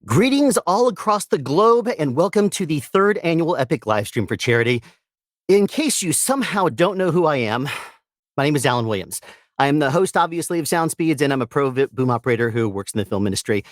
Greetings all across the globe, and welcome to the third annual Epic Livestream for Charity. In case you somehow don't know who I am, my name is Alan Williams. I am the host, obviously, of Sound Speeds, and I'm a pro boom operator who works in the film industry.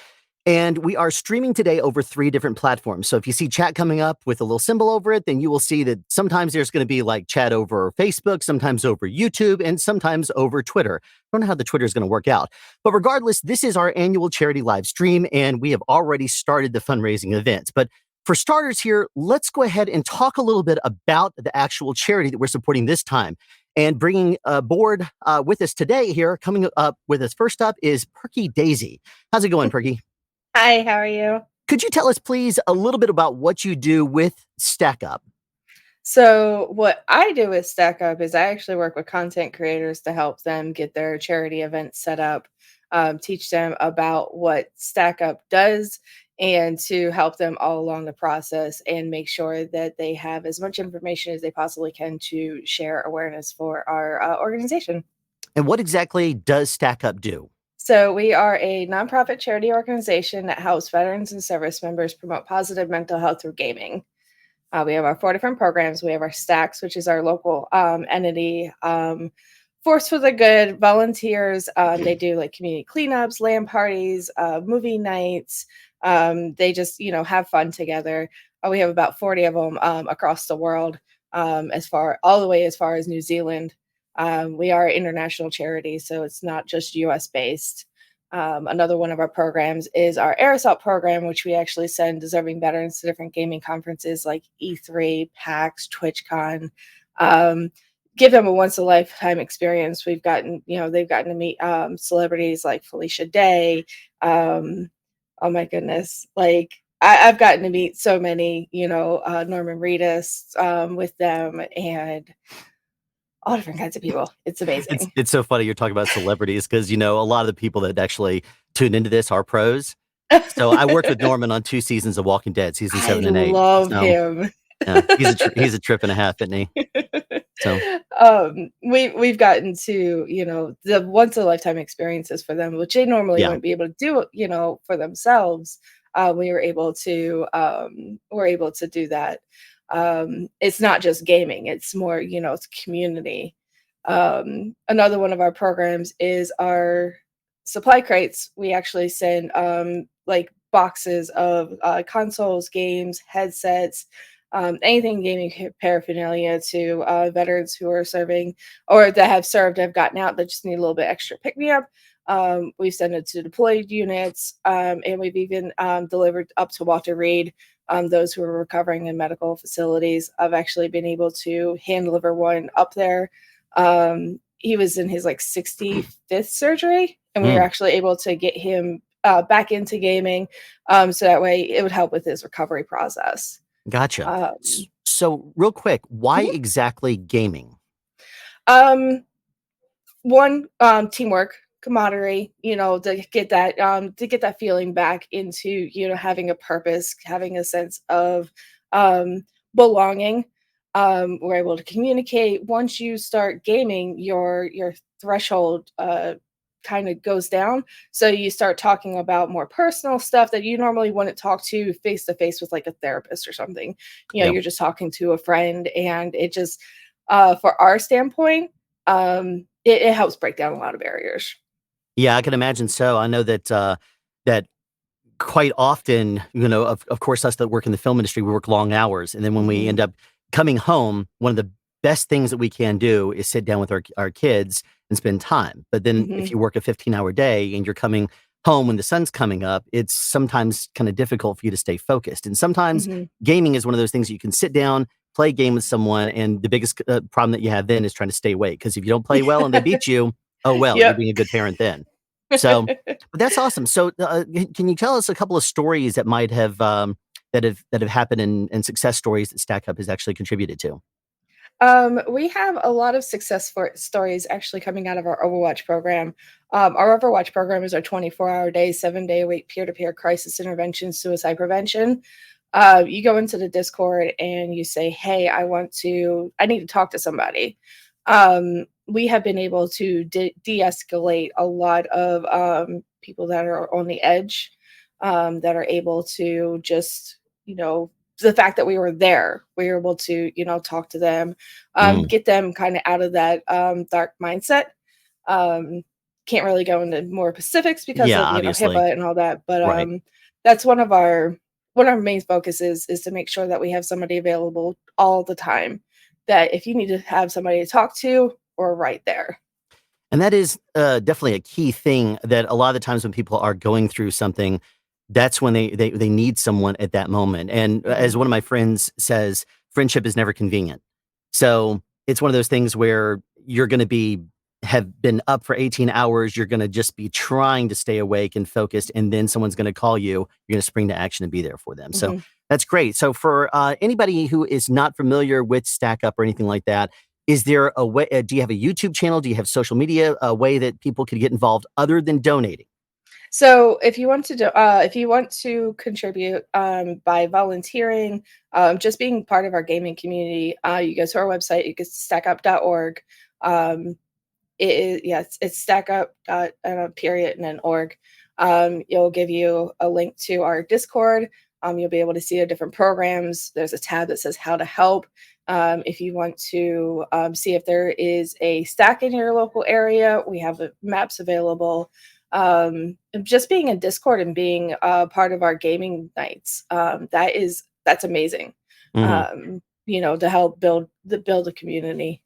And we are streaming today over 3 different platforms. So if you see chat coming up with a little symbol over it, then you will see that sometimes there's going to be like chat over Facebook, sometimes over YouTube, and sometimes over Twitter. I don't know how the Twitter is going to work out. But regardless, this is our annual charity live stream, and we have already started the fundraising events. But for starters here, let's go ahead and talk a little bit about the actual charity that we're supporting this time. And bringing aboard with us today here, coming up with us first up is Perky Daisy. How's it going, Perky? Hi, how are you? Could you tell us, please, a little bit about what you do with StackUp? So what I do with StackUp is I actually work with content creators to help them get their charity events set up, teach them about what StackUp does, and to help them all along the process and make sure that they have as much information as they possibly can to share awareness for our organization. And what exactly does StackUp do? So we are a nonprofit charity organization that helps veterans and service members promote positive mental health through gaming. We have our 4 different programs. We have our Stacks, which is our local entity. Force for the Good, volunteers. They do like community cleanups, LAN parties, movie nights. They just, have fun together. We have about 40 of them across the world, all the way as far as New Zealand. We are an international charity, so it's not just US based. Another one of our programs is our Air Assault program, which we actually send deserving veterans to different gaming conferences like E3, PAX, TwitchCon. Give them a once in a lifetime experience. They've gotten to meet celebrities like Felicia Day. Oh my goodness. I've gotten to meet so many, Norman Reedus with them, and all different kinds of people. It's amazing. It's so funny you're talking about celebrities because, a lot of the people that actually tune into this are pros. So I worked with Norman on 2 seasons of Walking Dead, season 7 and 8. I love him. Yeah, he's a trip and a half, isn't he? So we've gotten to, the once in a lifetime experiences for them, which they normally wouldn't be able to do, for themselves. We were able to do that. It's not just gaming, it's more, it's community. Another one of our programs is our supply crates. We actually send boxes of consoles, games, headsets, anything gaming paraphernalia to veterans who are serving or that have served, have gotten out, that just need a little bit extra pick me up. We've sent it to deployed units, and we've even delivered up to Walter Reed. Those who are recovering in medical facilities. I've actually been able to hand deliver one up there. He was in his 65th surgery, and we were actually able to get him back into gaming, so that way it would help with his recovery process. Gotcha. So real quick, why exactly gaming? One, teamwork, camaraderie, to get that feeling back into, having a purpose, having a sense of belonging. We're able to communicate. Once you start gaming, your threshold kind of goes down. So you start talking about more personal stuff that you normally wouldn't talk to face with like a therapist or something. You're just talking to a friend, and it just, for our standpoint, it helps break down a lot of barriers. Yeah, I can imagine so. I know that that quite often, of course, us that work in the film industry, we work long hours. And then when we end up coming home, one of the best things that we can do is sit down with our kids and spend time. But then if you work a 15-hour day and you're coming home when the sun's coming up, it's sometimes kind of difficult for you to stay focused. And sometimes gaming is one of those things you can sit down, play a game with someone, and the biggest problem that you have then is trying to stay awake. Because if you don't play well and they beat you, oh well, you're being a good parent then. So but that's awesome. So can you tell us a couple of stories that might have that have happened and success stories that StackUp has actually contributed to? We have a lot of success stories actually coming out of our Overwatch program. Our Overwatch program is our 24-hour day, 7-day-a-week peer-to-peer crisis intervention, suicide prevention. You go into the Discord and you say, hey, I need to talk to somebody. We have been able to de-escalate a lot of people that are on the edge. that are able to just, the fact that we were there, we were able to, talk to them, get them kind of out of that dark mindset. Can't really go into more specifics because Yeah, of, obviously. HIPAA and all that, but Right. that's one of our main focuses is to make sure that we have somebody available all the time, that if you need to have somebody to talk to, we're right there. And that is definitely a key thing that a lot of the times when people are going through something, that's when they need someone at that moment. And Mhm. as one of my friends says, friendship is never convenient. So it's one of those things where you're going to have been up for 18 hours. You're going to just be trying to stay awake and focused. And then someone's going to call you. You're going to spring to action and be there for them. So Mhm. that's great. So for anybody who is not familiar with Stack Up or anything like that, is there a way? Do you have a YouTube channel? Do you have social media? A way that people could get involved other than donating? So if you want to if you want to contribute by volunteering, just being part of our gaming community, you go to our website. You can stackup.org. It is, yes, it's stackup period and then org. It'll give you a link to our Discord. You'll be able to see the different programs. There's a tab that says how to help. If you want to see if there is a stack in your local area, we have maps available. Just being in Discord and being part of our gaming nights, that's amazing. Mhm. To help build a community.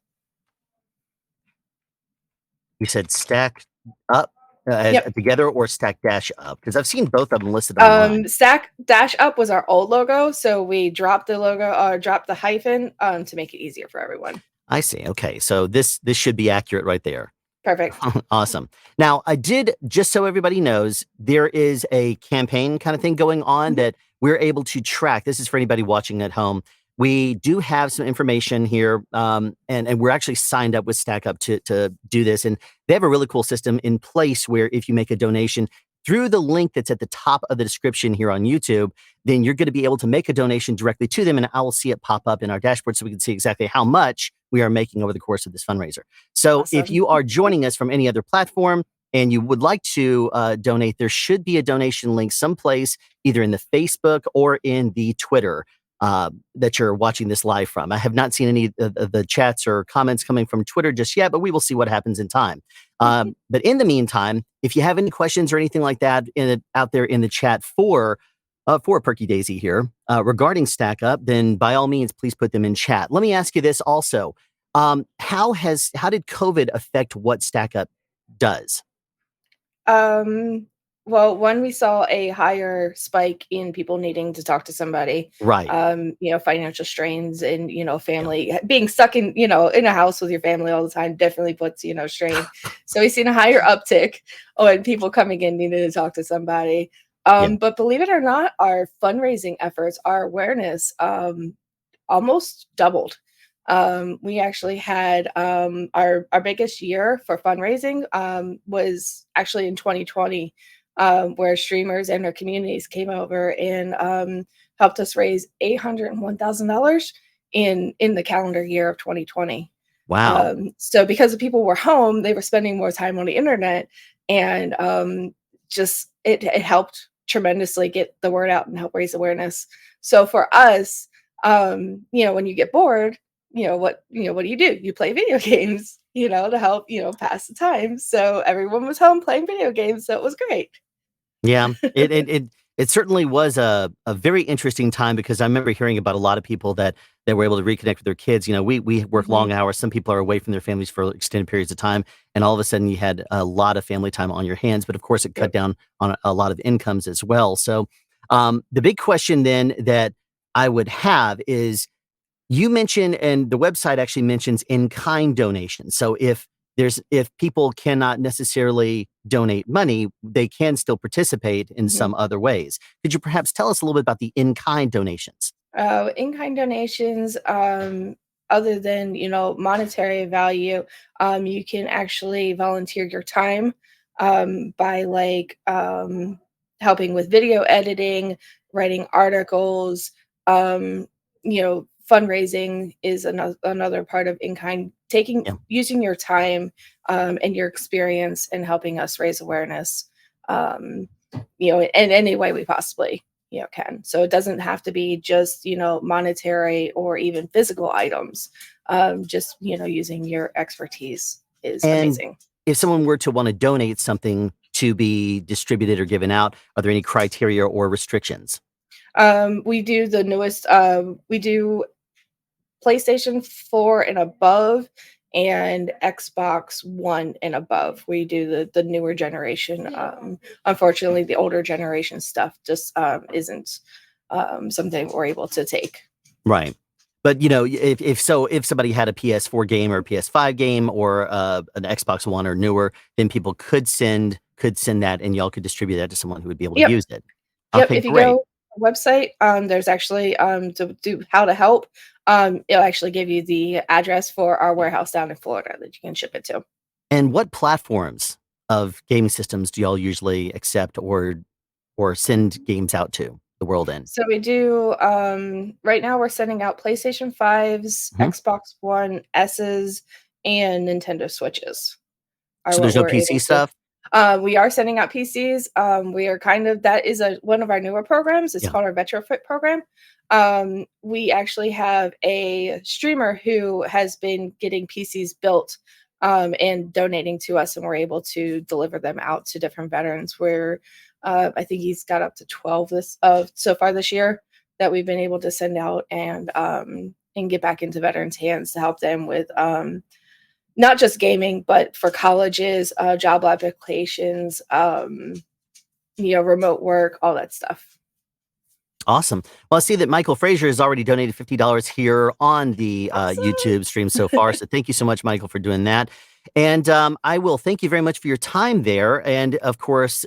You said Stack Up as Yep. together or Stack Dash Up? Because I've seen both of them listed online. Stack Dash Up was our old logo, so we dropped the logo, dropped the hyphen, to make it easier for everyone. I see. Okay, so this should be accurate right there. Perfect. Awesome. Now, I did, just so everybody knows, there is a campaign kind of thing going on Mhm. that we're able to track. This is for anybody watching at home. We do have some information here, and we're actually signed up with Stack Up to do this. And they have a really cool system in place where if you make a donation through the link that's at the top of the description here on YouTube, then you're going to be able to make a donation directly to them, and I will see it pop up in our dashboard so we can see exactly how much we are making over the course of this fundraiser. So if Awesome. you are joining us from any other platform and you would like to donate, there should be a donation link someplace, either in the Facebook or in the Twitter that you're watching this live from. I have not seen any of the chats or comments coming from Twitter just yet, but we will see what happens in time. But in the meantime, if you have any questions or anything like that out there in the chat for Perky Daisy here regarding Stack Up, then by all means, please put them in chat. Let me ask you this also. How did COVID affect what Stack Up does? Um, well, when we saw a higher spike in people needing to talk to somebody, Right. financial strains and, Yeah. family being stuck in, in a house with your family all the time definitely puts, strain. So we've seen a higher uptick on people coming in needing to talk to somebody. Yeah. But believe it or not, our fundraising efforts, our awareness, almost doubled. We actually had our biggest year for fundraising was actually in 2020, where streamers and our communities came over and helped us raise $801,000 in the calendar year of 2020. Wow. So because the people were home, they were spending more time on the internet, and just it helped tremendously get the word out and help raise awareness. So for us, when you get bored, what do? You play video games, to help, pass the time. So everyone was home playing video games, so it was great. Yeah, it certainly was a very interesting time because I remember hearing about a lot of people that were able to reconnect with their kids. You know, we work Mhm. long hours. Some people are away from their families for extended periods of time, and all of a sudden you had a lot of family time on your hands. But of course, it cut Yep. down on a lot of incomes as well. So, the big question then that I would have is you mentioned, and the website actually mentions in-kind donations. So if people cannot necessarily donate money, they can still participate in Mhm. some other ways. Could you perhaps tell us a little bit about the in-kind donations? In-kind donations, other than, monetary value, you can actually volunteer your time by helping with video editing, writing articles, fundraising is another part of in-kind, Yeah. using your time and your experience and helping us raise awareness. in any way we possibly, can. So it doesn't have to be just, monetary or even physical items. Just, using your expertise is amazing. If someone were to want to donate something to be distributed or given out, are there any criteria or restrictions? We do the newest, we do PlayStation 4 and above and Xbox One and above. We do the newer generation. Unfortunately, the older generation stuff just isn't something we're able to take. Right. But, if somebody had a PS4 game or a PS5 game or an Xbox One or newer, then people could send that and y'all could distribute that to someone who would be able to use it. Yep. Okay, If you great. go to the website, there's actually to do how to help. It'll actually give you the address for our warehouse down in Florida that you can ship it to. And what platforms of gaming systems do y'all usually accept or send games out to the world in? So we do, right now we're sending out PlayStation 5s, Xbox One S's, and Nintendo Switches. So there's no PC stuff? We are sending out PCs. We are that is one of our newer programs. It's called our retrofit program. We actually have a streamer who has been getting PCs built and donating to us, and we're able to deliver them out to different veterans. Where I think he's got up to 12 so far this year that we've been able to send out and get back into veterans' hands to help them with not just gaming, but for colleges, job applications, remote work, all that stuff. Awesome. Well, I see that Michael Frazier has already donated $50 here on the YouTube stream so far. So thank you so much, Michael, for doing that. And I will thank you very much for your time there. And of course,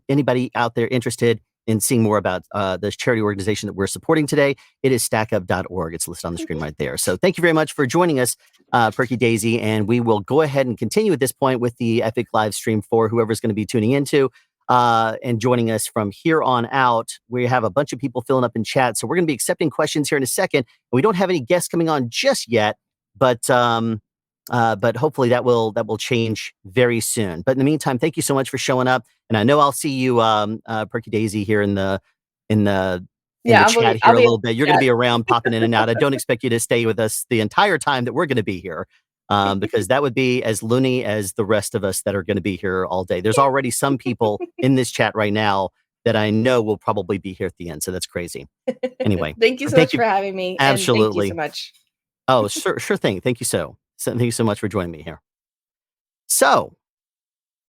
anybody out there interested in seeing more about the charity organization that we're supporting today, it is stackup.org. It's listed on the screen right there. So thank you very much for joining us, Perky Daisy. And we will go ahead and continue at this point with the Epic live stream for whoever's going to be tuning into and joining us from here on out. We have a bunch of people filling up in chat. So we're going to be accepting questions here in a second. We don't have any guests coming on just yet, but hopefully that will change very soon. But in the meantime, thank you so much for showing up. And I know I'll see you, Perky Daisy, here in the chat here a little bit. You're going to be around, popping in and out. I don't expect you to stay with us the entire time that we're going to be here, because that would be as loony as the rest of us that are going to be here all day. There's already some people in this chat right now that I know will probably be here at the end. So that's crazy. Anyway, thank you so much for having me. Absolutely. And thank you so much. Oh, sure thing. Thank you thank you so much for joining me here. So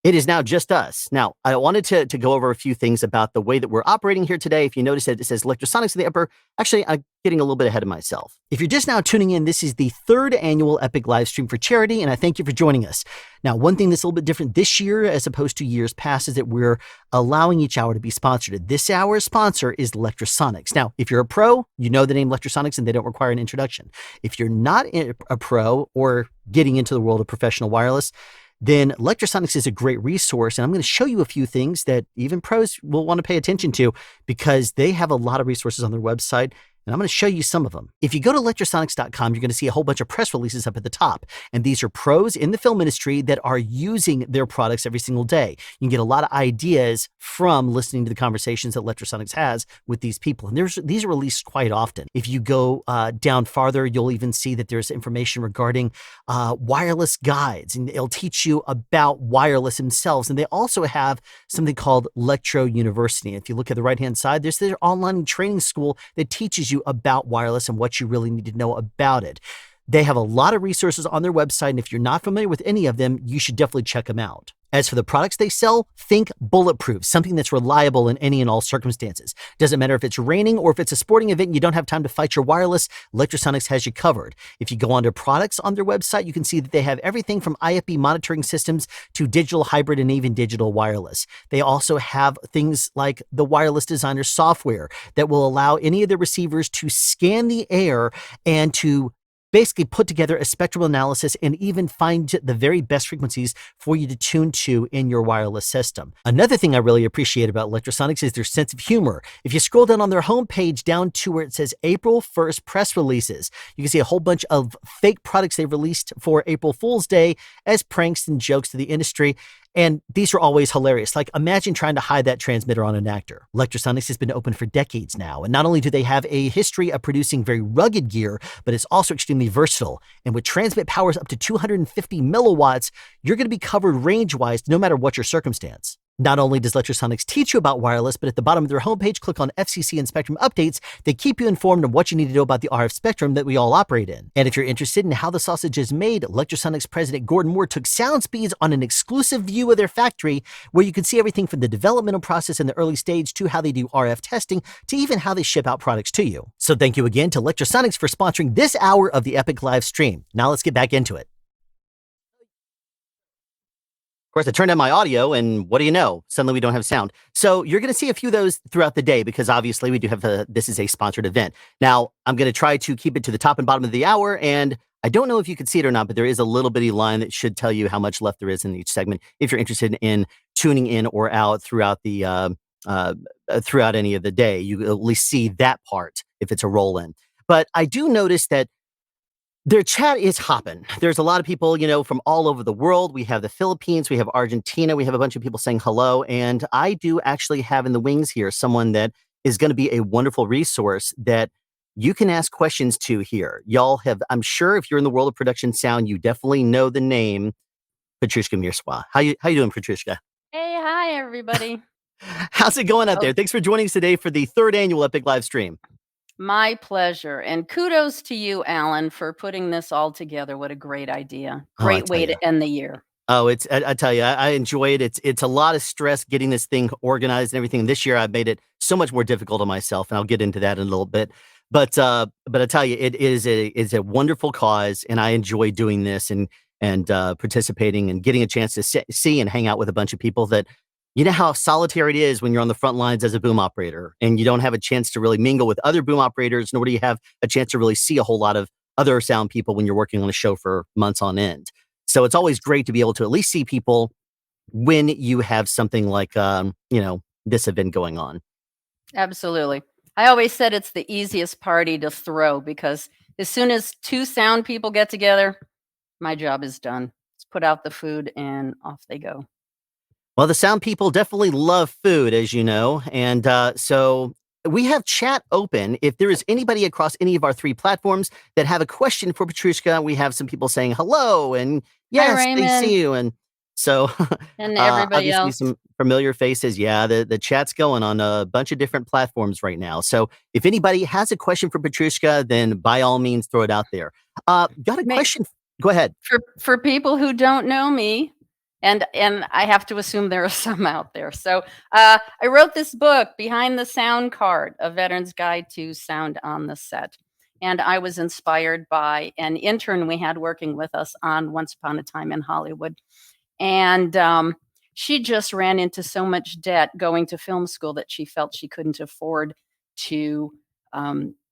it is now just us. Now, I wanted to go over a few things about the way that we're operating here today. If you notice that it says Lectrosonics in the upper, actually, I'm getting a little bit ahead of myself. If you're just now tuning in, this is the 3rd annual Epic live stream for charity, and I thank you for joining us. Now, one thing that's a little bit different this year as opposed to years past is that we're allowing each hour to be sponsored. This hour's sponsor is Lectrosonics. Now, if you're a pro, you know the name Lectrosonics and they don't require an introduction. If you're not a pro or getting into the world of professional wireless, then Lectrosonics is a great resource. And I'm going to show you a few things that even pros will want to pay attention to because they have a lot of resources on their website. And I'm going to show you some of them. If you go to lectrosonics.com, you're going to see a whole bunch of press releases up at the top. And these are pros in the film industry that are using their products every single day. You can get a lot of ideas from listening to the conversations that Lectrosonics has with these people. And these are released quite often. If you go down farther, you'll even see that there's information regarding wireless guides. And it'll teach you about wireless themselves. And they also have something called Lectro University. If you look at the right-hand side, there's their online training school that teaches you about wireless and what you really need to know about it. They have a lot of resources on their website, and if you're not familiar with any of them, you should definitely check them out. As for the products they sell, think bulletproof, something that's reliable in any and all circumstances. Doesn't matter if it's raining or if it's a sporting event and you don't have time to fight your wireless, Lectrosonics has you covered. If you go onto products on their website, you can see that they have everything from IFB monitoring systems to digital hybrid and even digital wireless. They also have things like the wireless designer software that will allow any of the receivers to scan the air and to basically put together a spectral analysis and even find the very best frequencies for you to tune to in your wireless system. Another thing I really appreciate about Lectrosonics is their sense of humor. If you scroll down on their homepage down to where it says April 1st press releases, you can see a whole bunch of fake products they released for April Fool's Day as pranks and jokes to the industry. And these are always hilarious. Like, imagine trying to hide that transmitter on an actor. Lectrosonics has been open for decades now. And not only do they have a history of producing very rugged gear, but it's also extremely versatile. And with transmit powers up to 250 milliwatts, you're going to be covered range-wise no matter what your circumstance. Not only does Lectrosonics teach you about wireless, but at the bottom of their homepage, click on FCC and Spectrum updates. They keep you informed of what you need to know about the RF spectrum that we all operate in. And if you're interested in how the sausage is made, Lectrosonics president Gordon Moore took sound speeds on an exclusive view of their factory, where you can see everything from the developmental process in the early stage to how they do RF testing to even how they ship out products to you. So thank you again to Lectrosonics for sponsoring this hour of the Epic live stream. Now let's get back into it. Of course, I turned on my audio, and what do you know? Suddenly we don't have sound. So you're going to see a few of those throughout the day, because obviously we do have this is a sponsored event. Now, I'm going to try to keep it to the top and bottom of the hour, and I don't know if you can see it or not, but there is a little bitty line that should tell you how much left there is in each segment, if you're interested in tuning in or out throughout the throughout any of the day. You at least see that part if it's a roll-in. But I do notice that their chat is hopping. There's a lot of people, from all over the world. We have the Philippines, we have Argentina, we have a bunch of people saying hello. And I do actually have in the wings here someone that is going to be a wonderful resource that you can ask questions to here. Y'all have, I'm sure if you're in the world of production sound, you definitely know the name Patrushkha Mierzwa. How you doing, Patrushkha? Hey, hi, everybody. How's it going out there? Thanks for joining us today for the third annual Epic live stream. My pleasure. And kudos to you, Alan, for putting this all together. What a great idea. Great way to end the year. Oh, I tell you, I enjoy it. It's a lot of stress getting this thing organized and everything. This year I've made it so much more difficult on myself, and I'll get into that in a little bit. But I tell you, it's a wonderful cause, and I enjoy doing this and participating and getting a chance to see and hang out with a bunch of people that, you know how solitary it is when you're on the front lines as a boom operator and you don't have a chance to really mingle with other boom operators, nor do you have a chance to really see a whole lot of other sound people when you're working on a show for months on end. So it's always great to be able to at least see people when you have something like, this event going on. Absolutely. I always said it's the easiest party to throw, because as soon as two sound people get together, my job is done. Let's put out the food and off they go. Well, the sound people definitely love food, as you know. And so we have chat open. If there is anybody across any of our three platforms that have a question for Patrushkha, we have some people saying hello and yes, Hi, they see you. And so and everybody else. Some familiar faces. Yeah, the chat's going on a bunch of different platforms right now. So if anybody has a question for Patrushkha, then by all means, throw it out there. Got a question? Go ahead. For people who don't know me, and I have to assume there are some out there. So I wrote this book, Behind the Sound Card, A Veteran's Guide to Sound on the Set. And I was inspired by an intern we had working with us on Once Upon a Time in Hollywood. And she just ran into so much debt going to film school that she felt she couldn't afford to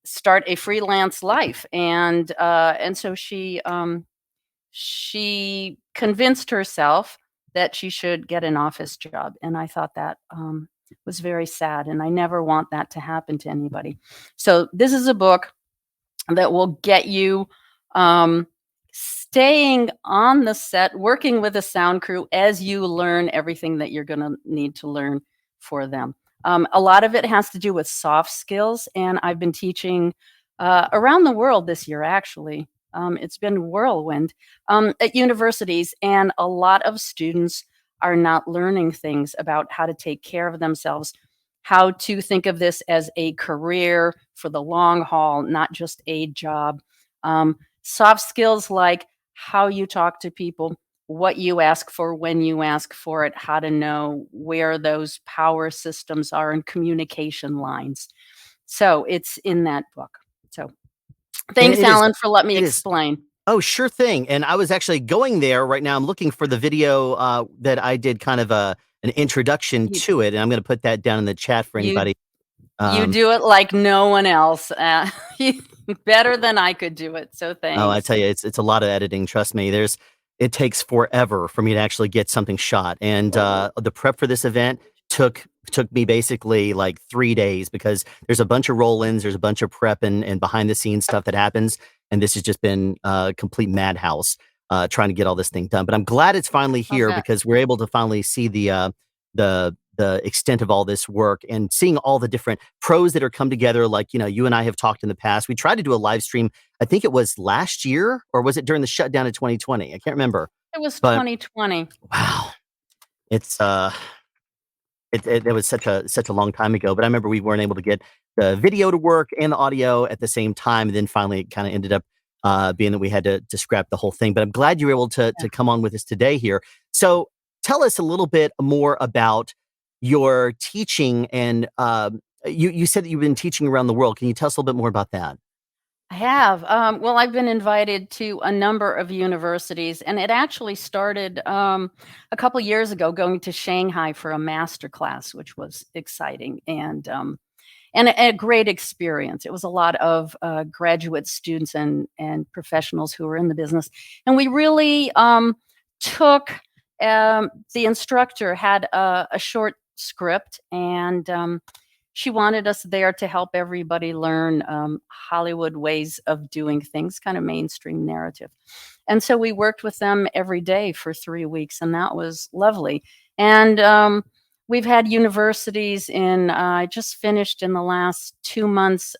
start a freelance life. And so she convinced herself that she should get an office job. And I thought that was very sad. And I never want that to happen to anybody. So this is a book that will get you staying on the set, working with a sound crew as you learn everything that you're going to need to learn for them. A lot of it has to do with soft skills. And I've been teaching around the world this year, actually. It's been whirlwind at universities, and a lot of students are not learning things about how to take care of themselves, how to think of this as a career for the long haul, not just a job. Soft skills like how you talk to people, what you ask for when you ask for it, how to know where those power systems are and communication lines. So it's in that book. So thanks, Alan, for letting me explain. Oh, sure thing. And I was actually going there right now. I'm looking for the video that I did, kind of an introduction to it. And I'm going to put that down in the chat for anybody. You do it like no one else. Better than I could do it. So thanks. Oh, I tell you, it's a lot of editing. Trust me. It takes forever for me to actually get something shot. And the prep for this event took me basically like 3 days, because there's a bunch of roll-ins, there's a bunch of prep and behind the scenes stuff that happens. And this has just been a complete madhouse. trying to get all this thing done. But I'm glad it's finally here because we're able to finally see the extent of all this work and seeing all the different pros that are come together. Like, you and I have talked in the past. We tried to do a live stream. I think it was last year, or was it during the shutdown of 2020? I can't remember. It was But 2020. wow, it's it was such a long time ago. But I remember we weren't able to get the video to work and the audio at the same time. And then finally it kind of ended up being that we had to scrap the whole thing. But I'm glad you were able to come on with us today here. So tell us a little bit more about your teaching. And you said that you've been teaching around the world. Can you tell us a little bit more about that? I have. Well, I've been invited to a number of universities, and it actually started a couple years ago going to Shanghai for a master class, which was exciting and a great experience. It was a lot of graduate students and professionals who were in the business. And we really took, the instructor had a short script, and she wanted us there to help everybody learn Hollywood ways of doing things, kind of mainstream narrative. And so we worked with them every day for 3 weeks, and that was lovely. And we've had universities I just finished in the last 2 months,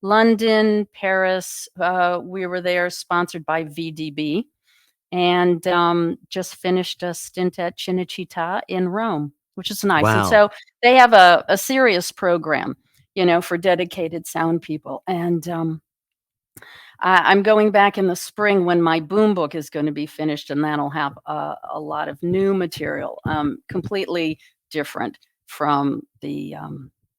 London, Paris. We were there sponsored by VDB, and just finished a stint at Cinecittà in Rome, which is nice. Wow. And so they have a serious program, for dedicated sound people. And I'm going back in the spring when my boom book is going to be finished, and that'll have a lot of new material, completely different from the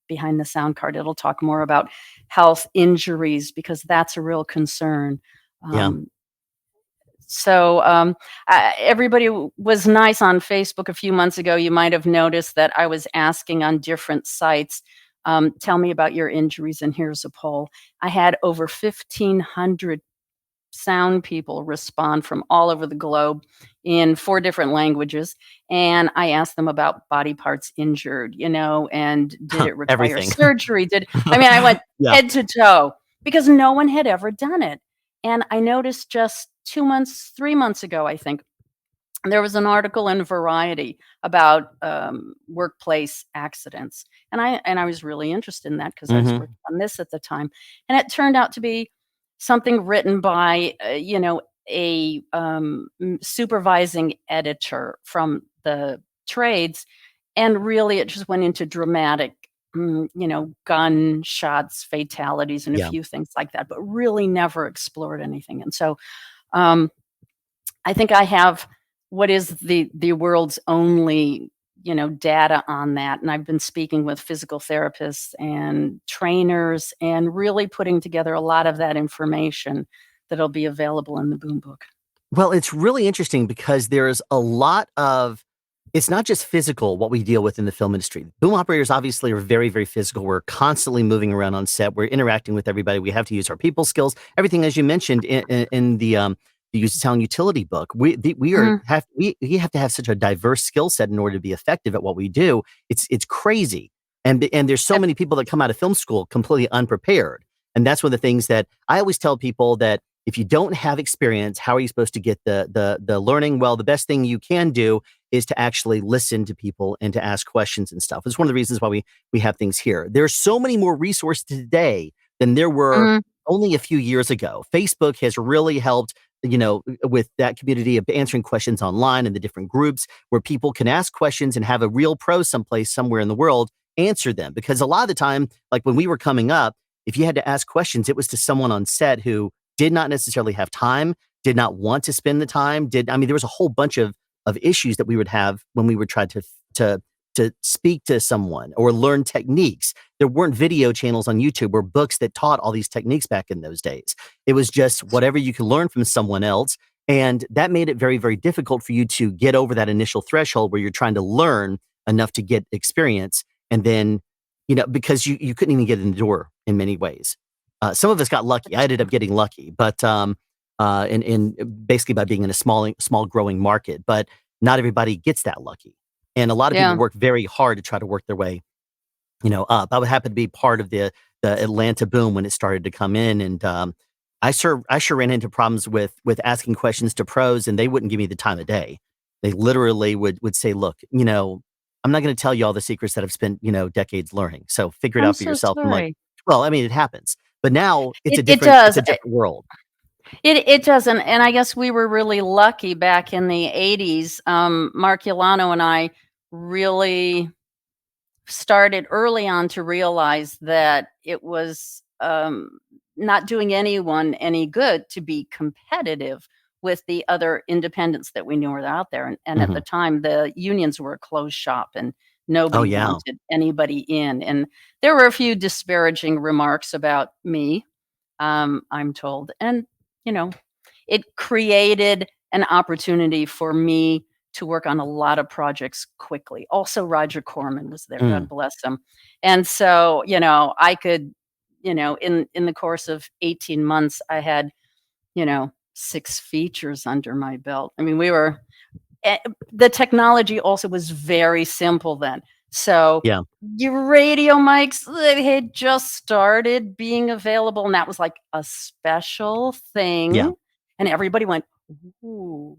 Behind the Sound card. It'll talk more about health injuries because that's a real concern. So everybody was nice on Facebook a few months ago. You might have noticed that I was asking on different sites, tell me about your injuries, and here's a poll. I had over 1,500 sound people respond from all over the globe in 4 different languages. And I asked them about body parts injured, and did it require Everything. surgery? I went head to toe because no one had ever done it. And I noticed just 3 months ago, I think, there was an article in Variety about workplace accidents. And I was really interested in that because I was working on this at the time. And it turned out to be something written by, a supervising editor from the trades. And really, it just went into dramatic, gunshots, fatalities, and a few things like that, but really never explored anything. And so I think I have what is the world's only, data on that. And I've been speaking with physical therapists and trainers and really putting together a lot of that information that'll be available in the boom book. Well, it's really interesting because there's a lot of, it's not just physical, what we deal with in the film industry. Boom operators obviously are very, very physical. We're constantly moving around on set. We're interacting with everybody. We have to use our people skills, everything, as you mentioned in the sound utility book. We have to have such a diverse skill set in order to be effective at what we do. It's crazy. And there's so many people that come out of film school completely unprepared. And that's one of the things that I always tell people, that if you don't have experience, how are you supposed to get the learning? Well, the best thing you can do is to actually listen to people and to ask questions and stuff. It's one of the reasons why we have things here. There's so many more resources today than there were only a few years ago. Facebook has really helped, with that community of answering questions online and the different groups where people can ask questions and have a real pro someplace somewhere in the world answer them. Because a lot of the time, like when we were coming up, if you had to ask questions, it was to someone on set who did not necessarily have time, did not want to spend the time, there was a whole bunch of issues that we would have when we would try to speak to someone or learn techniques. There weren't video channels on YouTube or books that taught all these techniques back in those days. It was just whatever you could learn from someone else. And that made it very, very difficult for you to get over that initial threshold where you're trying to learn enough to get experience. And then, because you couldn't even get in the door in many ways. Some of us got lucky. I ended up getting lucky, but in basically by being in a small growing market. But not everybody gets that lucky, and a lot of people work very hard to try to work their way, up. I would happen to be part of the Atlanta boom when it started to come in, and I sure ran into problems with asking questions to pros, and they wouldn't give me the time of day. They literally would say, "Look, I'm not going to tell you all the secrets that I've spent, decades learning. So figure it I'm out for so yourself." I'm like, sorry. "Well, I mean, it happens, but now it's It does. it's a different world." It doesn't, and I guess we were really lucky back in the 80s. Mark Yolano and I really started early on to realize that it was not doing anyone any good to be competitive with the other independents that we knew were out there. And at the time, the unions were a closed shop and Oh nobody yeah. wanted anybody in. And there were a few disparaging remarks about me, I'm told. And, it created an opportunity for me to work on a lot of projects quickly. Also, Roger Corman was there, Mm. God bless him. And so, I could, in the course of 18 months, I had, 6 features under my belt. I mean, the technology also was very simple then. So Yeah. your radio mics, they had just started being available, and that was like a special thing. Yeah. And everybody went, "Ooh,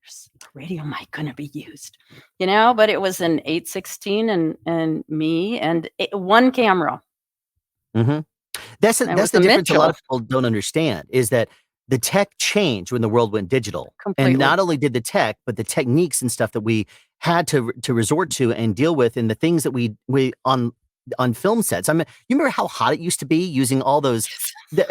there's a radio mic gonna be used," but it was an 816 and me and one camera. hmm That's It was the a difference. A lot Mitchell of people don't understand is that the tech changed when the world went digital, and completely. not only did the tech, but the techniques and stuff that we had to resort to and deal with, and the things that we on film sets. I mean, you remember how hot it used to be using all those.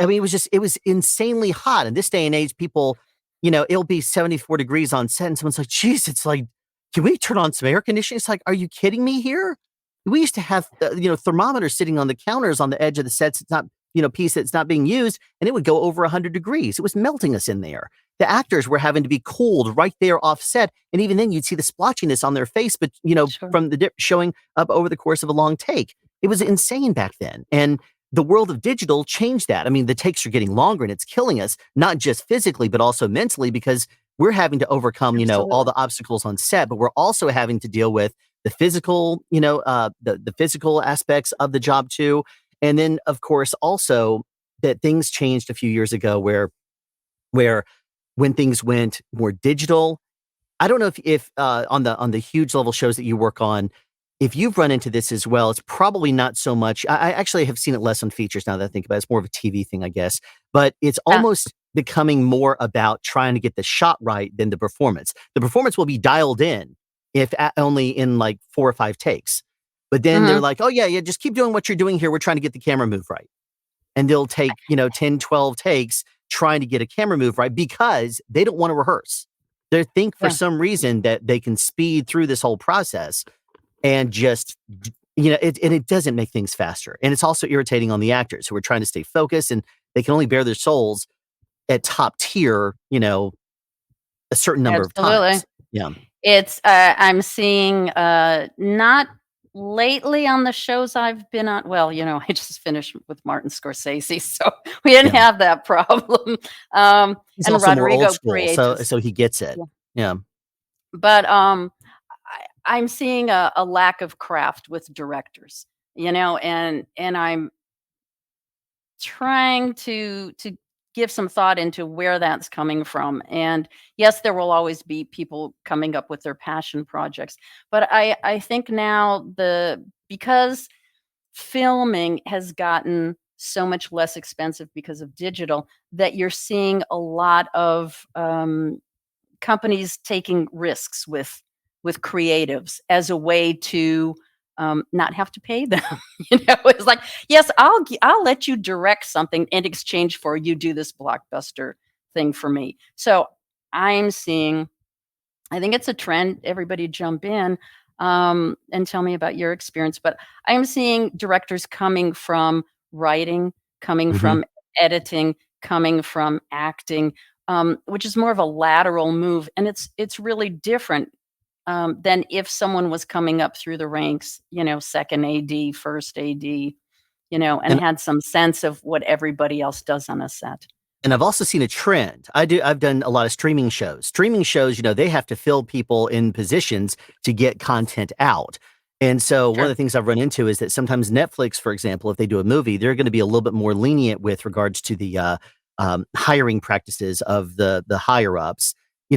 I mean, it was insanely hot. In this day and age, people, it'll be 74 degrees on set, and someone's like, "Geez, it's like, can we turn on some air conditioning?" It's like, are you kidding me here? We used to have, thermometers sitting on the counters on the edge of the sets. It's not, piece that's not being used, and it would go over 100 degrees. It was melting us in there. The actors were having to be cooled right there off set, and even then, you'd see the splotchiness on their face, but Sure. from the dip showing up over the course of a long take. It was insane back then, and the world of digital changed that. I mean, the takes are getting longer, and it's killing us, not just physically, but also mentally, because we're having to overcome, all Absolutely. the obstacles on set, but we're also having to deal with the physical, the physical aspects of the job too. And then, of course, also that things changed a few years ago where when things went more digital. I don't know if on the huge level shows that you work on, if you've run into this as well. It's probably not so much. I actually have seen it less on features now that I think about it. It's more of a TV thing, I guess. But it's Yeah. almost becoming more about trying to get the shot right than the performance. The performance will be dialed in if only in like 4 or 5 takes. But then they're Mhm. like, "Oh yeah, just keep doing what you're doing here. We're trying to get the camera move right." And they'll take, 10, 12 takes trying to get a camera move right because they don't want to rehearse. They think for Yeah. some reason that they can speed through this whole process and just, it doesn't make things faster. And it's also irritating on the actors who are trying to stay focused, and they can only bare their souls at top tier, a certain number of Absolutely. times. Yeah. It's, I'm seeing, not lately on the shows I've been on. Well, I just finished with Martin Scorsese, so we didn't Yeah. have that problem. He's And also more old Rodrigo school, Prieto. so he gets it. Yeah. Yeah. But, I'm seeing a lack of craft with directors, and I'm trying to give some thought into where that's coming from. And yes, there will always be people coming up with their passion projects, but I think now because filming has gotten so much less expensive because of digital, that you're seeing a lot of companies taking risks with creatives as a way to not have to pay them. It's like, yes, I'll let you direct something in exchange for you do this blockbuster thing for me. So I'm seeing, I think it's a trend. Everybody jump in and tell me about your experience. But I'm seeing directors coming from writing, coming Mhm. from editing, coming from acting, which is more of a lateral move, and it's really different than if someone was coming up through the ranks, second AD, first AD, and And had some sense of what everybody else does on a set. And I've also seen a trend. I've done a lot of streaming shows. Streaming shows, they have to fill people in positions to get content out. And so one of Sure. the things I've run into is that sometimes Netflix, for example, if they do a movie, they're going to be a little bit more lenient with regards to hiring practices of the higher ups.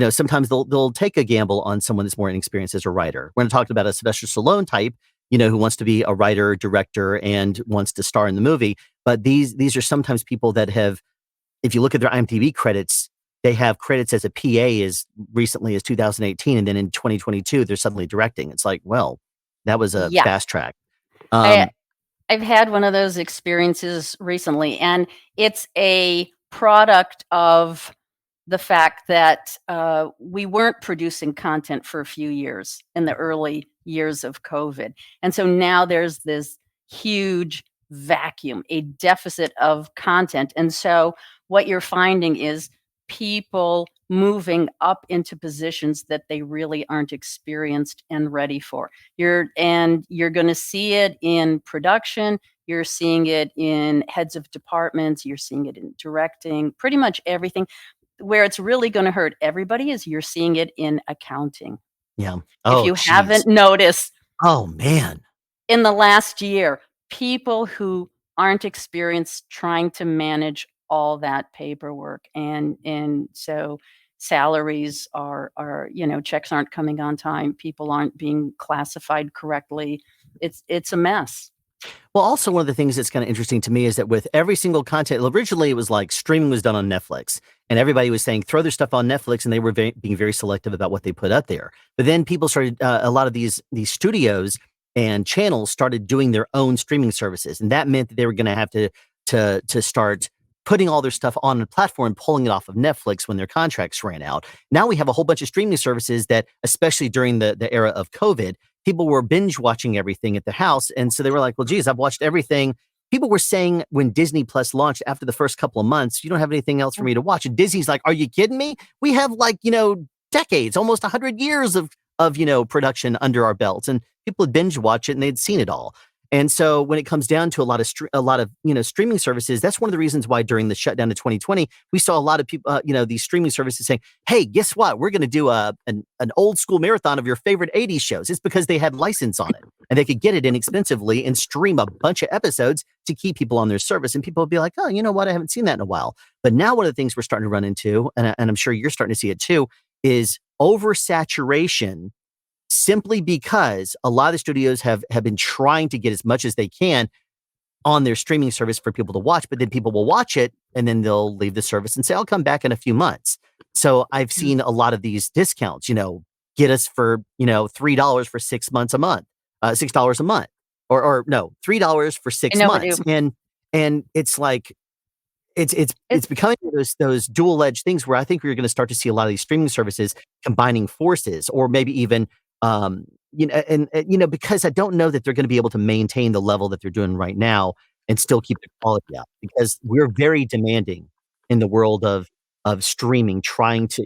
Sometimes they'll take a gamble on someone that's more inexperienced as a writer. We're going to talk about a Sylvester Stallone type, who wants to be a writer, director, and wants to star in the movie. But these are sometimes people that have, if you look at their IMDb credits, they have credits as a PA as recently as 2018, and then in 2022 they're suddenly directing. It's like, well, that was a fast track. I've had one of those experiences recently, and it's a product of the fact that we weren't producing content for a few years in the early years of COVID. And so now there's this huge vacuum, a deficit of content. And so what you're finding is people moving up into positions that they really aren't experienced and ready for. You're going to see it in production. You're seeing it in heads of departments. You're seeing it in directing, pretty much everything. Where it's really going to hurt everybody is you're seeing it in accounting. Yeah. If you haven't noticed, oh man, in the last year, people who aren't experienced trying to manage all that paperwork, and so salaries are checks aren't coming on time, people aren't being classified correctly. It's a mess. Well, also one of the things that's kind of interesting to me is that with every single content, originally it was like streaming was done on Netflix, and everybody was saying throw their stuff on Netflix, and they were being very selective about what they put up there. But then people started, a lot of these studios and channels started doing their own streaming services, and that meant that they were going to have to start putting all their stuff on a platform, pulling it off of Netflix when their contracts ran out. Now we have a whole bunch of streaming services that, especially during the era of COVID, people were binge watching everything at the house. And so they were like, well, geez, I've watched everything. People were saying when Disney Plus launched after the first couple of months, you don't have anything else for me to watch. And Disney's like, are you kidding me? We have decades, almost 100 years of production under our belts. And people would binge watch it and they'd seen it all. And so when it comes down to a lot of streaming services, that's one of the reasons why during the shutdown of 2020, we saw a lot of people, these streaming services saying, hey, guess what? We're going to do an old school marathon of your favorite 80s shows. It's because they had license on it and they could get it inexpensively and stream a bunch of episodes to keep people on their service. And people would be like, oh, you know what? I haven't seen that in a while. But now one of the things we're starting to run into, and I'm sure you're starting to see it too, is oversaturation, simply because a lot of the studios have been trying to get as much as they can on their streaming service for people to watch, but then people will watch it and then they'll leave the service and say, I'll come back in a few months. So I've seen a lot of these discounts, get us for, $3 for 6 months a month, $6 a month, or no, $3 for 6 months. And it's like, it's becoming those dual-edged things where I think we're going to start to see a lot of these streaming services combining forces, or maybe even, because I don't know that they're going to be able to maintain the level that they're doing right now and still keep the quality up, because we're very demanding in the world of streaming, trying to,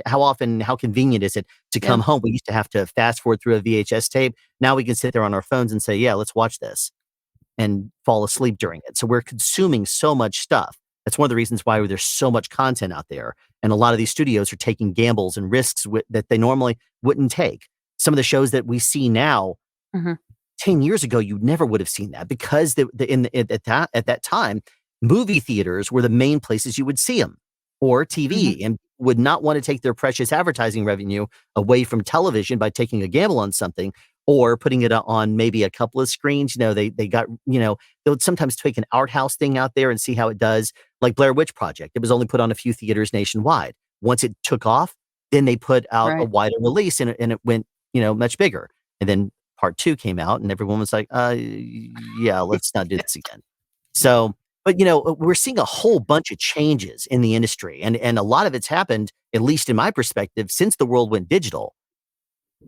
how convenient is it to come home? We used to have to fast forward through a VHS tape. Now we can sit there on our phones and say, yeah, let's watch this, and fall asleep during it. So we're consuming so much stuff. That's one of the reasons why there's so much content out there. And a lot of these studios are taking gambles and risks that they normally wouldn't take. Some of the shows that we see now, 10 years ago, you never would have seen that, because at that time, movie theaters were the main places you would see them, or TV, and would not want to take their precious advertising revenue away from television by taking a gamble on something, or putting it on maybe a couple of screens. They got, they would sometimes take an art house thing out there and see how it does. Like Blair Witch Project, it was only put on a few theaters nationwide. Once it took off, then they put out a wider release, and it went, much bigger. And then part 2 came out and everyone was like, yeah, let's not do this again. So, but we're seeing a whole bunch of changes in the industry, and a lot of it's happened, at least in my perspective, since the world went digital.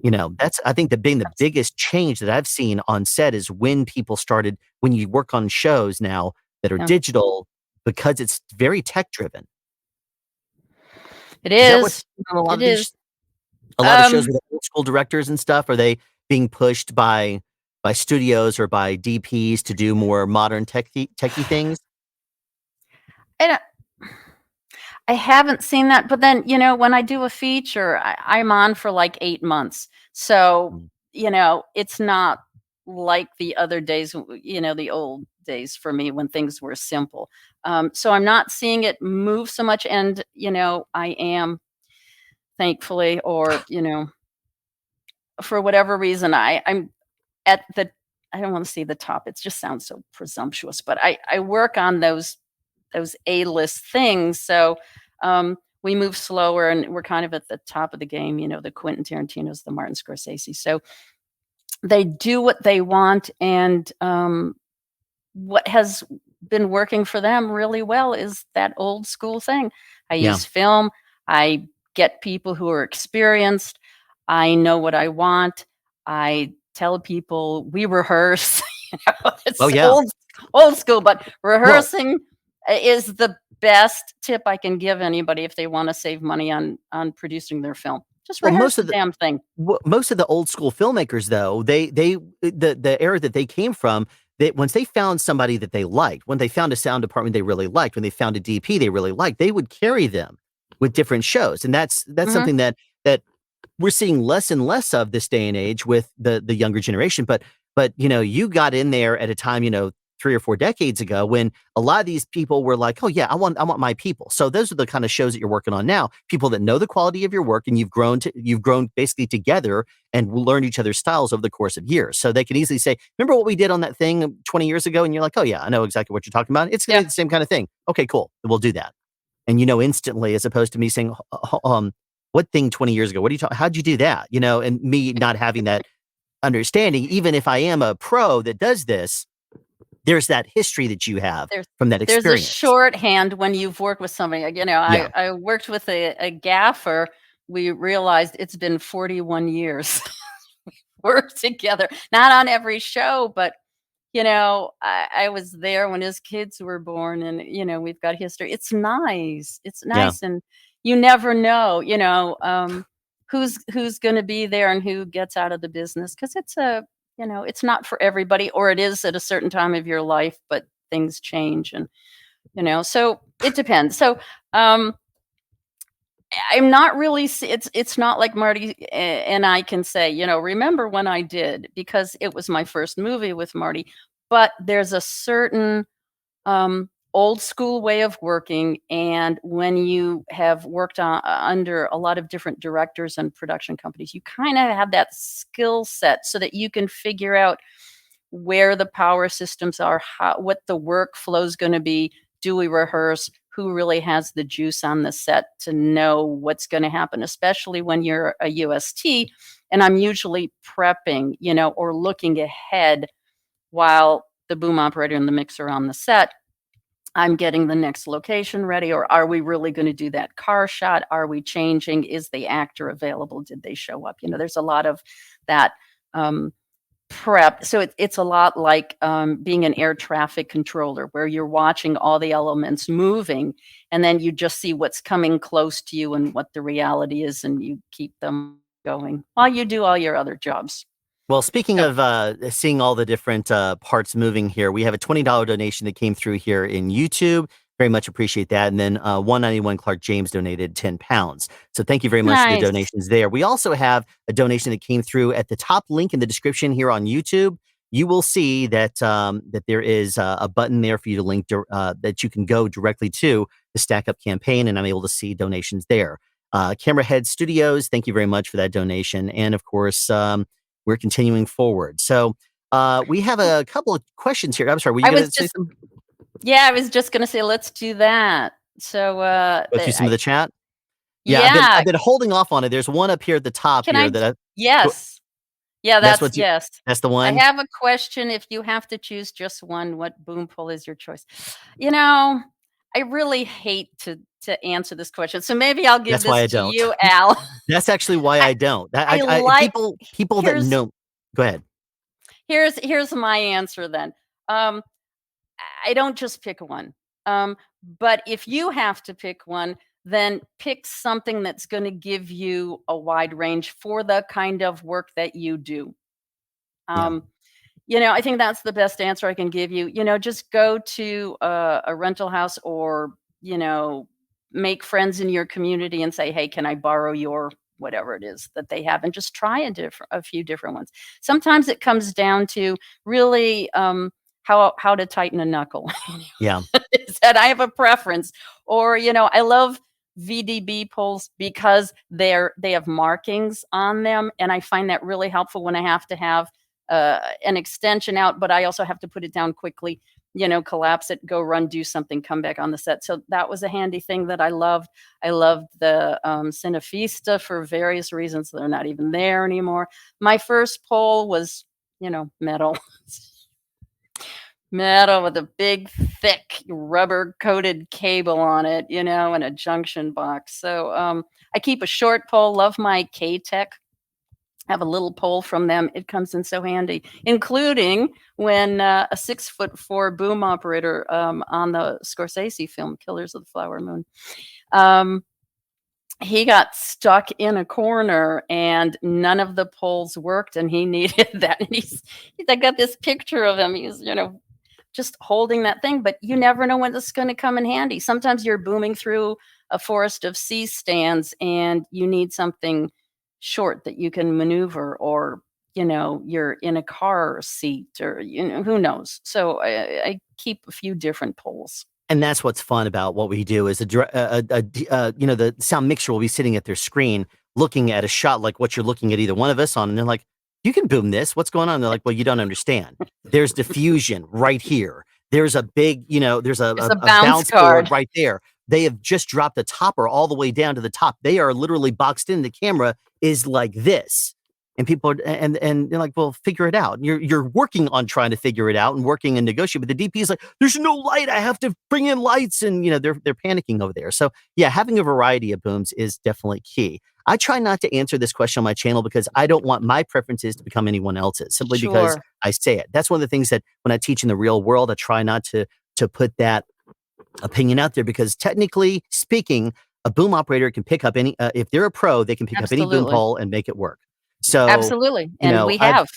That's, I think, the biggest change that I've seen on set is when you work on shows now that are digital, because it's very tech driven. It is. A lot of shows with old school directors and stuff, are they being pushed by studios or by DPs to do more modern techie things? And I haven't seen that, but then, when I do a feature, I'm on for like 8 months. So, it's not like the other days, the old days for me when things were simple. So I'm not seeing it move so much. And, I am thankfully, or, for whatever reason, I'm at I don't want to say the top. It just sounds so presumptuous, but I work on those A-list things. So we move slower and we're kind of at the top of the game, the Quentin Tarantinos, the Martin Scorsese. So they do what they want. And what has been working for them really well is that old school thing. I use film. I get people who are experienced. I know what I want. I tell people we rehearse. It's old school, but rehearsing is the best tip I can give anybody if they want to save money on producing their film. Just rehearse the damn thing. Most of the old school filmmakers, though, the era that they came from, once they found somebody that they liked, when they found a sound department they really liked, when they found a DP they really liked, they would carry them with different shows, and that's something that we're seeing less and less of this day and age with the younger generation. But you got in there at a time 3 or 4 decades ago when a lot of these people were like, oh yeah, I want my people. So those are the kind of shows that you're working on now. People that know the quality of your work, and you've grown basically together and learned each other's styles over the course of years. So they can easily say, remember what we did on that thing 20 years ago? And you're like, oh yeah, I know exactly what you're talking about. It's gonna be the same kind of thing. Okay, cool. We'll do that. And instantly, as opposed to me saying, what thing 20 years ago? What are you talking? How'd you do that? And me not having that understanding, even if I am a pro that does this, there's that history that you have from that experience. There's a shorthand when you've worked with somebody. I worked with a gaffer. We realized it's been 41 years we're together. Not on every show, but I was there when his kids were born, and we've got history. It's nice. It's nice, and you never know, who's going to be there and who gets out of the business, because it's not for everybody, or it is at a certain time of your life, but things change, and so it depends. So I'm not really, it's not like Marty and I can say, remember when I did, because it was my first movie with Marty. But there's a certain old school way of working, and when you have worked under a lot of different directors and production companies, you kind of have that skill set so that you can figure out where the power systems are, what the workflow is going to be. Do we rehearse? Who really has the juice on the set to know what's going to happen, especially when you're a UST. And I'm usually prepping, or looking ahead while the boom operator and the mixer are on the set. I'm getting the next location ready, or are we really going to do that car shot? Are we changing? Is the actor available? Did they show up? There's a lot of that prep. So it's a lot like being an air traffic controller, where you're watching all the elements moving, and then you just see what's coming close to you and what the reality is, and you keep them going while you do all your other jobs. Well, speaking of seeing all the different parts moving here, we have a $20 donation that came through here in YouTube. Very much appreciate that. And then 191 Clark James donated 10 pounds. So thank you very much for the donations there. We also have a donation that came through at the top link in the description here on YouTube. You will see that that there is a button there for you to link that you can go directly to the Stack Up campaign, and I'm able to see donations there. Camerahead Studios, thank you very much for that donation. And of course, we're continuing forward. So we have a couple of questions here. I'm sorry, were you going to say something? Yeah, I was just going to say, let's do that. So go through some of the chat. Yeah, I've been holding off on it. There's one up here at the top yes. Yeah, that's That's the one. I have a question. If you have to choose just one, what boom pole is your choice? I really hate to answer this question, so maybe I'll give this to you, Al. That's actually why I don't. I like people that know. Go ahead. Here's my answer then. I don't just pick one. But if you have to pick one, then pick something that's going to give you a wide range for the kind of work that you do. I think that's the best answer I can give you. Just go to a rental house, or, make friends in your community and say, hey, can I borrow your whatever it is that they have, and just try a few different ones. Sometimes it comes down to really how to tighten a knuckle. Yeah. Is that I have a preference, or I love VDB pulls because they have markings on them, and I find that really helpful when I have to have an extension out, but I also have to put it down quickly, collapse it, go run, do something, come back on the set. So that was a handy thing that I loved. I loved the Cinefista for various reasons. They're not even there anymore. My first pull was, metal. Metal with a big, thick, rubber-coated cable on it, and a junction box. So I keep a short pole. Love my K-Tek. Have a little pole from them. It comes in so handy, including when a 6'4" boom operator on the Scorsese film Killers of the Flower Moon, he got stuck in a corner and none of the poles worked, and he needed that. And I got this picture of him. He's just holding that thing, but you never know when this is going to come in handy. Sometimes you're booming through a forest of C stands and you need something short that you can maneuver, or you're in a car seat, or who knows. So I keep a few different poles. And that's what's fun about what we do is the sound mixer will be sitting at their screen looking at a shot like what you're looking at either one of us on, and they're like, you can boom this. What's going on? And they're like, well, you don't understand. There's diffusion right here. There's a big, there's a bounce board right there. They have just dropped the topper all the way down to the top. They are literally boxed in. The camera is like this. And people are, and they're like, well, figure it out. You're working on trying to figure it out and working and negotiate. But the DP is like, there's no light. I have to bring in lights. And, they're panicking over there. So yeah, having a variety of booms is definitely key. I try not to answer this question on my channel because I don't want my preferences to become anyone else's, simply because I say it. That's one of the things that when I teach in the real world, I try not to put that opinion out there, because technically speaking, a boom operator can pick up any, if they're a pro, they can pick up any boom pole and make it work. So absolutely. And we have.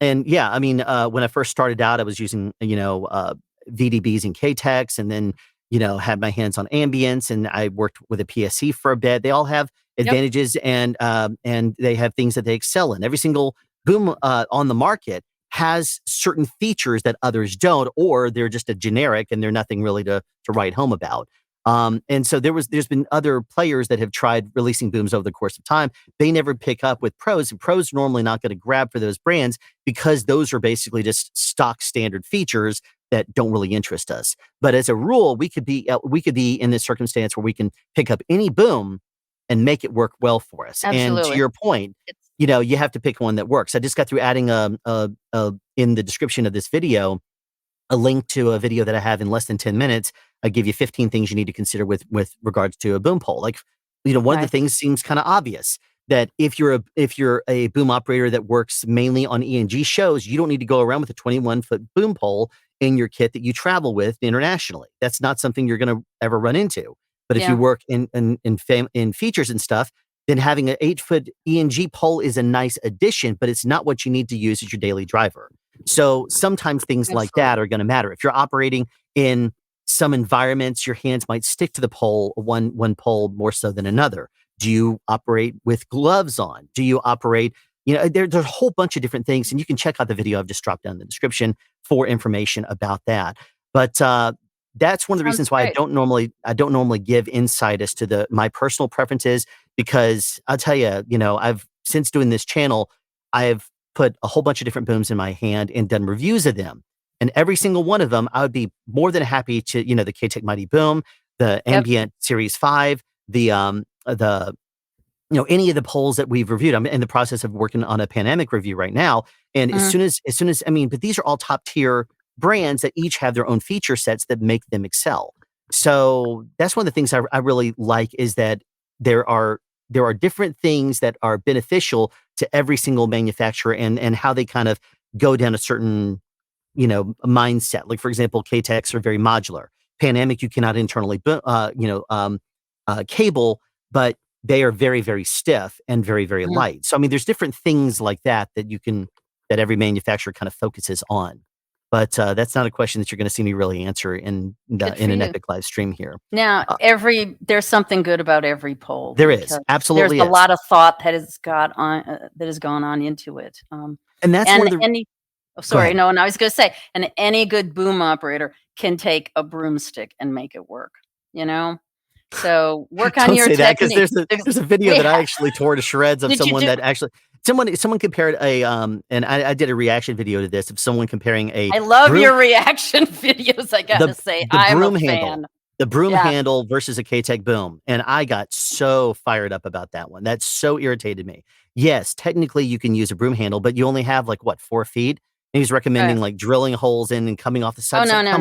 And yeah, I mean, when I first started out, I was using, VDBs and K-Techs, and then, had my hands on ambience, and I worked with a PSC for a bit. They all have advantages and they have things that they excel in. Every single boom on the market has certain features that others don't, or they're just a generic and they're nothing really to write home about. And so there's been other players that have tried releasing booms over the course of time. They never pick up with pros, and pros are normally not going to grab for those brands because those are basically just stock standard features that don't really interest us. But as a rule, we could be in this circumstance where we can pick up any boom and make it work well for us. Absolutely. And to your point, you have to pick one that works. I just got through adding in the description of this video a link to a video that I have in less than 10 minutes. I give you 15 things you need to consider with regards to a boom pole. Like, one of the things seems kind of obvious, that if you're a boom operator that works mainly on E&G shows, you don't need to go around with a 21-foot boom pole in your kit that you travel with internationally. That's not something you're going to ever run into. But if you work in features and stuff, then having an 8-foot E&G pole is a nice addition, but it's not what you need to use as your daily driver. So sometimes things like that are going to matter. If you're operating in some environments, your hands might stick to the pole, one pole more so than another. Do you operate with gloves on? Do you operate, there's a whole bunch of different things, and you can check out the video I've just dropped down in the description for information about that. But that's one of the reasons why I don't normally give insight as to my personal preferences, because I'll tell you, I've, since doing this channel, I've put a whole bunch of different booms in my hand and done reviews of them. And every single one of them, I would be more than happy to, the K-Tek Mighty Boom, the Ambient Series 5, any of the poles that we've reviewed. I'm in the process of working on a Panoramic review right now. And as soon as, but these are all top tier brands that each have their own feature sets that make them excel. So that's one of the things I really like, is that there are different things that are beneficial to every single manufacturer, and how they kind of go down a certain, mindset. Like, for example, K-Techs are very modular. Panoramic, you cannot internally, cable, but they are very, very stiff and very, very light. So, there's different things like that that every manufacturer kind of focuses on. But that's not a question that you're going to see me really answer in an epic live stream here. Now, there's something good about every poll. There is, absolutely. There's a lot of thought that has gone on into it. And that's one of the. And I was going to say, and any good boom operator can take a broomstick and make it work. So work on your technique. There's a video that I actually tore to shreds of someone that actually. Someone compared and I did a reaction video to this of someone comparing I love your reaction videos, I gotta say. I'm a fan. The broom handle versus a K-Tek boom. And I got so fired up about that one. That so irritated me. Yes, technically you can use a broom handle, but you only have 4 feet? And he's recommending drilling holes in and coming off the side. No. You're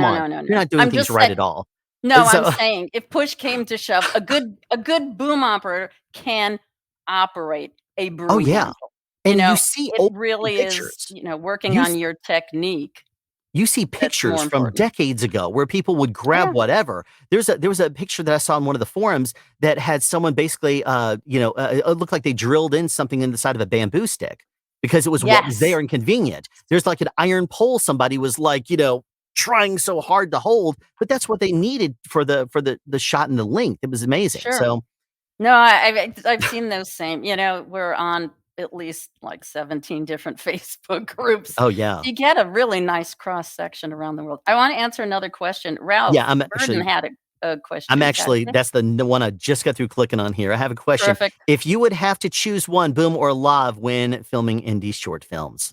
not doing things right at all. No, I'm saying if push came to shove, a good boom operator can operate a broom handle. And you see it really pictures. Is, working on your technique. You see pictures from decades ago where people would grab whatever. There was a picture that I saw on one of the forums that had someone basically, it looked like they drilled in something in the side of a bamboo stick because it was what was there and convenient. There's an iron pole somebody was trying so hard to hold, but that's what they needed for the shot and the length. It was amazing. Sure. So, no, I've seen those same. We're on at least 17 different Facebook groups. Oh yeah, you get a really nice cross section around the world. I want to answer another question. Ralph, Burden had a question. That's the one I just got through clicking on here. I have a question. Perfect. If you would have to choose one, boom or lav, when filming indie short films,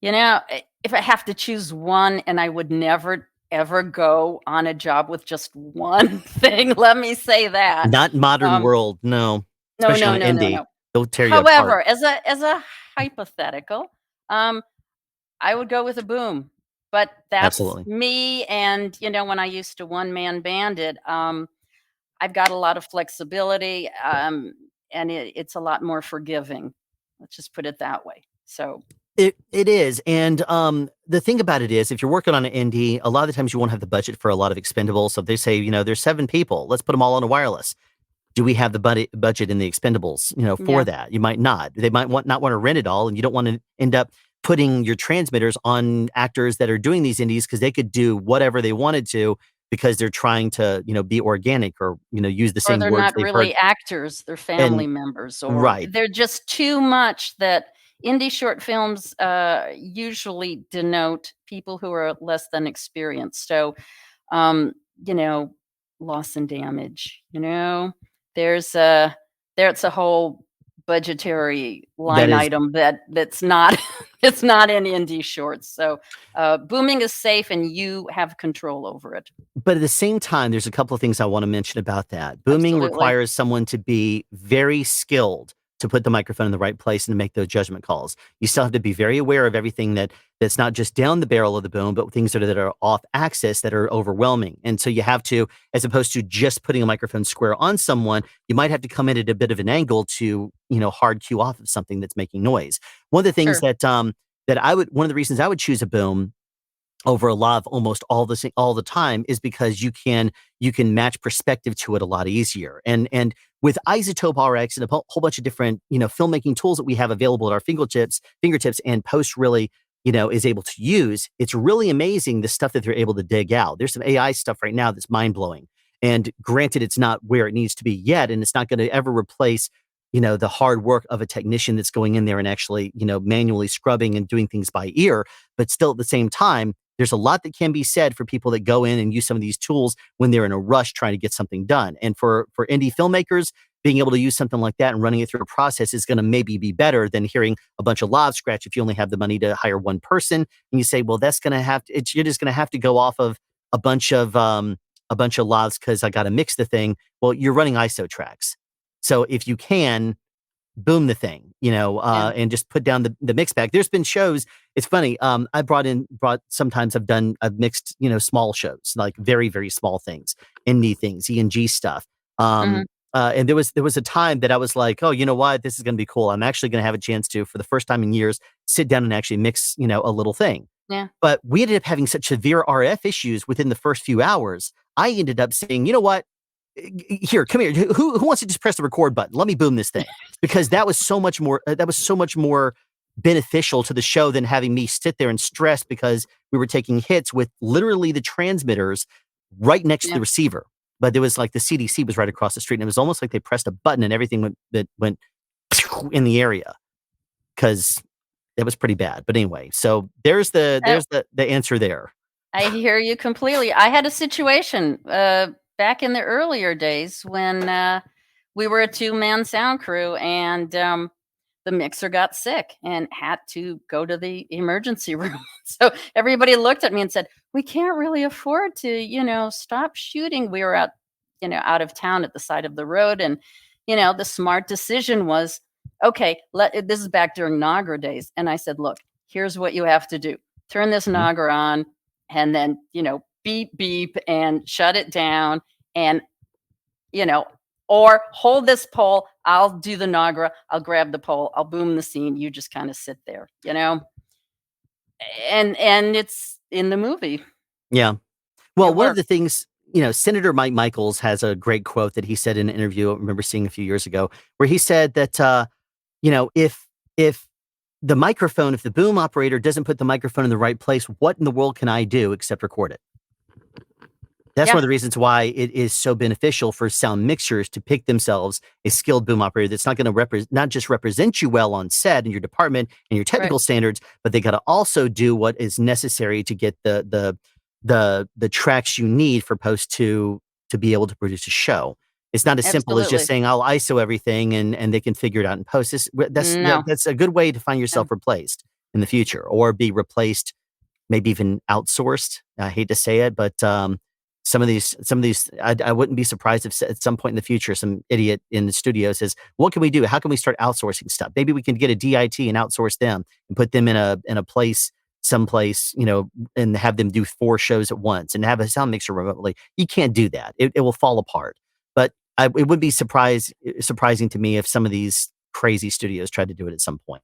if I have to choose one, and I would never ever go on a job with just one thing, let me say that. Not modern world, no. Especially on indie. No. They'll tear you However, apart. as a hypothetical, I would go with a boom. But that's Absolutely. Me. And when I used to one-man band it, I've got a lot of flexibility, and it's a lot more forgiving. Let's just put it that way. So it is. And the thing about it is, if you're working on an indie, a lot of the times you won't have the budget for a lot of expendables. So if they say, there's 7 people, let's put them all on a wireless. Do we have the budget in the expendables, for that? You might not. They might not want to rent it all, and you don't want to end up putting your transmitters on actors that are doing these indies because they could do whatever they wanted to because they're trying to, be organic or, use the same words. Or they're not really actors. They're family members. Or they're just too much that indie short films usually denote people who are less than experienced. So, loss and damage, there's a whole budgetary line item that's not it's not in indie shorts. So booming is safe and you have control over it. But at the same time, there's a couple of things I want to mention about that. Booming requires someone to be very skilled to put the microphone in the right place and to make those judgment calls. You still have to be very aware of everything that's not just down the barrel of the boom, but things that are off axis that are overwhelming. And so you have to, as opposed to just putting a microphone square on someone, you might have to come in at a bit of an angle to, hard cue off of something that's making noise. One of the things one of the reasons I would choose a boom over a lav almost all the time is because you can match perspective to it a lot easier. And with Isotope RX and a whole bunch of different, filmmaking tools that we have available at our fingertips and post really, is able to use, it's really amazing the stuff that they're able to dig out. There's some AI stuff right now that's mind blowing. And granted, it's not where it needs to be yet, and it's not going to ever replace, the hard work of a technician that's going in there and actually, manually scrubbing and doing things by ear. But still at the same time, there's a lot that can be said for people that go in and use some of these tools when they're in a rush trying to get something done. And for indie filmmakers, being able to use something like that and running it through a process is going to maybe be better than hearing a bunch of lav scratch if you only have the money to hire one person. And you say, well, that's going to you're just going to have to go off of a bunch of lavs because I got to mix the thing. Well, you're running ISO tracks. So if you can, boom the thing, and just put down the mix back. There's been shows. It's funny. Sometimes I've mixed, small shows, like very, very small things, indie things, E&G stuff. And there was a time that I was like, oh, you know what? This is going to be cool. I'm actually going to have a chance to, for the first time in years, sit down and actually mix, a little thing. Yeah. But we ended up having such severe RF issues within the first few hours. I ended up saying, you know what? Here, come here. Who wants to just press the record button? Let me boom this thing, because that was so much more beneficial to the show than having me sit there and stress because we were taking hits with literally the transmitters right next to the receiver. But there was like the CDC was right across the street, and it was almost like they pressed a button and everything went in the area because it was pretty bad. But anyway, so there's the answer there. I hear you completely. I had a situation back in the earlier days when we were a 2-man sound crew, and the mixer got sick and had to go to the emergency room. So everybody looked at me and said, "We can't really afford to, stop shooting." We were out of town at the side of the road, and the smart decision was, okay, this is back during Nagra days, and I said, "Look, here's what you have to do: turn this Nagra on." And then, beep, beep, and shut it down. And, or hold this pole. I'll do the Nagra. I'll grab the pole. I'll boom the scene. You just kind of sit there, And it's in the movie. Yeah. Well, one of the things, Senator Mike Michaels has a great quote that he said in an interview I remember seeing a few years ago, where he said that, if the microphone, if the boom operator doesn't put the microphone in the right place, what in the world can I do except record it? That's one of the reasons why it is so beneficial for sound mixers to pick themselves a skilled boom operator that's not going to not just represent you well on set in your department and your technical standards, but they got to also do what is necessary to get the tracks you need for post to be able to produce a show. It's not as simple as just saying, I'll ISO everything and they can figure it out in post. That's a good way to find yourself replaced in the future, or be replaced, maybe even outsourced. I hate to say it, but some of these, I wouldn't be surprised if at some point in the future, some idiot in the studio says, what can we do? How can we start outsourcing stuff? Maybe we can get a DIT and outsource them and put them in a place, someplace, and have them do 4 shows at once and have a sound mixer remotely. You can't do that. It will fall apart. But it would be surprising to me if some of these crazy studios tried to do it at some point.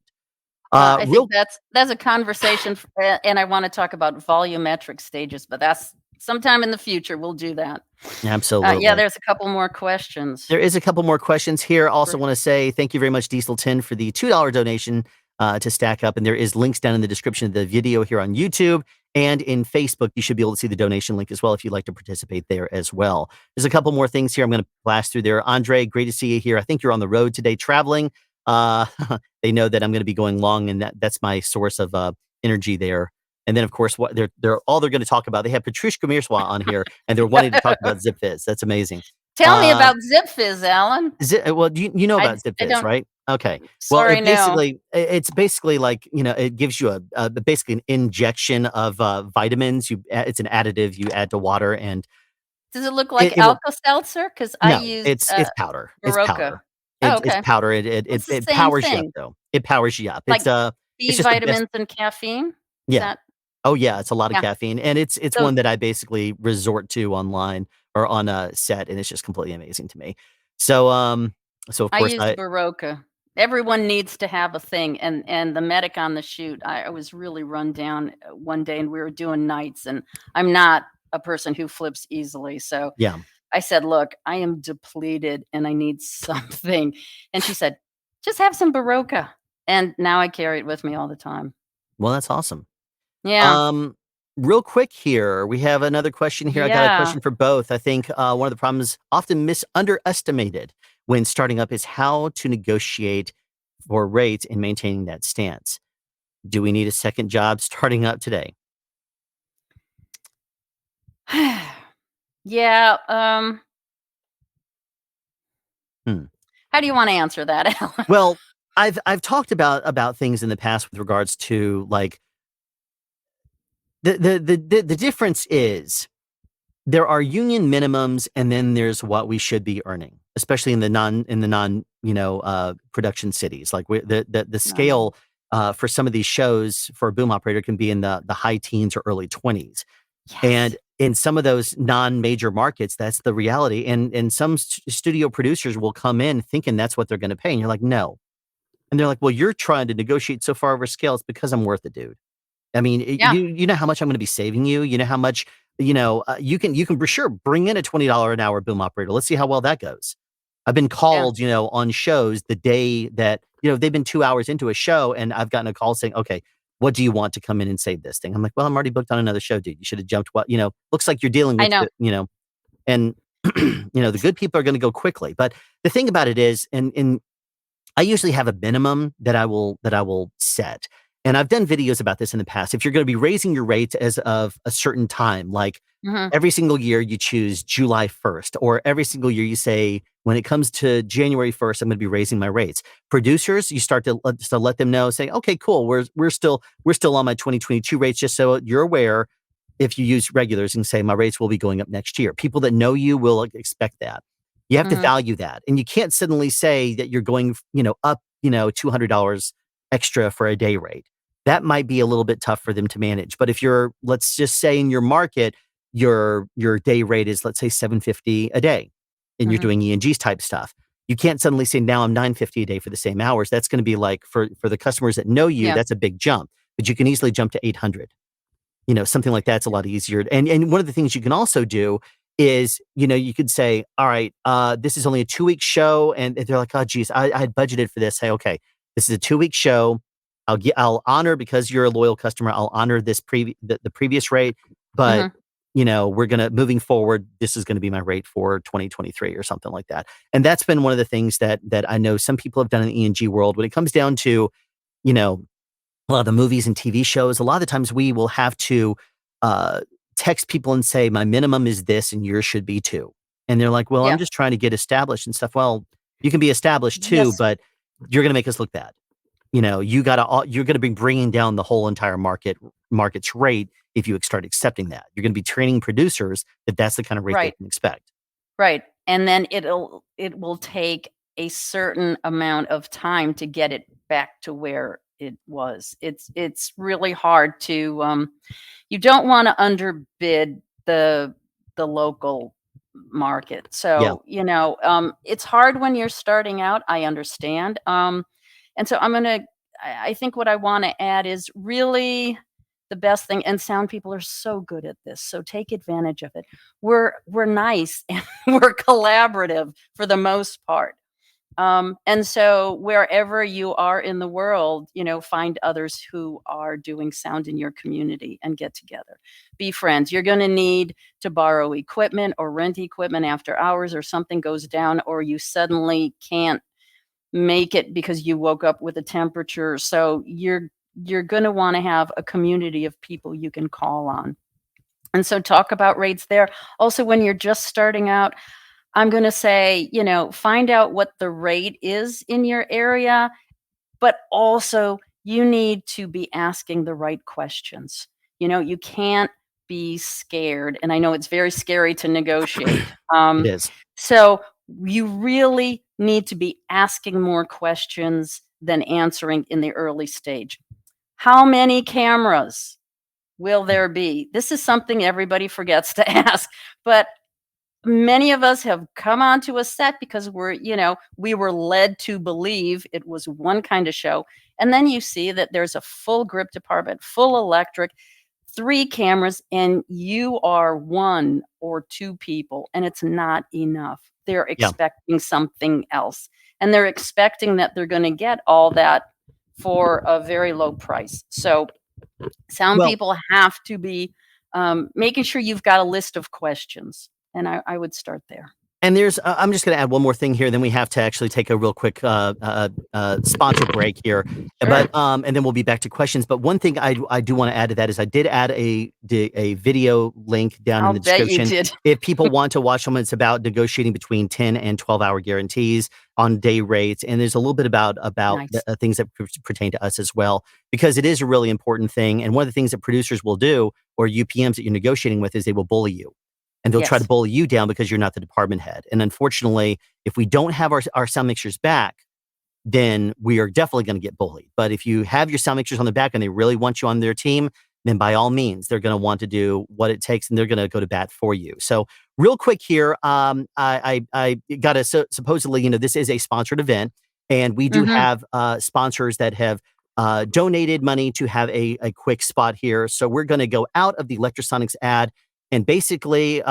I think that's a conversation, and I want to talk about volumetric stages, but that's sometime in the future. We'll do that. Absolutely. There's a couple more questions. There is a couple more questions here. Also want to say thank you very much, Diesel10, for the $2 donation to Stack Up. And there is links down in the description of the video here on YouTube. And in Facebook, you should be able to see the donation link as well if you'd like to participate there as well. There's a couple more things here I'm going to blast through there. Andre, great to see you here. I think you're on the road today traveling. They know that I'm going to be going long, and that's my source of energy there. And then, of course, what they're going to talk about. They have Patrushkha Mierzwa on here, and they're wanting to talk about Zip Fizz. That's amazing. Tell me about Zip Fizz, Alan. Well, you know about Zip Fizz, right? Okay. Sorry, it's basically like, it gives you basically an injection of vitamins. It's an additive you add to water. And does it look like Alka-Seltzer? Because I use it's powder. It's powder. Okay. It's powder. It powers you up, though. It powers you up. Like it's B vitamins and caffeine. Yeah. It's a lot of caffeine, and it's one that I basically resort to online or on a set, and it's just completely amazing to me. So of course I use Baroka. Everyone needs to have a thing, and the medic on the shoot, I was really run down one day, and we were doing nights, and I'm not a person who flips easily, so I said, look, I am depleted and I need something. And she said, just have some Baroka. And now I carry it with me all the time. Well, that's awesome. Yeah. Real quick here, we have another question here. I got a question for both. I think one of the problems often underestimated when starting up is how to negotiate for rates and maintaining that stance. Do we need a second job starting up today? Yeah. How do you want to answer that, Alan? Well, I've talked about things in the past with regards to like the difference is there are union minimums, and then there's what we should be earning, especially in the non production cities. Like the scale for some of these shows for a boom operator can be in the high teens or early 20s. Yes. And in some of those non-major markets, that's the reality. And some studio producers will come in thinking that's what they're going to pay. And you're like, no. And they're like, well, you're trying to negotiate so far over scale. It's because I'm worth it, dude. I mean, you know how much I'm going to be saving you. You know how much, you can for sure bring in a $20 an hour boom operator. Let's see how well that goes. I've been called, on shows the day that they've been 2 hours into a show and I've gotten a call saying, okay, what do you want to come in and save this thing? I'm like, well, I'm already booked on another show, dude. You should have jumped. Looks like you're dealing I with, know. and the good people are going to go quickly. But the thing about it is, and I usually have a minimum that I will set. And I've done videos about this in the past. If you're going to be raising your rates as of a certain time, like Mhm. every single year you choose July 1st, or every single year you say, when it comes to January 1st, I'm going to be raising my rates. Producers, you start to let them know, say, okay, cool. We're still on my 2022 rates, just so you're aware. If you use regulars and say my rates will be going up next year, people that know you will expect that. You have to Mhm. value that. And you can't suddenly say that you're going, up, $200 extra for a day rate. That might be a little bit tough for them to manage. But if you're, let's just say in your market, your day rate is, let's say, $750 a day, and you're Mhm. doing E&Gs type stuff. You can't suddenly say, now I'm $950 a day for the same hours. That's going to be like, for the customers that know you, Yeah. that's a big jump. But you can easily jump to 800. Something like that's a lot easier. And one of the things you can also do is, you could say, all right, this is only a 2-week show. And they're like, oh, geez, I had budgeted for this. Say, okay, this is a 2-week show. I'll honor, because you're a loyal customer, I'll honor this the previous rate. But, Mhm. we're going to, moving forward, this is going to be my rate for 2023 or something like that. And that's been one of the things that I know some people have done in the E&G world when it comes down to, a lot of the movies and TV shows. A lot of the times we will have to text people and say, my minimum is this and yours should be too. And they're like, well, I'm Yeah. just trying to get established and stuff. Well, you can be established too, Yes. but you're going to make us look bad. You're going to be bringing down the whole entire market's rate if you start accepting that. You're going to be training producers that that's the kind of rate they Right. can expect. Right. And then it will take a certain amount of time to get it back to where it was. It's really hard to you don't want to underbid the local market. Yeah. So, it's hard when you're starting out, I understand. And so I think what I want to add is really the best thing, and sound people are so good at this, so take advantage of it. We're nice and we're collaborative for the most part. And so wherever you are in the world, find others who are doing sound in your community and get together. Be friends. You're going to need to borrow equipment or rent equipment after hours, or something goes down, or you suddenly can't make it because you woke up with a temperature. So you're going to want to have a community of people you can call on. And so talk about rates there. Also, when you're just starting out, I'm going to say, find out what the rate is in your area, but also you need to be asking the right questions. You can't be scared. And I know it's very scary to negotiate. It is. So you really need to be asking more questions than answering in the early stage. How many cameras will there be? This is something everybody forgets to ask, but many of us have come onto a set because we were led to believe it was one kind of show. And then you see that there's a full grip department, full electric, 3 cameras, and you are 1 or 2 people, and it's not enough. They're Yeah. expecting something else, and they're expecting that they're going to get all that for a very low price. So sound Well, people have to be making sure you've got a list of questions, and I would start there. and there's, I'm just going to add one more thing here. Then we have to actually take a real quick sponsor break here. Sure. But and then we'll be back to questions. But one thing I do want to add to that is I did add a video link down in I'll the bet you description. did. If people want to watch them, it's about negotiating between 10 and 12-hour guarantees on day rates, and there's a little bit about Nice. the, things that pertain to us as well, because it is a really important thing. And one of the things that producers will do, or UPMs that you're negotiating with, is they will bully you. And they'll try to Yes. bully you down because you're not the department head. And unfortunately, if we don't have our sound mixers back, then we are definitely going to get bullied. But if you have your sound mixers on the back and they really want you on their team, then by all means, they're going to want to do what it takes, and they're going to go to bat for you. So real quick here, I got to, supposedly, this is a sponsored event, and we do Mhm. have sponsors that have donated money to have a quick spot here. So we're going to go out of the Lectrosonics ad, and basically,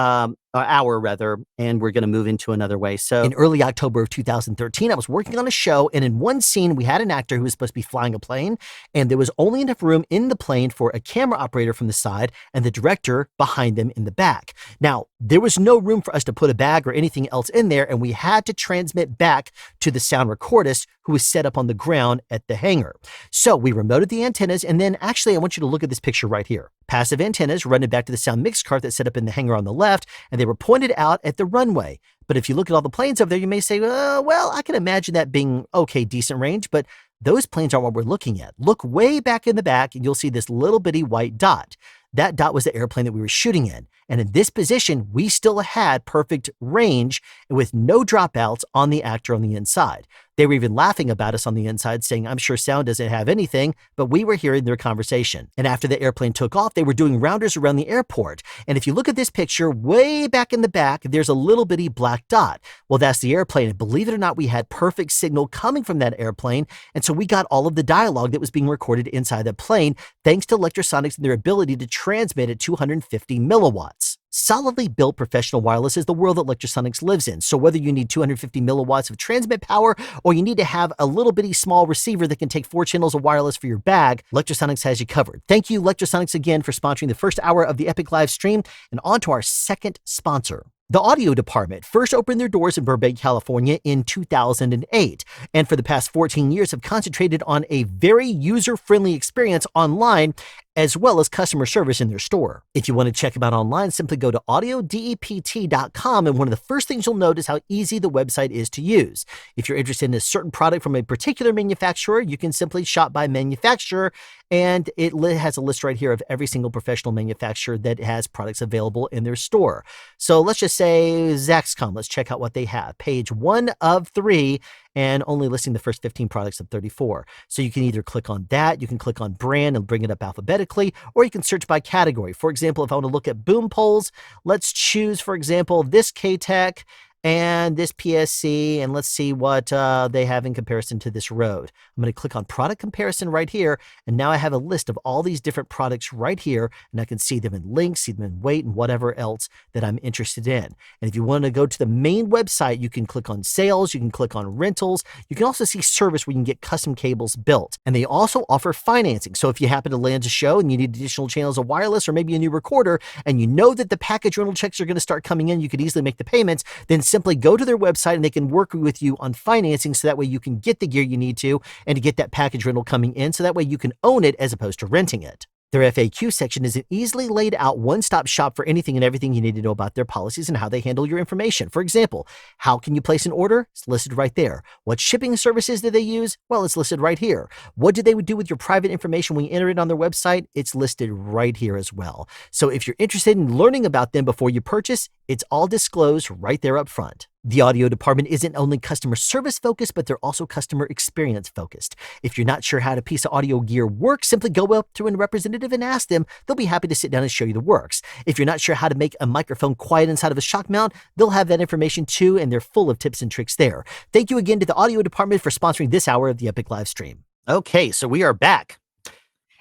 hour rather, and we're going to move into another way. So in early October of 2013, I was working on a show, and in one scene, we had an actor who was supposed to be flying a plane, and there was only enough room in the plane for a camera operator from the side and the director behind them in the back. Now, there was no room for us to put a bag or anything else in there, and we had to transmit back to the sound recordist who was set up on the ground at the hangar. So we remoted the antennas, and then actually, I want you to look at this picture right here. Passive antennas running back to the sound mix cart that's set up in the hangar on the left, and they were pointed out at the runway. But if you look at all the planes over there, you may say, well, I can imagine that being okay, decent range, but those planes aren't what we're looking at. Look way back in the back, and you'll see this little bitty white dot. That dot was the airplane that we were shooting in. And in this position, we still had perfect range with no dropouts on the actor on the inside. They were even laughing about us on the inside, saying, I'm sure sound doesn't have anything, but we were hearing their conversation. And after the airplane took off, they were doing rounders around the airport. And if you look at this picture, way back in the back, there's a little bitty black dot. Well, that's the airplane. And believe it or not, we had perfect signal coming from that airplane. And so we got all of the dialogue that was being recorded inside the plane, thanks to Lectrosonics and their ability to transmit at 250 milliwatts. Solidly built professional wireless is the world that Lectrosonics lives in. So whether you need 250 milliwatts of transmit power or you need to have a little bitty small receiver that can take 4 channels of wireless for your bag, Lectrosonics has you covered. Thank you, Lectrosonics, again for sponsoring the first hour of the Epic live stream. And on to our second sponsor. The audio department first opened their doors in Burbank, California in 2008, and for the past 14 years have concentrated on a very user-friendly experience online as well as customer service in their store. If you want to check them out online, simply go to audiodept.com, and one of the first things you'll notice is how easy the website is to use. If you're interested in a certain product from a particular manufacturer, you can simply shop by manufacturer, and it has a list right here of every single professional manufacturer that has products available in their store. So let's just say Zaxcom. Let's check out what they have. Page 1 of 3, and only listing the first 15 products of 34. So you can either click on that, you can click on brand and bring it up alphabetically, or you can search by category. For example, if I want to look at boom poles, let's choose, for example, this K-Tek and this PSC, and let's see what they have in comparison to this Rode. I'm going to click on product comparison right here, and now I have a list of all these different products right here, and I can see them in links, see them in weight, and whatever else that I'm interested in. And if you want to go to the main website, you can click on sales, you can click on rentals, you can also see service where you can get custom cables built. And they also offer financing. So if you happen to land a show and you need additional channels of wireless or maybe a new recorder, and you know that the package rental checks are going to start coming in, you could easily make the payments, then simply go to their website and they can work with you on financing so that way you can get the gear you need to and to get that package rental coming in so that way you can own it as opposed to renting it. Their FAQ section is an easily laid out one-stop shop for anything and everything you need to know about their policies and how they handle your information. For example, how can you place an order? It's listed right there. What shipping services do they use? Well, it's listed right here. What do they do with your private information when you enter it on their website? It's listed right here as well. So if you're interested in learning about them before you purchase, it's all disclosed right there up front. The audio department isn't only customer service focused, but they're also customer experience focused. If you're not sure how a piece of audio gear works, simply go up to a representative and ask them. They'll be happy to sit down and show you the works. If you're not sure how to make a microphone quiet inside of a shock mount, they'll have that information too, and they're full of tips and tricks there. Thank you again to the audio department for sponsoring this hour of the Epic live stream. Okay, so we are back.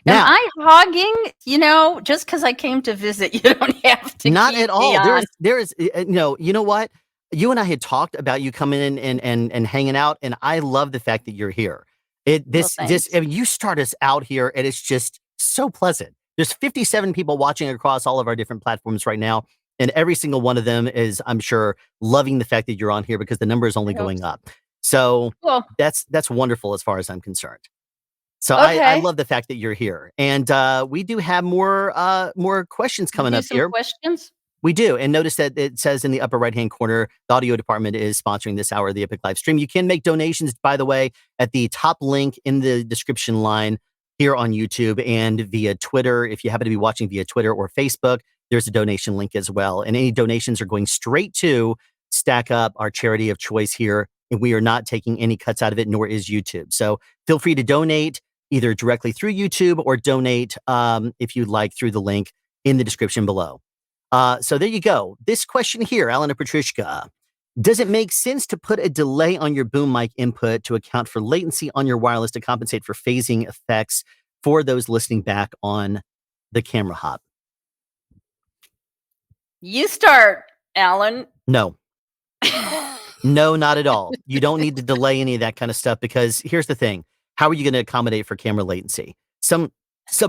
Now, am I hogging? Just because I came to visit, you don't have to. Not at all. There is, you know what? You and I had talked about you coming in and hanging out, and I love the fact that you're here. You start us out here, and it's just so pleasant. There's 57 people watching across all of our different platforms right now, and every single one of them is, I'm sure, loving the fact that you're on here because the number is only going up. So cool. That's wonderful as far as I'm concerned. So okay. I love the fact that you're here, and we do have more questions coming up here. Questions. We do. And notice that it says in the upper right-hand corner, the audio department is sponsoring this hour of the Epic live stream. You can make donations, by the way, at the top link in the description line here on YouTube and via Twitter. If you happen to be watching via Twitter or Facebook, there's a donation link as well. And any donations are going straight to Stack Up, our charity of choice here. And we are not taking any cuts out of it, nor is YouTube. So feel free to donate either directly through YouTube or donate, if you'd like, through the link in the description below. So there you go. This question here, Alan and Patrushkha. Does it make sense to put a delay on your boom mic input to account for latency on your wireless to compensate for phasing effects for those listening back on the camera hop? You start, Alan. No. No, not at all. You don't need to delay any of that kind of stuff because here's the thing. How are you going to accommodate for camera latency? Some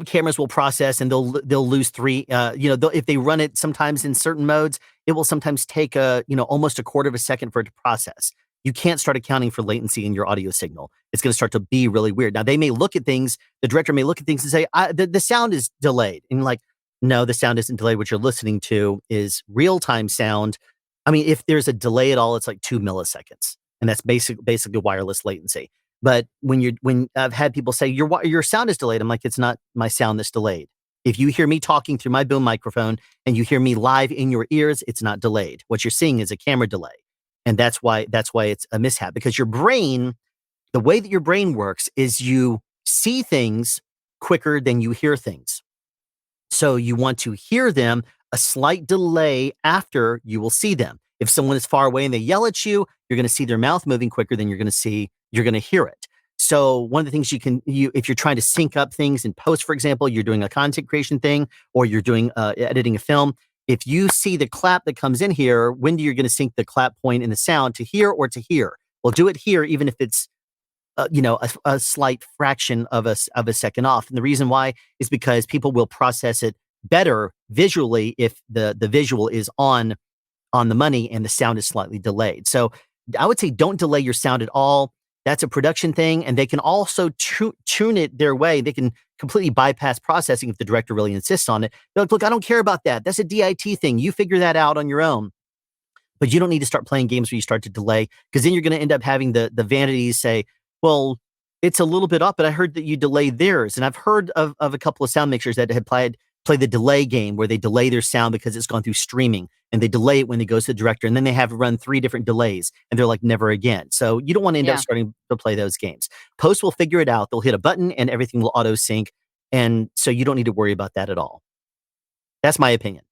cameras will process and they'll lose three, if they run it sometimes in certain modes, it will sometimes take almost a quarter of a second for it to process. You can't start accounting for latency in your audio signal. It's going to start to be really weird. Now they may look at things, the director may look at things and say, the sound is delayed. And like, no, the sound isn't delayed. What you're listening to is real-time sound. I mean, if there's a delay at all, it's like 2 milliseconds, and that's basically wireless latency. But when I've had people say your sound is delayed, I'm like, it's not my sound that's delayed. If you hear me talking through my boom microphone and you hear me live in your ears, it's not delayed. What you're seeing is a camera delay, and that's why it's a mishap because your brain, the way that your brain works is you see things quicker than you hear things. So you want to hear them a slight delay after you will see them. If someone is far away and they yell at you, you're going to see their mouth moving quicker than you're going to hear it. So one of the things if you're trying to sync up things in post, for example, you're doing a content creation thing or you're doing editing a film. If you see the clap that comes in here, when you're going to sync the clap point in the sound to hear or to hear? Well, do it here, even if it's a slight fraction of a second off. And the reason why is because people will process it better visually if the visual is on the money and the sound is slightly delayed. So I would say don't delay your sound at all. That's a production thing, and they can also tune it their way. They can completely bypass processing if the director really insists on it. They're like, look, I don't care about that. That's a DIT thing. You figure that out on your own. But you don't need to start playing games where you start to delay, because then you're going to end up having the vanities say, well, it's a little bit up, but I heard that you delayed theirs. And I've heard of a couple of sound mixers that had played the delay game where they delay their sound because it's gone through streaming, and they delay it when it goes to the director, and then they have to run 3 different delays, and they're like, never again. So you don't want to end up starting to play those games. Post will figure it out. They'll hit a button and everything will auto sync. And so you don't need to worry about that at all. That's my opinion.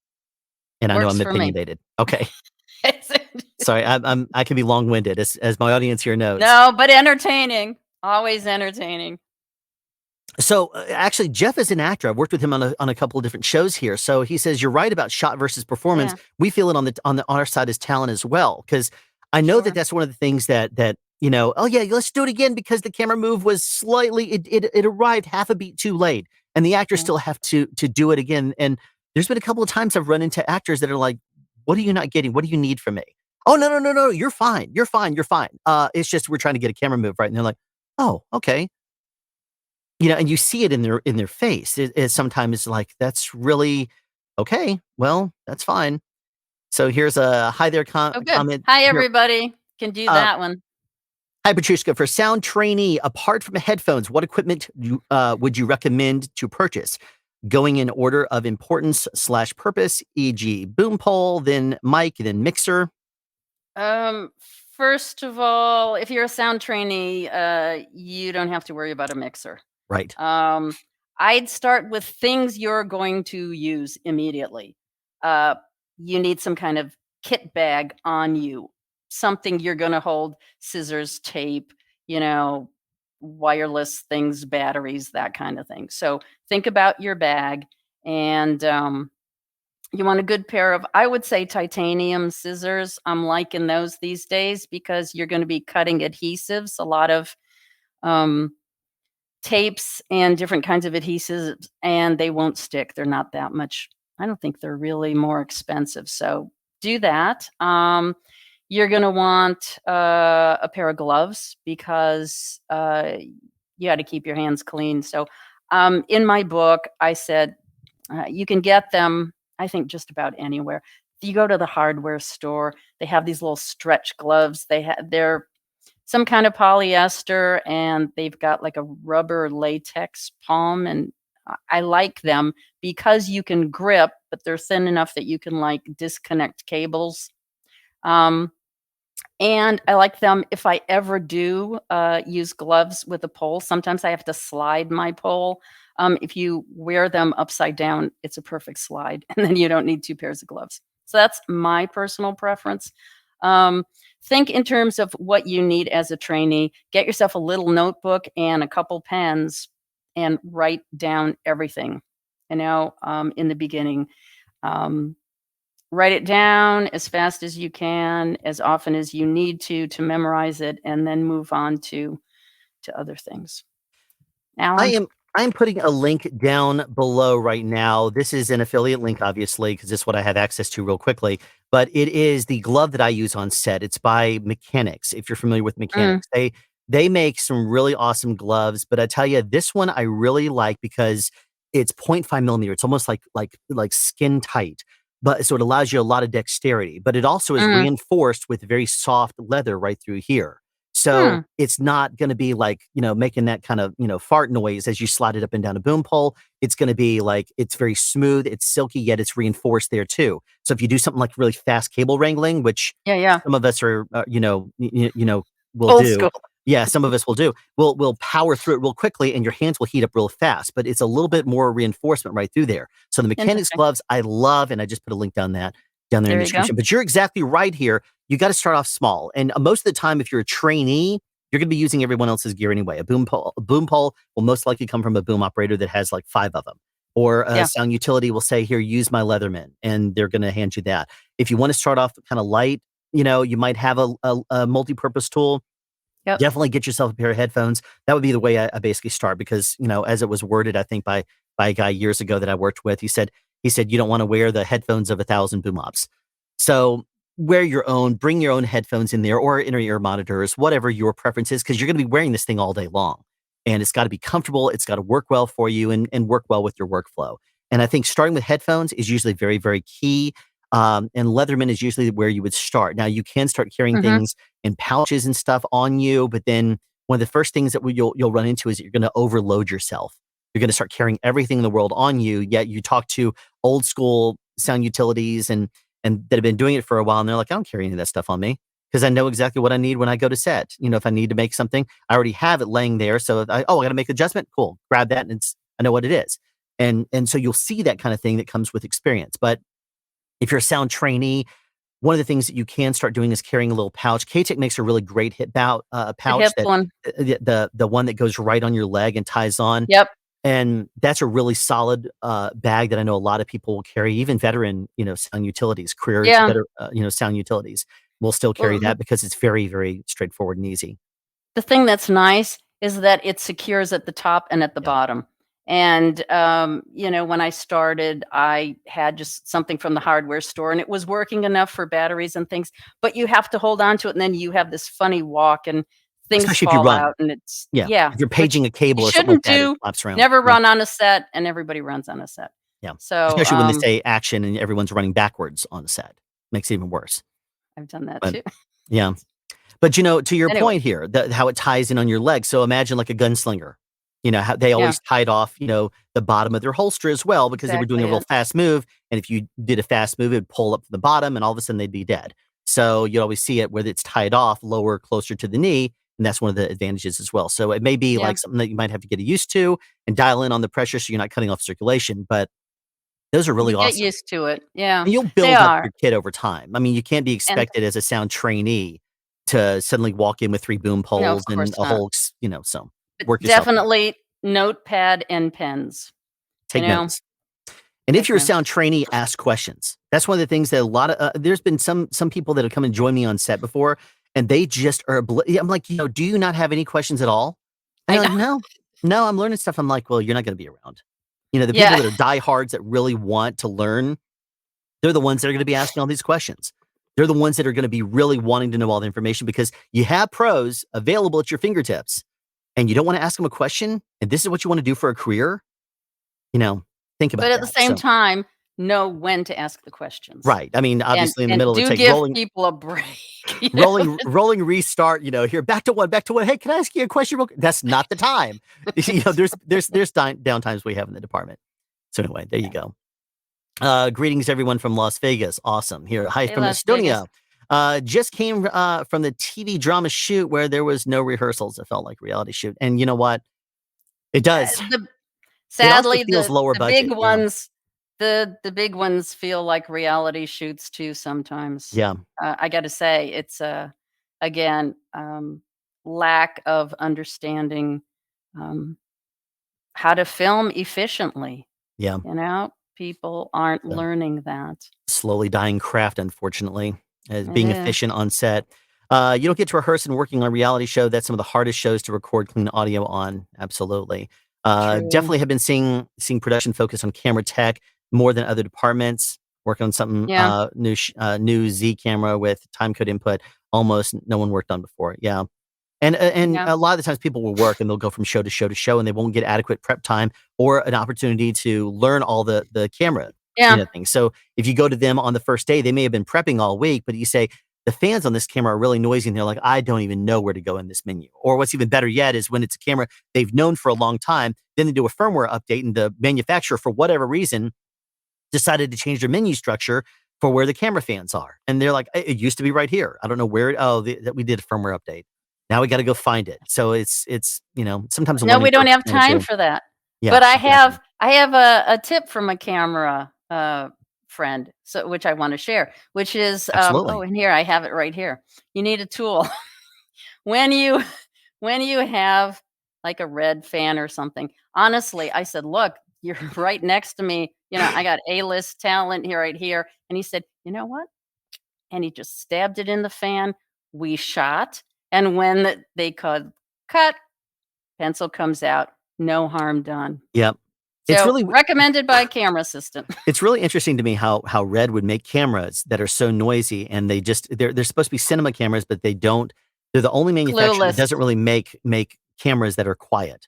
And I know I'm opinionated. Okay. Sorry, I can be long-winded, as my audience here knows. No, but entertaining. Always entertaining. So actually, Jeff is an actor. I've worked with him on a couple of different shows here. So he says you're right about shot versus performance. Yeah. We feel it on our side as talent as well, because I know that's one of the things that oh yeah, let's do it again because the camera move was slightly it arrived half a beat too late, and the actors still have to do it again. And there's been a couple of times I've run into actors that are like, "What are you not getting? What do you need from me?" "Oh, no, you're fine. You're fine. It's just we're trying to get a camera move right." And they're like, "Oh, okay." And you see it in their face. It sometimes like, that's really okay. Well, that's fine. So here's a hi there comment. Hi, everybody. Can do that one. Hi, Patrushkha. For sound trainee, apart from headphones, what equipment would you recommend to purchase? Going in order of importance / purpose, e.g. boom pole, then mic, then mixer. First of all, if you're a sound trainee, you don't have to worry about a mixer. Right. I'd start with things you're going to use immediately. You need some kind of kit bag on you, something you're going to hold, scissors, tape, wireless things, batteries, that kind of thing. So think about your bag, and you want a good pair of, I would say, titanium scissors. I'm liking those these days because you're going to be cutting adhesives, a lot of tapes and different kinds of adhesives, and they won't stick. They're not that much. I don't think they're really more expensive. So do that. You're going to want a pair of gloves because you got to keep your hands clean. So in my book, I said you can get them, I think, just about anywhere. If you go to the hardware store, they have these little stretch gloves. They're some kind of polyester, and they've got like a rubber latex palm, and I like them because you can grip, but they're thin enough that you can like disconnect cables. And I like them if I ever do use gloves with a pole. Sometimes I have to slide my pole. If you wear them upside down, it's a perfect slide, and then you don't need 2 pairs of gloves. So that's my personal preference. Think in terms of what you need as a trainee. Get yourself a little notebook and a couple pens and write down everything, in the beginning. write it down as fast as you can, as often as you need to memorize it, and then move on to other things. Alan? I'm putting a link down below right now. This is an affiliate link, obviously, because this is what I have access to real quickly. But it is the glove that I use on set. It's by Mechanics. If you're familiar with Mechanics, they make some really awesome gloves. But I tell you, this one I really like because it's 0.5 millimeter. It's almost like skin tight. But so it allows you a lot of dexterity. But it also is reinforced with very soft leather right through here. So it's not going to be like, making that kind of, fart noise as you slide it up and down a boom pole. It's going to be like, it's very smooth, it's silky, yet it's reinforced there too. So if you do something like really fast cable wrangling, which some of us are, will Old do. school. Yeah, some of us will do. We'll power through it real quickly and your hands will heat up real fast, but it's a little bit more reinforcement right through there. So the Mechanics gloves I love, and I just put a link down there in the description. But you're exactly right here. You got to start off small. And most of the time, if you're a trainee, you're going to be using everyone else's gear anyway. A boom pole will most likely come from a boom operator that has like 5 of them. Or a sound utility will say, here, use my Leatherman. And they're going to hand you that. If you want to start off kind of light, you might have a multi-purpose tool. Definitely get yourself a pair of headphones. That would be the way I basically start because, as it was worded, I think by a guy years ago that I worked with, he said, you don't want to wear the headphones of 1,000 boom ops. So wear your own, bring your own headphones in there or inner ear monitors, whatever your preference is, because you're going to be wearing this thing all day long. And it's got to be comfortable. It's got to work well for you and work well with your workflow. And I think starting with headphones is usually very, very key. And Leatherman is usually where you would start. Now, you can start carrying things in pouches and stuff on you, but then one of the first things that you'll run into is that you're going to overload yourself. You're going to start carrying everything in the world on you, yet you talk to old school sound utilities and that have been doing it for a while, and they're like, I don't carry any of that stuff on me because I know exactly what I need when I go to set. If I need to make something, I already have it laying there. So I got to make an adjustment. Cool. Grab that and I know what it is. And so you'll see that kind of thing that comes with experience. But if you're a sound trainee, one of the things that you can start doing is carrying a little pouch. K-Tek makes a really great pouch. The one that goes right on your leg and ties on. Yep. And that's a really solid bag that I know a lot of people will carry, even veteran, sound utilities, sound utilities will still carry that because it's very, very straightforward and easy. The thing that's nice is that it secures at the top and at the bottom. And, when I started, I had just something from the hardware store and it was working enough for batteries and things, but you have to hold on to it. And then you have this funny walk and things especially fall if you run out and it's, if you're paging a cable or something like that, it flops around. Never run on a set, and everybody runs on a set. Yeah. So especially when they say action and everyone's running backwards on the set. Makes it even worse. I've done that too. Yeah. But to your point here, how it ties in on your leg. So imagine like a gunslinger. How they always tied off, the bottom of their holster as well because they were doing a real fast move. And if you did a fast move, it would pull up to the bottom and all of a sudden they'd be dead. So you always see it where it's tied off lower, closer to the knee. And that's one of the advantages as well. So it may be like something that you might have to get used to and dial in on the pressure so you're not cutting off circulation. But those are really awesome. Get used to it. Yeah. And you'll build up your kit over time. I mean, you can't be expected as a sound trainee to suddenly walk in with 3 boom poles and a whole, so work yourself. Definitely notepad and pens. Take notes. And if you're a sound trainee, ask questions. That's one of the things that a lot of, there's been some people that have come and joined me on set before, and they just are, I'm like, do you not have any questions at all? And they're like, no, I'm learning stuff. I'm like, well, you're not going to be around. The people that are diehards that really want to learn, they're the ones that are going to be asking all these questions. They're the ones that are going to be really wanting to know all the information because you have pros available at your fingertips and you don't want to ask them a question. And this is what you want to do for a career. Think about it. But at the same time, know when to ask the questions. Right. I mean, obviously in the middle of the take, give people a break. rolling restart, here, back to one. Hey, can I ask you a question? That's not the time. There's down times we have in the department. So anyway, there you go. Greetings everyone from Las Vegas. Awesome. Here. Hi from Estonia. Just came from the TV drama shoot where there was no rehearsals. It felt like reality shoot. And you know what? It does. Sadly, feels lower budget. Big ones, the big ones feel like reality shoots too sometimes. Yeah. I got to say, it's again lack of understanding how to film efficiently. Yeah. people aren't learning that. Slowly dying craft, unfortunately, as It being is. efficient on set. You don't get to rehearse and working on a reality show. That's some of the hardest shows to record clean audio on. Absolutely. True. Definitely have been seeing production focus on camera tech more than other departments. Working on something Yeah. new Z camera with time code input. Almost no one worked on before. Yeah. And Yeah. a lot of the times people will work and they'll go from show to show to show and they won't get adequate prep time or an opportunity to learn all the camera Yeah. things. So if you go to them on the first day, they may have been prepping all week, but you say the fans on this camera are really noisy and they're like, I don't even know where to go in this menu. Or what's even better yet is when it's a camera they've known for a long time, then they do a firmware update and the manufacturer, for whatever reason, decided to change their menu structure for where the camera fans are. And they're like, it used to be right here. I don't know where we did a firmware update. Now we got to go find it. So it's sometimes a No, learning we don't curve have for camera time too. for that. Yeah, But I exactly. have a tip from a camera friend, so which I want to share, which is Absolutely. and here I have it right here. You need a tool when you have like a red fan or something. Honestly, I said, look, you're right next to me. I got A-list talent here, right here. And he said, you know what? And he just stabbed it in the fan. We shot. And when they cut, pencil comes out, no harm done. Yep. So recommended by a camera assistant. It's really interesting to me how Red would make cameras that are so noisy and they're supposed to be cinema cameras, but they're the only manufacturer that Clueless. doesn't really make cameras that are quiet.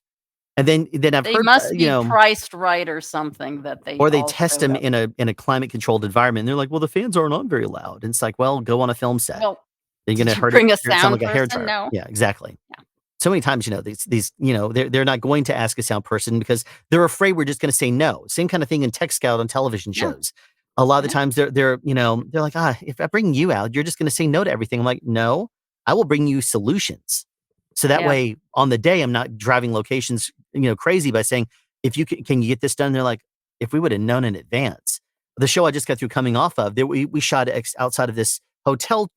And then I've They heard, must be priced right or something that they or they all test showed them up. in a climate controlled environment. And they're like, well, the fans aren't on very loud. And it's like, well, go on a film set. Well, You're going did to you hear bring a it sound sound like a hair person? dryer. No. Yeah, exactly. Yeah. So many times, these they're not going to ask a sound person because they're afraid we're just going to say no. Same kind of thing in Tech Scout on television Yeah. shows. A lot of the Yeah. times they're like, if I bring you out, you're just going to say no to everything. I'm like, no, I will bring you solutions. So that Yeah. way on the day, I'm not driving locations, crazy by saying, if you can you get this done? They're like, if we would have known in advance. The show I just got through coming off of, we shot outside of this hotel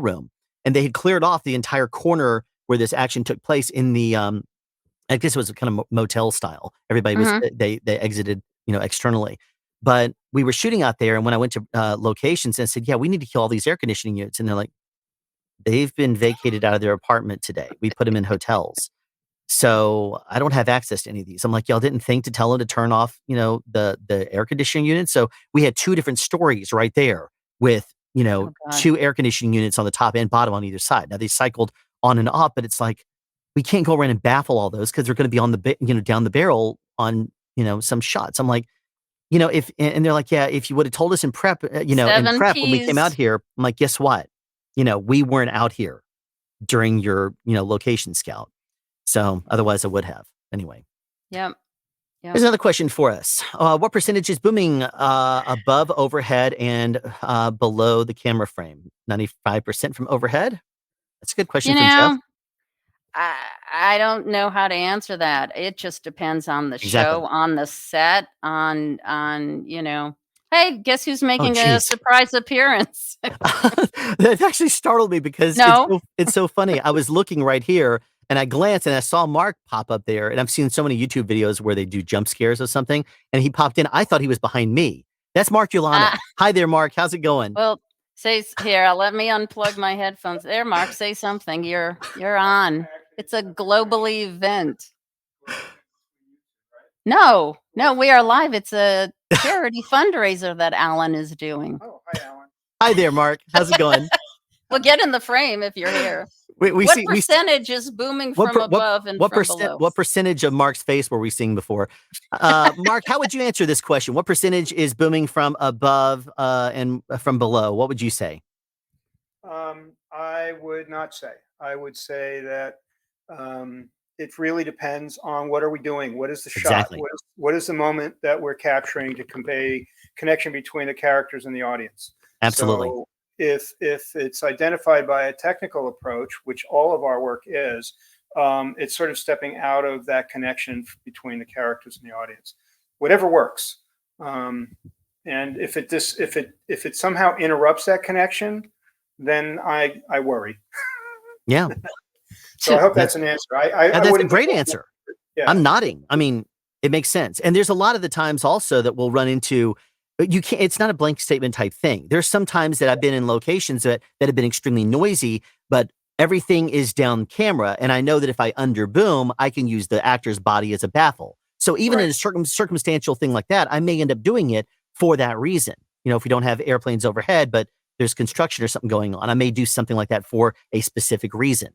room, and they had cleared off the entire corner where this action took place in the I guess it was kind of motel style. Everybody was Mhm. they exited, externally. But we were shooting out there, and when I went to locations and said, "Yeah, we need to kill all these air conditioning units," and they're like, "They've been vacated out of their apartment today. We put them in hotels." So I don't have access to any of these. I'm like, y'all didn't think to tell them to turn off, the air conditioning units. So we had two different stories right there with, Oh God. two air conditioning units on the top and bottom on either side. Now they cycled on and off, but it's like, we can't go around and baffle all those because they're going to be on down the barrel on, some shots. I'm like, and they're like, yeah, if you would have told us in prep, Seven when we came out Ps. here, I'm like, guess what? We weren't out here during your, location scout. So otherwise I would have. Anyway. Yep. Here's another question for us. What percentage is booming above overhead and below the camera frame? 95% from overhead? That's a good question from Jeff. I don't know how to answer that. It just depends on the Exactly. show, on the set, on hey, guess who's making a geez. surprise appearance? That actually startled me because No. it's so funny. I was looking right here and I glanced and I saw Mark pop up there, and I've seen so many YouTube videos where they do jump scares or something, and he popped in. I thought he was behind me. That's Mark Yolano. Hi there, Mark. How's it going? Well, here, let me unplug my headphones. There, Mark, say something. You're on. It's a global event. No, we are live. It's a charity fundraiser that Alan is doing. Oh, hi, Alan. Hi there, Mark. How's it going? Well, get in the frame if you're here. What percentage is booming from above and from below? What percentage of Mark's face were we seeing before? Mark, how would you answer this question? What percentage is booming from above and from below? What would you say? I would not say. I would say that it really depends on what are we doing? What is the shot? Exactly. What is the moment that we're capturing to convey connection between the characters and the audience? Absolutely. So if it's identified by a technical approach, which all of our work is, it's sort of stepping out of that connection between the characters and the audience. Whatever works. And if it somehow interrupts that connection, then I worry. Yeah. So I hope that's an answer. That's a great answer. Yeah. I'm nodding. I mean, It makes sense. And there's a lot of the times also that we'll run into, you can't, it's not a blank statement type thing. There's some times that I've been in locations that have been extremely noisy, but everything is down camera. And I know that if I underboom, I can use the actor's body as a baffle. So even in a circumstantial thing like that, I may end up doing it for that reason. You know, if we don't have airplanes overhead, but there's construction or something going on, I may do something like that for a specific reason.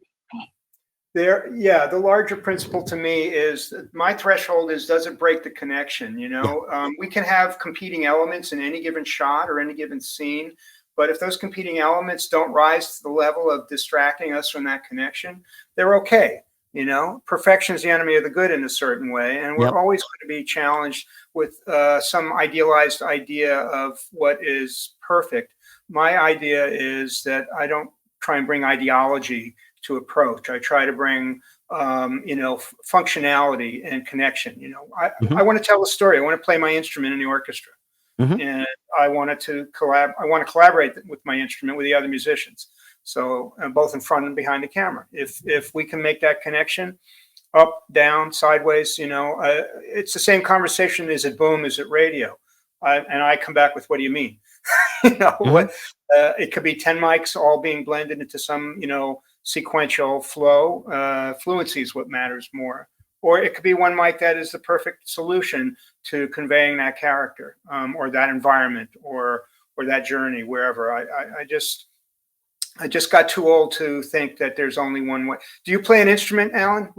The larger principle to me is my threshold is, does it break the connection? You know, we can have competing elements in any given shot or any given scene, but if those competing elements don't rise to the level of distracting us from that connection, they're okay. You know, perfection is the enemy of the good in a certain way, and we're always going to be challenged with some idealized idea of what is perfect. My idea is that I don't try and bring ideology to approach. I try to bring, functionality and connection. You know, I want to tell a story. I want to play my instrument in the orchestra, and I want to collaborate with my instrument with the other musicians. So both in front and behind the camera. If we can make that connection, up, down, sideways, it's the same conversation. Is it boom? Is it radio? And I come back with, what do you mean? What? It could be 10 mics all being blended into some, sequential flow. Fluency is what matters more. Or it could be one mic that is the perfect solution to conveying that character, or that environment, or that journey, wherever. I just got too old to think that there's only one way. Do you play an instrument, Alan?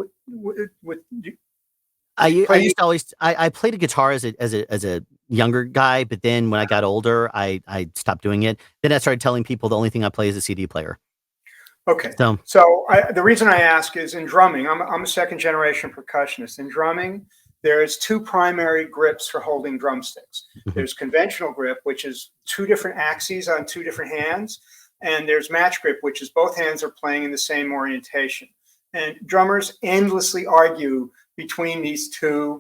I used to always. I played a guitar as a younger guy, but then when I got older, I stopped doing it. Then I started telling people the only thing I play is a CD player. Okay. So the reason I ask is, in drumming, I'm a second generation percussionist. In drumming, there's two primary grips for holding drumsticks. There's conventional grip, which is two different axes on two different hands. And there's match grip, which is both hands are playing in the same orientation. And drummers endlessly argue between these two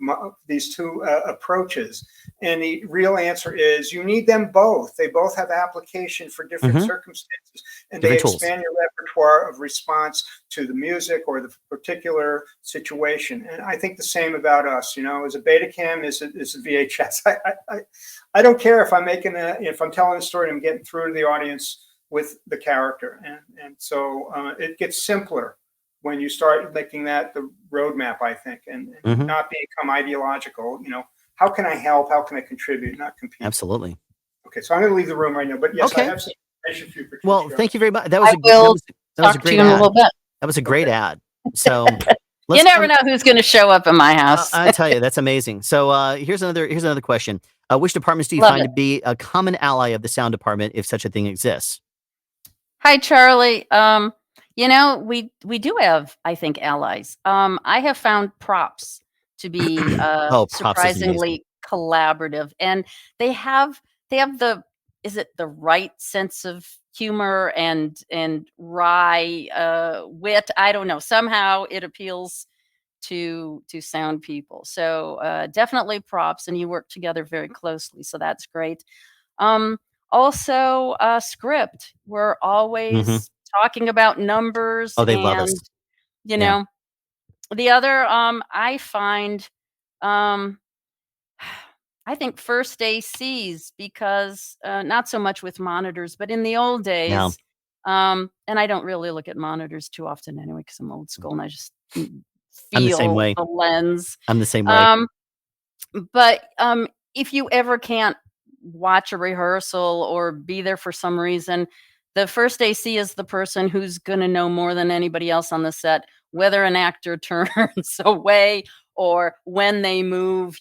approaches. And the real answer is, you need them both. They both have application for different circumstances, and they expand your repertoire of response to the music or the particular situation. And I think the same about us. Is a Betacam, is a VHS. I don't care if if I'm telling a story and I'm getting through to the audience with the character, and so it gets simpler when you start making that the roadmap, I think, and not become ideological. How can I help? How can I contribute? Not compete. Absolutely. Okay, so I'm going to leave the room right now. But yes, I have some information for you. Well, thank you very much. That was a great ad. That was a great ad. So you never know who's going to show up in my house. I tell you, that's amazing. So here's another question. Which departments do you find to be a common ally of the sound department, if such a thing exists? Hi, Charlie. We do have, I think, allies. I have found props to be surprisingly collaborative, and they have the right sense of humor and wry wit. I don't know. Somehow it appeals to sound people. So definitely props, and you work together very closely. So that's great. Also, script. We're always talking about numbers. Oh, they love us. The other, I find, I think first ACs, because not so much with monitors, but in the old days, and I don't really look at monitors too often anyway, because I'm old school and I just feel the lens. I'm the same way. But if you ever can't watch a rehearsal or be there for some reason, the first AC is the person who's going to know more than anybody else on the set whether an actor turns away or when they move,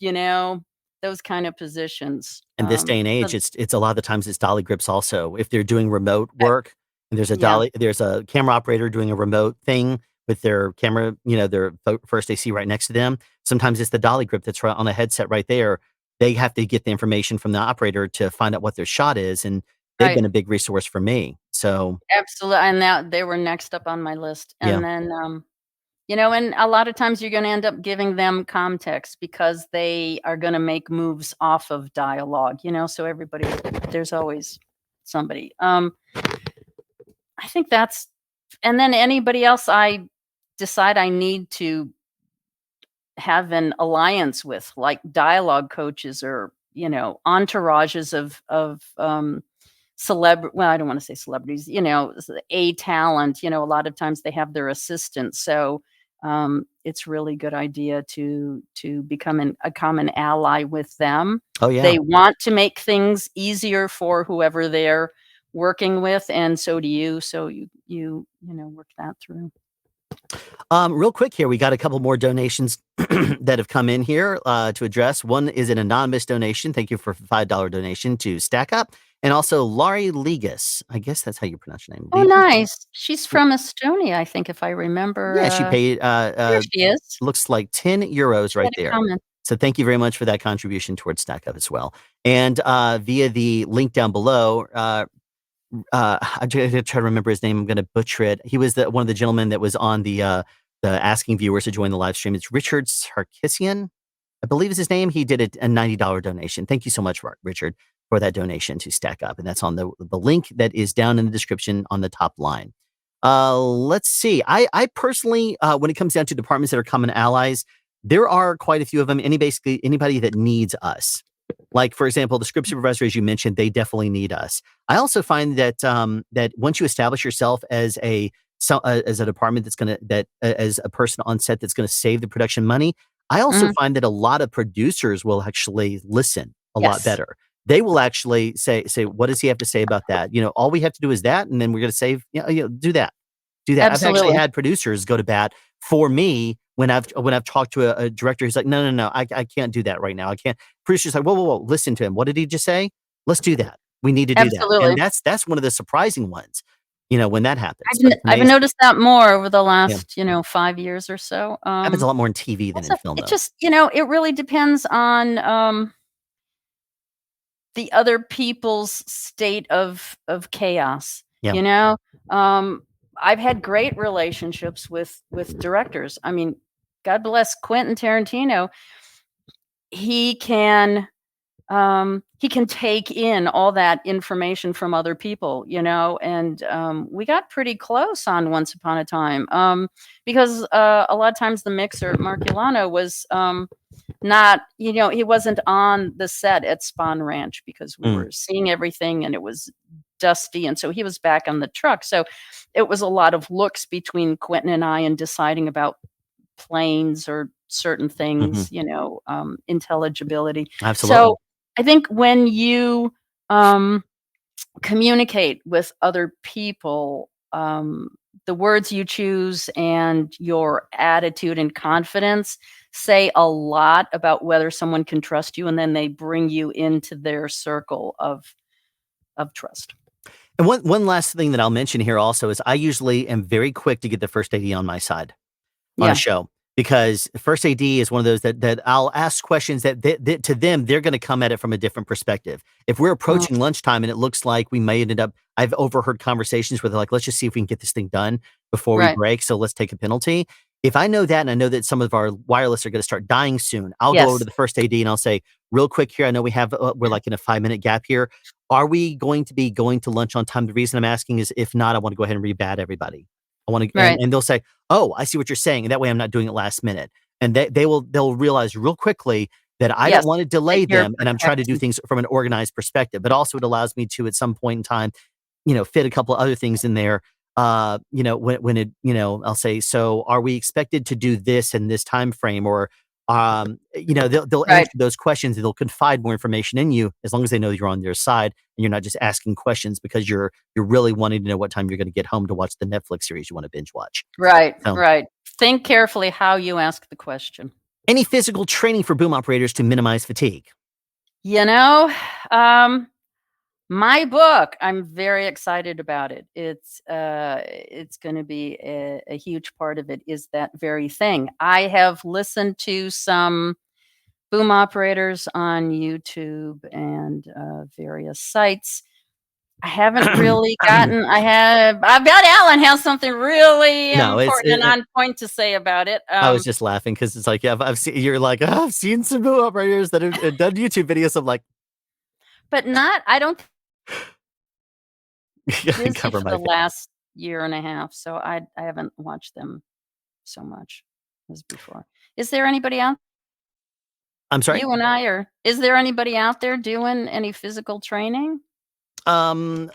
those kind of positions. In this day and age, it's a lot of the times it's dolly grips also. If they're doing remote work and there's a dolly, there's a camera operator doing a remote thing with their camera, their first AC right next to them. Sometimes it's the dolly grip that's right on the headset right there. They have to get the information from the operator to find out what their shot is. And they've been a big resource for me. So absolutely. And now they were next up on my list. And then, and a lot of times you're going to end up giving them context because they are going to make moves off of dialogue, so there's always somebody. I think and then anybody else I decide I need to have an alliance with, like dialogue coaches or, entourages of well, I don't want to say celebrities, a talent, a lot of times they have their assistants. So it's really good idea to become a common ally with them. Oh yeah. They want to make things easier for whoever they're working with, and so do you. So you work that through. Real quick here, we got a couple more donations that have come in here to address. One is an anonymous donation. Thank you for a $5 donation to Stack Up. And also Laurie Ligas. I guess that's how you pronounce your name. Oh, Ligas? nice. She's from Estonia, I think, if I remember. Yeah, she paid, There she is. looks like 10 euros She right had a there. comment. So thank you very much for that contribution towards Stack Up as well. And via the link down below, I try to remember his name. I'm going to butcher it. He was one of the gentlemen that was on the asking viewers to join the live stream. It's Richard Sarkisian, I believe is his name. He did a $90 donation. Thank you so much, Richard, for that donation to Stack Up. And that's on the link that is down in the description on the top line. Let's see. I personally, when it comes down to departments that are common allies, there are quite a few of them. Anybody that needs us. Like, for example, the script supervisor, as you mentioned, they definitely need us. I also find that that once you establish yourself as a department that's going to, as a person on set that's going to save the production money, I also find that a lot of producers will actually listen a lot better. They will actually say, what does he have to say about that? All we have to do is that, and then we're going to save, do that. Absolutely. I've actually had producers go to bat for me when I've talked to a director who's like, no, I can't do that right now. I can't. Producer's like, whoa, listen to him. What did he just say? Let's do that. We need to do that. And that's one of the surprising ones, when that happens. I've noticed that more over the last, 5 years or so. Happens a lot more in TV than in film. It just, it really depends on the other people's state of chaos. Yeah. I've had great relationships with directors. I mean, God bless Quentin Tarantino. He can take in all that information from other people, and we got pretty close on Once Upon a Time because a lot of times the mixer, Marculano, was not, he wasn't on the set at Spawn Ranch because we were seeing everything and it was dusty. And so he was back on the truck. So it was a lot of looks between Quentin and I and deciding about planes or certain things, intelligibility. Absolutely. So I think when you communicate with other people, the words you choose and your attitude and confidence say a lot about whether someone can trust you, and then they bring you into their circle of trust. And one last thing that I'll mention here also is I usually am very quick to get the first AD on my side on a show, because first AD is one of those that I'll ask questions that to them, they're going to come at it from a different perspective. If we're approaching lunchtime and it looks like we may end up, I've overheard conversations where they're like, let's just see if we can get this thing done before we break. So let's take a penalty. If I know that, and I know that some of our wireless are going to start dying soon, I'll go over to the first AD and I'll say, real quick here, I know we're like in a 5-minute gap here. Are we going to be going to lunch on time? The reason I'm asking is, if not, I want to go ahead and rebat everybody. I want to, and they'll say, oh, I see what you're saying. And that way I'm not doing it last minute. And they'll realize real quickly that I don't want to delay them. And I'm trying to do things from an organized perspective, but also it allows me to, at some point in time, fit a couple of other things in there. When it, I'll say, so are we expected to do this in this time frame? Or, they'll answer those questions, and they'll confide more information in you as long as they know you're on their side and you're not just asking questions because you're really wanting to know what time you're going to get home to watch the Netflix series you want to binge watch. Right. Think carefully how you ask the question. Any physical training for boom operators to minimize fatigue? My book, I'm very excited about it. It's going to be a huge part of it is that very thing. I have listened to some boom operators on YouTube and various sites. I haven't really gotten. I bet Alan has something really important and on point to say about it. I was just laughing because it's like, I've seen. You're like, I've seen some boom operators that have done YouTube videos. I'm like, but not. I don't. Busy for the last year and a half, so I haven't watched them so much as before. Is there anybody out? I'm sorry? You and I are. Is there anybody out there doing any physical training? Well,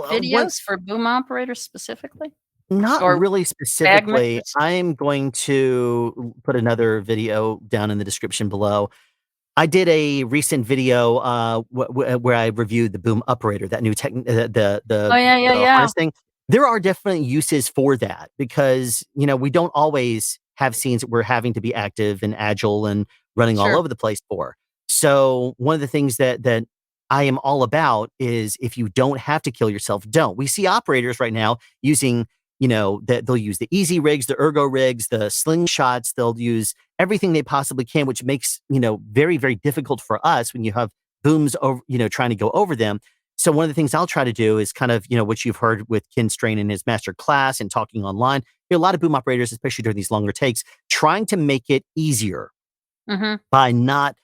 Videos for boom operators specifically? not Or really bag specifically. makers? I'm going to put another video down in the description below. I did a recent video where I reviewed the boom operator, that new Oh, yeah. harness thing. There are definitely uses for that because, we don't always have scenes that we're having to be active and agile and running all Sure. over the place for. So one of the things that I am all about is if you don't have to kill yourself, don't. We see operators right now using, that they'll use the easy rigs, the ergo rigs, the slingshots. They'll use everything they possibly can, which makes, very, very difficult for us when you have booms over, trying to go over them. So one of the things I'll try to do is kind of, what you've heard with Ken Strain in his master class and talking online. There are a lot of boom operators, especially during these longer takes, trying to make it easier by not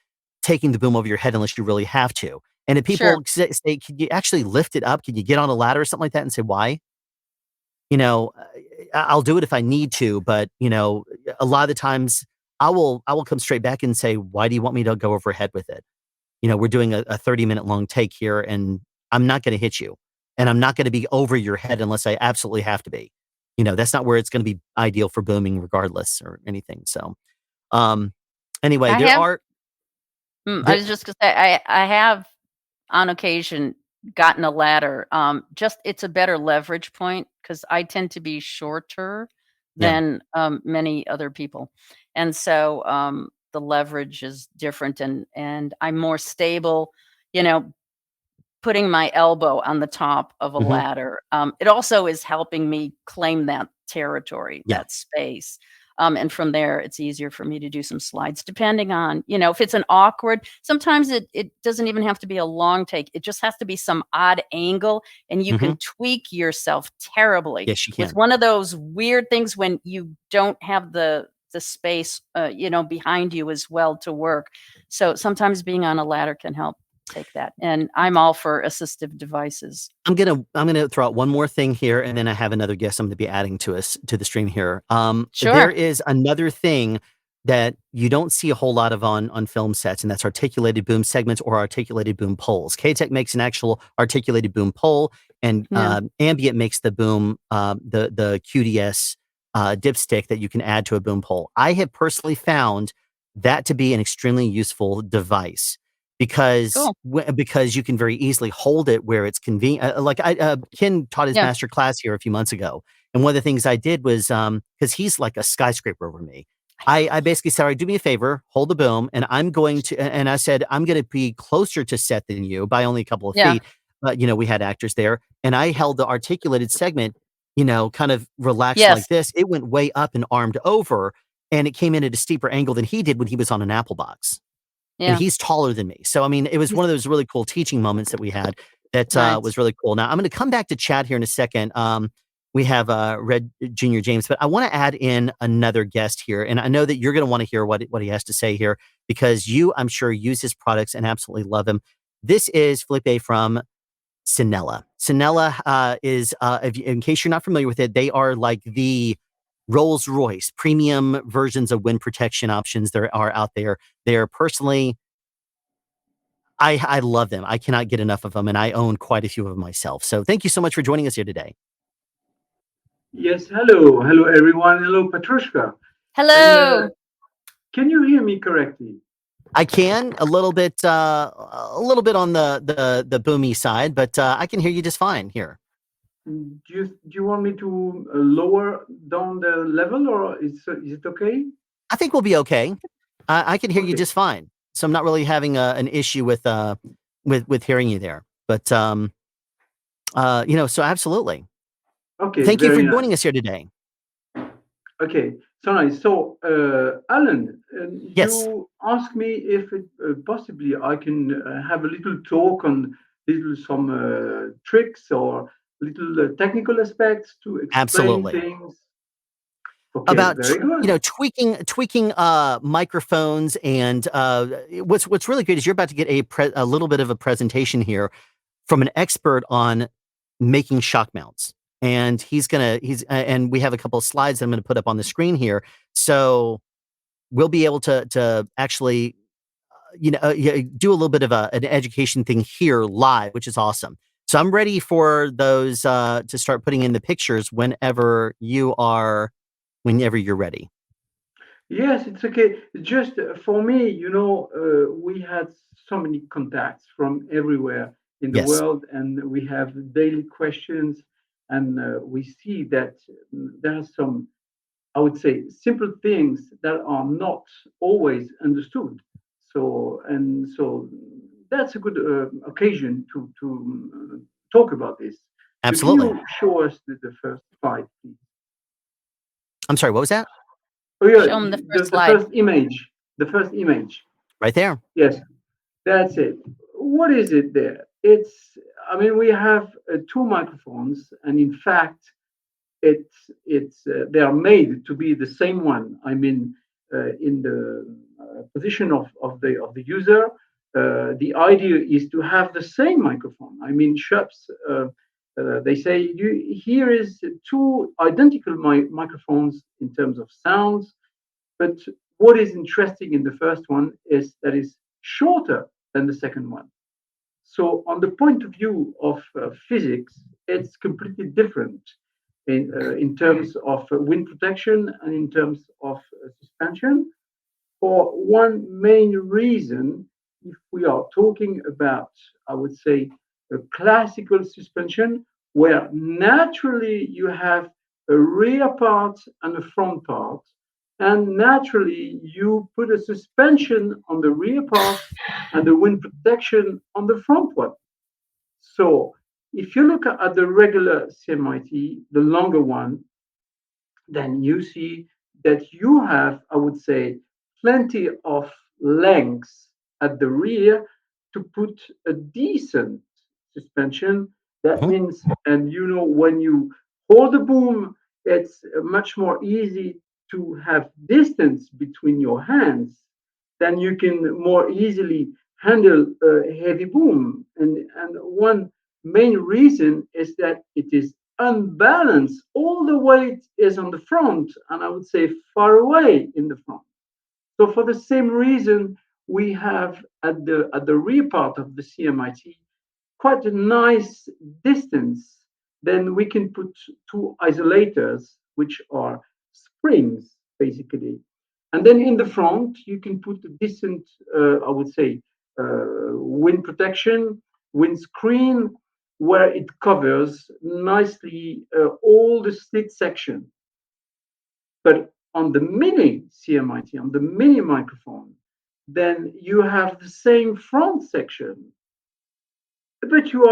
taking the boom over your head unless you really have to. And if people say, can you actually lift it up? Can you get on a ladder or something like that and say, why? I'll do it if I need to, but, a lot of the times I will come straight back and say, why do you want me to go overhead with it? We're doing a 30-minute long take here and I'm not going to hit you and I'm not going to be over your head unless I absolutely have to be. That's not where it's going to be ideal for booming regardless or anything. So, anyway, I was just going to say, I have on occasion gotten a ladder. It's a better leverage point because I tend to be shorter than many other people. And so the leverage is different and I'm more stable, putting my elbow on the top of a ladder. It also is helping me claim that territory, that space. And from there, it's easier for me to do some slides, depending on, if it's an awkward, sometimes it doesn't even have to be a long take. It just has to be some odd angle and you can tweak yourself terribly. Yes, you can. With one of those weird things when you don't have the space, behind you as well to work. So sometimes being on a ladder can help take that. And I'm all for assistive devices. I'm gonna throw out one more thing here, and then I have another guest I'm gonna be adding to the stream here. Sure. There is another thing that you don't see a whole lot of on film sets, and that's articulated boom segments or articulated boom poles. K-Tek makes an actual articulated boom pole, and Ambient makes the boom the QDS dipstick that you can add to a boom pole. I have personally found that to be an extremely useful device. Because you can very easily hold it where it's convenient. Ken taught his master class here a few months ago, and one of the things I did was because he's like a skyscraper over me. I basically said, "All right, do me a favor, hold the boom," and I'm going to. And I said, "I'm going to be closer to set than you by only a couple of feet." But we had actors there, and I held the articulated segment, kind of relaxed like this. It went way up and armed over, and it came in at a steeper angle than he did when he was on an Apple box. And he's taller than me. So, I mean, it was one of those really cool teaching moments that we had that was really cool. Now, I'm going to come back to chat here in a second. We have Red Junior James, but I want to add in another guest here. And I know that you're going to want to hear what he has to say here because you, I'm sure, use his products and absolutely love him. This is Philippe from Cinela. Cinela is, in case you're not familiar with it, they are like the Rolls-Royce premium versions of wind protection options there are out there. They're personally, I love them. I cannot get enough of them, and I own quite a few of them myself. So thank you so much for joining us here today. Yes, hello everyone. Hello, Patrushkha. Hello. And, can you hear me correctly? I can a little bit on the boomy side, but I can hear you just fine here. Do you want me to lower down the level, or is it okay? I think we'll be okay. I can hear you just fine, so I'm not really having an issue with hearing you there. But so absolutely. Okay. Thank you for joining us here today. Okay, so nice. So, Alan, yes. You asked me if possibly I can have a little talk on some tricks or little technical aspects to explain things. Okay, about very good. tweaking microphones and what's really great is you're about to get a little bit of a presentation here from an expert on making shock mounts. And and we have a couple of slides that I'm going to put up on the screen here. So we'll be able to actually, do a little bit of an education thing here live, which is awesome. So I'm ready for those to start putting in the pictures whenever you're ready. Yes, it's okay. Just for me, we had so many contacts from everywhere in the Yes, world, and we have daily questions, and we see that there are some, I would say, simple things that are not always understood. So that's a good occasion to talk about this. So can absolutely. you show us the first slide, please? I'm sorry, what was that? Oh yeah, Show them the first the slide. first image. The first image. Right there. Yes, that's it. What is it there? I mean, we have two microphones, and in fact, they are made to be the same one. I mean, in the position of the user, the idea is to have the same microphone. I mean, shops they say here is two identical microphones in terms of sounds, but what is interesting in the first one is that it's shorter than the second one. So, on the point of view of physics, it's completely different in terms of wind protection and in terms of suspension. For one main reason, if we are talking about, I would say, a classical suspension, where naturally you have a rear part and a front part, and naturally you put a suspension on the rear part and the wind protection on the front one. So if you look at the regular CMIT, the longer one, then you see that you have, I would say, plenty of length at the rear to put a decent suspension. That Mhm. means, and when you hold the boom, it's much more easy to have distance between your hands. Then you can more easily handle a heavy boom. And one main reason is that it is unbalanced. All the weight is on the front, and I would say far away in the front. So for the same reason, we have at the rear part of the CMIT quite a nice distance. Then we can put two isolators, which are springs basically, and then in the front you can put a decent, I would say, wind protection, wind screen, where it covers nicely all the slit section. But on the mini CMIT, on the mini microphone, then you have the same front section, but you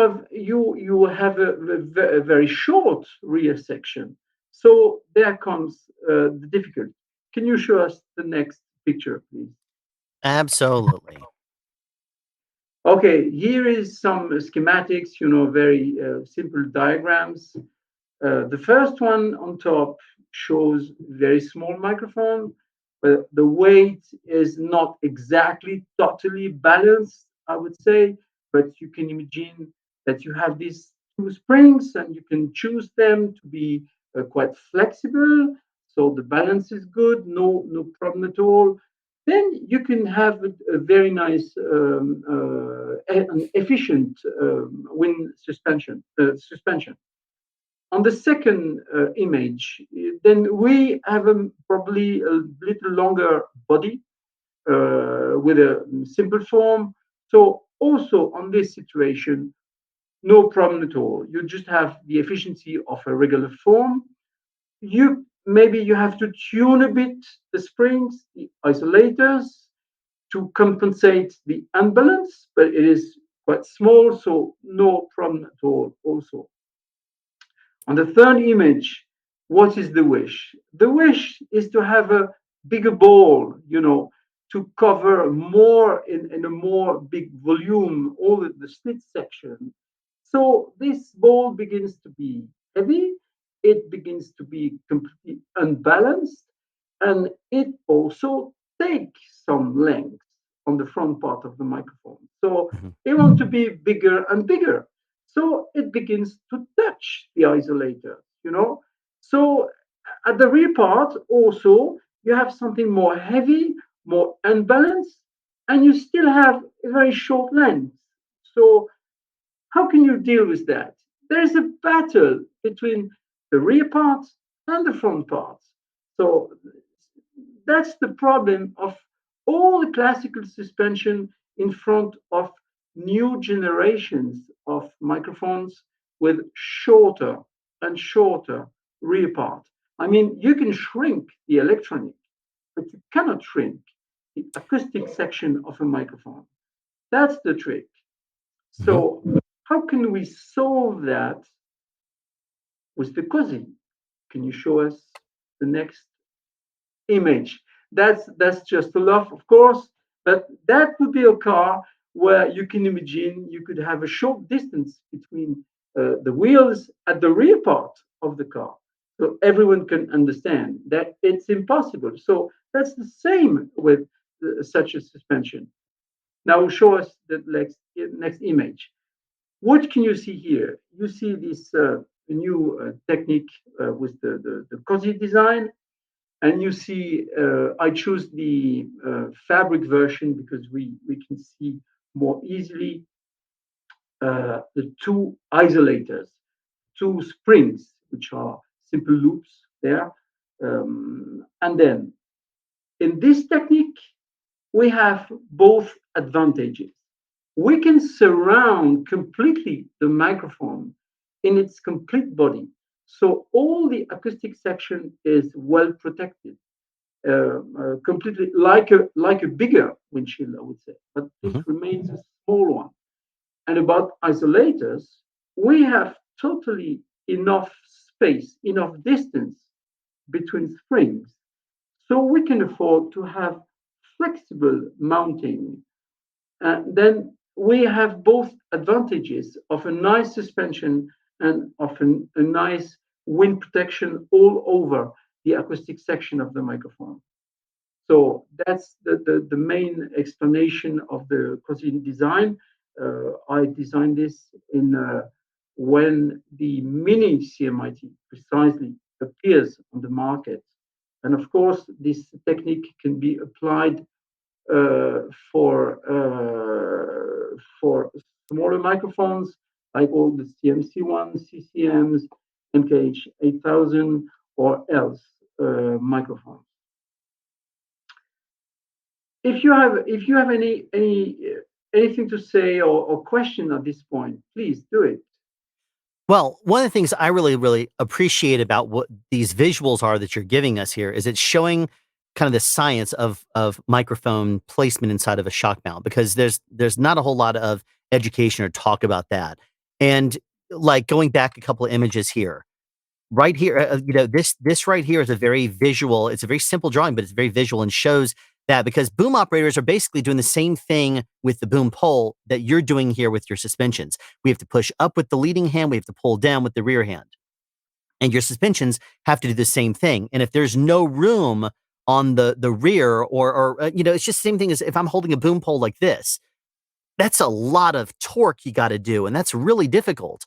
have a very short rear section. So there comes the difficulty. Can you show us the next picture, please? Absolutely. Okay, here is some schematics, very simple diagrams. The first one on top shows very small microphone, but the weight is not exactly totally balanced, I would say. But you can imagine that you have these two springs and you can choose them to be quite flexible. So the balance is good, no problem at all. Then you can have a very nice, an efficient wind suspension. On the second image, then we have probably a little longer body with a simple form. So also on this situation, no problem at all. You just have the efficiency of a regular form. You have to tune a bit the springs, the isolators, to compensate the unbalance, but it is quite small, so no problem at all also. On the third image, what is the wish? The wish is to have a bigger ball, to cover more in a more big volume, all the slit section. So this ball begins to be heavy, it begins to be completely unbalanced, and it also takes some length on the front part of the microphone. So Mhm. it wants to be bigger and bigger. So it begins to touch the isolator. So at the rear part also, you have something more heavy, more unbalanced, and you still have a very short length. So how can you deal with that? There's a battle between the rear parts and the front parts. So that's the problem of all the classical suspension in front of new generations of microphones with shorter and shorter rear part. I mean, you can shrink the electronic, but you cannot shrink the acoustic section of a microphone. That's the trick. So, how can we solve that with the COSI? Can you show us the next image? That's just a laugh, of course, but that would be a car where you can imagine you could have a short distance between the wheels at the rear part of the car, so everyone can understand that it's impossible. So that's the same with such a suspension. Now show us the next image. What can you see here? You see this new technique with the COSI design, and you see I choose the fabric version because we can see more easily the two isolators, two springs, which are simple loops there. And then in this technique, we have both advantages. We can surround completely the microphone in its complete body. So all the acoustic section is well protected, completely like a bigger windshield, I would say, but it remains a small one. And about isolators, we have totally enough space, enough distance between springs. So we can afford to have flexible mounting. Then we have both advantages of a nice suspension and of a nice wind protection all over the acoustic section of the microphone. So that's the main explanation of the COSI design. I designed this in when the mini CMIT precisely appears on the market. And of course, this technique can be applied for smaller microphones like all the CMC ones, CCMs, MKH 8000, or else microphones. If you have anything to say or question at this point, please do it. Well, one of the things I really appreciate about what these visuals are that you're giving us here is it's showing kind of the science of microphone placement inside of a shock mount, because there's not a whole lot of education or talk about that. And like going back a couple of images here, right here, this right here is a very visual. It's a very simple drawing, but it's very visual and shows that, because boom operators are basically doing the same thing with the boom pole that you're doing here with your suspensions. We have to push up with the leading hand. We have to pull down with the rear hand. And your suspensions have to do the same thing. And if there's no room on the rear or it's just the same thing as if I'm holding a boom pole like this, that's a lot of torque you got to do. And that's really difficult.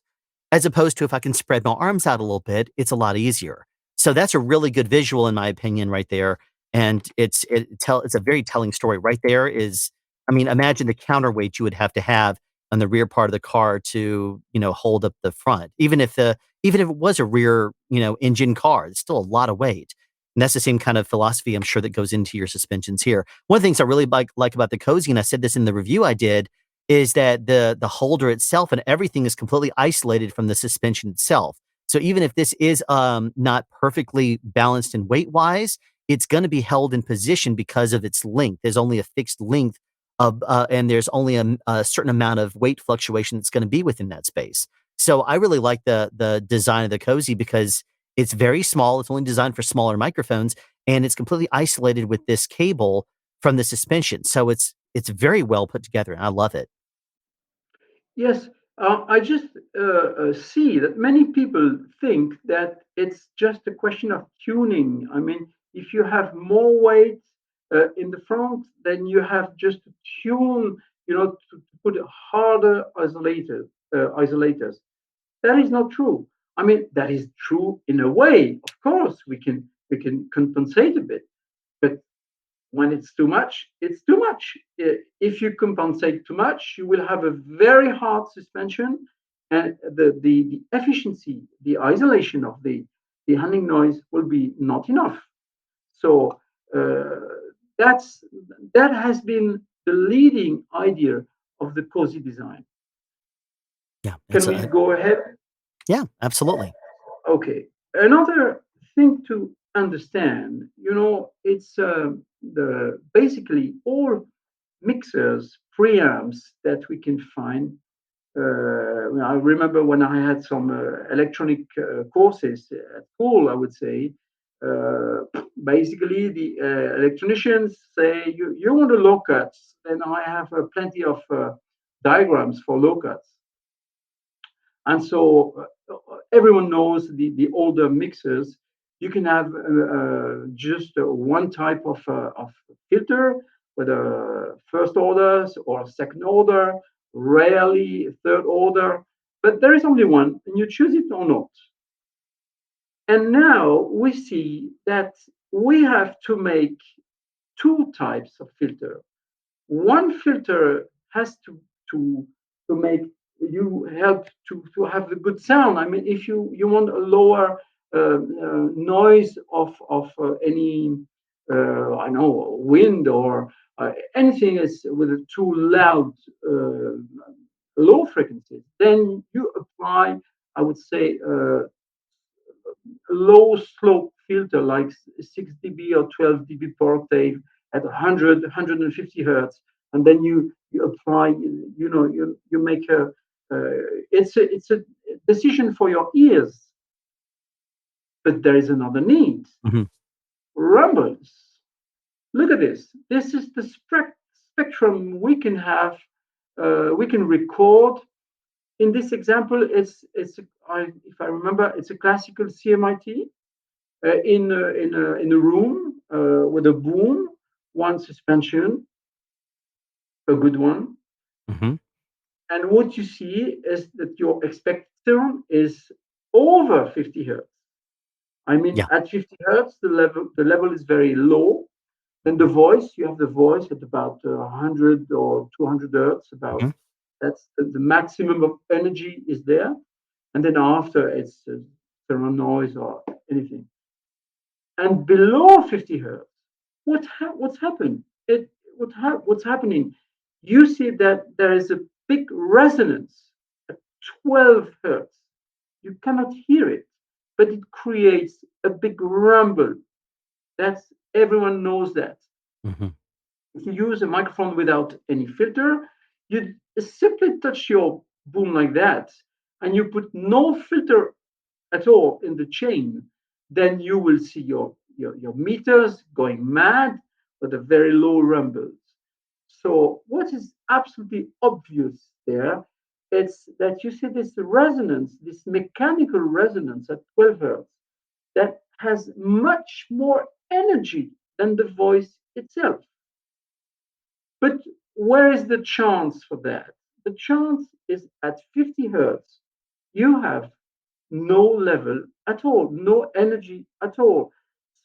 As opposed to if I can spread my arms out a little bit, it's a lot easier. So that's a really good visual, in my opinion, right there. And it's a very telling story. Right there is, I mean, imagine the counterweight you would have to have on the rear part of the car to, hold up the front. Even if it was a rear, engine car, it's still a lot of weight. And that's the same kind of philosophy, I'm sure, that goes into your suspensions here. One of the things I really like about the COSI, and I said this in the review I did, is that the holder itself and everything is completely isolated from the suspension itself. So even if this is not perfectly balanced and weight-wise, it's going to be held in position because of its length. There's only a fixed length of, and there's only a certain amount of weight fluctuation that's going to be within that space. So I really like the design of the COSI because it's very small. It's only designed for smaller microphones, and it's completely isolated with this cable from the suspension. So it's very well put together, and I love it. Yes, I just see that many people think that it's just a question of tuning. I mean, if you have more weight in the front, then you have just to tune, to put harder isolators. That is not true. I mean, that is true in a way. Of course, we can compensate a bit, But when it's too much, it's too much. If you compensate too much, you will have a very hard suspension, and the efficiency, the isolation of the hunting noise will be not enough. So that has been the leading idea of the cozy design. Yeah. Can we go ahead? Yeah, absolutely. Okay. Another thing to understand, it's basically all mixers, preamps that we can find. I remember when I had some electronic courses at school, I would say, basically the electronicians say, you want a low cuts, and I have plenty of diagrams for low cuts. And so everyone knows the older mixers, you can have just one type of filter, whether first orders or second order, rarely third order, but there is only one, and you choose it or not. And now we see that we have to make two types of filter. One filter has to make you help to have a good sound. I mean, if you want a lower noise of any I know, wind or anything is with a too loud low frequency, then you apply, I would say, low slope filter like 6 dB or 12 dB per octave at 100, 150 hertz, and then you apply, you make a it's a decision for your ears. But there is another need. Mm-hmm. Rumbles. Look at this. This is the spectrum we can have. We can record. In this example, if I remember, it's a classical CMIT in a room with a boom, one suspension, a good one. Mm-hmm. And what you see is that your expected sound is over 50 hertz. I mean, at 50 hertz, the level is very low. Then the voice, you have the voice at about 100 or 200 hertz. About that's the maximum of energy is there. And then after, it's surround noise or anything. And below 50 hertz, what's happened? What's happening? You see that there is a big resonance at 12 hertz. You cannot hear it, but it creates a big rumble. That's everyone knows that. Mm-hmm. If you use a microphone without any filter, you simply touch your boom like that, and you put no filter at all in the chain, then you will see your meters going mad with a very low rumbles. So what is absolutely obvious there, it's that you see this resonance, this mechanical resonance at 12 hertz that has much more energy than the voice itself. But where is the chance for that? The chance is at 50 hertz, you have no level at all, no energy at all.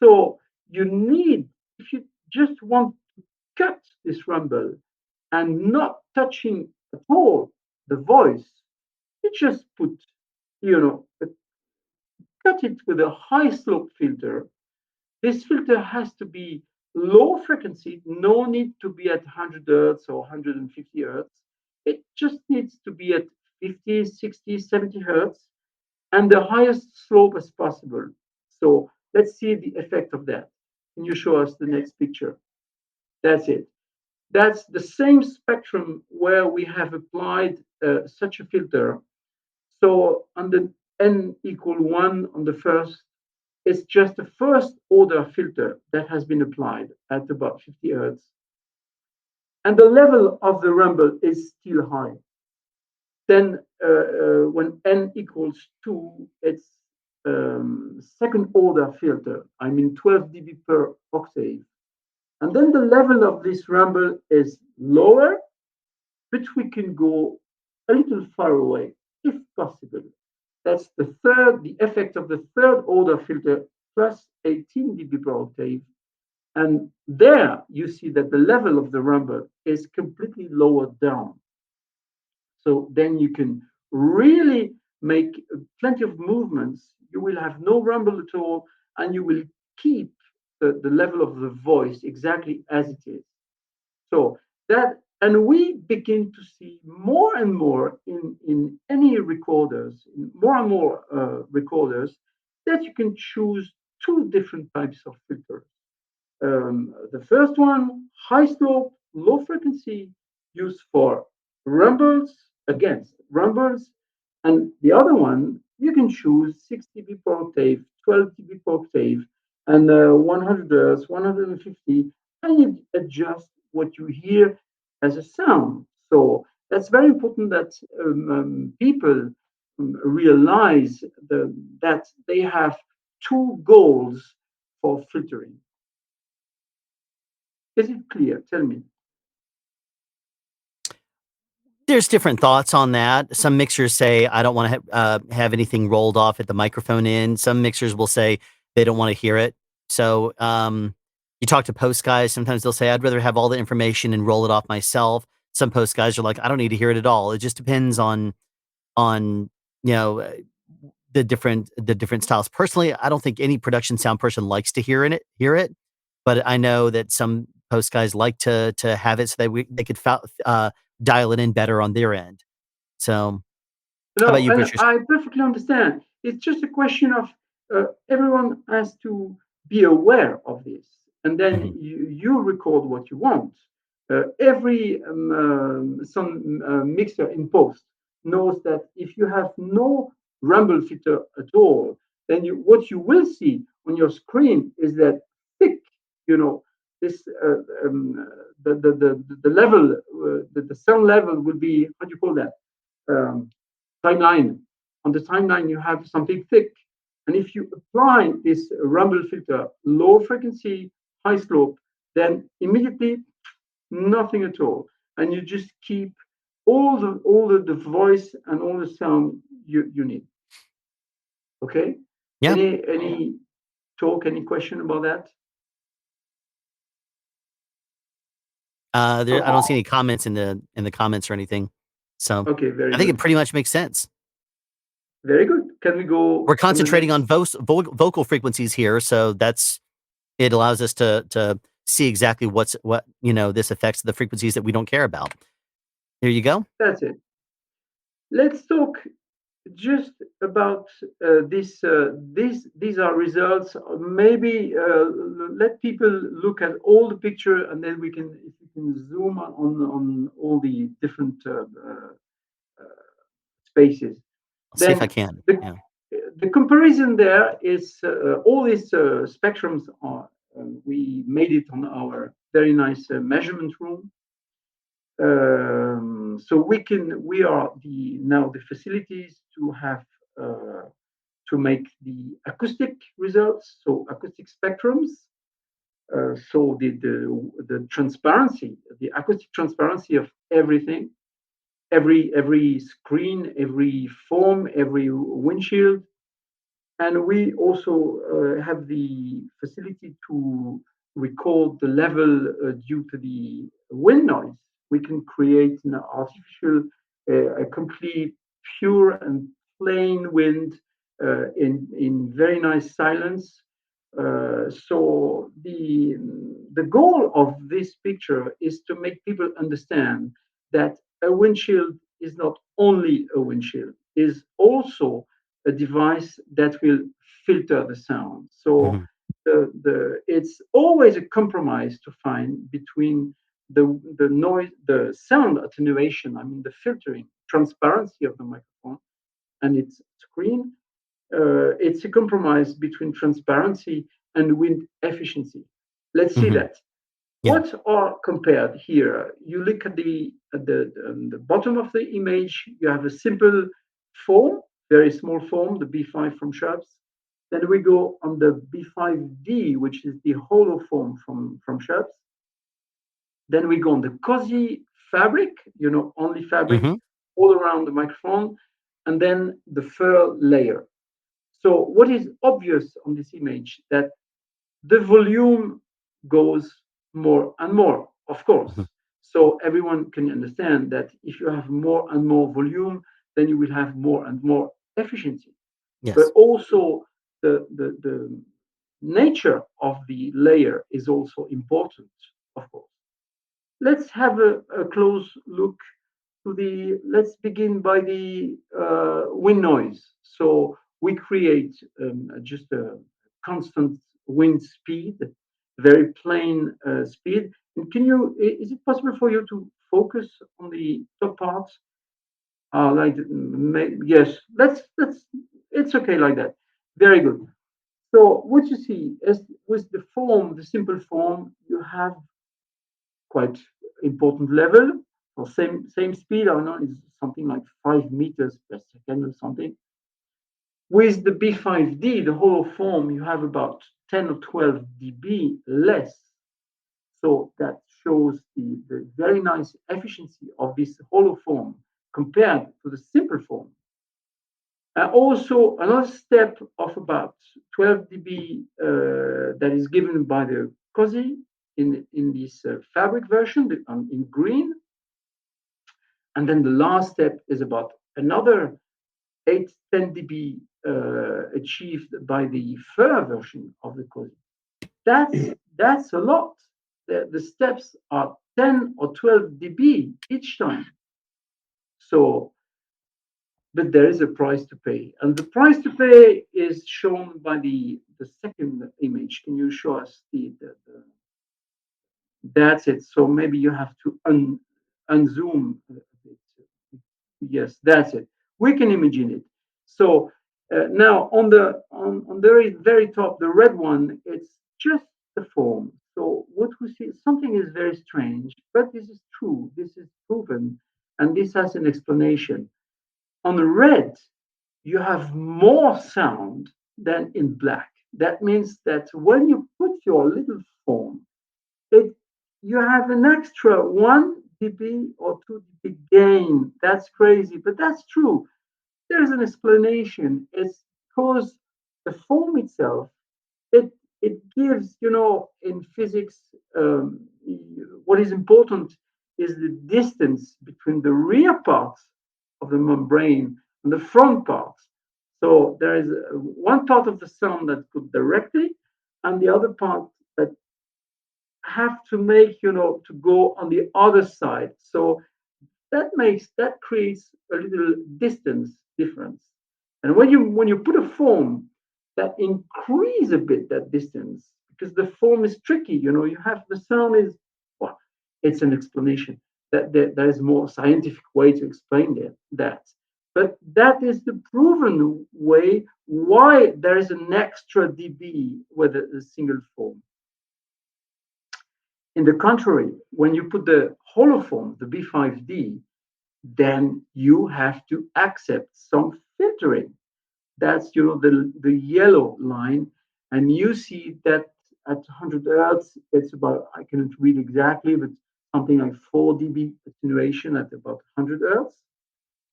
So you need, if you just want to cut this rumble and not touching at all the voice, you just put, cut it with a high slope filter. This filter has to be low frequency, no need to be at 100 hertz or 150 hertz. It just needs to be at 50, 60, 70 hertz and the highest slope as possible. So let's see the effect of that. Can you show us the next picture? That's it. That's the same spectrum where we have applied such a filter. So on the n equal 1 on the first, it's just a first order filter that has been applied at about 50 hertz. And the level of the rumble is still high. Then when n equals 2, it's second order filter, I mean 12 dB per octave. And then the level of this rumble is lower, but we can go a little far away if possible. That's the effect of the third order filter plus 18 dB per octave. And there you see that the level of the rumble is completely lowered down. So then you can really make plenty of movements. You will have no rumble at all, and you will keep the level of the voice exactly as it is. So that, and we begin to see more and more in any recorders, more and more recorders, that you can choose two different types of filters. The first one, high slope, low frequency, used for rumbles, against rumbles. And the other one, you can choose 6 dB per octave, 12 dB per octave, and 100 hertz, 150, and you adjust what you hear as a sound. So that's very important that people realize that they have two goals for filtering. Is it clear? Tell me. There's different thoughts on that. Some mixers say, I don't want to have anything rolled off at the microphone end. Some mixers will say they don't want to hear it. So you talk to post guys, sometimes they'll say, I'd rather have all the information and roll it off myself. Some post guys are like, I don't need to hear it at all. It just depends on the different styles. Personally, I don't think any production sound person likes to hear it. But I know that some post guys like to have it so they could dial it in better on their end. So, no, how about you, Patrushkha? I perfectly understand. It's just a question of everyone has to be aware of this, and then you record what you want. Every mixer in post knows that if you have no rumble filter at all, then what you will see on your screen is that thick, this the level, the sound level will be, how do you call that? Timeline. On the timeline, you have something thick. And if you apply this rumble filter, low frequency, high slope, then immediately nothing at all. And you just keep all the voice and all the sound you need. Okay? Yeah. Any talk, any question about that? I don't see any comments in the comments or anything. So okay, very I think good. it pretty much makes sense. Very good. Can we go? We're concentrating on vocal frequencies here, so it allows us to see exactly what this affects the frequencies that we don't care about. There you go. That's it. Let's talk just about this. These are results. Maybe let people look at all the picture, and then if you can zoom on all the different spaces. I'll see if I can. The comparison there is all these spectrums are. We made it on our very nice measurement room. So we are now the facilities to have to make the acoustic results, so acoustic spectrums. So the transparency, the acoustic transparency of everything, every screen, every foam, every windshield. And we also have the facility to record the level due to the wind noise. We can create an artificial, a complete pure and plain wind in very nice silence. So the goal of this picture is to make people understand that a windshield is not only a windshield, is also a device that will filter the sound. So it's always a compromise to find between the noise, the sound attenuation, I mean the filtering, transparency of the microphone and its screen. It's a compromise between transparency and wind efficiency. Let's see that. Yeah. What are compared here? You look at the bottom of the image. You have a simple foam, very small foam, the B5 from Sharps. Then we go on the B5D, which is the hollow foam from Sharps. Then we go on the cozy fabric, only fabric all around the microphone, and then the fur layer. So what is obvious on this image that the volume goes more and more, of course. Mhm. So everyone can understand that if you have more and more volume, then you will have more and more efficiency. But Yes. also the nature of the layer is also important, of course. Let's have a close look to let's begin by the wind noise. So we create just a constant wind speed, very plain speed. And is it possible for you to focus on the top part? Yes, it's okay like that. Very good. So what you see is with the simple form, you have quite important level. So same speed, I don't know, is something like 5 meters per second or something. With the B5D, the hollow form, you have about 10 or 12 dB less. So that shows the very nice efficiency of this hollow form compared to the simple form. Also, another step of about 12 dB that is given by the COSI in this fabric version in green. And then the last step is about another 8, 10 dB achieved by the fur version of the COSI. That's a lot. The steps are 10 or 12 dB each time. So, but there is a price to pay. And the price to pay is shown by the second image. Can you show us that's it. So maybe you have to unzoom a bit. Yes, that's it. We can imagine it. So now on the very very top, the red one, it's just the form. So what we see, something is very strange, but this is true. This is proven, and this has an explanation. On the red, you have more sound than in black. That means that when you put your little form, it you have an extra 1 dB or 2 dB gain. That's crazy, but that's true. There's an explanation. It's because the form itself, it gives, in physics, what is important is the distance between the rear parts of the membrane and the front parts. So there is one part of the sound that goes directly, and the other part that have to make, to go on the other side. So that creates a little distance difference. And when you put a form that increase a bit that distance, because the form is tricky, you have the sound is, well, it's an explanation that there is more scientific way to explain that. But that is the proven way why there is an extra dB with a single form. In the contrary, when you put the hollow form, the B5D, then you have to accept some filtering. That's the yellow line, and you see that at 100 hertz, it's about, I cannot read exactly, but something like 4 dB attenuation at about 100 hertz.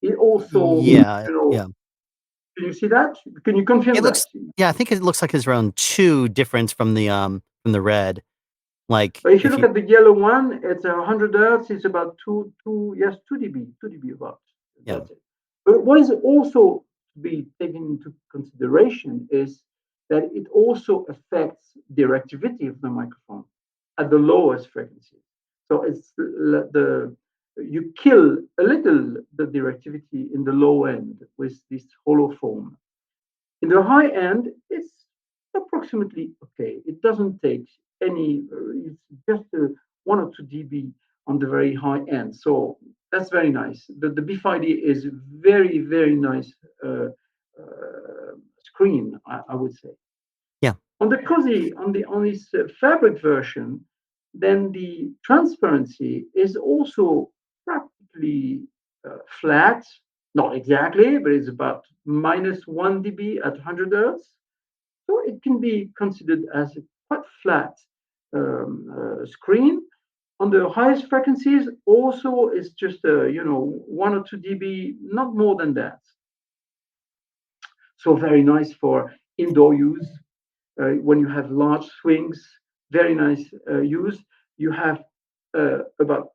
It also, Yeah. can you see that? Can you confirm that? I think it looks like it's around 2 difference from the red. Like, but if you look at the yellow one, it's 100 hertz. It's about 2 dB about. Yeah. That's it. But what is also to be taken into consideration is that it also affects the directivity of the microphone at the lowest frequency. So it's you kill a little the directivity in the low end with this hollow form. In the high end, it's approximately okay. It doesn't take any, it's just 1 or 2 dB on the very high end. So that's very nice. The B5D is very, very nice screen, I would say. Yeah. On the COSI, on this fabric version, then the transparency is also practically flat. Not exactly, but it's about -1 dB at 100 hertz. So it can be considered as a quite flat screen. On the highest frequencies, also it's just 1 or 2 dB, not more than that. So very nice for indoor use when you have large swings. very nice use. You have about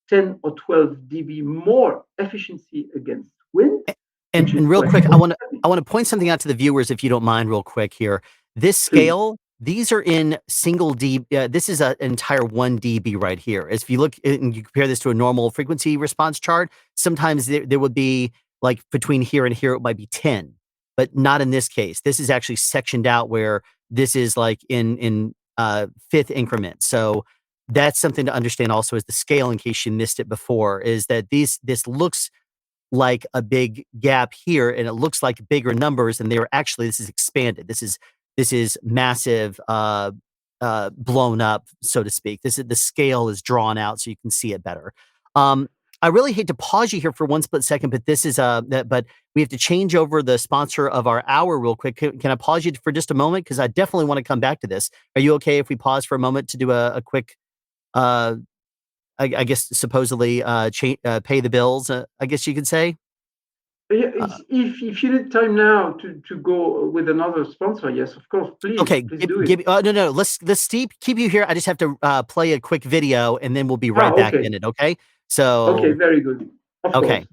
10 or 12 dB more efficiency against Wynne. And real quick, I want to point something out to the viewers, if you don't mind, real quick here. This scale, these are in single dB. This is an entire 1 dB right here. As if you look and you compare this to a normal frequency response chart, sometimes there would be like between here and here, it might be 10, but not in this case. This is actually sectioned out where this is like in fifth increments. So that's something to understand also as the scale, in case you missed it before, is that this looks like a big gap here, and it looks like bigger numbers, and they're actually, this is expanded. This is massive, blown up, so to speak. The scale is drawn out so you can see it better. I really hate to pause you here for one split second, but this is but we have to change over the sponsor of our hour real quick. Can I pause you for just a moment? Because I definitely want to come back to this. Are you okay if we pause for a moment to do a quick, I guess supposedly pay the bills, I guess you could say? Yeah, if you need time now to go with another sponsor, yes, of course, please. Okay, please do it. No. Let's keep you here. I just have to play a quick video, and then we'll be right back in it. Okay. So. Okay, very good. Of course.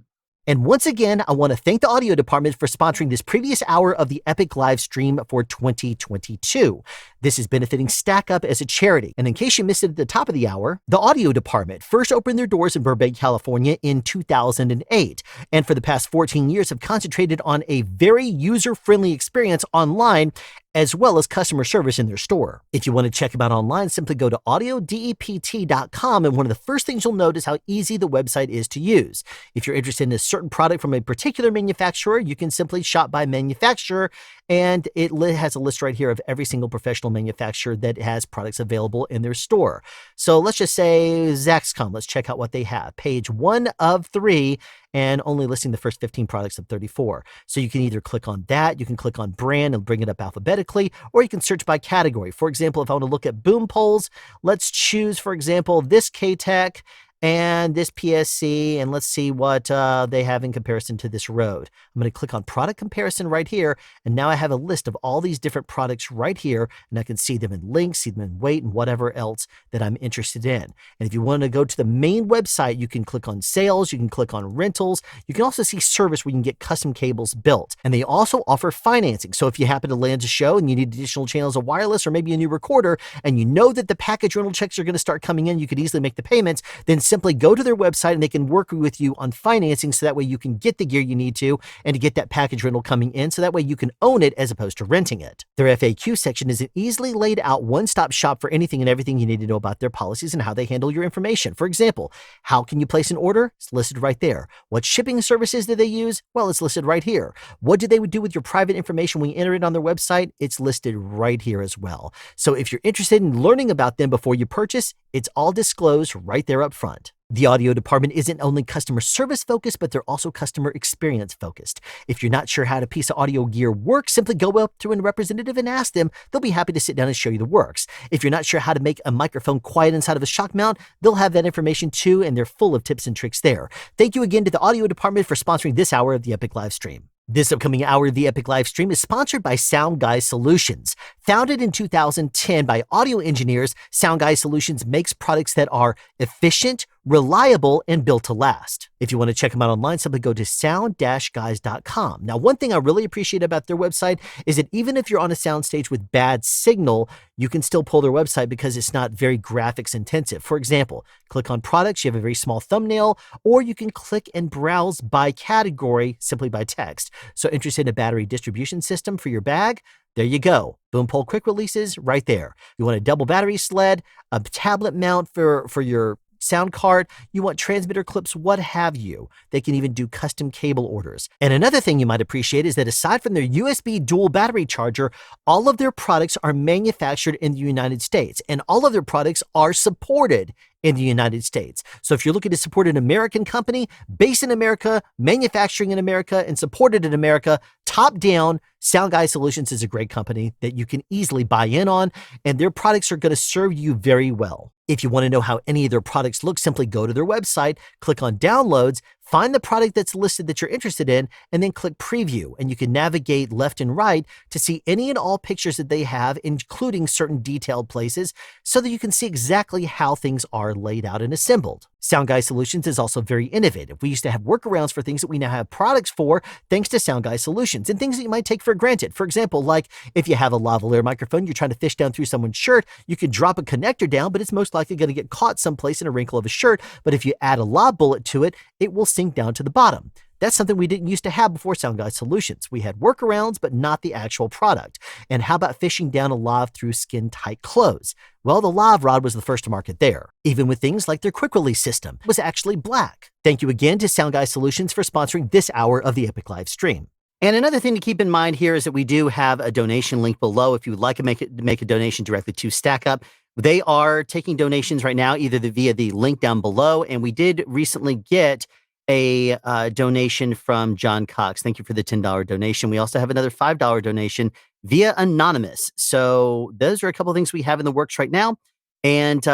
And once again, I want to thank the audio department for sponsoring this previous hour of the Epic live stream for 2022. This is benefiting Stack Up as a charity. And in case you missed it at the top of the hour, the audio department first opened their doors in Burbank, California in 2008. And for the past 14 years have concentrated on a very user-friendly experience online, as well as customer service in their store. If you want to check them out online, simply go to audiodept.com, and one of the first things you'll notice how easy the website is to use. If you're interested in a certain product from a particular manufacturer, you can simply shop by manufacturer, and it has a list right here of every single professional manufacturer that has products available in their store. So let's just say Zaxcom. Let's check out what they have. Page 1 of 3, and only listing the first 15 products of 34. So you can either click on that, you can click on brand and bring it up alphabetically, or you can search by category. For example, if I want to look at boom poles, let's choose, for example, this K-Tek and this PSC, and let's see what they have in comparison to this Rode. I'm going to click on product comparison right here, and now I have a list of all these different products right here, and I can see them in links, see them in weight, and whatever else that I'm interested in. And if you want to go to the main website, you can click on sales, you can click on rentals, you can also see service where you can get custom cables built. And they also offer financing. So if you happen to land a show and you need additional channels of wireless or maybe a new recorder, and you know that the package rental checks are going to start coming in, you could easily make the payments, then simply go to their website and they can work with you on financing, so that way you can get the gear you need to and to get that package rental coming in, so that way you can own it as opposed to renting it. Their FAQ section is an easily laid out one-stop shop for anything and everything you need to know about their policies and how they handle your information. For example, how can you place an order? It's listed right there. What shipping services do they use? Well, it's listed right here. What do they do with your private information when you enter it on their website? It's listed right here as well. So if you're interested in learning about them before you purchase, it's all disclosed right there up front. The audio department isn't only customer service focused, but they're also customer experience focused. If you're not sure how a piece of audio gear works, simply go up to a representative and ask them. They'll be happy to sit down and show you the works. If you're not sure how to make a microphone quiet inside of a shock mount, they'll have that information too, and they're full of tips and tricks there. Thank you again to the audio department for sponsoring this hour of the Epic live stream. This upcoming hour of the Epic live stream is sponsored by Sound Guy Solutions. Founded in 2010 by audio engineers, Sound Guy Solutions makes products that are efficient, reliable, and built to last. If you want to check them out online, simply go to sound-guys.com. Now, one thing I really appreciate about their website is that even if you're on a soundstage with bad signal, you can still pull their website because it's not very graphics intensive. For example, click on products, you have a very small thumbnail, or you can click and browse by category simply by text. So interested in a battery distribution system for your bag? There you go. Boom pole quick releases right there. You want a double battery sled, a tablet mount for your sound card, you want transmitter clips, what have you. They can even do custom cable orders. And another thing you might appreciate is that aside from their USB dual battery charger, all of their products are manufactured in the United States, and all of their products are supported in the United States. So if you're looking to support an American company based in America, manufacturing in America, and supported in America, top down, Sound Guy Solutions is a great company that you can easily buy in on, and their products are going to serve you very well. If you want to know how any of their products look, simply go to their website, click on downloads, Find the product that's listed that you're interested in, and then click preview, and you can navigate left and right to see any and all pictures that they have, including certain detailed places, so that you can see exactly how things are laid out and assembled. Sound Guy Solutions is also very innovative. We used to have workarounds for things that we now have products for, thanks to Sound Guy Solutions, and things that you might take for granted. For example, like if you have a lavalier microphone, you're trying to fish down through someone's shirt, you could drop a connector down, but it's most likely going to get caught someplace in a wrinkle of a shirt. But if you add a lav bullet to it, it will sink down to the bottom. That's something we didn't used to have before Sound Guy Solutions. We had workarounds, but not the actual product. And how about fishing down a lav through skin-tight clothes? Well, the lav rod was the first to market there. Even with things like their quick release system was actually black. Thank you again to Sound Guy Solutions for sponsoring this hour of the Epic Live Stream. And another thing to keep in mind here is that we do have a donation link below if you would like to make a donation directly to StackUp. They are taking donations right now, either via the link down below, and we did recently get a donation from John Cox. Thank you for the $10 donation. We also have another $5 donation via Anonymous. So those are a couple of things we have in the works right now. And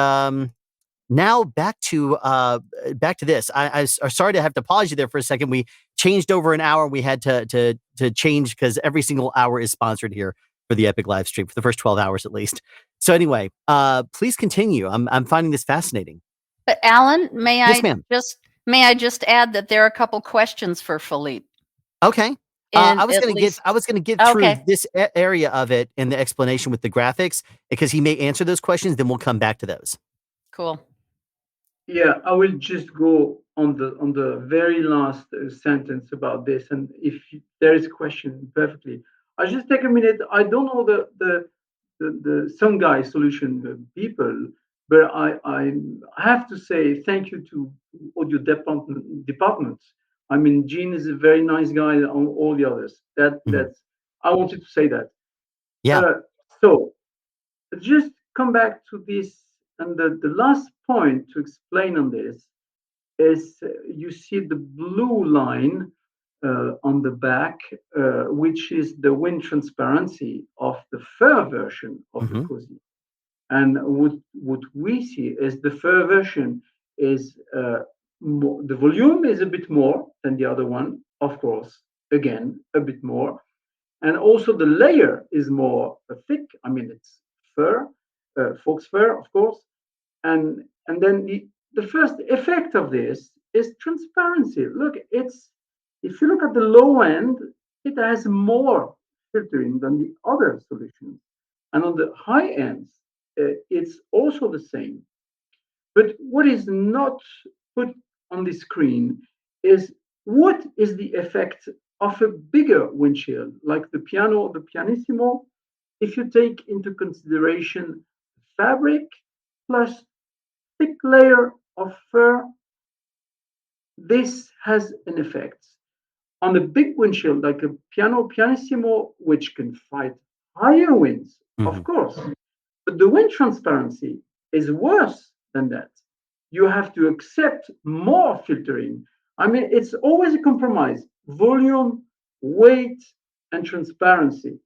now back to this. I'm sorry to have to pause you there for a second. We changed over an hour. We had to change because every single hour is sponsored here for the Epic Live Stream for the first 12 hours at least. So anyway, please continue. I'm finding this fascinating. But Alan, Yes, ma'am. May I just add that there are a couple questions for Philippe? Okay. I was going to get through this area of it in the explanation with the graphics because he may answer those questions. Then we'll come back to those. Cool. Yeah, I will just go on the very last sentence about this, and if there is a question, perfectly. I'll just take a minute. I don't know the Sound Guy Solution people, but I have to say thank you to audio department. I mean, Gene is a very nice guy, and all the others. That's I wanted to say that. Yeah. So just come back to this, and the last point to explain on this is you see the blue line on the back, which is the wind transparency of the fur version of the Cozy. And what we see is the fur version is more, the volume is a bit more than the other one, of course, again, a bit more. And also the layer is more thick. I mean, it's fur, fox fur, of course. And then the first effect of this is transparency. Look, if you look at the low end, it has more filtering than the other solutions. And on the high ends, it's also the same. But what is not put on the screen is what is the effect of a bigger windshield, like the piano, the pianissimo, if you take into consideration fabric plus thick layer of fur. This has an effect on a big windshield, like a pianissimo, which can fight higher winds, of course. But the wind transparency is worse than that. You have to accept more filtering. I mean, it's always a compromise: volume, weight, and transparency.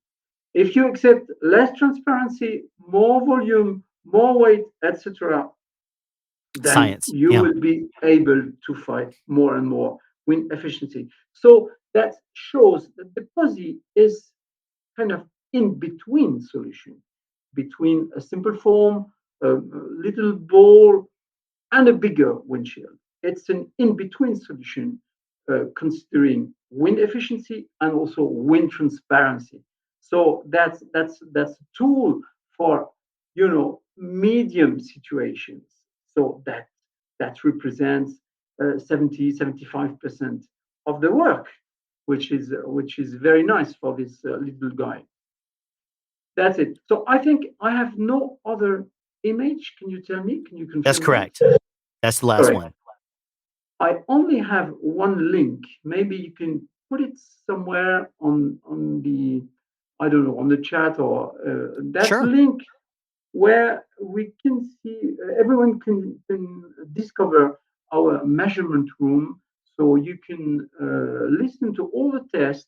If you accept less transparency, more volume, more weight, etc., then you will be able to fight more and more wind efficiency. So that shows that the Cozy is kind of in between solution, between a simple form, a little ball, and a bigger windshield. It's an in-between solution, considering wind efficiency and also wind transparency. So that's a tool for medium situations. So that represents 70-75% of the work, which is very nice for this little guy. That's it. So I think I have no other image. Can you tell me? Can you confirm? That's correct. That's the last one. I only have one link. Maybe you can put it somewhere on the, I don't know, on the chat or that's a link where we can see, everyone can discover our measurement room. So you can listen to all the tests.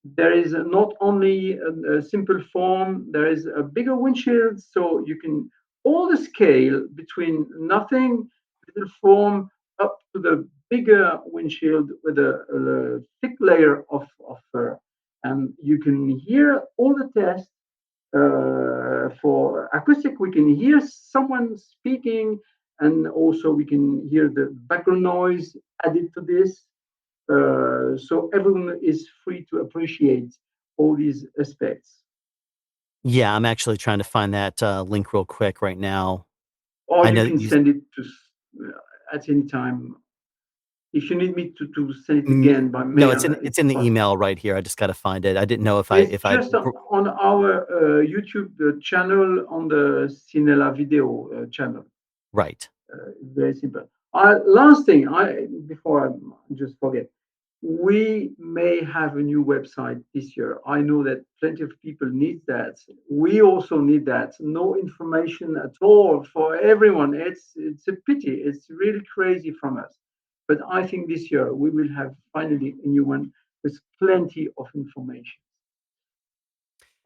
There is not only a simple form, there is a bigger windshield. So you can, all the scale between nothing, little form, up to the bigger windshield with a thick layer of fur, and you can hear all the tests. For acoustic, we can hear someone speaking, and also we can hear the background noise added to this. So everyone is free to appreciate all these aspects. Yeah, I'm actually trying to find that link real quick right now. Or you can send it to at any time. If you need me to send it again by mail. No, it's in the email right here. I just got to find it. I didn't know if it's just on our YouTube channel, on the Cinela video channel. Right. Very simple. Last thing, before I just forget, we may have a new website this year. I know that plenty of people need that. We also need that. No information at all for everyone. It's a pity. It's really crazy from us. But I think this year we will have finally a new one with plenty of information.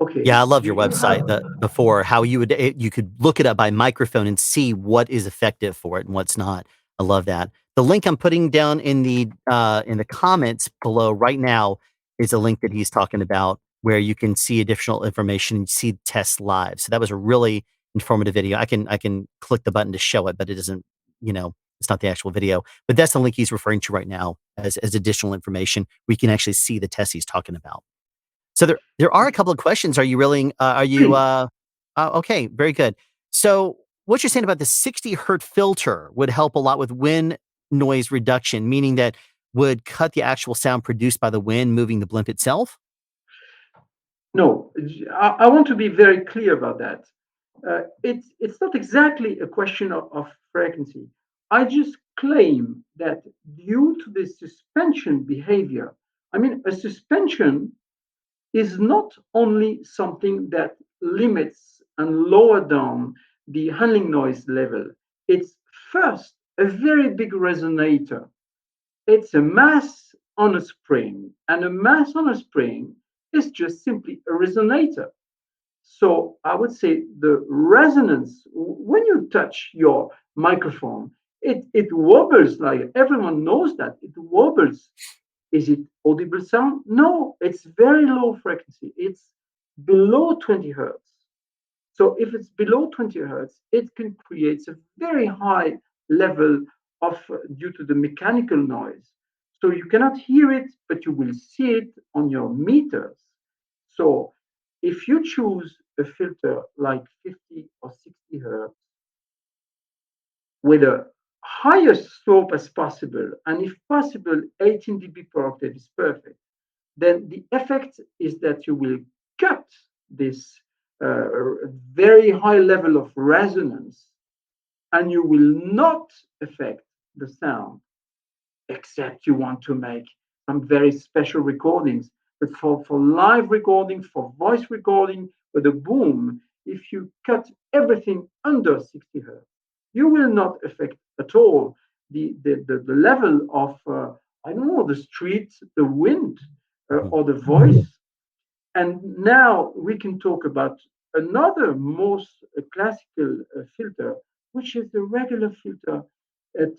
Okay. Yeah, I love your website. Before how you could look it up by microphone and see what is effective for it and what's not. I love that. The link I'm putting down in the comments below right now is a link that he's talking about where you can see additional information and see tests live. So that was a really informative video. I can click the button to show it, but it doesn't, it's not the actual video. But that's the link he's referring to right now as additional information. We can actually see the tests he's talking about. So there are a couple of questions. Are you willing? Okay, very good. So what you're saying about the 60 hertz filter would help a lot with wind noise reduction, meaning that would cut the actual sound produced by the wind moving the blimp itself? No, I want to be very clear about that. It's not exactly a question of frequency. I just claim that due to the suspension behavior, a suspension is not only something that limits and lower down the handling noise level. It's first a very big resonator. It's a mass on a spring, and a mass on a spring is just simply a resonator. So I would say the resonance, when you touch your microphone, it wobbles, like everyone knows that it wobbles. Is it audible sound? No, it's very low frequency. It's below 20 hertz. So if it's below 20 hertz, it can create a very high level of due to the mechanical noise. So you cannot hear it, but you will see it on your meters. So if you choose a filter like 50 or 60 hertz with a highest slope as possible, and if possible, 18 dB per octave is perfect, then the effect is that you will cut this very high level of resonance, and you will not affect the sound, except you want to make some very special recordings. But for live recording, for voice recording with a boom, if you cut everything under 60 hertz, you will not affect at all the level of the street, the wind, or the voice. And now we can talk about another most classical filter, which is the regular filter at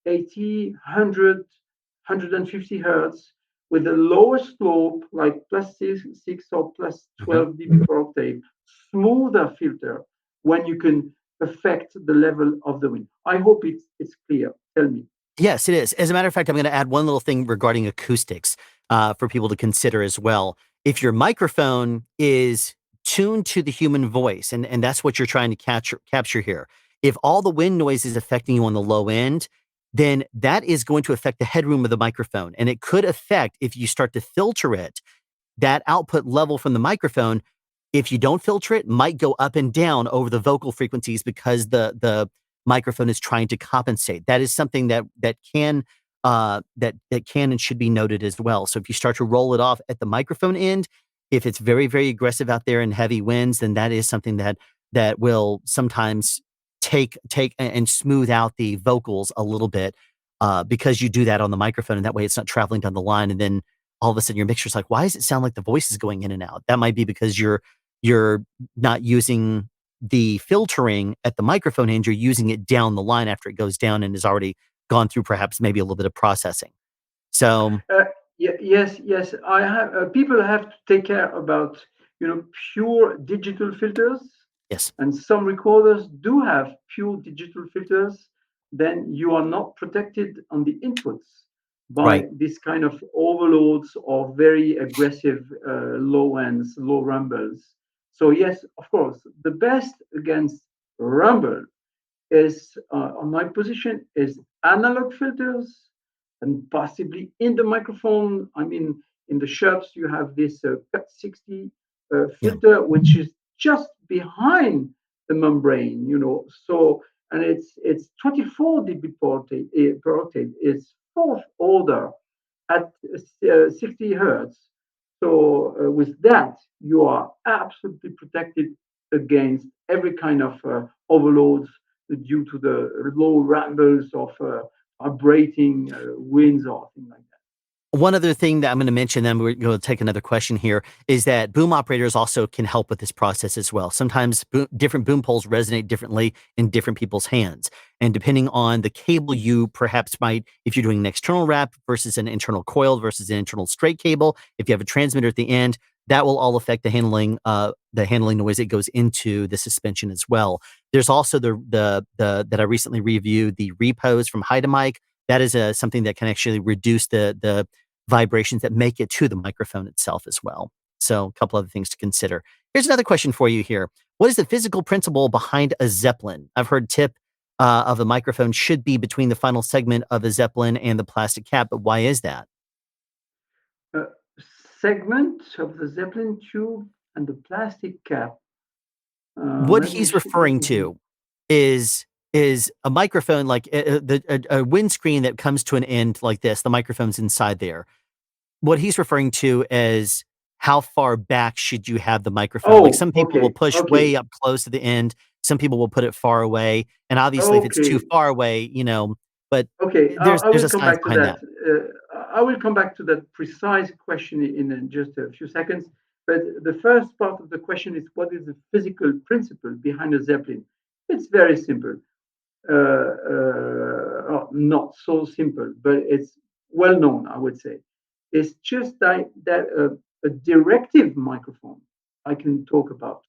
80, 100, 150 hertz with a lower slope, like +6 or +12 dB per octave, smoother filter when you can affect the level of the wind. I hope it's clear. Tell me. Yes, it is. As a matter of fact, I'm going to add one little thing regarding acoustics for people to consider as well. If your microphone is tuned to the human voice, and that's what you're trying to capture here, if all the wind noise is affecting you on the low end, then that is going to affect the headroom of the microphone. And it could affect, if you start to filter it, that output level from the microphone, if you don't filter it, might go up and down over the vocal frequencies because the microphone is trying to compensate. That is something that can and should be noted as well. So if you start to roll it off at the microphone end, if it's very, very aggressive out there in heavy winds, then that is something that will sometimes take and smooth out the vocals a little bit because you do that on the microphone, and that way it's not traveling down the line, and then all of a sudden your mixer's like, why does it sound like the voice is going in and out? That might be because you're not using the filtering at the microphone end, you're using it down the line after it goes down and is already gone through perhaps maybe a little bit of processing. So yes, I have people have to take care about pure digital filters. Yes. And some recorders do have pure digital filters. Then you are not protected on the inputs by this kind of overloads or very aggressive low ends, low rumbles. So yes, of course, the best against rumble is on my position is analog filters, and possibly in the microphone. I mean, in the shops you have this cut 60 filter, which is just behind the membrane, So, and it's 24 dB per octave. It's fourth order at 60 hertz. So with that, you are absolutely protected against every kind of overloads due to the low rumbles of vibrating winds or things like that. One other thing that I'm going to mention, then we're going to take another question here, is that boom operators also can help with this process as well. Sometimes different boom poles resonate differently in different people's hands. And depending on the cable you perhaps might, if you're doing an external wrap versus an internal coiled versus an internal straight cable, if you have a transmitter at the end, that will all affect the handling noise that goes into the suspension as well. There's also the that I recently reviewed, the repos from Hidemic. That is something that can actually reduce the vibrations that make it to the microphone itself as well. So a couple other things to consider. Here's another question for you here. What is the physical principle behind a Zeppelin? I've heard tip of a microphone should be between the final segment of a Zeppelin and the plastic cap, but why is that? Segment of the Zeppelin tube and the plastic cap. What he's referring to is a microphone, like a windscreen that comes to an end like this. The microphone's inside there. What he's referring to is how far back should you have the microphone? Like some people will push way up close to the end. Some people will put it far away. And obviously if it's too far away, but there's a science behind that. I will come back to that precise question in just a few seconds. But the first part of the question is, what is the physical principle behind a Zeppelin? It's very simple. Not so simple, but it's well known, I would say. It's just that a directive microphone. I can talk about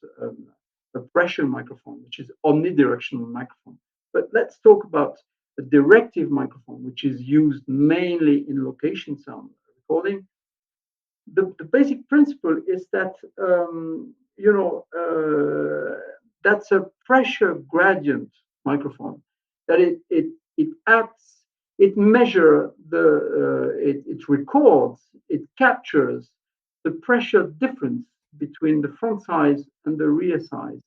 a pressure microphone, which is omnidirectional microphone. But let's talk about a directive microphone, which is used mainly in location sound recording. The basic principle is that that's a pressure gradient microphone. That it acts, it measures it records, it captures the pressure difference between the front size and the rear size.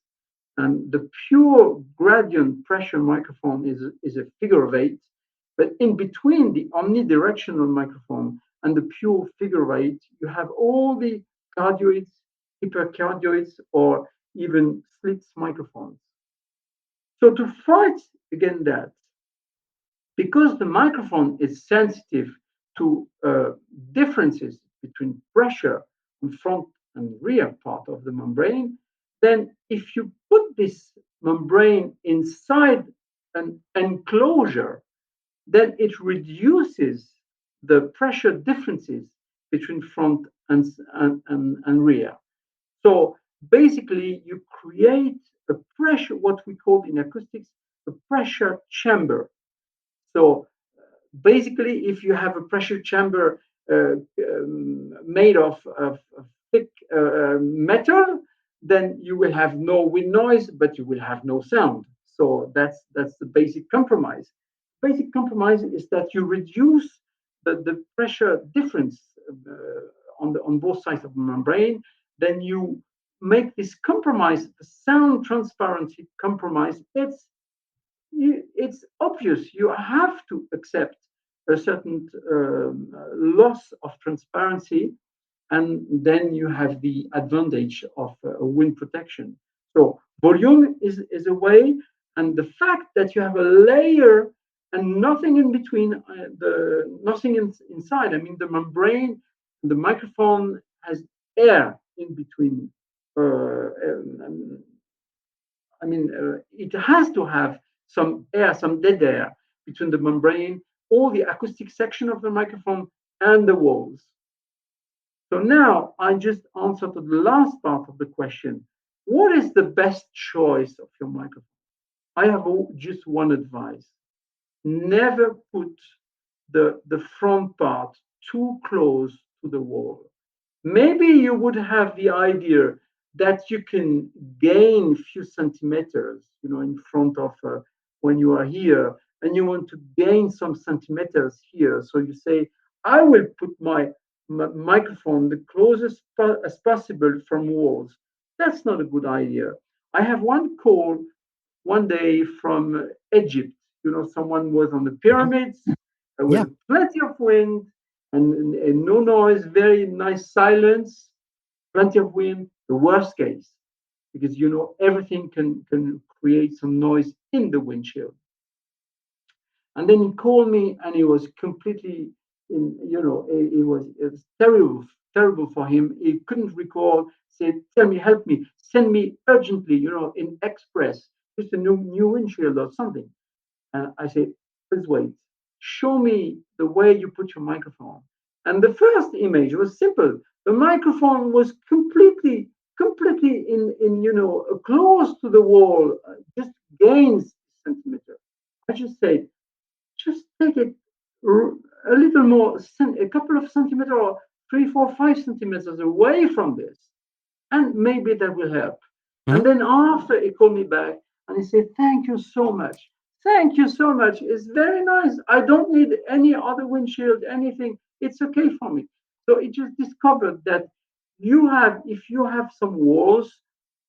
And the pure gradient pressure microphone is a figure of 8, but in between the omnidirectional microphone and the pure figure of 8, you have all the cardioids, hypercardioids, or even slits microphones. So to fight against that, because the microphone is sensitive to differences between pressure on front and rear part of the membrane, then if you put this membrane inside an enclosure, then it reduces the pressure differences between front and rear. So basically, you create a pressure, what we call in acoustics, a pressure chamber. So basically, if you have a pressure chamber made of thick metal, then you will have no wind noise, but you will have no sound. So that's the basic compromise. Basic compromise is that you reduce the pressure difference on both sides of the membrane. Then you make this compromise, the sound transparency compromise. It's obvious. You have to accept a certain loss of transparency, and then you have the advantage of wind protection. So volume is a way, and the fact that you have a layer and nothing in between, nothing inside. I mean, the membrane, the microphone has air in between. It has to have some air, some dead air, between the membrane, all the acoustic section of the microphone, and the walls. So now I just answered to the last part of the question. What is the best choice of your microphone? I have just one advice. Never put the front part too close to the wall. Maybe you would have the idea that you can gain a few centimeters, in front of when you are here, and you want to gain some centimeters here. So you say, I will put my microphone the closest as possible from walls. That's not a good idea. I have one call one day from Egypt. Someone was on the pyramids with plenty of wind and no noise, very nice silence, plenty of wind. The worst case, because everything can create some noise in the windshield. And then he called me, and he was completely it was terrible for him. He couldn't recall. Said, "Tell me, help me, send me urgently, in express, just a new windshield or something." And I said, "Please wait. Show me the way you put your microphone." And the first image was simple. The microphone was completely in close to the wall, just gains centimeter. I just said, just take it a little more, a couple of centimeters, or 3, 4, 5 centimeters away from this, and maybe that will help. Mm-hmm. And then after, he called me back and he said, "Thank you so much. Thank you so much. It's very nice. I don't need any other windshield, anything. It's okay for me." So it just discovered that if you have some walls,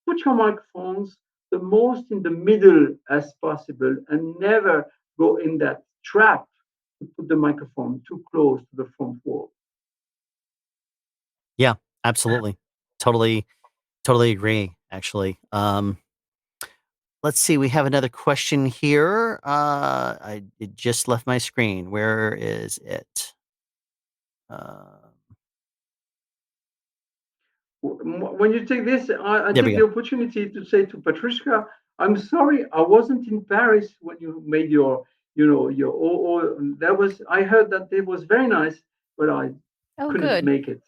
put your microphones the most in the middle as possible, and never go in that trap to put the microphone too close to the front wall. Yeah, absolutely. Totally agree, actually. Let's see, we have another question here. It just left my screen. Where is it? When you take this, I take the opportunity to say to Patrushkha, I'm sorry, I wasn't in Paris when you made your that was, I heard that it was very nice, but I couldn't make it.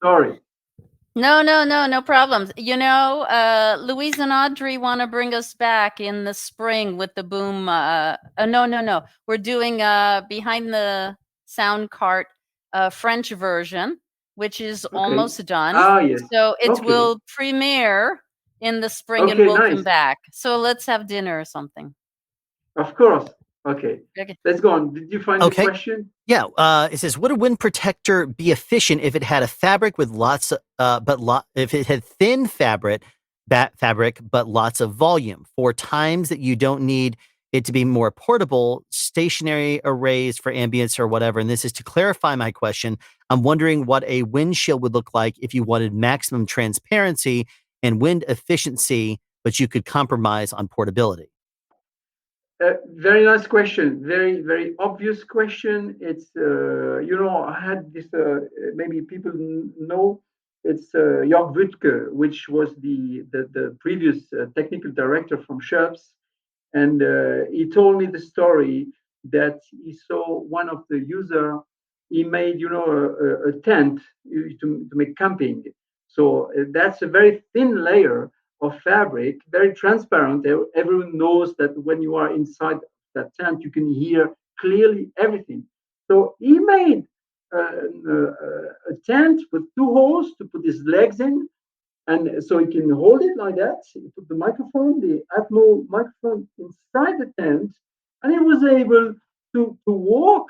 Sorry. No problems. Louise and Audrey want to bring us back in the spring with the boom. No. We're doing behind the sound cart French version, which is almost done. Yes. So it will premiere in the spring, and we'll come back. So let's have dinner or something. Of course. Okay. Let's go on. Did you find the question? Yeah. It says, would a wind protector be efficient if it had a fabric with lots of, if it had thin fabric, but lots of volume for times that you don't need it to be more portable, stationary arrays for ambience or whatever? And this is to clarify my question. I'm wondering what a windshield would look like if you wanted maximum transparency and wind efficiency, but you could compromise on portability. Very nice question. Very, very obvious question. It's, I had this, maybe people know, it's Jörg Wuttke, which was the previous technical director from Scherps. And he told me the story that he saw one of the user, he made, a tent to make camping. So that's a very thin layer of fabric, very transparent. Everyone knows that when you are inside that tent, you can hear clearly everything. So he made a tent with 2 holes to put his legs in, and so he can hold it like that. He put the Atmo microphone inside the tent, and he was able to walk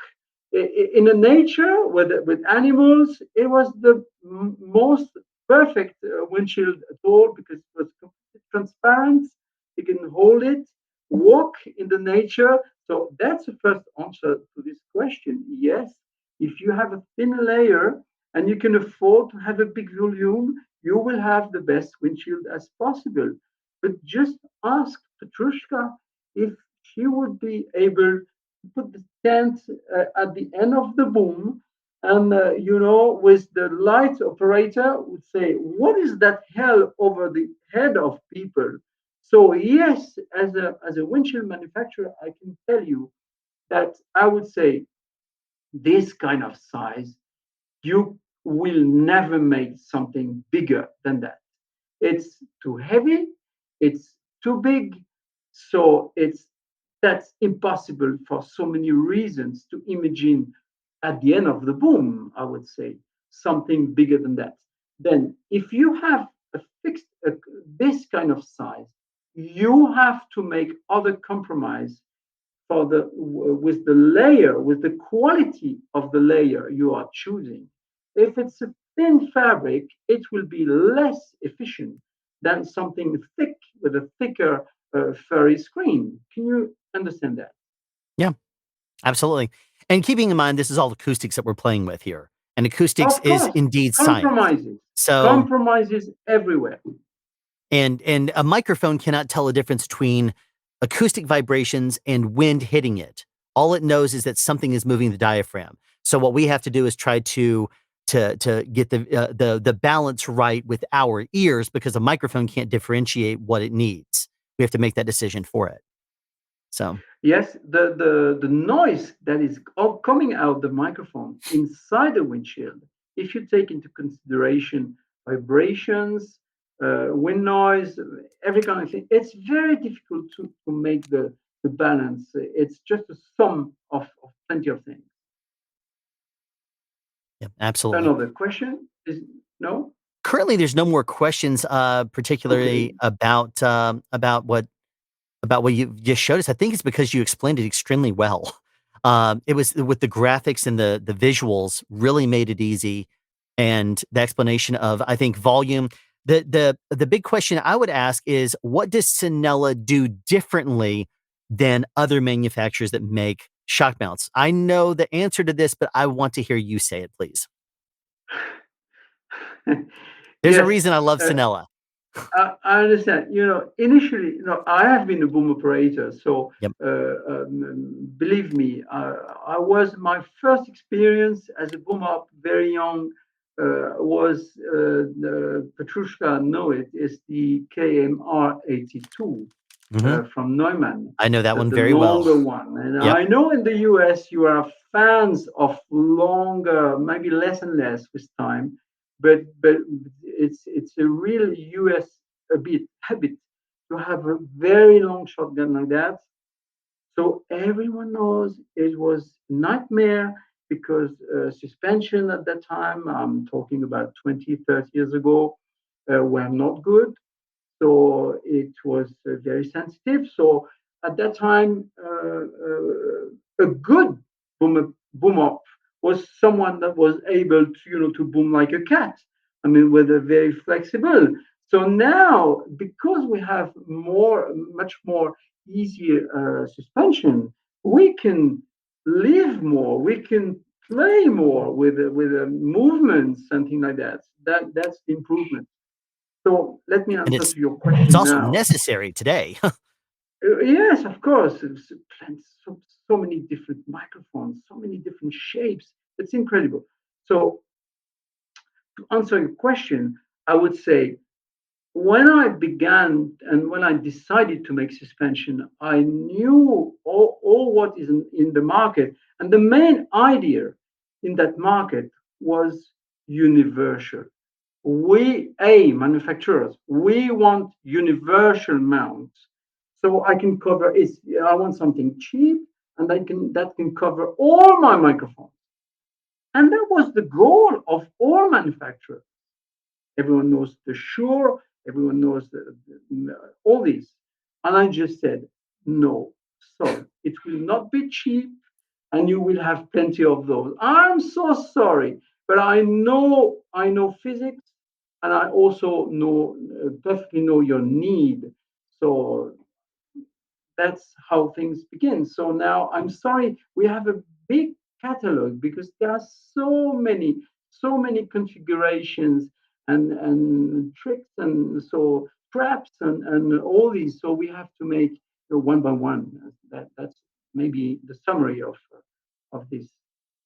in a nature with animals. It was the most perfect windshield at all, because it was completely transparent. You can hold it, walk in the nature. So that's the first answer to this question. Yes, if you have a thin layer and you can afford to have a big volume, you will have the best windshield as possible. But just ask Patrushkha if she would be able to put the tent at the end of the boom, and with the light operator would say, what is that hell over the head of people? So yes, as a windshield manufacturer, I can tell you that I would say this kind of size, you will never make something bigger than that. It's too heavy, it's too big, so that's impossible for so many reasons to imagine at the end of the boom, I would say, something bigger than that. Then if you have a fixed this kind of size, you have to make other compromise for the with the layer, with the quality of the layer you are choosing. If it's a thin fabric, it will be less efficient than something thick with a thicker furry screen. Can you understand that? Yeah, absolutely. And keeping in mind, this is all acoustics that we're playing with here, and acoustics Of is course, indeed science. compromises, So, compromises everywhere. and a microphone cannot tell the difference between acoustic vibrations and wind hitting it. All it knows is that something is moving the diaphragm. So what we have to do is try to get the balance right with our ears, because a microphone can't differentiate what it needs. We have to make that decision for it. So yes, the noise that is coming out the microphone inside the windshield, if you take into consideration vibrations, wind noise, every kind of thing, it's very difficult to make the balance. It's just a sum of plenty of things. yeah, absolutely. Another question is no? Currently, there's no more questions, particularly Okay. about what you just showed us. I think it's because you explained it extremely well. It was with the graphics and the visuals really made it easy, and the explanation of, I think, volume. The big question I would ask is, what does Cinela do differently than other manufacturers that make shock mounts? I know the answer to this, but I want to hear you say it, please. There's a Yes, reason I love Cinela. I understand. Initially, I have been a boom operator, so Yep. believe me, I was my first experience as a boom op, very young. Was the Patrushkha know it is the KMR 82 from Neumann. I know that one The very well. longer one, and Yep. I know in the US you are fans of longer, maybe less and less with time, but it's a real US habit to have a very long shotgun like that. So everyone knows it was nightmare because suspension at that time, I'm talking about 20, 30 years ago, were not good. So it was very sensitive. So at that time, a good boom up was someone that was able to boom like a cat. I mean, with a very flexible. So now, because we have much more easier suspension, we can live more. We can play more with movements, something like that. That's the improvement. So let me And answer it's to your question it's also now. necessary today. Yes, of course. So many different microphones, so many different shapes. It's incredible. So to answer your question, I would say when I began and when I decided to make suspension, I knew all what is in the market. And the main idea in that market was universal. Manufacturers, we want universal mounts. So I can cover it. I want something cheap and that can cover all my microphones. And that was the goal of all manufacturers. Everyone knows the Shure, everyone knows all these. And I just said, no, sorry, it will not be cheap and you will have plenty of those. I'm so sorry, but I know physics and I also perfectly know your need. So that's how things begin. So now I'm sorry, we have a big catalog because there are so many configurations and tricks and so traps and all these. So we have to make one by one. That's maybe the summary of this.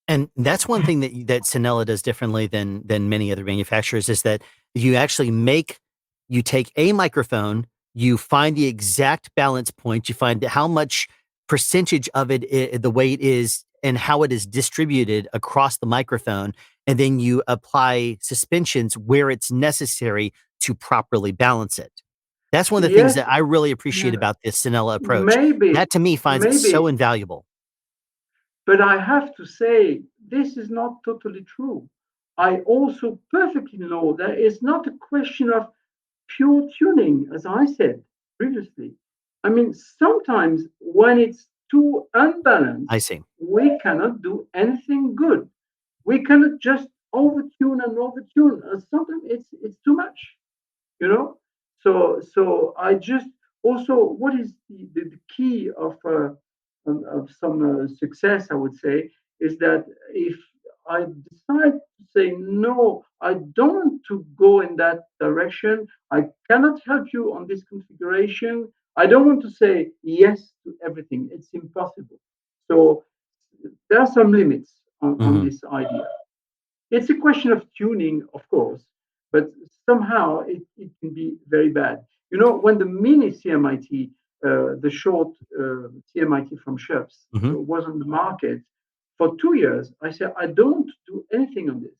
And that's one thing that Cinela does differently than many other manufacturers, is that you actually you take a microphone, you find the exact balance point, you find how much percentage of it, the way it is and how it is distributed across the microphone. And then you apply suspensions where it's necessary to properly balance it. That's one of the things that I really appreciate about this Cinela approach. That to me finds it so invaluable. But I have to say, this is not totally true. I also perfectly know that it's not a question of pure tuning, as I said previously. I mean, sometimes when it's too unbalanced, I see. We cannot do anything good. We cannot just overtune and overtune. Sometimes it's too much, you know. So I just also, what is the key of some success, I would say, is that if I decide to say no, I don't want to go in that direction. I cannot help you on this configuration. I don't want to say yes to everything. It's impossible. So there are some limits on this idea. It's a question of tuning, of course, but somehow it can be very bad. You know, when the mini CMIT, the short CMIT from Chefs, was on the market for 2 years, I said, I don't do anything on this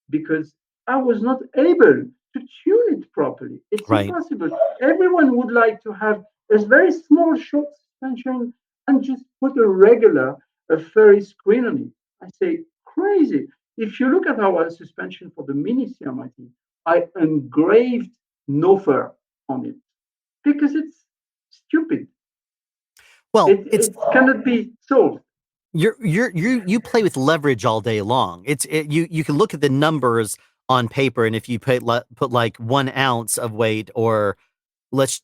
because I was not able to tune it properly. It's impossible. Everyone would like to have a very small short suspension and just put a furry screen on it. I say, crazy. If you look at our suspension for the mini CMIT, I engraved no fur on it because it's stupid. Well, it cannot be solved. You play with leverage all day long. You can look at the numbers on paper, and if you put like 1 ounce of weight, or let's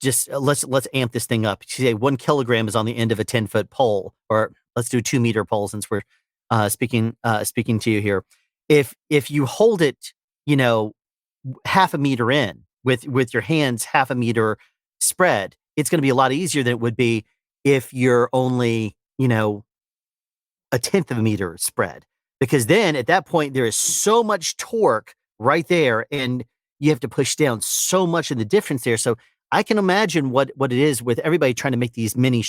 amp this thing up. You say 1 kilogram is on the end of a 10-foot pole, or let's do 2-meter pole since we're speaking to you here. If you hold it, half a meter in with your hands half a meter spread, it's going to be a lot easier than it would be if you're only, 1/10 of a meter spread, because then at that point there is so much torque right there, and you have to push down so much in the difference there. So I can imagine what it is with everybody trying to make these mini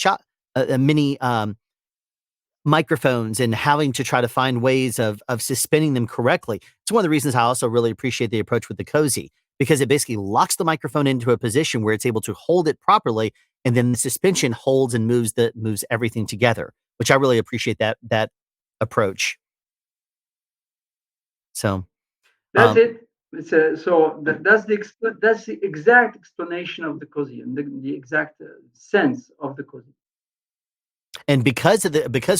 microphones and having to try to find ways of suspending them correctly. It's one of the reasons I also really appreciate the approach with the Cozy, because it basically locks the microphone into a position where it's able to hold it properly, and then the suspension holds and moves everything together, which I really appreciate that approach. So that's it. That's the exact explanation of the Cozy and the exact sense of the Cozy. And because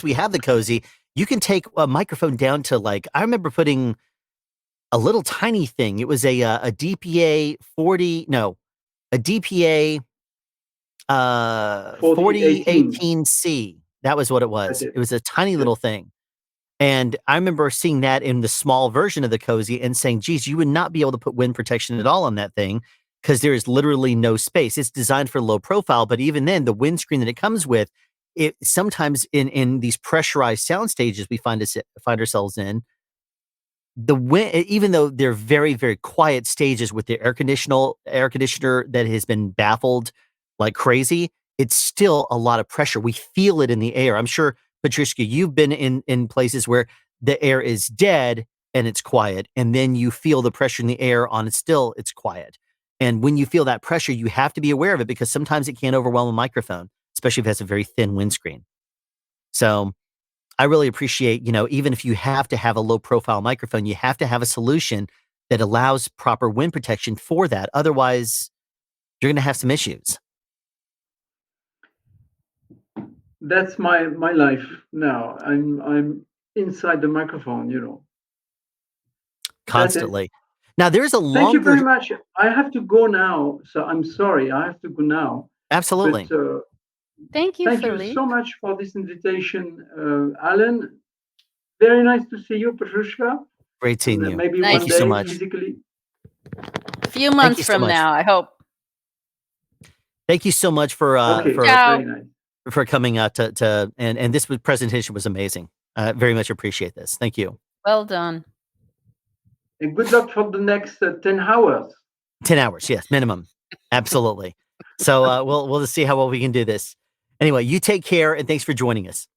we have the Cozy, you can take a microphone down to, like, I remember putting a little tiny thing. It was a DPA 4018C. That was what it was. It was a tiny little thing. And I remember seeing that in the small version of the Cozy and saying, geez, you would not be able to put wind protection at all on that thing because there is literally no space. It's designed for low profile, but even then, the windscreen that it comes with, it sometimes in these pressurized sound stages we find ourselves in, the wind, even though they're very, very quiet stages with the air conditioner that has been baffled like crazy, it's still a lot of pressure. We feel it in the air. I'm sure, Patrushkha, you've been in places where the air is dead and it's quiet, and then you feel the pressure in the air it's quiet. And when you feel that pressure, you have to be aware of it, because sometimes it can overwhelm a microphone, especially if it has a very thin windscreen. So I really appreciate, even if you have to have a low profile microphone, you have to have a solution that allows proper wind protection for that. Otherwise, you're going to have some issues. That's my life now. I'm inside the microphone, Constantly. Now there's a longer. Thank you very much. I have to go now, so I'm sorry. I have to go now. Absolutely. But, thank you, Thank Philippe. you so much for this invitation, Alan. Very nice to see you, Patrushkha. Great seeing you. Maybe Thank one you day so much. physically. A few months from now, I hope. Thank you so much for very nice. For coming out to and this presentation was amazing. Very much appreciate this. Thank you. Well done. And good luck for the next 10 hours. 10 hours, yes, minimum. Absolutely. So we'll just see how well we can do this. Anyway, you take care, and thanks for joining us.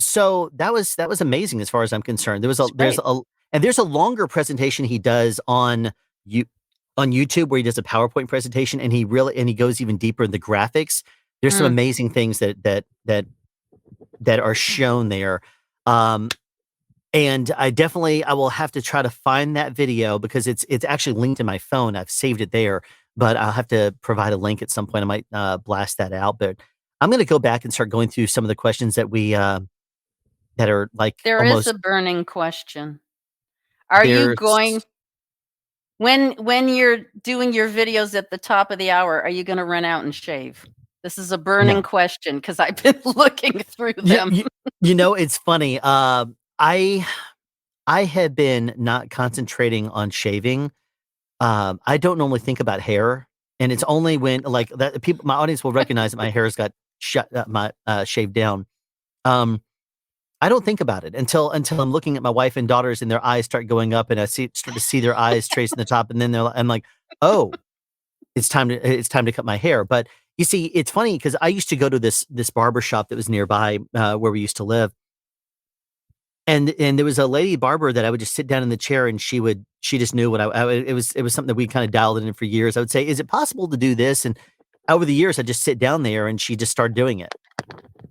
So that was amazing as far as I'm concerned. There's a longer presentation he does on YouTube where he does a PowerPoint presentation, and he goes even deeper in the graphics. There's some amazing things that are shown there. And I will have to try to find that video because it's actually linked in my phone. I've saved it there, but I'll have to provide a link at some point. I might blast that out, but I'm going to go back and start going through some of the questions that we that are like There is a burning question. Are you going when you're doing your videos at the top of the hour, are you going to run out and shave? This is a burning question because I've been looking through them. It's funny. I have been not concentrating on shaving. I don't normally think about hair, and it's only when like that my audience will recognize that my hair has got shaved down. I don't think about it until I'm looking at my wife and daughters, and their eyes start going up, and I start to see their eyes tracing the top, and then I'm like, oh, it's time to cut my hair. But you see, it's funny because I used to go to this barber shop that was nearby where we used to live. And there was a lady barber that I would just sit down in the chair, and she just knew what it was something that we kind of dialed in for years. I would say, is it possible to do this? And over the years, I'd just sit down there, and she just started doing it.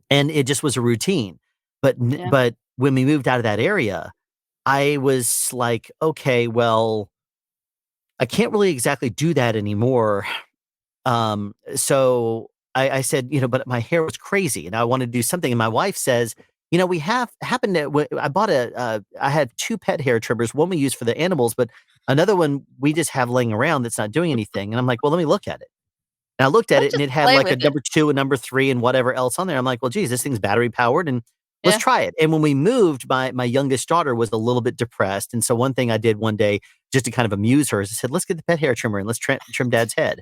And it just was a routine. But when we moved out of that area, I was like, okay, well, I can't really exactly do that anymore. So I said, but my hair was crazy, and I wanted to do something. And my wife says, we I had 2 pet hair trimmers. One we use for the animals, but another one we just have laying around that's not doing anything. And I'm like, well, let me look at it. And I looked at it, and it had like a number 2 and number 3 and whatever else on there. I'm like, well, geez, this thing's battery powered, and let's try it. And when we moved, my youngest daughter was a little bit depressed. And so one thing I did one day just to kind of amuse her is I said, let's get the pet hair trimmer and let's trim Dad's head.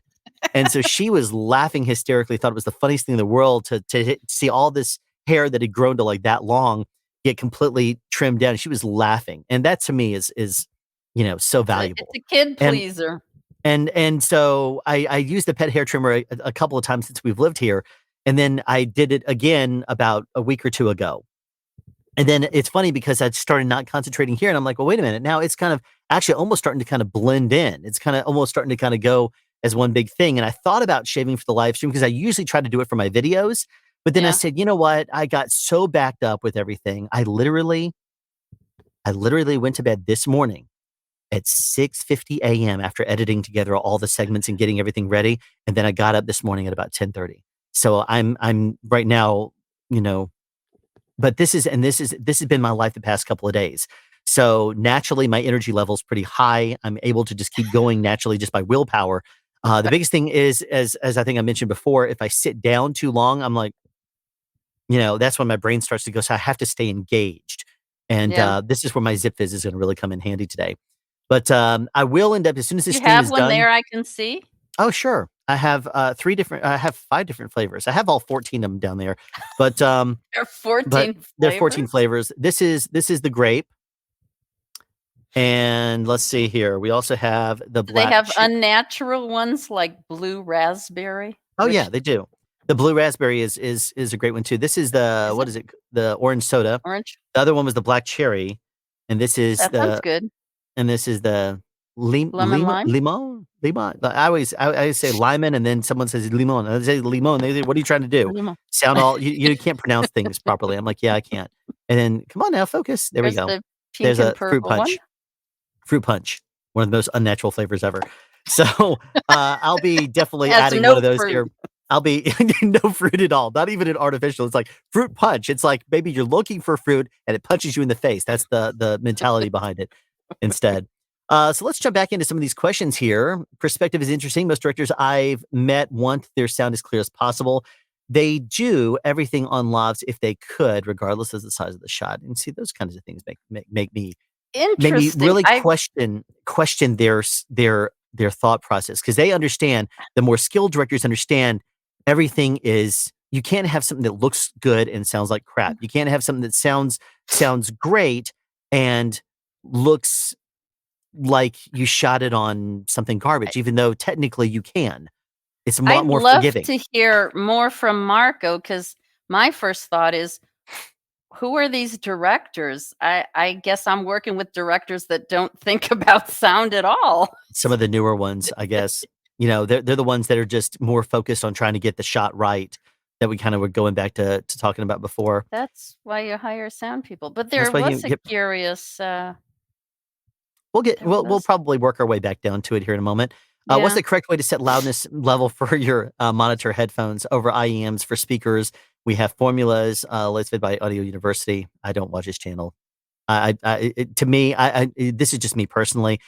And so she was laughing hysterically, thought it was the funniest thing in the world to see all this hair that had grown to like that long get completely trimmed down. She was laughing. And that to me is so valuable. It's a kid pleaser. And so I used the pet hair trimmer a couple of times since we've lived here. And then I did it again about a week or 2 ago. And then it's funny because I started not concentrating here, and I'm like, well, wait a minute. Now it's kind of actually almost starting to kind of blend in. It's kind of almost starting to kind of go as one big thing. And I thought about shaving for the live stream because I usually try to do it for my videos. But then I said, you know what? I got so backed up with everything. I literally went to bed this morning at 6:50 a.m. after editing together all the segments and getting everything ready. And then I got up this morning at about 10:30. So I'm right now, but this has been my life the past couple of days. So naturally my energy level is pretty high. I'm able to just keep going naturally just by willpower. The biggest thing is, as I think I mentioned before, if I sit down too long, I'm like, that's when my brain starts to go. So I have to stay engaged. And this is where my Zip Fizz is going to really come in handy today. But I will end up, as soon as this stream is done. You have one there I can see? Oh, sure. I have 5 different flavors. I have all 14 of them down there, but there are 14 there are 14 flavors. This is the grape. And let's see here. We also have the black. They have unnatural ones like blue raspberry. Oh yeah, they do. The blue raspberry is a great one too. This is the orange soda. Orange. The other one was the black cherry, and this is sounds good. And this is the lemon. Limon. I always say limon, and then someone says limon. I say limon. They say, "What are you trying to do?" Limon. Sound all you can't pronounce things properly. I'm like, yeah, I can't. And then come on now, focus. There's we go. There's a fruit punch. One. Fruit punch, one of the most unnatural flavors ever. So I'll be definitely adding one of those here. I'll be no fruit at all, not even an artificial. It's like fruit punch. It's like, baby, you're looking for fruit and it punches you in the face. That's the mentality behind it instead. So let's jump back into some of these questions here. Perspective is interesting. Most directors I've met want their sound as clear as possible. They do everything on lavs if they could, regardless of the size of the shot. And see, those kinds of things make me really question their thought process, because they understand, the more skilled directors understand, everything is, you can't have something that looks good and sounds like crap. You can't have something that sounds great and looks like you shot it on something garbage, even though technically you can. It's a lot I'd more love forgiving. to hear more from Marco, because my first thought is, who are these directors? I guess I'm working with directors that don't think about sound at all. Some of the newer ones, I guess, you know, they're the ones that are just more focused on trying to get the shot right, that we kind of were going back to talking about before. That's why you hire sound people. But That's there why you was a get. curious, We'll probably work our way back down to it here in a moment. What's yeah, the correct way to set loudness level for your monitor headphones over IEMs for speakers? We have formulas. Let's Vid by Audio University. I don't watch his channel. To me, this is just me personally.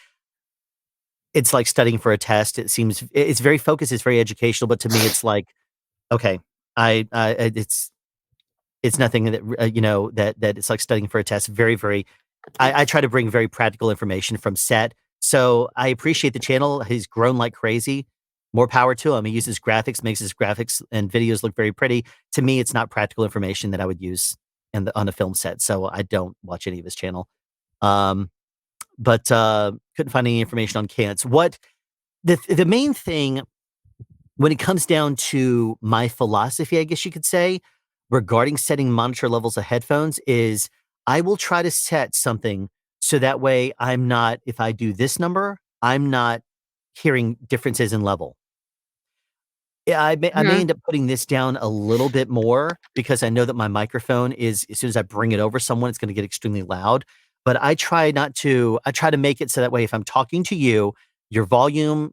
It's like studying for a test. It seems it's very focused. It's very educational, but to me, it's like, okay, it's nothing that you know, that it's like studying for a test. Very, very. I try to bring very practical information from set. So I appreciate the channel. He's grown like crazy. More power to him. He uses graphics, makes his graphics and videos look very pretty. To me, it's not practical information that I would use on a film set. So I don't watch any of his channel. But couldn't find any information on cans. What the main thing when it comes down to my philosophy, I guess you could say, regarding setting monitor levels of headphones is I will try to set something so that way I'm not, if I do this number, I'm not hearing differences in level. Yeah, I may end up putting this down a little bit more because I know that my microphone is, as soon as I bring it over someone, it's going to get extremely loud. But I try to make it so that way if I'm talking to you, your volume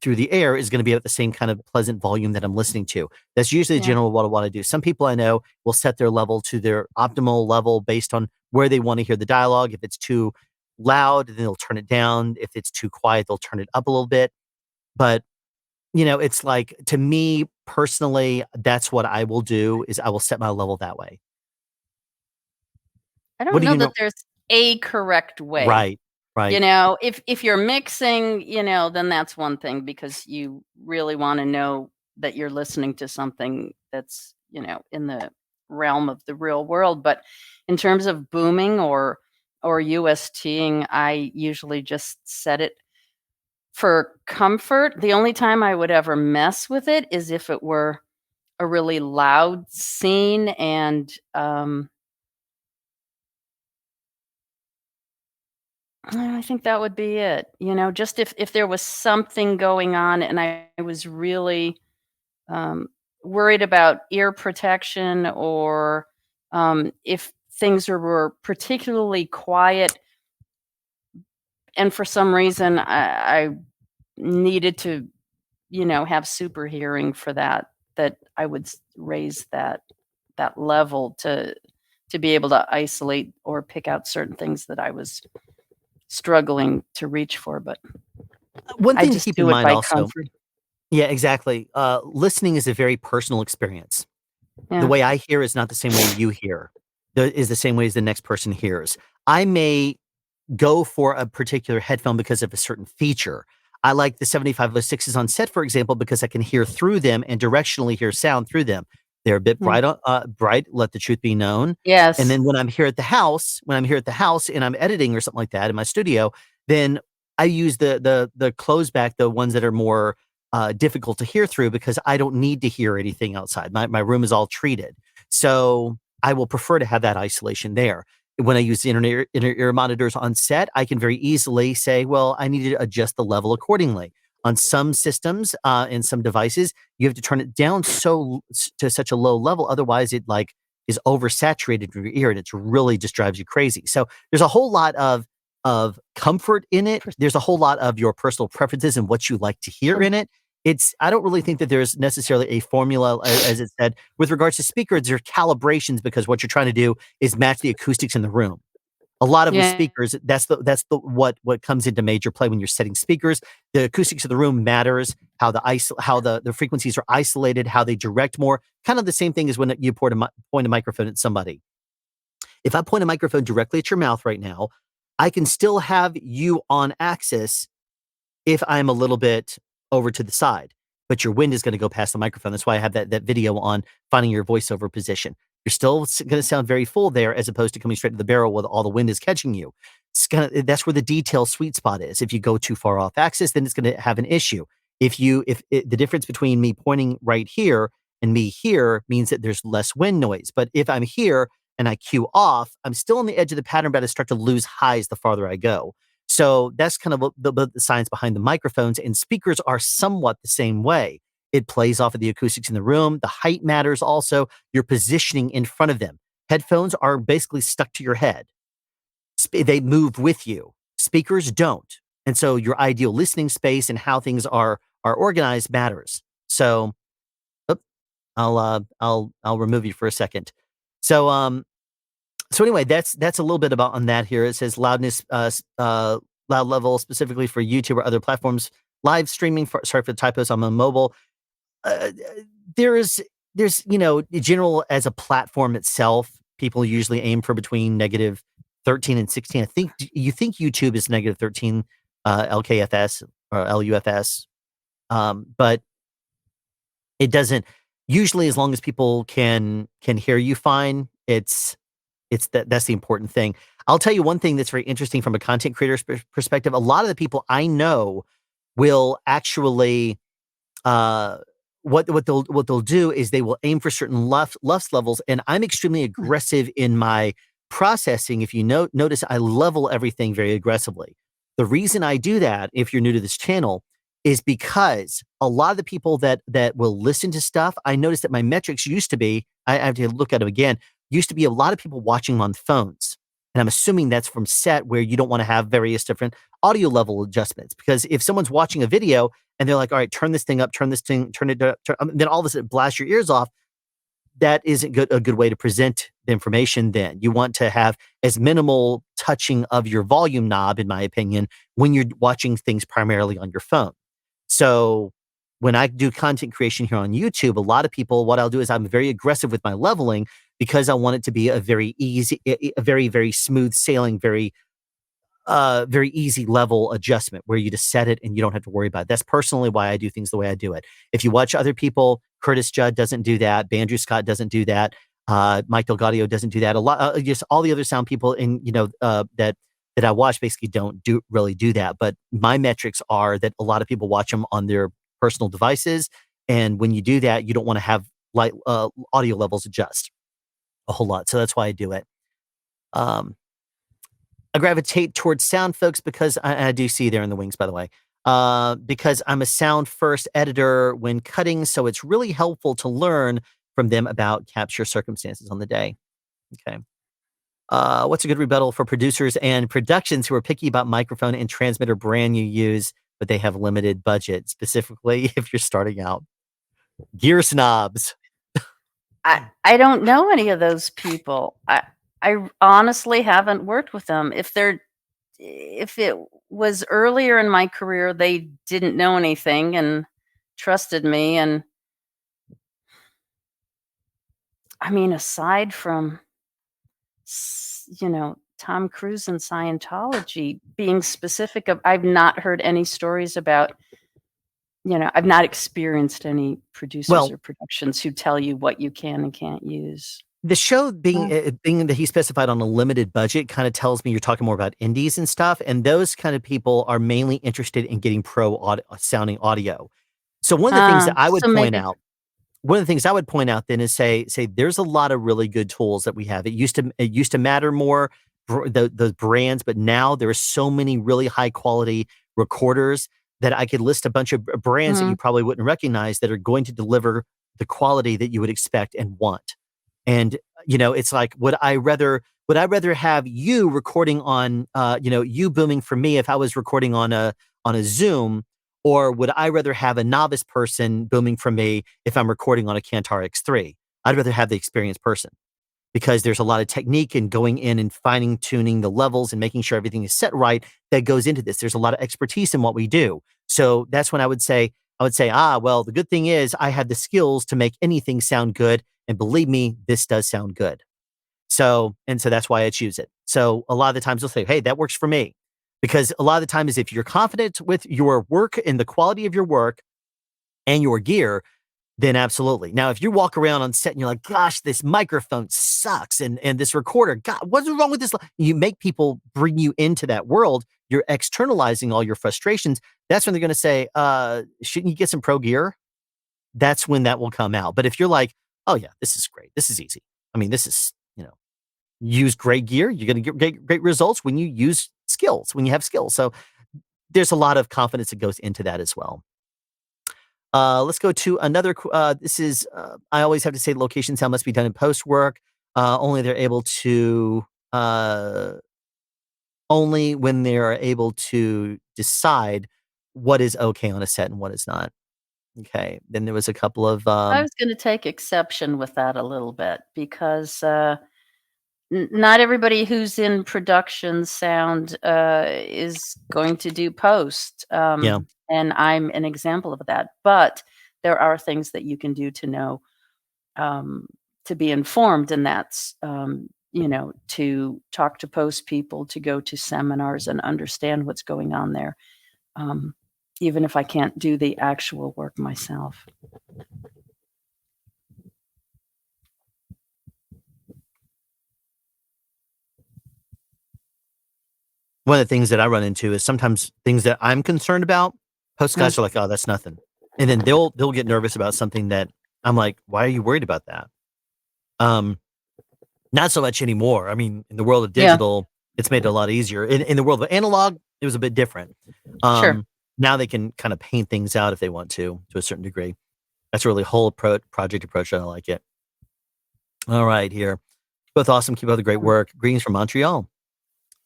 through the air is going to be at the same kind of pleasant volume that I'm listening to. That's usually the general what I want to do. Some people I know will set their level to their optimal level based on where they want to hear the dialogue. If it's too loud, then they'll turn it down. If it's too quiet, they'll turn it up a little bit. But you know, it's like, to me personally, that's what I will do is I will set my level that way. I don't know that there's a correct way. Right. You know, if you're mixing, you know, then that's one thing because you really want to know that you're listening to something that's, you know, in the realm of the real world. But in terms of booming or USTing, I usually just set it for comfort. The only time I would ever mess with it is if it were a really loud scene and I think that would be it. You know, just if there was something going on and I was really worried about ear protection or if things were particularly quiet and for some reason I needed to, you know, have super hearing for that I would raise that level to be able to isolate or pick out certain things that I was struggling to reach for. But one thing to keep in mind also, comfort. Yeah, exactly. Listening is a very personal experience. Yeah. The way I hear is not the same way you hear. Is the same way as the next person hears. I may go for a particular headphone because of a certain feature. I like the 7506s on set, for example, because I can hear through them and directionally hear sound through them. They're a bit bright, let the truth be known. Yes. And then when I'm here at the house and I'm editing or something like that in my studio, then I use the close back, the ones that are more difficult to hear through because I don't need to hear anything outside. My room is all treated. So I will prefer to have that isolation there. When I use the inner ear monitors on set, I can very easily say, well, I need to adjust the level accordingly. On some systems and some devices, you have to turn it down to such a low level. Otherwise, it like is oversaturated in your ear and it really just drives you crazy. So there's a whole lot of comfort in it. There's a whole lot of your personal preferences and what you like to hear in it. I don't really think that there's necessarily a formula, as it said, with regards to speakers. There are calibrations because what you're trying to do is match the acoustics in the room. A lot of the speakers, that's what comes into major play when you're setting speakers. The acoustics of the room matters. How the frequencies are isolated, how they direct more. Kind of the same thing as when you point a microphone at somebody. If I point a microphone directly at your mouth right now, I can still have you on axis if I'm a little bit over to the side, but your wind is going to go past the microphone. That's why I have that video on finding your voiceover position. You're still going to sound very full there as opposed to coming straight to the barrel where all the wind is catching you. That's where the detail sweet spot is. If you go too far off axis, then it's going to have an issue. The difference between me pointing right here and me here means that there's less wind noise. But if I'm here and I cue off, I'm still on the edge of the pattern, but I start to lose highs the farther I go. So that's kind of the science behind the microphones, and speakers are somewhat the same way. It plays off of the acoustics in the room. The height matters also. Your positioning in front of them. Headphones are basically stuck to your head. They move with you. Speakers don't. And so your ideal listening space and how things are organized matters. So I'll remove you for a second. So anyway, that's a little bit about on that here. It says loudness, loud level specifically for YouTube or other platforms. Live streaming, sorry for the typos, I'm on mobile. There's general as a platform itself, people usually aim for between negative 13 and 16. You think YouTube is negative 13 LKFS or LUFS, but it doesn't. Usually, as long as people can hear you fine, that's the important thing. I'll tell you one thing that's very interesting from a content creator's perspective. A lot of the people I know will actually what they'll do is they will aim for certain lust levels, and I'm extremely aggressive in my processing. If you notice, I level everything very aggressively. The reason I do that, if you're new to this channel, is because a lot of the people that will listen to stuff, I noticed that my metrics used to be, I have to look at them again, used to be a lot of people watching on phones. And I'm assuming that's from set where you don't want to have various different audio level adjustments. Because if someone's watching a video and they're like, all right, turn this thing up, turn it up, then all of a sudden blast your ears off, that isn't a good way to present the information then. You want to have as minimal touching of your volume knob, in my opinion, when you're watching things primarily on your phone. So when I do content creation here on YouTube, a lot of people, what I'll do is I'm very aggressive with my leveling because I want it to be a very easy, a very, very smooth sailing, very easy level adjustment where you just set it and you don't have to worry about it. That's personally why I do things the way I do it. If you watch other people, Judd doesn't do that. Bandrew Scott doesn't do that. Mike DelGaudio doesn't do that. A lot, just all the other sound people that I watch basically don't really do that. But my metrics are that a lot of people watch them on their personal devices. And when you do that, you don't want to have audio levels adjust a whole lot. So that's why I do it. I gravitate towards sound folks because I do see there in the wings, by the way, because I'm a sound first editor when cutting. So it's really helpful to learn from them about capture circumstances on the day. Okay. What's a good rebuttal for producers and productions who are picky about microphone and transmitter brand you use, but they have limited budget, specifically if you're starting out? Gear snobs. I don't know any of those people. I honestly haven't worked with them. If it was earlier in my career, they didn't know anything and trusted me. And I mean, aside from, Tom Cruise and Scientology being specific I've not heard any stories about, I've not experienced any producers or productions who tell you what you can and can't use. The show being that he specified on a limited budget kind of tells me you're talking more about indies and stuff. And those kind of people are mainly interested in getting sounding audio. So one of the things that I would point out, then is say there's a lot of really good tools that we have. It used to matter more the brands, but now there are so many really high quality recorders that I could list a bunch of brands that you probably wouldn't recognize that are going to deliver the quality that you would expect and want. And, it's like, would I rather have you recording on, you booming for me if I was recording on a Zoom, or would I rather have a novice person booming for me if I'm recording on a Kantar X3? I'd rather have the experienced person because there's a lot of technique in going in and fine tuning the levels and making sure everything is set right that goes into this. There's a lot of expertise in what we do. So that's when I would say, well, the good thing is I have the skills to make anything sound good. And believe me, this does sound good. So that's why I choose it. So a lot of the times they'll say, hey, that works for me. Because a lot of the time is if you're confident with your work and the quality of your work and your gear, then absolutely. Now, if you walk around on set and you're like, gosh, this microphone sucks and this recorder, God, what's wrong with this? You make people bring you into that world. you're externalizing all your frustrations, that's when they're going to say, shouldn't you get some pro gear? That's when that will come out. But if you're like, oh yeah, this is great. This is easy. I mean, this is, use great gear. You're going to get great results when you use skills, when you have skills. So there's a lot of confidence that goes into that as well. Let's go to another. This is, I always have to say location sound must be done in post work. Only when they're able to decide what is okay on a set and what is not. Okay. Then there was a couple of. I was going to take exception with that a little bit because not everybody who's in production sound is going to do post. Yeah. And I'm an example of that. But there are things that you can do to know, to be informed. And that's, to talk to post people, to go to seminars and understand what's going on there. Even if I can't do the actual work myself. One of the things that I run into is sometimes things that I'm concerned about, post guys are like, oh, that's nothing. And then they'll get nervous about something that I'm like, why are you worried about that? Not so much anymore. I mean, in the world of digital, it's made it a lot easier. In the world of analog, it was a bit different. Sure. Now they can kind of paint things out if they want to a certain degree. That's a really whole project approach. I like it. All right, here. Both awesome. Keep up the great work. Greetings from Montreal.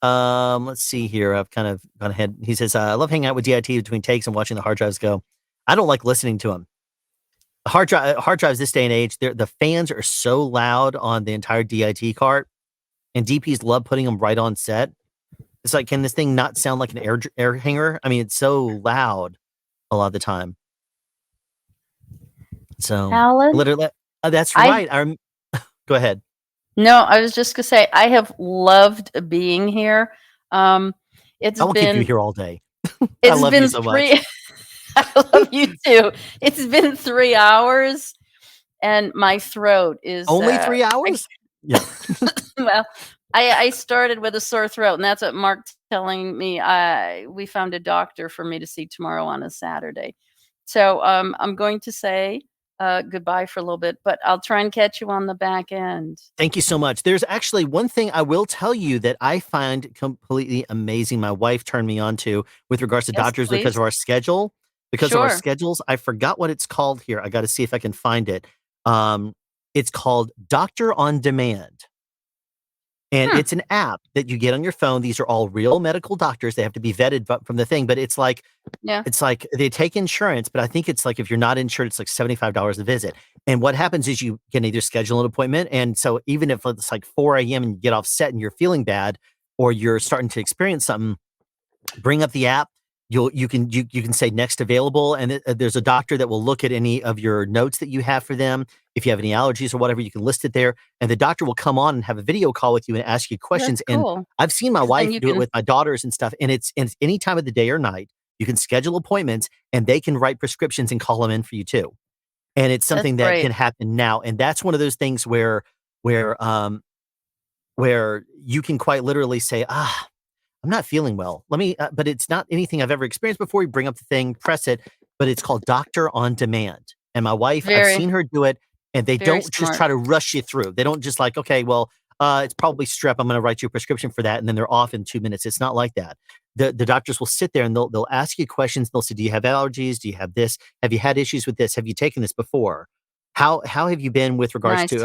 Let's see here. I've kind of gone ahead. He says, I love hanging out with DIT between takes and watching the hard drives go. I don't like listening to them. Hard drives this day and age, the fans are so loud on the entire DIT cart, and DPs love putting them right on set. It's like, can this thing not sound like an air hanger? I mean, it's so loud a lot of the time. So, Alan, literally, that's right. Go ahead. No, I was just gonna say I have loved being here. I will keep you here all day. I love you so much. I love you too. It's been 3 hours, and my throat is only 3 hours. Yeah. Well, I started with a sore throat, and that's what Mark's telling me. We found a doctor for me to see tomorrow on a Saturday. So I'm going to say goodbye for a little bit, but I'll try and catch you on the back end. Thank you so much. There's actually one thing I will tell you that I find completely amazing. My wife turned me on to with regards to doctors because of our schedule. Because of our schedules, I forgot what it's called here. I got to see if I can find it. It's called Doctor on Demand. And it's an app that you get on your phone. These are all real medical doctors. They have to be vetted from the thing, but it's like they take insurance, but I think it's like if you're not insured, it's like $75 a visit. And what happens is you can either schedule an appointment. And so even if it's like 4 a.m. and you get off set and you're feeling bad or you're starting to experience something, bring up the app. You can say next available, and there's a doctor that will look at any of your notes that you have for them. If you have any allergies or whatever, you can list it there, and the doctor will come on and have a video call with you and ask you questions. That's cool. And I've seen my wife do it with my daughters and stuff, and it's any time of the day or night. You can schedule appointments, and they can write prescriptions and call them in for you too. And it's something that can happen now, and that's one of those things where you can quite literally say, I'm not feeling well. Let me, but it's not anything I've ever experienced before. You bring up the thing, press it, but it's called Doctor on Demand. And my wife, I've seen her do it, and they don't just try to rush you through. They don't just like, okay, well, it's probably strep. I'm going to write you a prescription for that. And then they're off in 2 minutes. It's not like that. The doctors will sit there and they'll ask you questions. They'll say, do you have allergies? Do you have this? Have you had issues with this? Have you taken this before? How have you been with regards to,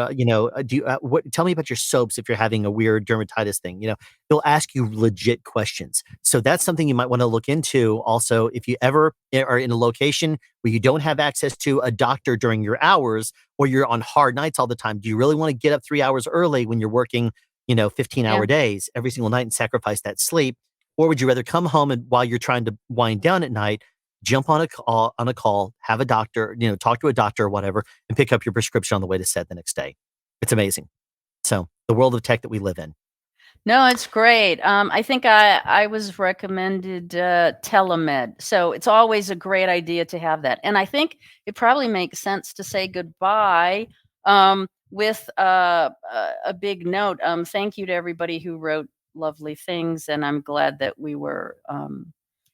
tell me about your soaps if you're having a weird dermatitis thing. They'll ask you legit questions. So that's something you might want to look into. Also, if you ever are in a location where you don't have access to a doctor during your hours, or you're on hard nights all the time, do you really want to get up 3 hours early when you're working, 15-hour days every single night and sacrifice that sleep? Or would you rather come home and while you're trying to wind down at night, jump on a call, have a doctor, talk to a doctor or whatever, and pick up your prescription on the way to set the next day? It's amazing. So the world of tech that we live in. No, it's great. I think I was recommended telemed. So it's always a great idea to have that. And I think it probably makes sense to say goodbye with a big note. Thank you to everybody who wrote lovely things, and I'm glad that we were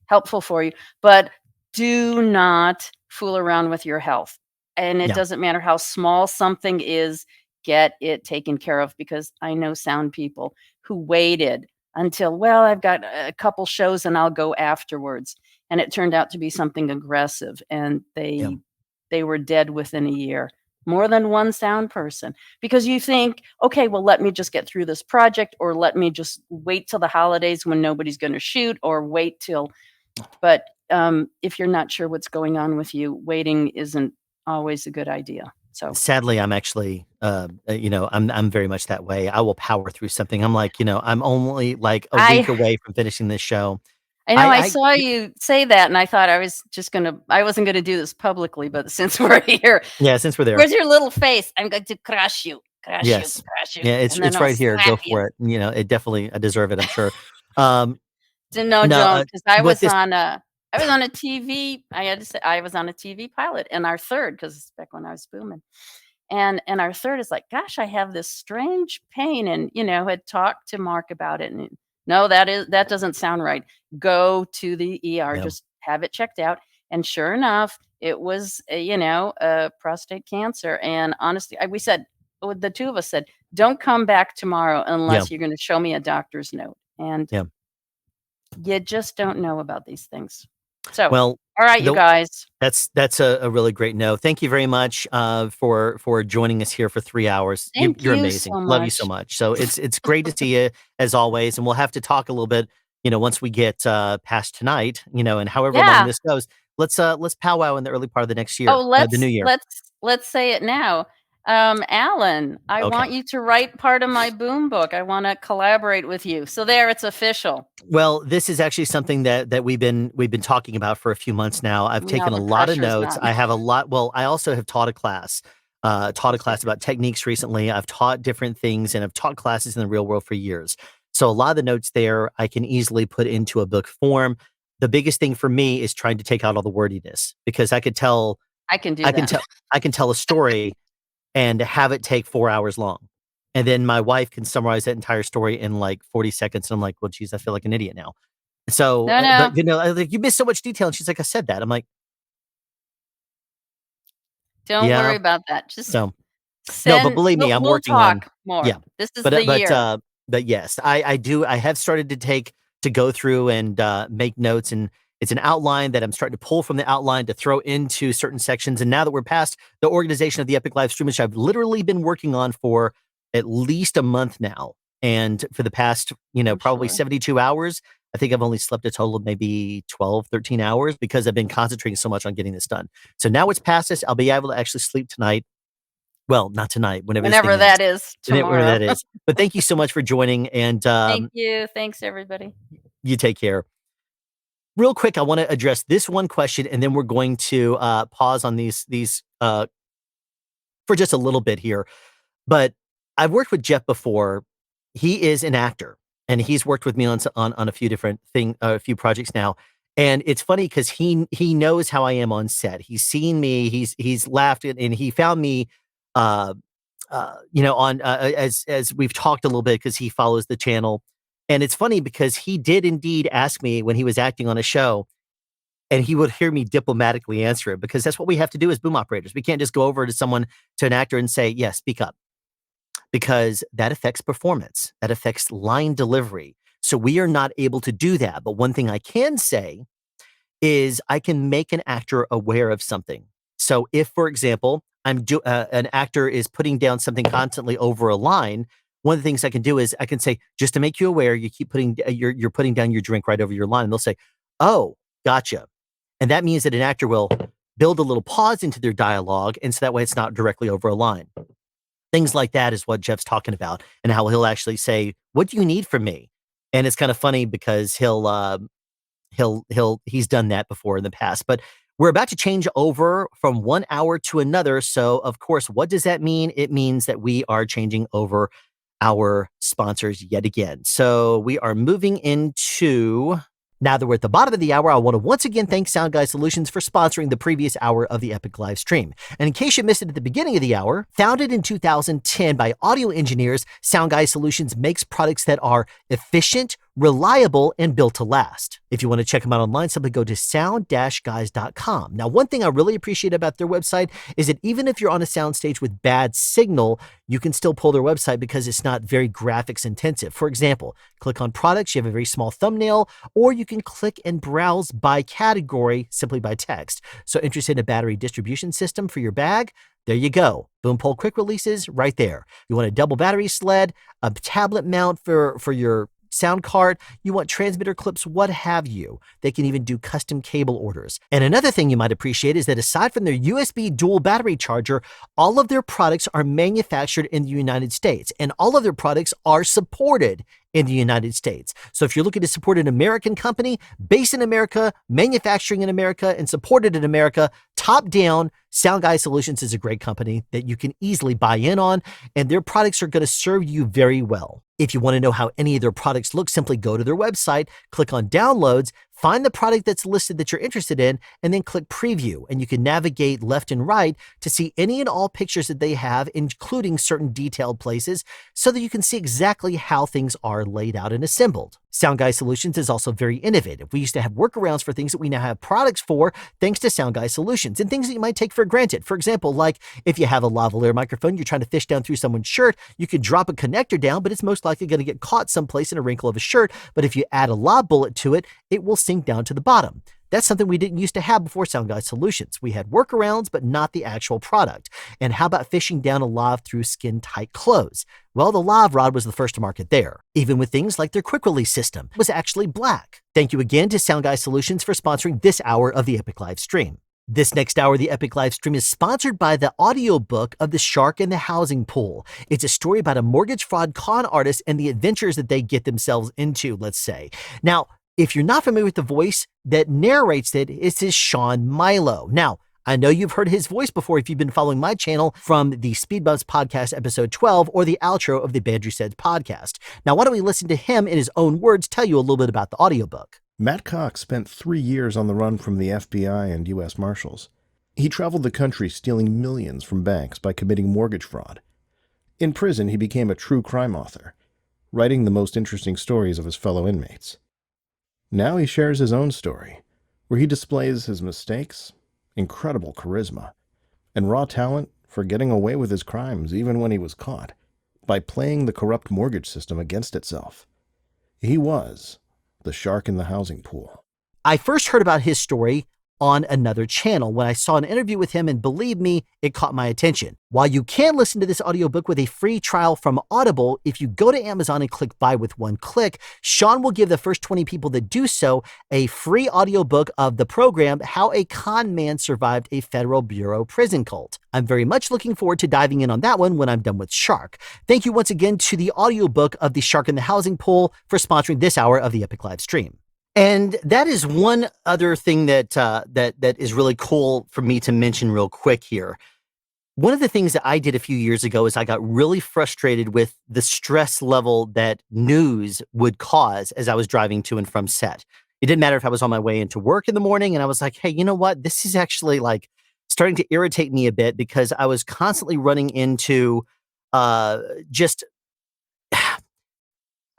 helpful for you. But do not fool around with your health. And it doesn't matter how small something is, get it taken care of, because I know sound people who waited until, well, I've got a couple shows and I'll go afterwards. And it turned out to be something aggressive, and they were dead within a year. More than one sound person, because you think, okay, well, let me just get through this project, or let me just wait till the holidays when nobody's going to shoot, or wait till, but if you're not sure what's going on with you, waiting isn't always a good idea. So sadly, I'm actually, I'm very much that way. I will power through something. I'm like, I'm only like a week away from finishing this show. I know I saw you say that, and I thought I wasn't going to do this publicly, but since we're here. Yeah, since we're there. Where's your little face? I'm going to crush you. Crush you. Yeah, it's right here. Go for it. It definitely, I deserve it, I'm sure. Don't, because I was on a TV. I had to say I was on a TV pilot, and our third, because it's back when I was booming. And our third is like, gosh, I have this strange pain, and had talked to Mark about it, and no, that doesn't sound right. Go to the ER, just have it checked out. And sure enough, it was a prostate cancer. And honestly, we said, the two of us said, don't come back tomorrow unless you're going to show me a doctor's note. And you just don't know about these things. So, well, all right, you guys. That's a really great note. Thank you very much for joining us here for 3 hours. You're amazing. So love you so much. So it's great to see you as always. And we'll have to talk a little bit, once we get past tonight, and however long this goes. Let's powwow in the early part of the next year. The new year. Let's say it now. Alan, I want you to write part of my boom book. I want to collaborate with you. So there, it's official. Well, this is actually something that we've been talking about for a few months now. I've taken a lot of notes. I have a lot. Well, I also have taught a class about techniques recently. I've taught different things, and I've taught classes in the real world for years. So a lot of the notes there I can easily put into a book form. The biggest thing for me is trying to take out all the wordiness, because I can tell a story and have it take 4 hours long. And then my wife can summarize that entire story in like 40 seconds. And I'm like, well, geez, I feel like an idiot now. So, but, like, you missed so much detail. And she's like, I said that. I'm like, don't worry about that. Just no, but believe me, I'm working on more. Yeah, this is the year. But yes, I do. I have started to go through and make notes, and it's an outline that I'm starting to pull from the outline to throw into certain sections. And now that we're past the organization of the Epic live stream, which I've literally been working on for at least a month now, and for the past, probably 72 hours, I think I've only slept a total of maybe 12, 13 hours, because I've been concentrating so much on getting this done. So now it's past this. I'll be able to actually sleep tonight. Well, not tonight, whenever that is tomorrow. Whenever that is. But thank you so much for joining. And thank you. Thanks, everybody. You take care. Real quick, I want to address this one question, and then we're going to pause on these for just a little bit here. But I've worked with Jeff before. He is an actor, and he's worked with me on a few different a few projects now. And it's funny because he knows how I am on set. He's seen me. He's laughed, and he found me, on as we've talked a little bit, because he follows the channel. And it's funny because he did indeed ask me when he was acting on a show, and he would hear me diplomatically answer it, because that's what we have to do as boom operators. We can't just go over to an actor and say, yes, speak up, because that affects performance. That affects line delivery. So we are not able to do that. But one thing I can say is I can make an actor aware of something. So if, for example, an actor is putting down something constantly over a line, one of the things I can do is I can say, just to make you aware, you keep you're putting down your drink right over your line. And they'll say, oh, gotcha. And that means that an actor will build a little pause into their dialogue, and so that way it's not directly over a line. Things like that is what Jeff's talking about, and how he'll actually say, what do you need from me? And it's kind of funny because he's done that before in the past. But we're about to change over from 1 hour to another. So of course, what does that mean? It means that we are changing over our sponsors yet again. So we are moving into Now that we're at the bottom of the hour, I want to once again thank Sound Guy Solutions for sponsoring the previous hour of the Epic live stream. And in case you missed it at the beginning of the hour, founded in 2010 by audio engineers, Sound Guy Solutions makes products that are efficient, reliable, and built to last. If you want to check them out online, simply go to sound-guys.com. Now, one thing I really appreciate about their website is that even if you're on a soundstage with bad signal, you can still pull their website because it's not very graphics intensive. For example, click on products, you have a very small thumbnail, or you can click and browse by category simply by text. So interested in a battery distribution system for your bag? There you go. Boom Pole quick releases right there. You want a double battery sled, a tablet mount for your sound card, you want transmitter clips, what have you. They can even do custom cable orders. And another thing you might appreciate is that aside from their USB dual battery charger, all of their products are manufactured in the United States, and all of their products are supported in the United States. So if you're looking to support an American company, based in America, manufacturing in America, and supported in America, top down, Sound Guy Solutions is a great company that you can easily buy in on, and their products are going to serve you very well. If you want to know how any of their products look, simply go to their website, click on downloads, find the product that's listed that you're interested in, and then click preview. And you can navigate left and right to see any and all pictures that they have, including certain detailed places, so that you can see exactly how things are laid out and assembled. Sound Guy Solutions is also very innovative. We used to have workarounds for things that we now have products for, thanks to Sound Guy Solutions, and things that you might take for granted. For example, like if you have a lavalier microphone, you're trying to fish down through someone's shirt, you could drop a connector down, but it's most likely going to get caught someplace in a wrinkle of a shirt. But if you add a lav bullet to it, it will sink down to the bottom. That's something we didn't used to have before Sound Guy Solutions. We had workarounds, but not the actual product. And how about fishing down a lav through skin-tight clothes? Well, the lav rod was the first to market there. Even with things like their quick release system, it was actually black. Thank you again to Sound Guy Solutions for sponsoring this hour of the Epic live stream. This next hour of the Epic live stream is sponsored by the audiobook of The Shark in the Housing Pool. It's a story about a mortgage fraud con artist and the adventures that they get themselves into, let's say. Now, if you're not familiar with the voice that narrates it, it's Shawn Milo. Now, I know you've heard his voice before if you've been following my channel from the Speed Bumps podcast episode 12 or the outro of the Bandrew Scott podcast. Now, why don't we listen to him in his own words tell you a little bit about the audiobook. Matt Cox spent 3 years on the run from the FBI and U.S. Marshals. He traveled the country stealing millions from banks by committing mortgage fraud. In prison, he became a true crime author, writing the most interesting stories of his fellow inmates. Now he shares his own story, where he displays his mistakes, incredible charisma, and raw talent for getting away with his crimes even when he was caught, by playing the corrupt mortgage system against itself. He was the shark in the housing pool. I first heard about his story on another channel when I saw an interview with him, and believe me, it caught my attention. While you can listen to this audiobook with a free trial from Audible, if you go to Amazon and click buy with one click, Shawn will give the first 20 people that do so a free audiobook of the program, How a Con Man Survived a Federal Bureau Prison Cult. I'm very much looking forward to diving in on that one when I'm done with Shark. Thank you once again to the audiobook of The Shark in the Housing Pool for sponsoring this hour of the Epic live stream. And that is one other thing that that is really cool for me to mention real quick here. One of the things that I did a few years ago is I got really frustrated with the stress level that news would cause as I was driving to and from set. It didn't matter if I was on my way into work in the morning and I was like, hey, you know what? This is actually like starting to irritate me a bit because I was constantly running into just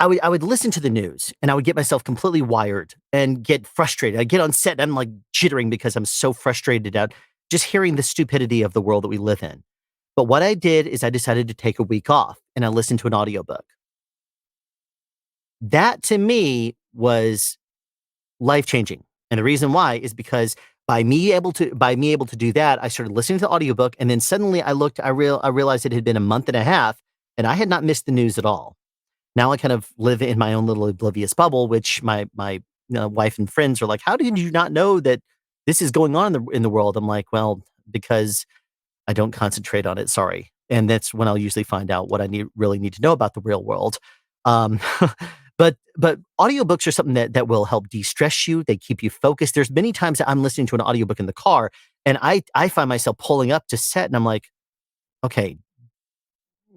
I would listen to the news and I would get myself completely wired and get frustrated. I get on set and I'm like jittering because I'm so frustrated out just hearing the stupidity of the world that we live in. But what I did is I decided to take a week off and I listened to an audiobook. That to me was life-changing. And the reason why is because by me able to do that, I started listening to the audiobook, and then suddenly I realized it had been a month and a half and I had not missed the news at all. Now I kind of live in my own little oblivious bubble, which my wife and friends are like, how did you not know that this is going on in the world? I'm like, well, because I don't concentrate on it. Sorry. And that's when I'll usually find out what I really need to know about the real world. But audiobooks are something that will help de-stress you. They keep you focused. There's many times that I'm listening to an audiobook in the car and I find myself pulling up to set and I'm like, okay,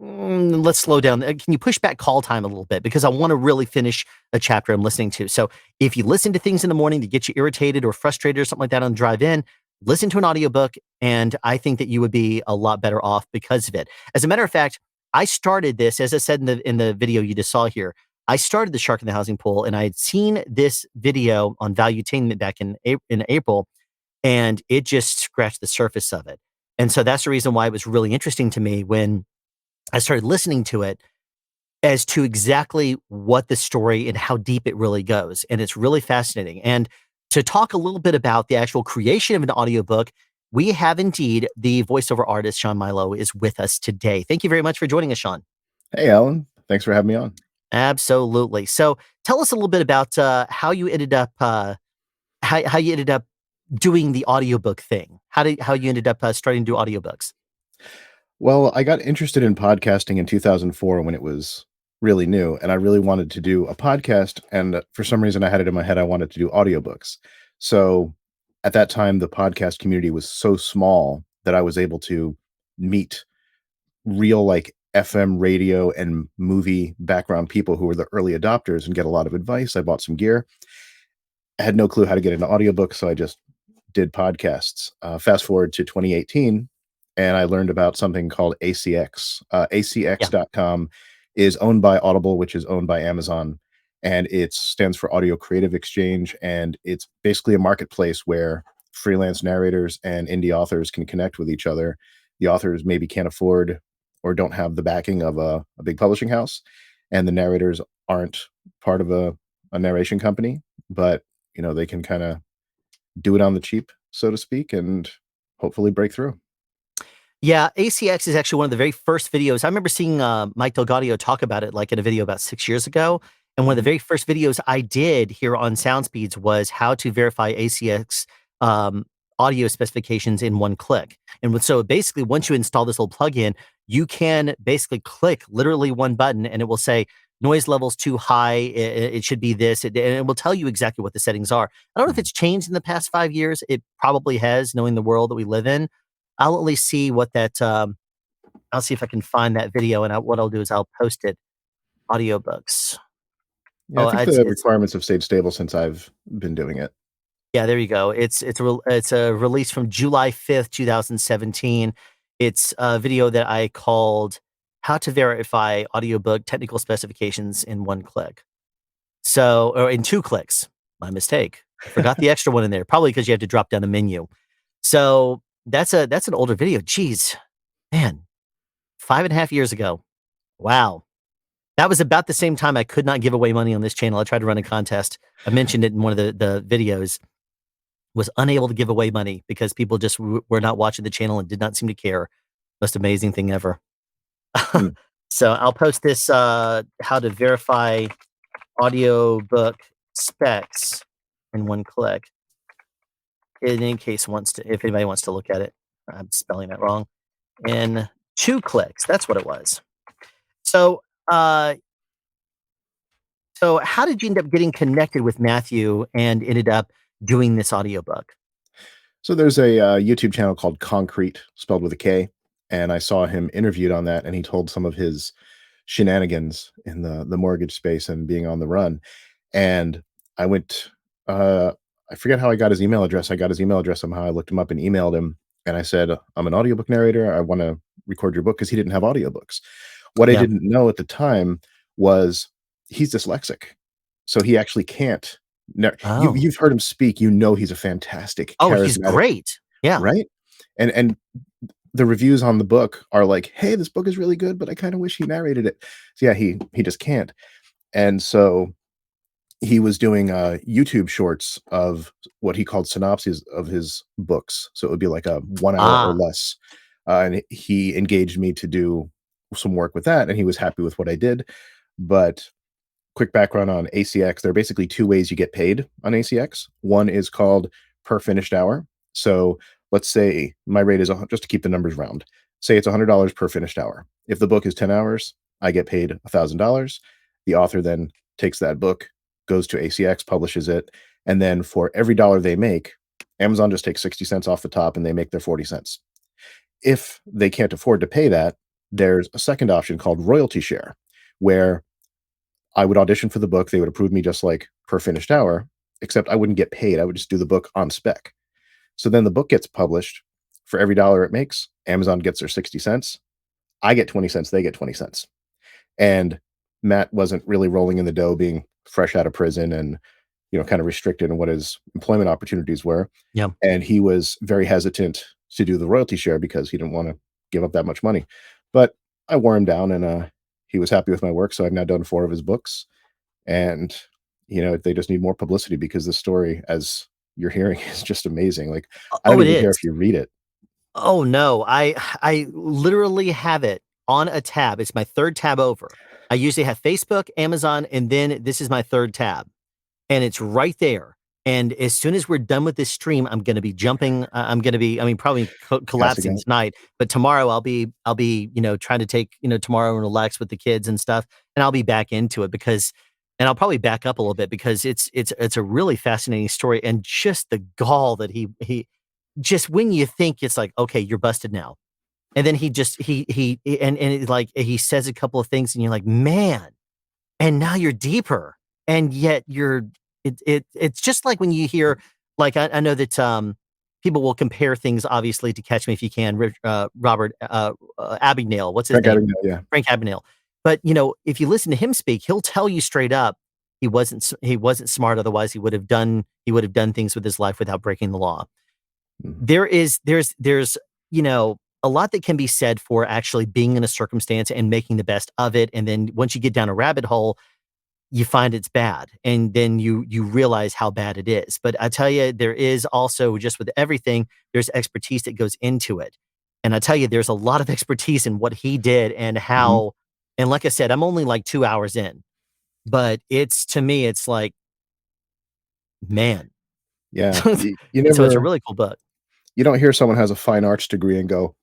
let's slow down. Can you push back call time a little bit? Because I want to really finish a chapter I'm listening to. So if you listen to things in the morning to get you irritated or frustrated or something like that on the drive in, listen to an audiobook, and I think that you would be a lot better off because of it. As a matter of fact, I started this, as I said in the video you just saw here, I started the Shark in the Housing Pool, and I had seen this video on Valuetainment back in April, and it just scratched the surface of it. And so that's the reason why it was really interesting to me when I started listening to it as to exactly what the story and how deep it really goes. And it's really fascinating. And to talk a little bit about the actual creation of an audiobook, we have indeed the voiceover artist, Shawn Milo, is with us today. Thank you very much for joining us, Shawn. Hey, Alan. Thanks for having me on. Absolutely. So tell us a little bit about how you ended up how you ended up doing the audiobook thing. How you ended up starting to do audiobooks. Well, I got interested in podcasting in 2004 when it was really new, and I really wanted to do a podcast, and for some reason I had it in my head I wanted to do audiobooks. So at that time, the podcast community was so small that I was able to meet real like FM radio and movie background people who were the early adopters and get a lot of advice. I bought some gear. I had no clue how to get into audiobooks, so I just did podcasts. Fast forward to 2018, and I learned about something called ACX. ACX.com is owned by Audible, which is owned by Amazon, and it stands for Audio Creative Exchange, and it's basically a marketplace where freelance narrators and indie authors can connect with each other. The authors maybe can't afford or don't have the backing of a big publishing house, and the narrators aren't part of a narration company, but they can kind of do it on the cheap, so to speak, and hopefully break through. Yeah, ACX is actually one of the very first videos. I remember seeing Mike DelGaudio talk about it like in a video about 6 years ago. And one of the very first videos I did here on SoundSpeeds was how to verify ACX audio specifications in one click. And so basically, once you install this little plugin, you can basically click literally one button and it will say, noise level's too high, it should be this, and it will tell you exactly what the settings are. I don't know if it's changed in the past 5 years. It probably has, knowing the world that we live in. I'll at least see what that, I'll see if I can find that video, and what I'll do is I'll post it. Audiobooks. Yeah, I think the requirements have stayed stable since I've been doing it. Yeah, there you go. It's a release from July 5th, 2017. It's a video that I called How to Verify Audiobook Technical Specifications in One Click. So, or in 2 clicks. My mistake. I forgot the extra one in there, probably because you have to drop down a menu. So that's an older video. Jeez, man, 5.5 years ago. Wow. That was about the same time I could not give away money on this channel. I tried to run a contest. I mentioned it in one of the videos. Was unable to give away money because people just were not watching the channel and did not seem to care. Most amazing thing ever. So I'll post this, how to verify audiobook specs in one click. In any case, if anybody wants to look at it, I'm spelling that wrong. In 2 clicks, that's what it was. So, how did you end up getting connected with Matthew and ended up doing this audiobook? So there's a YouTube channel called Concrete, spelled with a K, and I saw him interviewed on that, and he told some of his shenanigans in the mortgage space and being on the run. And I went, I forget how I got his email address. I got his email address somehow. I looked him up and emailed him, and I said, I'm an audiobook narrator. I want to record your book, because he didn't have audiobooks. What I didn't know at the time was he's dyslexic, so he actually can't. You've heard him speak. He's a fantastic. He's great. Yeah. Right. And the reviews on the book are like, hey, this book is really good, but I kind of wish he narrated it. So yeah, he just can't. And so he was doing YouTube shorts of what he called synopses of his books. So it would be like a 1 hour or less. And he engaged me to do some work with that, and he was happy with what I did. But quick background on ACX. There are basically 2 ways you get paid on ACX. One is called per finished hour. So let's say my rate is, just to keep the numbers round, say it's $100 per finished hour. If the book is 10 hours, I get paid $1,000. The author then takes that book, goes to ACX, publishes it, and then for every dollar they make, Amazon just takes 60 cents off the top and they make their 40 cents. If they can't afford to pay that, there's a second option called royalty share, where I would audition for the book. They would approve me just like per finished hour, except I wouldn't get paid. I would just do the book on spec. So then the book gets published. For every dollar it makes, Amazon gets their 60 cents. I get 20 cents. They get 20 cents. And Matt wasn't really rolling in the dough, being fresh out of prison and, kind of restricted in what his employment opportunities were. Yeah. And he was very hesitant to do the royalty share because he didn't want to give up that much money. But I wore him down, and he was happy with my work. So I've now done 4 of his books. And, they just need more publicity, because the story, as you're hearing, is just amazing. Like, I don't even care if you read it. Oh no, I literally have it on a tab. It's my 3rd tab over. I usually have Facebook, Amazon, and then this is my 3rd tab, and it's right there. And as soon as we're done with this stream, I'm going to be jumping. I'm going to be, probably collapsing tonight, but tomorrow I'll be, trying to take, tomorrow and relax with the kids and stuff, and I'll be back into it and I'll probably back up a little bit, because it's a really fascinating story, and just the gall that he just, when you think it's like, okay, you're busted now. And then he says a couple of things, and you're like, man, and now you're deeper. And yet it's just like when you hear, like, I know that people will compare things, obviously, to Catch Me If You Can, Robert Abagnale. What's his name? Abagnale, yeah. Frank Abagnale. But, if you listen to him speak, he'll tell you straight up, he wasn't smart. Otherwise he would have done things with his life without breaking the law. There's a lot that can be said for actually being in a circumstance and making the best of it. And then once you get down a rabbit hole, you find it's bad. And then you realize how bad it is. But I tell you, there is also, just with everything, there's expertise that goes into it. And I tell you, there's a lot of expertise in what he did and how, and like I said, I'm only like 2 hours in, but to me, it's like, man. Yeah. So it's a really cool book. You don't hear someone has a fine arts degree and go,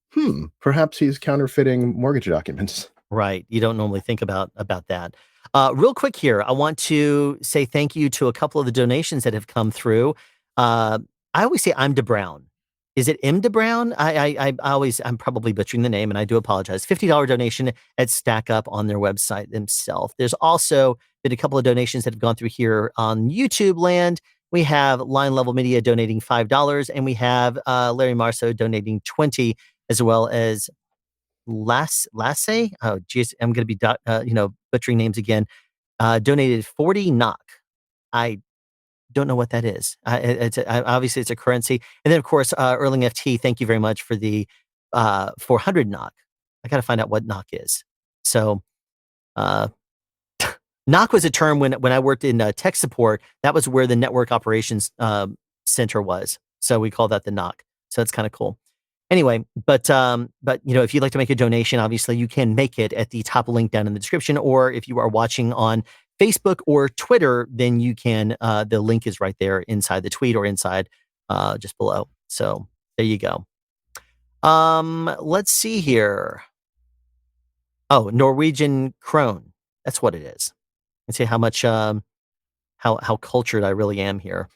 perhaps he's counterfeiting mortgage documents. Right. You don't normally think about that. Real quick here, I want to say thank you to a couple of the donations that have come through. I always say I'm DeBrown. Is it M. DeBrown? I'm probably butchering the name, and I do apologize. $50 donation at Stack Up on their website themselves. There's also been a couple of donations that have gone through here on YouTube land. We have Line Level Media donating $5, and we have Larry Marceau donating $20, as well as Lasse. Oh, geez, I'm going to be butchering names again. Donated 40 NOK. I don't know what that is. Obviously it's a currency. And then of course, Erling FT, thank you very much for the 400 NOK. I got to find out what NOK is. So, NOC was a term when I worked in tech support. That was where the network operations center was. So we call that the NOC. So it's kind of cool. Anyway, but if you'd like to make a donation, obviously you can make it at the top link down in the description. Or if you are watching on Facebook or Twitter, then you can. The link is right there inside the tweet or inside just below. So there you go. Let's see here. Oh, Norwegian krone. That's what it is. And see how much how cultured I really am here.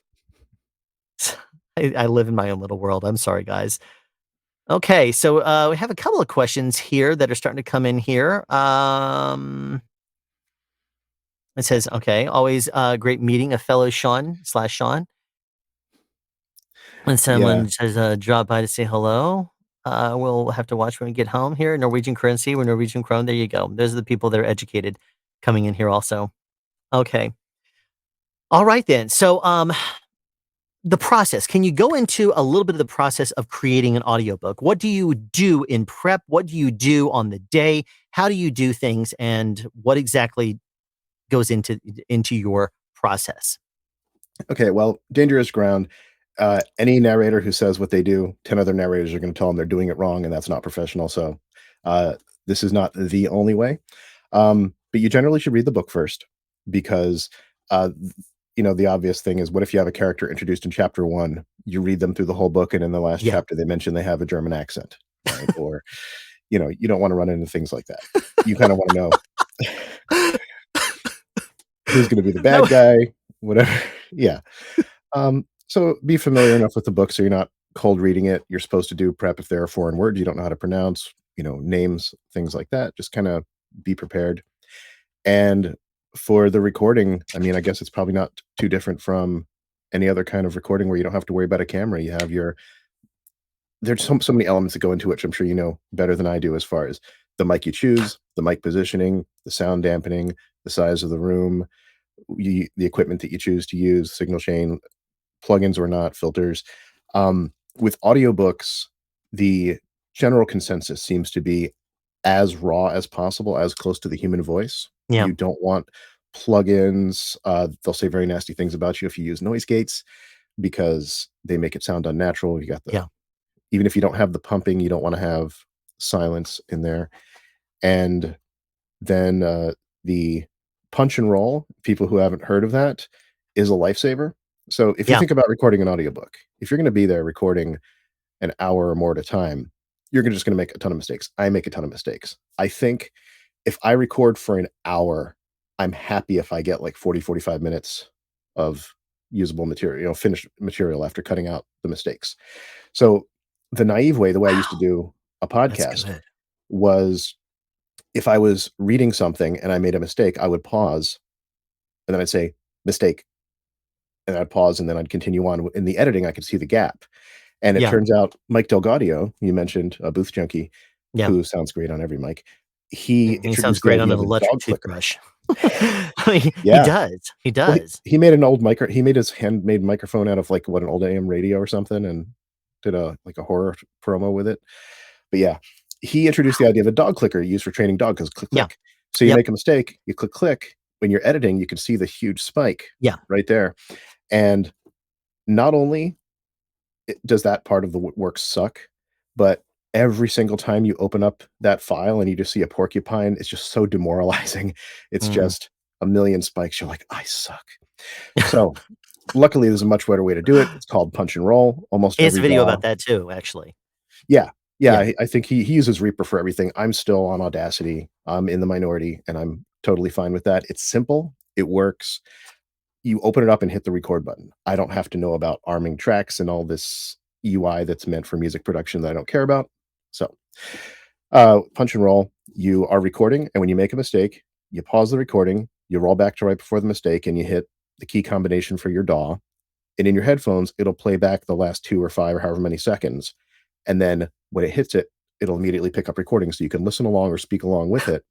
I live in my own little world. I'm sorry, guys. Okay, so we have a couple of questions here that are starting to come in here. It says, okay, always great meeting a fellow Shawn. When someone says drop by to say hello, we'll have to watch when we get home here. Norwegian currency or Norwegian krone. There you go. Those are the people that are educated coming in here also. Okay. All right then. So the process. Can you go into a little bit of the process of creating an audiobook? What do you do in prep? What do you do on the day? How do you do things? And what exactly goes into your process? Okay, well, dangerous ground. Any narrator who says what they do, 10 other narrators are going to tell them they're doing it wrong, and that's not professional. So this is not the only way. But you generally should read the book first, because the obvious thing is, what if you have a character introduced in chapter 1, you read them through the whole book, and in the last chapter they mention they have a German accent, right? Or you don't want to run into things like that. You kind of want to know who's going to be the bad guy, whatever. Yeah. So be familiar enough with the book so you're not cold reading it. You're supposed to do prep if there are foreign words you don't know how to pronounce. names, things like that. Just kind of be prepared. And for the recording, I mean, I guess it's probably not too different from any other kind of recording where you don't have to worry about a camera. You have there's so many elements that go into it, which I'm sure you know better than I do, as far as the mic you choose, the mic positioning, the sound dampening, the size of the room, the equipment that you choose to use, signal chain, plugins or not, filters. With audiobooks, the general consensus seems to be as raw as possible, as close to the human voice. Yeah. You don't want plugins. They'll say very nasty things about you if you use noise gates, because they make it sound unnatural. You got even if you don't have the pumping, you don't want to have silence in there. And then the punch and roll, people who haven't heard of that, is a lifesaver. So if you think about recording an audiobook, if you're going to be there recording an hour or more at a time, you're just going to make a ton of mistakes. I make a ton of mistakes. I think if I record for an hour, I'm happy if I get like 40, 45 minutes of usable material, finished material after cutting out the mistakes. So the naive way, the way I used to do a podcast was, if I was reading something and I made a mistake, I would pause and then I'd say mistake, and I'd pause and then I'd continue on. In the editing, I could see the gap. And it turns out Mike DelGaudio, you mentioned, a booth junkie, who sounds great on every mic. He sounds great on an electric toothbrush. I mean, he does. Well, he made an old he made his handmade microphone out of like an old AM radio or something, and did a horror promo with it. But yeah, he introduced the idea of a dog clicker used for training dogs, because click, click. So you make a mistake, you click, click. When you're editing, you can see the huge spike right there. And not only does that part of the work suck, but every single time you open up that file and you just see a porcupine, it's just so demoralizing. It's just a million spikes. You're like, I suck. So luckily, there's a much better way to do it. It's called punch and roll. Almost he has a video about that too, actually. Yeah. I think he uses Reaper for everything. I'm still on Audacity. I'm in the minority, and I'm totally fine with that. It's simple. It works. You open it up and hit the record button. I don't have to know about arming tracks and all this UI that's meant for music production that I don't care about. So punch and roll, you are recording, and when you make a mistake, you pause the recording, you roll back to right before the mistake, and you hit the key combination for your DAW. And in your headphones, it'll play back the last 2 or 5 or however many seconds. And then when it hits it, it'll immediately pick up recording, so you can listen along or speak along with it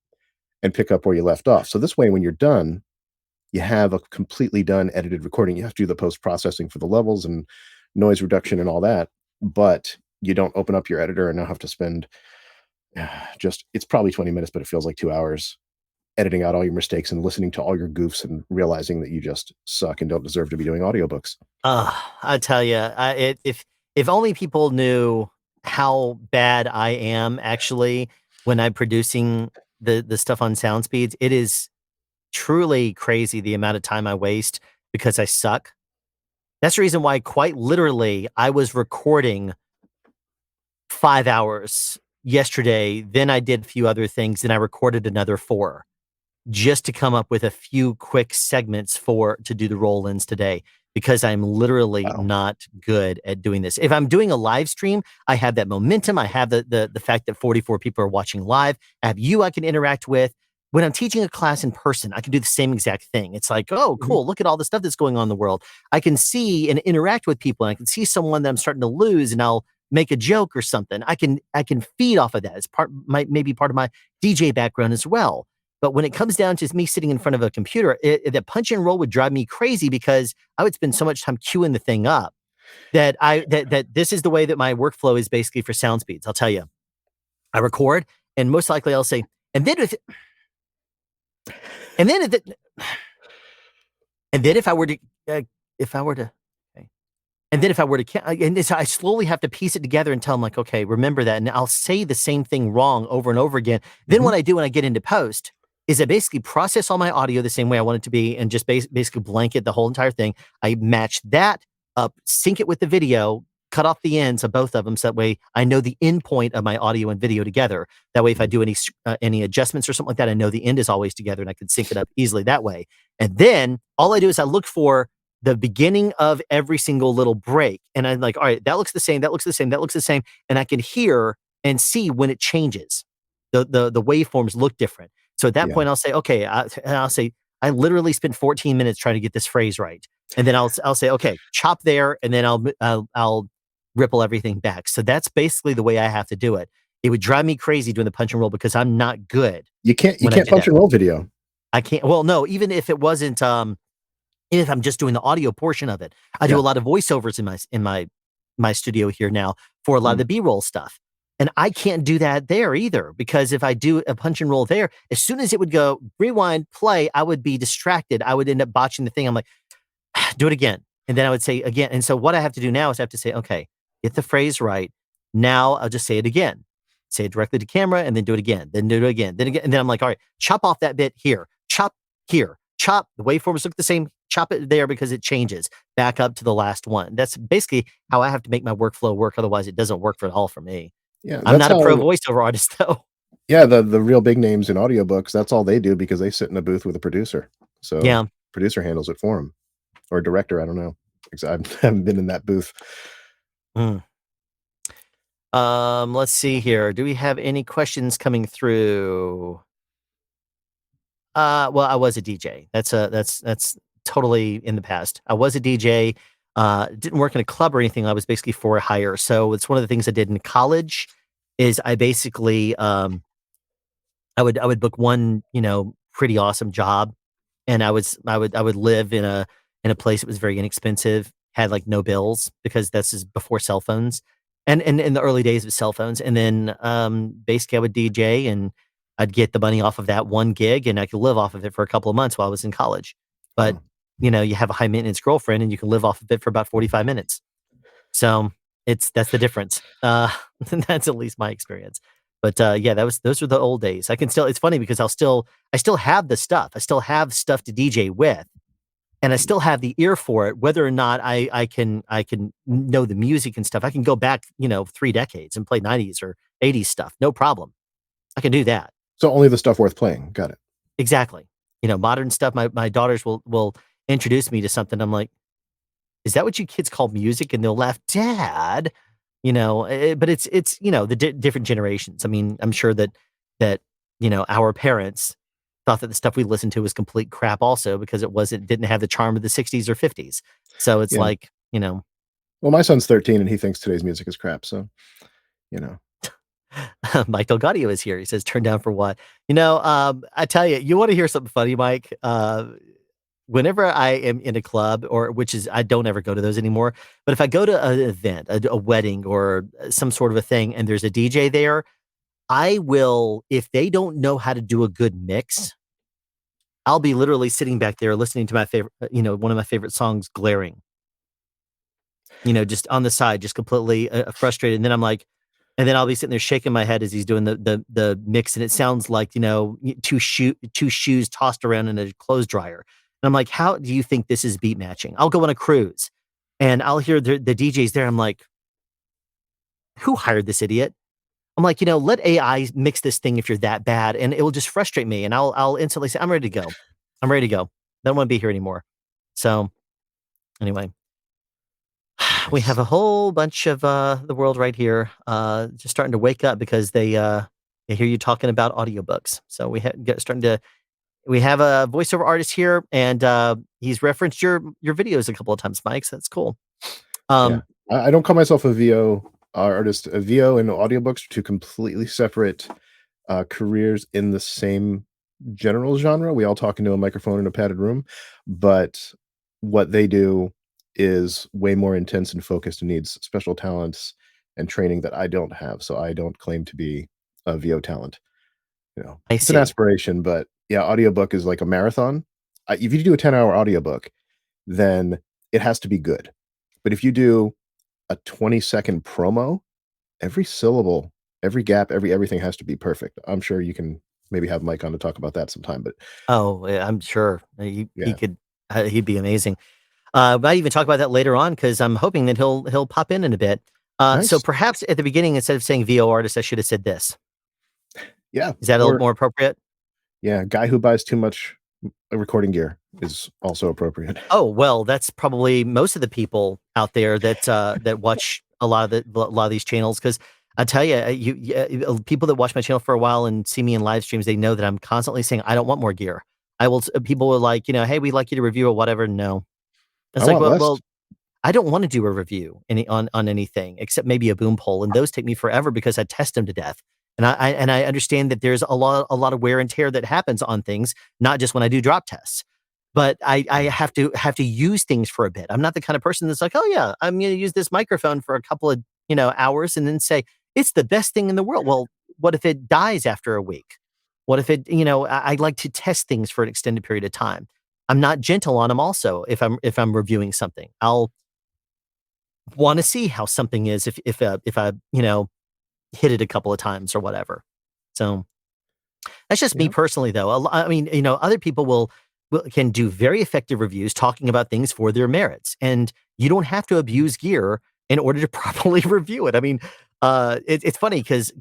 and pick up where you left off. So this way, when you're done, you have a completely done edited recording. You have to do the post-processing for the levels and noise reduction and all that, but you don't open up your editor and now have to spend it's probably 20 minutes, but it feels like 2 hours editing out all your mistakes and listening to all your goofs and realizing that you just suck and don't deserve to be doing audiobooks. I tell you, if only people knew how bad I am actually when I'm producing the stuff on sound speeds. It is truly crazy the amount of time I waste because I suck. That's the reason why, quite literally, I was recording 5 hours yesterday. Then I did a few other things, and I recorded another 4 just to come up with a few quick segments to do the roll-ins today, because I'm literally not good at doing this. If I'm doing a live stream, I have that momentum. I have the fact that 44 people are watching live. I have you I can interact with. When I'm teaching a class in person, I can do the same exact thing. It's like, oh, cool, look at all the stuff that's going on in the world. I can see and interact with people, and I can see someone that I'm starting to lose, and I'll make a joke or something. I can feed off of that. It's maybe part of my DJ background as well. But when it comes down to me sitting in front of a computer, the punch and roll would drive me crazy, because I would spend so much time queuing the thing up that this is the way that my workflow is basically for sound speeds. I'll tell you, I record, and most likely I'll say, and then if I were to, and so I slowly have to piece it together and tell them, like, okay, remember that. And I'll say the same thing wrong over and over again. Then what I do when I get into post is I basically process all my audio the same way I want it to be, and just basically blanket the whole entire thing. I match that up, sync it with the video, cut off the ends of both of them, so that way I know the end point of my audio and video together. That way, if I do any adjustments or something like that, I know the end is always together, and I can sync it up easily that way. And then all I do is I look for the beginning of every single little break, and I'm like, all right, that looks the same, that looks the same, that looks the same, and I can hear and see when it changes. The waveforms look different. So at that point, I'll say, okay, I'll say, I literally spent 14 minutes trying to get this phrase right. And then I'll say, okay, chop there, and then I'll ripple everything back. So that's basically the way I have to do it. It would drive me crazy doing the punch and roll because I'm not good. You can't punch and roll video. I can't. Well, no, even if it wasn't, if I'm just doing the audio portion of it, I do a lot of voiceovers in my studio here now for a lot of the B-roll stuff. And I can't do that there either, because if I do a punch and roll there, as soon as it would go rewind, play, I would be distracted. I would end up botching the thing. I'm like, do it again. And then I would say again. And so what I have to do now is I have to say, okay, get the phrase right. Now I'll just say it again. Say it directly to camera and then do it again. Then do it again. Then again. And then I'm like, all right, chop off that bit here. Chop here. Chop. The waveforms look the same. Chop it there because it changes back up to the last one. That's basically how I have to make my workflow work. Otherwise, it doesn't work at all for me. Yeah, I'm not a pro voiceover artist, though. Yeah, the real big names in audiobooks, that's all they do because they sit in a booth with a producer. So producer handles it for them. Or a director, I don't know. Because I haven't been in that booth. Let's see here. Do we have any questions coming through? Well, I was a DJ. That's totally in the past. I was a DJ. Didn't work in a club or anything. I was basically for hire. So it's one of the things I did in college is I basically I would book one, pretty awesome job, and I would live in a place that was very inexpensive, had like no bills because this is before cell phones and in the early days of cell phones. And then basically I would DJ and I'd get the money off of that one gig and I could live off of it for a couple of months while I was in college. But you have a high maintenance girlfriend and you can live off of it for about 45 minutes. So that's the difference. That's at least my experience. But those were the old days. It's funny because I still have the stuff. I still have stuff to DJ with, and I still have the ear for it, whether or not I can know the music and stuff. I can go back, 3 decades and play 90s or 80s stuff. No problem. I can do that. So only the stuff worth playing. Got it. Exactly. Modern stuff. My daughters will introduce me to something. I'm like, is that what you kids call music? And they'll laugh, Dad. But it's the different generations. I mean, I'm sure that our parents thought that the stuff we listened to was complete crap also because it didn't have the charm of the 60s or 50s. So it's like, Well, my son's 13 and he thinks today's music is crap. So, Mike DelGaudio is here. He says, turn down for what? I tell you, you want to hear something funny, Mike? Whenever I am in a club, I don't ever go to those anymore, but if I go to an event, a wedding or some sort of a thing, and there's a DJ there, I will, if they don't know how to do a good mix, I'll be literally sitting back there listening to my favorite, one of my favorite songs, glaring, just on the side, just completely frustrated. And then I'm like, and then I'll be sitting there shaking my head as he's doing the mix. And it sounds like, two shoes tossed around in a clothes dryer. And I'm like, how do you think this is beat matching? I'll go on a cruise and I'll hear the DJs there. I'm like, who hired this idiot? I'm like, let AI mix this thing if you're that bad, and it will just frustrate me. And I'll instantly say, I'm ready to go. I'm ready to go. I don't want to be here anymore. So anyway, we have a whole bunch of the world right here just starting to wake up because they hear you talking about audiobooks. So we have a voiceover artist here, and he's referenced your videos a couple of times, Mike. So that's cool. I don't call myself a VO artist. A VO and audiobooks are two completely separate careers in the same general genre. We all talk into a microphone in a padded room, but what they do is way more intense and focused and needs special talents and training that I don't have. So I don't claim to be a VO talent. It's an aspiration, but yeah, audiobook is like a marathon. If you do a 10-hour audiobook, then it has to be good. But if you do a 20-second promo, every syllable, every gap, everything has to be perfect. I'm sure you can maybe have Mike on to talk about that sometime. But I'm sure he could. He'd be amazing. I might even talk about that later on because I'm hoping that he'll pop in a bit. Nice. So perhaps at the beginning, instead of saying VO artist, I should have said this. Yeah, is that a little more appropriate? Yeah, guy who buys too much recording gear is also appropriate. Oh well, that's probably most of the people out there that that watch a lot of these channels, because I'll tell you, people that watch my channel for a while and see me in live streams, they know that I'm constantly saying, I don't want more gear. People were like, hey, we'd like you to review or whatever. No. It's like, well, I don't want to do a review on anything except maybe a boom pole. And those take me forever because I test them to death. And I understand that there's a lot of wear and tear that happens on things, not just when I do drop tests. But I have to use things for a bit. I'm not the kind of person that's like, oh yeah, I'm going to use this microphone for a couple of hours and then say it's the best thing in the world. Well, what if it dies after a week? What if it, I like to test things for an extended period of time. I'm not gentle on them. Also, if I'm reviewing something, I'll want to see how something is if I hit it a couple of times or whatever. So that's just me personally, though. I mean, other people can do very effective reviews talking about things for their merits, and you don't have to abuse gear in order to properly review it. I mean, it's funny because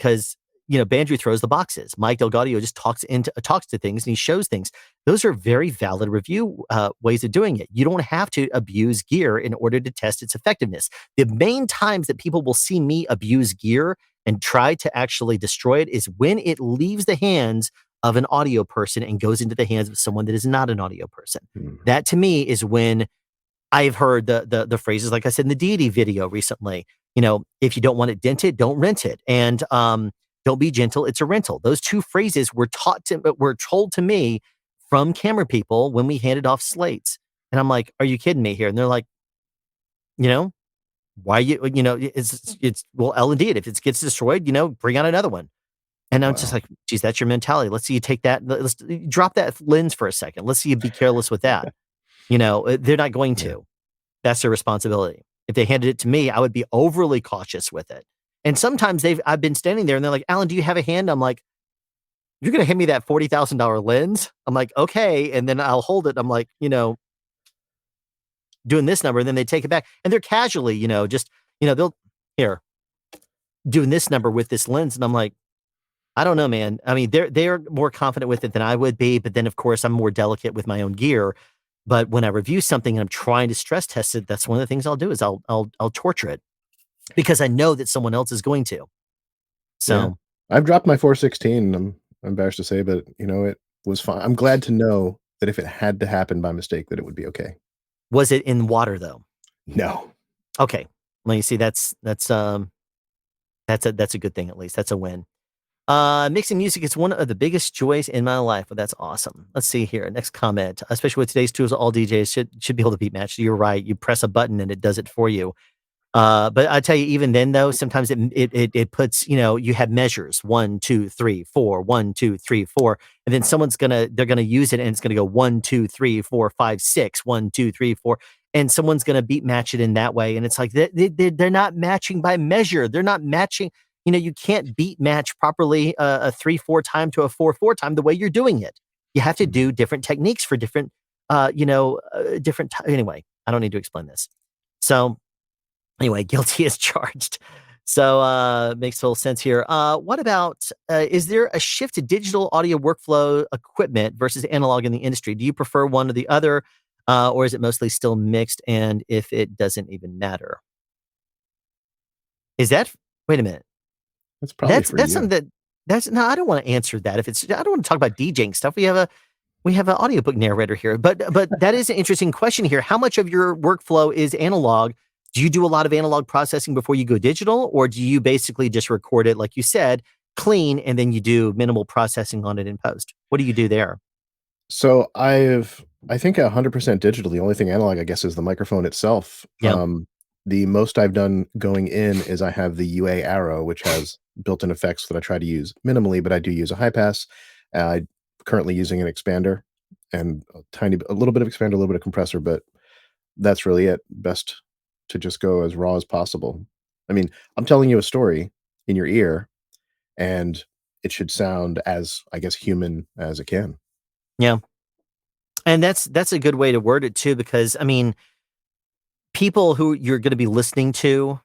Bandrew throws the boxes. Mike DelGaudio just talks to things and he shows things. Those are very valid review ways of doing it. You don't have to abuse gear in order to test its effectiveness. The main times that people will see me abuse gear and try to actually destroy it is when it leaves the hands of an audio person and goes into the hands of someone that is not an audio person. That to me is when I've heard the phrases, like I said in the deity video recently, if you don't want it dented, don't rent it. And don't be gentle, it's a rental. Those two phrases were told to me from camera people when we handed off slates. And I'm like, are you kidding me here? And they're like, why it's well, indeed, if it gets destroyed, bring out another one. And I'm just like, geez, that's your mentality. Let's see you take that. Let's drop that lens for a second. Let's see you be careless with that. They're not going to. That's their responsibility. If they handed it to me, I would be overly cautious with it. And sometimes I've been standing there and they're like, Alan, do you have a hand? I'm like, you're going to hand me that $40,000 lens? I'm like, okay. And then I'll hold it. I'm like, doing this number. And then they take it back and they're casually, they'll doing this number with this lens. And I'm like, I don't know, man. I mean, they're more confident with it than I would be. But then of course I'm more delicate with my own gear. But when I review something and I'm trying to stress test it, that's one of the things I'll do is I'll torture it. Because I know that someone else is going to. So I've dropped my 416. I'm embarrassed to say, but it was fine. I'm glad to know that if it had to happen by mistake, that it would be okay. Was it in water though? No. Okay. Well, you see, that's a good thing. At least that's a win. Mixing music is one of the biggest joys in my life. But that's awesome. Let's see here. Next comment. Especially with today's tools, all DJs should be able to beat match. You're right. You press a button and it does it for you. But I tell you, even then though, sometimes it puts, you have measures 1, 2, 3, 4, 1, 2, 3, 4, and then they're gonna use it and it's gonna go 1, 2, 3, 4, 5, 6, 1, 2, 3, 4, and someone's gonna beat match it in that way. And it's like they're not matching by measure. They're not matching. You can't beat match properly a 3/4 time to a 4/4 time the way you're doing it. You have to do different techniques for different, anyway, I don't need to explain this. So. Anyway, guilty as charged. So makes total sense here. What about, is there a shift to digital audio workflow equipment versus analog in the industry? Do you prefer one or the other, or is it mostly still mixed? And if it doesn't even matter? Is that, wait a minute. That's probably that's something no, I don't want to answer that. I don't want to talk about DJing stuff. We have an audiobook narrator here, but that is an interesting question here. How much of your workflow is analog? Do you do a lot of analog processing before you go digital, or do you basically just record it, like you said, clean, and then you do minimal processing on it in post? What do you do there? So I think 100% digital. The only thing analog, I guess, is the microphone itself. Yeah. The most I've done going in is I have the UA Arrow, which has built-in effects that I try to use minimally, but I do use a high pass. I'm currently using an expander and a little bit of expander, a little bit of compressor, but that's really it. Best to just go as raw as possible. I mean, I'm telling you a story in your ear and it should sound as, I guess, human as it can. Yeah. And that's a good way to word it too, because I mean, people who you're going to be listening to,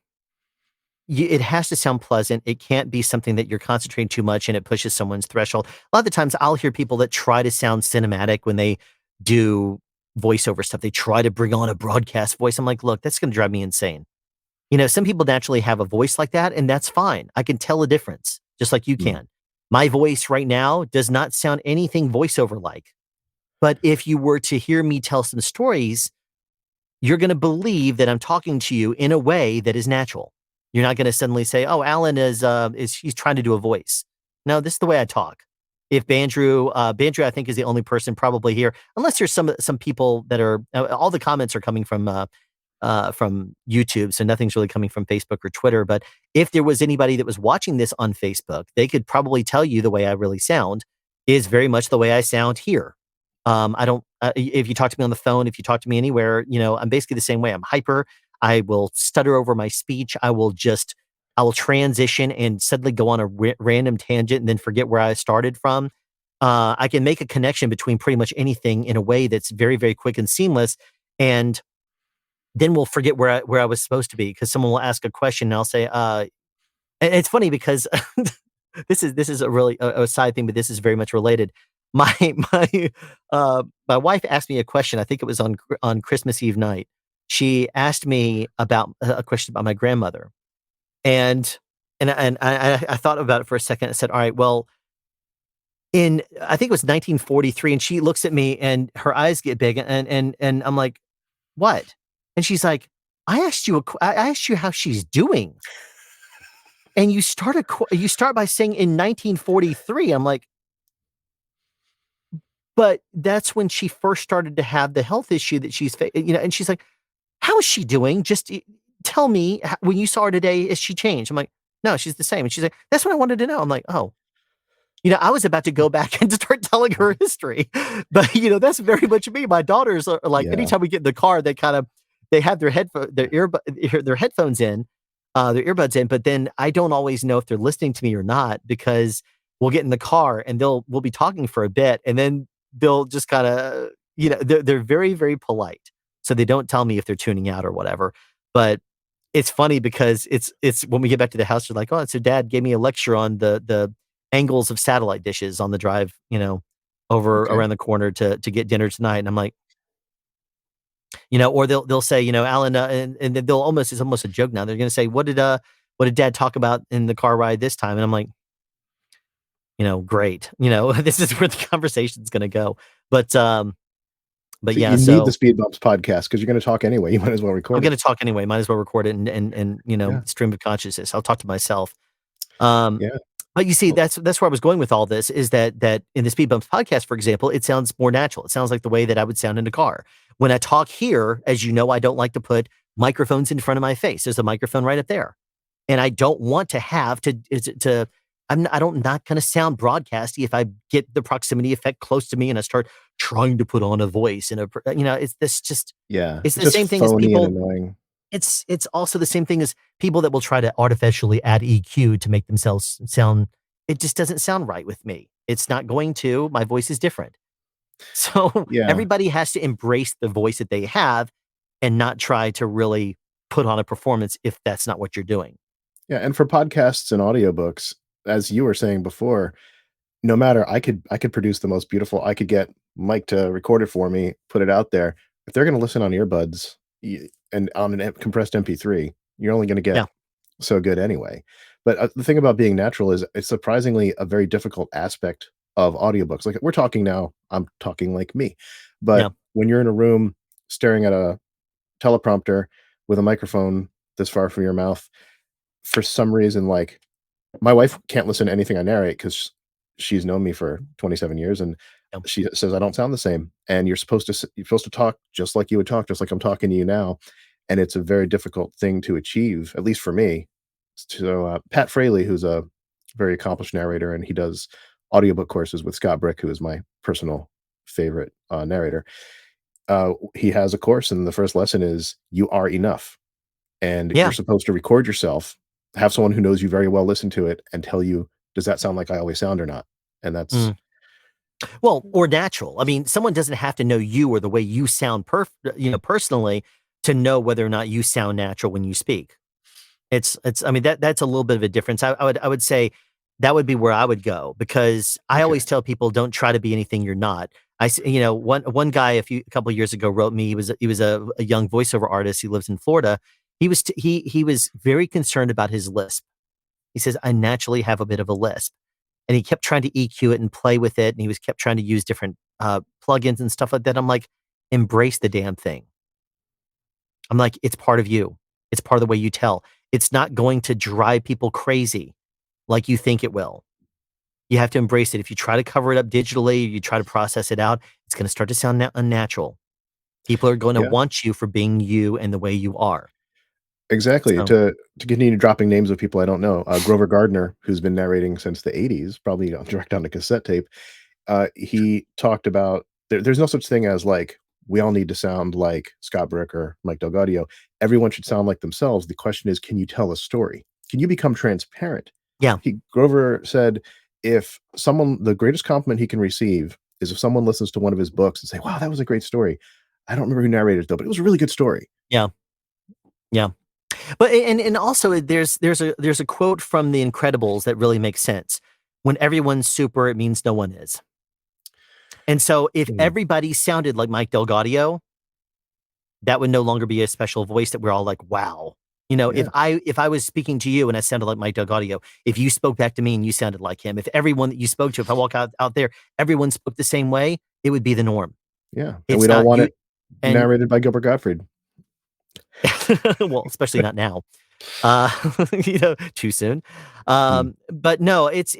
it has to sound pleasant. It can't be something that you're concentrating too much and it pushes someone's threshold. A lot of the times I'll hear people that try to sound cinematic when they do voiceover stuff. They try to bring on a broadcast voice. I'm like, look, that's going to drive me insane. Some people naturally have a voice like that, and that's fine. I can tell a difference, just like you can. My voice right now does not sound anything voiceover-like. But if you were to hear me tell some stories, you're going to believe that I'm talking to you in a way that is natural. You're not going to suddenly say, "Oh, Alan he's trying to do a voice." No, this is the way I talk. If Bandrew, I think is the only person probably here, unless there's some people that are, all the comments are coming from YouTube, so nothing's really coming from Facebook or Twitter. But if there was anybody that was watching this on Facebook, they could probably tell you the way I really sound is very much the way I sound here. I don't, if you talk to me on the phone, if you talk to me anywhere, I'm basically the same way. I'm hyper. I will stutter over my speech. I will transition and suddenly go on a random tangent and then forget where I started from. I can make a connection between pretty much anything in a way that's very, very quick and seamless. And then we'll forget where I was supposed to be, because someone will ask a question and I'll say, and it's funny because this is a really a side thing, but this is very much related. My wife asked me a question. I think it was on Christmas Eve night. She asked me about a question about my grandmother, and I thought about it for a second. I said, "All right, well, I think it was 1943," and she looks at me and her eyes get big, and I'm like, "What?" And she's like, I asked you how she's doing, and you start by saying in 1943." I'm like, but that's when she first started to have the health issue that she's, and she's like, "How is she doing? Just tell me, when you saw her today, is she changed?" I'm like, "No, she's the same." And she's like, "That's what I wanted to know." I'm like, "Oh." I was about to go back and start telling her history, but that's very much me. My daughters are like, anytime we get in the car, they have their headphones in, their earbuds in, but then I don't always know if they're listening to me or not, because we'll get in the car and we'll be talking for a bit, and then they'll just kind of, they're very, very polite. So they don't tell me if they're tuning out or whatever. But it's funny because it's when we get back to the house, they're like, "Oh, so Dad gave me a lecture on the angles of satellite dishes on the drive, over around the corner to get dinner tonight." And I'm like, or they'll say, "Alan," and then it's almost a joke now. They're going to say, what did Dad talk about in the car ride this time?" And I'm like, great. This is where the conversation's going to go. But so yeah, you need the Speed Bumps podcast because you're going to talk anyway. You might as well record. I'm going to talk anyway. Might as well record it and stream of consciousness. I'll talk to myself. But you see, that's where I was going with all this, is that in the Speed Bumps podcast, for example, it sounds more natural. It sounds like the way that I would sound in a car. When I talk here, as you know, I don't like to put microphones in front of my face. There's a microphone right up there. And I don't want to have I'm not going to sound broadcasty if I get the proximity effect close to me and I start trying to put on a voice it's this just, it's the same thing as people. Annoying. It's also the same thing as people that will try to artificially add EQ to make themselves sound. It just doesn't sound right with me. It's not going to. My voice is different. So everybody has to embrace the voice that they have and not try to really put on a performance if that's not what you're doing. Yeah, and for podcasts and audiobooks, as you were saying before, no matter, I could produce the most beautiful. I could get Mike to record it for me, put it out there. If they're going to listen on earbuds and on a compressed MP3, you're only going to get so good anyway. But the thing about being natural is it's surprisingly a very difficult aspect of audiobooks. Like we're talking now, I'm talking like me. But when you're in a room staring at a teleprompter with a microphone this far from your mouth, for some reason, like my wife can't listen to anything I narrate because she's known me for 27 years and she says I don't sound the same. And you're supposed to talk just like you would talk, just like I'm talking to you now. And it's a very difficult thing to achieve, at least for me. So Pat Fraley, who's a very accomplished narrator, and he does audiobook courses with Scott Brick, who is my personal favorite narrator. He has a course, and the first lesson is you are enough. And you're supposed to record yourself, have someone who knows you very well listen to it and tell you, does that sound like I always sound or not? And that's well, or natural. I mean, someone doesn't have to know you or the way you sound personally to know whether or not you sound natural when you speak. I mean, that's a little bit of a difference. I would say that would be where I would go, because I always tell people, don't try to be anything you're not. One guy a couple of years ago wrote me. He was a young voiceover artist. He lives in Florida, He was very concerned about his lisp. He says, I naturally have a bit of a lisp. And he kept trying to EQ it and play with it. And he kept trying to use different plugins and stuff like that. I'm like, embrace the damn thing. I'm like, it's part of you. It's part of the way you tell. It's not going to drive people crazy like you think it will. You have to embrace it. If you try to cover it up digitally, you try to process it out, it's going to start to sound unnatural. People are going to want you for being you and the way you are. Exactly. So, To continue dropping names of people I don't know, Grover Gardner, who's been narrating since the 80s, probably direct on the cassette tape, he talked about there's no such thing as like, we all need to sound like Scott Brick or Mike DelGaudio. Everyone should sound like themselves. The question is, can you tell a story? Can you become transparent? Yeah. Grover said, the greatest compliment he can receive is if someone listens to one of his books and say, wow, that was a great story. I don't remember who narrated it though, but it was a really good story. Yeah. Yeah. But and also there's a quote from The Incredibles that really makes sense. When everyone's super, it means no one is. And so if everybody sounded like Mike DelGaudio, that would no longer be a special voice that we're all like, wow. You know, if I was speaking to you and I sounded like Mike DelGaudio, if you spoke back to me and you sounded like him, if everyone that you spoke to, if I walk out there, everyone spoke the same way, it would be the norm. Yeah. And we don't want it narrated by Gilbert Gottfried. Well, especially not now. Too soon. But no, it's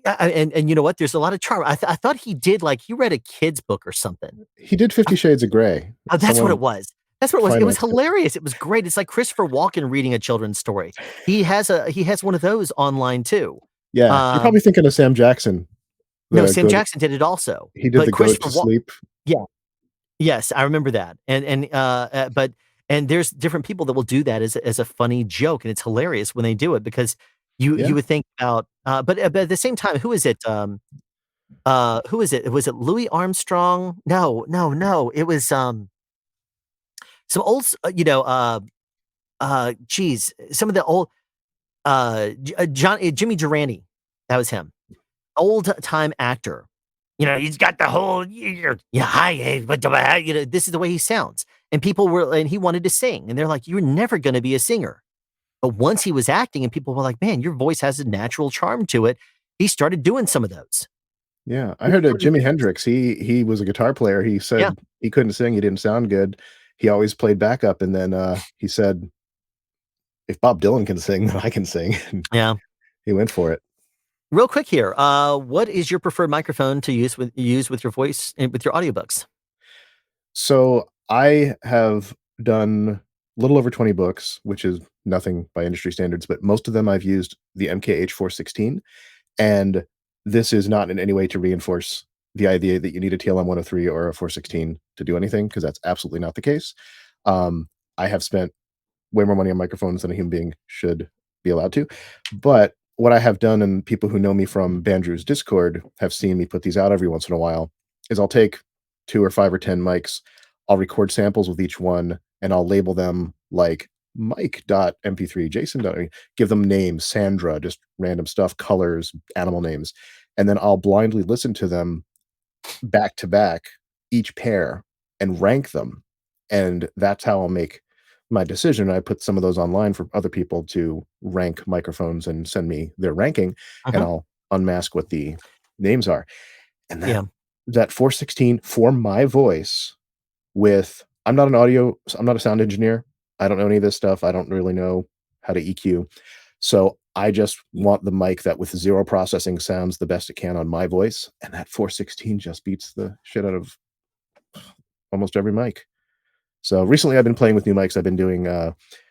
and you know what? There's a lot of charm. I thought he did he read a kid's book or something. He did 50 Shades of Grey. Oh, that's what it was. That's what it was. It was hilarious. It was great. It's like Christopher Walken reading a children's story. He has one of those online too. Yeah, you're probably thinking of Sam Jackson. No, Sam Jackson did it also. He did the Go to Sleep. Yeah. Yes, I remember that. And there's different people that will do that as a funny joke, and it's hilarious when they do it because you would think about but at the same time, who is it? Who is it? Was it Louis Armstrong? No. It was some old some of the old Jimmy Durante. That was him. Old time actor. He's got the whole hi, but this is the way he sounds. And and he wanted to sing. And they're like, you're never going to be a singer. But once he was acting and people were like, man, your voice has a natural charm to it. He started doing some of those. Yeah. I heard Jimi Hendrix. He was a guitar player. He said he couldn't sing. He didn't sound good. He always played backup. And then he said, if Bob Dylan can sing, then I can sing. Yeah. He went for it. Real quick here. What is your preferred microphone to use with your voice and with your audiobooks? So I have done a little over 20 books, which is nothing by industry standards, but most of them I've used the MKH 416. And this is not in any way to reinforce the idea that you need a TLM 103 or a 416 to do anything, because that's absolutely not the case. I have spent way more money on microphones than a human being should be allowed to. But what I have done, and people who know me from Bandrew's Discord have seen me put these out every once in a while, is I'll take 2 or 5 or 10 mics, I'll record samples with each one, and I'll label them like Mike.mp3, Jason. Give them names, Sandra, just random stuff, colors, animal names. And then I'll blindly listen to them back to back, each pair, and rank them. And that's how I'll make my decision. I put some of those online for other people to rank microphones and send me their ranking, and I'll unmask what the names are. And that 416 for my voice I'm not a sound engineer. I don't know any of this stuff. I don't really know how to EQ. So I just want the mic that with 0 processing sounds the best it can on my voice. And that 416 just beats the shit out of almost every mic. So recently I've been playing with new mics. I've been doing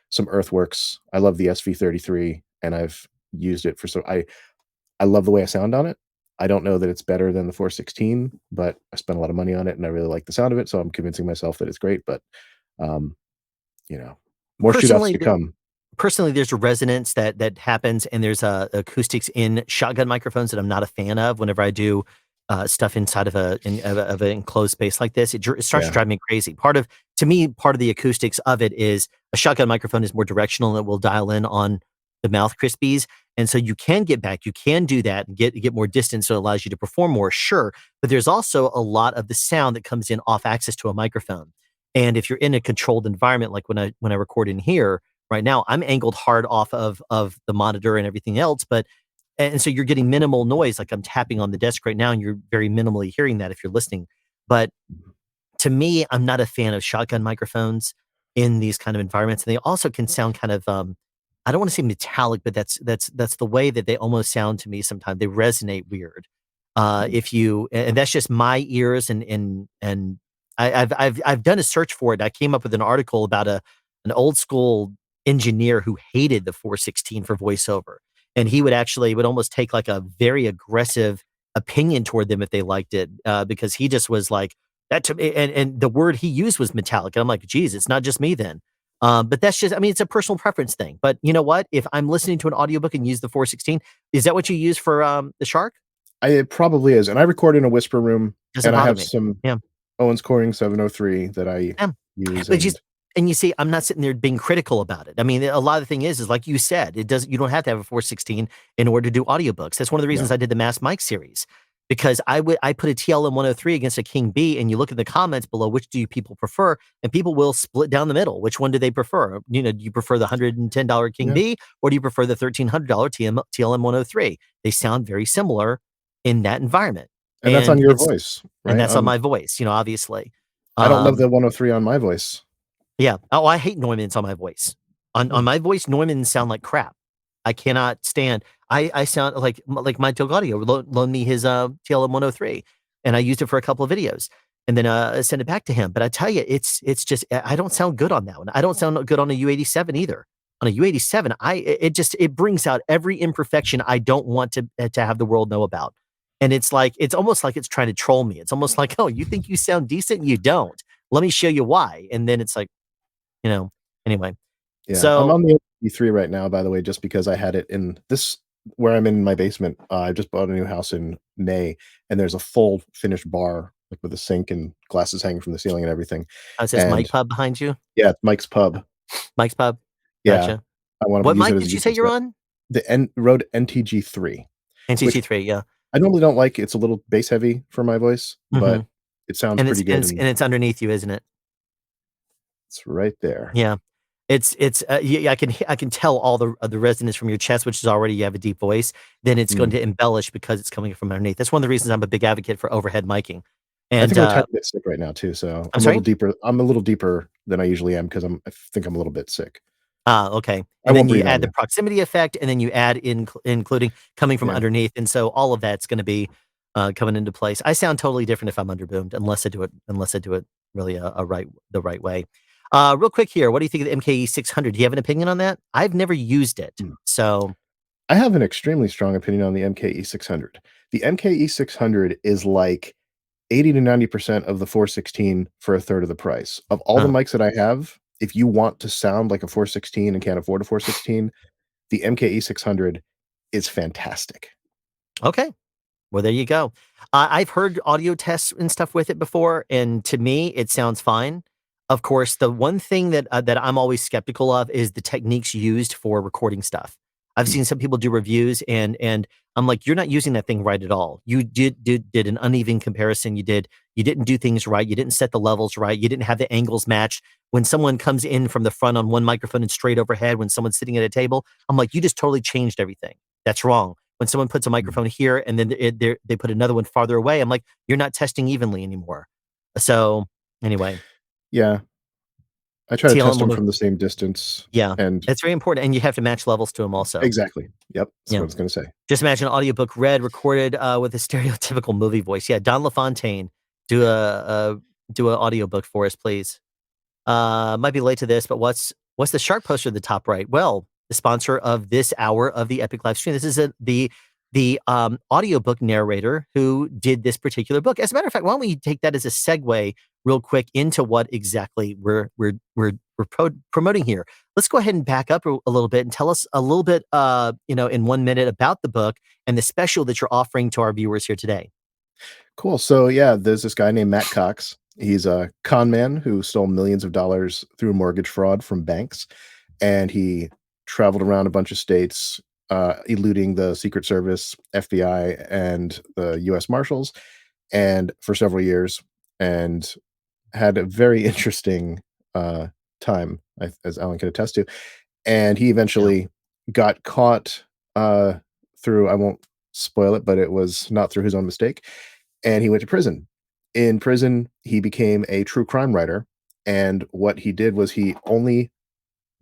some Earthworks. I love the SV33 and I've used it I love the way I sound on it. I don't know that it's better than the 416, but I spent a lot of money on it and I really like the sound of it. So I'm convincing myself that it's great, but more shootouts to come. Personally, there's a resonance that happens, and there's acoustics in shotgun microphones that I'm not a fan of. Whenever I do stuff inside of an enclosed space like this, it starts to drive me crazy. Part of the acoustics of it is a shotgun microphone is more directional and it will dial in on the mouth crispies. And so you can get back, you can do that and get more distance, so it allows you to perform more, sure. But there's also a lot of the sound that comes in off axis to a microphone. And if you're in a controlled environment, like when I record in here right now, I'm angled hard off of the monitor and everything else, and so you're getting minimal noise. Like I'm tapping on the desk right now, and you're very minimally hearing that if you're listening. But to me, I'm not a fan of shotgun microphones in these kind of environments. And they also can sound kind of, I don't want to say metallic, but that's the way that they almost sound to me sometimes. They resonate weird. And that's just my ears, and I've done a search for it. I came up with an article about an old school engineer who hated the 416 for voiceover. And he would almost take like a very aggressive opinion toward them if they liked it, because he just was like, that to me, and the word he used was metallic. And I'm like, geez, it's not just me then. But that's just, I mean, it's a personal preference thing. But you know what? If I'm listening to an audiobook and use the 416, is that what you use for the Shark? It probably is. And I record in a whisper room, Doesn't and I bother have me. some Yeah. Owens Corning 703 that I use. And you see, I'm not sitting there being critical about it. I mean, a lot of the thing is like you said, you don't have to have a 416 in order to do audiobooks. That's one of the reasons I did the Mass Mike series, because I put a TLM 103 against a King B, and you look at the comments below, which do you people prefer? And people will split down the middle. Which one do they prefer? You know, do you prefer the $110 King B, or do you prefer the $1,300 TLM 103? They sound very similar in that environment. And that's on your voice, right? And that's on my voice, obviously. I don't love the 103 on my voice. Yeah. Oh, I hate Neumann's on my voice. On my voice, Neumann's sound like crap. I cannot stand. I sound like my DelGaudio loaned me his TLM 103, and I used it for a couple of videos, and then sent it back to him. But I tell you, it's just I don't sound good on that one. I don't sound good on a U87 either. On a U87, it brings out every imperfection I don't want to have the world know about. And it's almost like it's trying to troll me. It's almost like, oh, you think you sound decent? You don't. Let me show you why. And then it's like, anyway. Yeah, so I'm on the E3 right now, by the way, just because I had it in this, where I'm in my basement. I just bought a new house in May, and there's a full finished bar, like with a sink and glasses hanging from the ceiling and everything. It says Mike Pub behind you? Yeah, Mike's Pub. Mike's Pub? Yeah. Gotcha. What mic did you say you're on? The Rode NTG3. NTG3, yeah. I normally don't like. It's a little bass heavy for my voice, but it sounds pretty good. And it's underneath you, isn't it? It's right there. Yeah. I can tell all the resonance from your chest, which is already, you have a deep voice. Then it's going to embellish because it's coming from underneath. That's one of the reasons I'm a big advocate for overhead miking. And I think I'm a tiny bit sick right now too, so I'm a little deeper. I'm a little deeper than I usually am because I think I'm a little bit sick. Okay. And then you add the proximity effect, and then you add including coming from underneath, and so all of that's going to be coming into place. I sound totally different if I'm underboomed, unless I do it really the right way. Real quick here, what do you think of the MKE 600? Do you have an opinion on that? I've never used it, so I have an extremely strong opinion on the MKE 600. The MKE 600 is like 80 to 90% of the 416 for a third of the price. Of all the mics that I have, if you want to sound like a 416 and can't afford a 416, the MKE 600 is fantastic. Okay. Well, there you go. I've heard audio tests and stuff with it before, and to me, it sounds fine. Of course, the one thing that I'm always skeptical of is the techniques used for recording stuff. I've seen some people do reviews, and I'm like, you're not using that thing right at all. You did an uneven comparison. You didn't do things right. You didn't set the levels right. You didn't have the angles matched. When someone comes in from the front on one microphone and straight overhead, when someone's sitting at a table, I'm like, you just totally changed everything. That's wrong. When someone puts a microphone here and then they put another one farther away, I'm like, you're not testing evenly anymore. So anyway. Yeah. I try to test them from the same distance. Yeah. And it's very important. And you have to match levels to them also. Exactly. Yep. That's what I was going to say. Just imagine an audiobook recorded with a stereotypical movie voice. Yeah. Don LaFontaine, do an audiobook for us, please. Might be late to this, but what's the Shark poster at the top right? Well, the sponsor of this hour of the Epic Live Stream. This is the audiobook narrator who did this particular book. As a matter of fact, why don't we take that as a segue real quick into what exactly we're promoting here. Let's go ahead and back up a little bit and tell us a little bit, in 1 minute about the book and the special that you're offering to our viewers here today. Cool. So yeah, there's this guy named Matt Cox. He's a con man who stole millions of dollars through mortgage fraud from banks. And he traveled around a bunch of states, eluding the Secret Service, FBI, and the U.S. Marshals, and for several years, and had a very interesting time, as Alan can attest to. And he eventually got caught through, I won't spoil it, but it was not through his own mistake. And he went to prison. In prison, he became a true crime writer. And what he did was he only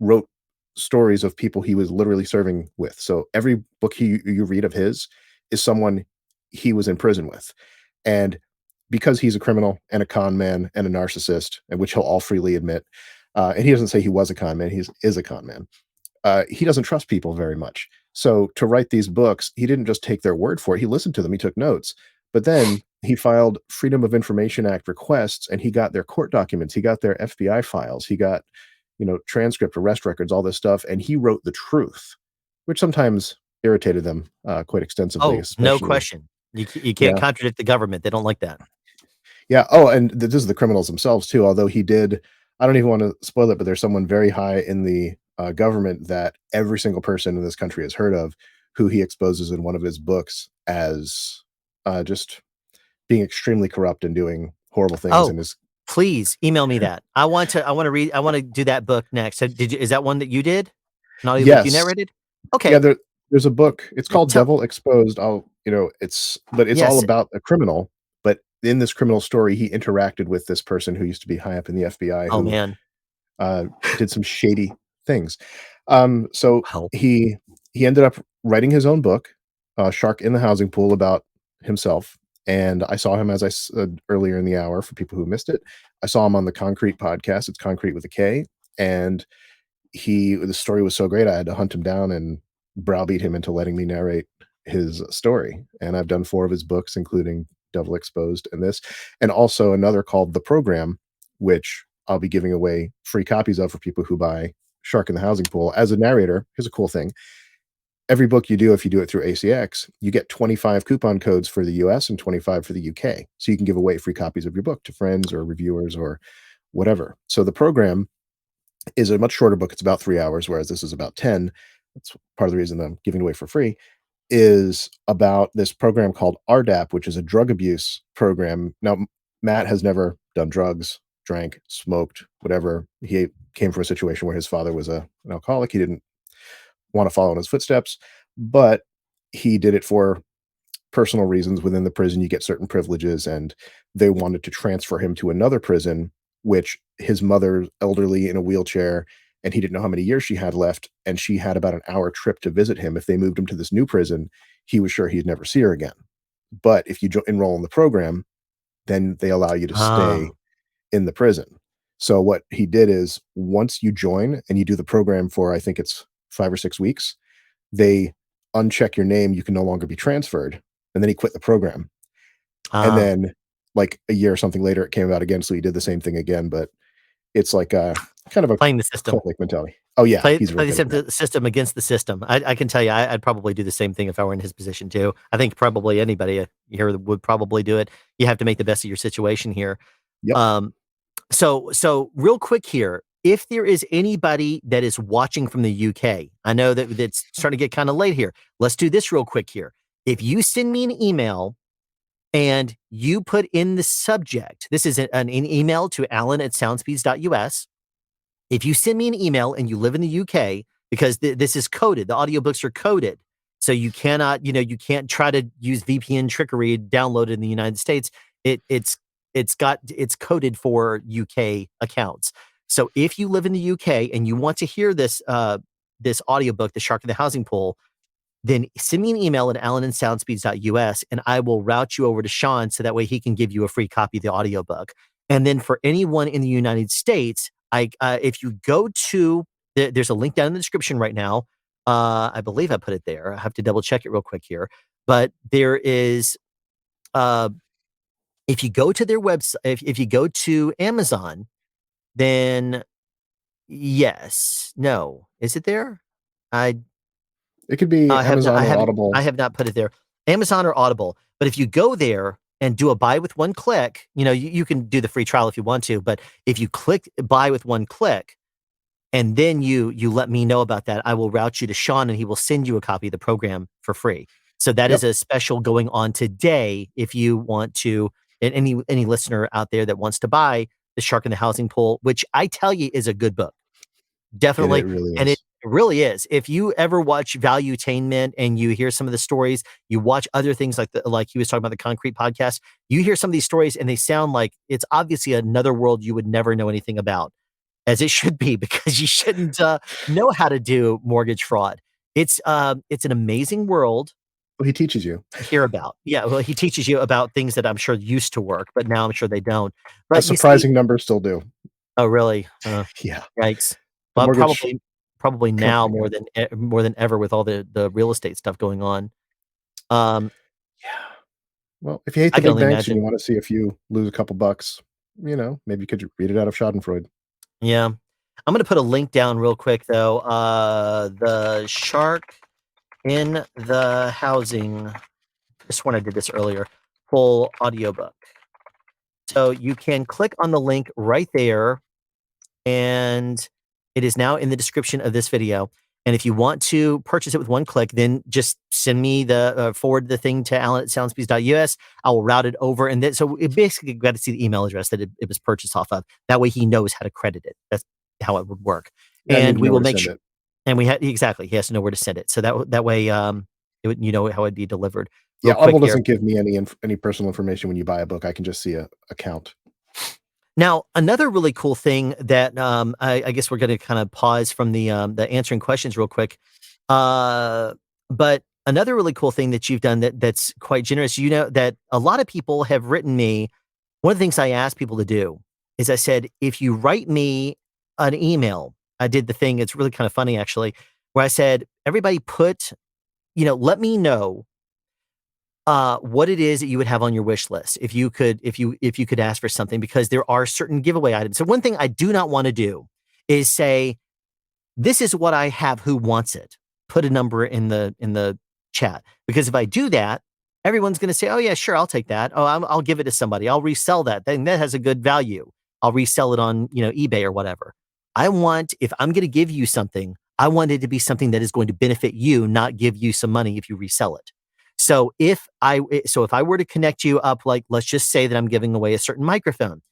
wrote stories of people he was literally serving with. So every book you read of his is someone he was in prison with. And because he's a criminal and a con man and a narcissist, and which he'll all freely admit, and he doesn't say he was a con man, he is a con man. He doesn't trust people very much. So to write these books, he didn't just take their word for it. He listened to them. He took notes. But then he filed Freedom of Information Act requests, and he got their court documents. He got their FBI files. He got, transcript, arrest records, all this stuff. And he wrote the truth, which sometimes irritated them quite extensively. Oh, no question. You can't contradict the government. They don't like that. Yeah. Oh, and this is the criminals themselves too. Although he did, I don't even want to spoil it, but there's someone very high in the government that every single person in this country has heard of, who he exposes in one of his books as just being extremely corrupt and doing horrible things. Oh, in his... please email me that. I want to read. I want to do that book next. So is that one that you did? Not even you narrated? Okay. Yeah. There's a book. It's called Devil Exposed. It's all about a criminal. But in this criminal story, he interacted with this person who used to be high up in the FBI. Oh, man. Did some shady things. So he ended up writing his own book, Shark in the Housing Pool, about himself. And I saw him, as I said earlier in the hour, for people who missed it, I saw him on the Concrete podcast. It's Concrete with a K. And the story was so great, I had to hunt him down and browbeat him into letting me narrate his story. And I've done 4 of his books, including Devil Exposed and this, and also another called The Program, which I'll be giving away free copies of for people who buy Shark in the Housing Pool. As a narrator, here's a cool thing. Every book you do, if you do it through ACX, you get 25 coupon codes for the US and 25 for the UK. So you can give away free copies of your book to friends or reviewers or whatever. So The Program is a much shorter book. It's about 3 hours, whereas this is about 10. That's part of the reason I'm giving it away for free, is about this program called RDAP, which is a drug abuse program. Now, Matt has never done drugs, drank, smoked, whatever. He came from a situation where his father was an alcoholic. He didn't want to follow in his footsteps, but he did it for personal reasons. Within the prison, you get certain privileges, and they wanted to transfer him to another prison, which his mother, elderly in a wheelchair, and he didn't know how many years she had left, and she had about an hour trip to visit him. If they moved him to this new prison, he was sure he'd never see her again. But if you enroll in the program, then they allow you to stay in the prison. So what he did is, once you join and you do the program for, I think it's 5 or 6 weeks, they uncheck your name. You can no longer be transferred. And then he quit the program. And then like a year or something later, it came out again. So he did the same thing again, but it's like kind of a playing the system mentality. Oh yeah. Play the system against the system. I can tell you, I'd probably do the same thing if I were in his position too. I think probably anybody here would probably do it. You have to make the best of your situation here. Yep. So real quick here, if there is anybody that is watching from the UK, I know that it's starting to get kind of late here. Let's do this real quick here. If you send me an email and you put in the subject, this is an email to alan@soundspeeds.us. If you send me an email and you live in the UK, because this is coded, the audiobooks are coded. So you cannot, you can't try to use VPN trickery downloaded in the United States. It's coded for UK accounts. So if you live in the UK and you want to hear this audiobook, The Shark in the Housing Pool, then send me an email at alan@soundspeeds.us and I will route you over to Shawn so that way he can give you a free copy of the audiobook. And then for anyone in the United States, if you go to, there's a link down in the description right now. I believe I put it there. I have to double check it real quick here. But there is, if you go to their website, if you go to Amazon, then yes, no, is it there? It could be Amazon or Audible. I have not put it there. Amazon or Audible. But if you go there and do a buy with one click, you can do the free trial if you want to. But if you click buy with one click, and then you let me know about that, I will route you to Shawn and he will send you a copy of the program for free. So that is a special going on today. If you want to, and any listener out there that wants to buy The Shark in the Housing Pool, which I tell you is a good book. Definitely. It really is. And it really is. If you ever watch Valuetainment and you hear some of the stories, you watch other things like he was talking about the Concrete podcast, you hear some of these stories and they sound like it's obviously another world you would never know anything about, as it should be, because you shouldn't know how to do mortgage fraud. It's an amazing world. Well, he teaches you. To hear about. Yeah, well, he teaches you about things that I'm sure used to work, but now I'm sure they don't. But A surprising number still do. Oh, really? Yeah. Yikes. Well, probably now more than ever with all the real estate stuff going on. Yeah. Well, if you hate the big banks and you want to see a few lose a couple bucks, maybe you could read it out of Schadenfreude. Yeah. I'm going to put a link down real quick, though. The Shark in the Housing. Just when I did this earlier, full audiobook. So you can click on the link right there, and it is now in the description of this video. And if you want to purchase it with one click, then just send me forward the thing to alan@soundspeeds.us. I will route it over. And then, so it basically got to see the email address that it was purchased off of. That way he knows how to credit it. That's how it would work. Yeah, and we will make sure. And he has to know where to send it. So that way, how it'd be delivered. Yeah, Audible doesn't give me any personal information when you buy a book. I can just see a account. Now, another really cool thing that I guess we're going to kind of pause from the answering questions real quick. But another really cool thing that you've done that's quite generous, that a lot of people have written me. One of the things I asked people to do is I said, if you write me an email, I did the thing. It's really kind of funny, actually, where I said, everybody let me know what it is that you would have on your wish list if you could ask for something, because there are certain giveaway items. So one thing I do not want to do is say, this is what I have, who wants it? Put a number in the chat, because if I do that, everyone's going to say, oh yeah, sure, I'll take that. Oh, I'll give it to somebody. I'll resell that. Then that has a good value. I'll resell it on eBay or whatever. If I'm going to give you something, I want it to be something that is going to benefit you, not give you some money if you resell it. So if I were to connect you up, like, let's just say that I'm giving away a certain microphone.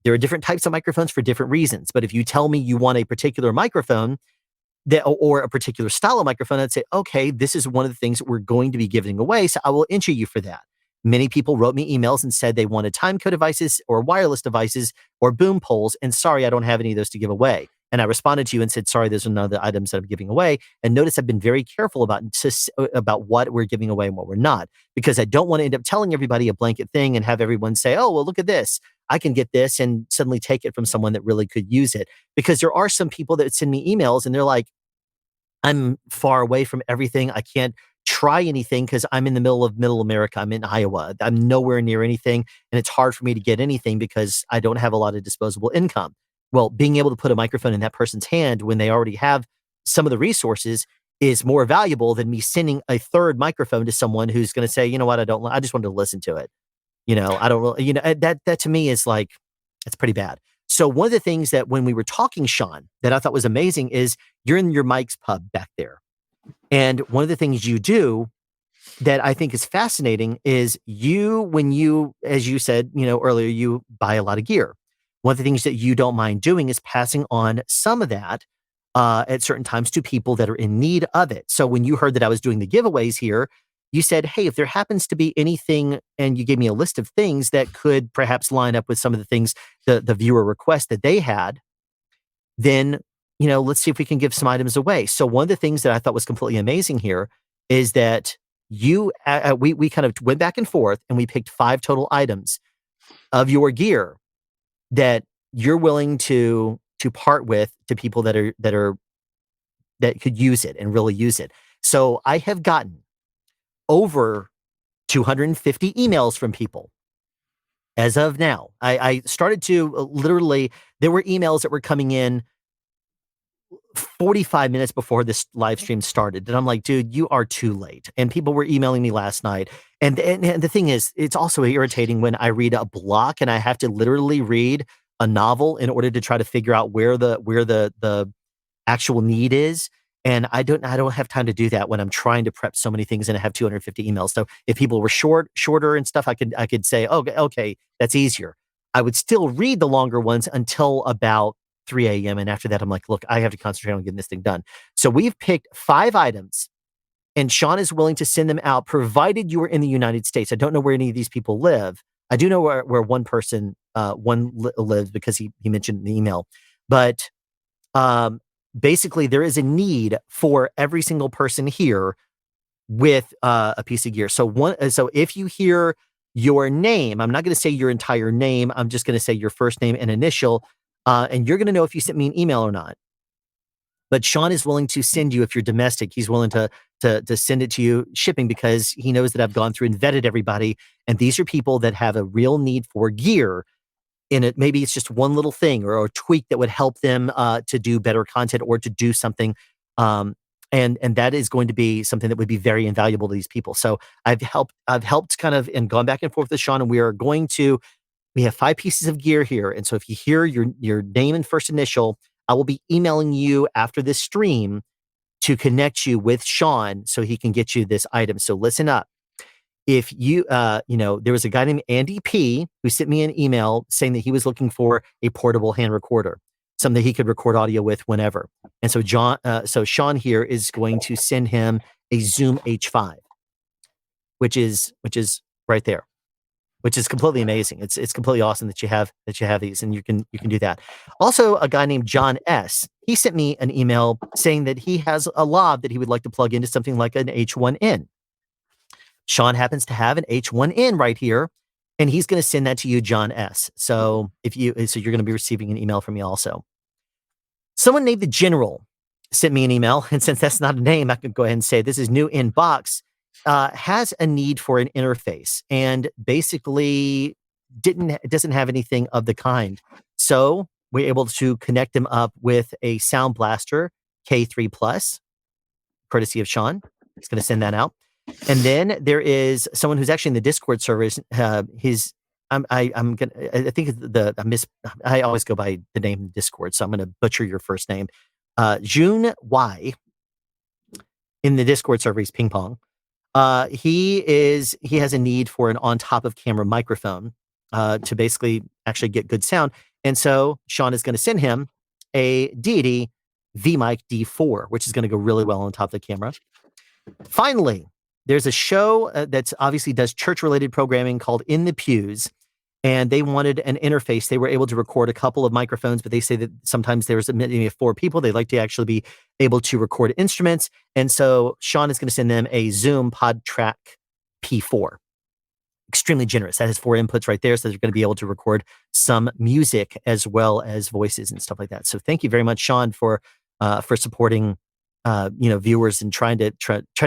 There are different types of microphones for different reasons. But if you tell me you want a particular microphone or a particular style of microphone, I'd say, okay, this is one of the things that we're going to be giving away. So I will enter you for that. Many people wrote me emails and said they wanted timecode devices or wireless devices or boom poles. And sorry, I don't have any of those to give away. And I responded to you and said, sorry, those are none of the items that I'm giving away. And notice I've been very careful about what we're giving away and what we're not, because I don't want to end up telling everybody a blanket thing and have everyone say, oh, well, look at this. I can get this, and suddenly take it from someone that really could use it. Because there are some people that send me emails and they're like, I'm far away from everything. I can't try anything because I'm in the middle of middle America. I'm in Iowa. I'm nowhere near anything. And it's hard for me to get anything because I don't have a lot of disposable income. Well, being able to put a microphone in that person's hand when they already have some of the resources is more valuable than me sending a third microphone to someone who's going to say, you know what, I just wanted to listen to it. I don't really, that to me is like, it's pretty bad. So one of the things that when we were talking, Shawn, that I thought was amazing is you're in your Mike's Pub back there. And one of the things you do that I think is fascinating is when you, as you said, earlier, you buy a lot of gear. One of the things that you don't mind doing is passing on some of that at certain times to people that are in need of it. So when you heard that I was doing the giveaways here, you said, hey, if there happens to be anything, and you gave me a list of things that could perhaps line up with some of the things, the viewer request that they had, then, let's see if we can give some items away. So one of the things that I thought was completely amazing here is that we kind of went back and forth and we picked 5 total items of your gear that you're willing to part with to people that could use it and really use it. So I have gotten over 250 emails from people as of now. I started to literally, there were emails that were coming in 45 minutes before this live stream started. And I'm like, dude, you are too late. And people were emailing me last night. And the thing is, it's also irritating when I read a block and I have to literally read a novel in order to try to figure out where the actual need is. And I don't have time to do that when I'm trying to prep so many things and I have 250 emails. So if people were shorter and stuff, I could say, oh, okay, that's easier. I would still read the longer ones until about 3 a.m. And after that, I'm like, look, I have to concentrate on getting this thing done. So we've picked 5 items, and Shawn is willing to send them out, provided you are in the United States. I don't know where any of these people live. I do know where one person lives because he mentioned in the email. But basically, there is a need for every single person here with a piece of gear. So if you hear your name, I'm not going to say your entire name. I'm just going to say your first name and initial, and you're going to know if you sent me an email or not. But Shawn is willing to send you, if you're domestic, he's willing to send it to you shipping, because he knows that I've gone through and vetted everybody. And these are people that have a real need for gear in it. Maybe it's just one little thing or a tweak that would help them to do better content or to do something. And that is going to be something that would be very invaluable to these people. So I've helped kind of and gone back and forth with Shawn, and we have 5 pieces of gear here. And so if you hear your name and first initial, I will be emailing you after this stream to connect you with Shawn so he can get you this item. So listen up. If you, there was a guy named Andy P who sent me an email saying that he was looking for a portable hand recorder, something that he could record audio with whenever. And so Shawn here is going to send him a Zoom H5, which is right there, which is completely amazing. It's completely awesome that you have these, and you can do that. Also, a guy named John S. He sent me an email saying that he has a lav that he would like to plug into something like an H1N. Shawn happens to have an H1N right here, and he's going to send that to you, John S. So you're going to be receiving an email from me also. Someone named the General sent me an email, and since that's not a name, I can go ahead and say this is new in box. Has a need for an interface, and basically doesn't have anything of the kind. So we're able to connect them up with a Sound Blaster K3 Plus, courtesy of Shawn. He's going to send that out. And then there is someone who's actually in the Discord server. I always go by the name Discord, so I'm going to butcher your first name. June Y in the Discord server. He's Ping Pong. He has a need for an on top of camera microphone to basically actually get good sound. And so Shawn is going to send him a Deity VMic D4, which is going to go really well on top of the camera. Finally, there's a show that's obviously does church-related programming called In the Pews, and they wanted an interface. They were able to record a couple of microphones, but they say that sometimes there's maybe 4 people. They like to actually be able to record instruments. And so Shawn is going to send them a Zoom PodTrack P4. Extremely generous. That has 4 inputs right there, so they're going to be able to record some music as well as voices and stuff like that. So thank you very much, Shawn, for supporting viewers and trying to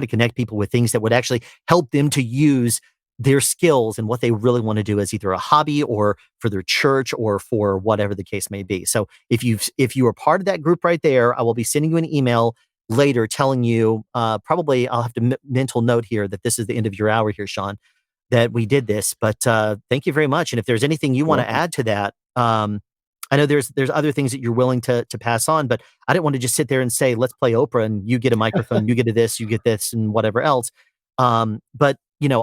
connect people with things that would actually help them to use their skills and what they really want to do as either a hobby or for their church or for whatever the case may be. So if you are part of that group right there, I will be sending you an email later telling you, probably I'll have to mental note here that this is the end of your hour here, Shawn, that we did this, but thank you very much. And if there's anything you want to add to that, I know there's other things that you're willing to pass on, but I didn't want to just sit there and say, let's play Oprah and you get a microphone, you get this, you get this and whatever else. But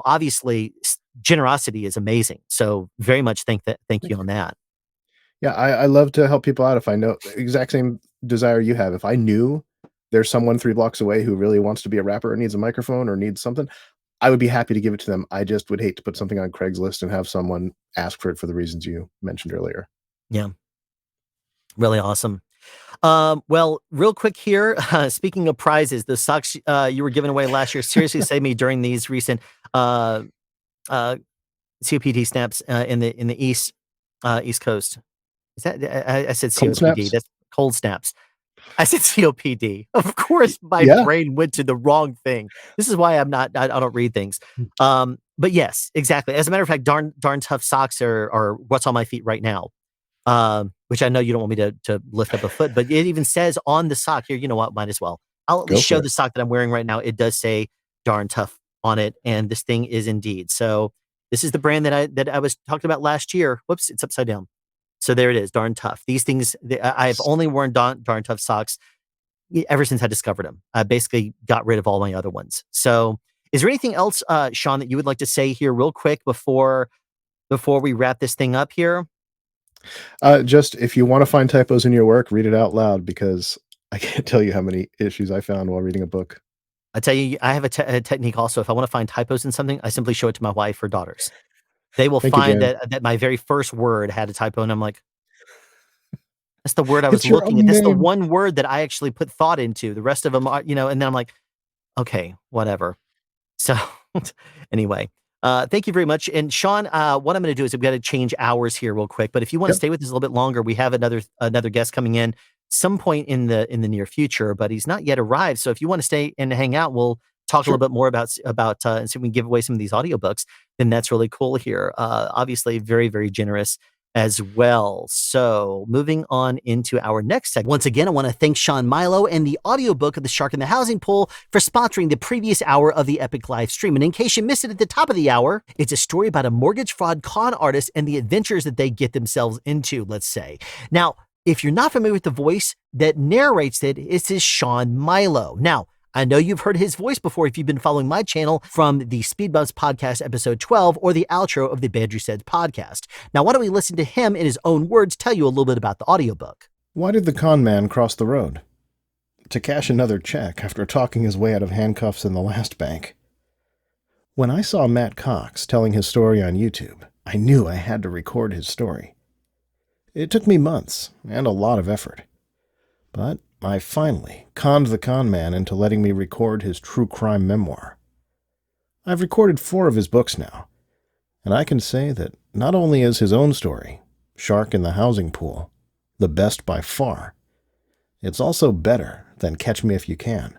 obviously generosity is amazing. So very much thank you on that. Yeah. I love to help people out. If I know exact same desire you have, if I knew there's someone 3 blocks away who really wants to be a rapper and needs a microphone or needs something, I would be happy to give it to them. I just would hate to put something on Craigslist and have someone ask for it for the reasons you mentioned earlier. Yeah. Really awesome. Well, real quick here, speaking of prizes, the socks you were giving away last year seriously saved me during these recent COPD snaps in the East Coast. Is that I said Cold COPD? snaps? That's cold snaps. I said COPD. Of course, my brain went to the wrong thing. This is why I don't read things. But yes, exactly. As a matter of fact, darn tough socks are what's on my feet right now. Which I know you don't want me to lift up a foot, but it even says on the sock here, you know what, might as well. I'll at least show the sock that I'm wearing right now. It does say darn tough on it. And this thing is indeed. So this is the brand that I was talking about last year. Whoops, it's upside down. So there it is, darn tough. These things, I've only worn darn tough socks ever since I discovered them. I basically got rid of all my other ones. So is there anything else, Shawn, that you would like to say here real quick before we wrap this thing up here? Just if you want to find typos in your work, read it out loud, because I can't tell you how many issues I found while reading a book. I tell you, I have a technique also. If I want to find typos in something, I simply show it to my wife or daughters. They will Thank you, find Jan. that my very first word had a typo, and I'm like, that's the word I was It's your looking own at. That's the name. one word that I actually put thought into. The rest of them are, and then I'm like, okay, whatever. So anyway, thank you very much. And Shawn, what I'm going to do is we've got to change hours here real quick. But if you want to stay with us a little bit longer, we have another guest coming in some point in the near future, but he's not yet arrived. So if you want to stay and hang out, we'll talk a little bit more about and see if we can give away some of these audiobooks. Then that's really cool here. Obviously, very, very generous as well. So moving on into our next segment. Once again, I want to thank Shawn Milo and the audiobook of The Shark in the Housing Pool for sponsoring the previous hour of the Epic live stream. And in case you missed it at the top of the hour, it's a story about a mortgage fraud con artist and the adventures that they get themselves into, let's say. Now, if you're not familiar with the voice that narrates it, it's Shawn Milo. Now, I know you've heard his voice before if you've been following my channel from the Speed Bumps podcast episode 12 or the outro of the Bandrew Scott podcast. Now, why don't we listen to him in his own words tell you a little bit about the audiobook. Why did the con man cross the road? To cash another check after talking his way out of handcuffs in the last bank. When I saw Matt Cox telling his story on YouTube, I knew I had to record his story. It took me months and a lot of effort. But I finally conned the con man into letting me record his true crime memoir. I've recorded 4 of his books now, and I can say that not only is his own story, Shark in the Housing Pool, the best by far, it's also better than Catch Me If You Can,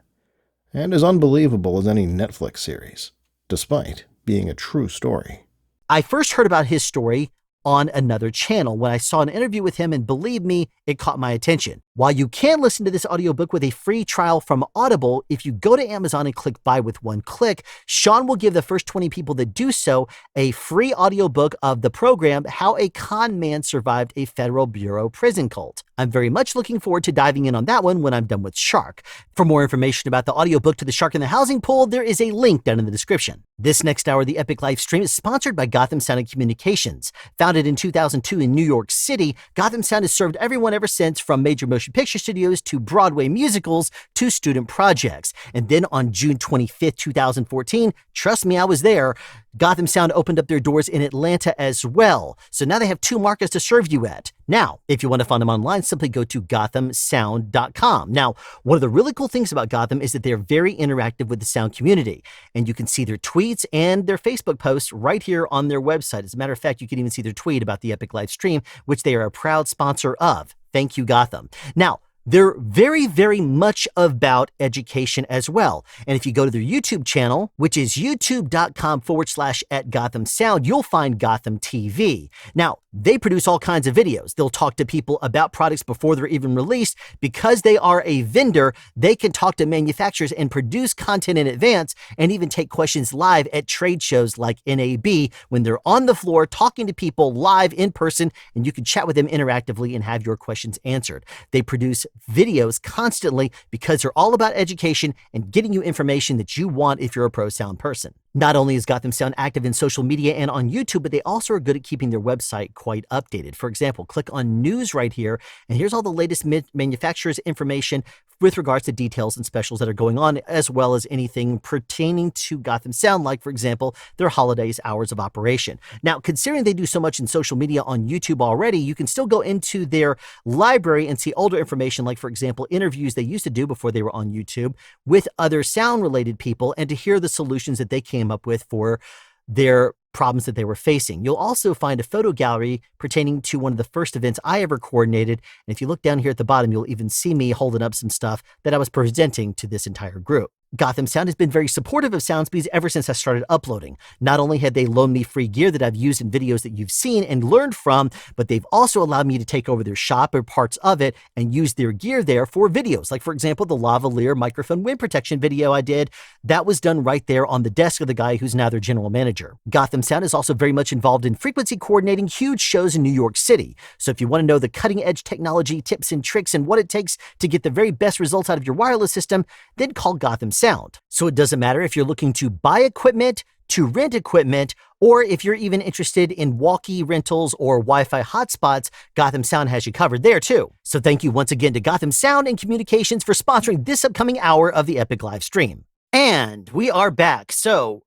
and as unbelievable as any Netflix series, despite being a true story. I first heard about his story on another channel when I saw an interview with him, and believe me, it caught my attention. While you can listen to this audiobook with a free trial from Audible, if you go to Amazon and click buy with one click, Shawn will give the first 20 people that do so a free audiobook of the program, How a Con Man Survived a Federal Bureau Prison Cult. I'm very much looking forward to diving in on that one when I'm done with Shark. For more information about the audiobook to The Shark in the Housing Pool, there is a link down in the description. This next hour of the Epic live stream is sponsored by Gotham Sound Communications. Founded in 2002 in New York City, Gotham Sound has served everyone ever since, from major motion picture studios to Broadway musicals to student projects. And then on June 25th, 2014, trust me, I was there, Gotham Sound opened up their doors in Atlanta as well. So now they have 2 markets to serve you at. Now, if you want to find them online, simply go to gothamsound.com. Now, one of the really cool things about Gotham is that they're very interactive with the sound community, and you can see their tweets and their Facebook posts right here on their website. As a matter of fact, you can even see their tweet about the Epic live stream, which they are a proud sponsor of. Thank you, Gotham. Now, they're very, very much about education as well. And if you go to their YouTube channel, which is youtube.com/@GothamSound, you'll find Gotham TV. Now, they produce all kinds of videos. They'll talk to people about products before they're even released. Because they are a vendor, they can talk to manufacturers and produce content in advance, and even take questions live at trade shows like NAB when they're on the floor talking to people live in person, and you can chat with them interactively and have your questions answered. They produce videos constantly because they're all about education and getting you information that you want if you're a pro sound person. Not only is Gotham Sound active in social media and on YouTube, but they also are good at keeping their website quite updated. For example, click on news right here, and here's all the latest manufacturers information with regards to details and specials that are going on, as well as anything pertaining to Gotham Sound, like, for example, their holidays hours of operation. Now, considering they do so much in social media on YouTube already, you can still go into their library and see older information, like, for example, interviews they used to do before they were on YouTube with other sound-related people, and to hear the solutions that they came up with for their problems that they were facing. You'll also find a photo gallery pertaining to one of the first events I ever coordinated. And if you look down here at the bottom, you'll even see me holding up some stuff that I was presenting to this entire group. Gotham Sound has been very supportive of SoundSpeeds ever since I started uploading. Not only had they loaned me free gear that I've used in videos that you've seen and learned from, but they've also allowed me to take over their shop or parts of it and use their gear there for videos. Like, for example, the lavalier microphone wind protection video I did, that was done right there on the desk of the guy who's now their general manager. Gotham Sound is also very much involved in frequency coordinating huge shows in New York City. So if you want to know the cutting edge technology, tips and tricks, and what it takes to get the very best results out of your wireless system, then call Gotham Sound. So it doesn't matter if you're looking to buy equipment, to rent equipment, or if you're even interested in walkie rentals or Wi-Fi hotspots, Gotham Sound has you covered there too. So thank you once again to Gotham Sound and Communications for sponsoring this upcoming hour of the Epic live stream. And we are back. So,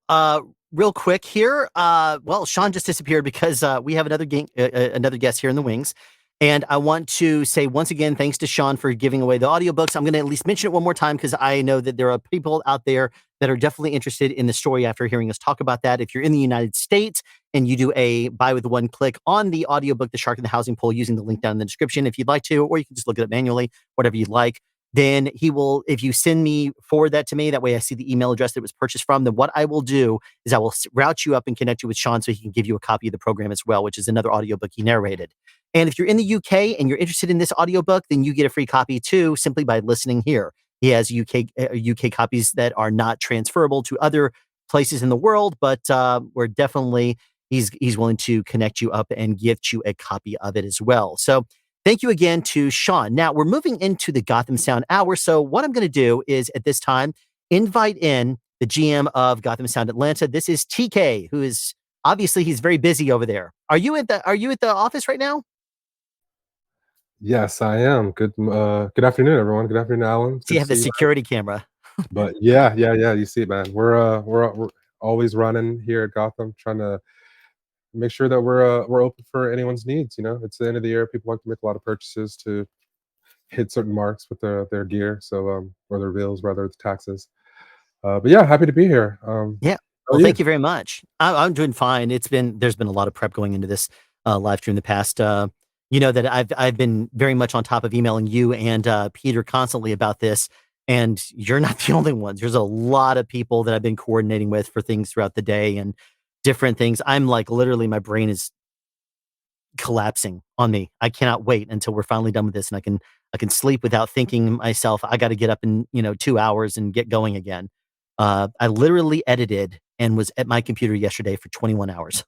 real quick here, well, Shawn just disappeared because we have another guest here in the wings. And I want to say once again, thanks to Shawn for giving away the audiobooks. I'm going to at least mention it one more time because I know that there are people out there that are definitely interested in the story after hearing us talk about that. If you're in the United States and you do a buy with one click on the audiobook, The Shark in the Housing Pool, using the link down in the description if you'd like to, or you can just look it up manually, whatever you'd like. Then he will, if you forward that to me, that way I see the email address that it was purchased from, then what I will do is I will route you up and connect you with Shawn so he can give you a copy of the program as well, which is another audiobook he narrated. And if you're in the UK and you're interested in this audiobook, then you get a free copy too, simply by listening here. He has UK copies that are not transferable to other places in the world, but we're definitely, he's willing to connect you up and gift you a copy of it as well. So thank you again to Shawn. Now we're moving into the Gotham Sound hour. So what I'm going to do is at this time, invite in the GM of Gotham Sound Atlanta. This is TK, who is obviously he's very busy over there. Are you at the office right now? Yes, I am. Good afternoon, everyone. Good afternoon, Alan. So you have the security camera. But yeah. You see, man, we're always running here at Gotham, trying to make sure that we're open for anyone's needs. You know, it's the end of the year. People like to make a lot of purchases to hit certain marks with their gear. So or their bills, rather, the taxes. But yeah, happy to be here. Yeah. Well, thank you very much. I'm doing fine. There's been a lot of prep going into this live stream the past. You know that I've been very much on top of emailing you and Peter constantly about this, and you're not the only ones. There's a lot of people that I've been coordinating with for things throughout the day and different things. I'm like literally, my brain is collapsing on me. I cannot wait until we're finally done with this, and I can sleep without thinking myself, I got to get up in 2 hours and get going again. I literally edited and was at my computer yesterday for 21 hours.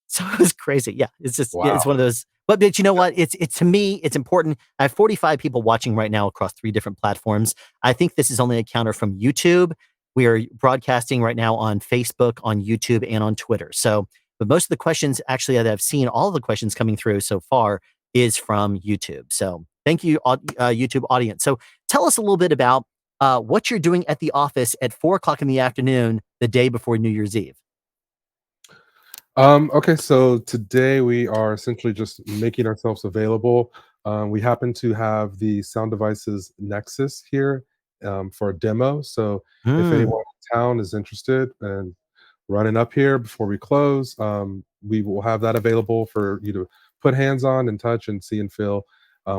So it was crazy. Yeah, it's just it's one of those. But you know what? It's to me, it's important. I have 45 people watching right now across 3 different platforms. I think this is only a counter from YouTube. We are broadcasting right now on Facebook, on YouTube, and on Twitter. So, but most of the questions actually that I've seen, all of the questions coming through so far is from YouTube. So thank you, YouTube audience. So tell us a little bit about what you're doing at the office at 4:00 in the afternoon, the day before New Year's Eve. Okay, so today we are essentially just making ourselves available. We happen to have the Sound Devices Nexus here for a demo. So if anyone in town is interested and running up here before we close, we will have that available for you to put hands on and touch and see and feel.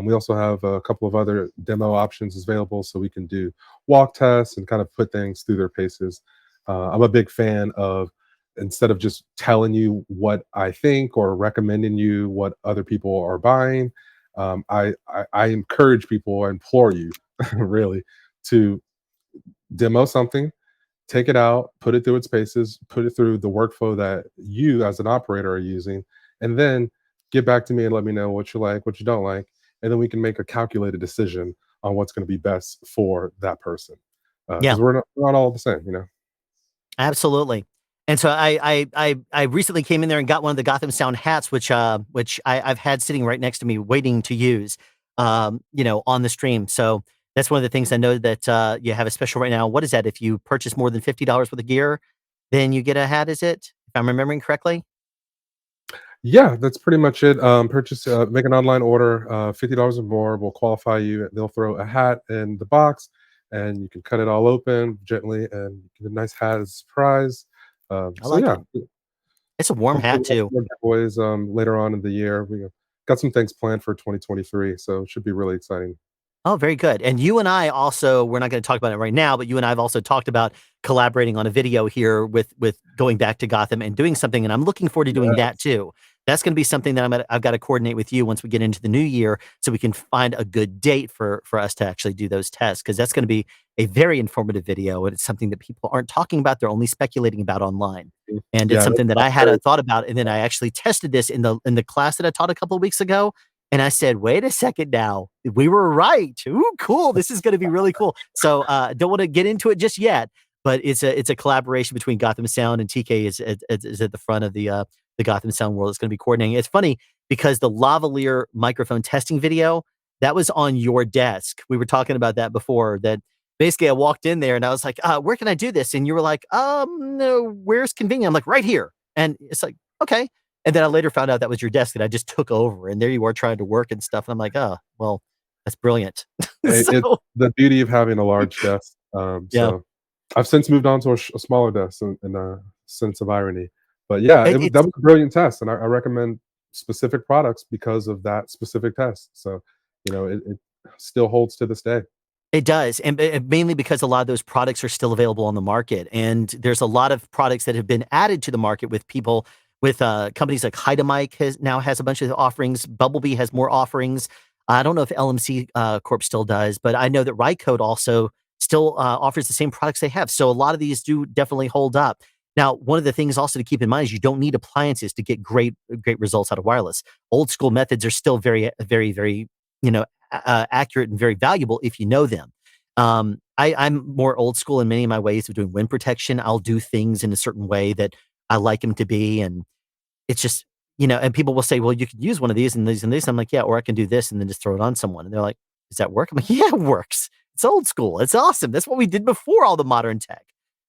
We also have a couple of other demo options available, so we can do walk tests and kind of put things through their paces. I'm a big fan of, instead of just telling you what I think or recommending you what other people are buying, I encourage people, I implore you really to demo something, take it out, put it through its paces, put it through the workflow that you as an operator are using, and then get back to me and let me know what you like, what you don't like, and then we can make a calculated decision on what's going to be best for that person. Because we're not all the same, you know. Absolutely. And so I recently came in there and got one of the Gotham Sound hats, which I've had sitting right next to me waiting to use, on the stream. So that's one of the things I know that you have a special right now. What is that? If you purchase more than $50 worth of gear, then you get a hat, is it? If I'm remembering correctly? Yeah, that's pretty much it. Make an online order, $50 or more will qualify you. They'll throw a hat in the box, and you can cut it all open gently and get a nice hat as a surprise. I like it. It's a warm hat too. Boys, later on in the year, we got some things planned for 2023, so it should be really exciting. Oh, very good. And you and I also, we're not going to talk about it right now, but you and I have also talked about collaborating on a video here with going back to Gotham and doing something. And I'm looking forward to doing that too. That's going to be something that I've got to coordinate with you once we get into the new year, so we can find a good date for us to actually do those tests, because that's going to be a very informative video, and it's something that people aren't talking about; they're only speculating about online. And it's something that I had a thought about, and then I actually tested this in the class that I taught a couple of weeks ago, and I said, "Wait a second, now we were right. Ooh, cool! This is going to be really cool." So don't want to get into it just yet. but it's a collaboration between Gotham Sound, and TK is at the front of the Gotham Sound world. It's going to be coordinating. It's funny because the lavalier microphone testing video, that was on your desk. We were talking about that before, that basically I walked in there and I was like, where can I do this? And you were like, no, where's convenient? I'm like, right here. And it's like, okay. And then I later found out that was your desk and I just took over, and there you are trying to work and stuff. And I'm like, oh, well, that's brilliant. It's the beauty of having a large desk. Yeah. So I've since moved on to a smaller desk in a sense of irony. But yeah, that was a brilliant test. And I recommend specific products because of that specific test. So, it still holds to this day. It does. And mainly because a lot of those products are still available on the market. And there's a lot of products that have been added to the market with people, with companies like Hydamike now has a bunch of offerings. Bumblebee has more offerings. I don't know if LMC Corp still does, but I know that Rycode also still offers the same products they have. So a lot of these do definitely hold up. Now, one of the things also to keep in mind is you don't need appliances to get great results out of wireless. Old school methods are still very, very, very, accurate and very valuable if you know them. I'm more old school in many of my ways of doing wind protection. I'll do things in a certain way that I like them to be. And it's just, and people will say, well, you can use one of these and these and these. I'm like, yeah, or I can do this and then just throw it on someone. And they're like, does that work? I'm like, yeah, it works. It's old school. It's awesome. That's what we did before all the modern tech.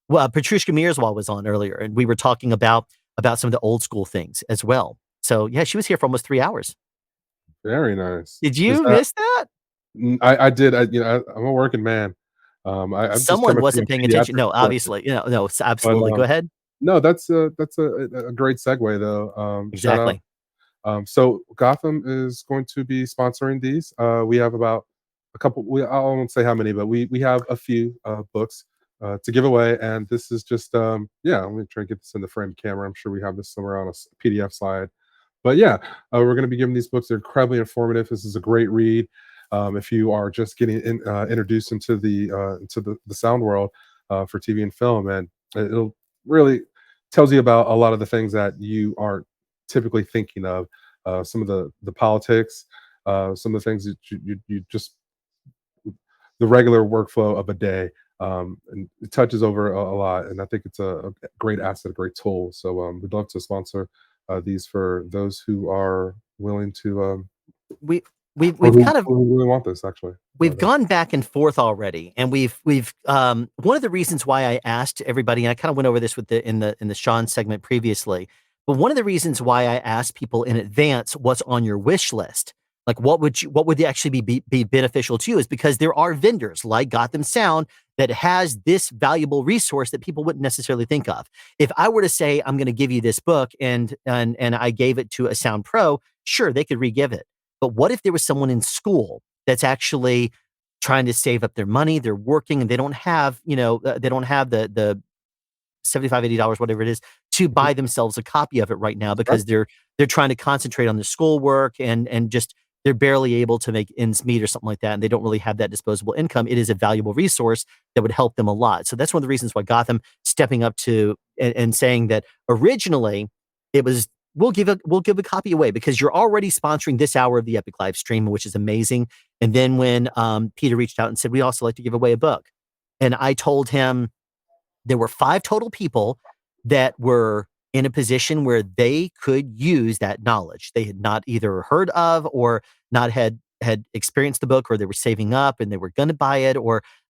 Well, Patrushkha Mierzwa was on earlier, and we were talking about some of the old school things as well. So yeah, she was here for almost 3 hours. Very nice. Did you miss that? I did. I'm a working man. Someone wasn't paying attention. No, obviously, no, absolutely. Go ahead. No, that's a great segue though. Exactly. So Gotham is going to be sponsoring these. We have about a couple. I won't say how many, but we have a few books to give away, and this is just let me try to get this in the frame camera. I'm sure we have this somewhere on a PDF slide. But yeah, we're going to be giving these books. They're incredibly informative. This is a great read. If you are just getting introduced into the sound world for TV and film, and it'll really tells you about a lot of the things that you aren't typically thinking of, some of the politics, some of the things that you just the regular workflow of a day, and it touches over a lot. And I think it's a great asset, a great tool. So we'd love to sponsor these for those who are willing to. We've kind of really want this actually. We've gone back and forth already, and we've one of the reasons why I asked everybody, and I kind of went over this with in the Shawn segment previously, but one of the reasons why I asked people in advance what's on your wish list, like what would actually be beneficial to you, is because there are vendors like Gotham Sound that has this valuable resource that people wouldn't necessarily think of. If I were to say I'm going to give you this book and I gave it to a Sound Pro, sure, they could re-give it. But what if there was someone in school that's actually trying to save up their money, they're working, and they don't have, the $75, $80, whatever it is, to buy themselves a copy of it right now because they're trying to concentrate on their schoolwork and just they're barely able to make ends meet or something like that, and they don't really have that disposable income. It is a valuable resource that would help them a lot. So that's one of the reasons why Gotham stepping up to and saying that originally it was, we'll give a copy away because you're already sponsoring this hour of the Epic live stream, which is amazing. And then when Peter reached out and said, we'd also like to give away a book. And I told him there were 5 total people that were in a position where they could use that knowledge. They had not either heard of or not had experienced the book, or they were saving up and they were going to buy it,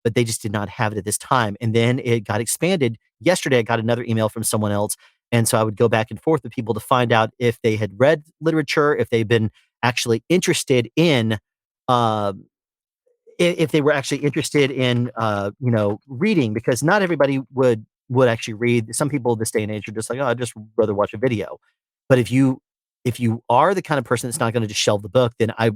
but they just did not have it at this time. And then it got expanded. Yesterday, I got another email from someone else. And so I would go back and forth with people to find out if they had read literature, if they've been actually interested in, if they were actually interested in, reading, because not everybody would actually read. Some people this day and age are just like, oh, I'd just rather watch a video. But if you are the kind of person that's not going to just shelve the book, then I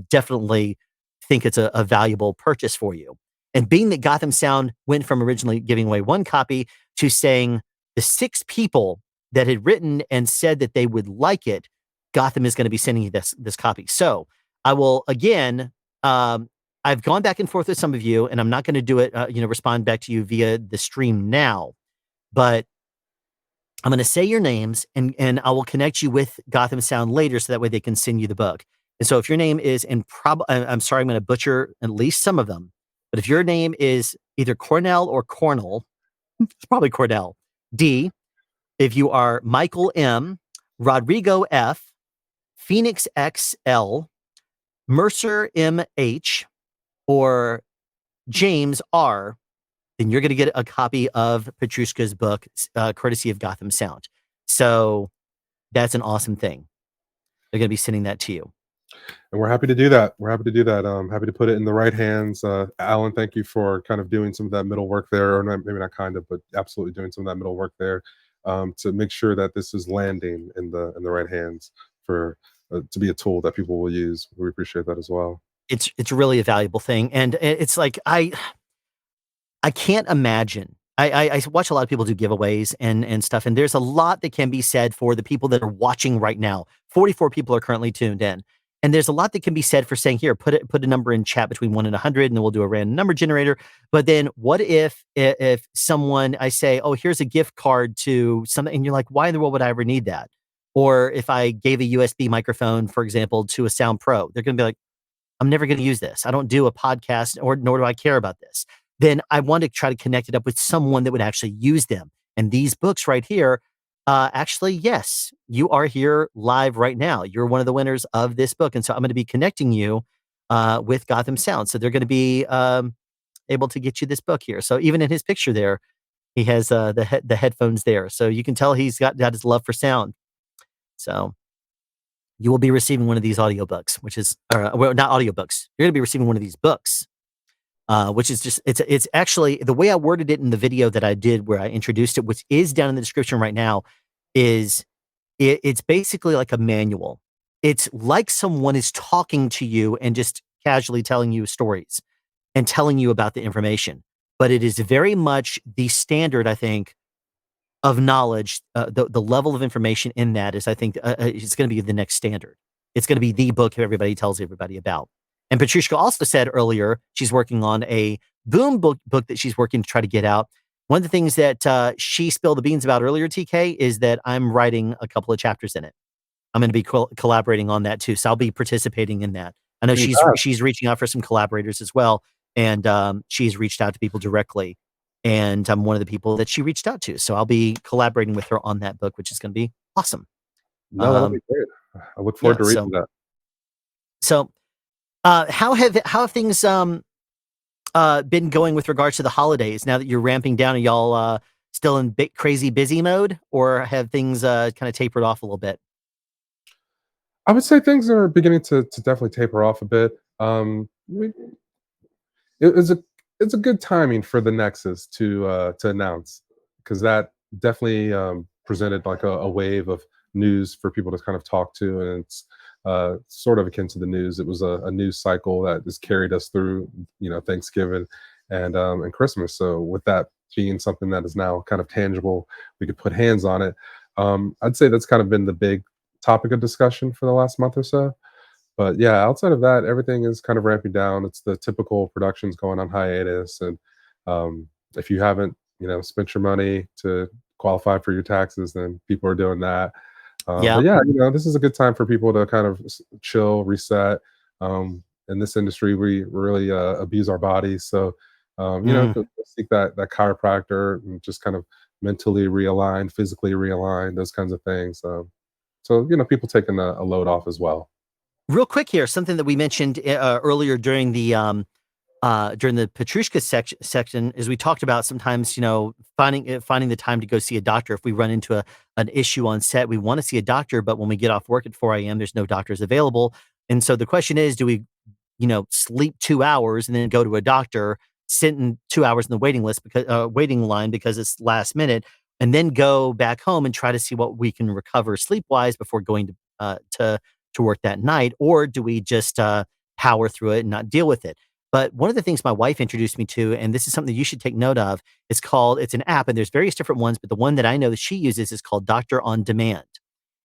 definitely think it's a valuable purchase for you. And being that Gotham Sound went from originally giving away 1 copy to saying the 6 people that had written and said that they would like it, Gotham is going to be sending you this copy. So I will, again, I've gone back and forth with some of you, and I'm not going to do it, respond back to you via the stream now, but I'm going to say your names and I will connect you with Gotham Sound later so that way they can send you the book. And so if your name is I'm sorry, I'm going to butcher at least some of them, but if your name is either Cornell or Cornell, It's probably Cordell. D, if you are Michael M, Rodrigo F, Phoenix XL, Mercer MH, or James R, then you're going to get a copy of Petrushka's book, courtesy of Gotham Sound. So that's an awesome thing. They're going to be sending that to you. And we're happy to do that. We're happy to do that. Happy to put it in the right hands. Alan, thank you for kind of doing some of that middle work there, or not, maybe not kind of, but absolutely doing some of that middle work there to make sure that this is landing in the right hands for to be a tool that people will use. We appreciate that as well. It's really a valuable thing, and it's like I can't imagine. I watch a lot of people do giveaways and stuff, and there's a lot that can be said for the people that are watching right now. 44 people are currently tuned in. And there's a lot that can be said for saying, here, put a number in chat between 1 and 100, and then we'll do a random number generator. But then what if someone, I say, oh, here's a gift card to something, and you're like, why in the world would I ever need that? Or if I gave a USB microphone, for example, to a Sound Pro, they're going to be like, I'm never going to use this. I don't do a podcast, nor do I care about this. Then I want to try to connect it up with someone that would actually use them. And these books right here, actually, yes, you are here live right now. You're one of the winners of this book. And so I'm going to be connecting you with Gotham Sound. So they're going to be able to get you this book here. So even in his picture there, he has the headphones there. So you can tell he's got his love for sound. So you will be receiving one of these audiobooks, which is, well, not audiobooks. You're going to be receiving one of these books, which is just, it's actually, the way I worded it in the video that I did where I introduced it, which is down in the description right now, is it's basically like a manual. It's like someone is talking to you and just casually telling you stories and telling you about the information. But it is very much the standard, I think, of knowledge. The level of information in that is, I think, it's going to be the next standard. It's going to be the book everybody tells everybody about. And Patrushkha also said earlier she's working on a boom book that she's working to try to get out. One of the things that she spilled the beans about earlier, TK, is that I'm writing a couple of chapters in it. I'm going to be collaborating on that too. So I'll be participating in that. I know she's reaching out for some collaborators as well. And she's reached out to people directly. And I'm one of the people that she reached out to. So I'll be collaborating with her on that book, which is going to be awesome. No, that'll be great. I look forward to reading that. So how have things been going with regards to the holidays now that you're ramping down? Are y'all still in crazy busy mode, or have things kind of tapered off a little bit? I would say things are beginning to definitely taper off a bit. It's a good timing for the Nexus to announce, because that definitely presented like a wave of news for people to kind of talk to, and it's sort of akin to the news. It was a news cycle that has carried us through, Thanksgiving and Christmas. So with that being something that is now kind of tangible, we could put hands on it. I'd say that's kind of been the big topic of discussion for the last month or so. But yeah, outside of that, everything is kind of ramping down. It's the typical productions going on hiatus. And if you haven't, spent your money to qualify for your taxes, then people are doing that. But yeah, this is a good time for people to kind of chill, reset. In this industry, we really abuse our bodies. So, to seek that chiropractor and just kind of mentally realign, physically realign, those kinds of things. So, people taking a load off as well. Real quick here, something that we mentioned earlier during the Patrushkha section is we talked about sometimes, finding the time to go see a doctor. If we run into an issue on set, we want to see a doctor, but when we get off work at 4 a.m., there's no doctors available. And so the question is, do we, sleep 2 hours and then go to a doctor, sit in 2 hours in the waiting line because it's last minute, and then go back home and try to see what we can recover sleep-wise before going to work that night? Or do we just power through it and not deal with it? But one of the things my wife introduced me to, and this is something you should take note of, it's an app, and there's various different ones, but the one that I know that she uses is called Doctor on Demand.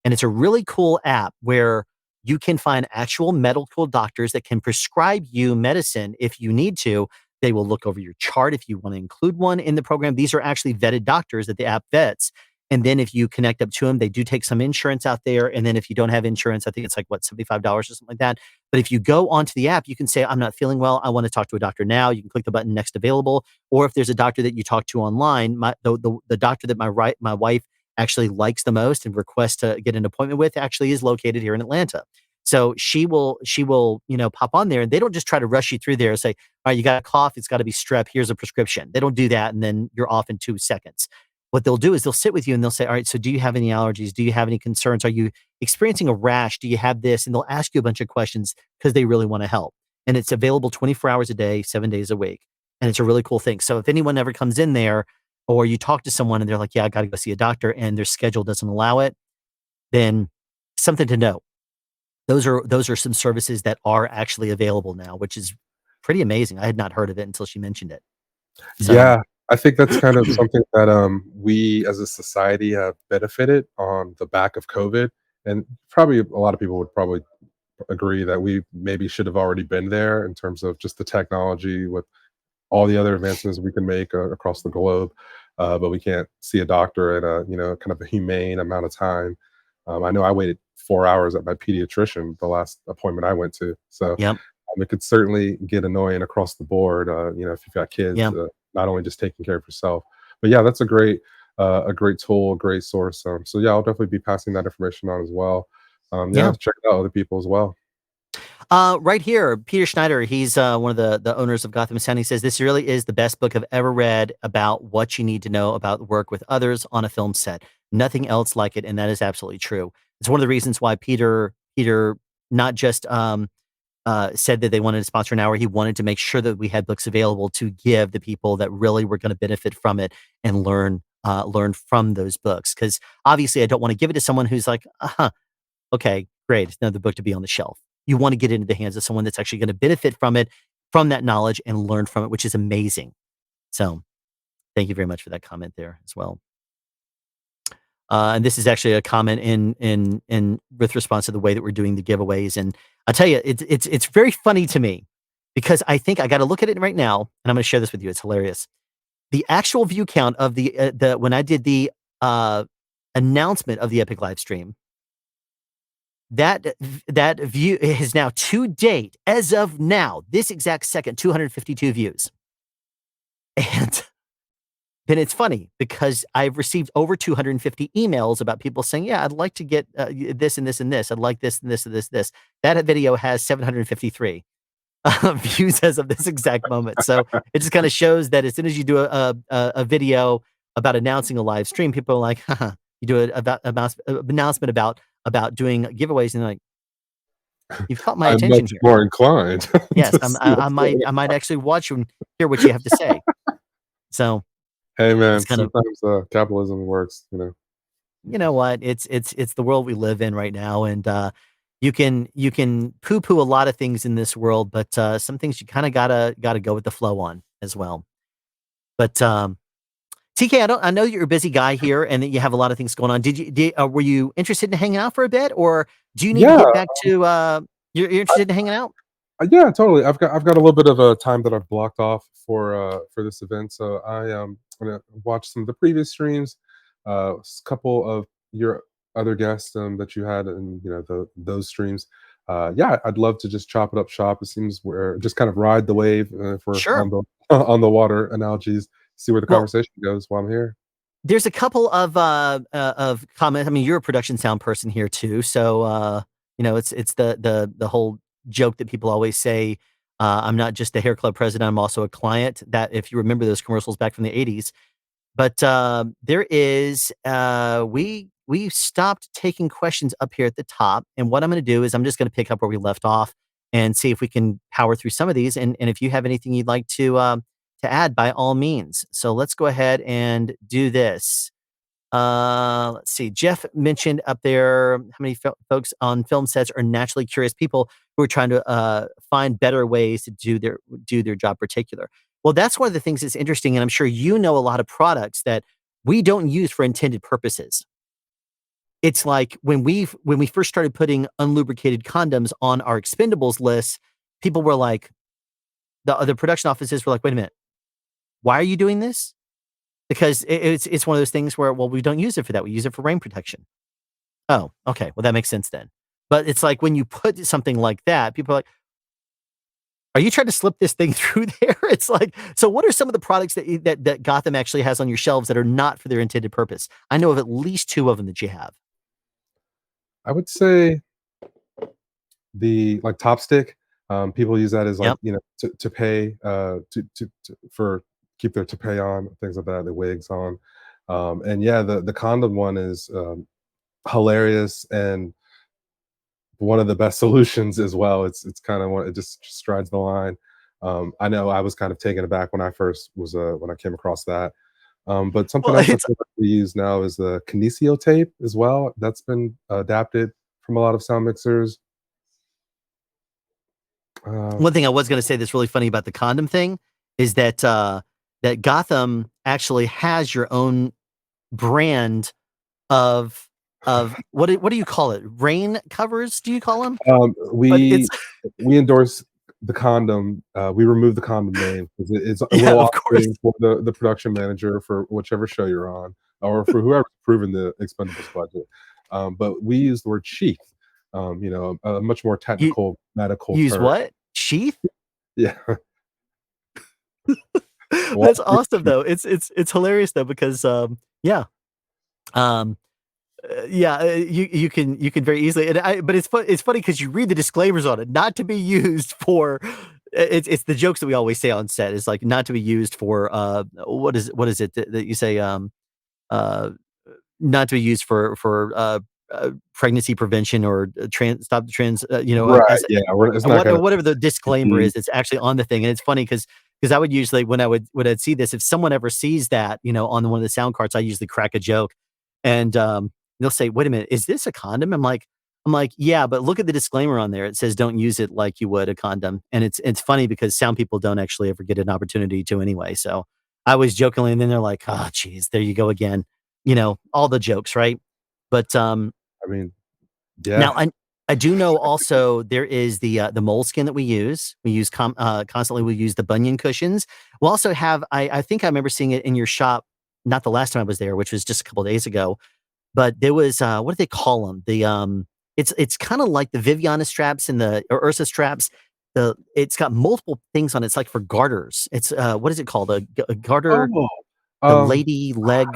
And it's a really cool app where you can find actual medical doctors that can prescribe you medicine if you need to. They will look over your chart if you want to include one in the program. These are actually vetted doctors that the app vets. And then if you connect up to them, they do take some insurance out there. And then if you don't have insurance, I think it's like, what, $75 or something like that. But if you go onto the app, you can say, I'm not feeling well. I want to talk to a doctor now. You can click the button next available. Or if there's a doctor that you talk to online, the doctor that my wife actually likes the most and requests to get an appointment with actually is located here in Atlanta. So she will, pop on there, and they don't just try to rush you through there and say, all right, you got a cough. It's got to be strep. Here's a prescription. They don't do that. And then you're off in 2 seconds. What they'll do is they'll sit with you and they'll say, all right, so do you have any allergies? Do you have any concerns? Are you experiencing a rash? Do you have this? And they'll ask you a bunch of questions because they really want to help. And it's available 24 hours a day, 7 days a week. And it's a really cool thing. So if anyone ever comes in there, or you talk to someone and they're like, yeah, I got to go see a doctor, and their schedule doesn't allow it, then something to know. Those are some services that are actually available now, which is pretty amazing. I had not heard of it until she mentioned it. So, yeah, I think that's kind of something that we as a society have benefited on the back of COVID. And probably a lot of people would probably agree that we maybe should have already been there in terms of just the technology with all the other advancements we can make across the globe. But we can't see a doctor at a, kind of a humane amount of time. I know I waited 4 hours at my pediatrician the last appointment I went to. So yep. It could certainly get annoying across the board, if you've got kids, Yep. not only just taking care of yourself. But yeah, that's a great tool, a great source. So yeah, I'll definitely be passing that information on as well. Check it out, other people as well. Right here, Peter Schneider, he's one of the owners of Gotham Sound. He says, this really is the best book I've ever read about what you need to know about work with others on a film set. Nothing else like it, and that is absolutely true. It's one of the reasons why Peter not just said that they wanted to sponsor an hour. He wanted to make sure that we had books available to give the people that really were going to benefit from it and learn from those books. Because obviously, I don't want to give it to someone who's like, okay, great, it's another book to be on the shelf. You want to get into the hands of someone that's actually going to benefit from it, from that knowledge, and learn from it, which is amazing. So thank you very much for that comment there as well. And this is actually a comment in with response to the way that we're doing the giveaways. And I'll tell you, it's very funny to me because I think I got to look at it right now, and I'm going to share this with you. It's hilarious. The actual view count of the when I did the announcement of the Epic live stream, that view is now to date, as of now, this exact second, 252 views. And then it's funny because I've received over 250 emails about people saying, yeah, I'd like to get this and this and this. I'd like this and this and this. That video has 753 views as of this exact moment. So it just kind of shows that as soon as you do a video about announcing a live stream, people are like, you do an announcement about doing giveaways, and like, you've caught my attention much here. more inclined. Yes, I might actually watch and hear what you have to say. So, hey man, it's kind sometimes capitalism works. You know what? It's the world we live in right now, and you can poo-poo a lot of things in this world, but some things you kind of gotta go with the flow on as well. But TK, I know you're a busy guy here and that you have a lot of things going on. Were you interested in hanging out for a bit, or do you need to get back to you're interested in hanging out? Yeah, totally. I've got a little bit of a time that I've blocked off for this event, so I am gonna watch some of the previous streams, a couple of your other guests that you had in those streams. I'd love to just chop it up shop. It seems we're just kind of ride the wave for Sure. on the water analogies. See where the conversation goes while I'm here. There's a couple of comments. I mean, you're a production sound person here too, so it's the whole joke that people always say. I'm not just the hair club president; I'm also a client. That, if you remember those commercials back from the '80s, but there is we stopped taking questions up here at the top, and what I'm going to do is I'm just going to pick up where we left off and see if we can power through some of these. And if you have anything you'd like to add, by all means. So let's go ahead and do this. Let's see. Jeff mentioned up there how many folks on film sets are naturally curious people who are trying to find better ways to do their job particular. Well, that's one of the things that's interesting, and I'm sure you know a lot of products that we don't use for intended purposes. It's like when we first started putting unlubricated condoms on our expendables list, people were like, the production offices were like, wait a minute, why are you doing this? because it's one of those things where, well, we don't use it for that. We use it for rain protection. Oh, okay. Well, that makes sense then. But it's like when you put something like that, people are like, are you trying to slip this thing through there? It's like, so what are some of the products that Gotham actually has on your shelves that are not for their intended purpose? I know of at least 2 of them that you have. I would say the Top Stick. People use that as like, to pay for keep their toupee on, things like that, the wigs on. And yeah, the condom one is hilarious and one of the best solutions as well. It's kind of one, it just strides the line. I know I was kind of taken aback when I first was when I came across that. But something else that we use now is the kinesio tape as well. That's been adapted from a lot of sound mixers. One thing I was going to say that's really funny about the condom thing is that that Gotham actually has your own brand of what do you call it? Rain covers? Do you call them? We endorse the condom. We remove the condom name because it's a little off-putting for the production manager for whichever show you're on, or for whoever's approving the Expendables budget. But we use the word sheath. A much more technical medical use term. What? Sheath? Yeah. That's awesome though. It's hilarious though because you can very easily, but it's funny because you read the disclaimers on it, not to be used for. It's the jokes that we always say on set. Is like not to be used for what is it that you say not to be used for pregnancy prevention or stop the trans. Whatever the disclaimer is, it's actually on the thing, and it's funny because I would usually when I'd see this, if someone ever sees that on one of the sound cards, I usually crack a joke, and they'll say, "Wait a minute, is this a condom?" I'm like, yeah, but look at the disclaimer on there. It says don't use it like you would a condom, and it's funny because sound people don't actually ever get an opportunity to anyway. So I was jokingly, and then they're like, "Oh, geez, there you go again," all the jokes, right? But I mean, yeah. Now I do know also there is the moleskin that we use. We use constantly. We use the bunion cushions. We'll also have. I think I remember seeing it in your shop. Not the last time I was there, which was just a couple of days ago. But there was what do they call them? The it's kind of like the Viviana straps and or Ursa straps. It's got multiple things on it. It's like for garters. It's what is it called? A garter. The lady leg.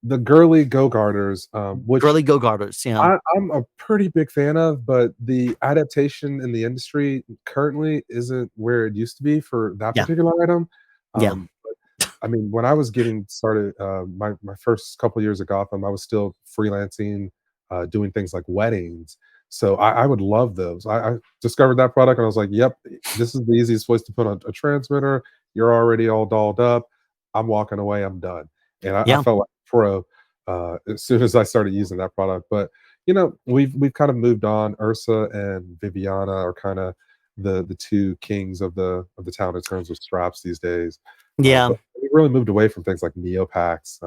The girly go garters, which girly go garters. Yeah, I'm a pretty big fan of, but the adaptation in the industry currently isn't where it used to be for that particular item. But, I mean, when I was getting started, my first couple of years at Gotham, I was still freelancing, doing things like weddings. So I would love those. I discovered that product and I was like, yep, this is the easiest place to put on a transmitter. You're already all dolled up. I'm walking away. I'm done. And I felt like pro as soon as I started using that product. But we've kind of moved on. Ursa and Viviana are kind of the two kings of the town in terms of straps these days. But we really moved away from things like Neopacks.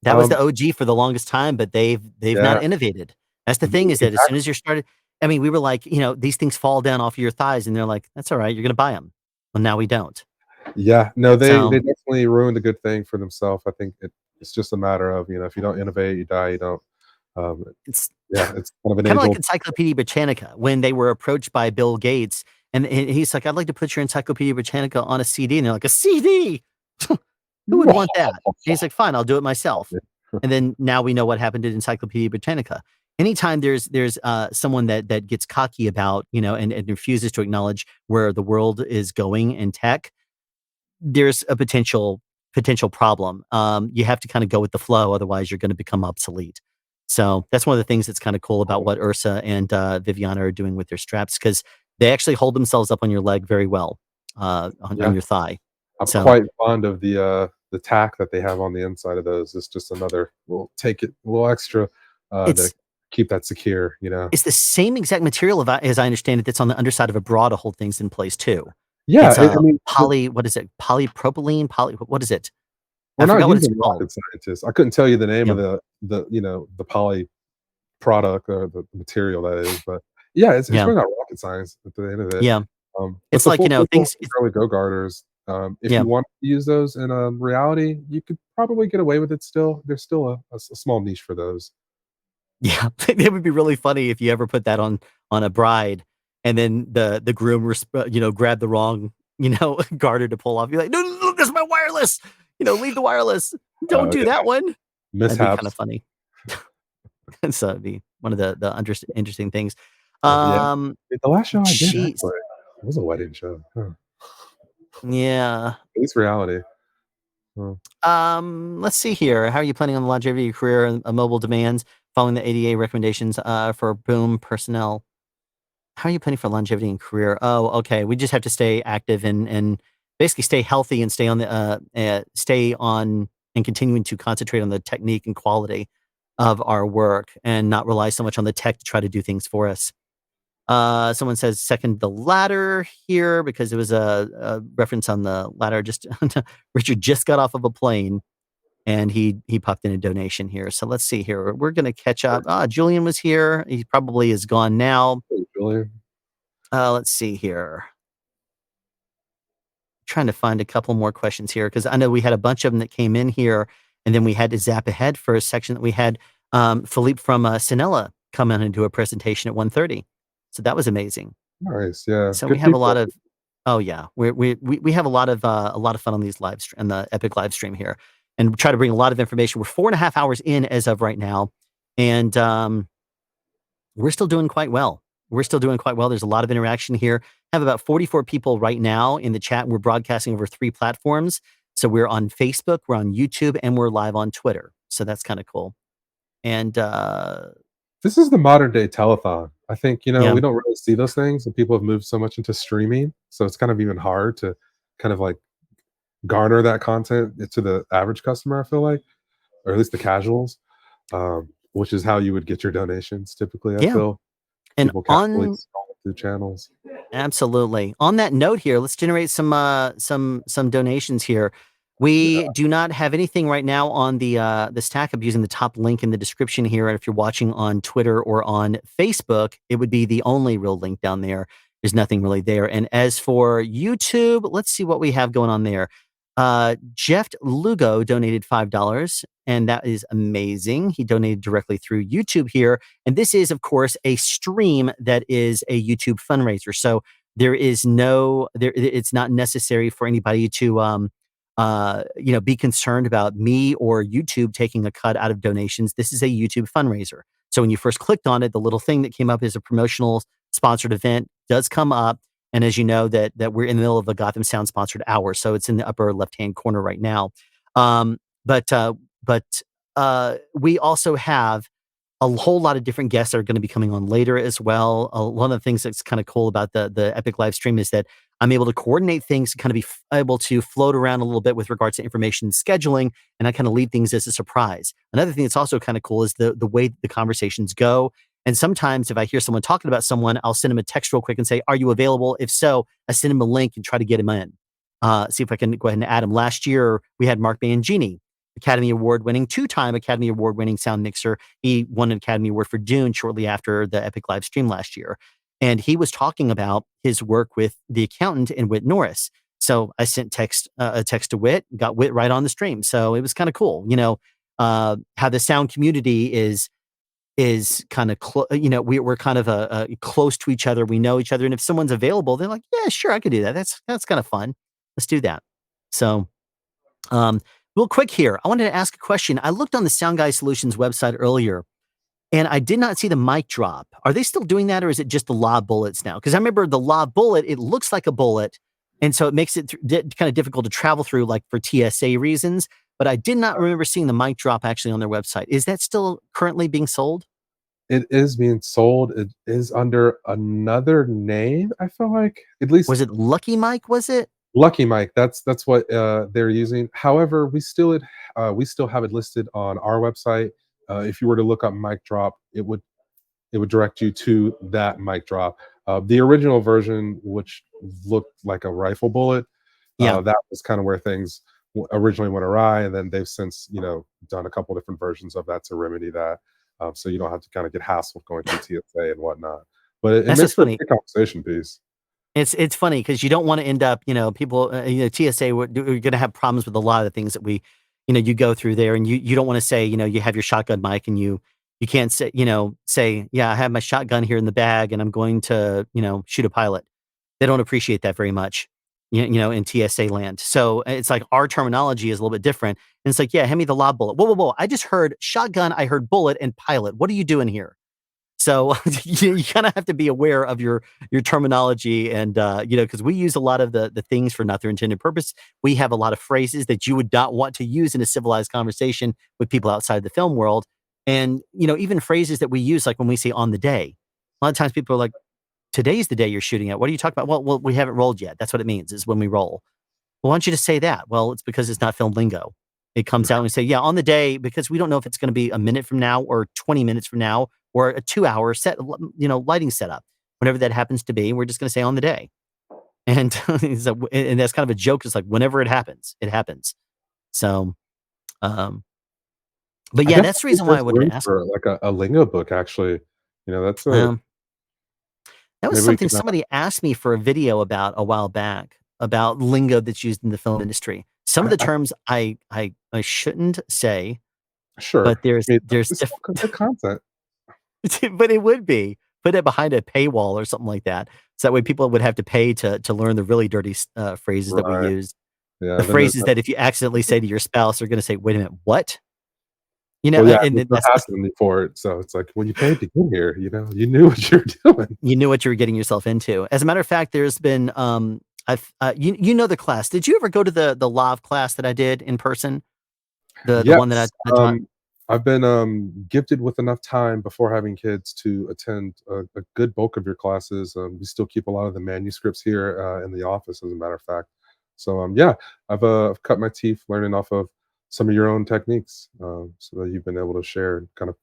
That was the OG for the longest time, but they've not innovated. That's the thing, is that as soon as you're started, I mean, we were like, these things fall down off of your thighs, and they're like, that's all right, you're gonna buy them. Well, now we don't. Yeah, no, they definitely ruined a good thing for themselves. I think it's just a matter of if you don't innovate, you die. You don't. It's kind of like Encyclopedia Britannica when they were approached by Bill Gates, and he's like, "I'd like to put your Encyclopedia Britannica on a CD," and they're like, "A CD? Who would want that?" And he's like, "Fine, I'll do it myself." And then now we know what happened to Encyclopedia Britannica. Anytime there's someone that gets cocky about and refuses to acknowledge where the world is going in tech, there's a potential problem. You have to kind of go with the flow, otherwise you're going to become obsolete. So that's one of the things that's kind of cool about what Ursa and Viviana are doing with their straps, because they actually hold themselves up on your leg very well, on your thigh. I'm quite fond of the tack that they have on the inside of those. It's just another, we'll take it a little extra to keep that secure. It's the same exact material as I understand it that's on the underside of a bra to hold things in place too. Yeah, it's what is it? Polypropylene? What is it? I forgot what it's called. Rocket scientists. I couldn't tell you the name of the poly product or the material that is, but it's really not rocket science at the end of it. Yeah, it's like things. Early go garters. If you want to use those in reality, you could probably get away with it still. There's still a small niche for those. Yeah, it would be really funny if you ever put that on a bride, and then the groom grabbed the wrong garter to pull off. You're like, no, that's my wireless. Leave the wireless. Don't do that one. Mishaps. That'd be kind of funny. And so it'd be one of the interesting things. The last show I did Jeez. actually, it was a wedding show. Huh. Yeah. At least reality. Let's see here. How are you planning on the longevity of your career and mobile demands following the ADA recommendations for boom personnel? How are you planning for longevity in career? Oh, okay. We just have to stay active and basically stay healthy and stay on and continuing to concentrate on the technique and quality of our work and not rely so much on the tech to try to do things for us. Someone says second the ladder here because it was a reference on the ladder. Just Richard just got off of a plane and he popped in a donation here. So let's see here. We're going to catch up. Julian was here. He probably is gone now. Hey, Julian. Let's see here. Trying to find a couple more questions here because I know we had a bunch of them that came in here and then we had to zap ahead for a section that we had Philippe from Cinela come in and do a presentation at 1:30. So that was amazing. Nice, yeah. So Good we have people. a lot of, we have a lot of fun on these live and the Epic live stream here, and try to bring a lot of information. We're 4.5 hours in as of right now, and we're still doing quite well. There's a lot of interaction here. I have about 44 people right now in the chat. We're broadcasting over 3 platforms. So we're on Facebook, we're on YouTube, and we're live on Twitter. So that's kind of cool. And this is the modern day telethon. I think, we don't really see those things, and people have moved so much into streaming. So it's kind of even hard to kind of like garner that content to the average customer, I feel like, or at least the casuals, which is how you would get your donations typically, I feel. And people casually scroll through channels. Absolutely. On that note here, let's generate some donations here. We do not have anything right now on the stack. I'm using the top link in the description here. And if you're watching on Twitter or on Facebook, it would be the only real link down there. There's nothing really there. And as for YouTube, let's see what we have going on there. Jeff Lugo donated $5, and that is amazing. He donated directly through YouTube here. And this is, of course, a stream that is a YouTube fundraiser. So it's not necessary for anybody to be concerned about me or YouTube taking a cut out of donations. This is a YouTube fundraiser. So when you first clicked on it, the little thing that came up is a promotional sponsored event does come up. And as you know, that we're in the middle of a Gotham Sound sponsored hour. So it's in the upper left-hand corner right now. But we also have a whole lot of different guests that are going to be coming on later as well. One of the things that's kind of cool about the Epic live stream is that I'm able to coordinate things to kind of be able to float around a little bit with regards to information scheduling, and I kind of leave things as a surprise. Another thing that's also kind of cool is the way the conversations go. And sometimes if I hear someone talking about someone, I'll send them a text real quick and say, are you available? If so, I send them a link and try to get him in. See if I can go ahead and add him. Last year, we had Mark Mangini, Academy Award winning, 2-time Academy Award winning sound mixer. He won an Academy Award for Dune shortly after the Epic live stream last year. And he was talking about his work with The Accountant and Whit Norris. So I sent a text to Whit, got Whit right on the stream. So it was kind of cool, how the sound community is kind of, we're kind of close to each other. We know each other. And if someone's available, they're like, yeah, sure, I could do that. That's kind of fun. Let's do that. So, real quick here, I wanted to ask a question. I looked on the Sound Guy Solutions website earlier, and I did not see the mic drop. Are they still doing that, or is it just the law bullets now? Because I remember the law bullet, it looks like a bullet, and so it makes it kind of difficult to travel through, like for TSA reasons. But I did not remember seeing the mic drop actually on their website. Is that still currently being sold? It is being sold. It is under another name, I feel like. At least was it Lucky Mike, was it? Lucky Mike, that's what they're using. However, we still have it listed on our website. If you were to look up mic drop, it would direct you to that mic drop. The original version, which looked like a rifle bullet, that was kind of where things originally went awry, and then they've since done a couple different versions of that to remedy that, so you don't have to kind of get hassled going through TSA and whatnot. But it makes for a good conversation piece. It's funny because you don't want to end up, people, TSA, we're going to have problems with a lot of the things that you go through there, and you don't want to say, you have your shotgun mic and you can't say, yeah, I have my shotgun here in the bag and I'm going to, shoot a pilot. They don't appreciate that very much, in TSA land. So it's like our terminology is a little bit different. And it's like, yeah, hand me the lob bullet. Whoa, whoa, whoa. I just heard shotgun. I heard bullet and pilot. What are you doing here? So you kind of have to be aware of your terminology, and because we use a lot of the things for not their intended purpose. We have a lot of phrases that you would not want to use in a civilized conversation with people outside the film world, and even phrases that we use, like when we say "on the day." A lot of times people are like, "Today's the day you're shooting at. What are you talking about?" Well, we haven't rolled yet. That's what it means, is when we roll. Well, why don't you just say that? Well, it's because it's not film lingo. It comes out and we say, yeah, on the day, because we don't know if it's going to be a minute from now or 20 minutes from now or a 2-hour set, lighting setup, whenever that happens to be. We're just going to say on the day. And, and that's kind of a joke. It's like, whenever it happens, it happens. So, but yeah, that's the reason why I wanted to ask. For like a lingo book, actually, that's that was something somebody asked me for a video about a while back, about lingo that's used in the film industry. Some of the terms I shouldn't say. Sure. But there's the content. But it would be. Put it behind a paywall or something like that. So that way people would have to pay to learn the really dirty phrases that we use. Yeah, the phrases that if you accidentally say to your spouse, they're going to say, wait a minute, what? And that's happening before it. So it's like, when you paid to get here, you knew what you were doing. You knew what you were getting yourself into. As a matter of fact, there's been, the class. Did you ever go to the Lav class that I did in person? The one that I taught? I've been gifted with enough time before having kids to attend a good bulk of your classes. We still keep a lot of the manuscripts here in the office, as a matter of fact. So I've cut my teeth learning off of some of your own techniques, so that you've been able to share and kind of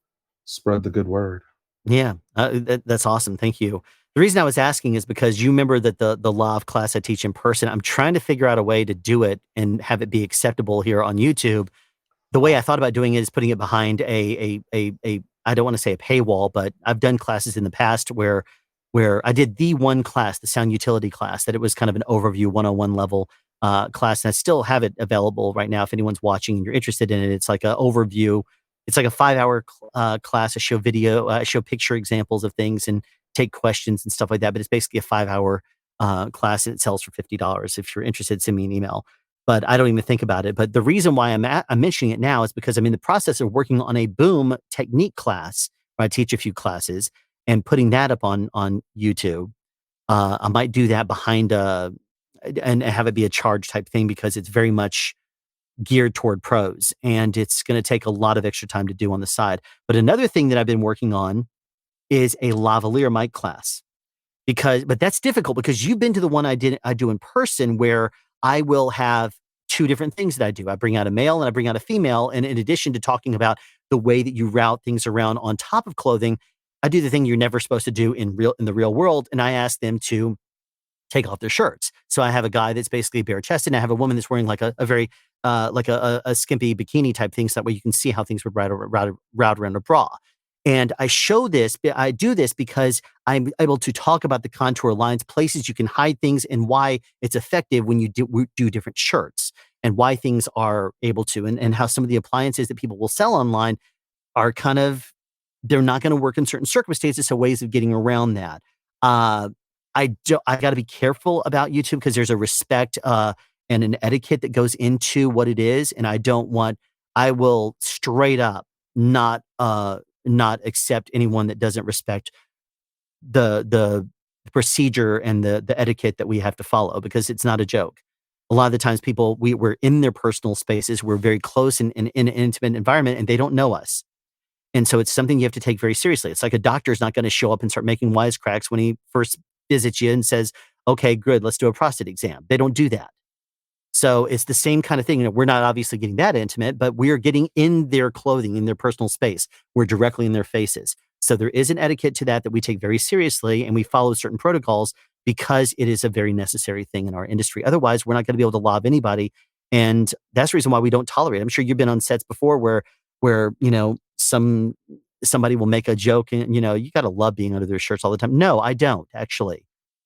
spread the good word. Yeah, that's awesome. Thank you. The reason I was asking is because you remember that the Lav class I teach in person, I'm trying to figure out a way to do it and have it be acceptable here on YouTube. The way I thought about doing it is putting it behind a I don't want to say a paywall, but I've done classes in the past where I did the one class, the sound utility class, that it was kind of an overview 101 level class. And I still have it available right now if anyone's watching and you're interested in it. It's like an overview. It's like a 5-hour class. I show video, I show picture examples of things and take questions and stuff like that. But it's basically a 5-hour class, and it sells for $50. If you're interested, send me an email. But I don't even think about it. But the reason why I'm mentioning it now is because I'm in the process of working on a boom technique class where I teach a few classes and putting that up on YouTube. I might do that behind and have it be a charge type thing, because it's very much geared toward pros, and it's going to take a lot of extra time to do on the side. But another thing that I've been working on is a lavalier mic class, but that's difficult because you've been to the one I do in person, where I will have two different things that I do. I bring out a male and I bring out a female. And in addition to talking about the way that you route things around on top of clothing, I do the thing you're never supposed to do in the real world. And I ask them to take off their shirts. So I have a guy that's basically bare chested, and I have a woman that's wearing like a very, like a skimpy bikini type thing. So that way you can see how things would route around a bra. And I do this because I'm able to talk about the contour lines, places you can hide things, and why it's effective when you do different shirts, and why things are able to, and how some of the appliances that people will sell online are they're not going to work in certain circumstances. So ways of getting around that. I got to be careful about YouTube because there's a respect and an etiquette that goes into what it is. And I will straight up not accept anyone that doesn't respect the procedure and the etiquette that we have to follow, because it's not a joke. A lot of the times we're in their personal spaces. We're very close in an intimate environment, and they don't know us. And so it's something you have to take very seriously. It's like a doctor's not going to show up and start making wisecracks when he first visits you and says, okay, good, let's do a prostate exam. They don't do that. So it's the same kind of thing. We're not obviously getting that intimate, but we're getting in their clothing, in their personal space. We're directly in their faces. So there is an etiquette to that we take very seriously, and we follow certain protocols because it is a very necessary thing in our industry. Otherwise, we're not going to be able to lob anybody. And that's the reason why we don't tolerate it. I'm sure you've been on sets before where somebody will make a joke and, you got to love being under their shirts all the time. No, I don't actually.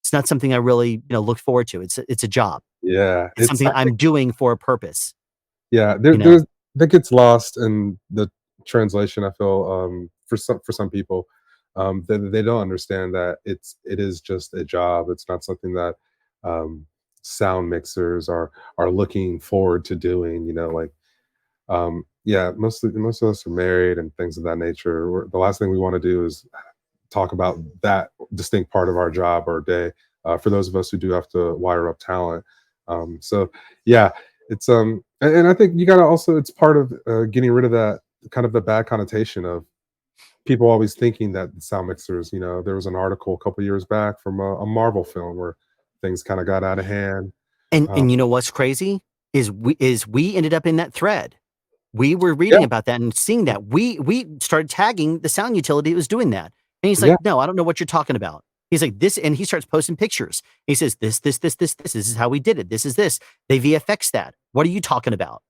It's not something I really, look forward to. It's a job. Yeah, It's something I'm doing for a purpose. Yeah, that gets lost in the translation. I feel for some people, they don't understand that it is just a job. It's not something that sound mixers are looking forward to doing. Yeah, most of us are married and things of that nature. The last thing we want to do is talk about that distinct part of our job or day. For those of us who do have to wire up talent, so yeah, it's and I think you gotta also, it's part of getting rid of that kind of the bad connotation of people always thinking that the sound mixers. There was an article a couple years back from a Marvel film where things kind of got out of hand. And you know what's crazy is we ended up in that thread. We were reading about that and seeing that. We started tagging the sound utility that was doing that. And he's like, no, I don't know what you're talking about. He's like, this, and he starts posting pictures. He says, this is how we did it. This is this. They VFX that. What are you talking about?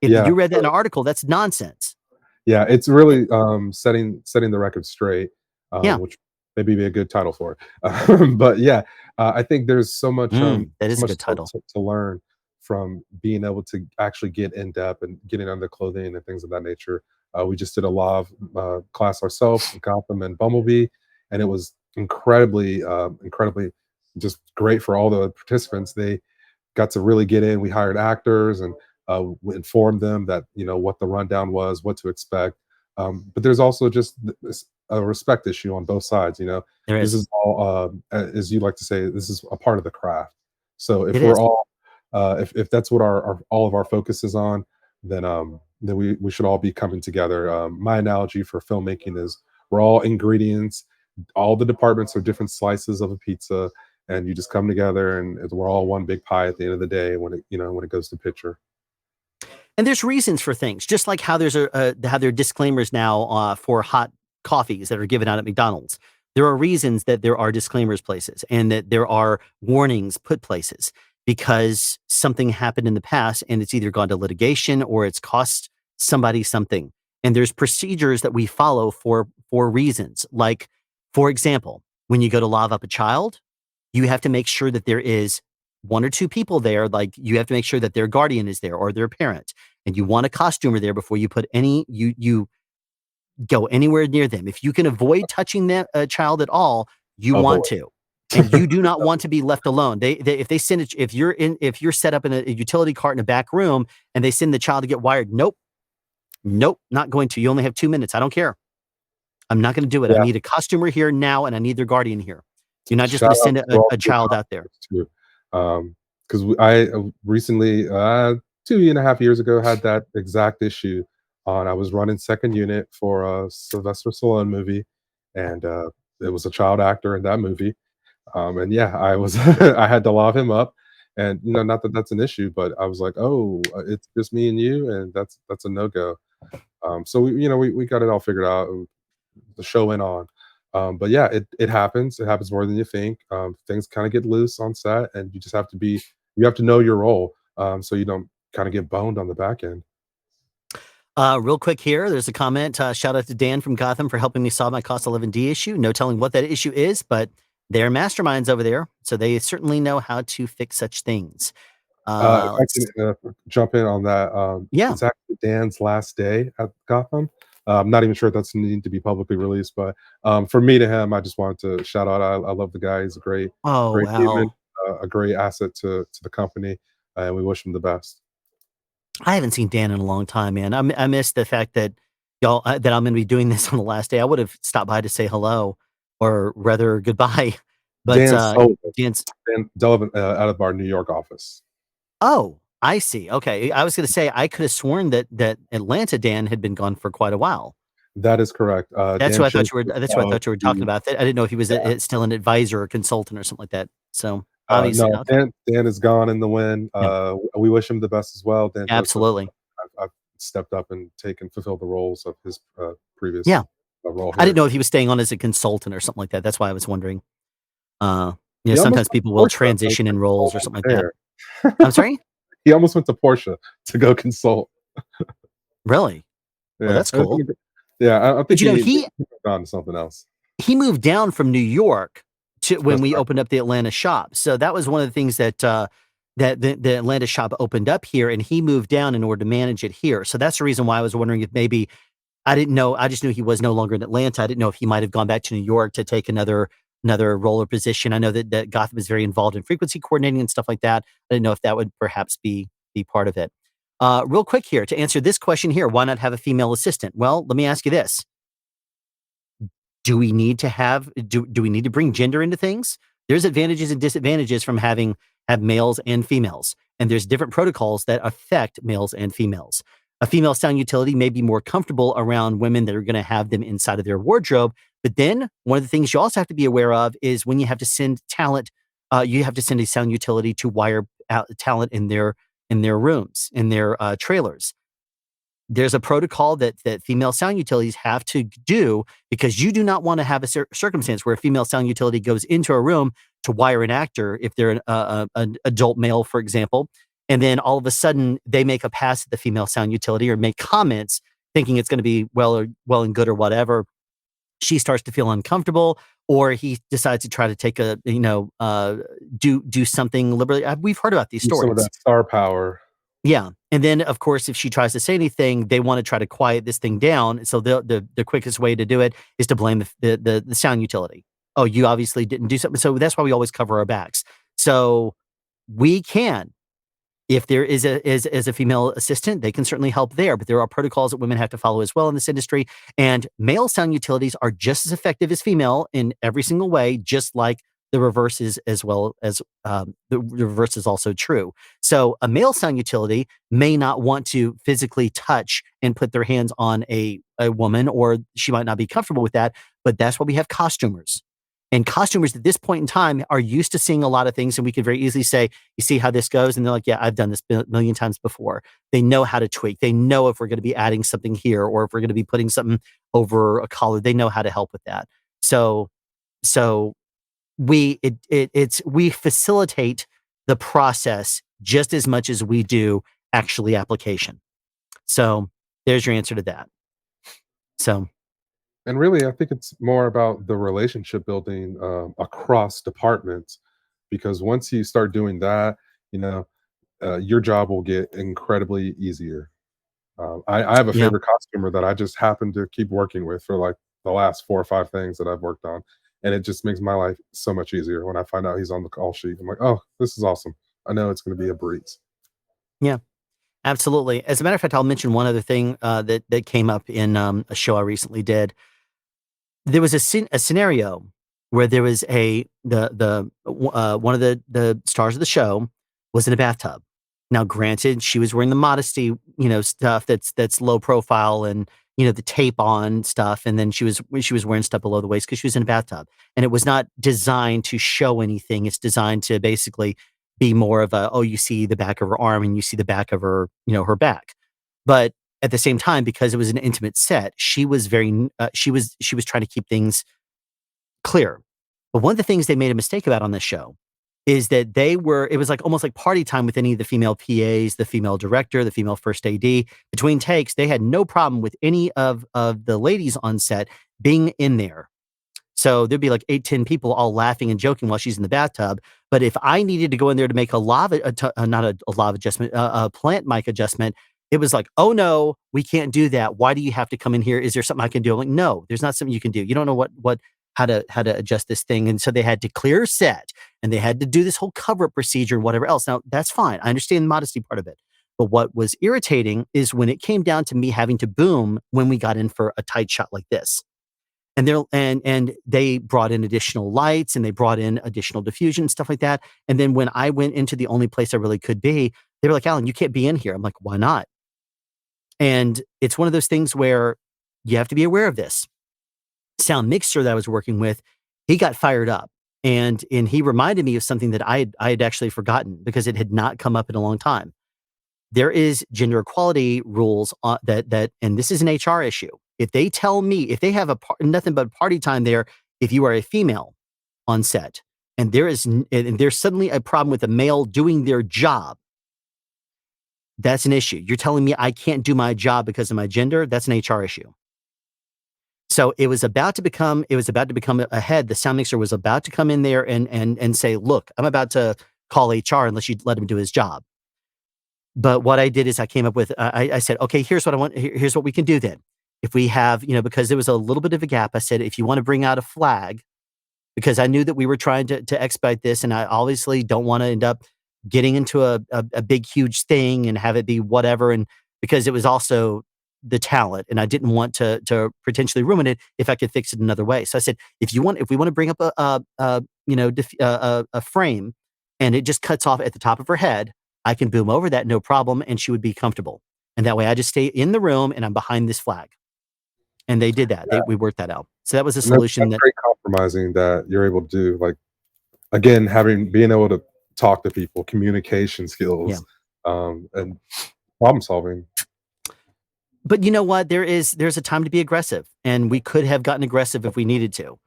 If you read that in an article, that's nonsense. Yeah, it's really setting the record straight, which maybe be a good title for it. But yeah, I think there's so much that is so a good title to learn from being able to actually get in depth and getting under clothing and things of that nature. We just did a law class ourselves in Gotham and Bumblebee, and it was incredibly just great for all the participants. They got to really get in. We hired actors and we informed them that what the rundown was, what to expect. But there's also just a respect issue on both sides. This is all, as you like to say, this is a part of the craft. So if we're all, if that's what all of our focus is on, then we should all be coming together. My analogy for filmmaking is we're all ingredients. All the departments are different slices of a pizza, and you just come together, and we're all one big pie at the end of the day when it goes to picture. And there's reasons for things, just like how there's how there are disclaimers now for hot coffees that are given out at McDonald's. There are reasons that there are disclaimers places and that there are warnings put places because something happened in the past and it's either gone to litigation or it's cost somebody something. And there's procedures that we follow for reasons. Like, for example, when you go to lava up a child, you have to make sure that there is one or two people there. Like, you have to make sure that their guardian is there or their parent, and you want a costumer there before you put you go anywhere near them. If you can avoid touching a child at all, you want to, and you do not want to be left alone. If they send it, if you're set up in a utility cart in a back room and they send the child to get wired, nope, not going to. You only have 2 minutes. I don't care. I'm not going to do it. I need a costumer here now, and I need their guardian here. You're not just going to send a child out there. Because I recently, 2.5 years ago, had that exact issue on. I was running second unit for a Sylvester Stallone movie, and it was a child actor in that movie. And yeah, I was I had to lob him up, and not that that's an issue, but I was like, oh, it's just me and you, and that's a no go. So we got it all figured out. The show went on. But yeah, it happens. It happens more than you think. Things kind of get loose on set, and you just have to know your role, so you don't kind of get boned on the back end. Real quick here, there's a comment. Shout out to Dan from Gotham for helping me solve my cost 11D issue. No telling what that issue is, but they're masterminds over there, so they certainly know how to fix such things. I can jump in on that. It's actually Dan's last day at Gotham. I'm not even sure if that's needing to be publicly released, but for me to him, I just wanted to shout out. I love the guy. He's a great human, a great asset to the company, and we wish him the best. I haven't seen Dan in a long time, man. I miss the fact that that I'm going to be doing this on the last day. I would have stopped by to say hello, or rather goodbye. But Dan's out of our New York office. Oh, I see. Okay. I was going to say, I could have sworn that Atlanta Dan had been gone for quite a while. That is correct. That's what I thought you were talking about. I didn't know if he was still an advisor or consultant or something like that. So obviously, no, Dan is gone in the Wynne. We wish him the best as well. Dan, absolutely. I've stepped up and fulfilled the roles of his previous role. I didn't know if he was staying on as a consultant or something like that. That's why I was wondering. Sometimes people will transition in roles or something like that. I'm sorry? He almost went to Porsche to go consult. Really? Yeah, well, that's cool. I think he moved on to something else. He moved down from New York when we opened up the Atlanta shop. So that was one of the things that that the Atlanta shop opened up here, and he moved down in order to manage it here. So that's the reason why I was wondering if maybe I didn't know. I just knew he was no longer in Atlanta. I didn't know if he might have gone back to New York to take another role or position. I know that Gotham is very involved in frequency coordinating and stuff like that. I didn't know if that would perhaps be part of it. Real quick here to answer this question here, why not have a female assistant? Well, let me ask you this. Do we need to bring gender into things? There's advantages and disadvantages from have males and females, and there's different protocols that affect males and females. A female sound utility may be more comfortable around women that are going to have them inside of their wardrobe. But then one of the things you also have to be aware of is when you have to send talent, you have to send a sound utility to wire out talent in their rooms, in their trailers. There's a protocol that female sound utilities have to do, because you do not want to have a circumstance where a female sound utility goes into a room to wire an actor, if they're an adult male, for example, and then all of a sudden they make a pass at the female sound utility or make comments thinking it's going to be well and good or whatever. She starts to feel uncomfortable, or he decides to try to take do something liberally. We've heard about these stories. Some of that star power. Yeah. And then, of course, if she tries to say anything, they want to try to quiet this thing down. So the quickest way to do it is to blame the sound utility. Oh, you obviously didn't do something. So that's why we always cover our backs. So we can, if there is a female assistant, they can certainly help there. But there are protocols that women have to follow as well in this industry. And male sound utilities are just as effective as female in every single way, just like the reverse is as well as the reverse is also true. So a male sound utility may not want to physically touch and put their hands on a woman, or she might not be comfortable with that. But that's why we have costumers. And costumers at this point in time are used to seeing a lot of things. And we can very easily say, you see how this goes? And they're like, yeah, I've done this a million times before. They know how to tweak. They know if we're going to be adding something here, or if we're going to be putting something over a collar, they know how to help with that. So we facilitate the process just as much as we do actually application. So there's your answer to that. So, and really, I think it's more about the relationship building across departments, because once you start doing that, your job will get incredibly easier. I have a favorite costumer that I just happen to keep working with for like the last 4 or 5 things that I've worked on. And it just makes my life so much easier when I find out he's on the call sheet. I'm like, oh, this is awesome. I know it's going to be a breeze. Yeah, absolutely. As a matter of fact, I'll mention one other thing that came up in a show I recently did. There was a scenario where there was one of the stars of the show was in a bathtub. Now, granted, she was wearing the modesty, stuff that's low profile, and the tape on stuff, and then she was wearing stuff below the waist because she was in a bathtub, and it was not designed to show anything. It's designed to basically be more of you see the back of her arm and you see the back of her, her back. But at the same time, because it was an intimate set, she was she was trying to keep things clear. But one of the things they made a mistake about on this show is that it was like almost like party time with any of the female PAs, the female director, the female first AD. Between takes, they had no problem with any of the ladies on set being in there. So there'd be like 8-10 people all laughing and joking while she's in the bathtub. But if I needed to go in there to make a plant mic adjustment, it was like, oh no, we can't do that. Why do you have to come in here? Is there something I can do? I'm like, no, there's not something you can do. You don't know how to adjust this thing. And so they had to clear set, and they had to do this whole cover-up procedure and whatever else. Now, that's fine. I understand the modesty part of it. But what was irritating is when it came down to me having to boom when we got in for a tight shot like this. And they brought in additional lights, and they brought in additional diffusion and stuff like that. And then when I went into the only place I really could be, they were like, Alan, you can't be in here. I'm like, why not? And it's one of those things where you have to be aware of this. Sound mixer that I was working with, he got fired up, and he reminded me of something that I had actually forgotten because it had not come up in a long time. There is gender equality rules that and this is an HR issue. If they tell me, if they have nothing but party time there, if you are a female on set, and there's suddenly a problem with a male doing their job, that's an issue. You're telling me I can't do my job because of my gender? That's an HR issue. So it was about to become a head. The sound mixer was about to come in there and say, look, I'm about to call HR unless you let him do his job. But what I did is I came up with, I said, okay, here's what I want. Here's what we can do then. If we have, because there was a little bit of a gap, I said, if you want to bring out a flag, because I knew that we were trying to expedite this, and I obviously don't want to end up getting into a big, huge thing and have it be whatever. And because it was also the talent, and I didn't want to potentially ruin it if I could fix it another way. So I said, if we want to bring up a frame, and it just cuts off at the top of her head, I can boom over that, no problem, and she would be comfortable. And that way, I just stay in the room and I'm behind this flag. And they did that. We worked that out. So that was a solution. That's great compromising that you're able to do. Like, again, being able to talk to people, communication skills, and problem solving. But you know what? There's a time to be aggressive, and we could have gotten aggressive if we needed to,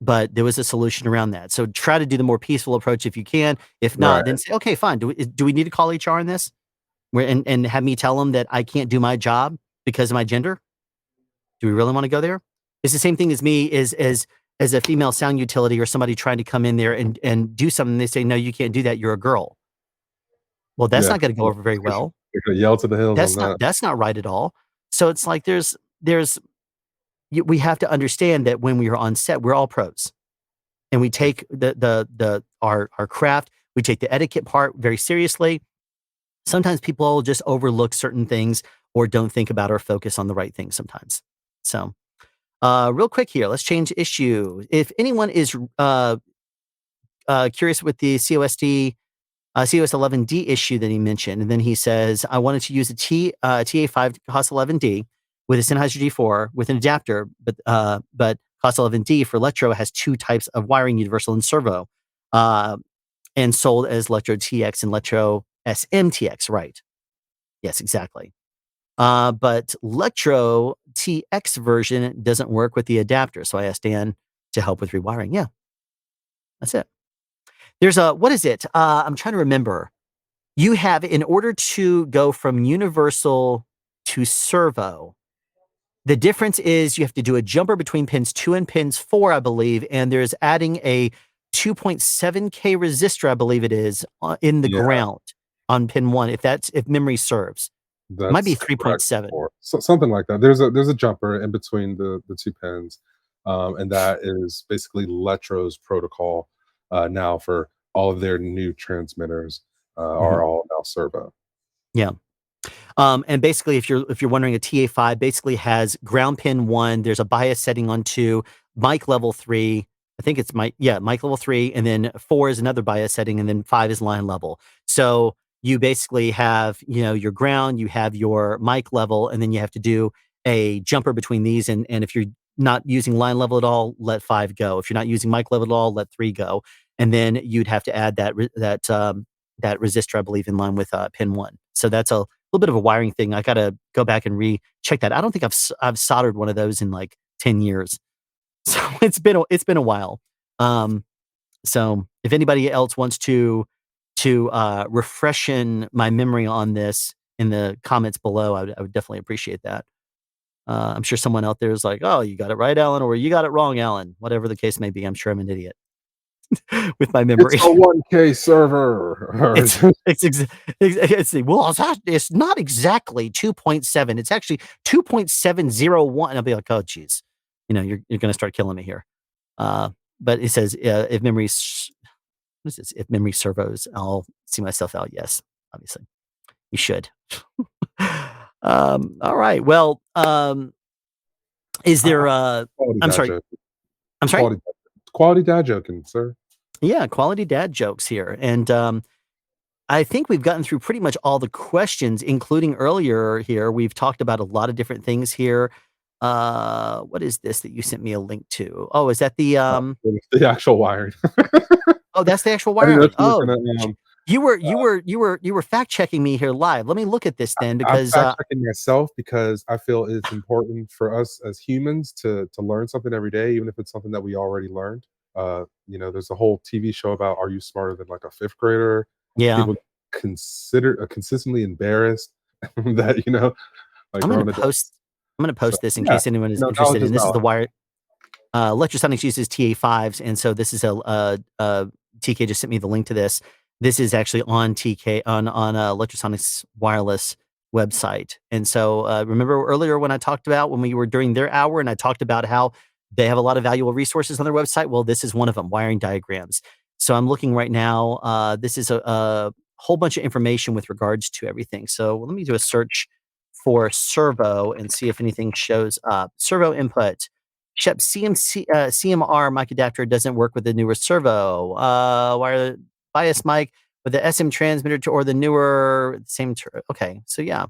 but there was a solution around that. So try to do the more peaceful approach if you can. If not, then say, okay, fine. Do we need to call HR on this? And have me tell them that I can't do my job because of my gender? Do we really want to go there? It's the same thing as me as a female sound utility or somebody trying to come in there and do something. They say, no, you can't do that. You're a girl. Well, that's not going to go over very well. You're going to yell to the hills. That's not right at all. So it's like we have to understand that when we are on set, we're all pros, and we take our craft, we take the etiquette part very seriously. Sometimes people just overlook certain things or don't think about or focus on the right things sometimes. So, real quick here, let's change issue. If anyone is curious with the COS 11D issue that he mentioned, and then he says, I wanted to use a TA5 COS 11D with a Sennheiser G4 with an adapter, but COS 11D for Electro has two types of wiring, universal and servo, and sold as Electro TX and Electro SMTX, right? Yes, exactly. But Electro TX version doesn't work with the adapter, so I asked Dan to help with rewiring. Yeah, that's it. There's what is it? I'm trying to remember. You have, in order to go from universal to servo, the difference is you have to do a jumper between pins 2 and pins 4, I believe, and there's adding a 2.7K resistor, I believe it is, in the ground on pin 1, if memory serves. It might be 3.7. So, something like that. There's a jumper in between the two pins, and that is basically Electro's protocol now for all of their new transmitters are all now servo. Yeah. And basically, if you're wondering, a TA5 basically has ground pin 1. There's a bias setting on 2, mic level 3. I think it's mic level 3, and then 4 is another bias setting, and then 5 is line level. So you basically have, your ground, you have your mic level, and then you have to do a jumper between these. And if you're not using line level at all, let 5 go. If you're not using mic level at all, let 3 go. And then you'd have to add that resistor, I believe, in line with pin 1. So that's a little bit of a wiring thing. I got to go back and recheck that. I don't think I've soldered one of those in like 10 years. So it's been a while. So if anybody else wants to refreshen my memory on this in the comments below, I would definitely appreciate that. I'm sure someone out there is like, oh, you got it right, Alan, or you got it wrong, Alan. Whatever the case may be, I'm sure I'm an idiot with my memory. It's a 1K server. It's not exactly 2.7. It's actually 2.701. And I'll be like, oh, geez, you're going to start killing me here. But it says if memory servos, I'll see myself out. Yes, obviously, you should. All right. Well, is there? I'm sorry. Quality dad joking, sir. Yeah, quality dad jokes here, and I think we've gotten through pretty much all the questions, including earlier here. We've talked about a lot of different things here. What is this that you sent me a link to? Oh, is that the actual wiring? Oh, that's the actual wiring. You were fact checking me here live. Let me look at this then, because I'm fact checking myself because I feel it's important for us as humans to learn something every day, even if it's something that we already learned. There's a whole TV show about, are you smarter than like a 5th grader? Yeah. People consistently embarrassed that, like, I'm going to post I'm going to post this in yeah, case anyone is interested. knowledge is And this is the knowledge. wire. Lectrosonic uses TA5s, and so this is TK just sent me the link to this. This is actually on Lectrosonic's wireless website. And so remember earlier when I talked about when we were during their hour and I talked about how they have a lot of valuable resources on their website? Well, this is one of them, wiring diagrams. So I'm looking right now. This is a whole bunch of information with regards to everything. So let me do a search for servo and see if anything shows up. Servo input. Shep CMR mic adapter doesn't work with the newer servo. Wire bias mic with the SM transmitter or the newer okay. So yeah,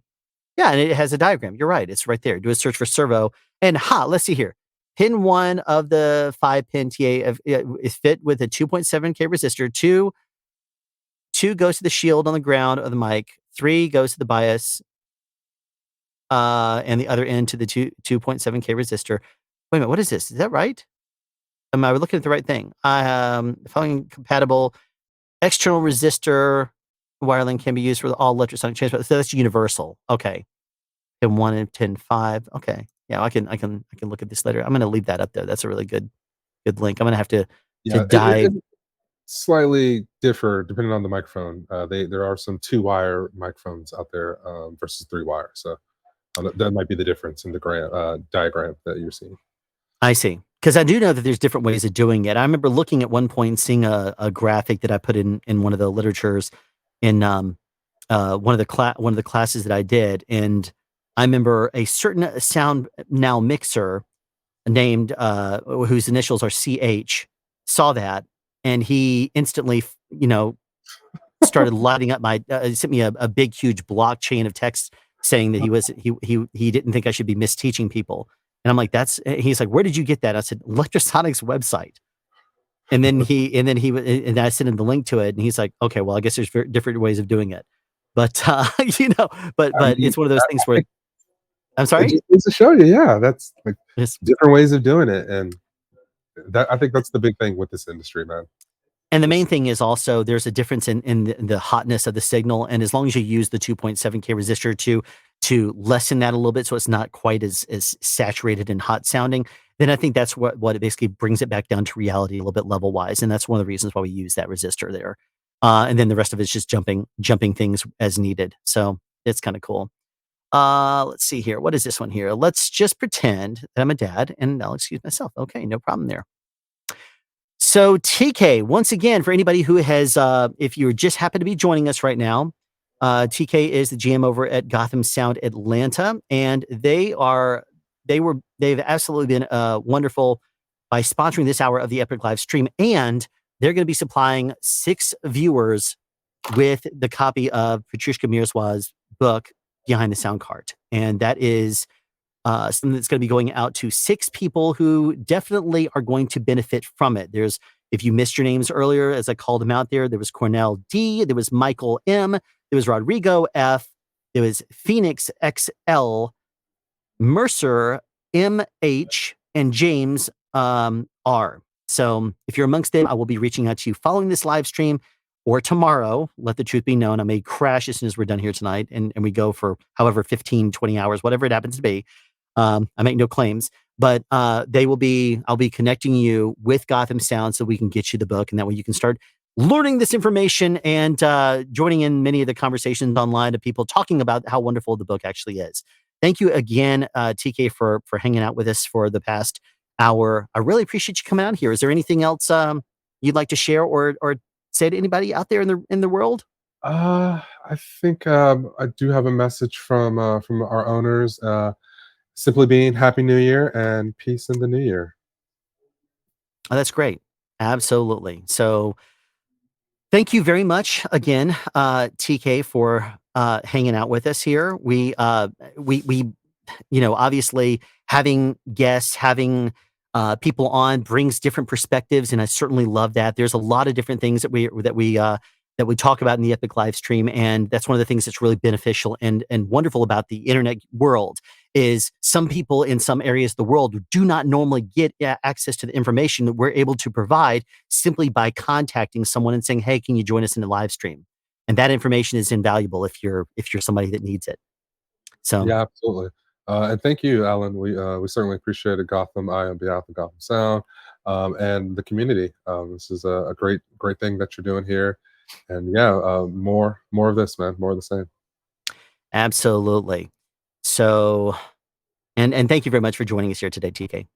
and it has a diagram. You're right. It's right there. Do a search for servo and let's see here. Pin 1 of the 5-pin TA is fit with a 2.7K resistor. 2 goes to the shield on the ground of the mic. 3 goes to the bias, and the other end to the 2.7K resistor. Wait a minute, what is this? Is that right? Am I looking at the right thing? Following compatible external resistor wiring can be used for all electrosonic transport. So that's universal. Okay. Pin 1 and pin 5. Okay. Yeah, I can look at this later. I'm going to leave that up there. That's a really good link. I'm going to have to dive. It slightly differ depending on the microphone. There are some 2-wire microphones out there versus 3-wire. So that might be the difference in the diagram that you're seeing. I see. Because I do know that there's different ways of doing it. I remember looking at one point and seeing a graphic that I put in one of the literatures in one of the classes that I did, and I remember a certain sound now mixer named whose initials are CH saw that, and he instantly started lighting up my sent me a big huge blockchain of text saying that he didn't think I should be misteaching people. And I'm like, he's like, where did you get that? I said, Lectrosonic's website. And then and I sent him the link to it, and he's like, okay, well, I guess there's different ways of doing it. But but it's one of those things where I'm sorry. It just needs to show you, that's like different ways of doing it, and I think that's the big thing with this industry, man. And the main thing is also there's a difference in the hotness of the signal, and as long as you use the 2.7K resistor to lessen that a little bit, so it's not quite as saturated and hot sounding, then I think that's what it basically brings it back down to reality a little bit level wise, and that's one of the reasons why we use that resistor there. And then the rest of it's just jumping things as needed. So it's kind of cool. Let's see here. What is this one here? Let's just pretend that I'm a dad, and I'll excuse myself. Okay, no problem there. So TK, once again, for anybody who has, if you just happen to be joining us right now, TK is the GM over at Gotham Sound Atlanta, and they've absolutely been wonderful by sponsoring this hour of the Epic live stream, and they're going to be supplying 6 viewers with the copy of Patrushkha Mierzwa's book, Behind the Sound Cart, and that is something that's going to be going out to 6 people who definitely are going to benefit from it. There's, if you missed your names earlier, as I called them out there was Cornell D, there was Michael M, there was Rodrigo F, there was Phoenix XL, Mercer MH, and James R. So if you're amongst them, I will be reaching out to you following this live stream or tomorrow. Let the truth be known. I may crash as soon as we're done here tonight, and we go for however 15, 20 hours, whatever it happens to be. I make no claims, but I'll be connecting you with Gotham Sound so we can get you the book, and that way you can start learning this information and joining in many of the conversations online of people talking about how wonderful the book actually is. Thank you again, TK, for hanging out with us for the past hour. I really appreciate you coming out here. Is there anything else you'd like to share or say to anybody out there in the world? I think I do have a message from our owners. Simply being Happy New Year and peace in the new year. Oh, that's great. Absolutely. So thank you very much again, TK, for hanging out with us here. We obviously having guests, having people on brings different perspectives, and I certainly love that. There's a lot of different things that we talk about in the Epic live stream, and that's one of the things that's really beneficial and wonderful about the internet world is some people in some areas of the world do not normally get access to the information that we're able to provide simply by contacting someone and saying, hey, can you join us in the live stream? And that information is invaluable if you're somebody that needs it. So yeah, absolutely. And thank you, Alan. We certainly appreciate it, Gotham. On behalf of Gotham Sound and the community. This is a great thing that you're doing here. And yeah, more of this, man. More of the same. Absolutely. So, and thank you very much for joining us here today, TK.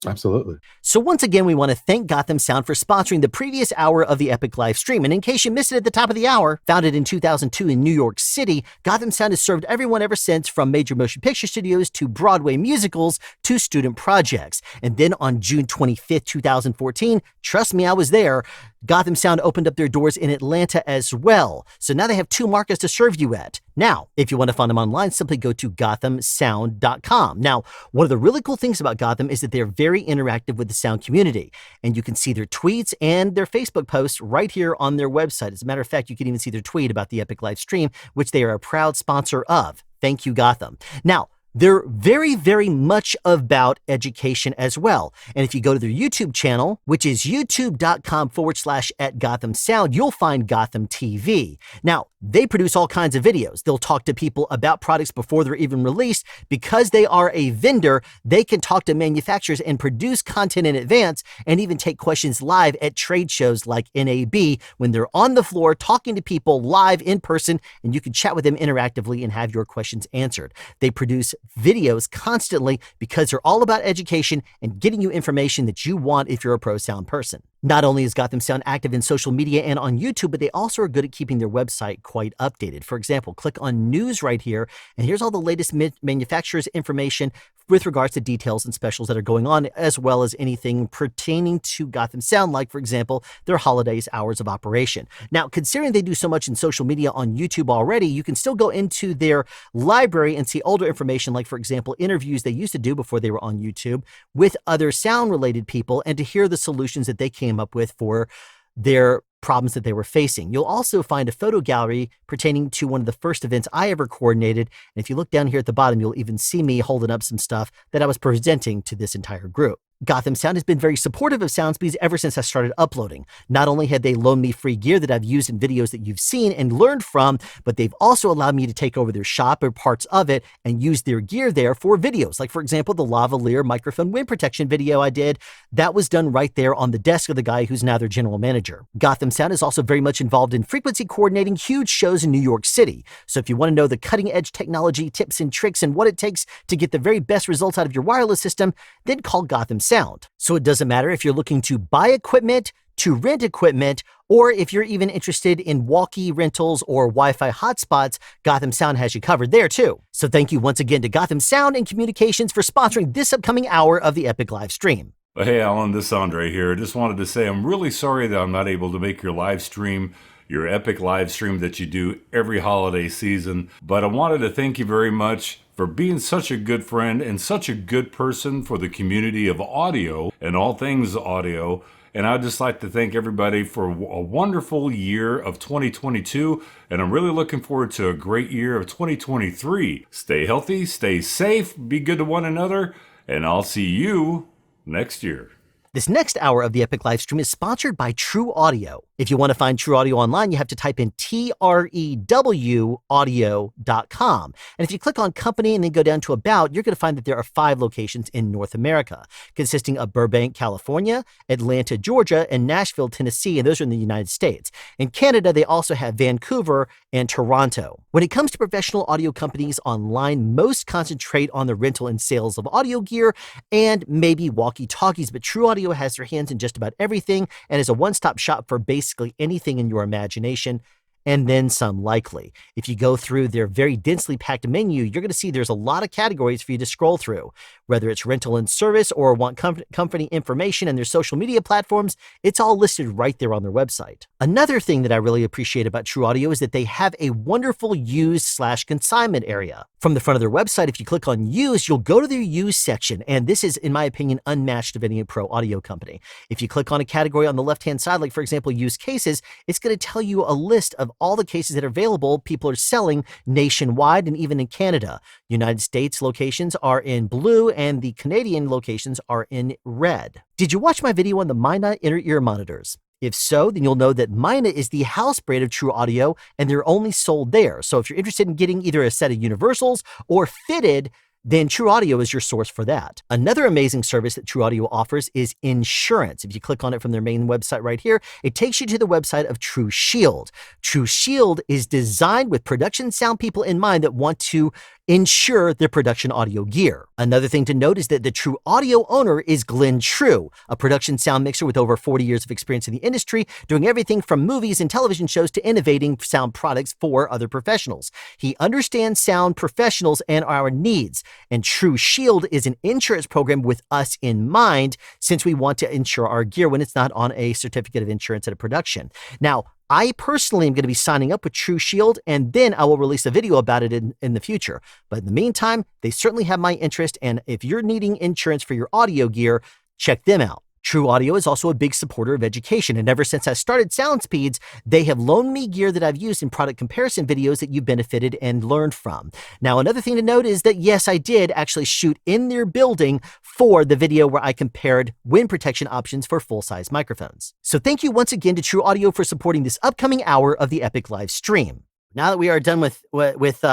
Absolutely. So once again, we want to thank Gotham Sound for sponsoring the previous hour of the Epic live stream. And in case you missed it at the top of the hour, founded in 2002 in New York City, Gotham Sound has served everyone ever since, from major motion picture studios to Broadway musicals to student projects. And then on June 25th, 2014, trust me, I was there, Gotham Sound opened up their doors in Atlanta as well. So now they have 2 markets to serve you at. Now, if you want to find them online, simply go to gothamsound.com. Now, one of the really cool things about Gotham is that they're very interactive with the sound community, and you can see their tweets and their Facebook posts right here on their website. As a matter of fact, you can even see their tweet about the Epic live stream, which they are a proud sponsor of. Thank you, Gotham. Now, they're very, very much about education as well. And if you go to their YouTube channel, which is youtube.com/@GothamSound, you'll find Gotham TV. Now, they produce all kinds of videos. They'll talk to people about products before they're even released. Because they are a vendor, they can talk to manufacturers and produce content in advance, and even take questions live at trade shows like NAB when they're on the floor talking to people live in person, and you can chat with them interactively and have your questions answered. They produce videos constantly because they're all about education and getting you information that you want if you're a pro sound person. Not only is Gotham Sound active in social media and on YouTube, but they also are good at keeping their website quite updated. For example, click on news right here, and here's all the latest manufacturers information with regards to details and specials that are going on, as well as anything pertaining to Gotham Sound, like, for example, their holidays hours of operation. Now, considering they do so much in social media on YouTube already, you can still go into their library and see older information, like, for example, interviews they used to do before they were on YouTube with other sound-related people, and to hear the solutions that they came up with for their problems that they were facing. You'll also find a photo gallery pertaining to one of the first events I ever coordinated. And if you look down here at the bottom, you'll even see me holding up some stuff that I was presenting to this entire group. Gotham Sound has been very supportive of SoundSpeeds ever since I started uploading. Not only had they loaned me free gear that I've used in videos that you've seen and learned from, but they've also allowed me to take over their shop or parts of it and use their gear there for videos. Like, for example, the lavalier microphone wind protection video I did, that was done right there on the desk of the guy who's now their general manager. Gotham Sound is also very much involved in frequency coordinating huge shows in New York City. So if you want to know the cutting edge technology, tips and tricks, and what it takes to get the very best results out of your wireless system, then call Gotham Sound. So it doesn't matter if you're looking to buy equipment, to rent equipment, or if you're even interested in walkie rentals or Wi-Fi hotspots, Gotham Sound has you covered there too. So thank you once again to Gotham Sound and Communications for sponsoring this upcoming hour of the Epic live stream. Hey Alan, this is Andre here. I just wanted to say I'm really sorry that I'm not able to make your live stream, your Epic live stream that you do every holiday season, but I wanted to thank you very much for being such a good friend and such a good person for the community of audio and all things audio. And I'd just like to thank everybody for a wonderful year of 2022. And I'm really looking forward to a great year of 2023. Stay healthy, stay safe, be good to one another, and I'll see you next year. This next hour of the Epic live stream is sponsored by Trew Audio. If you want to find Trew Audio online, you have to type in TREW audio.com. And if you click on company and then go down to about, you're going to find that there are 5 locations in North America, consisting of Burbank, California, Atlanta, Georgia, and Nashville, Tennessee, and those are in the United States. In Canada, they also have Vancouver and Toronto. When it comes to professional audio companies online, most concentrate on the rental and sales of audio gear and maybe walkie-talkies, but Trew Audio has their hands in just about everything and is a one-stop shop for basically anything in your imagination, and then some likely. If you go through their very densely packed menu, you're going to see there's a lot of categories for you to scroll through. Whether it's rental and service or want company information and their social media platforms, it's all listed right there on their website. Another thing that I really appreciate about Trew Audio is that they have a wonderful used/consignment area. From the front of their website, if you click on used, you'll go to their used section, and this is, in my opinion, unmatched of any pro audio company. If you click on a category on the left-hand side, like for example, used cases, it's going to tell you a list of all the cases that are available, people are selling nationwide and even in Canada. United States locations are in blue and the Canadian locations are in red. Did you watch my video on the Mina inner ear monitors? If so, then you'll know that Mina is the house brand of Trew Audio, and they're only sold there. So if you're interested in getting either a set of universals or fitted, then Trew Audio is your source for that. Another amazing service that Trew Audio offers is insurance. If you click on it from their main website right here, it takes you to the website of Trew Shield. Trew Shield is designed with production sound people in mind that want to insure their production audio gear. Another thing to note is that the Trew Audio owner is Glenn Trew, a production sound mixer with over 40 years of experience in the industry, doing everything from movies and television shows to innovating sound products for other professionals. He understands sound professionals and our needs. And Trew Shield is an insurance program with us in mind, since we want to insure our gear when it's not on a certificate of insurance at a production. Now, I personally am going to be signing up with Trew Shield, and then I will release a video about it in the future. But in the meantime, they certainly have my interest, and if you're needing insurance for your audio gear, check them out. Trew Audio is also a big supporter of education, and ever since I started SoundSpeeds, they have loaned me gear that I've used in product comparison videos that you benefited and learned from. Now, another thing to note is that, yes, I did actually shoot in their building for the video where I compared wind protection options for full-size microphones. So thank you once again to Trew Audio for supporting this upcoming hour of the Epic live stream. Now that we are done with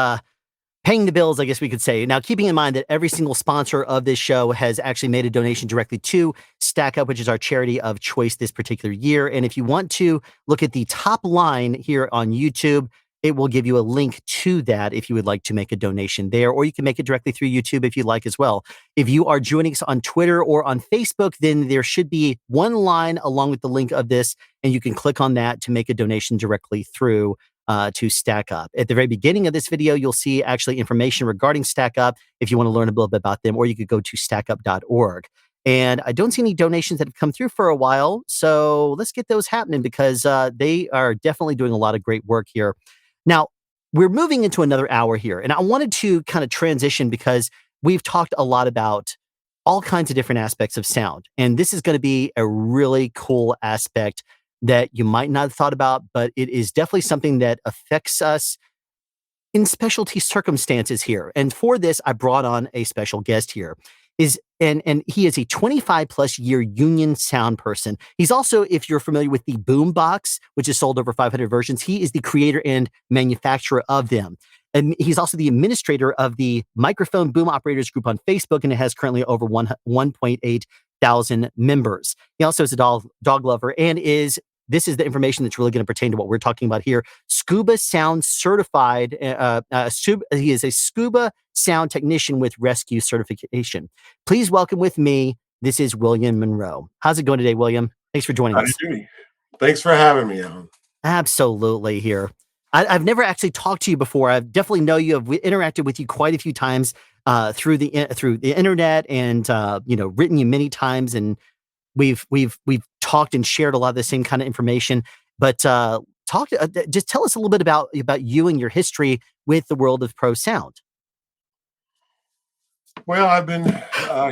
paying the bills, I guess we could say. Now, keeping in mind that every single sponsor of this show has actually made a donation directly to Stack Up, which is our charity of choice this particular year. And if you want to look at the top line here on YouTube, it will give you a link to that if you would like to make a donation there, or you can make it directly through YouTube if you like as well. If you are joining us on Twitter or on Facebook, then there should be one line along with the link of this, and you can click on that to make a donation directly through to Stack Up. At the very beginning of this video, you'll see actually information regarding Stack Up if you want to learn a little bit about them, or you could go to stackup.org. And I don't see any donations that have come through for a while, so let's get those happening because they are definitely doing a lot of great work here. Now, we're moving into another hour here, and I wanted to kind of transition because we've talked a lot about all kinds of different aspects of sound, and this is going to be a really cool aspect that you might not have thought about, but it is definitely something that affects us in specialty circumstances here. And for this, I brought on a special guest here. And he is a 25 plus year union sound person. He's also, if you're familiar with the Boombox, which has sold over 500 versions, he is the creator and manufacturer of them. And he's also the administrator of the Microphone Boom Operators group on Facebook, and it has currently over 1.8 thousand members. He also is a dog lover and this is the information that's really going to pertain to what we're talking about here. Scuba Sound certified. He is a scuba sound technician with rescue certification. Please welcome with me. This is William Munroe. How's it going today, William? Thanks for joining us. Thanks for having me, Alan. Absolutely. Here, I've never actually talked to you before. I've definitely know you. I've interacted with you quite a few times through the internet, and written you many times, and we've talked and shared a lot of the same kind of information. But just tell us a little bit about you and your history with the world of pro sound. Well, I've been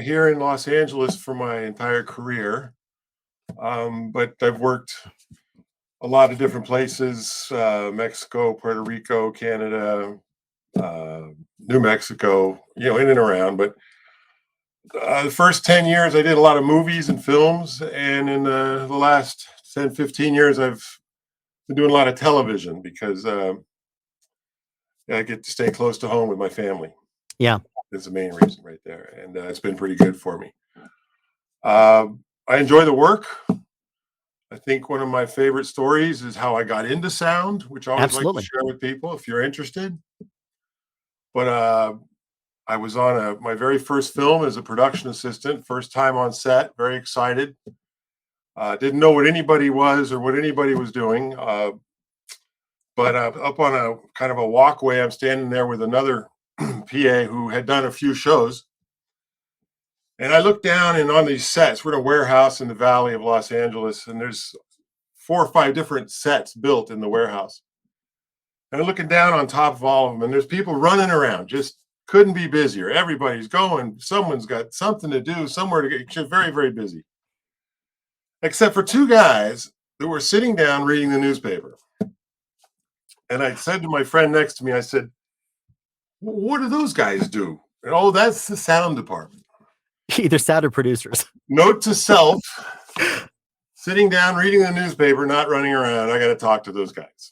here in Los Angeles for my entire career, but I've worked a lot of different places: Mexico, Puerto Rico, Canada, New Mexico, in and around. But the first 10 years, I did a lot of movies and films. And in the last 10, 15 years, I've been doing a lot of television because I get to stay close to home with my family. Yeah. That's the main reason right there. And it's been pretty good for me. I enjoy the work. I think one of my favorite stories is how I got into sound, which I always like to share with people if you're interested. But I was on my very first film as a production assistant, first time on set, very excited. Didn't know what anybody was or what anybody was doing. But up on a kind of a walkway, I'm standing there with another PA who had done a few shows. And I look down, and on these sets, we're in a warehouse in the Valley of Los Angeles, and there's 4 or 5 different sets built in the warehouse. And I'm looking down on top of all of them, and there's people running around, just couldn't be busier. Everybody's going. Someone's got something to do, somewhere to get. Very, very busy. Except for 2 guys that were sitting down reading the newspaper. And I said to my friend next to me, I said, "What do those guys do?" And, "Oh, that's the sound department." Either sound or producers. Note to self, sitting down, reading the newspaper, not running around. I got to talk to those guys.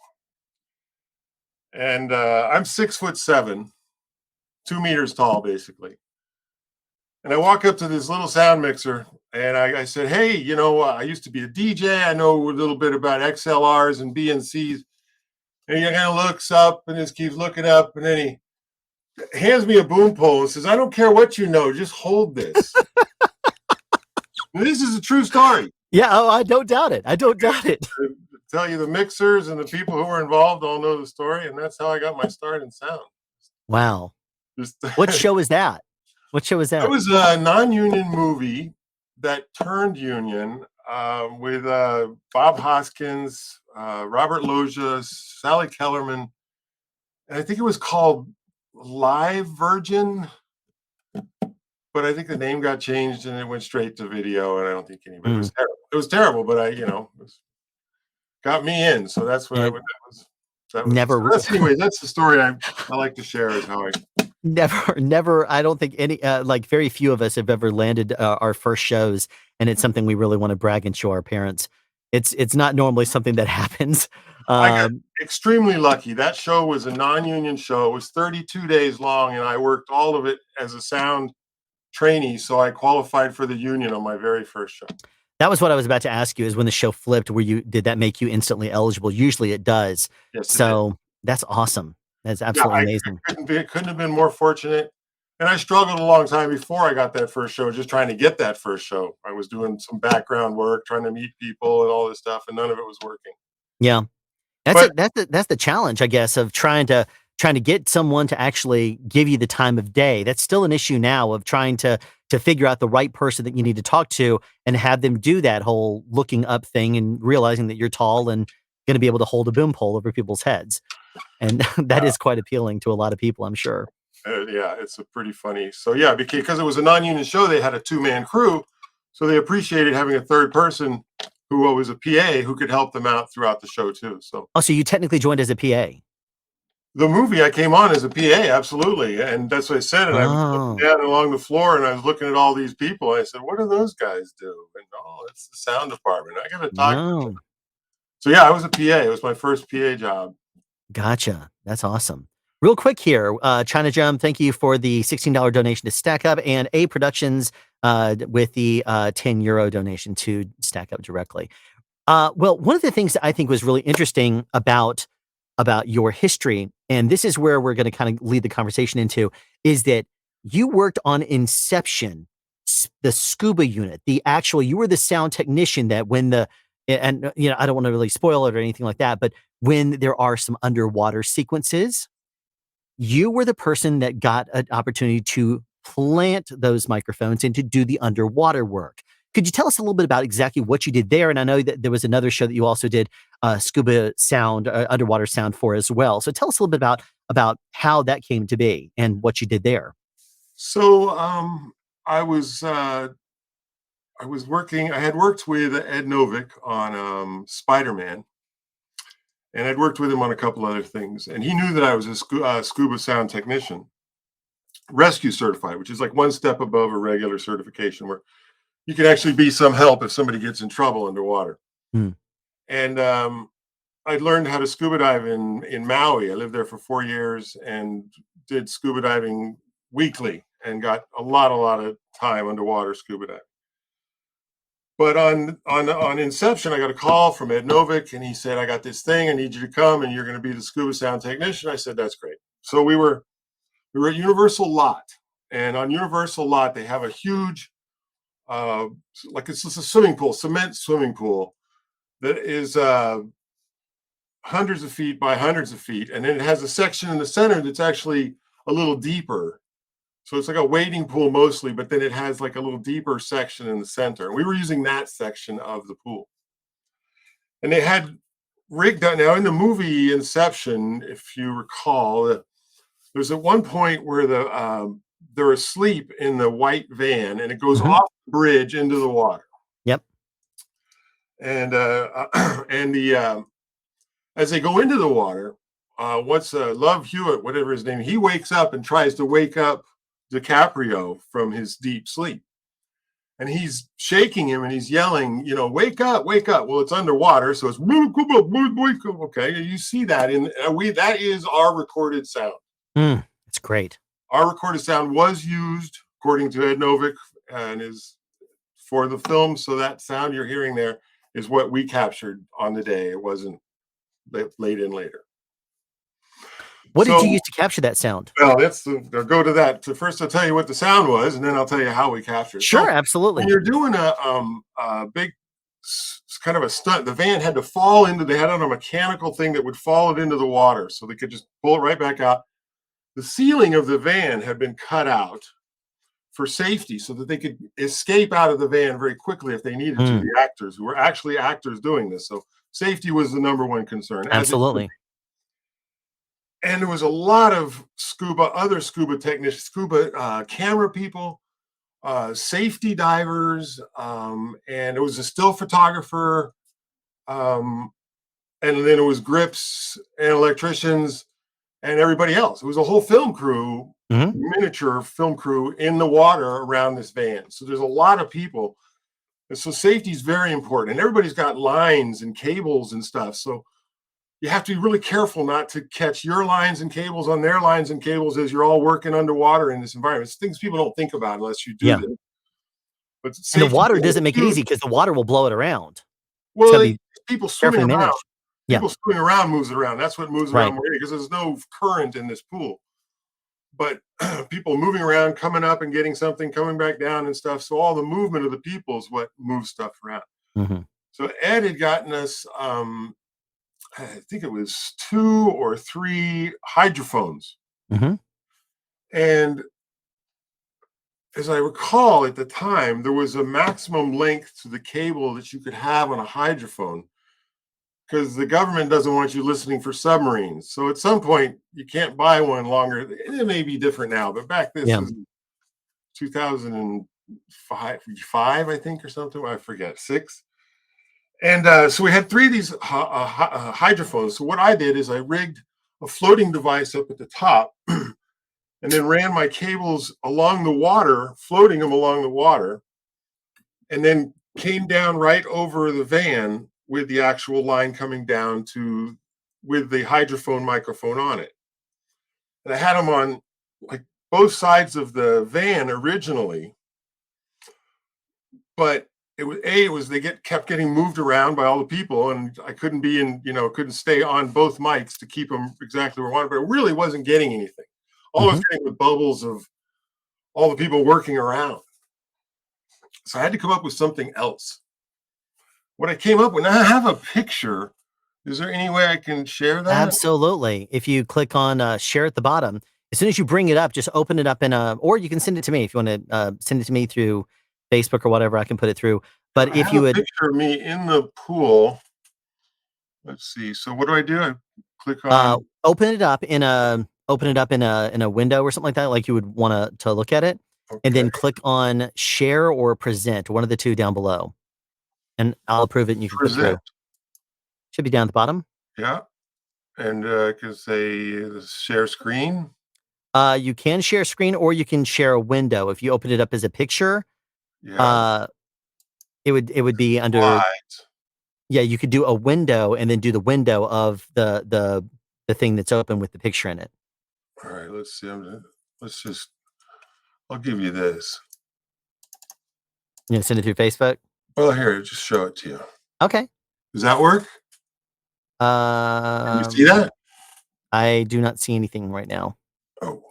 And I'm 6'7", 2 meters tall, basically. And I walk up to this little sound mixer and I said, hey, you know, I used to be a DJ. I know a little bit about XLRs and BNCs. And he kind of looks up and just keeps looking up. And then he hands me a boom pole and says, I don't care what you know, just hold this. This is a true story. Yeah, oh, I don't doubt it. I don't doubt it. I tell you, the mixers and the people who were involved all know the story. And that's how I got my start in sound. Wow. What show is that? What show is that? It was a non-union movie that turned union with Bob Hoskins, Robert Loggia, Sally Kellerman. And I think it was called Live Virgin, but I think the name got changed and it went straight to video. And I don't think anybody was terrible. It was terrible, but got me in. So that's what that was. Never. Anyway, that's the story I like to share is how I. Never. I don't think any, very few of us have ever landed our first shows, and it's something we really want to brag and show our parents. It's not normally something that happens. I got extremely lucky. That show was a non-union show. It was 32 days long, and I worked all of it as a sound trainee, so I qualified for the union on my very first show. That was what I was about to ask you, is when the show flipped, did that make you instantly eligible? Usually it does. Yes, so that's awesome. That's absolutely amazing. Couldn't have been more fortunate. And I struggled a long time before I got that first show, just trying to get that first show. I was doing some background work, trying to meet people and all this stuff, and none of it was working. Yeah. That's the challenge, I guess, of trying to get someone to actually give you the time of day. That's still an issue now, of trying to figure out the right person that you need to talk to and have them do that whole looking up thing and realizing that you're tall and going to be able to hold a boom pole over people's heads. And that is quite appealing to a lot of people, I'm sure. Yeah, it's a pretty funny. So yeah, because it was a non-union show, they had a 2-man crew. So they appreciated having a third person who was a PA who could help them out throughout the show too. So you technically joined as a PA. The movie, I came on as a PA, absolutely. And that's what I said. And I was looking down along the floor and I was looking at all these people. And I said, what do those guys do? And it's the sound department. I got to talk to them. So yeah, I was a PA. It was my first PA job. Gotcha. That's awesome. Real quick here, China Jump, thank you for the $16 donation to Stack Up, and A Productions with the €10 donation to Stack Up directly. Well, one of the things that I think was really interesting about your history, and this is where we're going to kind of lead the conversation into, is that you worked on Inception, the scuba unit, you were the sound technician that when I don't want to really spoil it or anything like that, but when there are some underwater sequences, you were the person that got an opportunity to plant those microphones and to do the underwater work. Could you tell us a little bit about exactly what you did there? And I know that there was another show that you also did scuba sound, underwater sound for as well. So tell us a little bit about how that came to be and what you did there. So I had worked with Ed Novick on Spider-Man. And I'd worked with him on a couple other things. And he knew that I was a scuba sound technician, rescue certified, which is like one step above a regular certification where you can actually be some help if somebody gets in trouble underwater. And I learned how to scuba dive in Maui. I lived there for 4 years and did scuba diving weekly and got a lot of time underwater scuba diving. But on Inception, I got a call from Ed Novick, and he said, I got this thing. I need you to come, and you're going to be the scuba sound technician. I said, that's great. So we were at Universal Lot. And on Universal Lot, they have a huge, it's a swimming pool, cement swimming pool that is hundreds of feet by hundreds of feet. And then it has a section in the center that's actually a little deeper. So it's like a wading pool mostly, but then it has like a little deeper section in the center. And we were using that section of the pool. And they had rigged out. Now in the movie Inception, if you recall, there's at one point where they're asleep in the white van and it goes off the bridge into the water. Yep. And as they go into the water, once Love Hewitt, whatever his name, he wakes up and tries to wake up DiCaprio from his deep sleep. and he's shaking him and he's yelling, wake up, wake up. Well, it's underwater, so it's okay. You see that that is our recorded sound. It's great. Our recorded sound was used, according to Ed Novick, and is for the film. So that sound you're hearing there is what we captured on the day. It wasn't laid in later. What did you use to capture that sound? Well, I'll go to that. So first, I'll tell you what the sound was, and then I'll tell you how we captured it. Sure, absolutely. When you're doing a big kind of a stunt, the van had to fall into. They had on a mechanical thing that would fall it into the water, so they could just pull it right back out. The ceiling of the van had been cut out for safety, so that they could escape out of the van very quickly if they needed to. The actors who were actually actors doing this, so safety was the number one concern. Absolutely. And there was a lot of other scuba technicians, scuba camera people, safety divers, and it was a still photographer, and then it was grips and electricians and everybody else. It was a whole film crew, miniature film crew in the water around this van. So there's a lot of people. And so safety is very important. And everybody's got lines and cables and stuff. So you have to be really careful not to catch your lines and cables on their lines and cables as you're all working underwater in this environment. It's things people don't think about unless you do them. But the water doesn't make it easy because the water will blow it around. Well, people swimming around. Yeah. People swimming around moves it around. That's what moves around because there's no current in this pool. But people moving around, coming up and getting something, coming back down and stuff. So all the movement of the people is what moves stuff around. So Ed had gotten us, I think it was 2 or 3 hydrophones. And as I recall at the time, there was a maximum length to the cable that you could have on a hydrophone because the government doesn't want you listening for submarines. So at some point, you can't buy one longer. It may be different now, but back this was 2005, I think, or something. I forget, 6. And so we had 3 of these hydrophones. So what I did is I rigged a floating device up at the top and then ran my cables along the water, floating them along the water, and then came down right over the van with the actual line coming down with the hydrophone microphone on it. And I had them on like both sides of the van originally, but they kept getting moved around by all the people, and I couldn't couldn't stay on both mics to keep them exactly where I wanted, but it really wasn't getting anything. All I was getting with bubbles of all the people working around. So I had to come up with something else. What I came up with, now I have a picture. Is there any way I can share that? Absolutely. If you click on share at the bottom, as soon as you bring it up, just open it up or you can send it to me if you want to send it to me through Facebook or whatever, I can put it through. But if you would picture me in the pool, let's see. So what do? I click on open it up in a window or something like that, like you would want to look at it, and then click on share or present, one of the two down below, and I'll approve it. And you can present. Put it through. Should be down at the bottom. Yeah, and I can say share screen. You can share screen, or you can share a window. If you open it up as a picture. It would be under you could do a window and then do the window of the thing that's open with the picture in it. All right, let's see. I'll give you this. You gonna send it through Facebook? Well, here, just show it to you. Okay. Does that work? Can you see that? I do not see anything right now. Oh.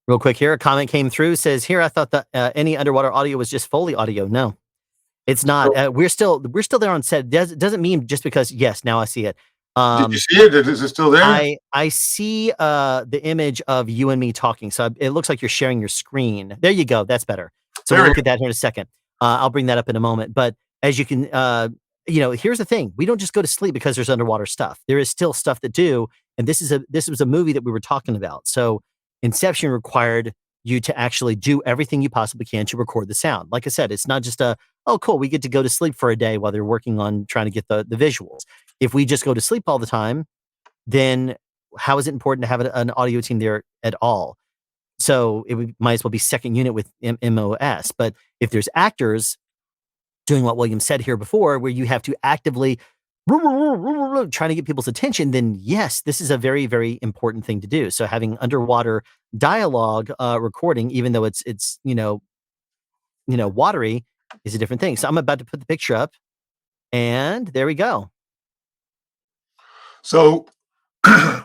Real quick here, a comment came through, says, here, I thought that any underwater audio was just Foley audio. No, it's not. We're still there on set. Doesn't mean just because, yes, now I see it. Did you see it? Is it still there? I see the image of you and me talking. So it looks like you're sharing your screen. There you go. That's better. So we'll look at that here in a second. I'll bring that up in a moment. But as you can, here's the thing. We don't just go to sleep because there's underwater stuff. There is still stuff to do. And this was a movie that we were talking about. So Inception required you to actually do everything you possibly can to record the sound. Like I said, it's not just oh, cool, we get to go to sleep for a day while they're working on trying to get the visuals. If we just go to sleep all the time, then how is it important to have an audio team there at all? So it might as well be second unit with MOS. But if there's actors doing what William said here before, where you have to actively trying to get people's attention, then yes, this is a very, very important thing to do. So having underwater dialogue recording, even though it's watery, is a different thing. So I'm about to put the picture up, and there we go. So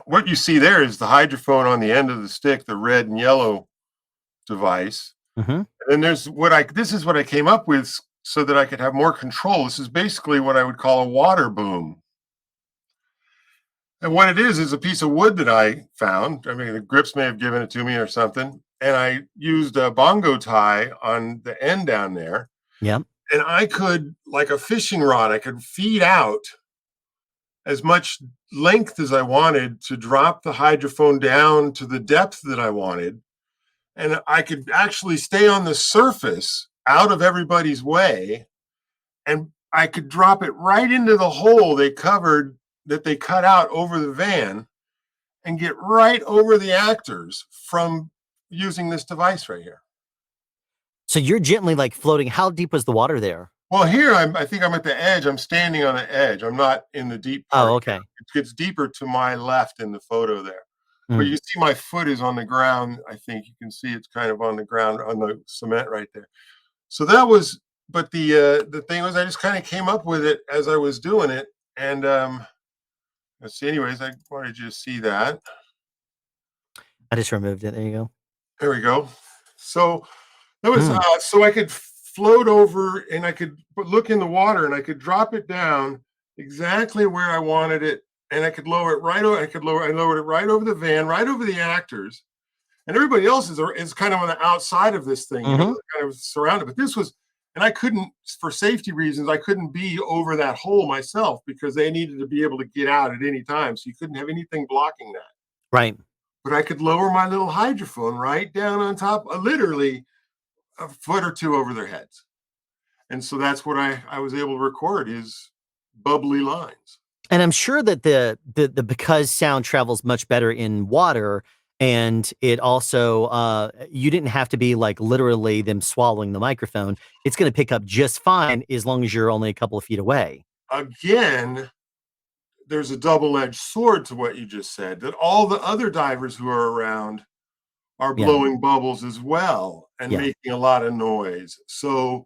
what you see there is the hydrophone on the end of the stick, the red and yellow device. And then there's this is what I came up with so that I could have more control. This is basically what I would call a water boom. And what it is a piece of wood that I found. I mean, the Grips may have given it to me or something. And I used a bongo tie on the end down there. Yeah. And I could, like a fishing rod, I could feed out as much length as I wanted to drop the hydrophone down to the depth that I wanted. And I could actually stay on the surface out of everybody's way. And I could drop it right into the hole they covered that they cut out over the van and get right over the actors from using this device right here. So you're gently like floating. How deep was the water there? Well, here I think I'm at the edge. I'm standing on the edge. I'm not in the deep part. Oh, okay. It gets deeper to my left in the photo there. But you see my foot is on the ground. I think you can see it's kind of on the ground on the cement right there. So that was, but the thing was I just kind of came up with it as I was doing it. And let's see, anyways, I wanted you to see that. I just removed it. There you go. There we go. So that was so I could float over and I could look in the water and I could drop it down exactly where I wanted it, and I could lower it right over. I lowered it right over the van, right over the actors, and everybody else is kind of on the outside of this thing, kind of surrounded. But this was, and I couldn't, for safety reasons, I couldn't be over that hole myself because they needed to be able to get out at any time, so you couldn't have anything blocking that. Right. But I could lower my little hydrophone right down on top, literally a foot or two over their heads. And so that's what I was able to record, is bubbly lines. And I'm sure that the because sound travels much better in water, and it also you didn't have to be like literally them swallowing the microphone. It's going to pick up just fine as long as you're only a couple of feet away. Again, there's a double-edged sword to what you just said, that all the other divers who are around are blowing bubbles as well and making a lot of noise. So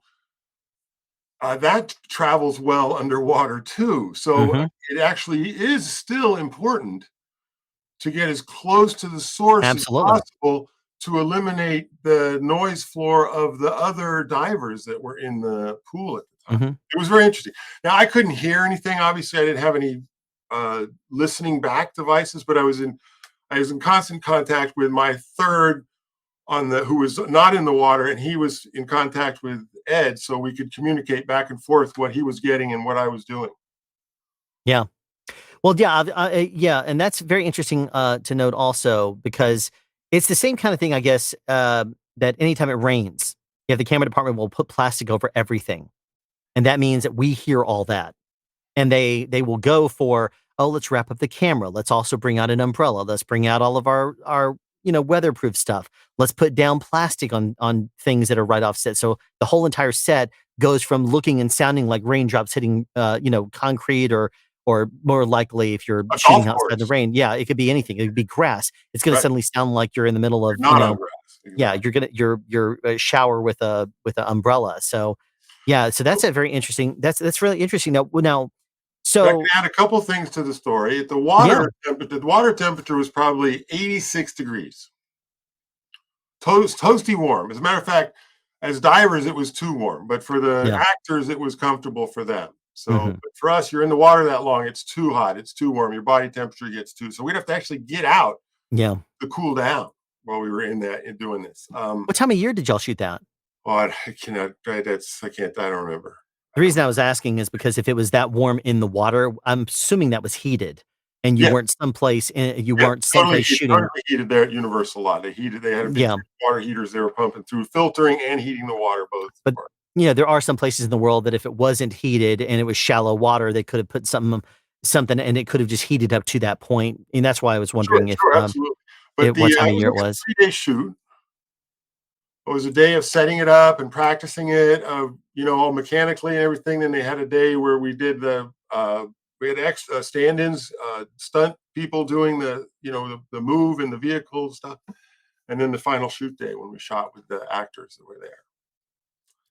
that travels well underwater too. So it actually is still important to get as close to the source as possible to eliminate the noise floor of the other divers that were in the pool at the time. It was very interesting. Now, I couldn't hear anything. Obviously, I didn't have any listening back devices, but I was in constant contact with my third who was not in the water, and he was in contact with Ed, so we could communicate back and forth what he was getting and what I was doing. Yeah. Well, yeah, and that's very interesting to note also, because it's the same kind of thing, I guess, that anytime it rains, the camera department will put plastic over everything, and that means that we hear all that, and they will go for, oh, let's wrap up the camera. Let's also bring out an umbrella. Let's bring out all of our weatherproof stuff. Let's put down plastic on things that are right offset. So the whole entire set goes from looking and sounding like raindrops hitting, concrete, or more likely if you're shooting outside the rain. Yeah, it could be anything. It could be grass. It's going to suddenly sound like you're in the middle of, you're a shower with a umbrella. So yeah, so that's a very interesting. That's really interesting. Now. So I can add a couple things to the story. The water temperature was probably 86 degrees. Toasty warm. As a matter of fact, as divers, it was too warm, but for the actors, it was comfortable for them. So but for us, you're in the water that long, it's too hot, it's too warm. Your body temperature gets too. So we'd have to actually get out to cool down while we were in doing this. What time of year did y'all shoot that? Oh, I don't remember. The reason I was asking is because if it was that warm in the water, I'm assuming that was heated, and you weren't someplace shooting. Totally heated there at Universal a lot. They had water heaters they were pumping through, filtering and heating the water both. But there are some places in the world that if it wasn't heated and it was shallow water, they could have put something, and it could have just heated up to that point. And that's why I was wondering absolutely. But what time of year it was. 3-day shoot. it was a day of setting it up and practicing it, all mechanically and everything. Then they had a day where we did we had extra stand-ins, stunt people doing the move in the vehicle stuff, and then the final shoot day when we shot with the actors that were there.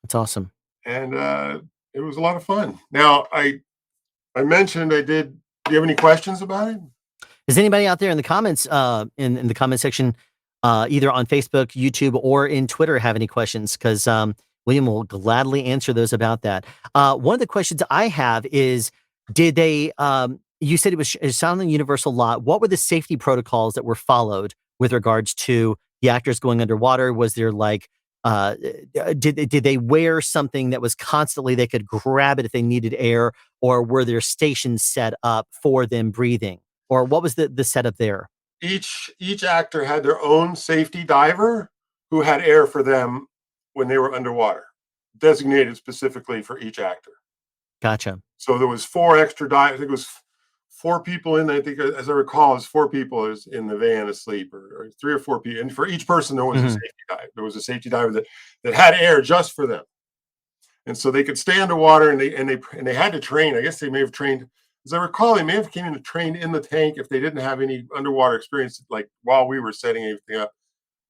That's awesome. And it was a lot of fun. Now, I mentioned I did. Do you have any questions about it? Does anybody out there in the comments, in the comment section, either on Facebook, YouTube, or in Twitter, have any questions? Because William will gladly answer those about that. One of the questions I have is, did they? You said it sounded like Universal Law. What were the safety protocols that were followed with regards to the actors going underwater? Was there like, did they wear something that was constantly they could grab it if they needed air, or were there stations set up for them breathing, or what was the setup there? Each actor had their own safety diver who had air for them when they were underwater, designated specifically for each actor. Gotcha. So there was 4 extra divers. I think it was 4 people in. I think, as I recall, it was 4 people in the van asleep, or 3 or 4 people. And for each person, there was a safety diver. There was a safety diver that had air just for them, and so they could stay underwater. And they had to train. I guess they may have trained. As I recall, they may have came in to train in the tank if they didn't have any underwater experience. Like while we were setting everything up,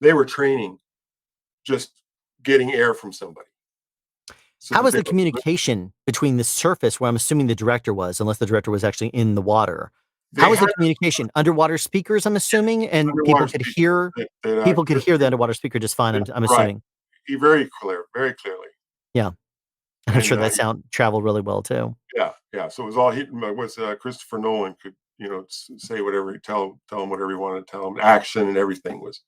they were training, just getting air from somebody. So how was the communication between the surface, where I'm assuming the director was, unless the director was actually in the water? How was the communication? Underwater speakers, I'm assuming, and people could hear the underwater speaker just fine. I'm assuming. Right. Very clearly. Yeah, I'm sure that sound traveled really well too. Yeah. So it was all Christopher Nolan could say whatever, tell him whatever he wanted to tell him. Action and everything was.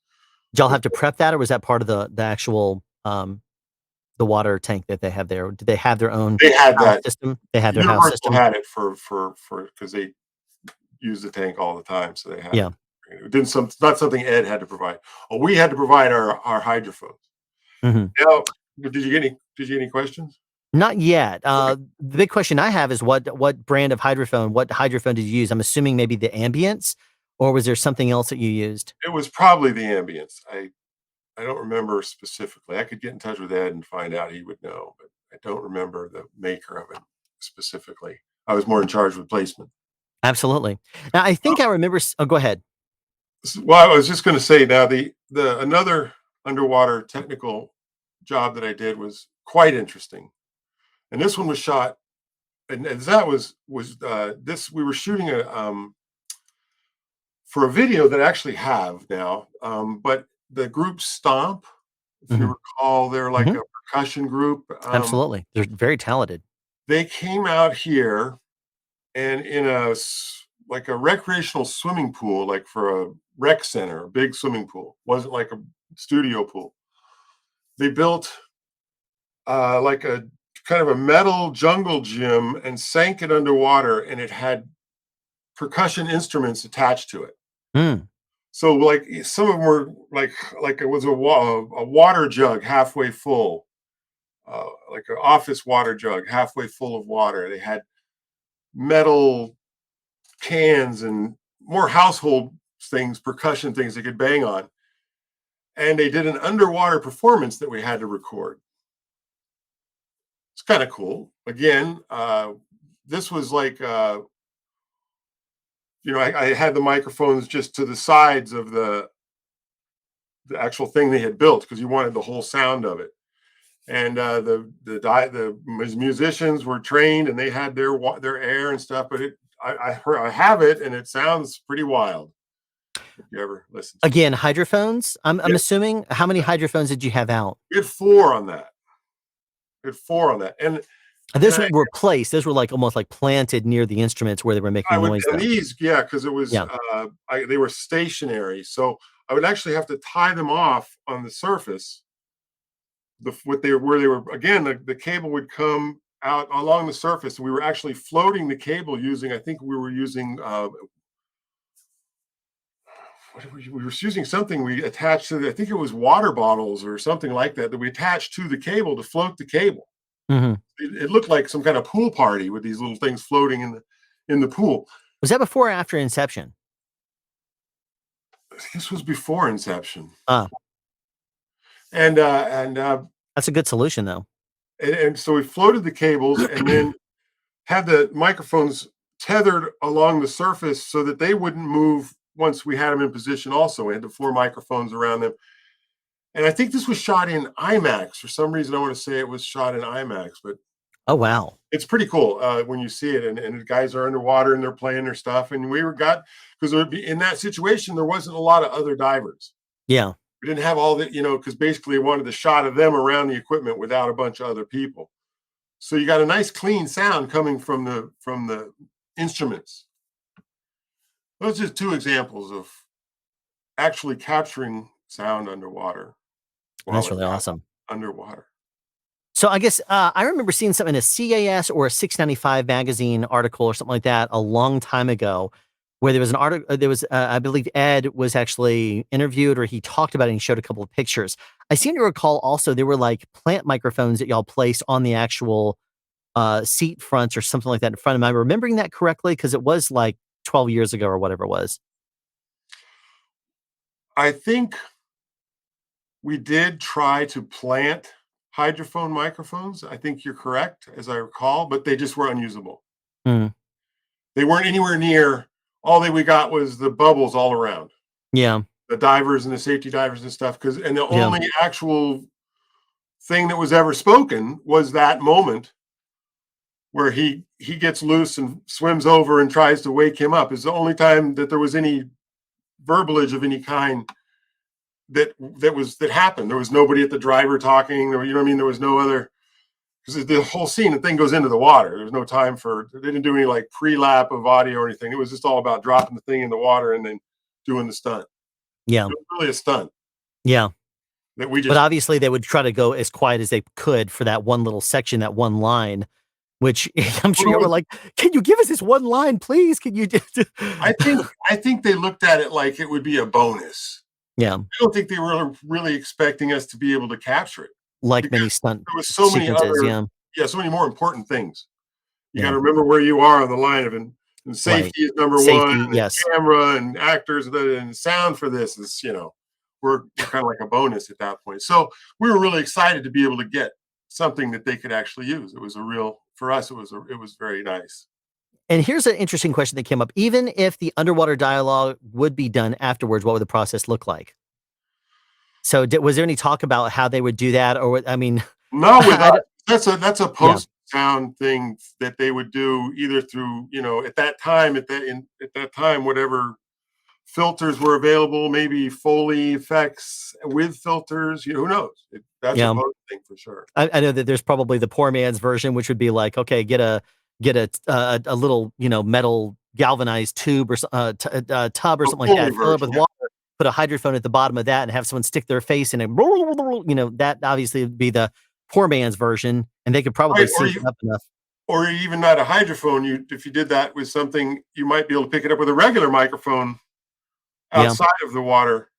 Did y'all have to prep that, or was that part of the actual the water tank that they have there? Did they have their own? They had that system. They had their house system. Had it for because they use the tank all the time, so they had. Yeah. It didn't not something Ed had to provide. Oh, we had to provide our hydrophones. Mm-hmm. Now, did you get any questions? Not yet. The big question I have is what brand of hydrophone? What hydrophone did you use? I'm assuming maybe the Ambience, or was there something else that you used? It was probably the Ambience. I don't remember specifically. I could get in touch with Ed and find out. He would know, but I don't remember the maker of it specifically. I was more in charge with placement. Absolutely. Now, I think I remember. Oh, go ahead. Well, I was just going to say now the another underwater technical job that I did was quite interesting, and this one was shot, and that was this we were shooting for a video that I actually have now, but the group Stomp, if you recall, they're like a percussion group. Absolutely, they're very talented. They came out here, and in a recreational swimming pool, like for a rec center, a big swimming pool, wasn't like a studio pool. They built like a kind of a metal jungle gym and sank it underwater, and it had percussion instruments attached to it. So like some of them were like it was a water jug halfway full, like an office water jug halfway full of water. They had metal cans and more household things, percussion things they could bang on. And they did an underwater performance that we had to record. It's kind of cool. Again, this was like, I had the microphones just to the sides of the actual thing they had built because you wanted the whole sound of it. And the musicians were trained and they had their air and stuff. But I have it and it sounds pretty wild. If you ever listen. Again, hydrophones. I'm assuming. How many hydrophones did you have out? We had 4 on that. And those were placed. Those were like almost like planted near the instruments where they were making noise. These, because it was they were stationary, so I would actually have to tie them off on the surface. Where they were again, the cable would come out along the surface, and we were actually floating the cable using. I think we were using. We were using something we attached to. I think it was water bottles or something like that we attached to the cable to float the cable. Mm-hmm. It looked like some kind of pool party with these little things floating in the pool. Was that before or after Inception? This was before Inception. And that's a good solution, though. And so we floated the cables and then had the microphones tethered along the surface so that they wouldn't move once we had them in position. Also, we had the 4 microphones around them. And I think this was shot in IMAX. For some reason, I want to say it was shot in IMAX, but oh wow, it's pretty cool when you see it. And the guys are underwater and they're playing their stuff. And because in that situation, there wasn't a lot of other divers. Yeah, we didn't have all that, because basically we wanted the shot of them around the equipment without a bunch of other people. So you got a nice clean sound coming from the instruments. Those are just 2 examples of actually capturing sound underwater. That's really awesome. Underwater. So I guess I remember seeing something in a CAS or a 695 magazine article or something like that a long time ago, where there was an article. There was, I believe, Ed was actually interviewed, or he talked about it. And he showed a couple of pictures. I seem to recall also there were like plant microphones that y'all placed on the actual seat fronts or something like that in front of them. Am I remembering that correctly? Because it was like 12 years ago or whatever it was. I think we did try to plant hydrophone microphones. I think you're correct, as I recall, but they just were unusable. Mm. They weren't anywhere near. All that we got was the bubbles all around. Yeah. The divers and the safety divers and stuff. And the only actual thing that was ever spoken was that moment where he gets loose and swims over and tries to wake him up. Is the only time that there was any verbalage of any kind that happened. There was nobody at the driver talking. There, there was no other, because the whole scene, the thing goes into the water. There was no time they didn't do any like pre-lap of audio or anything. It was just all about dropping the thing in the water and then doing the stunt. Yeah. It was really a stunt. Yeah. That we just, but obviously they would try to go as quiet as they could for that one little section, that one line, which I'm sure you were like, can you give us this one line, please? Can you just I think they looked at it like it would be a bonus. Yeah. I don't think they were really expecting us to be able to capture it. Like many stunt there was so many other, so many more important things. You got to remember where you are on the line of and safety is number one. And yes. Camera and actors and sound for this is, we're kind of like a bonus at that point. So we were really excited to be able to get something that they could actually use. It was for us, it was very nice. And here's an interesting question that came up. Even if the underwater dialogue would be done afterwards, what would the process look like? So was there any talk about how they would do that? Or, I mean, no, that's a post sound thing that they would do either through, at that time, whatever filters were available, maybe Foley effects with filters, who knows? That's a post thing for sure. I know that there's probably the poor man's version, which would be like, okay, get a little, metal galvanized tube or tub or something like that, fill it with water, put a hydrophone at the bottom of that and have someone stick their face in it. That obviously would be the poor man's version, and they could probably sync it up enough. Or even not a hydrophone. If you did that with something, you might be able to pick it up with a regular microphone outside of the water.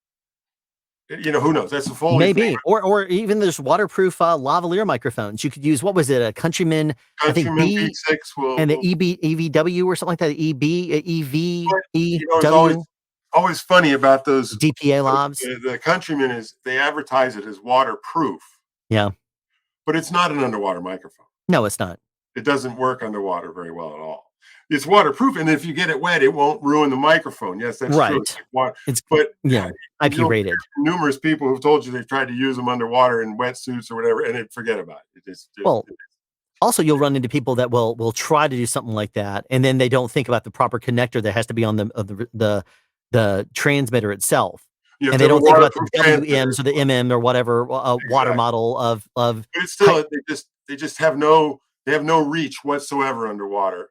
Who knows? That's a Foley maybe thing. Or even there's waterproof lavalier microphones. You could use, what was it, a Countryman I think B6 and the EVW or something like that. It's always funny about those DPA lavs. The Countryman is, they advertise it as waterproof. Yeah. But it's not an underwater microphone. No, it's not. It doesn't work underwater very well at all. It's waterproof, and if you get it wet, it won't ruin the microphone. Yes, that's true. IP rated. Numerous people who've told you they've tried to use them underwater in wetsuits or whatever, and they forget about it. Also, you'll run into people that will try to do something like that, and then they don't think about the proper connector that has to be on the transmitter itself. And they don't think about the WMs or the MM or whatever water model of. But it's still, they just have no reach whatsoever underwater.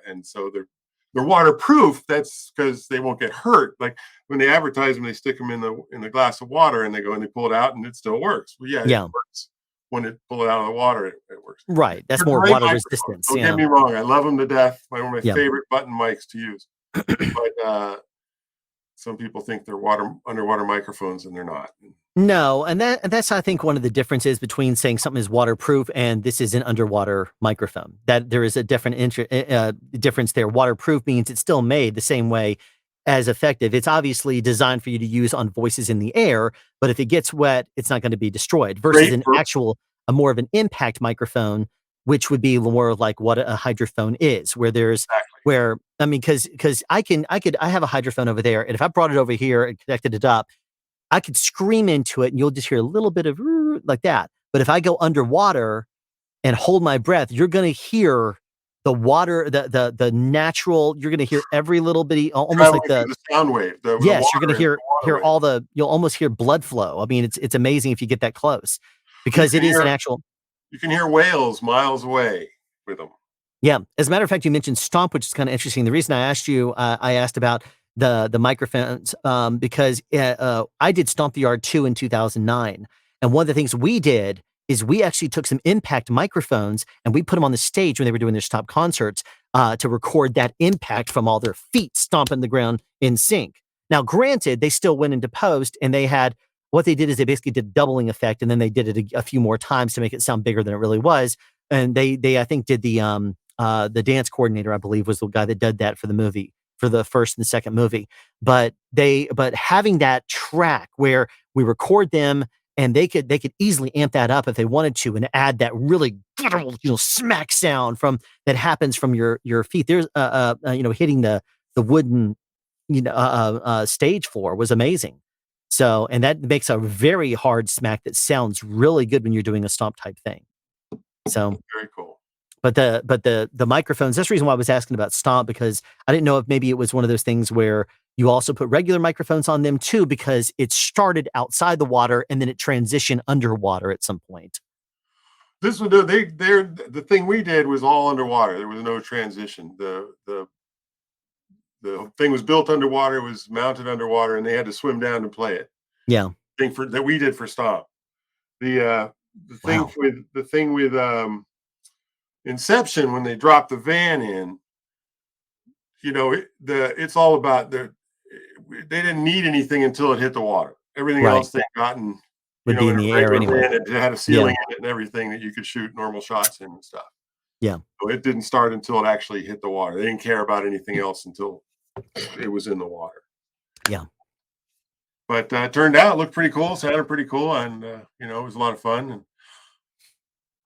And so they're waterproof. That's because they won't get hurt. Like when they advertise them, they stick them in the glass of water and they go and they pull it out and it still works. Well, it works. When they pull it out of the water, it works. Right. That's more water resistance. Don't get me wrong. I love them to death. One of my favorite button mics to use. But some people think they're underwater microphones and they're not. No, and that's I think one of the differences between saying something is waterproof and this is an underwater microphone. That there is a different difference there. Waterproof means it's still made the same way as effective. It's obviously designed for you to use on voices in the air, but if it gets wet, it's not going to be destroyed. Versus a more of an impact microphone, which would be more of like what a hydrophone is, where there's because I have a hydrophone over there, and if I brought it over here and connected it up, I could scream into it, and you'll just hear a little bit of like that. But if I go underwater and hold my breath, you're going to hear the water, the natural. You're going to hear every little bitty, almost like the sound wave. Yes, you're going to hear all the. You'll almost hear blood flow. I mean, it's amazing if you get that close, because it is an actual. You can hear whales miles away with them. Yeah, as a matter of fact, you mentioned stomp, which is kind of interesting. The reason I asked you, I asked about the microphones because I did Stomp the Yard 2 in 2009, and one of the things we did is we actually took some impact microphones and we put them on the stage when they were doing their Stomp concerts to record that impact from all their feet stomping the ground in sync. Now, granted, they still went into post, and they had what they did is they basically did a doubling effect, and then they did it a few more times to make it sound bigger than it really was. And they I think did the dance coordinator, I believe, was the guy that did that for the movie, for the first and second movie. But having that track where we record them, and they could easily amp that up if they wanted to, and add that really smack sound from that happens from your feet. There's hitting the wooden stage floor was amazing. So, and that makes a very hard smack that sounds really good when you're doing a stomp type thing. So very cool. But the microphones, that's the reason why I was asking about stomp, because I didn't know if maybe it was one of those things where you also put regular microphones on them too, because it started outside the water and then it transitioned underwater at some point. This was the thing we did was all underwater. There was no transition. The thing was built underwater, was mounted underwater, and they had to swim down and play it. Yeah. That we did for Stomp. The thing with Inception, when they dropped the van in, it's all about they didn't need anything until it hit the water. Everything else they'd gotten would be in the air anyway. It had a ceiling in it and everything that you could shoot normal shots in and stuff. Yeah. So it didn't start until it actually hit the water. They didn't care about anything else until it was in the water. Yeah. But it turned out, looked pretty cool, sounded pretty cool, and it was a lot of fun.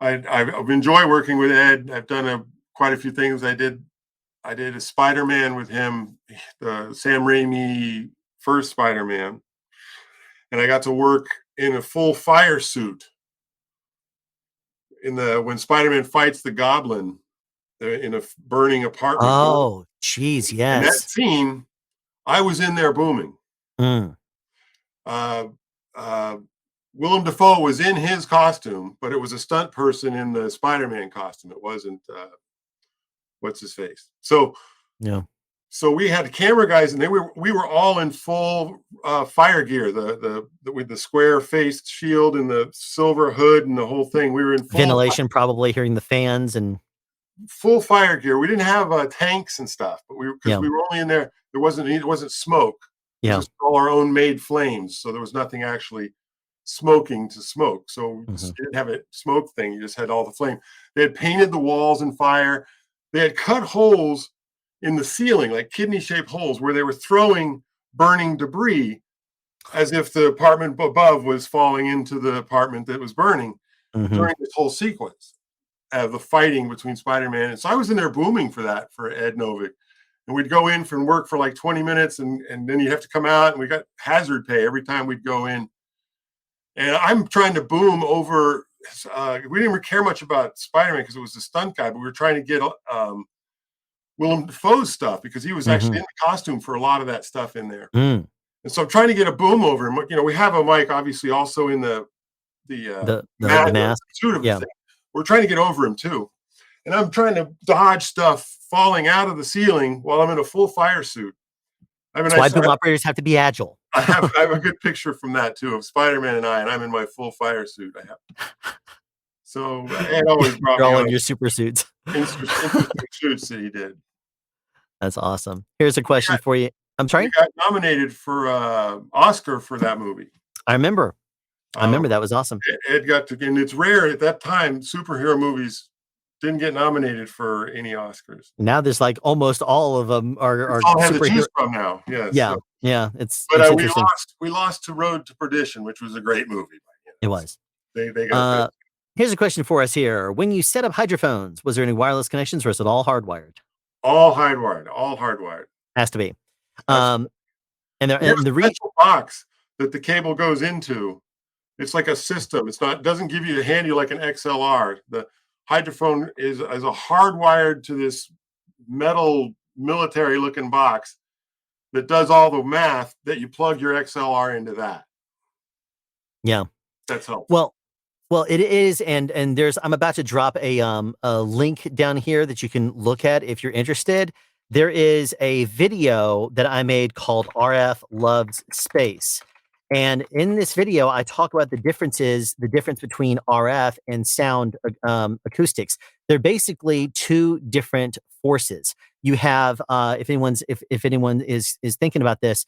And I've enjoyed working with Ed. I've done quite a few things. I did a Spider-Man with him, the Sam Raimi first Spider-Man, and I got to work in a full fire suit when Spider-Man fights the Goblin in a burning apartment. Oh, geez, yes. In that scene, I was in there booming. Willem Dafoe was in his costume, but it was a stunt person in the Spider-Man costume. It wasn't what's his face. So yeah. So we had camera guys, and we were all in full fire gear, with the square faced shield and the silver hood and the whole thing. We were in full ventilation, probably hearing the fans and full fire gear. We didn't have tanks and stuff, but we were only in there. It wasn't smoke. It was all our own made flames, so there was nothing actually smoking to smoke. So you didn't have a smoke thing. You just had all the flame. They had painted the walls in fire. They had cut holes in the ceiling, like kidney-shaped holes, where they were throwing burning debris as if the apartment above was falling into the apartment that was burning during this whole sequence of the fighting between Spider-Man. And so I was in there booming for Ed Novick. And we'd go in from work for like 20 minutes, and then you'd have to come out, and we got hazard pay every time we'd go in. And I'm trying to boom over. We didn't care much about Spider-Man because it was a stunt guy, but we were trying to get Willem Dafoe's stuff because he was actually in the costume for a lot of that stuff in there. And so I'm trying to get a boom over him. We have a mic obviously also in the mask suit of the thing. We're trying to get over him too. And I'm trying to dodge stuff falling out of the ceiling while I'm in a full fire suit. That's why boom operators have to be agile. I have a good picture from that too of Spider-Man and I'm in my full fire suit. So Ed always brought You're me all on in your super suits. Suits that he did. That's awesome. Here's a question for you. I'm sorry? He got nominated for Oscar for that movie. I remember. That was awesome. Ed got to, and it's rare at that time, superhero movies Didn't get nominated for any Oscars. Now there's like almost all of them are all have to superhero. choose from now. Yes. Yeah, So. yeah. It's But we lost to Road to Perdition, which was a great movie. It was. They got here's a question for us here. When you set up hydrophones, was there any wireless connections, or is it all hardwired? All hardwired. All hardwired. Has to be. And the special box that the cable goes into. It's like a system. Doesn't give you a handy like an XLR. The hydrophone is a hardwired to this metal military looking box that does all the math that you plug your XLR into that. Yeah. That's helpful. Well, it is, and I'm about to drop a link down here that you can look at if you're interested. There is a video that I made called RF Loves Space. And in this video, I talk about the difference between RF and sound acoustics. They're basically two different forces. You have, if anyone is thinking about this,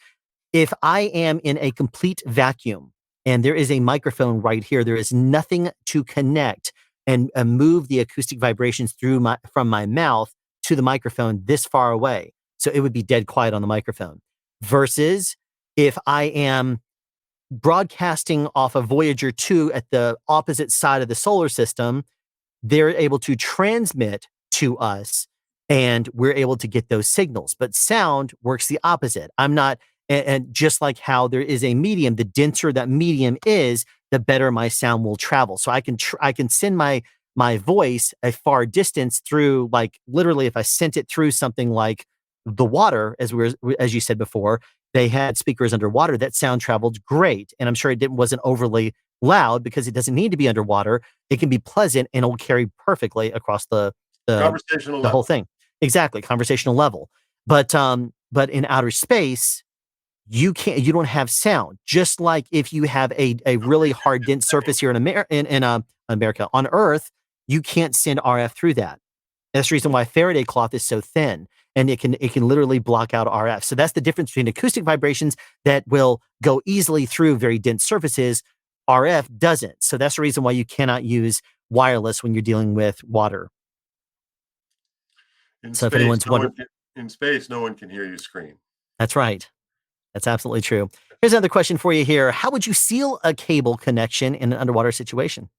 if I am in a complete vacuum and there is a microphone right here, there is nothing to connect and move the acoustic vibrations from my mouth to the microphone this far away. So it would be dead quiet on the microphone. Versus if I am broadcasting off of Voyager 2 at the opposite side of the solar system, they're able to transmit to us and we're able to get those signals. But sound works the opposite. And just like how there is a medium, the denser that medium is, the better my sound will travel. So I can send my voice a far distance through, like literally if I sent it through something like the water, as you said before, they had speakers underwater, that sound traveled great. And I'm sure it wasn't overly loud because it doesn't need to be underwater. It can be pleasant and it'll carry perfectly across the whole thing. Exactly. Conversational level. But in outer space, you don't have sound. Just like if you have a really hard, dense surface here in America, on Earth, you can't send RF through that. That's the reason why Faraday cloth is so thin, and it can literally block out RF. So that's the difference between acoustic vibrations that will go easily through very dense surfaces. RF doesn't. So that's the reason why you cannot use wireless when you're dealing with water. In space, no one can hear you scream. That's right. That's absolutely true. Here's another question for you here. How would you seal a cable connection in an underwater situation?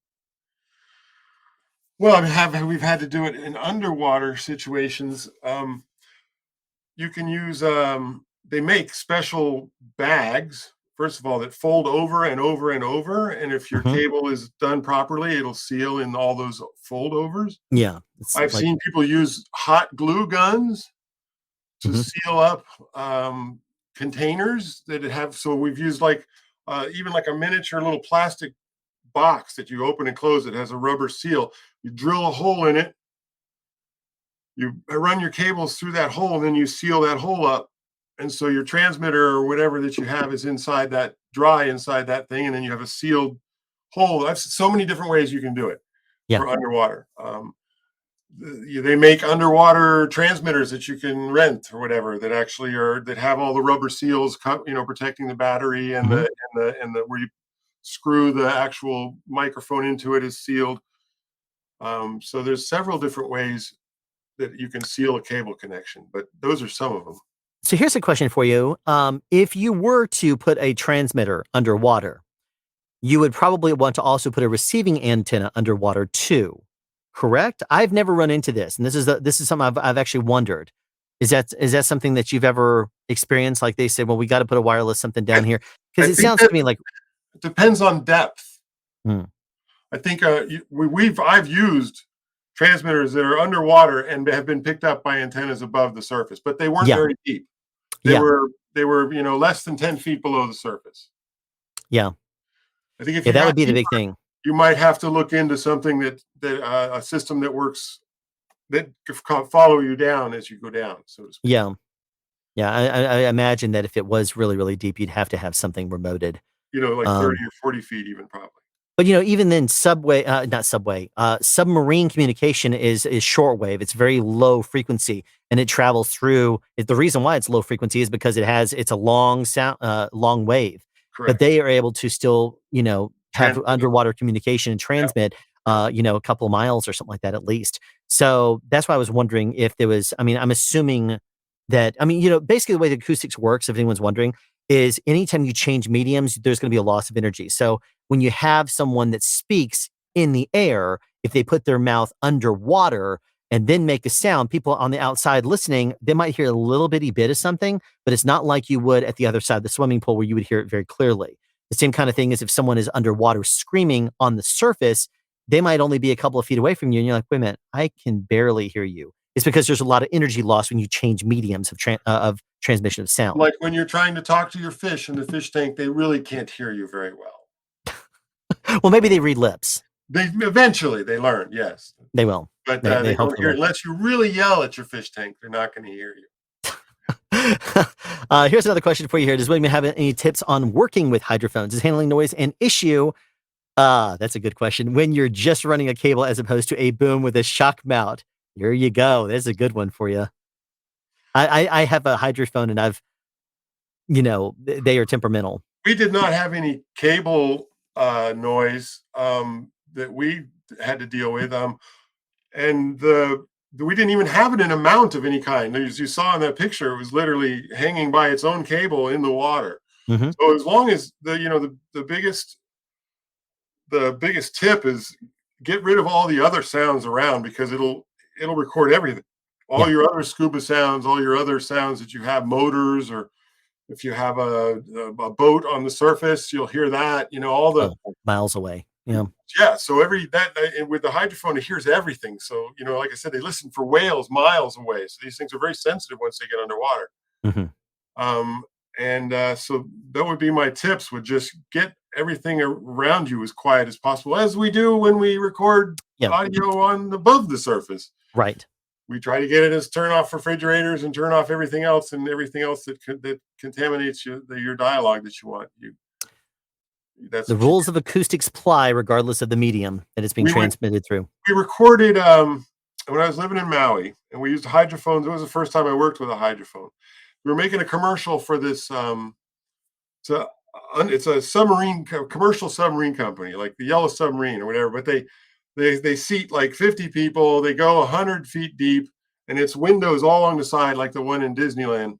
Well, we've had to do it in underwater situations. You can use, they make special bags, first of all, that fold over and over and over. And if your cable is done properly, it'll seal in all those foldovers. Yeah. I've seen people use hot glue guns to seal up containers that have, so we've used even like a miniature little plastic box that you open and close. It has a rubber seal. You drill a hole in it, you run your cables through that hole, and then you seal that hole up. And so your transmitter or whatever that you have is inside that thing, and then you have a sealed hole. That's so many different ways you can do it for underwater. They make underwater transmitters that you can rent or whatever that actually that have all the rubber seals, protecting the battery, and the where you screw the actual microphone into it is sealed. So there's several different ways that you can seal a cable connection, but those are some of them. So here's a question for you. If you were to put a transmitter underwater, you would probably want to also put a receiving antenna underwater too. Correct? I've never run into this, and this is something I've actually wondered. Is that something that you've ever experienced? Like they said, well, we got to put a wireless something down here, because it sounds to me like it depends on depth. I think I've used transmitters that are underwater and have been picked up by antennas above the surface, but they weren't very deep. They were less than 10 feet below the surface. Yeah, I think that would be the big thing. You might have to look into something that a system that works, that can follow you down as you go down, so to speak. Yeah. I imagine that if it was really, really deep, you'd have to have something remoted. Like 30 or 40 feet even probably. But even then, submarine communication is shortwave. It's very low frequency, and it travels through. The reason why it's low frequency is because it's a long sound, long wave. Correct. But they are able to still, have underwater communication and transmit. a couple of miles or something like that at least. So that's why I was wondering if there was, I'm assuming that, basically the way the acoustics works, if anyone's wondering, is anytime you change mediums, there's going to be a loss of energy. So when you have someone that speaks in the air, if they put their mouth underwater and then make a sound, people on the outside listening, they might hear a little bitty bit of something, but it's not like you would at the other side of the swimming pool where you would hear it very clearly. The same kind of thing as if someone is underwater screaming on the surface, they might only be a couple of feet away from you and you're like, wait a minute, I can barely hear you. It's because there's a lot of energy loss when you change mediums of transmission of sound. Like when you're trying to talk to your fish in the fish tank, they really can't hear you very well. Well, maybe they read lips. Eventually they learn, yes. They will. But they don't hear, unless you really yell at your fish tank, they're not going to hear you. Here's another question for you here. Does William have any tips on working with hydrophones? Is handling noise an issue? That's a good question. When you're just running a cable as opposed to a boom with a shock mount. Here you go. There's a good one for you. I have a hydrophone and they are temperamental. We did not have any cable noise that we had to deal with. And we didn't even have it in a mount of any kind. As you saw in that picture, it was literally hanging by its own cable in the water. Mm-hmm. So as long as the biggest tip is get rid of all the other sounds around, because it'll record everything. All your other scuba sounds, all your other sounds that you have, motors, or if you have a boat on the surface, you'll hear that, all the miles away. Yeah. Yeah. So and with the hydrophone, it hears everything. So, like I said, they listen for whales miles away. So these things are very sensitive once they get underwater. Mm-hmm. So that would be my tips, would just get everything around you as quiet as possible, as we do when we record audio on above the surface. Right. We try to get it as turn off refrigerators and turn off everything else that contaminates your dialogue that you want. That's the rules of acoustics apply regardless of the medium that it's being transmitted through. We recorded when I was living in Maui, and we used hydrophones. It was the first time I worked with a hydrophone. We were making a commercial for this. It's a commercial submarine company, like the Yellow Submarine or whatever. But they seat like 50 people. They go 100 feet deep, and it's windows all along the side, like the one in Disneyland.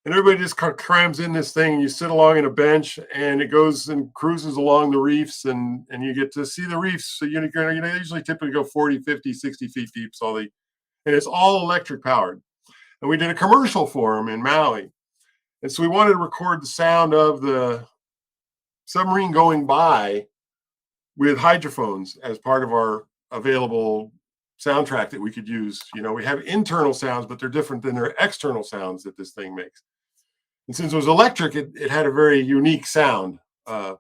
And everybody just crams in this thing, and you sit along in a bench, and it goes and cruises along the reefs, and you get to see the reefs. So they usually typically go 40, 50, 60 feet deep. And it's all electric powered. And we did a commercial for them in Maui. And so we wanted to record the sound of the submarine going by with hydrophones as part of our available soundtrack that we could use. We have internal sounds, but they're different than their external sounds that this thing makes. And since it was electric, it had a very unique sound. It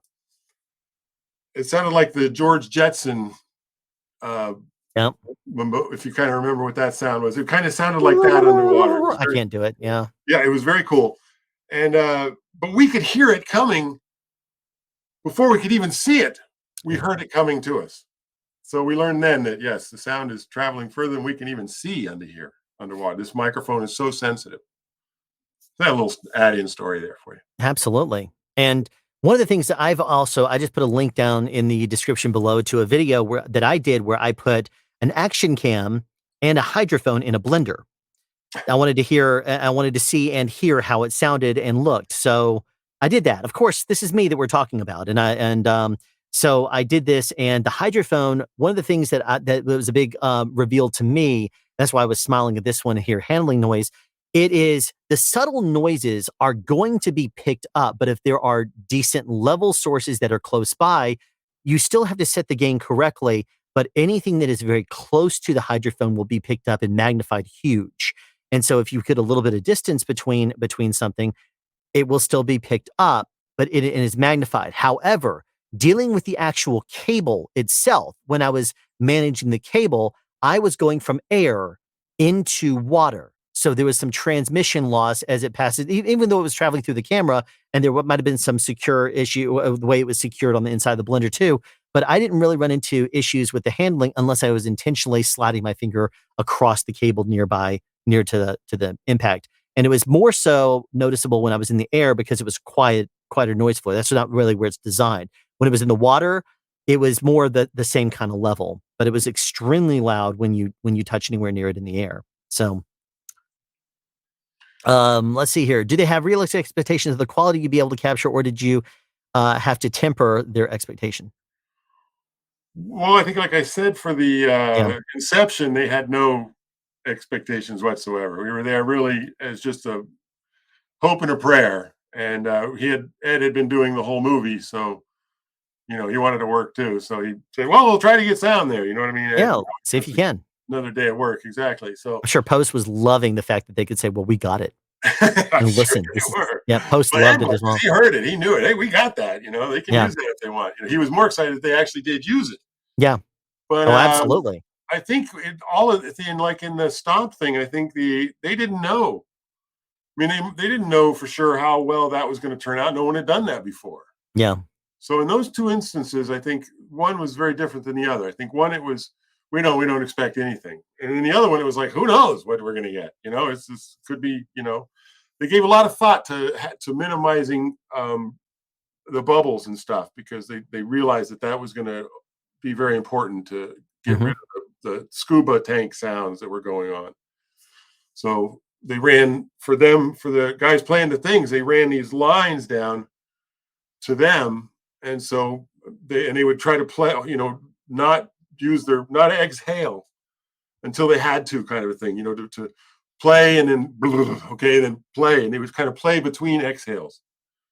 sounded like the George Jetson. If you kind of remember what that sound was, it kind of sounded like that underwater. I can't do it. Yeah. Yeah, it was very cool. And but we could hear it coming before we could even see it. We heard it coming to us. So we learned then that, yes, the sound is traveling further than we can even see underwater. This microphone is so sensitive. That little add-in story there for you. Absolutely. And one of the things that I just put a link down in the description below to a video that I did where I put an action cam and a hydrophone in a blender. I wanted to see and hear how it sounded and looked. So I did that. Of course, this is me that we're talking about. So I did this, and the hydrophone, one of the things that was a big reveal to me, that's why I was smiling at this one here, handling noise. It is the subtle noises are going to be picked up, but if there are decent level sources that are close by, you still have to set the gain correctly. But anything that is very close to the hydrophone will be picked up and magnified huge. And so if you put a little bit of distance between something, it will still be picked up, but it is magnified. However, dealing with the actual cable itself, when I was managing the cable, I was going from air into water. So there was some transmission loss as it passes, even though it was traveling through the camera, and there might have been some secure issue of the way it was secured on the inside of the blender too. But I didn't really run into issues with the handling unless I was intentionally sliding my finger across the cable near to the impact. And it was more so noticeable when I was in the air because it was quieter noise floor. That's not really where it's designed. When it was in the water, it was more the same kind of level, but it was extremely loud when you touch anywhere near it in the air. So let's see here. Do they have realistic expectations of the quality you'd be able to capture, or did you have to temper their expectation? Well, I think, like I said, for the Inception, they had no expectations whatsoever. We were there really as just a hope and a prayer. And Ed had been doing the whole movie, so he wanted to work too. So he said, "Well, we'll try to get sound there." You know what I mean? Yeah, see if you can. Another day at work, exactly. So I'm sure Post was loving the fact that they could say, "Well, we got it." I'm And listen, sure Post loved it as well. He heard it. He knew it. Hey, we got that. They can use that if they want. He was more excited that they actually did use it. Yeah. But absolutely. I think all of the thing, like in the Stomp thing, I think they didn't know. I mean, they didn't know for sure how well that was going to turn out. No one had done that before. Yeah. So in those two instances, I think one was very different than the other. I think one, it was, we don't expect anything. And in the other one, it was like, who knows what we're going to get? It's this could be, they gave a lot of thought to minimizing the bubbles and stuff, because they realized that was going to be very important to get rid of the scuba tank sounds that were going on. So they ran for the guys playing the things, they ran these lines down to them. And so they would try to play, not exhale until they had to, kind of a thing, to play and then, then play. And they would kind of play between exhales.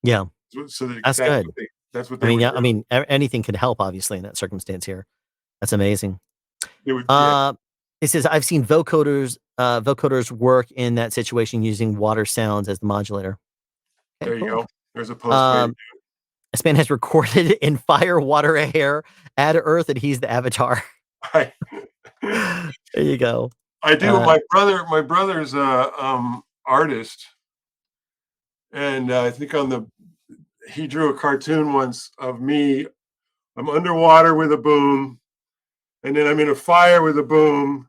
Yeah. So that's good. That's what anything could help, obviously, in that circumstance here. That's amazing. It says, I've seen vocoders work in that situation using water sounds as the modulator. Okay, there you go. There's a post. This man has recorded in fire, water, air, add earth, and he's the avatar. There you go. I do. My brother's artist, and I think he drew a cartoon once of me. I'm underwater with a boom, and then I'm in a fire with a boom,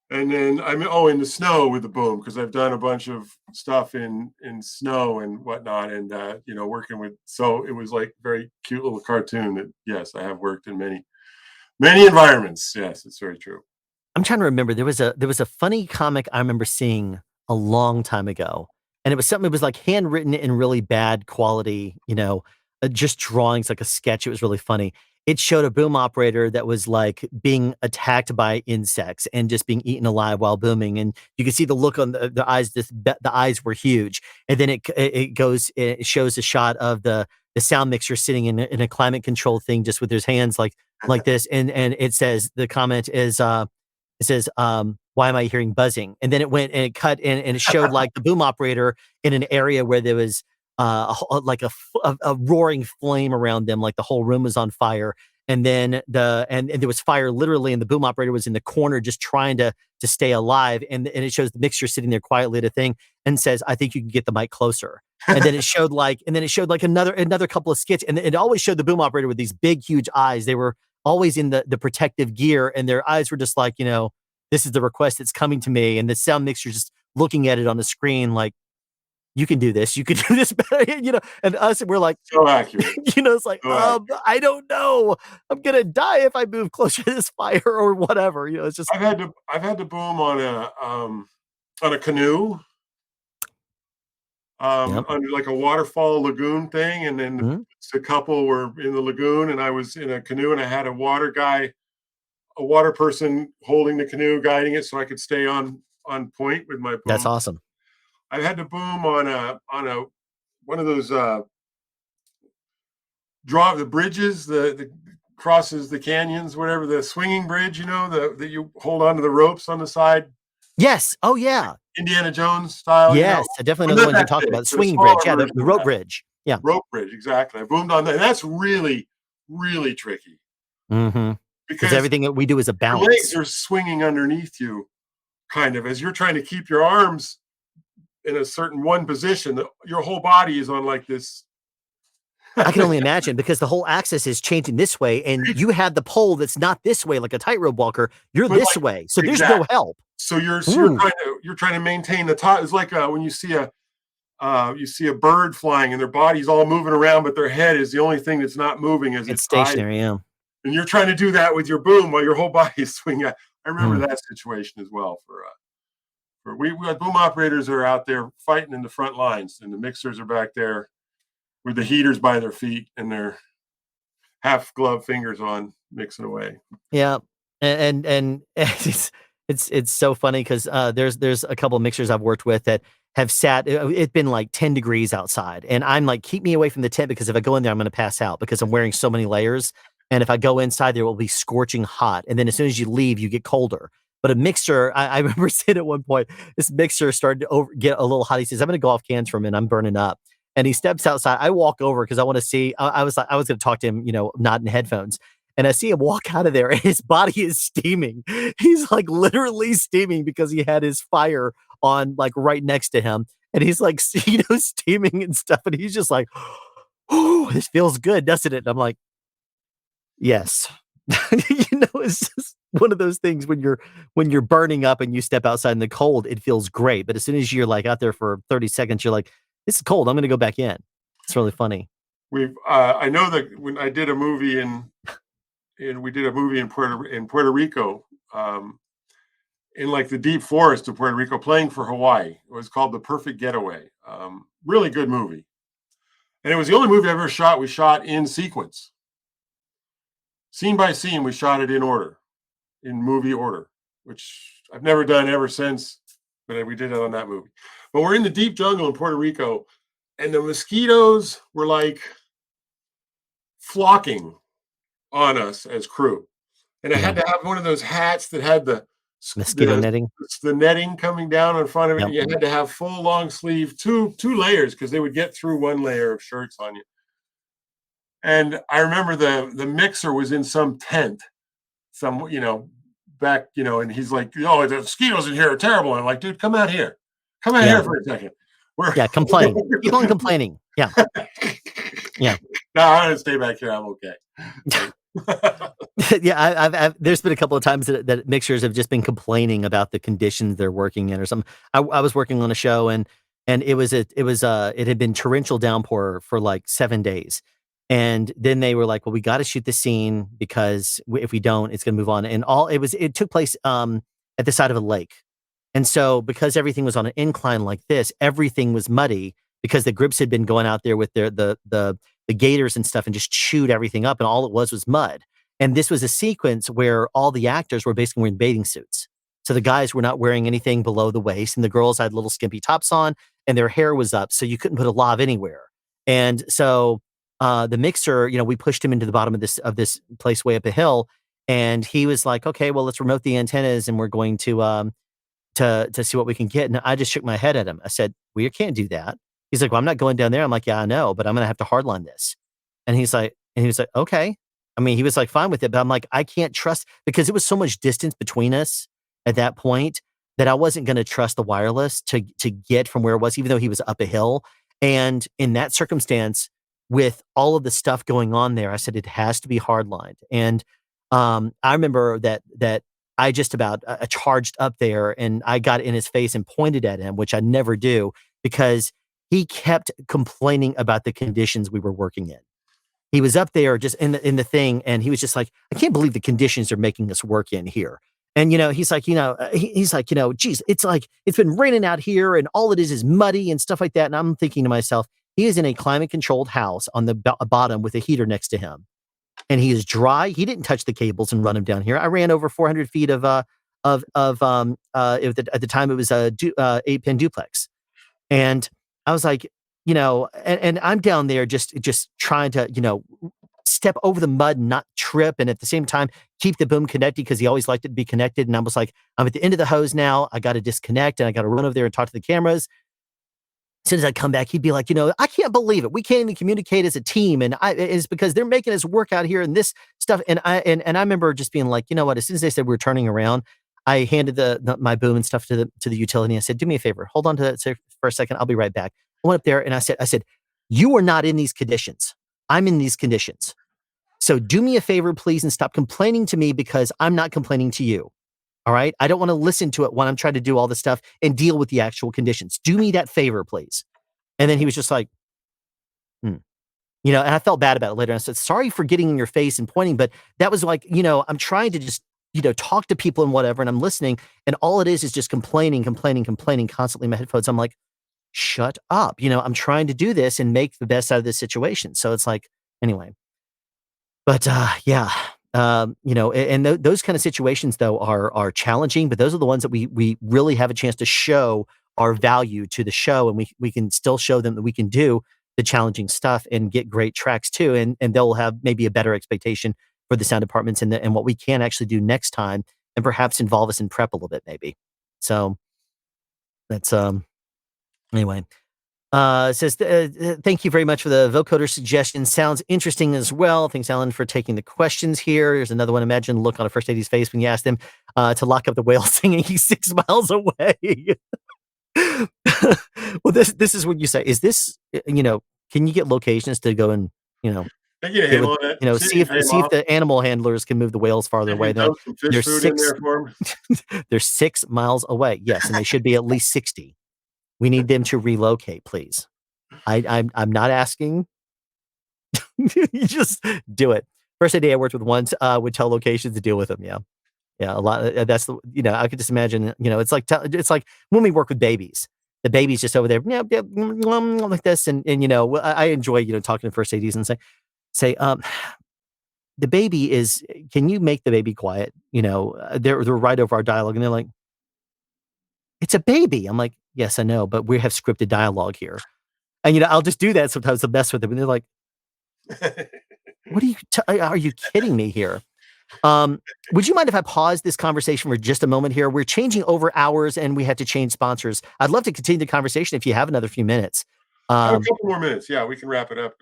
and then I'm in the snow with the boom, because I've done a bunch of stuff in snow and whatnot, and working with. So it was like very cute little cartoon that, yes, I have worked in many environments. Yes, it's very true. I'm trying to remember. There was a funny comic I remember seeing a long time ago, and it was something. It was like handwritten in really bad quality, just drawings, like a sketch. It was really funny. It showed a boom operator that was like being attacked by insects and just being eaten alive while booming. And you could see the look on the eyes. The eyes were huge. And then it shows a shot of the sound mixer sitting in a climate control thing, just with his hands like this. And it says, the comment is, it says, why am I hearing buzzing? And then it went and it cut and it showed like the boom operator in an area where there was like a roaring flame around them, like the whole room was on fire. And then and there was fire literally, and the boom operator was in the corner just trying to stay alive. And it shows the mixture sitting there quietly at a thing and says, I think you can get the mic closer. And then it showed like another couple of skits, and it always showed the boom operator with these big, huge eyes. They were always in the protective gear, and their eyes were just like, this is the request that's coming to me. And the sound mixer just looking at it on the screen like, you can do this. You can do this better, and us, we're like, so accurate. It's like, I don't know. I'm going to die if I move closer to this fire or whatever. It's just, I've had to boom on a canoe, under like a waterfall lagoon thing. And then a couple were in the lagoon, and I was in a canoe, and I had a water person holding the canoe, guiding it so I could stay on point with my boom. That's awesome. I had to boom on one of those the bridges, the crosses the canyons, whatever, the swinging bridge, that you hold onto the ropes on the side. Yes. Oh yeah. Indiana Jones style. Yes, I definitely know the one you're talking about. Swinging bridge. Yeah, the rope bridge. Yeah. Rope bridge, exactly. I boomed on that. And that's really, really tricky. Mm-hmm. Because everything that we do is a balance. Your legs are swinging underneath you, kind of, as you're trying to keep your arms in a certain one position. Your whole body is on like this. I can only imagine, because the whole axis is changing this way, and you have the pole that's not this way, like a tightrope walker. You're this way, so there's no help. So you're trying to maintain the top. It's like when you see a bird flying and their body's all moving around, but their head is the only thing that's not moving. As it's stationary. Yeah. and you're trying to do that with your boom while your whole body is swinging. I remember that situation as well. We had boom operators that are out there fighting in the front lines, and the mixers are back there with the heaters by their feet and their half glove fingers on, mixing away. Yeah, and it's so funny because there's a couple of mixers I've worked with that have sat. It's been like 10 degrees outside, and I'm like, keep me away from the tent because if I go in there, I'm going to pass out because I'm wearing so many layers. And if I go inside, there will be scorching hot, and then as soon as you leave, you get colder. But a mixer, I remember saying at one point, this mixer started to get a little hot. He says, "I'm going to go off cans for a minute. I'm burning up." And he steps outside. I walk over because I want to see. I was going to talk to him, not in headphones. And I see him walk out of there, and his body is steaming. He's like literally steaming because he had his fire on like right next to him, and he's like, steaming and stuff. And he's just like, "Oh, this feels good, doesn't it?" And I'm like, "Yes." It's just one of those things when you're burning up and you step outside in the cold, it feels great. But as soon as you're like out there for 30 seconds, you're like, "This is cold. I'm going to go back in." It's really funny. I know that when I did a movie we did a movie in Puerto Rico, in like the deep forest of Puerto Rico, playing for Hawaii. It was called The Perfect Getaway. Really good movie. And it was the only movie I ever shot. We shot in sequence. Scene by scene, we shot it in order, in movie order, which I've never done ever since, but we did it on that movie. But we're in the deep jungle in Puerto Rico, and the mosquitoes were like flocking on us as crew. And I had to have one of those hats that had the mosquito netting. The netting coming down in front of it. Yep. You had to have full long sleeve, two layers, because they would get through one layer of shirts on you. And I remember the mixer was in some tent, back, and he's like, "Oh, the mosquitoes in here are terrible." And I'm like, "Dude, come out here. Come out here for a second." Complain. Keep on complaining. Yeah. Yeah. No, I'm going to stay back here. I'm okay. Yeah, I've there's been a couple of times that mixers have just been complaining about the conditions they're working in or something. I was working on a show and it had been torrential downpour for like 7 days. And then they were like, "Well, we got to shoot the scene because if we don't, it's going to move on." And it took place at the side of a lake. And so because everything was on an incline like this, everything was muddy because the grips had been going out there with the gators and stuff and just chewed everything up. And all it was mud. And this was a sequence where all the actors were basically wearing bathing suits. So the guys were not wearing anything below the waist, and the girls had little skimpy tops on, and their hair was up. So you couldn't put a lav anywhere. And so the mixer, we pushed him into the bottom of this place way up a hill, and he was like, "Okay, well, let's remote the antennas, and we're going to see what we can get." And I just shook my head at him. I said, "We can't do that." He's like, "Well, I'm not going down there." I'm like, "Yeah, I know, but I'm going to have to hardline this." And he was like, "Okay." I mean, he was like fine with it, but I'm like, I can't trust, because it was so much distance between us at that point that I wasn't going to trust the wireless to get from where it was, even though he was up a hill. And in that circumstance, with all of the stuff going on there, I said it has to be hardlined. And I remember that I just about charged up there, and I got in his face and pointed at him, which I never do, because he kept complaining about the conditions we were working in. He was up there just in the thing, and he was just like, "I can't believe the conditions are making us work in here." And he's like, "Geez, it's like it's been raining out here, and all it is muddy and stuff like that." And I'm thinking to myself, he is in a climate-controlled house on the bottom with a heater next to him, and he is dry. He didn't touch the cables and run them down here. I ran over 400 feet at the time it was a 8-pin duplex, and I was like, and I'm down there just trying to, step over the mud and not trip, and at the same time keep the boom connected because he always liked it to be connected. And I was like, I'm at the end of the hose now. I got to disconnect, and I got to run over there and talk to the cameras. As soon as I come back, he'd be like, "I can't believe it. We can't even communicate as a team, and it's because they're making us work out here and this stuff." And I remember just being like, what? As soon as they said we were turning around, I handed my boom and stuff to the utility. And I said, "Do me a favor, hold on to that for a second. I'll be right back." I went up there and I said, "You are not in these conditions. I'm in these conditions. So do me a favor, please, and stop complaining to me because I'm not complaining to you. All right? I don't want to listen to it when I'm trying to do all this stuff and deal with the actual conditions. Do me that favor, please." And then he was just like, And I felt bad about it later. I said, sorry for getting in your face and pointing, but that was like, I'm trying to just, talk to people and whatever, and I'm listening, and all it is just complaining constantly in my headphones. I'm like, shut up. I'm trying to do this and make the best out of this situation. So it's like, anyway. But and those kind of situations though are challenging, but those are the ones that we really have a chance to show our value to the show, and we can still show them that we can do the challenging stuff and get great tracks too, and they'll have maybe a better expectation for the sound departments and what we can actually do next time, and perhaps involve us in prep a little bit maybe. So that's anyway. Says, thank you very much for the vocoder suggestion. Sounds interesting as well. Thanks, Alan, for taking the questions here. Here's another one. Imagine the look on a first lady's face when you asked him to lock up the whale singing. He's 6 miles away. Well, this is what you say. Is this, can you get locations to go and, see if the animal handlers can move the whales farther away? They're 6 miles away. Yes, and they should be at least 60. We need them to relocate, please. I'm not asking. You just do it. First day I worked with once would tell locations to deal with them. Yeah, a lot. That's I could just imagine. It's like when we work with babies. The baby's just over there, like this, and I enjoy talking to first ADs and say the baby is. Can you make the baby quiet? They're right over our dialogue, and they're like, it's a baby. I'm like, yes, I know, but we have scripted dialogue here. And, I'll just do that sometimes to mess with them. And they're like, what are you kidding me here? Would you mind if I pause this conversation for just a moment here? We're changing over hours and we have to change sponsors. I'd love to continue the conversation if you have another few minutes. A couple more minutes. Yeah, we can wrap it up.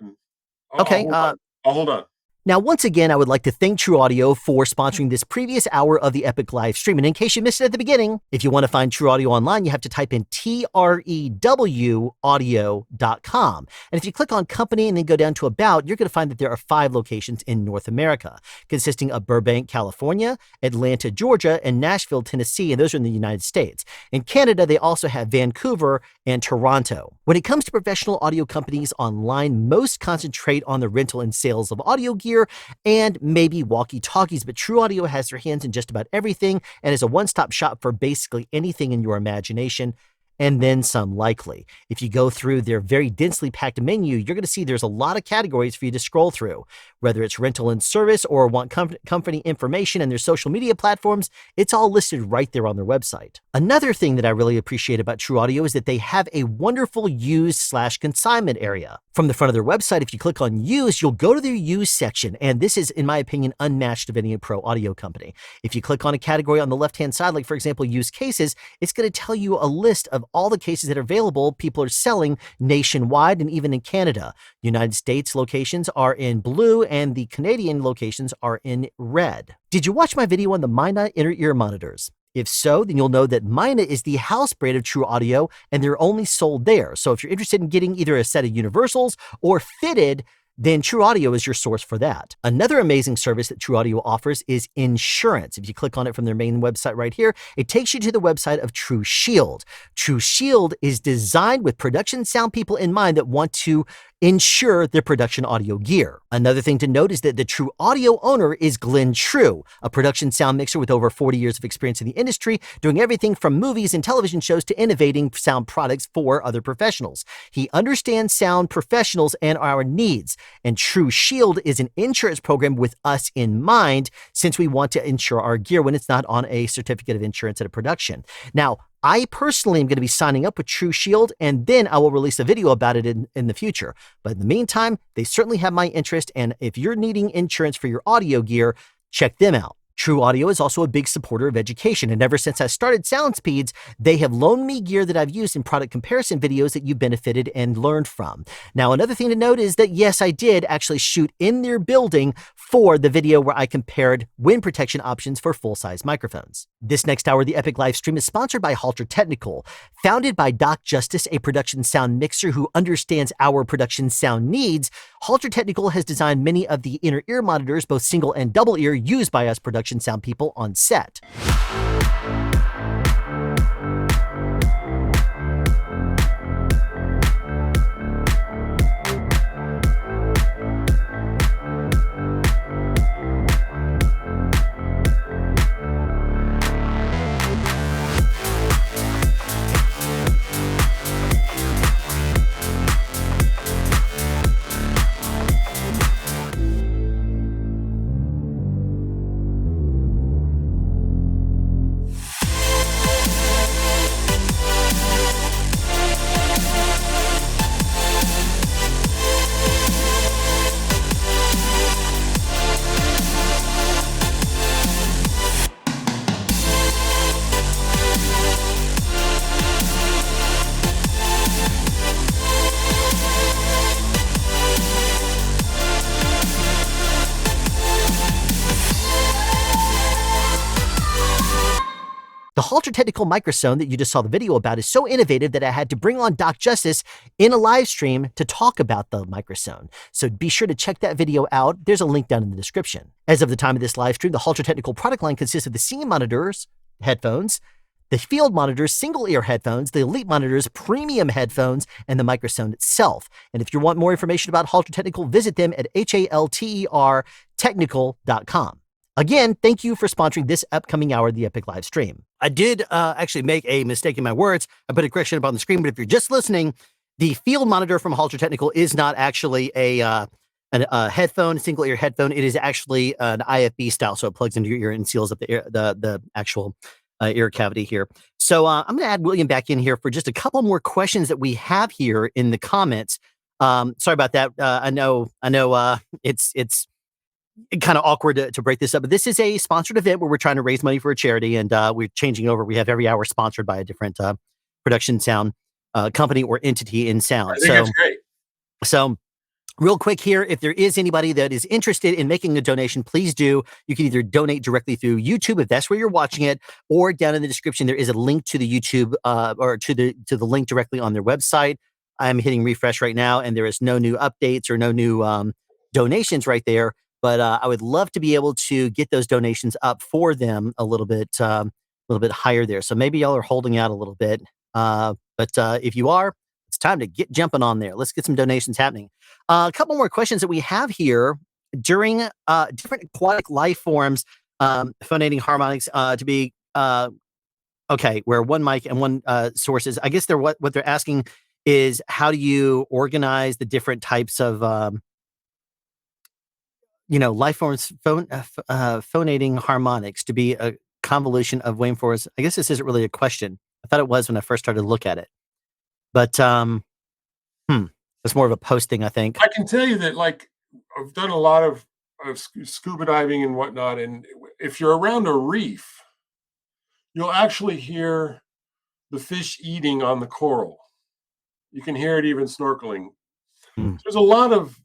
Okay. I'll hold on. Now, once again, I would like to thank Trew Audio for sponsoring this previous hour of the Epic live stream. And in case you missed it at the beginning, if you want to find Trew Audio online, you have to type in TREW audio.com. And if you click on company and then go down to about, you're going to find that there are 5 locations in North America, consisting of Burbank, California, Atlanta, Georgia, and Nashville, Tennessee. And those are in the United States. In Canada, they also have Vancouver and Toronto. When it comes to professional audio companies online, most concentrate on the rental and sales of audio gear and maybe walkie-talkies, but Trew Audio has their hands in just about everything and is a one-stop shop for basically anything in your imagination, and then some likely. If you go through their very densely packed menu, you're going to see there's a lot of categories for you to scroll through. Whether it's rental and service or want company information and their social media platforms, it's all listed right there on their website. Another thing that I really appreciate about Trew Audio is that they have a wonderful used/consignment area. From the front of their website, if you click on used, you'll go to their used section, and this is, in my opinion, unmatched of any pro audio company. If you click on a category on the left-hand side, like for example, used cases, it's going to tell you a list of all the cases that are available people are selling nationwide and even in Canada. United States locations are in blue and the Canadian locations are in red. Did you watch my video on the Mina inner ear monitors? If so, then you'll know that Mina is the house brand of Trew Audio and they're only sold there. So if you're interested in getting either a set of universals or fitted, then Trew Audio is your source for that. Another amazing service that Trew Audio offers is insurance. If you click on it from their main website right here, it takes you to the website of Trew Shield. Trew Shield is designed with production sound people in mind that want to insure their production audio gear. Another thing to note is that the Trew Audio owner is Glenn Trew, a production sound mixer with over 40 years of experience in the industry, doing everything from movies and television shows to innovating sound products for other professionals. He understands sound professionals and our needs, and Trew Shield is an insurance program with us in mind, since we want to insure our gear when it's not on a certificate of insurance at a production. Now, I personally am going to be signing up with Trew Shield, and then I will release a video about it in the future. But in the meantime, they certainly have my interest, and if you're needing insurance for your audio gear, check them out. Trew Audio is also a big supporter of education, and ever since I started Sound Speeds, they have loaned me gear that I've used in product comparison videos that you've benefited and learned from. Now, another thing to note is that, yes, I did actually shoot in their building for the video where I compared wind protection options for full-size microphones. This next hour of the Epic live stream is sponsored by Halter Technical. Founded by Doc Justice, a production sound mixer who understands our production sound needs, Halter Technical has designed many of the inner ear monitors, both single and double ear, used by us production sound people on set. The Halter Technical Microphone that you just saw the video about is so innovative that I had to bring on Doc Justice in a live stream to talk about the microphone. So be sure to check that video out. There's a link down in the description. As of the time of this live stream, the Halter Technical product line consists of the C monitors, headphones, the Field monitors, single ear headphones, the Elite monitors, premium headphones, and the microphone itself. And if you want more information about Halter Technical, visit them at haltertechnical.com. Again, thank you for sponsoring this upcoming hour of the Epic live stream. I did actually make a mistake in my words. I put a correction up on the screen, but if you're just listening, the Field monitor from Halter Technical is not actually a headphone, single ear headphone. It is actually an IFB style, so it plugs into your ear and seals up the actual ear cavity here. So I'm going to add William back in here for just a couple more questions that we have here in the comments. Sorry about that. I know it's kind of awkward to break this up, but this is a sponsored event where we're trying to raise money for a charity, and we're changing over. We have every hour sponsored by a different production sound company or entity in sound. I think that's great. So real quick here, if there is anybody that is interested in making a donation, please do. You can either donate directly through YouTube if that's where you're watching it, or down in the description there is a link to the YouTube or to the link directly on their website. I'm hitting refresh right now, and there is no new updates or no new donations right there. But I would love to be able to get those donations up for them a little bit higher there. So maybe y'all are holding out a little bit, but if you are, it's time to get jumping on there. Let's get some donations happening. A couple more questions that we have here during different aquatic life forms, phonating harmonics to be okay, where one mic and one source is. I guess what they're asking is, how do you organize the different types of life forms phonating harmonics to be a convolution of waveforms? I guess this isn't really a question. I thought it was when I first started to look at it. But it's more of a posting, I think. I can tell you that, like, I've done a lot of scuba diving and whatnot, and if you're around a reef, you'll actually hear the fish eating on the coral. You can hear it even snorkeling. There's a lot of,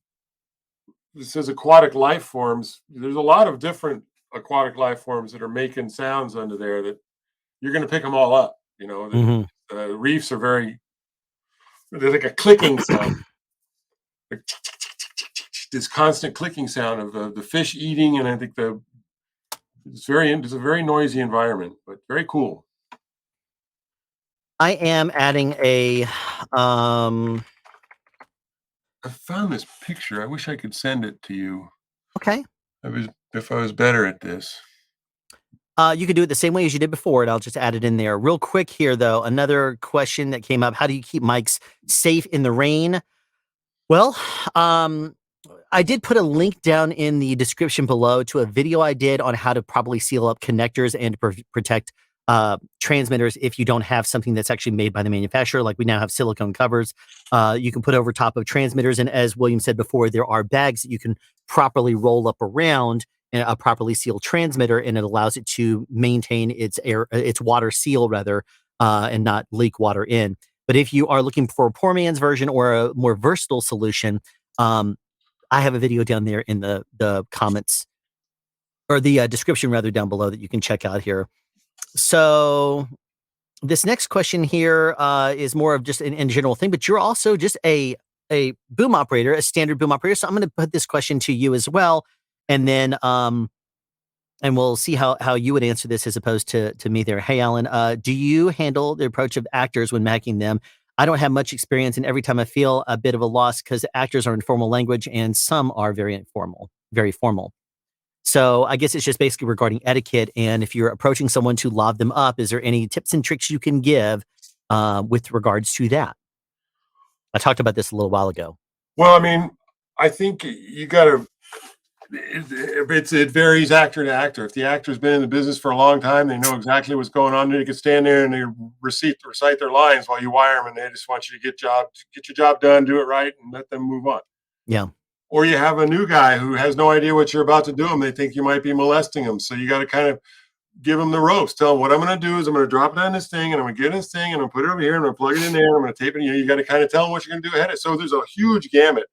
this says aquatic life forms. There's a lot of different aquatic life forms that are making sounds under there that you're going to pick them all up. The reefs are there's like a clicking sound, like this constant clicking sound of the fish eating, and I think it's a very noisy environment, but very cool. I am adding I found this picture. I wish I could send it to you. Okay. If I was better at this. You could do it the same way as you did before, and I'll just add it in there. Real quick here, though, another question that came up: how do you keep mics safe in the rain? Well, I did put a link down in the description below to a video I did on how to properly seal up connectors and protect transmitters if you don't have something that's actually made by the manufacturer. Like, we now have silicone covers you can put over top of transmitters, and as William said before, there are bags that you can properly roll up around a properly sealed transmitter, and it allows it to maintain its water seal and not leak water in. But if you are looking for a poor man's version or a more versatile solution, I have a video down there in the comments, or the description rather, down below, that you can check out here. So this next question here is more of just an general thing, but you're also just a boom operator, a standard boom operator. So I'm going to put this question to you as well. And then we'll see how you would answer this as opposed to me there. Hey, Alan, do you handle the approach of actors when macking them? I don't have much experience, and every time I feel a bit of a loss because actors are in formal language and some are very formal. So I guess it's just basically regarding etiquette. And if you're approaching someone to lob them up, is there any tips and tricks you can give with regards to that? I talked about this a little while ago. Well, I mean, I think you got to, it varies actor to actor. If the actor's been in the business for a long time, they know exactly what's going on. They can stand there and they recite their lines while you wire them, and they just want you to get your job done, do it right, and let them move on. Yeah. Or you have a new guy who has no idea what you're about to do, and they think you might be molesting them. So you got to kind of give them the ropes. Tell them what I'm going to do is I'm going to drop it on this thing, and I'm going to get this thing, and I'm going to put it over here, and I'm going to plug it in there, and I'm going to tape it. You got to kind of tell them what you're going to do ahead of it. So there's a huge gamut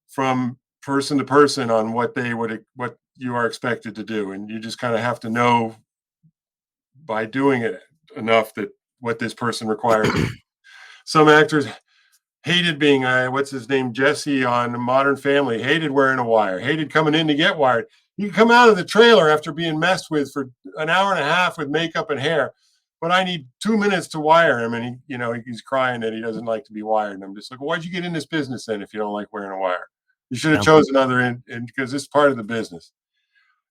from person to person on what you are expected to do, and you just kind of have to know by doing it enough that what this person required. Some actors hated being, what's his name, Jesse on Modern Family, hated wearing a wire, hated coming in to get wired. You come out of the trailer after being messed with for an hour and a half with makeup and hair, but I need 2 minutes to wire him. And he's crying that he doesn't like to be wired. And I'm just like, why'd you get in this business then if you don't like wearing a wire? You should have chosen another end because it's part of the business.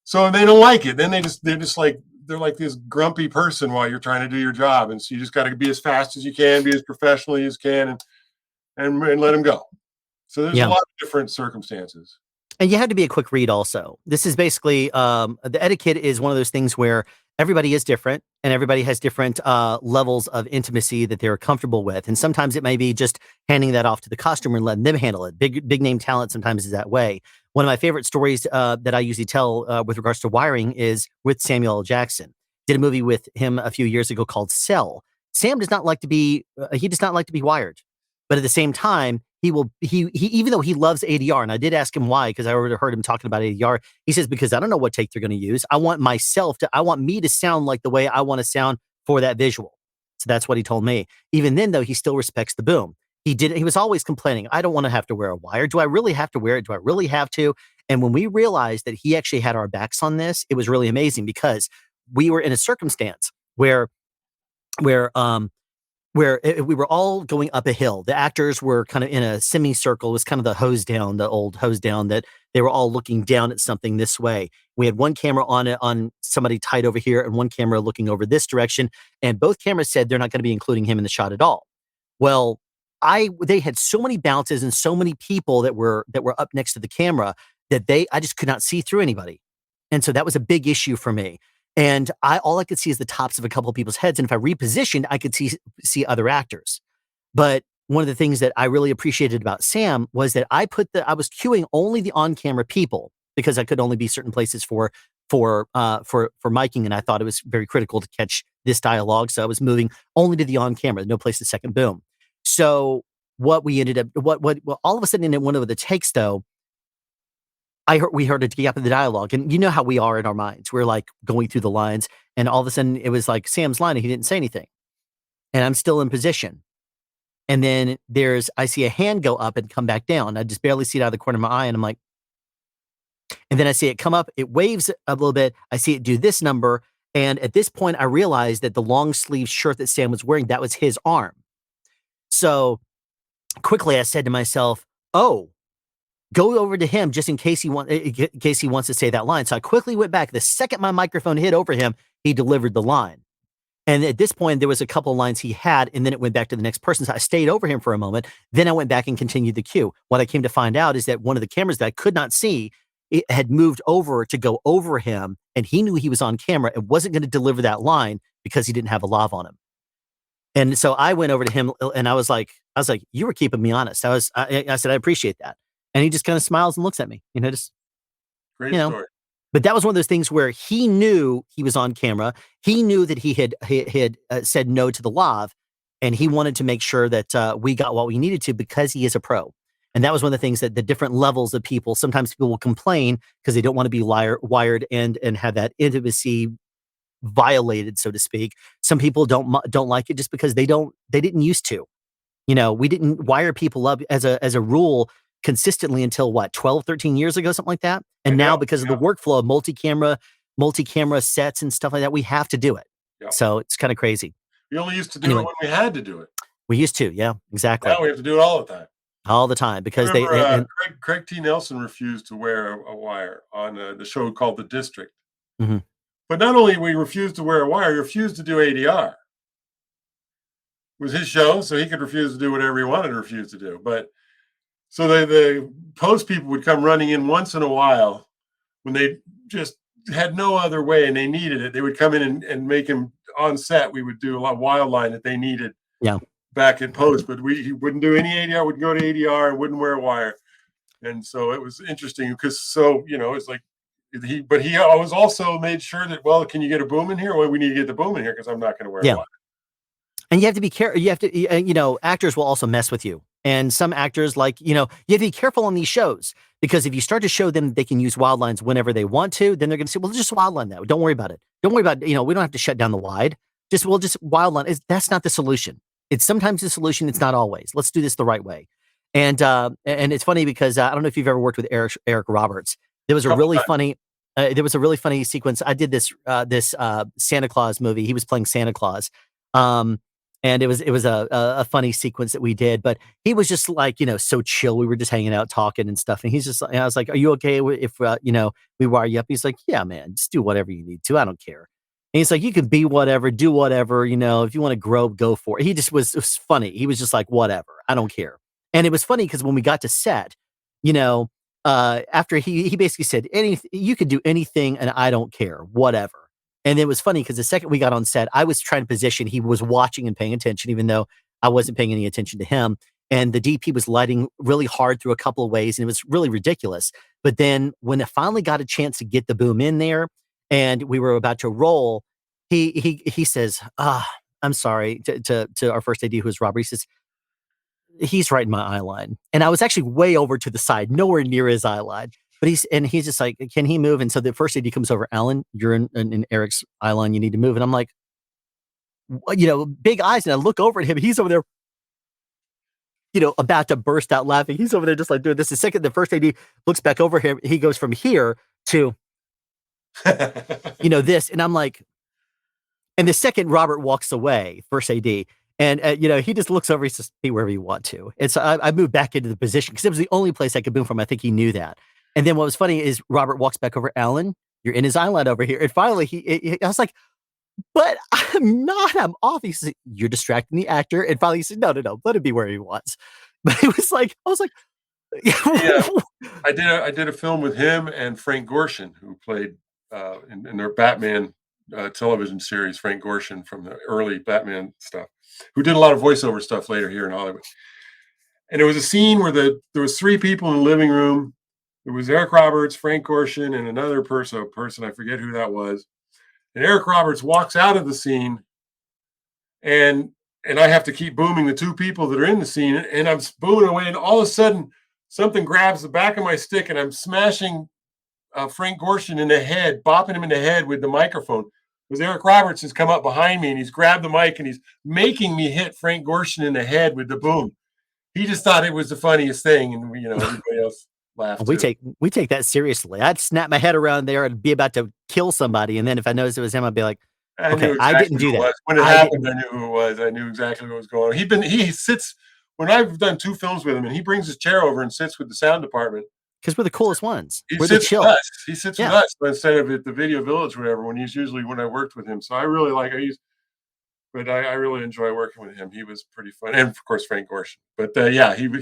So they don't like it. Then they're like this grumpy person while you're trying to do your job. And so you just got to be as fast as you can, be as professionally as you can, and let them go. So there's a lot of different circumstances. And you have to be a quick read also. This is basically, the etiquette is one of those things where everybody is different and everybody has different levels of intimacy that they're comfortable with. And sometimes it may be just handing that off to the costumer and letting them handle it. Big name talent sometimes is that way. One of my favorite stories that I usually tell with regards to wiring is with Samuel L. Jackson. Did a movie with him a few years ago called Cell. Sam does not like to be, wired. But at the same time, he even though he loves ADR, and I did ask him why, because I already heard him talking about ADR. He says, because I don't know what take they're going to use. I want me to sound like the way I want to sound for that visual. So that's what he told me. Even then, though, he still respects the boom. He was always complaining, I don't want to have to wear a wire. Do I really have to wear it? Do I really have to? And when we realized that he actually had our backs on this, it was really amazing because we were in a circumstance where we were all going up a hill. The actors were kind of in a semicircle. It was kind of the old hose down that they were all looking down at something this way. We had one camera on somebody tight over here and one camera looking over this direction. And both cameras said they're not going to be including him in the shot at all. Well, they had so many bounces and so many people that were up next to the camera that I just could not see through anybody. And so that was a big issue for me. And all I could see is the tops of a couple of people's heads. And if I repositioned, I could see other actors. But one of the things that I really appreciated about Sam was that I was cueing only the on-camera people because I could only be certain places for miking. And I thought it was very critical to catch this dialogue. So I was moving only to the on-camera, no place to second boom. So what we ended up, all of a sudden in one of the takes though, we heard a gap in the dialogue, and you know how we are in our minds. We're like going through the lines, and all of a sudden it was like Sam's line, and he didn't say anything, and I'm still in position. And then I see a hand go up and come back down. I just barely see it out of the corner of my eye, and I'm like, and then I see it come up. It waves a little bit. I see it do this number, and at this point, I realized that the long sleeve shirt that Sam was wearing, that was his arm. So quickly, I said to myself, "Oh, go over to him just in case he wants to say that line." So I quickly went back. The second my microphone hit over him, he delivered the line. And at this point, there was a couple of lines he had, and then it went back to the next person. So I stayed over him for a moment. Then I went back and continued the cue. What I came to find out is that one of the cameras that I could not see, it had moved over to go over him, and he knew he was on camera and wasn't going to deliver that line because he didn't have a lav on him. And so I went over to him, and I was like, you were keeping me honest. I said, I appreciate that. And he just kind of smiles and looks at me, just great story. But that was one of those things where he knew he was on camera. He knew that he had said no to the lav, and he wanted to make sure that we got what we needed to because he is a pro. And that was one of the things that the different levels of people, sometimes people will complain because they don't want to be wired and have that intimacy violated, so to speak. Some people don't like it just because they didn't used to. We didn't wire people up as a rule consistently until 12, 13 years ago, something like that. And now because of the workflow of multi-camera sets and stuff like that, we have to do it. Yep. So it's kind of crazy. We only used to do it when we had to do it. We used to, yeah, exactly. Now we have to do it all the time. All the time because Craig T. Nelson refused to wear a wire on the show called The District. Mm-hmm. But not only we refused to wear a wire, he refused to do ADR. It was his show, so he could refuse to do whatever he wanted to refuse to do. But so the post people would come running in once in a while when they just had no other way and they needed it. They would come in and make him on set. We would do a lot of wild line that they needed back in post, but he wouldn't do any ADR, would go to ADR and wouldn't wear a wire. And so it was interesting because it's like he always also made sure that, well, can you get a boom in here? Well, we need to get the boom in here because I'm not going to wear a wire. And you have to be careful. You have to, actors will also mess with you. And some actors, you have to be careful on these shows because if you start to show them they can use wild lines whenever they want to, then they're going to say, well, just wildline that. Don't worry about it. Don't worry about, we don't have to shut down the wide. We'll just wildline. That's not the solution. It's sometimes the solution. It's not always. Let's do this the right way. And it's funny because I don't know if you've ever worked with Eric Roberts. There was a really funny sequence. I did this Santa Claus movie. He was playing Santa Claus. And it was a funny sequence that we did, but he was just like, so chill. We were just hanging out, talking and stuff. And he's just, I was like, are you okay if, we wire you up? He's like, yeah, man, just do whatever you need to. I don't care. And he's like, you can be whatever, do whatever, if you want to grow, go for it. He just it was funny. He was just like, whatever, I don't care. And it was funny because when we got to set, after he basically said, you could do anything and I don't care, whatever. And it was funny because the second we got on set, I was trying to position, he was watching and paying attention, even though I wasn't paying any attention to him. And the DP was lighting really hard through a couple of ways, and it was really ridiculous. But then when it finally got a chance to get the boom in there and we were about to roll, he says, I'm sorry to our first AD, who was Robert. He says, he's right in my eye line. And I was actually way over to the side, nowhere near his eye line. But he's just like, can he move? And so the first AD comes over, Alan, you're in Eric's eye line, you need to move. And I'm like, big eyes. And I look over at him. He's over there, about to burst out laughing. He's over there just like doing this. The second the first AD looks back over him, he goes from here to, this. And I'm like, and the second Robert walks away, first AD, and, he just looks over, he says, be wherever you want to. And so I moved back into the position because it was the only place I could boom from. I think he knew that. And then what was funny is Robert walks back over, Alan, you're in his eye line over here. And finally, I was like, but I'm not, I'm off. He said, you're distracting the actor. And finally he said, no, let him be where he wants. But it was like, I was like, yeah, I did a film with him and Frank Gorshin, who played in their Batman television series, Frank Gorshin from the early Batman stuff, who did a lot of voiceover stuff later here in Hollywood. And it was a scene where there was three people in the living room. It was Eric Roberts, Frank Gorshin, and another person, I forget who that was. And Eric Roberts walks out of the scene, and I have to keep booming the two people that are in the scene, and I'm booming away, and all of a sudden, something grabs the back of my stick, and I'm smashing Frank Gorshin in the head, bopping him in the head with the microphone. Because Eric Roberts has come up behind me, and he's grabbed the mic, and he's making me hit Frank Gorshin in the head with the boom. He just thought it was the funniest thing, and everybody else laughed. We take that seriously. I'd snap my head around there and be about to kill somebody, and then if I noticed it was him, I'd be like, okay, I didn't do that. When it happened, I knew who it was. I knew exactly what was going on. He sits when I've done 2 films with him, and he brings his chair over and sits with the sound department. Because we're the coolest ones. He sits with us. He sits with us instead of at the Video Village or whatever, when I worked with him. So I really like it. But I really enjoy working with him. He was pretty fun. And of course, Frank Gorshin. But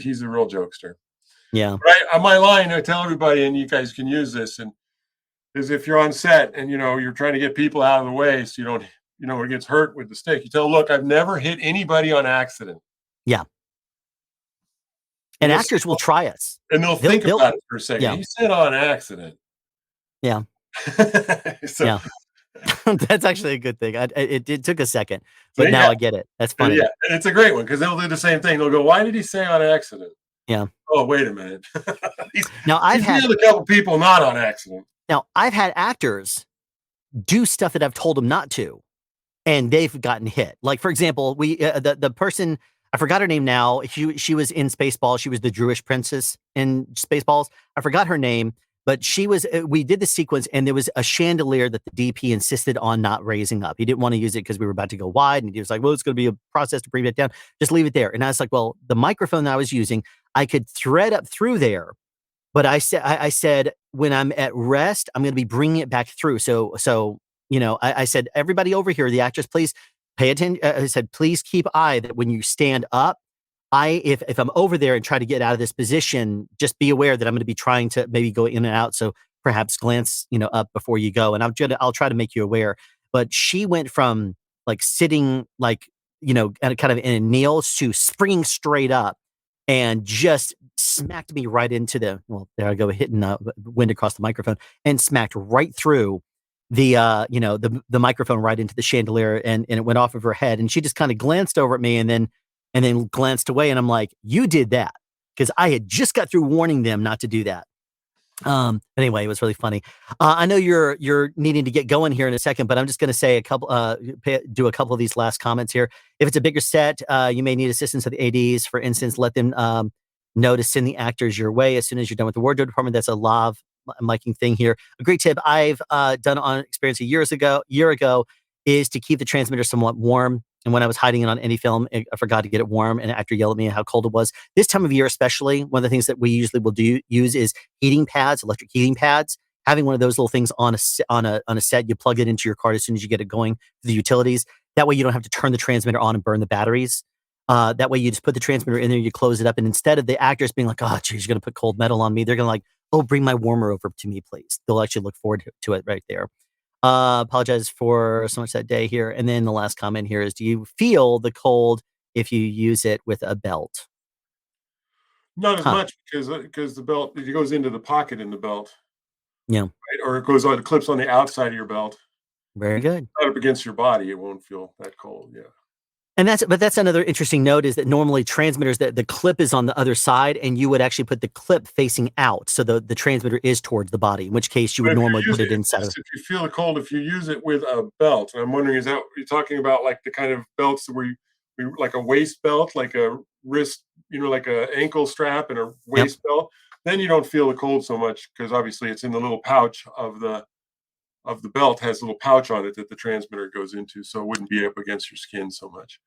he's a real jokester. Yeah. Right. On my line, I tell everybody, and you guys can use this, and is if you're on set and you're trying to get people out of the way so you don't, it gets hurt with the stick. You tell them, look, I've never hit anybody on accident. Yeah. And actors will try us. And they'll think about it for a second. Yeah. He said on accident. Yeah. Yeah. That's actually a good thing. It took a second, but now I get it. That's funny. Yeah, and it's a great one because they'll do the same thing. They'll go, "Why did he say on accident?" Yeah. Oh, wait a minute. Now I've had a couple people not on accident. Now I've had actors do stuff that I've told them not to, and they've gotten hit. Like for example, the person, I forgot her name now. She was in Spaceballs. She was the Jewish princess in Spaceballs. I forgot her name. But we did the sequence and there was a chandelier that the DP insisted on not raising up. He didn't want to use it because we were about to go wide. And he was like, well, it's going to be a process to bring it down. Just leave it there. And I was like, well, the microphone that I was using, I could thread up through there. But I said, when I'm at rest, I'm going to be bringing it back through. So I said, everybody over here, the actors, please pay attention. I said, please keep eye that when you stand up, if I'm over there and try to get out of this position, just be aware that I'm going to be trying to maybe go in and out. So perhaps glance, up before you go. And I'll try to make you aware. But she went from like sitting like, kind of in a kneel to springing straight up and just smacked me right into there I go, hitting the wind across the microphone and smacked right through the microphone right into the chandelier and it went off of her head. And she just kind of glanced over at me and then glanced away. And I'm like, you did that because I had just got through warning them not to do that. Anyway, it was really funny. I know you're needing to get going here in a second, but I'm just going to say do a couple of these last comments here. If it's a bigger set, you may need assistance with the ADs. For instance, let them know to send the actors your way as soon as you're done with the wardrobe department. That's a live miking thing here. A great tip I've done on experience a year ago is to keep the transmitter somewhat warm. And when I was hiding it on any film, I forgot to get it warm, and an actor yelled at me how cold it was. This time of year, especially, one of the things that we usually will use is heating pads, electric heating pads. Having one of those little things on a set, you plug it into your car as soon as you get it going to the utilities. That way, you don't have to turn the transmitter on and burn the batteries. That way, you just put the transmitter in there, you close it up, and instead of the actors being like, "Oh, geez, you're going to put cold metal on me," they're going to like, "Oh, bring my warmer over to me, please." They'll actually look forward to it right there. Apologize for so much that day here. And then the last comment here is, do you feel the cold if you use it with a belt? Not as much because the belt, it goes into the pocket in the belt. Yeah. Right? Or it goes on, it clips on the outside of your belt. Very good. Not up against your body, it won't feel that cold. Yeah. And that's another interesting note is that normally transmitters, that the clip is on the other side, and you would actually put the clip facing out. So the transmitter is towards the body, in which case you would normally put it inside of it. If you feel the cold, if you use it with a belt, and I'm wondering, is that what you're talking about, like the kind of belts where we like a waist belt, like a wrist, like a ankle strap and a waist belt, then you don't feel the cold so much because obviously it's in the little pouch of the belt, has a little pouch on it that the transmitter goes into, so it wouldn't be up against your skin so much.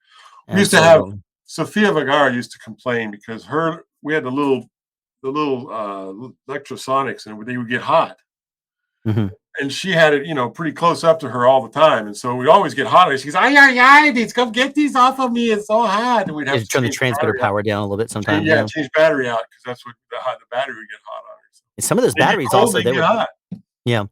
We used to have Sofia Vergara used to complain because we had the little Lectrosonics, and they would get hot. Mm-hmm. And she had it, pretty close up to her all the time, and so we'd always get hot. She's ay, these, come get these off of me, it's so hot. And we'd have to turn the transmitter power down a little bit sometimes. Change battery out because that's what the battery would get hot on her. So some of those batteries also get hot. Yeah.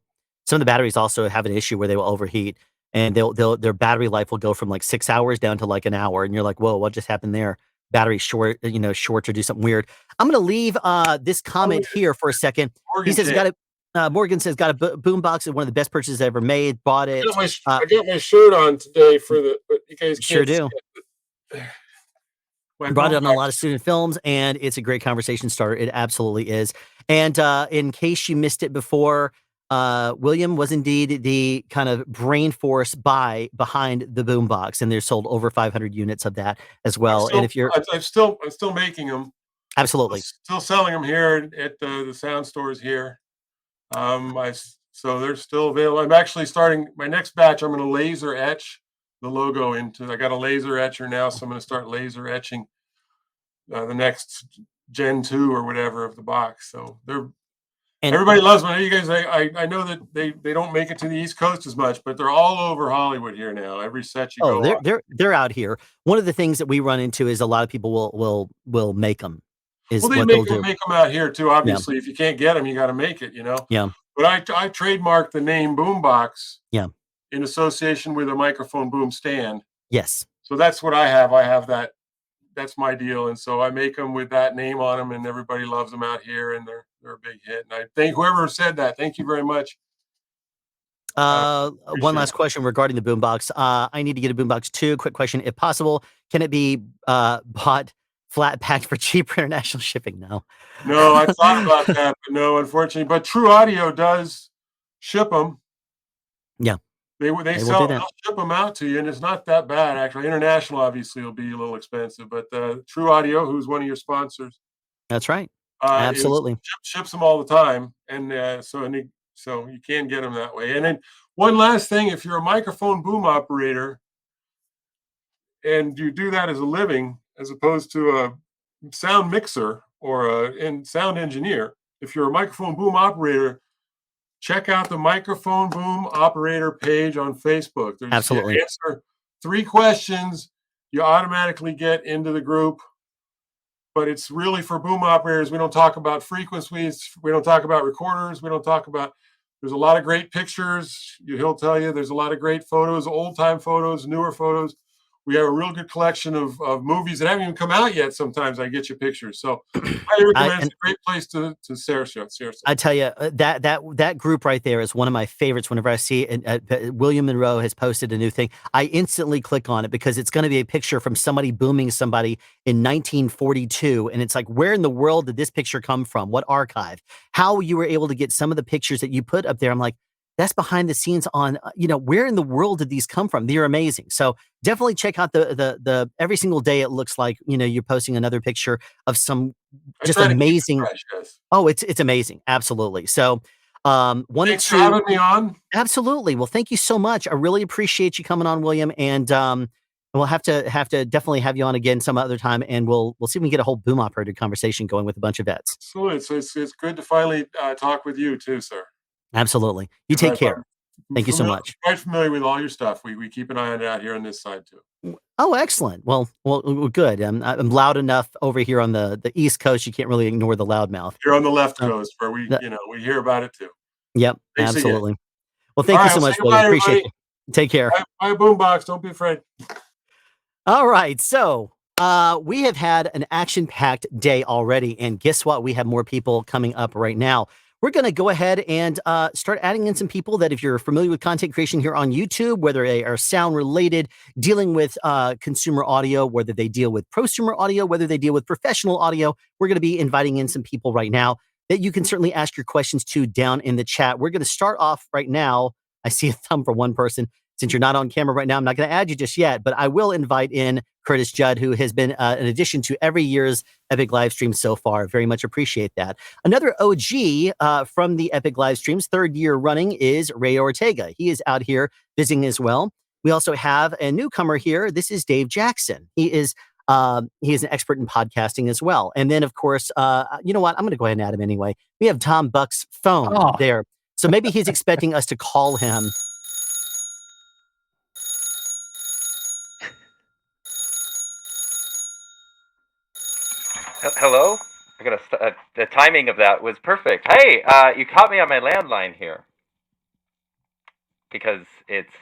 Some of the batteries also have an issue where they will overheat, and their battery life will go from like 6 hours down to like an hour, and you're like, whoa, what just happened there? Battery short or do something weird. I'm going to leave this comment here for a second. He says, Morgan says, got a boombox, one of the best purchases I ever made. Bought it. I got my shirt on today but you guys sure can't do. Brought it on a lot of student films, and it's a great conversation starter. It absolutely is. And in case you missed it before, William was indeed the kind of brain force behind the boombox, and they're sold over 500 units of that as well. And if I'm still making them. Absolutely. Still selling them here at the sound stores here. So they're still available. I'm actually starting my next batch. I'm going to laser etch the logo into. I got a laser etcher now, so I'm going to start laser etching the next Gen 2 or whatever of the box. So everybody loves them. You guys, I know that they don't make it to the East Coast as much, but they're all over Hollywood here now. Every set you go on. They're out here. One of the things that we run into is a lot of people will make them. They make them out here too. Obviously, if you can't get them, you got to make it. Yeah. But I trademarked the name Boombox. Yeah. In association with a microphone boom stand. Yes. So that's what I have. I have that. That's my deal, and so I make them with that name on them, and everybody loves them out here, and they're a big hit. And I thank whoever said that. Thank you very much. One last question regarding the boombox. I need to get a boombox too. Quick question, if possible, can it be bought flat packed for cheaper international shipping? No, I thought about that, but no, unfortunately. But Trew Audio does ship them. Yeah, they'll ship them out to you, and it's not that bad actually. International obviously will be a little expensive, but Trew Audio, who's one of your sponsors, that's right, absolutely ships them all the time, and so you can get them that way. And then one last thing, if you're a microphone boom operator and you do that as a living, as opposed to a sound mixer or a sound engineer, if you're a microphone boom operator, check out the microphone boom operator page on Facebook. Absolutely. Answer 3 questions, you automatically get into the group. But it's really for boom operators. We don't talk about frequencies. We don't talk about recorders. There's a lot of great pictures. He'll tell you there's a lot of great photos, old time photos, newer photos. We have a real good collection of movies that haven't even come out yet. Sometimes I get you pictures. So I recommend it's a great place to share. I tell you, that group right there is one of my favorites. Whenever I see it, William Munroe has posted a new thing, I instantly click on it because it's going to be a picture from somebody booming somebody in 1942. And it's like, where in the world did this picture come from? What archive? How you were able to get some of the pictures that you put up there. I'm like, that's behind the scenes on, where in the world did these come from? They're amazing. So definitely check out the every single day. It looks like, you're posting another picture of some just amazing. Fresh, yes. Oh, it's amazing. Absolutely. So, thanks for having me on. Absolutely. Well, thank you so much. I really appreciate you coming on, William. And, we'll have to definitely have you on again some other time, and we'll see if we can get a whole boom operator conversation going with a bunch of vets. Absolutely. So it's good to finally talk with you too, sir. Absolutely. You take care. Thank you so much. Quite familiar with all your stuff. We keep an eye on it out here on this side too. Oh, excellent. Well, good. I'm loud enough over here on the East Coast. You can't really ignore the loudmouth. You're on the left coast where we hear about it too. Yep, Thanks absolutely. Again. Well, thank you so much, William. Appreciate it. Take care. Bye, Boombox. Don't be afraid. All right. So we have had an action-packed day already, and guess what? We have more people coming up right now. We're going to go ahead and start adding in some people that, if you're familiar with content creation here on YouTube, whether they are sound related, dealing with consumer audio, whether they deal with prosumer audio, whether they deal with professional audio, we're going to be inviting in some people right now that you can certainly ask your questions to down in the chat. We're going to start off right now. I see a thumb for one person. Since you're not on camera right now, I'm not going to add you just yet, but I will invite in Curtis Judd, who has been an addition to every year's Epic live stream so far. Very much appreciate that. Another OG from the Epic live streams, third year running, is Ray Ortega. He is out here visiting as well. We also have a newcomer here. This is Dave Jackson. He is an expert in podcasting as well. And then, of course, you know what? I'm going to go ahead and add him anyway. We have Tom Buck's phone there. So maybe he's expecting us to call him. Hello? I got the timing of that was perfect. Hey, you caught me on my landline here because it's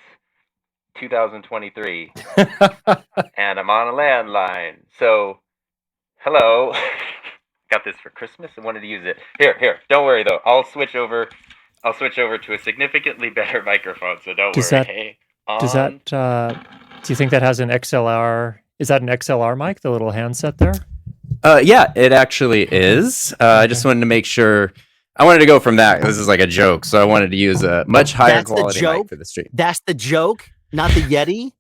2023 and I'm on a landline. So, hello. Got this for Christmas and wanted to use it. Here. Don't worry though. I'll switch over to a significantly better microphone. So don't worry. Do you think that has an XLR? Is that an XLR mic? The little handset there? Yeah, it actually is. I just wanted to make sure. I wanted to go from that. This is like a joke, so I wanted to use a much higher quality mic for the stream. That's the joke, not the Yeti.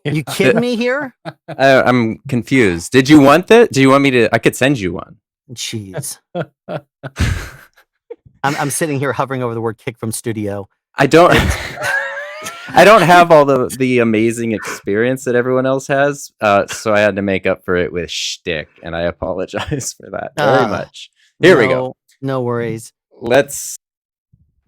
You kidding me here? I'm confused. Did you want that? Do you want me to? I could send you one. Jeez. I'm sitting here hovering over the word "kick" from studio. I don't have all the amazing experience that everyone else has, so I had to make up for it with shtick, and I apologize for that very much. Here we go. No worries. Let's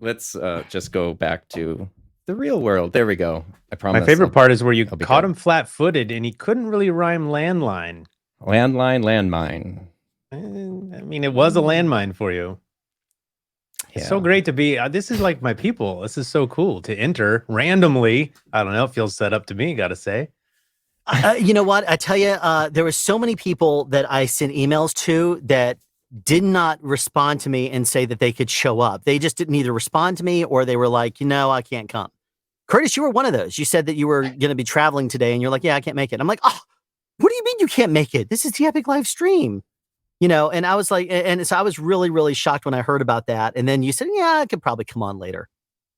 just go back to the real world. There we go. I promise. My favorite part is where you caught him flat-footed, and he couldn't really rhyme landline. Landmine. I mean, it was a landmine for you. It's so great to be. This is like my people. This is so cool to enter randomly. I don't know. It feels set up to me. Got to say. You know what? I tell you, there were so many people that I sent emails to that did not respond to me and say that they could show up. They just didn't either respond to me or they were like, I can't come. Curtis, you were one of those. You said that you were going to be traveling today, and you're like, yeah, I can't make it. I'm like, oh, what do you mean you can't make it? This is the Epic live stream. And I was like, and so I was really, really shocked when I heard about that. And then you said, yeah, I could probably come on later.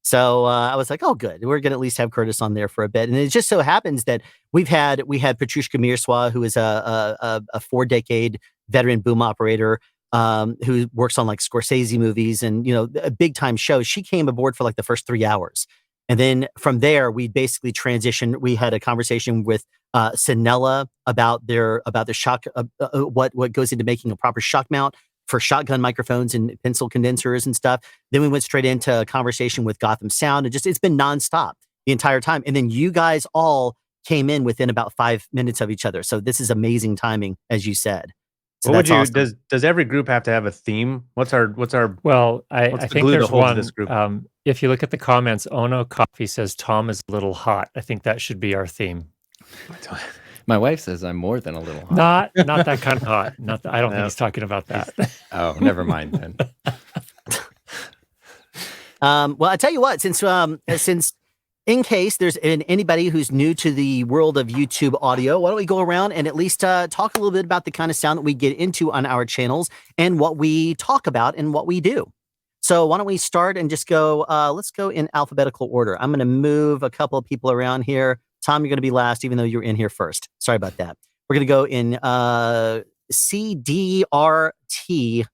So I was like, oh, good. We're going to at least have Curtis on there for a bit. And it just so happens that we had Patrushkha Mierzwa, who is a 4-decade veteran boom operator who works on like Scorsese movies and, a big time show. She came aboard for like the first 3 hours. And then from there, we basically transitioned. We had a conversation with Cinela about their shock, what goes into making a proper shock mount for shotgun microphones and pencil condensers and stuff. Then we went straight into a conversation with Gotham Sound, and it's been nonstop the entire time. And then you guys all came in within about 5 minutes of each other. So this is amazing timing, as you said. So what would you awesome. Does every group have to have a theme? What's our well, I think there's one. This group? If you look at the comments, Ono Coffee says Tom is a little hot. I think that should be our theme. My wife says I'm more than a little hot. Not that kind of hot. I don't think he's talking about that. Oh, never mind then. Well, I tell you what, since in case there's anybody who's new to the world of YouTube audio, why don't we go around and at least talk a little bit about the kind of sound that we get into on our channels and what we talk about and what we do. So why don't we start and just go, let's go in alphabetical order. I'm going to move a couple of people around here. Tom, you're going to be last, even though you're in here first. Sorry about that. We're going to go in CDRT.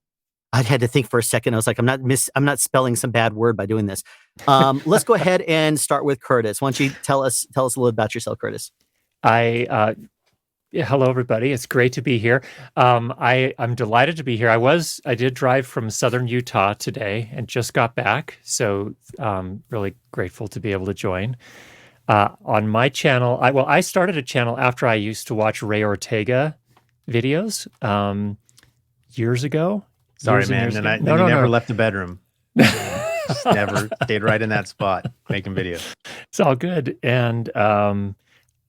I had to think for a second. I was like, I'm not spelling some bad word by doing this. Let's go ahead and start with Curtis. Why don't you tell us a little about yourself, Curtis? Hello, everybody. It's great to be here. I'm delighted to be here. I did drive from Southern Utah today and just got back. So really grateful to be able to join. On my channel, I started a channel after I used to watch Ray Ortega videos years ago. Sorry, man. And you never left the bedroom. Just never stayed right in that spot making videos. It's all good. And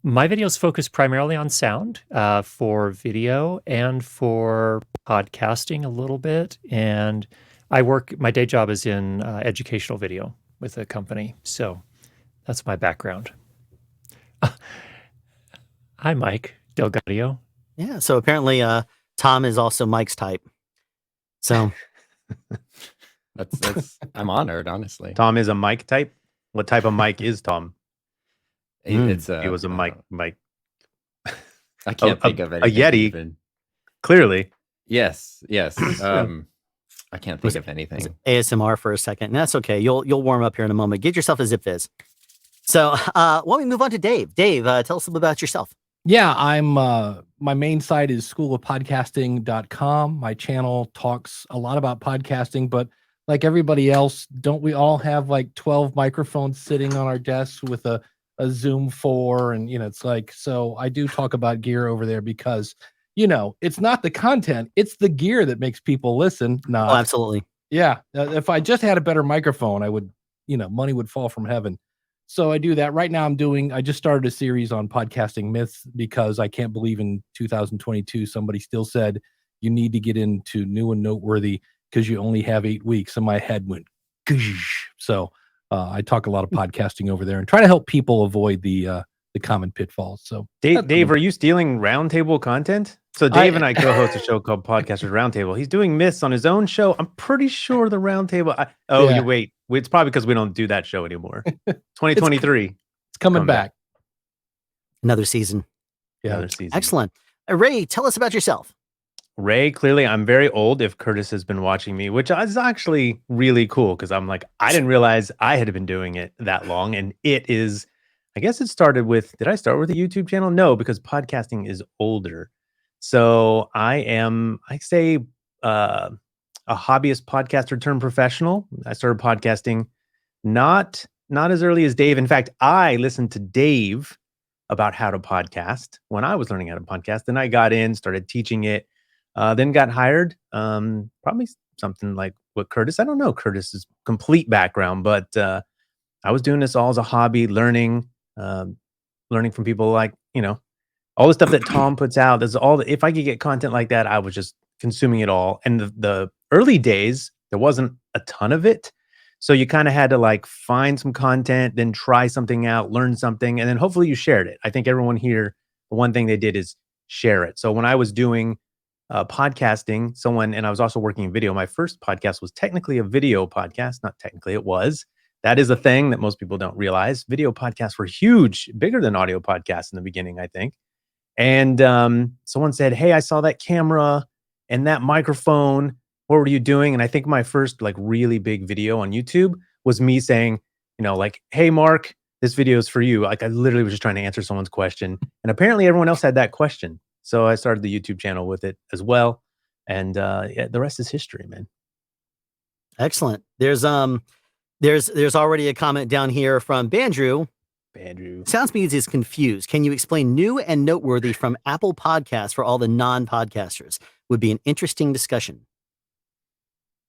my videos focus primarily on sound for video and for podcasting a little bit. And my day job is in educational video with a company. So that's my background. Hi, Mike. DelGaudio. Yeah. So apparently Tom is also Mike's type. So that's I'm honored, honestly. Tom is a Mike type. What type of Mike is Tom? He was a Mike. I can't think of anything. A Yeti. Even. Clearly. Yes. I can't think of anything. ASMR for a second. And that's okay. You'll warm up here in a moment. Get yourself a Zip Fizz. So why don't we move on to Dave? Dave, tell us a little about yourself. Yeah, I'm my main site is schoolofpodcasting.com. My channel talks a lot about podcasting, but like everybody else, don't we all have like 12 microphones sitting on our desks with a Zoom 4? And, it's like, so I do talk about gear over there because, it's not the content, it's the gear that makes people listen. Oh, absolutely. Yeah. If I just had a better microphone, I would, money would fall from heaven. So I do that. Right now I just started a series on podcasting myths because I can't believe in 2022, somebody still said you need to get into new and noteworthy because you only have 8 weeks. And my head went, Gsh. So I talk a lot of podcasting over there and try to help people avoid the common pitfalls. So Dave, are you stealing roundtable content? So Dave and I co-host a show called Podcasters Roundtable. He's doing myths on his own show. I'm pretty sure the roundtable. You wait. It's probably because we don't do that show anymore. 2023. It's coming back. Another season. Yeah, another season. Excellent. Ray, tell us about yourself. Ray, clearly I'm very old if Curtis has been watching me, which is actually really cool because I'm like, I didn't realize I had been doing it that long. And it is, I guess it started with, did I start with a YouTube channel? No, because podcasting is older. So I say a hobbyist podcaster turned professional. I started podcasting not as early as Dave. In fact, I listened to Dave about how to podcast when I was learning how to podcast. Then I got in, started teaching it, then got hired. Probably something like what Curtis, I don't know Curtis's complete background, but I was doing this all as a hobby, learning from people like, all the stuff that Tom puts out. If I could get content like that, I was just consuming it all. And the early days, there wasn't a ton of it. So you kind of had to like find some content, then try something out, learn something, and then hopefully you shared it. I think everyone here, the one thing they did is share it. So when I was doing podcasting, and I was also working in video, my first podcast was technically a video podcast. Not technically, it was. That is a thing that most people don't realize. Video podcasts were huge, bigger than audio podcasts in the beginning, I think. And someone said, hey, I saw that camera and that microphone. What were you doing? And I think my first like really big video on YouTube was me saying, like, hey, Mark, this video is for you. Like I literally was just trying to answer someone's question. And apparently everyone else had that question. So I started the YouTube channel with it as well. And the rest is history, man. Excellent. There's already a comment down here from Bandrew. Soundspeeds is confused. Can you explain new and noteworthy from Apple Podcasts for all the non-podcasters? Would be an interesting discussion.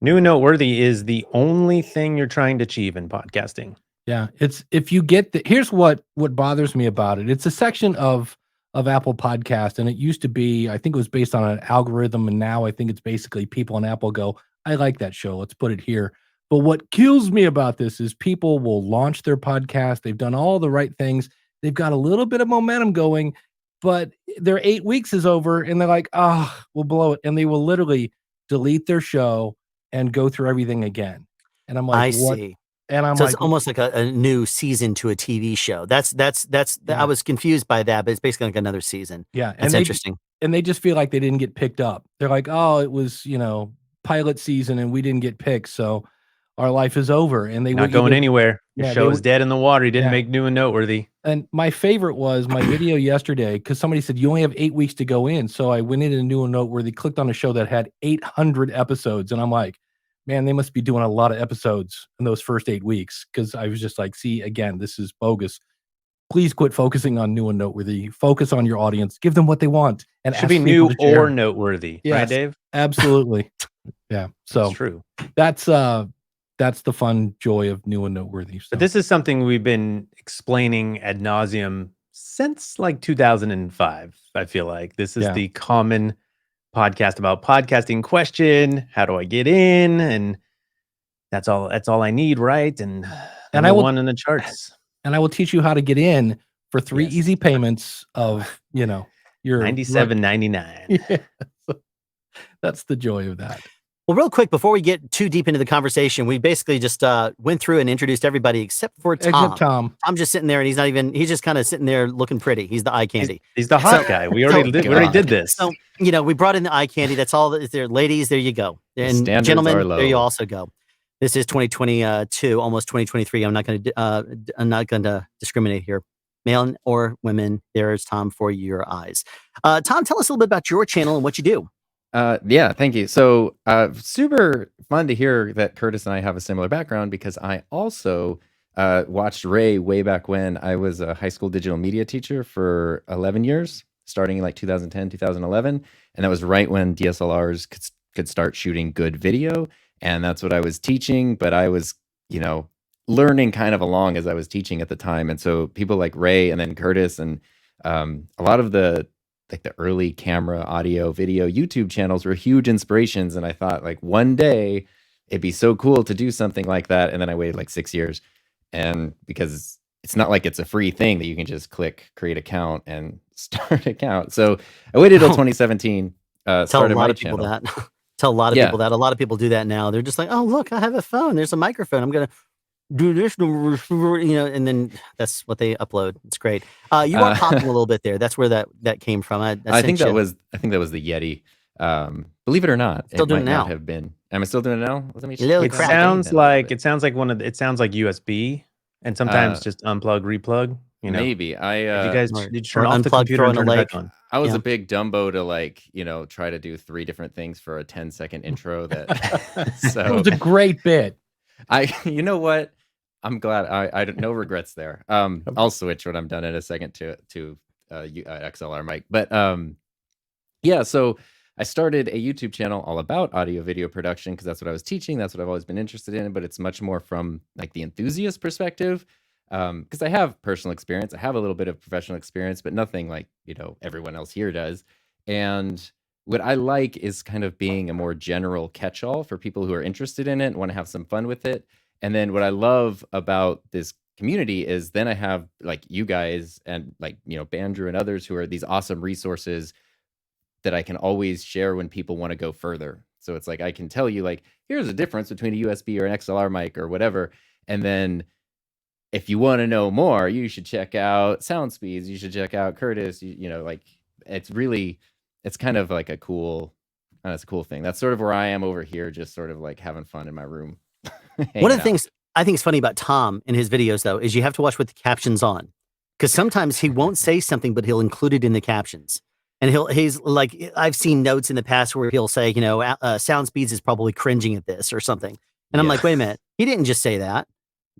New and noteworthy is the only thing you're trying to achieve in podcasting. Yeah, it's if you get here's what bothers me about it. It's a section of Apple Podcast, and it used to be, I think it was based on an algorithm, and now I think it's basically people on Apple go, I like that show, let's put it here. But what kills me about this is people will launch their podcast, they've done all the right things, they've got a little bit of momentum going, but their 8 weeks is over, and they're like, we'll blow it, and they will literally delete their show and go through everything again. And I'm like, I what? see. And I'm So like, it's almost like a new season to a TV show. That's Yeah. I was confused by that, but it's basically like another season. yeah, That's interesting. and they just feel like they didn't get picked up. They're like, oh, it was, pilot season and we didn't get picked, so our life is over. And they Not would going either, anywhere. The yeah, show they is would, dead in the water. He didn't yeah. make new and noteworthy. And my favorite was my video yesterday, because somebody said you only have 8 weeks to go in. So I went in and new and noteworthy, clicked on a show that had 800 episodes, and I'm like, man, they must be doing a lot of episodes in those first 8 weeks. Because I was just like, see, again, this is bogus. Please quit focusing on new and noteworthy. Focus on your audience. Give them what they want. And Should be new or noteworthy, right, Dave? Absolutely. Yeah. So That's true. That's the fun joy of new and noteworthy. So. But this is something we've been explaining ad nauseum since like 2005. I feel like this is the common podcast about podcasting question. How do I get in? And that's all I need, right? And I will, one in the charts. And I will teach you how to get in for 3 easy payments of your $97.99. Yeah. That's the joy of that. Well, real quick, before we get too deep into the conversation, we basically just went through and introduced everybody except for Tom. Except Tom. I'm just sitting there, and he's just kind of sitting there looking pretty. He's the eye candy. He's the hot guy. We already did this. So, we brought in the eye candy. That's all that is there. Ladies, there you go. And gentlemen, there you also go. This is 2022, almost 2023. I'm not going to discriminate here. Male or women, there's Tom for your eyes. Tom, tell us a little bit about your channel and what you do. Yeah, thank you. So super fun to hear that Curtis and I have a similar background, because I also watched Ray way back when. I was a high school digital media teacher for 11 years, starting in like 2010, 2011. And that was right when DSLRs could start shooting good video. And that's what I was teaching, but I was, learning kind of along as I was teaching at the time. And so people like Ray and then Curtis and a lot of the early camera, audio, video, YouTube channels were huge inspirations. And I thought like one day it'd be so cool to do something like that. And then I waited like 6 years. And because it's not like it's a free thing that you can just click, create account and start account. So I waited till 2017. Tell a lot of people that. Tell a lot of people that. A lot of people do that now. They're just like, oh, look, I have a phone. There's a microphone. I'm going to do this, and then that's what they upload. It's great. You are popping a little bit there. That's where that came from. I think that was the Yeti. Believe it or not, still doing it it now. Have been. Am I still doing it now? Let me it sounds like USB, and sometimes just unplug, replug. Maybe if you guys did turn or off the unplug, computer throw and in a turn it lake. back on. I was a big Dumbo to try to do 3 different things for a 10-second intro. So it was a great bit. You know what? I'm glad. I don't, no regrets there. I'll switch when I'm done in a second to XLR mic. But so I started a YouTube channel all about audio video production, because that's what I was teaching. That's what I've always been interested in. But it's much more from like the enthusiast perspective. Because I have personal experience, I have a little bit of professional experience, but nothing like everyone else here does. And what I like is kind of being a more general catch-all for people who are interested in it and want to have some fun with it. And then what I love about this community is then I have like you guys and like Bandrew and others who are these awesome resources that I can always share when people want to go further. So it's like I can tell you like, here's a difference between a USB or an XLR mic or whatever, and then if you want to know more, you should check out Sound Speeds. You should check out Curtis. Like it's kind of like it's a cool thing. That's sort of where I am over here, just sort of like having fun in my room. One of the things I think is funny about Tom in his videos, though, is you have to watch with the captions on, because sometimes he won't say something, but he'll include it in the captions. And he's like, I've seen notes in the past where he'll say, Sound Speeds is probably cringing at this or something. And I'm like, wait a minute, he didn't just say that.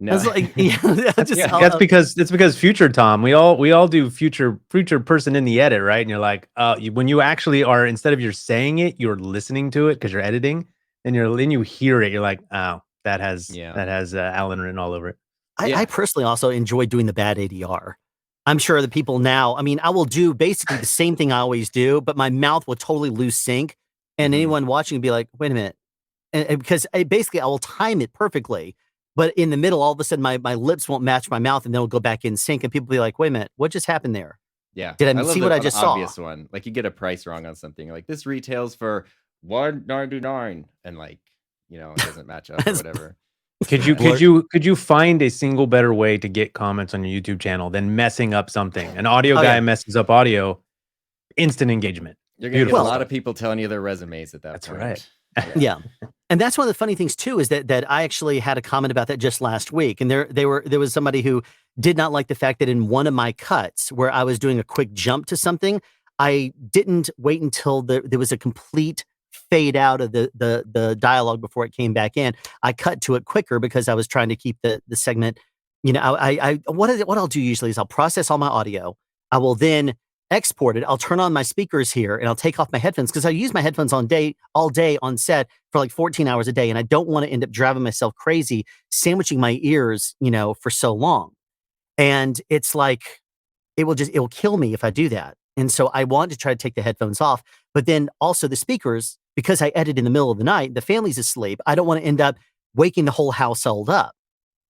No, like, that's because future Tom, we all do future person in the edit, right? And you're like, when you actually are, instead of you're saying it, you're listening to it because you're editing, and then you hear it, you're like, oh, that has Alan written all over it. I personally also enjoy doing the bad ADR. I'm sure the people now, I mean, I will do basically the same thing I always do, but my mouth will totally lose sync. And anyone watching will be like, wait a minute. And because basically I will time it perfectly. But in the middle, all of a sudden, my lips won't match my mouth and then it'll go back in sync. And people will be like, wait a minute, what just happened there? Yeah. Did I see what I just saw? Obvious one. Like you get a price wrong on something. You're like, this retails for $1.99. And like, you know, it doesn't match up or whatever. Could you find a single better way to get comments on your YouTube channel than messing up something? An audio guy messes up audio, instant engagement. You're gonna get a lot of people telling you their resumes at that point. Right. Yeah. And that's one of the funny things too, is that I actually had a comment about that just last week. And there was somebody who did not like the fact that in one of my cuts where I was doing a quick jump to something, I didn't wait until there was a complete fade out of the dialogue before it came back in. I cut to it quicker because I was trying to keep the segment, you know, what I'll do usually is I'll process all my audio. I will then export it. I'll turn on my speakers here and I'll take off my headphones because I use my headphones all day on set for like 14 hours a day. And I don't want to end up driving myself crazy, sandwiching my ears, you know, for so long. And it's like, it will kill me if I do that. And so I want to try to take the headphones off, but then also the speakers, because I edit in the middle of the night, the family's asleep. I don't want to end up waking the whole household up.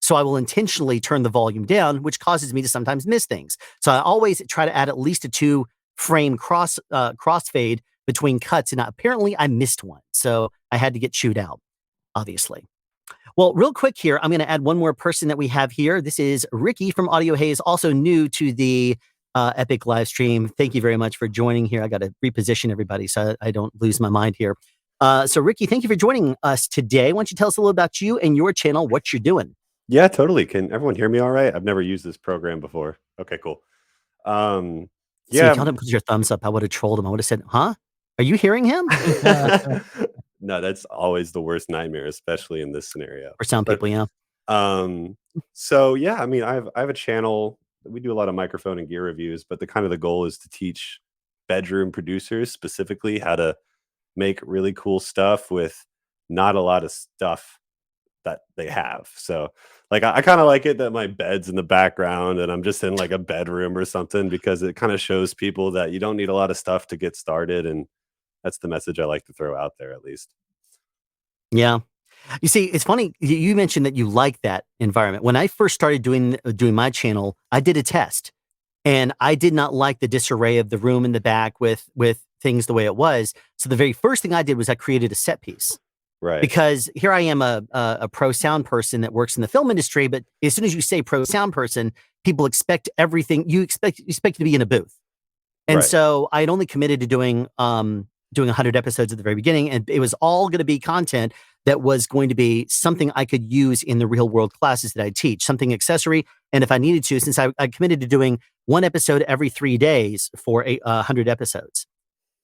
So I will intentionally turn the volume down, which causes me to sometimes miss things. So I always try to add at least a 2-frame crossfade between cuts. And apparently I missed one. So I had to get chewed out, obviously. Well, real quick here, I'm going to add one more person that we have here. This is Ricky from Audio Haze, also new to the Epic live stream. Thank you very much for joining here. I got to reposition everybody so I don't lose my mind here. So Ricky, thank you for joining us today. Why don't you tell us a little about you and your channel, what you're doing? Yeah, totally. Can everyone hear me all right? I've never used this program before. Okay, cool. Yeah. If y'all didn't put your thumbs up, I would have trolled him. I would have said, huh? Are you hearing him? No, that's always the worst nightmare, especially in this scenario. For some people, yeah. So yeah, I mean, I have a channel. We do a lot of microphone and gear reviews, but the goal is to teach bedroom producers specifically how to make really cool stuff with not a lot of stuff that they have. So like I kind of like it that my bed's in the background and I'm just in like a bedroom or something, because it kind of shows people that you don't need a lot of stuff to get started, and that's the message I like to throw out there, at least. Yeah. You see, it's funny. You mentioned that you like that environment. When I first started doing my channel, I did a test, and I did not like the disarray of the room in the back with things the way it was. So the very first thing I did was I created a set piece. Right. Because here I am, a pro sound person that works in the film industry, but as soon as you say pro sound person, people expect everything. You expect to be in a booth. And so I had only committed to doing 100 episodes at the very beginning, and it was all going to be content that was going to be something I could use in the real world classes that I teach, something accessory. And if I needed to, since I committed to doing one episode every 3 days for 100 episodes.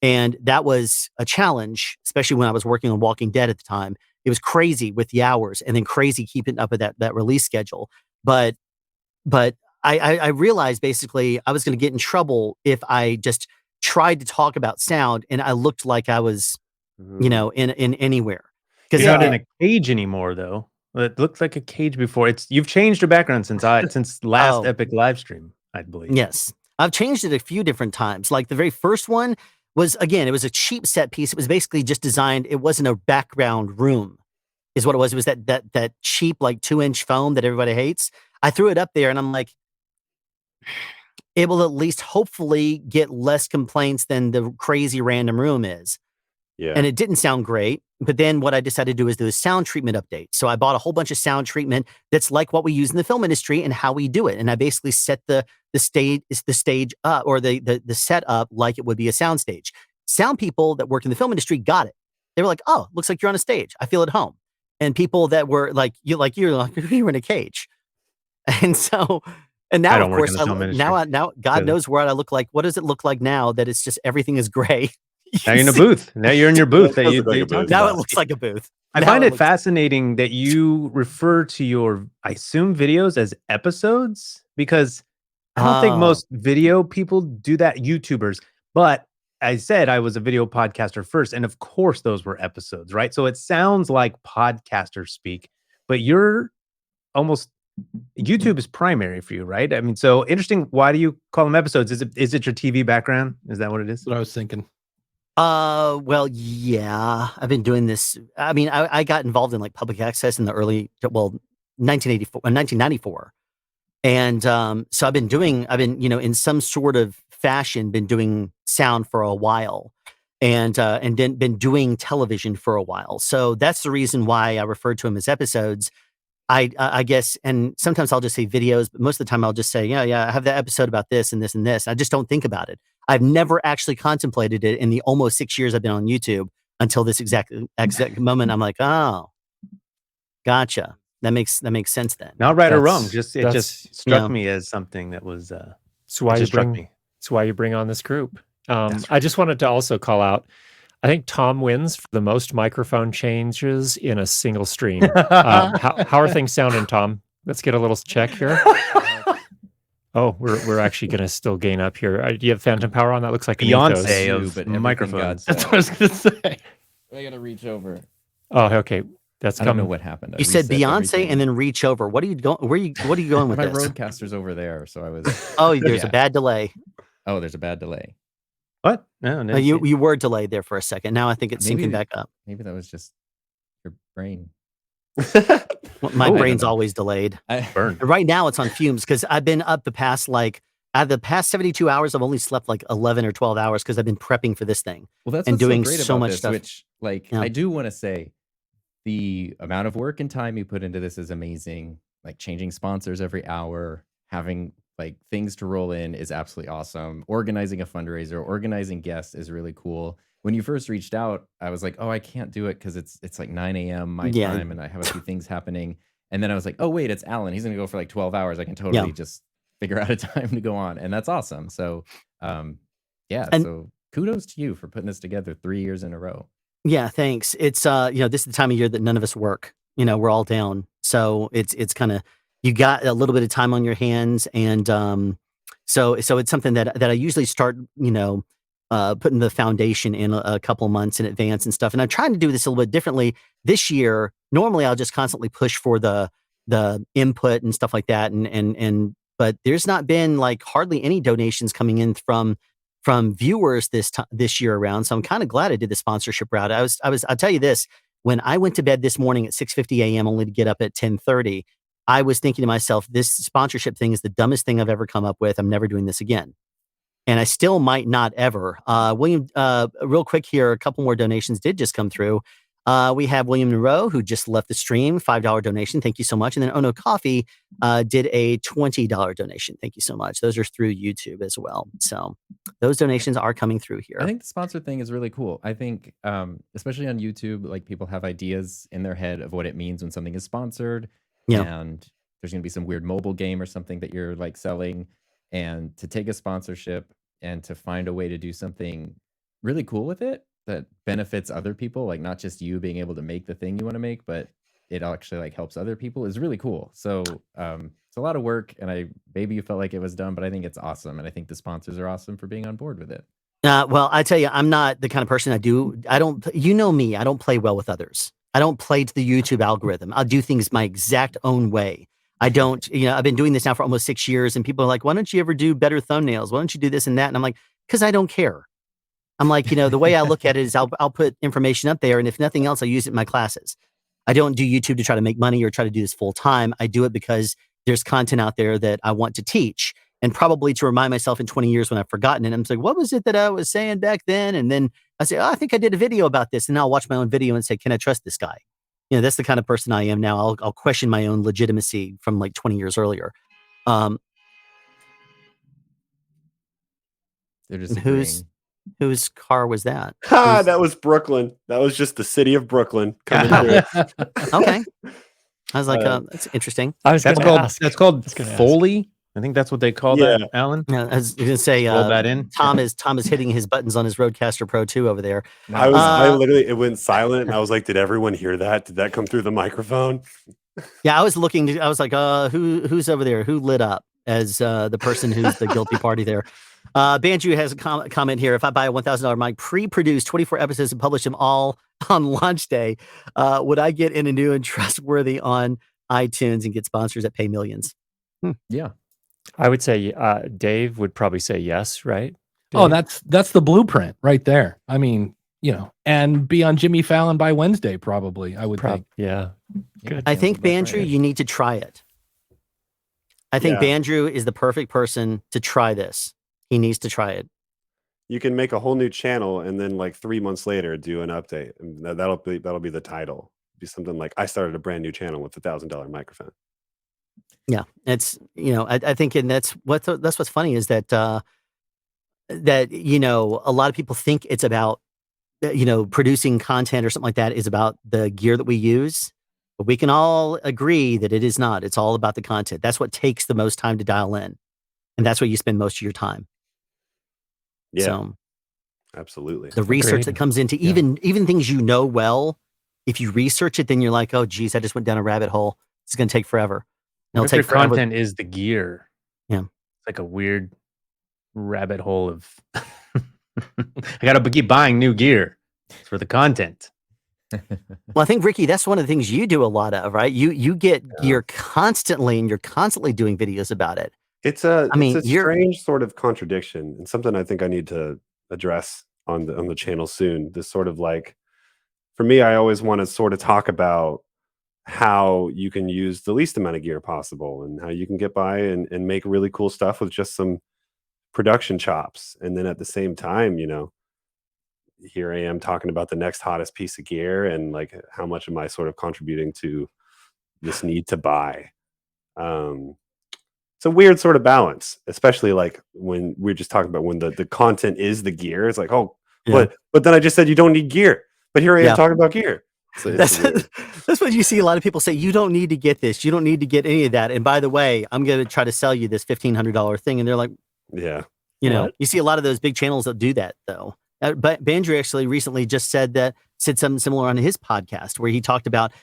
And that was a challenge, especially when I was working on Walking Dead at the time. It was crazy with the hours, and then crazy keeping up with that release schedule. But I realized basically I was going to get in trouble if I just tried to talk about sound and I looked like I was, you know, in anywhere. Because you're not in a cage anymore, though. It looked like a cage before. You've changed your background since last Epic live stream, I believe. Yes, I've changed it a few different times. Like the very first one was, again, it was a cheap set piece. It was basically just designed. It wasn't a background room, is what it was. It was that cheap like 2-inch foam that everybody hates. I threw it up there, and I'm like, it will at least hopefully get less complaints than the crazy random room is. Yeah. And it didn't sound great. But then what I decided to do is do a sound treatment update. So I bought a whole bunch of sound treatment that's like what we use in the film industry and how we do it. And I basically set the stage up, or the set up like it would be a sound stage. Sound people that work in the film industry got it. They were like, "Oh, looks like you're on a stage. I feel at home." And people that were like you're in a cage. And so, and now of course, now God knows what I look like. What does it look like now that it's just everything is gray? Now you're in a booth. Now you're in your booth. Now it looks like a booth. I find it fascinating that you refer to your, I assume, videos as episodes, because I don't think most video people do that, YouTubers. But I said I was a video podcaster first, and of course those were episodes, right? So it sounds like podcaster speak, but you're almost YouTube is primary for you, right? I mean, so interesting. Why do you call them episodes? Is it your TV background? Is that what it is? That's what I was thinking. Well, yeah, I've been doing this. I mean, I got involved in like public access in the early, 1994. And so I've been, in some sort of fashion, been doing sound for a while, and then been doing television for a while. So that's the reason why I refer to them as episodes. I guess, and sometimes I'll just say videos, but most of the time I'll just say, yeah, I have that episode about this and this and this. I just don't think about it. I've never actually contemplated it in the almost 6 years I've been on YouTube until this exact moment. I'm like, oh, gotcha. That makes sense then. Not right or wrong. It just struck me as something that was. That's why you bring on this group. I just wanted to also call out. I think Tom wins for the most microphone changes in a single stream. How are things sounding, Tom? Let's get a little check here. Oh, we're actually going to still gain up here. Do you have phantom power on? That looks like Beyonce of microphones. That's what I was going to say. I got to reach over. Oh, okay. That's I don't know what happened. You said Beyonce and then reach over. What are you going? What are you going with My this? roadcaster's over there, so I was. Oh, there's a bad delay. Oh, there's a bad delay. What? No. You were delayed there for a second. Now I think it's syncing back up. Maybe that was just your brain. My brain's always delayed. Burn. Right now it's on fumes because I've been up the past out of the past 72 hours, I've only slept like 11 or 12 hours because I've been prepping for this thing. Well, that's and what's doing so great so about much this, stuff. Which, I do want to say, the amount of work and time you put into this is amazing. Like changing sponsors every hour, having like things to roll in is absolutely awesome. Organizing a fundraiser, organizing guests is really cool. When you first reached out, I was like, oh, I can't do it because it's like 9 a.m. my time and I have a few things happening. And then I was like, oh, wait, it's Alan. He's going to go for like 12 hours. I can totally just figure out a time to go on. And that's awesome. So, so kudos to you for putting this together 3 years in a row. Yeah, thanks. It's this is the time of year that none of us work. We're all down. So it's kind of, you got a little bit of time on your hands, and so it's something that I usually start, putting the foundation in a couple months in advance and stuff. And I'm trying to do this a little bit differently this year. Normally, I'll just constantly push for the input and stuff like that, but there's not been like hardly any donations coming in from viewers this year around. So I'm kind of glad I did the sponsorship route. I'll tell you this, when I went to bed this morning at 6:50 a.m. only to get up at 10:30, I was thinking to myself, this sponsorship thing is the dumbest thing I've ever come up with. I'm never doing this again. And I still might not ever. William, real quick here, a couple more donations did just come through. We have William Munroe, who just left the stream, $5 donation. Thank you so much. And then Ono Coffee did a $20 donation. Thank you so much. Those are through YouTube as well. So those donations are coming through here. I think the sponsor thing is really cool. I think, especially on YouTube, like people have ideas in their head of what it means when something is sponsored. Yeah. And there's going to be some weird mobile game or something that you're like selling. And to take a sponsorship and to find a way to do something really cool with it that benefits other people, like not just you being able to make the thing you want to make, but it actually like helps other people, is really cool. So it's a lot of work, and maybe you felt like it was done, but I think it's awesome. And I think the sponsors are awesome for being on board with it. Well, I tell you, I'm not the kind of person I don't, you know me, I don't play well with others. I don't play to the YouTube algorithm. I'll do things my exact own way. I don't, I've been doing this now for almost 6 years, and people are like, why don't you ever do better thumbnails? Why don't you do this and that? And I'm like, because I don't care. I'm like, the way I look at it is I'll put information up there, and if nothing else, I use it in my classes. I don't do YouTube to try to make money or try to do this full time. I do it because there's content out there that I want to teach, and probably to remind myself in 20 years when I've forgotten it. I'm like, what was it that I was saying back then? And then I say, oh, I think I did a video about this. And I'll watch my own video and say, can I trust this guy? That's the kind of person I am now. I'll question my own legitimacy from like 20 years earlier. They're just whose car was that? That was Brooklyn. That was just the city of Brooklyn coming through. Okay. I was like, that's interesting. That's called Foley. I think that's what they call that, Alan. Yeah, I was going to say, roll that in. Tom is hitting his buttons on his Rodecaster Pro 2 over there. I literally, it went silent, and I was like, did everyone hear that? Did that come through the microphone? Yeah, I was looking. I was like, who's over there? Who lit up as the person who's the guilty party there? Bandrew has a comment here. If I buy a $1,000 mic, pre-produce 24 episodes and publish them all on launch day, would I get in a new and trustworthy on iTunes and get sponsors that pay millions. Yeah. I would say Dave would probably say yes, right? Oh, Dave? that's the blueprint right there. I mean, and be on Jimmy Fallon by Wednesday, probably, I would think. Yeah. Good. I think, Bandrew, you need to try it. I think Bandrew is the perfect person to try this. He needs to try it. You can make a whole new channel and then like 3 months later do an update. And that'll be the title. Be something like, I started a brand new channel with $1,000 microphone. Yeah, it's I think, and that's what's funny is that that a lot of people think it's about producing content or something like that is about the gear that we use, but we can all agree that it is not. It's all about the content. That's what takes the most time to dial in, and that's where you spend most of your time. Yeah, so, absolutely. The research that comes into even things well, if you research it, then you're like, oh geez, I just went down a rabbit hole. It's going to take forever. What if your content is the gear? Yeah, it's like a weird rabbit hole of I gotta keep buying new gear for the content. Well, I think, Ricky, that's one of the things you do a lot of, right? You get gear constantly, and you're constantly doing videos about it. It's a strange sort of contradiction, and something I think I need to address on the channel soon. This sort of like, for me, I always want to sort of talk about how you can use the least amount of gear possible and how you can get by and make really cool stuff with just some production chops. And then at the same time, here I am talking about the next hottest piece of gear and like how much am I sort of contributing to this need to buy. It's a weird sort of balance, especially like when we're just talking about when the content is the gear. It's like, but then I just said you don't need gear, but here I am talking about gear. So that's what you see a lot of people say. You don't need to get this. You don't need to get any of that. And by the way, I'm going to try to sell you this $1,500 thing. And they're like, you see a lot of those big channels that do that though. But Bandrew actually recently just said something similar on his podcast where he talked about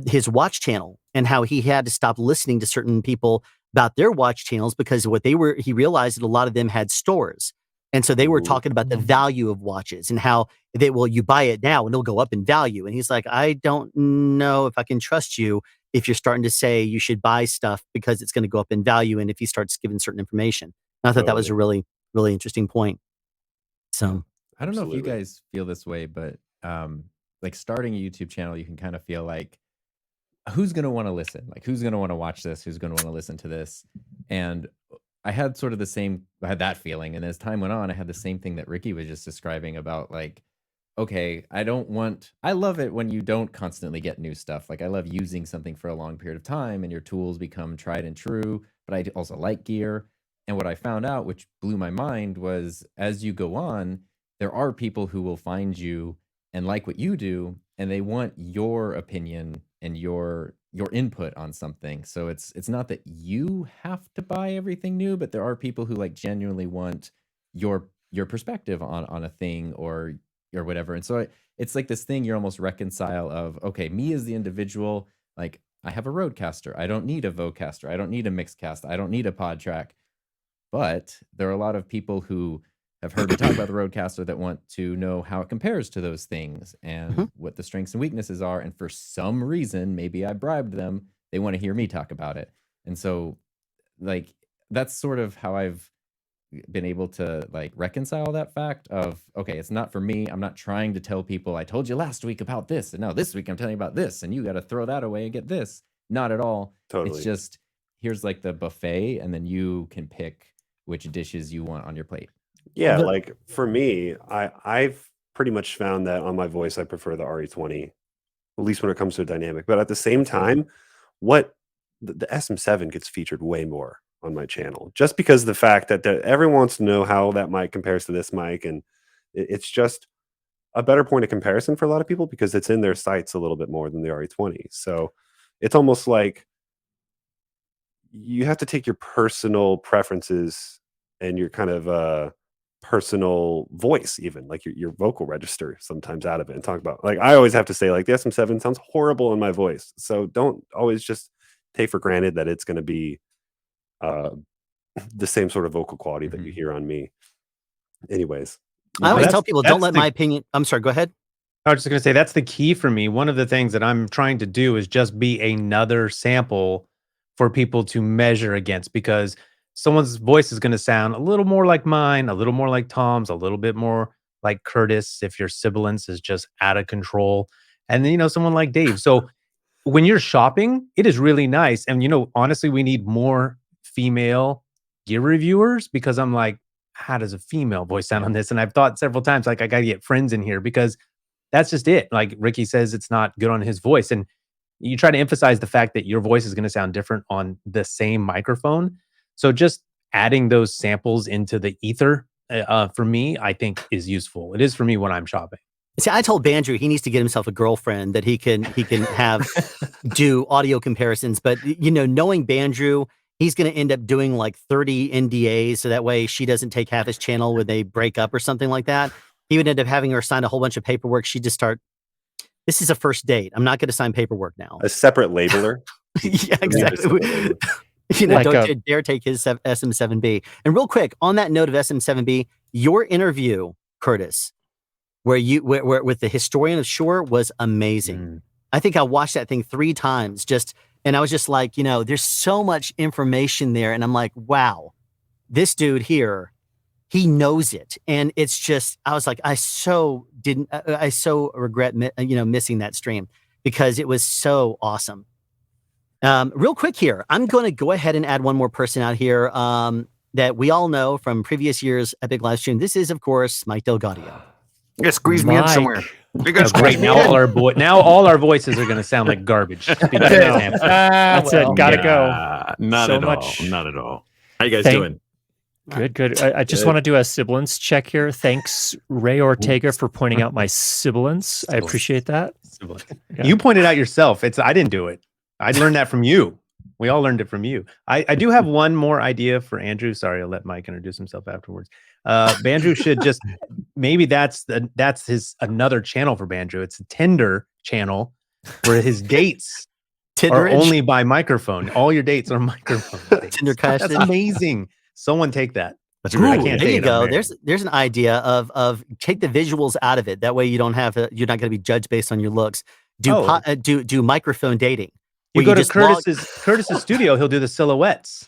his watch channel and how he had to stop listening to certain people about their watch channels because he realized that a lot of them had stores. And so they were talking about the value of watches and how you buy it now and it'll go up in value. And he's like, I don't know if I can trust you if you're starting to say you should buy stuff because it's going to go up in value. And if he starts giving certain information. And I thought that was a really, really interesting point. So I don't know if you guys feel this way, but like starting a YouTube channel, you can kind of feel like, who's going to want to listen? Like, who's going to want to watch this? Who's going to want to listen to this? And I had sort of I had that feeling. And as time went on, I had the same thing that Ricky was just describing about like, okay, I love it when you don't constantly get new stuff. Like I love using something for a long period of time and your tools become tried and true, but I also like gear. And what I found out, which blew my mind, was as you go on, there are people who will find you and like what you do, and they want your opinion and your input on something. So it's not that you have to buy everything new, but there are people who like genuinely want your perspective on a thing or whatever. And so it's like this thing you're almost reconcile of, okay, me as the individual, like I have a Rodecaster. I don't need a Vocaster. I don't need a Mixcast. I don't need a pod track. But there are a lot of people who have heard me talk about the Rodecaster that want to know how it compares to those things and what the strengths and weaknesses are. And for some reason, maybe I bribed them, they want to hear me talk about it. And so like, that's sort of how I've been able to like reconcile that fact of, okay, it's not for me. I'm not trying to tell people, I told you last week about this, and now this week I'm telling you about this, and you got to throw that away and get this. Not at all. Totally. It's just, here's like the buffet, and then you can pick which dishes you want on your plate. Yeah, like for me, I've pretty much found that on my voice, I prefer the RE20, at least when it comes to a dynamic. But at the same time, the SM7 gets featured way more on my channel, just because of the fact that everyone wants to know how that mic compares to this mic, and it's just a better point of comparison for a lot of people because it's in their sights a little bit more than the RE20. So it's almost like you have to take your personal preferences and your kind of personal voice, even like your vocal register sometimes out of it, and talk about, like, I always have to say, like, the SM7 sounds horrible in my voice, so don't always just take for granted that it's going to be the same sort of vocal quality that you hear on me. Anyways, I always tell people, don't let my opinion. I'm sorry, go ahead. I was just going to say that's the key for me. One of the things that I'm trying to do is just be another sample for people to measure against, because someone's voice is going to sound a little more like mine, a little more like Tom's, a little bit more like Curtis if your sibilance is just out of control. And then, someone like Dave. So when you're shopping, it is really nice. And, honestly, we need more female gear reviewers, because I'm like, how does a female voice sound on this? And I've thought several times, like, I got to get friends in here, because that's just it. Like Ricky says, it's not good on his voice. And you try to emphasize the fact that your voice is going to sound different on the same microphone. So just adding those samples into the ether, for me, I think is useful. It is for me when I'm shopping. See, I told Bandrew he needs to get himself a girlfriend that he can have do audio comparisons. But, knowing Bandrew, he's going to end up doing like 30 NDAs. So that way she doesn't take half his channel when they break up or something like that. He would end up having her sign a whole bunch of paperwork. She'd just start, this is a first date. I'm not going to sign paperwork now. A separate labeler. Yeah, exactly. Don't dare take his SM7B. And real quick, on that note of SM7B, your interview, Curtis, where with the historian of Shure was amazing. I think I watched that thing 3 times and I was just like, there's so much information there. And I'm like, wow, this dude here, he knows it. And it's just, I was like, I so regret, missing that stream, because it was so awesome. Real quick here, I'm going to go ahead and add one more person out here that we all know from previous years' Epic live stream. This is, of course, Mike DelGaudio. Yeah, squeeze me in somewhere. Great. Now all our voices are going to sound like garbage. That's it. Gotta go. Not at all. How you guys doing? Good. I just want to do a sibilance check here. Thanks, Ray Ortega, for pointing out my sibilance. I appreciate that. Yeah. You pointed out yourself. I didn't do it. I learned that from you. We all learned it from you. I do have one more idea for Andrew. Sorry, I'll let Mike introduce himself afterwards. Bandrew should just, maybe that's his another channel for Bandrew. It's a Tinder channel where his dates are only by microphone. All your dates are microphone. Tinder That's amazing. Someone take that. That's great. There you go. There's an idea of take the visuals out of it. That way you're not going to be judged based on your looks. Do microphone dating. You go to Curtis's studio, he'll do the silhouettes.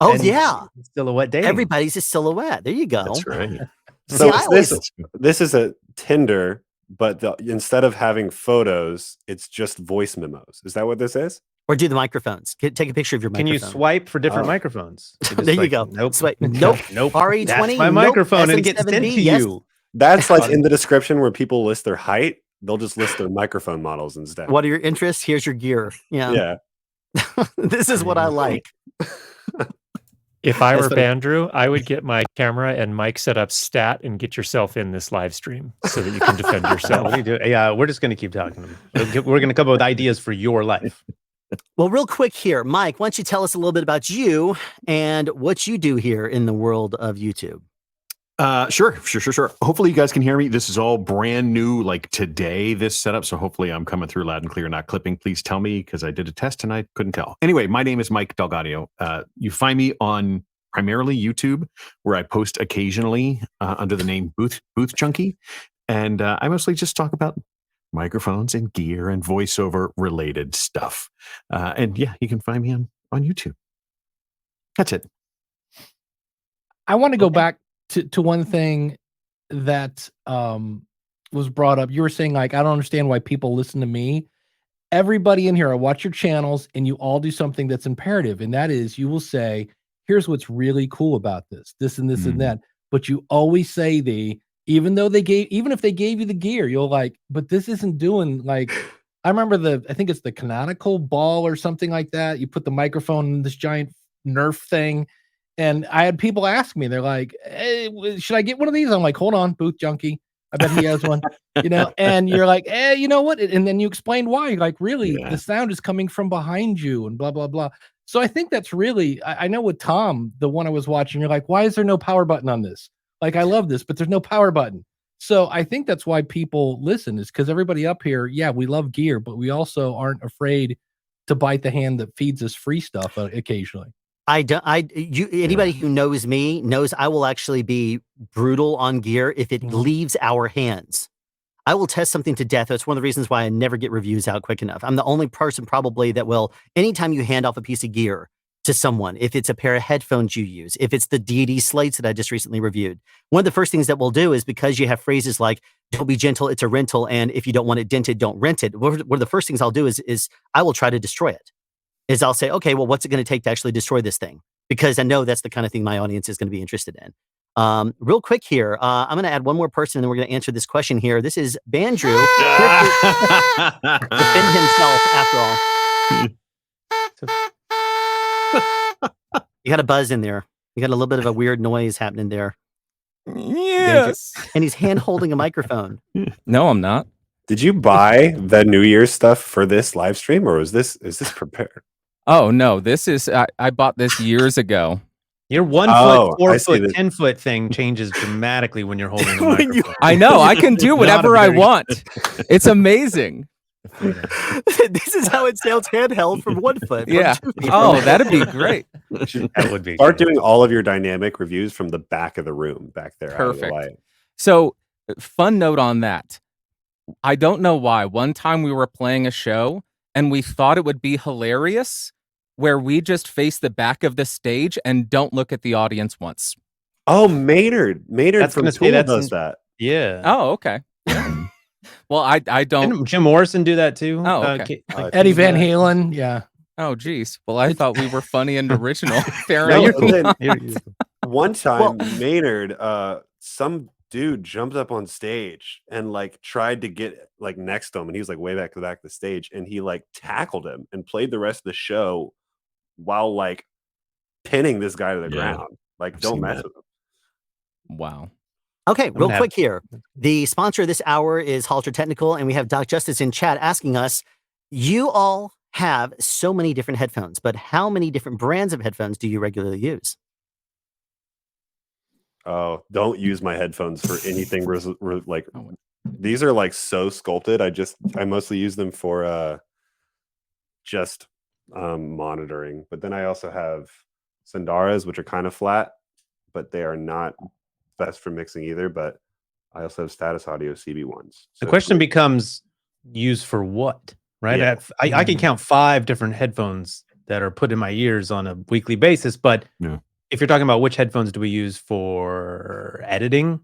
Oh yeah, silhouette dating. Everybody's a silhouette. There you go. That's right. So this is a Tinder, but instead of having photos, it's just voice memos. Is that what this is? Or do the microphones. Take a picture of your microphone. Can you swipe for different microphones? There you go. Nope. Swipe. Nope. RE20. That's my microphone, and it gets sent to you. That's like in the description where people list their height. They'll just list their microphone models instead. What are your interests? Here's your gear. Yeah. This is what I like. If I were Bandrew, I would get my camera and mic set up stat and get yourself in this live stream so that you can defend yourself. What do you do? Yeah, we're just going to keep talking. We're going to come up with ideas for your life. Well, real quick here, Mike, why don't you tell us a little bit about you and what you do here in the world of YouTube? Sure. Hopefully you guys can hear me. This is all brand new, like today, this setup. So hopefully I'm coming through loud and clear, not clipping. Please tell me, because I did a test and I couldn't tell. Anyway, my name is Mike DelGaudio. You find me on primarily YouTube, where I post occasionally under the name Booth Junkie. And I mostly just talk about microphones and gear and voiceover related stuff. And yeah, you can find me on YouTube. That's it. I want to go back to one thing that was brought up. You were saying, like, I don't understand why people listen to me. Everybody in here, I watch your channels, and you all do something that's imperative, and that is you will say, here's what's really cool about this and this and that. But you always say even if they gave you the gear, you're like, but this isn't doing, like, I remember I think it's the canonical ball or something like that. You put the microphone in this giant Nerf thing. And I had people ask me, they're like, hey, should I get one of these? I'm like, hold on, Booth Junkie. I bet he has one, and you're like, you know what? And then you explain why. You're like, really, the sound is coming from behind you and blah, blah, blah. So I think that's really, I know with Tom, the one I was watching, you're like, why is there no power button on this? Like, I love this, but there's no power button. So I think that's why people listen, is because everybody up here, we love gear, but we also aren't afraid to bite the hand that feeds us free stuff occasionally. Anybody who knows me knows I will actually be brutal on gear if it leaves our hands. I will test something to death. That's one of the reasons why I never get reviews out quick enough. I'm the only person probably that will, anytime you hand off a piece of gear to someone, if it's a pair of headphones you use, if it's the D&D slates that I just recently reviewed, one of the first things that we'll do is, because you have phrases like, don't be gentle, it's a rental, and if you don't want it dented, don't rent it. One of the first things I'll do is I will try to destroy it. Is I'll say, okay, well, what's it going to take to actually destroy this thing? Because I know that's the kind of thing my audience is going to be interested in. Real quick here, I'm going to add one more person and then we're going to answer this question here. This is Bandrew. Defend himself after all. You got a buzz in there. You got a little bit of a weird noise happening there. Yes. And he's hand holding a microphone. No, I'm not. Did you buy the New Year's stuff for this live stream, or is this prepared? Oh no, this is I bought this years ago. Your 1 foot, 4 foot, 10 foot thing changes dramatically when you're holding a microphone. I know. I can do whatever I want. It's amazing. This is how it sounds handheld from 1 foot. Yeah. Oh, that'd be great. That would be. Start doing all of your dynamic reviews from the back of the room, back there. Perfect. So, fun note on that. I don't know why. One time we were playing a show and we thought it would be hilarious where we just face the back of the stage and don't look at the audience once. Oh, Maynard from Tool does that. Yeah. Oh, okay. Well, I don't. Didn't Jim Morrison do that too? Oh, okay. Eddie Van Halen. Yeah. Oh, geez. Well, I thought we were funny and original. Fair No, enough. one time, Maynard, some dude jumped up on stage and like tried to get like next to him, and he was like way back to the back of the stage, and he like tackled him and played the rest of the show while like pinning this guy to the ground. Like, don't mess with him. Wow. Okay, real quick here. The sponsor of this hour is Halter Technical, and we have Doc Justice in chat asking us, you all have so many different headphones, but how many different brands of headphones do you regularly use? Oh, don't use my headphones for anything like these are like so sculpted. I mostly use them for just monitoring. But then I also have Sandaras, which are kind of flat, but they are not best for mixing either. But I also have Status Audio CB ones. The question becomes, used for what? Right? Yeah. I can count 5 different headphones that are put in my ears on a weekly basis, but if you're talking about which headphones do we use for editing,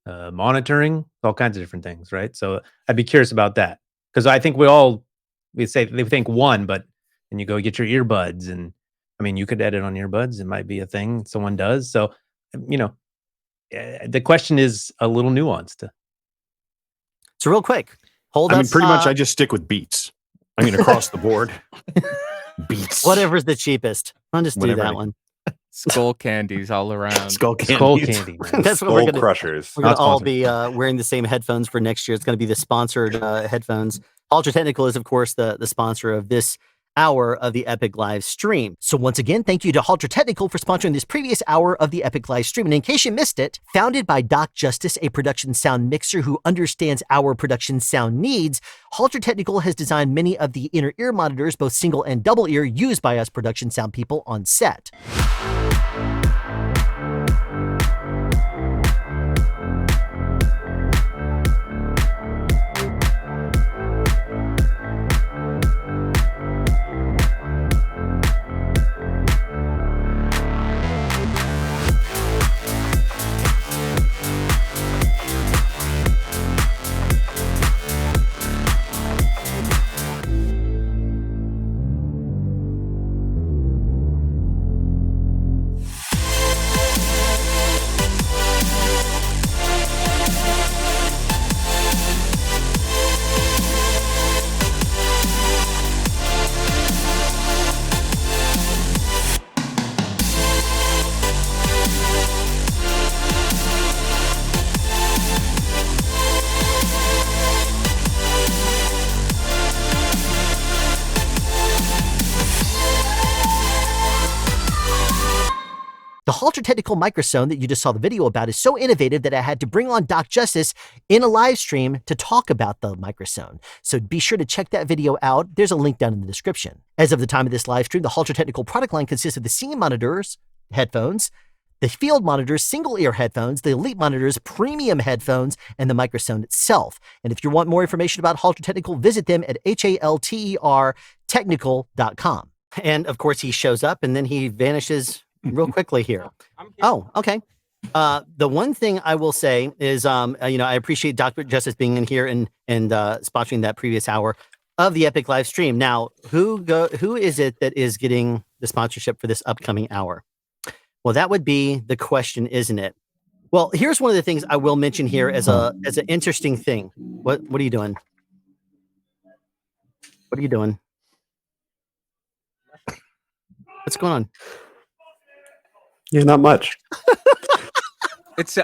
monitoring, all kinds of different things, right? So I'd be curious about that, because I think we think one, but then you go get your earbuds, and I mean, you could edit on earbuds. It might be a thing someone does. So, the question is a little nuanced. So real quick, pretty much I just stick with Beats. I mean, across the board. Beats. Whatever's the cheapest. I'll just do that one. Skull candies all around. Skull candy. That's what we're gonna crushers. We're gonna all be wearing the same headphones for next year. It's gonna be the sponsored headphones. Halter Technical is, of course, the sponsor of this hour of the Epic Live Stream. So once again, thank you to Halter Technical for sponsoring this previous hour of the Epic Live Stream. And in case you missed it, founded by Doc Justice, a production sound mixer who understands our production sound needs, Halter Technical has designed many of the inner ear monitors, both single and double ear, used by us production sound people on set. The Halter Technical microphone that you just saw the video about is so innovative that I had to bring on Doc Justice in a live stream to talk about the microphone. So be sure to check that video out. There's a link down in the description. As of the time of this live stream, the Halter Technical product line consists of the singing monitors, headphones, the Field Monitors single ear headphones, the Elite Monitors premium headphones, and the microphone itself. And if you want more information about Halter Technical, visit them at haltertechnical.com. And of course, he shows up and then he vanishes real quickly here. Oh, okay. The one thing I will say is, I appreciate Dr. Justice being in here and sponsoring that previous hour of the Epic live stream. Now, who is it that is getting the sponsorship for this upcoming hour? Well, that would be the question, isn't it? Well, here's one of the things I will mention here as an interesting thing. What are you doing? What are you doing? What's going on? Yeah, not much. Is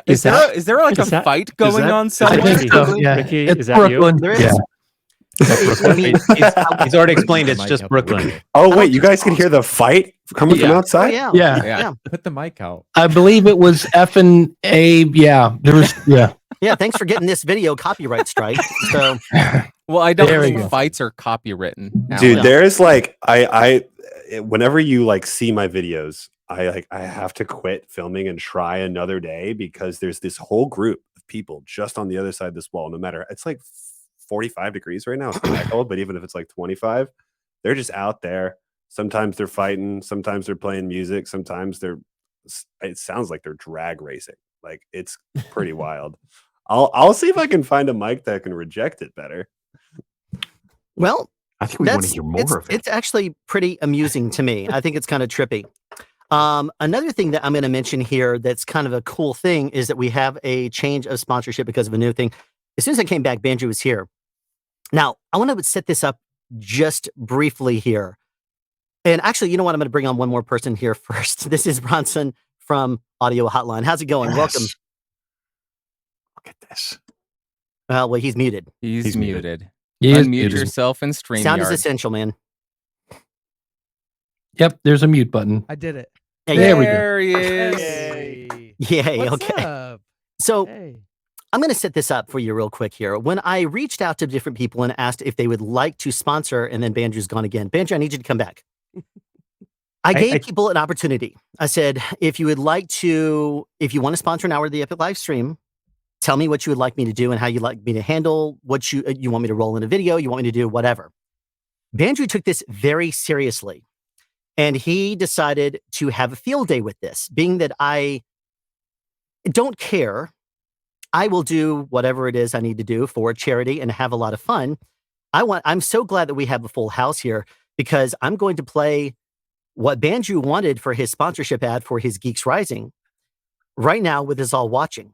there like a fight going on somewhere? Yeah, Ricky, is that Brooklyn. you? There is. He's already explained it's just Brooklyn. Oh wait, you guys can hear the fight coming from outside? Oh, Yeah. Put the mic out. I believe it was F and A. Yeah, there was. Yeah. Yeah, thanks for getting this video copyright strike. So, Well, I don't There we think go. fights are copywritten. Dude, Alan. there's like I whenever you like see my videos, I have to quit filming and try another day because there's this whole group of people just on the other side of this wall. No matter, it's like 45 degrees right now. It's not that cold, but even if it's like 25, they're just out there. Sometimes they're fighting, sometimes they're playing music, sometimes it sounds like they're drag racing. Like it's pretty wild. I'll see if I can find a mic that can reject it better. well, I think we want to hear more of it. It's actually pretty amusing to me. I think it's kind of trippy. Another thing that I'm going to mention here that's kind of a cool thing is that we have a change of sponsorship because of a new thing. As soon as I came back, Bandrew was here. Now, I want to set this up just briefly here. And actually, you know what? I'm going to bring on one more person here first. This is Bronson from Audio Hotline. How's it going? Yes. Welcome. Look at this. Well, he's muted. He's muted. He is Unmute muted. yourself in StreamYard. Sound is essential, man. Yep, there's a mute button. I did it. Hey, There we go. There he is. Hey. Yay, What's okay. up? So Hey. I'm going to set this up for you real quick here. When I reached out to different people and asked if they would like to sponsor, and then Bandrew's gone again. Bandrew, I need you to come back. I gave people an opportunity. I said, if you want to sponsor an hour of the Epic live stream, tell me what you would like me to do and how you'd like me to handle what you want me to roll in a video, you want me to do whatever. Bandrew took this very seriously, and he decided to have a field day with this, being that I don't care. I will do whatever it is I need to do for charity and have a lot of fun. I'm so glad that we have a full house here because I'm going to play what Bandrew wanted for his sponsorship ad for his Geeks Rising right now with us all watching.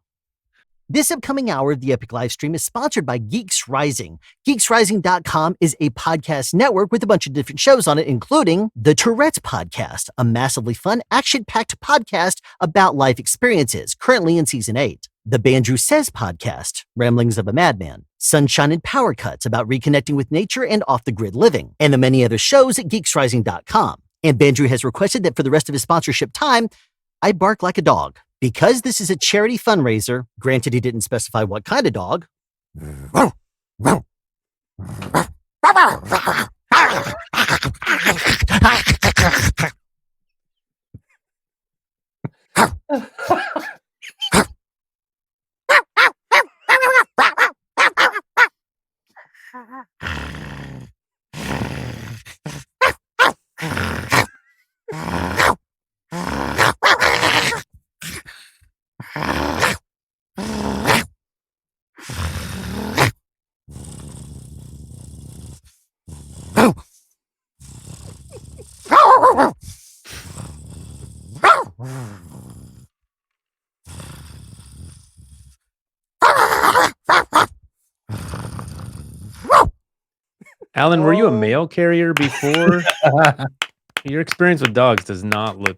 This upcoming hour of the Epic live stream is sponsored by Geeks Rising. GeeksRising.com is a podcast network with a bunch of different shows on it, including the Tourette's Podcast, a massively fun, action-packed podcast about life experiences, currently in season 8. The Bandrew Says Podcast, Ramblings of a Madman, Sunshine and Power Cuts about reconnecting with nature and off-the-grid living, and the many other shows at GeeksRising.com. And Bandrew has requested that for the rest of his sponsorship time, I bark like a dog. Because this is a charity fundraiser, granted he didn't specify what kind of dog. Alan, were you a mail carrier before? Your experience with dogs does not look.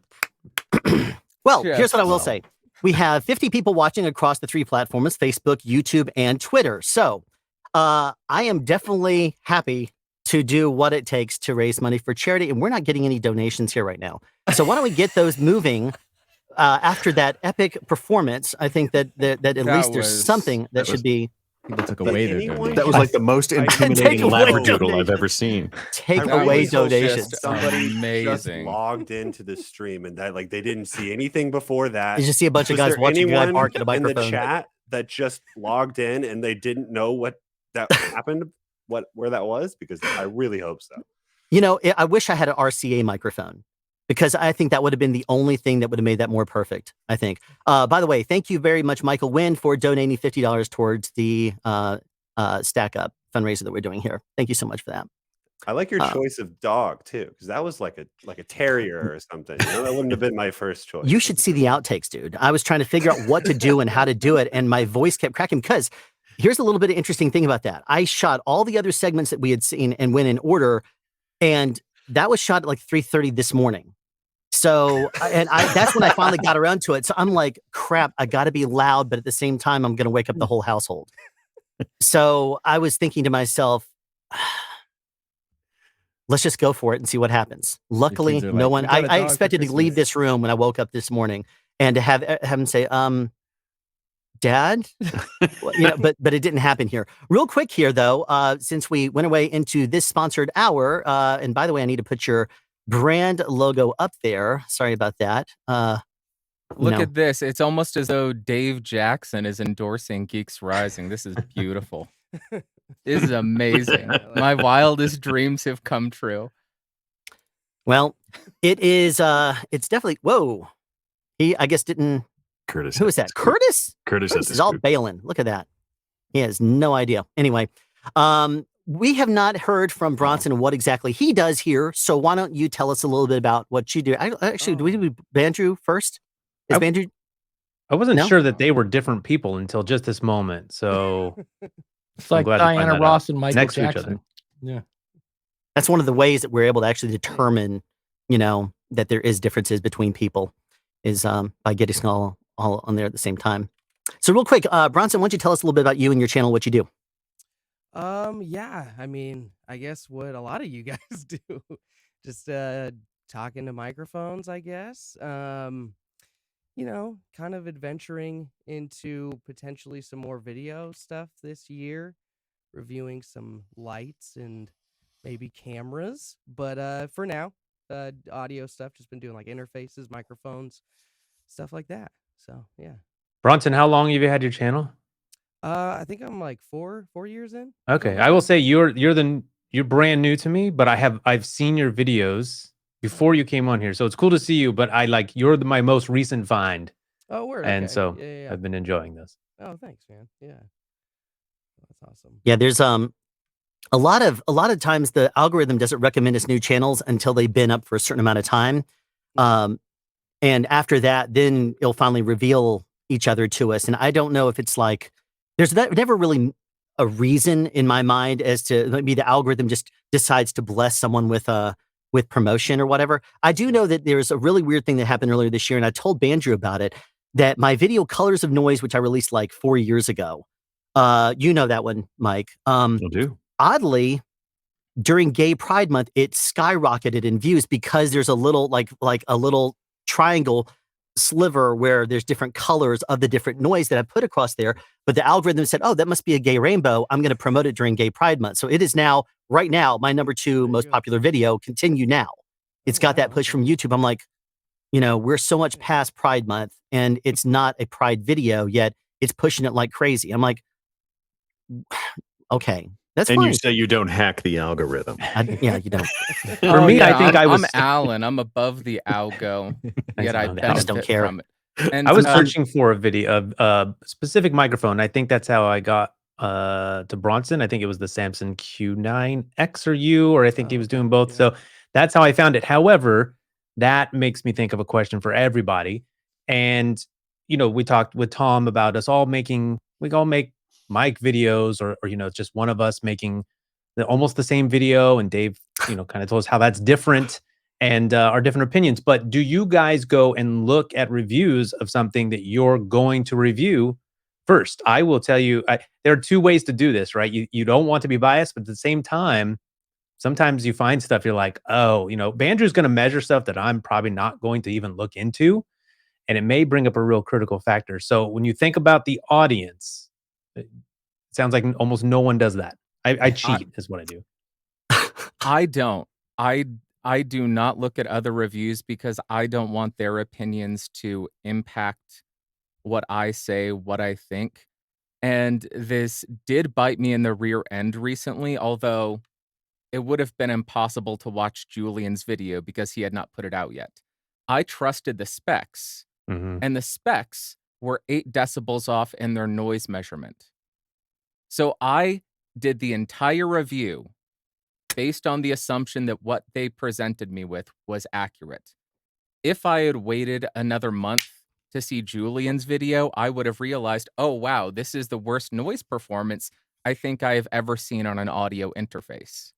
Well, here's what I will say. We have 50 people watching across the 3 platforms, Facebook, YouTube, and Twitter. So I am definitely happy to do what it takes to raise money for charity. And we're not getting any donations here right now. So why don't we get those moving after that epic performance? I think that at least there's something that should be People took away their donation. That was like the most intimidating labradoodle I've ever seen. Take I away really hope that donations. Somebody just Amazing. logged into the stream and that like they didn't see anything before that. You just see a bunch of Was guys there watching a guy anyone bark at a in the microphone. chat that just logged in and they didn't know what that happened, where that was? Because I really hope so. You know, I wish I had an RCA microphone, because I think that would have been the only thing that would have made that more perfect, I think. By the way, thank you very much, Michael Wynne, for donating $50 towards the Stack Up fundraiser that we're doing here. Thank you so much for that. I like your choice of dog too, because that was like a terrier or something. You know, that wouldn't have been my first choice. You should see the outtakes, dude. I was trying to figure out what to do and how to do it, and my voice kept cracking, because here's a little bit of interesting thing about that. I shot all the other segments that we had seen and went in order, and that was shot at like 3:30 this morning. So, that's when I finally got around to it. So I'm like, crap, I got to be loud, but at the same time, I'm going to wake up the whole household. So I was thinking to myself, let's just go for it and see what happens. Luckily, no one, I expected to leave this room when I woke up this morning and to have him say, Dad, you know, but it didn't happen here. Real quick here, though, since we went away into this sponsored hour, and by the way, I need to put your brand logo up there. Sorry about that. Look at this. It's almost as though Dave Jackson is endorsing Geeks Rising. This is beautiful. This is amazing. My wildest dreams have come true. Well, it is, it's definitely, whoa. He, I guess, didn't. Curtis. Who is that? Curtis? Curtis is all bailing. Look at that. He has no idea. Anyway, we have not heard from Bronson and what exactly he does here. So why don't you tell us a little bit about what you do? Actually, do we do Bandrew first? Is Bandrew? I wasn't sure that they were different people until just this moment. So it's like Diana Ross and Michael Jackson. Yeah. That's one of the ways that we're able to actually determine, you know, that there is differences between people is by getting all on there at the same time. So real quick, Bronson, why don't you tell us a little bit about you and your channel, what you do? Yeah, I mean, I guess what a lot of you guys do, just talking to microphones, I guess. You know, kind of adventuring into potentially some more video stuff this year, reviewing some lights and maybe cameras. But for now, audio stuff, just been doing like interfaces, microphones, stuff like that. So yeah. Bronson, how long have you had your channel? I think I'm like four years in. Okay, I will say you're brand new to me, but I've seen your videos before you came on here, so it's cool to see you. But you're my most recent find. Oh, word. And okay. so yeah. I've been enjoying this. Oh, thanks, man. Yeah, that's awesome. Yeah, there's a lot of times the algorithm doesn't recommend us new channels until they've been up for a certain amount of time, and after that, then it'll finally reveal each other to us. And I don't know if it's like there's never really a reason in my mind as to maybe the algorithm just decides to bless someone with promotion or whatever. I do know that there's a really weird thing that happened earlier this year, and I told Bandrew about it, that my video Colors of Noise, which I released like 4 years ago, you know that one, Mike. I do. Oddly, during Gay Pride Month, it skyrocketed in views because there's a little like a little triangle sliver where there's different colors of the different noise that I put across there. But the algorithm said, oh, that must be a gay rainbow. I'm going to promote it during Gay Pride Month. So it is now, right now, my number 2 most popular video. Continue now. It's got that push from YouTube. I'm like, you know, we're so much past Pride Month and it's not a Pride video yet. It's pushing it like crazy. I'm like, okay, that's and fine. You say you don't hack the algorithm. Yeah, you don't. For me, I think I'm Alan. I'm above the algo. Yet I just don't care. from it. And I was searching for a video, a specific microphone. I think that's how I got to Bronson. I think it was the Samson Q9X or U, or I think he was doing both. Yeah. So that's how I found it. However, that makes me think of a question for everybody. And, you know, we talked with Tom about we all make mic videos or, you know, it's just one of us making almost the same video. And Dave, you know, kind of told us how that's different and our different opinions. But do you guys go and look at reviews of something that you're going to review first? I will tell you, there are 2 ways to do this, right? You don't want to be biased, but at the same time, sometimes you find stuff you're like, oh, you know, Bandrew's going to measure stuff that I'm probably not going to even look into. And it may bring up a real critical factor. So when you think about the audience, sounds like almost no one does that. I cheat is what I do. I don't. I do not look at other reviews because I don't want their opinions to impact what I say, what I think. And this did bite me in the rear end recently, although it would have been impossible to watch Julian's video because he had not put it out yet. I trusted the specs, and the specs were 8 decibels off in their noise measurement. So I did the entire review based on the assumption that what they presented me with was accurate. If I had waited another month to see Julian's video, I would have realized, oh, wow, this is the worst noise performance I think I have ever seen on an audio interface.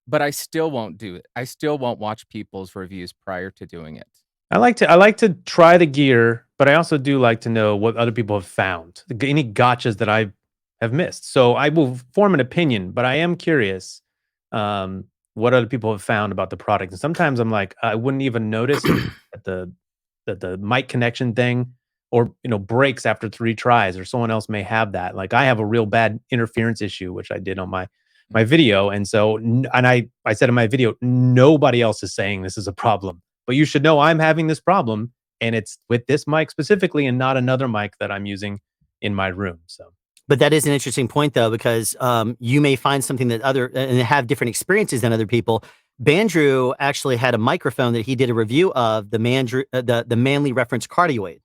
But I still won't do it. I still won't watch people's reviews prior to doing it. I like to try the gear, but I also do like to know what other people have found. Any gotchas that I have missed. So I will form an opinion, but I am curious what other people have found about the product. And sometimes I'm like, I wouldn't even notice that the mic connection thing or breaks after 3 tries, or someone else may have that. Like I have a real bad interference issue, which I did on my video. And so, I said in my video, nobody else is saying this is a problem, but you should know I'm having this problem, and it's with this mic specifically and not another mic that I'm using in my room. So. But that is an interesting point, though, because you may find something that and have different experiences than other people. Bandrew actually had a microphone that he did a review of, the Manly Reference Cardioid.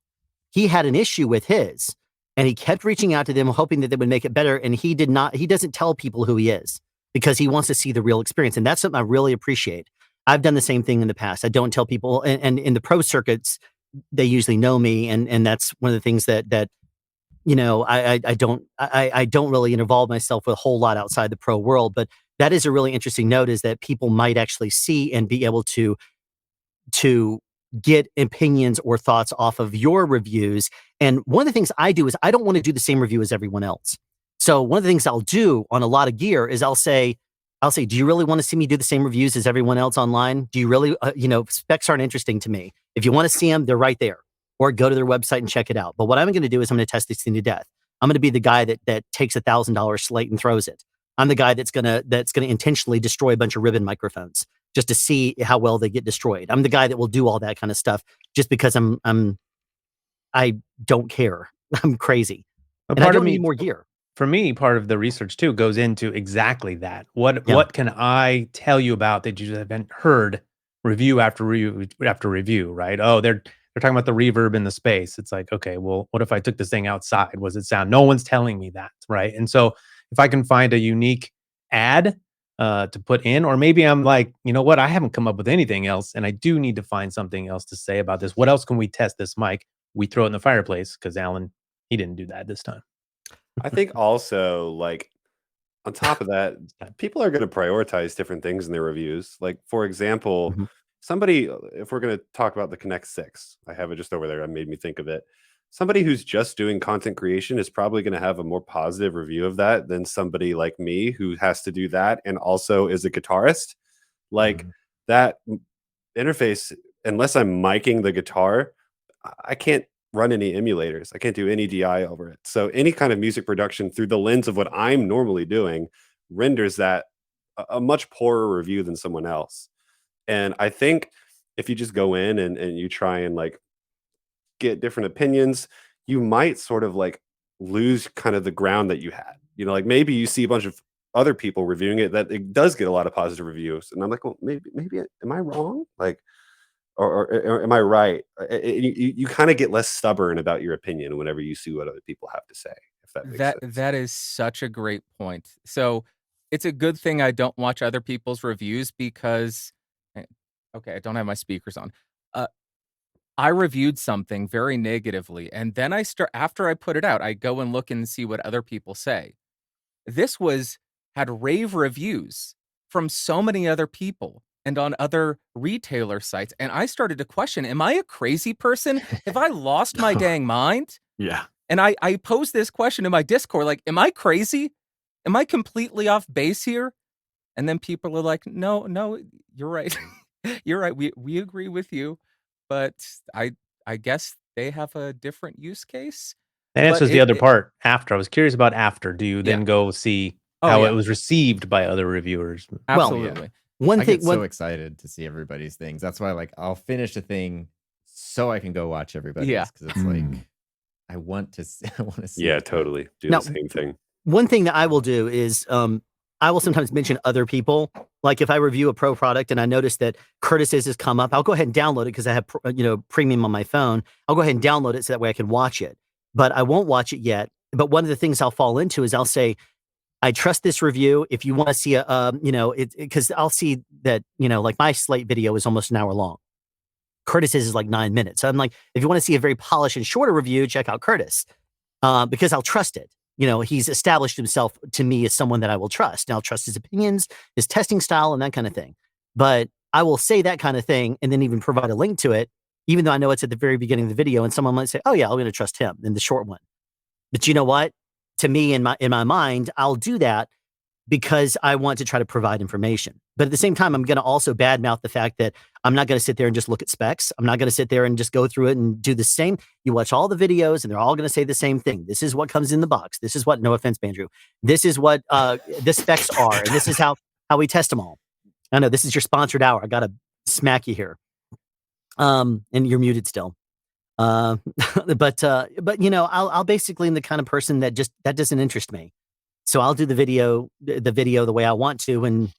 He had an issue with his, and he kept reaching out to them, hoping that they would make it better. And he doesn't tell people who he is because he wants to see the real experience. And that's something I really appreciate. I've done the same thing in the past. I don't tell people, and in the pro circuits, they usually know me. And that's one of the things that I don't really involve myself with a whole lot outside the pro world, but that is a really interesting note, is that people might actually see and be able to get opinions or thoughts off of your reviews. And one of the things I do is I don't want to do the same review as everyone else. So one of the things I'll do on a lot of gear is I'll say, do you really want to see me do the same reviews as everyone else online? Do you really, specs aren't interesting to me. If you want to see them, they're right there. Or go to their website and check it out. But what I'm going to do is I'm going to test this thing to death. I'm going to be the guy that takes $1,000 slate and throws it. I'm the guy that's going to intentionally destroy a bunch of ribbon microphones just to see how well they get destroyed. I'm the guy that will do all that kind of stuff just because I don't care. I'm crazy. And I don't need more gear. For me, part of the research too goes into exactly that. What can I tell you about that you haven't heard review after review, right? Oh, they're talking about the reverb in the space. It's like, okay, well, what if I took this thing outside? Was it sound? No one's telling me that, right? And so if I can find a unique ad to put in, or maybe I'm like, you know what? I haven't come up with anything else, and I do need to find something else to say about this. What else can we test this mic? We throw it in the fireplace because Alan, he didn't do that this time. I think also, like, on top of that, people are going to prioritize different things in their reviews. Like, for example, somebody, if we're going to talk about the Connect 6, I have it just over there. It made me think of it. Somebody who's just doing content creation is probably going to have a more positive review of that than somebody like me who has to do that and also is a guitarist. Like that interface, unless I'm miking the guitar, I can't run any emulators. I can't do any DI over it. So any kind of music production through the lens of what I'm normally doing renders that a much poorer review than someone else. And I think if you just go in and you try and like get different opinions, you might sort of like lose kind of the ground that you had. Like maybe you see a bunch of other people reviewing it that it does get a lot of positive reviews. And I'm like, well, maybe am I wrong? Like, or am I right? You kind of get less stubborn about your opinion whenever you see what other people have to say, if that makes sense. That is such a great point. So it's a good thing I don't watch other people's reviews because, okay, I don't have my speakers on. I reviewed something very negatively, and then after I put it out, I go and look and see what other people say. This had rave reviews from so many other people and on other retailer sites. And I started to question, am I a crazy person? Have I lost my dang mind? Yeah. And I posed this question in my Discord, like, am I crazy? Am I completely off base here? And then people are like, no, you're right. You're right. We agree with you. But I guess they have a different use case. That answers the other part after. I was curious about after. Do you then go see how it was received by other reviewers? Absolutely. One I thing, get so excited to see everybody's things. That's why, like, I'll finish a thing so I can go watch everybody's because it's like I want to see. Yeah, totally. Do the same thing. One thing that I will do is I will sometimes mention other people. Like if I review a pro product and I notice that Curtis's has come up, I'll go ahead and download it because I have premium on my phone. I'll go ahead and download it so that way I can watch it. But I won't watch it yet. But one of the things I'll fall into is I'll say, I trust this review. If you want to see because I'll see that, like my Slate video is almost an hour long. Curtis's is like 9 minutes. So I'm like, if you want to see a very polished and shorter review, check out Curtis because I'll trust it. He's established himself to me as someone that I will trust. And I'll trust his opinions, his testing style, and that kind of thing. But I will say that kind of thing and then even provide a link to it, even though I know it's at the very beginning of the video. And someone might say, oh, yeah, I'm going to trust him in the short one. But you know what? To me, in my mind, I'll do that because I want to try to provide information. But at the same time, I'm going to also badmouth the fact that I'm not going to sit there and just look at specs. I'm not going to sit there and just go through it and do the same. You watch all the videos and they're all going to say the same thing. This is what comes in the box. This is what, no offense, Bandrew, this is what the specs are. And this is how we test them all. I know this is your sponsored hour. I got to smack you here. And you're muted still. But I'll basically am the kind of person that doesn't interest me. So I'll do the video the way I want to, and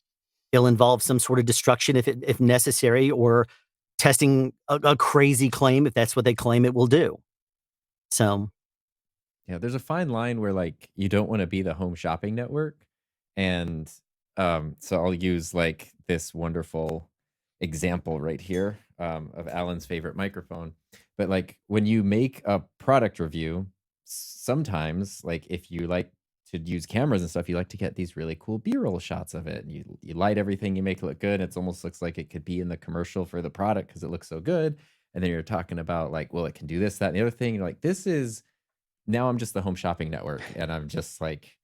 it'll involve some sort of destruction if necessary, or testing a crazy claim if that's what they claim it will do. So, yeah, there's a fine line where like you don't want to be the home shopping network, and so I'll use like this wonderful example right here of Alan's favorite microphone. But like when you make a product review, sometimes like if you like to use cameras and stuff, you like to get these really cool B-roll shots of it. And you light everything, you make it look good. It almost looks like it could be in the commercial for the product because it looks so good. And then you're talking about like, well, it can do this, that, and the other thing. You're like, now I'm just the home shopping network. And I'm just like,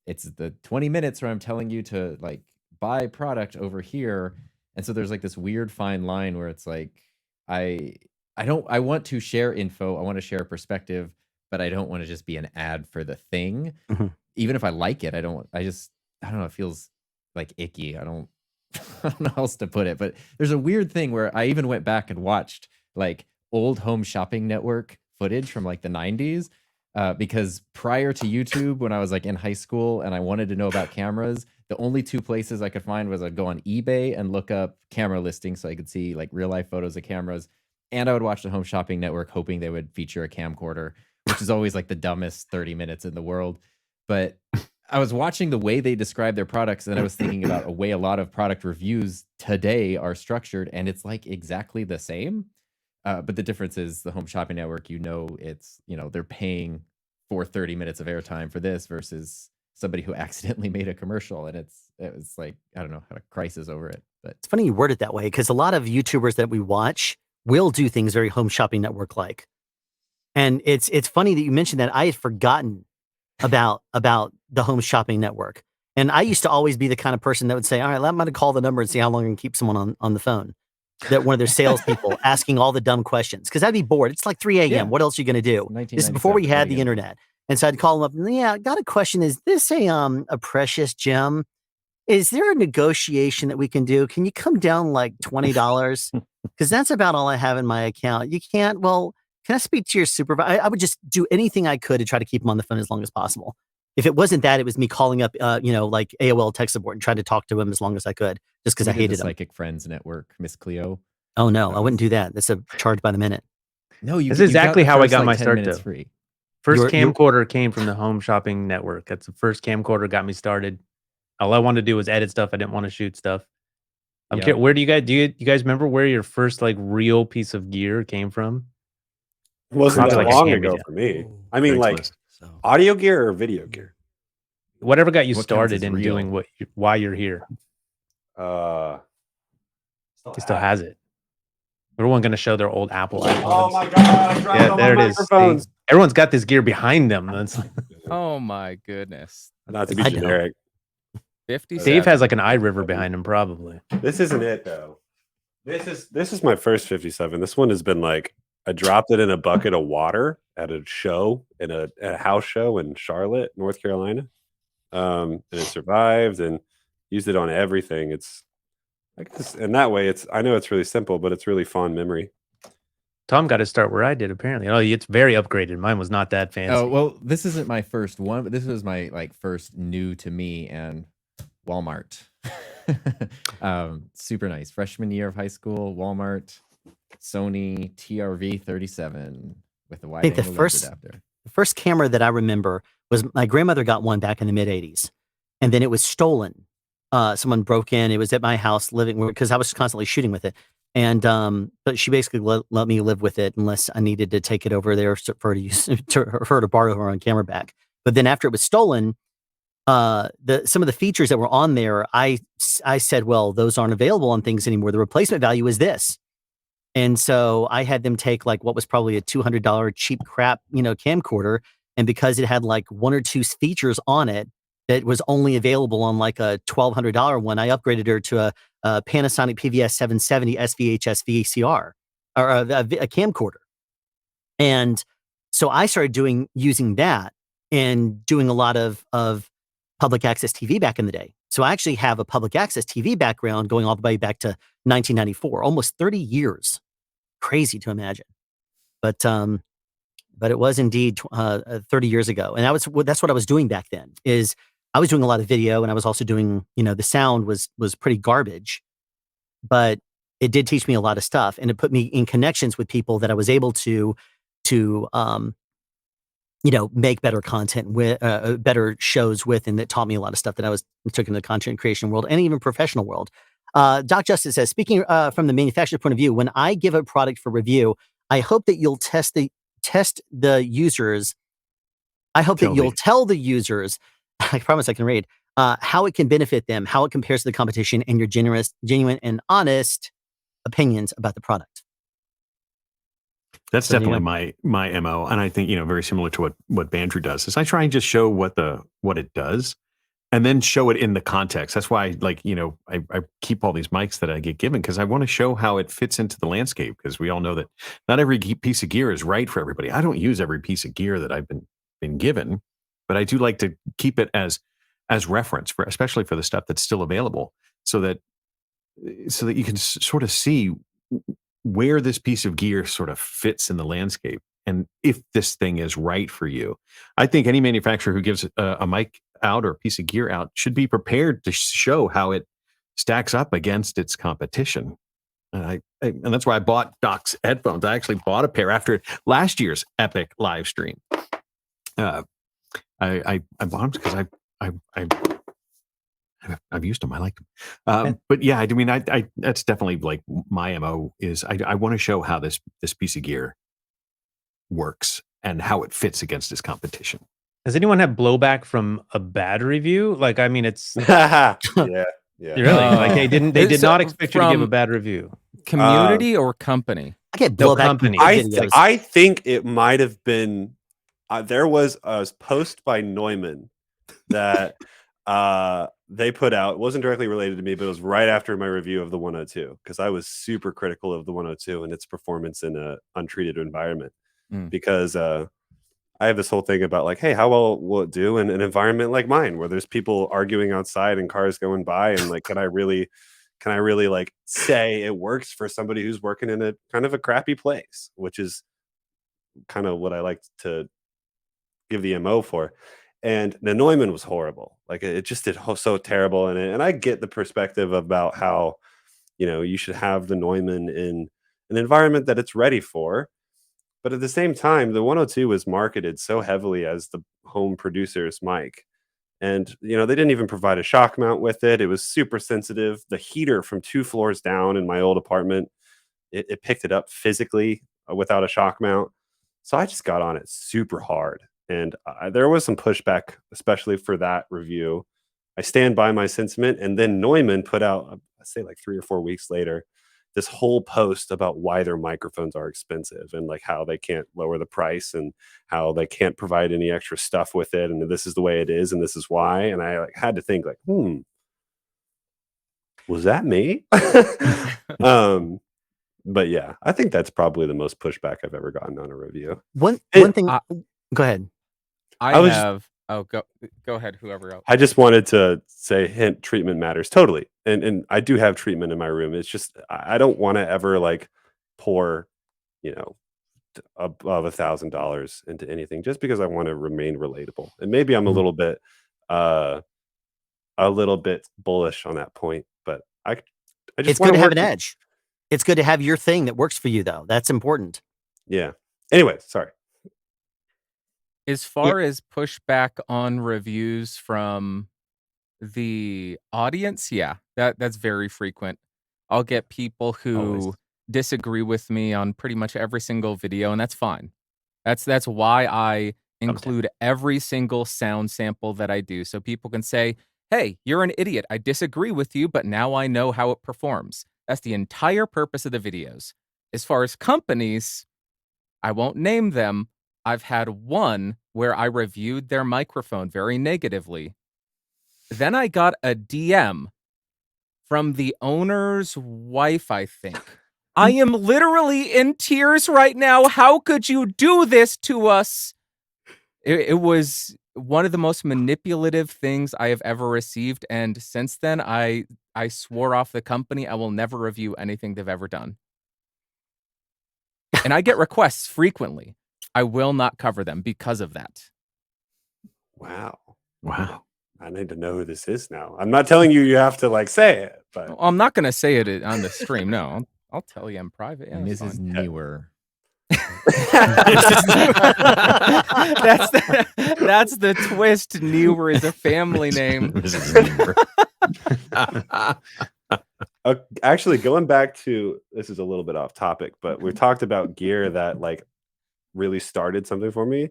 it's the 20 minutes where I'm telling you to like buy product over here. And so there's like this weird fine line where it's like, I want to share info. I want to share a perspective, but I don't want to just be an ad for the thing. Mm-hmm. Even if I like it, I don't know. It feels like icky. I don't know how else to put it, but there's a weird thing where I even went back and watched like old home shopping network footage from like the 90s. Because prior to YouTube, when I was like in high school and I wanted to know about cameras, the only two places I could find was I'd go on eBay and look up camera listings so I could see like real life photos of cameras. And I would watch the Home Shopping Network hoping they would feature a camcorder, which is always like the dumbest 30 minutes in the world. But I was watching the way they describe their products, and I was thinking about a way a lot of product reviews today are structured, and it's like exactly the same. But the difference is the Home Shopping Network, it's, they're paying for 30 minutes of airtime for this versus somebody who accidentally made a commercial. And it was like, I don't know, had a crisis over it. But it's funny you word it that way, because a lot of YouTubers that we watch will do things very Home Shopping Network like. And it's funny that you mentioned that. I had forgotten about the Home Shopping Network. And I used to always be the kind of person that would say, all right, I'm going to call the number and see how long I can keep someone on the phone. That one of their salespeople asking all the dumb questions. Because I'd be bored. It's like 3 a.m. Yeah. What else are you going to do? This is before we had the internet. And so I'd call them up. And, yeah, I got a question. Is this a precious gem? Is there a negotiation that we can do? Can you come down like $20? Because that's about all I have in my account. You can't? Well, can I speak to your supervisor? I would just do anything I could to try to keep him on the phone as long as possible. If it wasn't that, it was me calling up, like AOL tech support and trying to talk to him as long as I could, just because I hated him. Psychic Friends Network, Miss Cleo. Oh no, I wouldn't do that. That's a charge by the minute. No, that's exactly how I got my start. Though. Free. First camcorder came from the Home Shopping Network. That's the first camcorder got me started. All I wanted to do was edit stuff. I didn't want to shoot stuff. Where do you guys remember where your first like real piece of gear came from? It wasn't that long ago for me. I mean, like audio gear or video gear? Whatever got you started in doing why you're here. He still has it. Everyone going to show their old Apple iPhones. Oh my god! Yeah, there it is. Everyone's got this gear behind them. That's oh my goodness. Not to be generic. 50. Dave has like an iRiver behind him, probably. This isn't it though. This is my first 57. This one has been like I dropped it in a bucket of water at a show, at a house show in Charlotte, North Carolina. And it survived, and used it on everything. It's, I guess, and that way I know it's really simple, but it's really fond memory. Tom got to start where I did, apparently. Oh, it's very upgraded. Mine was not that fancy. Oh, well, this isn't my first one, but this was my first new to me and Walmart. Super nice. Freshman year of high school, Walmart, Sony TRV 37 with a wide I think angle lens adapter. the first camera that I remember was my grandmother got one back in the mid 80s, and then it was stolen. Someone broke in. It was at my house living, because I was constantly shooting with it. And but she basically let me live with it unless I needed to take it over there for her to use, for her to borrow her own camera back. But then after it was stolen, some of the features that were on there, I said, well, those aren't available on things anymore. The replacement value is this. And so I had them take like what was probably a $200 cheap crap, camcorder. And because it had like one or two features on it that was only available on like a $1,200 one, I upgraded her to a Panasonic PVS 770 SVHS VCR, or a camcorder. And so I started using that and doing a lot of public access TV back in the day. So I actually have a public access TV background going all the way back to 1994, almost 30 years. Crazy to imagine. But it was indeed 30 years ago. And that's what I was doing back then, is I was doing a lot of video, and I was also doing, the sound was pretty garbage, but it did teach me a lot of stuff, and it put me in connections with people that I was able to make better content with, better shows with, and that taught me a lot of stuff that I took into the content creation world and even professional world. Doc Justice says, speaking from the manufacturer's point of view, when I give a product for review, I hope that you'll test the users. I hope that you'll tell the users, I promise I can read, how it can benefit them, how it compares to the competition, and your genuine and honest opinions about the product. That's definitely my MO. And I think, very similar to what Bandrew does, is I try and just show what it does, and then show it in the context. That's why, I keep all these mics that I get given, because I want to show how it fits into the landscape, because we all know that not every piece of gear is right for everybody. I don't use every piece of gear that I've been given, but I do like to keep it as reference, especially for the stuff that's still available, so that you can sort of see where this piece of gear sort of fits in the landscape, and if this thing is right for you. I think any manufacturer who gives a mic out or a piece of gear out should be prepared to show how it stacks up against its competition. And that's why I bought Doc's headphones. I actually bought a pair after last year's epic live stream. I bought them because I've used them. I like them. But yeah, I that's definitely like my MO is I want to show how this piece of gear works and how it fits against its competition. Does anyone have blowback from a bad review? It's yeah. Really? They did not expect you to give a bad review. Community or company? I get blowback. Company. I think it might have been. There was a post by Neumann that they put out. It wasn't directly related to me, but it was right after my review of the 102, because I was super critical of the 102 and its performance in an untreated environment. Because I have this whole thing about hey, how well will it do in an environment like mine, where there's people arguing outside and cars going by, and can I really say it works for somebody who's working in a kind of a crappy place, which is kind of what I like to give the MO for. And the Neumann was horrible. It just did so terrible. And I get the perspective about how, you should have the Neumann in an environment that it's ready for. But at the same time, the 102 was marketed so heavily as the home producer's mic. And, they didn't even provide a shock mount with it. It was super sensitive. The heater from 2 floors down in my old apartment, it picked it up physically without a shock mount. So I just got on it super hard. And there was some pushback, especially for that review. I stand by my sentiment. And then Neumann put out, I say 3 or 4 weeks later, this whole post about why their microphones are expensive and how they can't lower the price and how they can't provide any extra stuff with it. And this is the way it is. And this is why. And I had to think was that me? but yeah, I think that's probably the most pushback I've ever gotten on a review. One thing. Go ahead. Go ahead. Whoever else. I just wanted to say, hint, treatment matters totally, and I do have treatment in my room. It's just I don't want to ever like pour, above $1,000 into anything just because I want to remain relatable. And maybe I'm a little bit bullish on that point, but I just it's good to have an edge. It's good to have your thing that works for you, though. That's important. Yeah. Anyway, sorry. As far as pushback on reviews from the audience, yeah, that's very frequent. I'll get people who disagree with me on pretty much every single video, and that's fine. That's why I include every single sound sample that I do, so people can say, hey, you're an idiot. I disagree with you, but now I know how it performs. That's the entire purpose of the videos. As far as companies, I won't name them. I've had one where I reviewed their microphone very negatively. Then I got a DM from the owner's wife, I think. I am literally in tears right now. How could you do this to us? It was one of the most manipulative things I have ever received. And since then, I swore off the company. I will never review anything they've ever done. And I get requests frequently. I will not cover them because of that. Wow. I need to know who this is now. I'm not telling you have to like say it, but I'm not going to say it on the stream. No, I'll tell you in private. Yeah, Mrs. Newer. That's the twist. Newer is a family name. Actually, going back to, this is a little bit off topic, but we talked about gear that like really started something for me.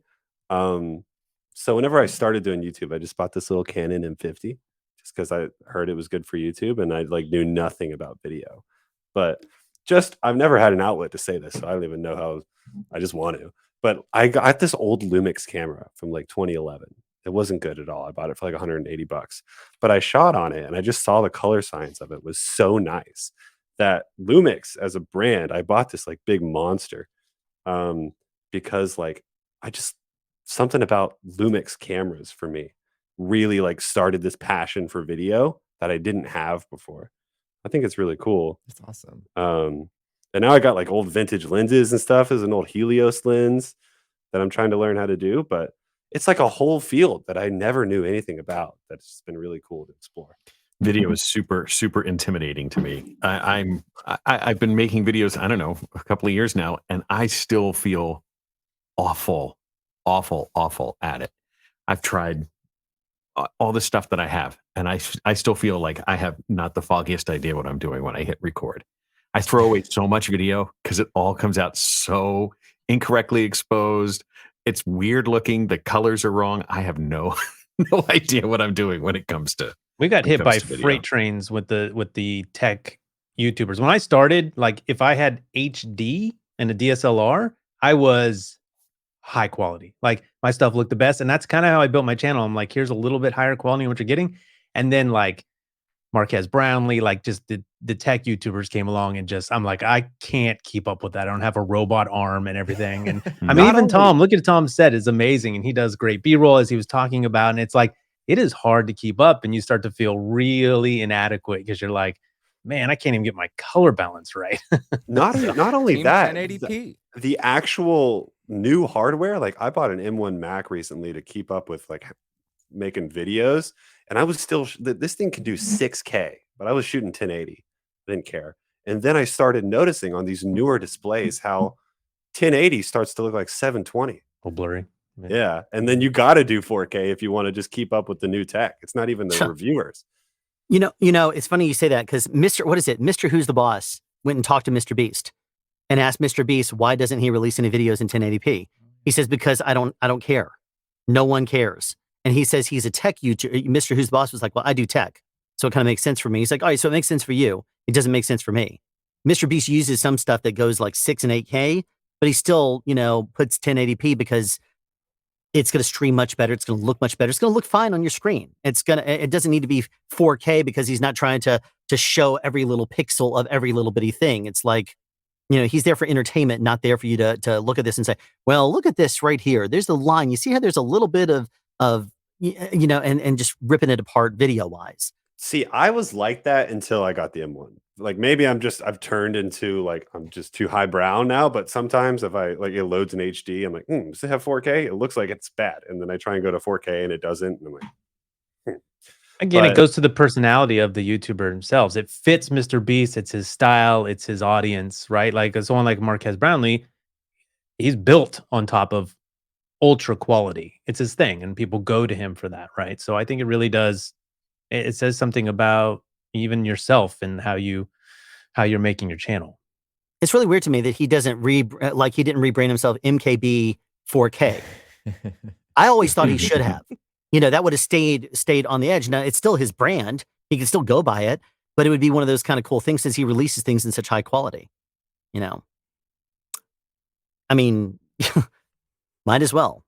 So whenever I started doing YouTube, I just bought this little Canon M50 just because I heard it was good for YouTube, and I like knew nothing about video. But I've never had an outlet to say this, so I don't even know how. I just want to. But I got this old Lumix camera from like 2011. It wasn't good at all. I bought it for like $180, but I shot on it, and I just saw the color science of it was so nice that Lumix as a brand, I bought this like big monster because like something about Lumix cameras for me really like started this passion for video that I didn't have before. I think it's really cool. That's awesome. And now I got like old vintage lenses and stuff as an old Helios lens that I'm trying to learn how to do, but it's like a whole field that I never knew anything about. That's been really cool to explore. Video is super, super intimidating to me. I've been making videos, I don't know, a couple of years now, and I still feel awful at it. I've tried all the stuff that I have, and I still feel like I have not the foggiest idea what I'm doing when I hit record. I throw away so much video because it all comes out so incorrectly exposed. It's weird looking. The colors are wrong. I have no idea what I'm doing when it comes to. We got hit by freight trains with the tech YouTubers. When I started, like if I had HD and a DSLR, I was high quality. Like my stuff looked the best, and that's kind of how I built my channel. I'm like, here's a little bit higher quality than what you're getting, and then like Marquez Brownlee, like just the tech YouTubers came along, and just I'm like, I can't keep up with that. I don't have a robot arm and everything. And I mean, even Tom, look at Tom's set is amazing, and he does great B-roll as he was talking about. And it's like it is hard to keep up, and you start to feel really inadequate because you're like, man, I can't even get my color balance right. Not only that, 1080p. The actual new hardware, like I bought an M1 Mac recently to keep up with like making videos, and I was still this thing can do 6K, but I was shooting 1080. I didn't care. And then I started noticing on these newer displays how 1080 starts to look like 720. Oh, blurry. Yeah. And then you got to do 4K if you want to just keep up with the new tech. It's not even the reviewers. You know, it's funny you say that because Mr. Who's the Boss went and talked to Mr. Beast and asked Mr. Beast, why doesn't he release any videos in 1080p? He says, because I don't care. No one cares. And he says he's a tech YouTuber. Mr. Who's the Boss was like, well, I do tech. So it kind of makes sense for me. He's like, all right, so it makes sense for you. It doesn't make sense for me. Mr. Beast uses some stuff that goes like 6 and 8K, but he still, puts 1080p because it's going to stream much better. It's going to look much better. It's going to look fine on your screen. It doesn't need to be 4K because he's not trying to show every little pixel of every little bitty thing. It's like, he's there for entertainment, not there for you to look at this and say, well, look at this right here. There's the line. You see how there's a little bit of and just ripping it apart video wise. See, I was like that until I got the M1. Like maybe I've turned into like, I'm just too highbrow now, but sometimes if it loads in HD, I'm like, does it have 4K? It looks like it's bad. And then I try and go to 4K and it doesn't. And I'm like, Again, it goes to the personality of the YouTuber themselves. It fits Mr. Beast. It's his style. It's his audience, right? Like someone like Marquez Brownlee, he's built on top of ultra quality. It's his thing, and people go to him for that, right? So I think it really does. It says something about even yourself and how you're making your channel. It's really weird to me that he doesn't he didn't rebrand himself MKB 4K. I always thought he should have. That would have stayed on the edge. Now it's still his brand. He can still go by it, but it would be one of those kind of cool things since he releases things in such high quality. I mean, might as well.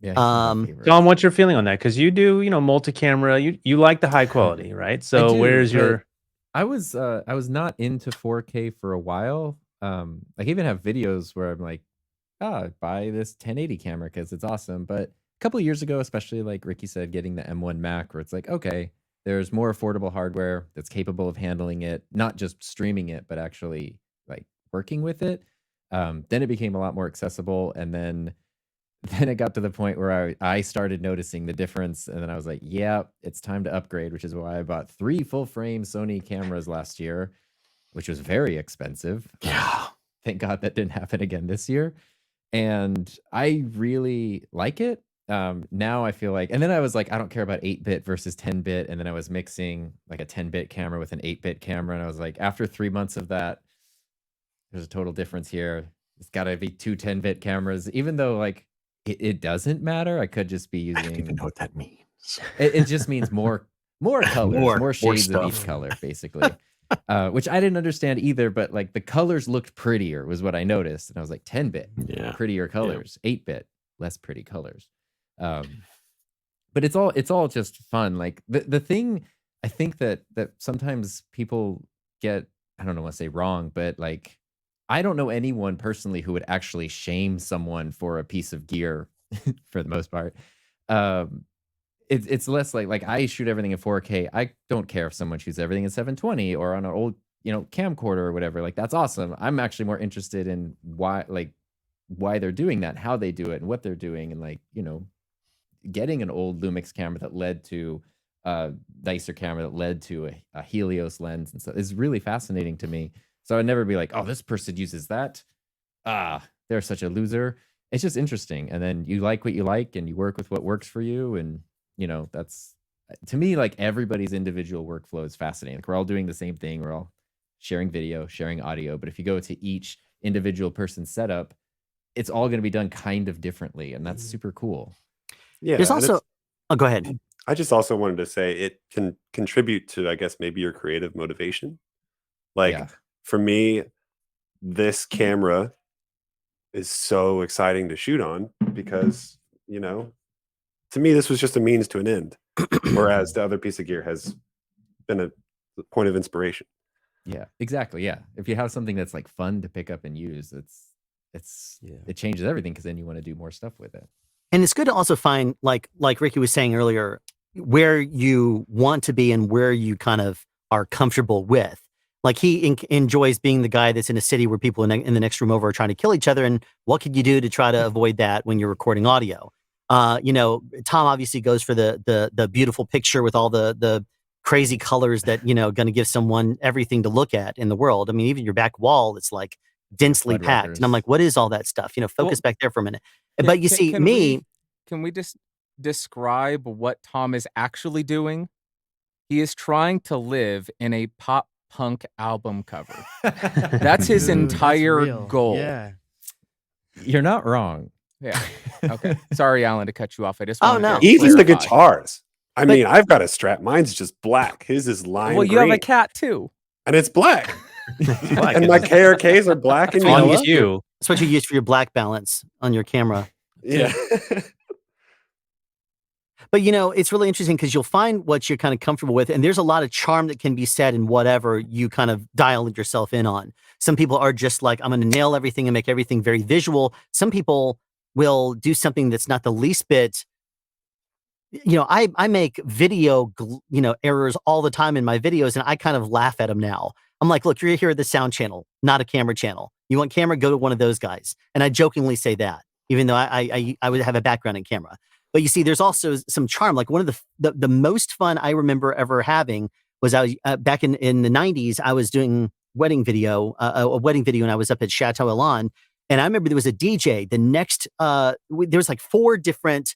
Yeah. John, what's your feeling on that? Because you do, multi-camera. You like the high quality, right? So where's your? I was not into 4K for a while. I even have videos where I'm like, buy this 1080 camera because it's awesome. But a couple of years ago, especially like Ricky said, getting the M1 Mac, where it's like, okay, there's more affordable hardware that's capable of handling it, not just streaming it, but actually like working with it. Then it became a lot more accessible, and then it got to the point where I started noticing the difference, and then I was like, yeah, it's time to upgrade, which is why I bought 3 full-frame Sony cameras last year, which was very expensive. Yeah. Thank God that didn't happen again this year. And I really like it. Now I feel like, and then I was like, I don't care about 8-bit versus 10-bit, and then I was mixing like a 10-bit camera with an 8-bit camera, and I was like, after 3 months of that, there's a total difference here. It's got to be 2 10-bit cameras, even though like it doesn't matter. I could just be using. I don't even know what that means. It just means more colors, more shades of each color, basically. Which I didn't understand either, but like the colors looked prettier was what I noticed, and I was like, 10-bit, prettier colors, 8-bit, less pretty colors. But it's all just fun. Like the thing I think that sometimes people get, I don't know what to say wrong, but like I don't know anyone personally who would actually shame someone for a piece of gear for the most part. It's less like I shoot everything in 4K. I don't care if someone shoots everything in 720 or on an old, camcorder or whatever. Like that's awesome. I'm actually more interested in why they're doing that, how they do it, and what they're doing, and getting an old Lumix camera that led to a nicer camera that led to a Helios lens and stuff is really fascinating to me. So I'd never be like, oh, this person uses that. They're such a loser. It's just interesting. And then you like what you like and you work with what works for you. And, that's, to me, like everybody's individual workflow is fascinating. Like we're all doing the same thing. We're all sharing video, sharing audio. But if you go to each individual person's setup, it's all going to be done kind of differently. And that's super cool. Yeah. There's also, go ahead. I just also wanted to say it can contribute to, I guess, maybe your creative motivation. Like, for me, this camera is so exciting to shoot on because, to me, this was just a means to an end. Whereas the other piece of gear has been a point of inspiration. Yeah, exactly. Yeah. If you have something that's like fun to pick up and use, it changes everything because then you want to do more stuff with it. And it's good to also find, like Ricky was saying earlier, where you want to be and where you kind of are comfortable with. Like he enjoys being the guy that's in a city where people in the next room over are trying to kill each other. And what could you do to try to avoid that when you're recording audio? Tom obviously goes for the beautiful picture with all the crazy colors that, going to give someone everything to look at in the world. I mean, even your back wall, it's like densely packed. And I'm like, what is all that stuff? Focus back there for a minute. But you see, can we just describe what Tom is actually doing? He is trying to live in a pop punk album cover. That's his entire goal. Yeah. You're not wrong. Yeah. Okay. Sorry, Alan, to cut you off. I just even the guitars. I mean, I've got a strap. Mine's just black. His is lime Well, you green. have a cat too. And it's black. And my KRKs are black and yellow. That's what you use for your black balance on your camera. Yeah. But it's really interesting because you'll find what you're kind of comfortable with, and there's a lot of charm that can be said in whatever you kind of dial yourself in on. Some people are just like, I'm going to nail everything and make everything very visual. Some people will do something that's not the least bit. I make video, errors all the time in my videos, and I kind of laugh at them now. I'm like, look, you're here at the sound channel, not a camera channel. You want camera? Go to one of those guys. And I jokingly say that, even though I would have a background in camera. But you see, there's also some charm. Like one of the most fun I remember ever having was I was back in the 90s. I was doing a wedding video, and I was up at Chateau Elan. And I remember there was a DJ. The next, there was like 4 different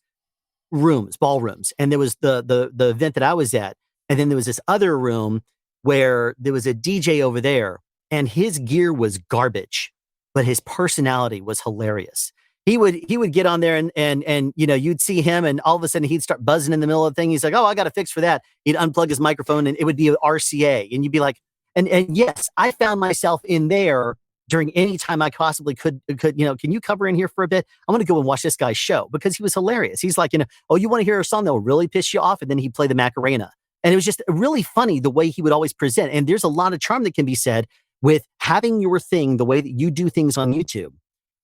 ballrooms, and there was the event that I was at, and then there was this other room where there was a DJ over there, and his gear was garbage, but his personality was hilarious. He would get on there and you'd see him, and all of a sudden he'd start buzzing in the middle of the thing. He's like, oh, I got a fix for that. He'd unplug his microphone, and it would be an RCA, and you'd be like, and yes, I found myself in there during any time I possibly could, can you cover in here for a bit? I'm going to go and watch this guy's show, because he was hilarious. He's like, oh, you want to hear a song that will really piss you off? And then he'd play the Macarena. And it was just really funny the way he would always present. And there's a lot of charm that can be said with having your thing, the way that you do things on YouTube,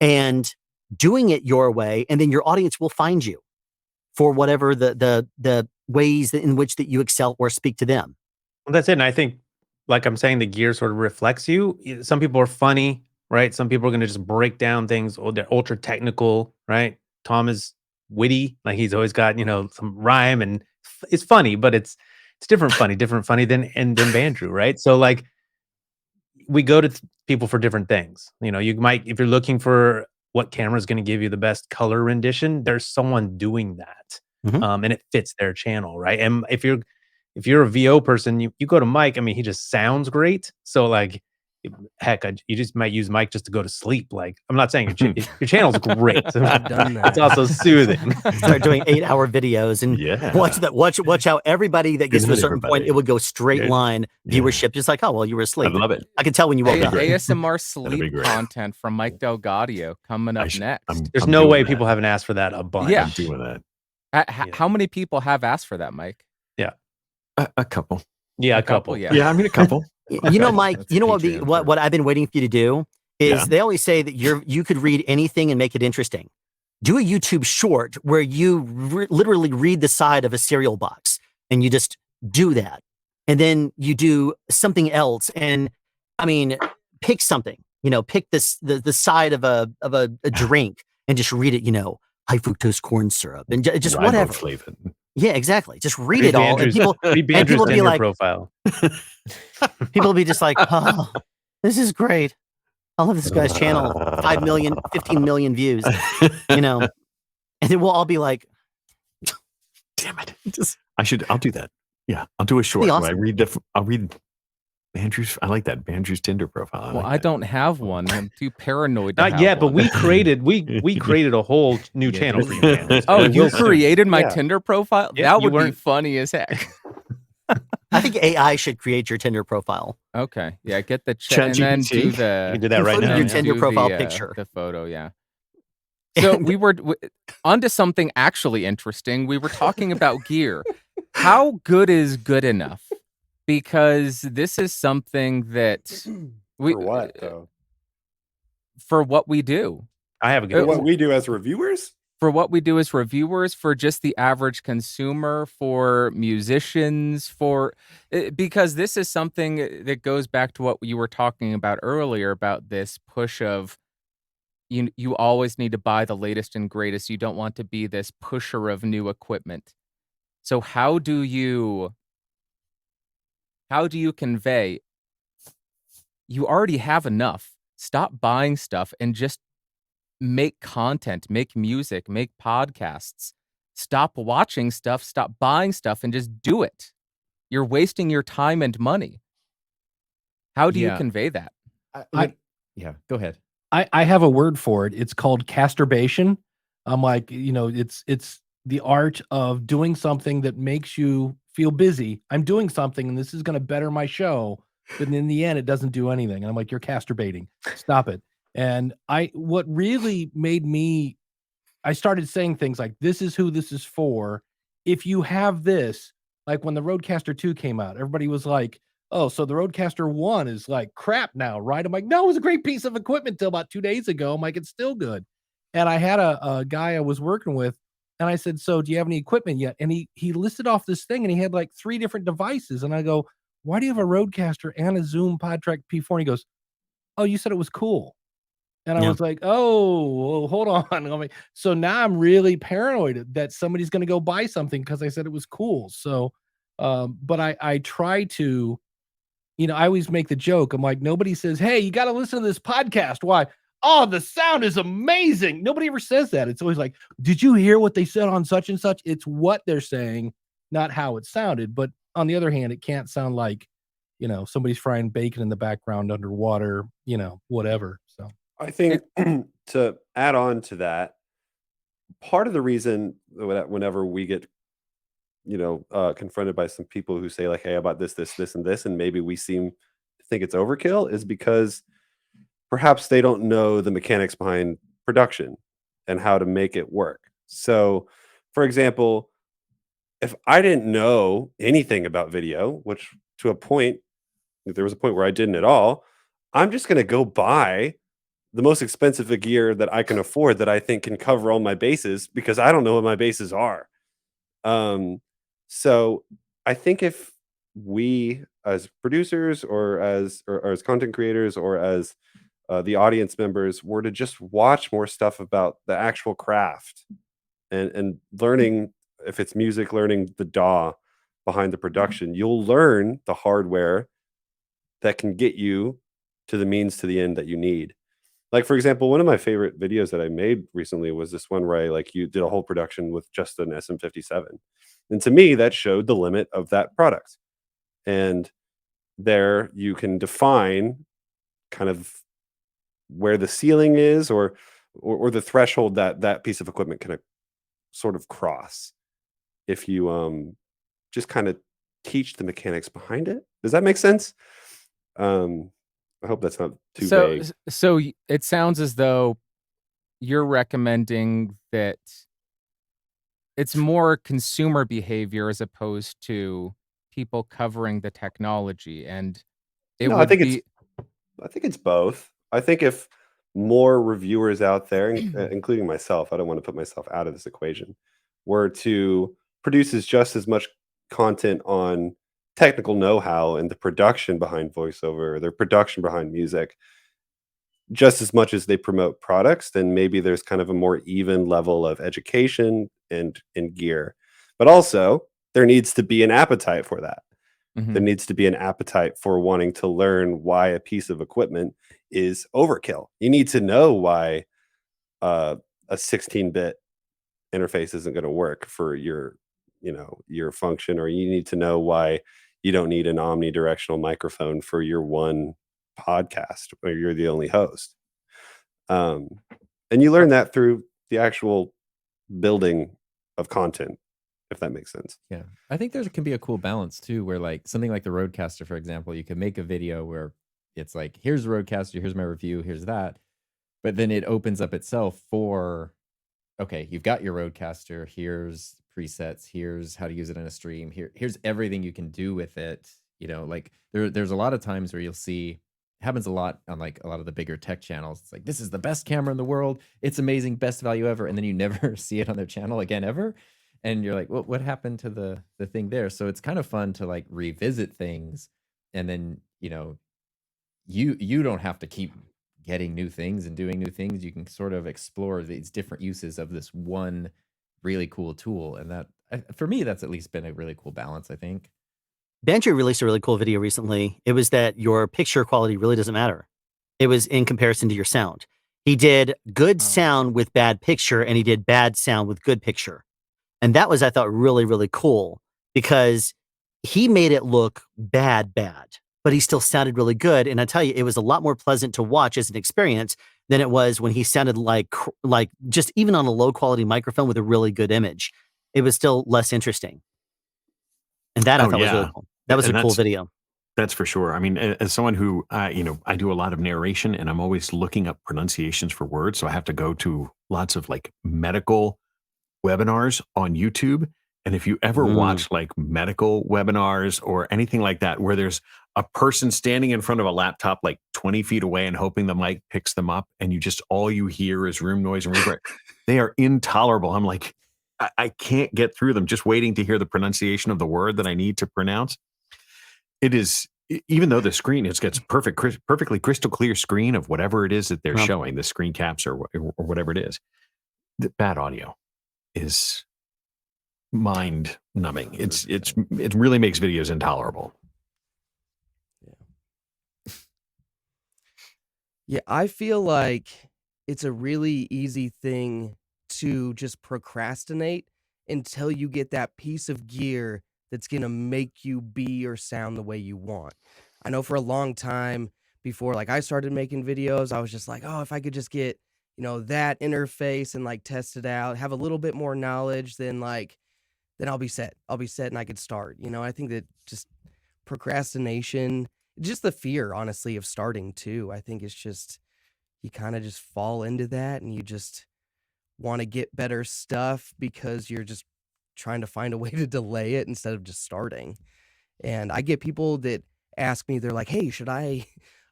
and doing it your way. And then your audience will find you for whatever the ways in which that you excel or speak to them. Well, that's it. And I think, like I'm saying, the gear sort of reflects you. Some people are funny, right? Some people are going to just break down things, or they're ultra technical, right? Tom is witty, like he's always got some rhyme, and it's funny, but it's different funny than Bandrew, right? So like we go to people for different things. You might, if you're looking for what camera is going to give you the best color rendition, there's someone doing that, and it fits their channel, right? And if you're a VO person, you go to Mike. I mean, he just sounds great. So like, heck, you just might use Mike just to go to sleep. Like, I'm not saying your channel's great. I've done that. It's also soothing. Start doing 8-hour videos and watch how everybody that gets to a certain point, it would go straight line viewership, just like, oh, well, you were asleep. I love it. I can tell when you woke up. ASMR sleep content from Mike DelGaudio coming up next. There's no way people haven't asked for that a bunch. Yeah. I'm doing that. How many people have asked for that, Mike? Yeah. A couple. Yeah, a couple. Yeah, I mean, a couple. Mike, what I've been waiting for you to do is they always say that you could read anything and make it interesting. Do a YouTube short where you literally read the side of a cereal box, and you just do that. And then you do something else. And I mean, pick something, pick the side of a drink and just read it, high fructose corn syrup and just whatever. Yeah, exactly. Just read it all. And people be like, profile. People will be just like, oh, this is great. I love this guy's channel. 5 million, 15 million views, and then we'll all be like, damn it. I'll do that. Yeah. I'll do a short. Awesome. I'll read Bandrew's. I like that. Bandrew's Tinder profile. I don't have one. I'm too paranoid. Not yet, but we created a whole new channel for you. Oh, you created my Tinder profile? Yeah, that would be funny as heck. I think AI should create your Tinder profile. Okay. Yeah, get the chat and then do you can do that right now. Your Tinder profile picture. The photo, yeah. So we were onto something actually interesting. We were talking about gear. How good is good enough? Because this is something that for what though? For what we do. I have a good what we do as reviewers? For what we do as reviewers, for just the average consumer, for musicians, because this is something that goes back to what you were talking about earlier about this push of you always need to buy the latest and greatest. You don't want to be this pusher of new equipment. So how do you convey you already have enough? Stop buying stuff and just make content, make music, make podcasts. Stop watching stuff, stop buying stuff, and just do it. You're wasting your time and money. How do you convey that? Go ahead. I have a word for it. It's called casturbation. I'm like, it's the art of doing something that makes you feel busy. I'm doing something and this is going to better my show. But in the end, it doesn't do anything. And I'm like, you're casturbating. Stop it. And what really made me, I started saying things like, this is who this is for. if you have this, like when the Rodecaster 2 came out, everybody was like, oh, so the Rodecaster 1 is like crap now, right? I'm like, no, it was a great piece of equipment till about 2 days ago. I'm like, it's still good. And I had a guy I was working with, and I said, so do you have any equipment yet? And he listed off this thing, and he had like 3 different devices. And I go, why do you have a Rodecaster and a Zoom PodTrack P4? And he goes, oh, you said it was cool. And I was like, oh, well, hold on. I'm like, so now I'm really paranoid that somebody's going to go buy something because I said it was cool. So, but I try to, I always make the joke. I'm like, nobody says, hey, you got to listen to this podcast. Why? Oh, the sound is amazing. Nobody ever says that. It's always like, did you hear what they said on such and such? It's what they're saying, not how it sounded. But on the other hand, it can't sound like, somebody's frying bacon in the background underwater, whatever. So I think to add on to that, part of the reason that whenever we get, confronted by some people who say like, hey, about this, and this, and maybe we seem to think it's overkill, is because perhaps they don't know the mechanics behind production and how to make it work. So, for example, if I didn't know anything about video, which to a point, there was a point where I didn't at all, I'm just going to go buy the most expensive gear that I can afford that I think can cover all my bases because I don't know what my bases are. So I think if we as producers or as content creators or as the audience members were to just watch more stuff about the actual craft and learning, if it's music, learning the DAW behind the production, you'll learn the hardware that can get you to the means to the end that you need. Like, for example, one of my favorite videos that I made recently was this one where you did a whole production with just an SM57. And to me, that showed the limit of that product. And there you can define kind of where the ceiling is or the threshold that piece of equipment can sort of cross if you just kind of teach the mechanics behind it. Does that make sense? I hope that's not too vague. So it sounds as though you're recommending that it's more consumer behavior as opposed to people covering the technology. And I think it's both. I think if more reviewers out there, including myself, I don't want to put myself out of this equation, were to produce just as much content on technical know-how and the production behind voiceover, their production behind music, just as much as they promote products, then maybe there's kind of a more even level of education and gear. But also, there needs to be an appetite for that. Mm-hmm. There needs to be an appetite for wanting to learn why a piece of equipment is overkill. You need to know why a 16-bit interface isn't going to work for your function, or you need to know why you don't need an omnidirectional microphone for your one podcast where you're the only host. And you learn that through the actual building of content, if that makes sense. Yeah. I think there can be a cool balance too, where like something like the Rodecaster, for example, you can make a video where it's like, here's the Rodecaster, here's my review, here's that. But then it opens up itself for, okay, you've got your Rodecaster, here's presets, here's how to use it in a stream, here's everything you can do with it. Like there's a lot of times where you'll see, it happens a lot on like a lot of the bigger tech channels. It's like, this is the best camera in the world, it's amazing, best value ever, and then you never see it on their channel again ever, and you're like, well, what happened to the thing there? So it's kind of fun to like revisit things, and then you don't have to keep getting new things and doing new things. You can sort of explore these different uses of this one really cool tool. And that, for me, that's at least been a really cool balance, I think. Bandrew released a really cool video recently. It was that your picture quality really doesn't matter. It was in comparison to your sound. He did good sound with bad picture, and he did bad sound with good picture. And that was, I thought, really, really cool, because he made it look bad, but he still sounded really good. And I tell you, it was a lot more pleasant to watch as an experience than it was when he sounded like just even on a low quality microphone with a really good image. It was still less interesting. And that I thought was really cool. That was a cool video. That's for sure. I mean, as someone who, I do a lot of narration, and I'm always looking up pronunciations for words. So I have to go to lots of like medical webinars on YouTube. And if you ever watch like medical webinars or anything like that, where there's a person standing in front of a laptop like 20 feet away and hoping the mic picks them up, and all you hear is room noise and reverb, they are intolerable. I'm like, I can't get through them just waiting to hear the pronunciation of the word that I need to pronounce. It is, even though the screen gets perfectly crystal clear screen of whatever it is that they're showing, the screen caps or whatever it is, the bad audio is mind numbing. It really makes videos intolerable. Yeah, I feel like it's a really easy thing to just procrastinate until you get that piece of gear that's going to make you be or sound the way you want. I know for a long time before like I started making videos, I was just like, oh, if I could just get, that interface and like test it out, have a little bit more knowledge, then I'll be set. I'll be set and I could start. I think that just procrastination, just the fear, honestly, of starting too. I think it's just, you kind of just fall into that and you just want to get better stuff because you're just trying to find a way to delay it instead of just starting. And I get people that ask me, they're like, hey, should I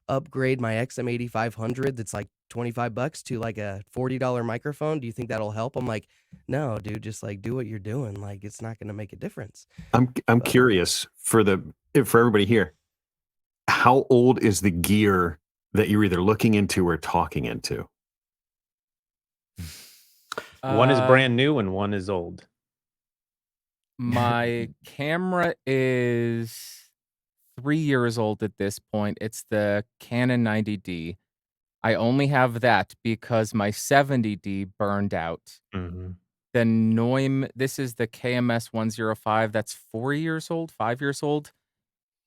upgrade my XM8500 that's like $25 to like a $40 microphone? Do you think that'll help? I'm like, no, dude, just like do what you're doing. Like it's not going to make a difference. I'm curious for everybody here. How old is the gear that you're either looking into or talking into? One is brand new and one is old. My camera is 3 years old at this point. It's the Canon 90D. I only have that because my 70D burned out. Mm-hmm. The Noim, this is the KMS 105. That's 4 years old, 5 years old.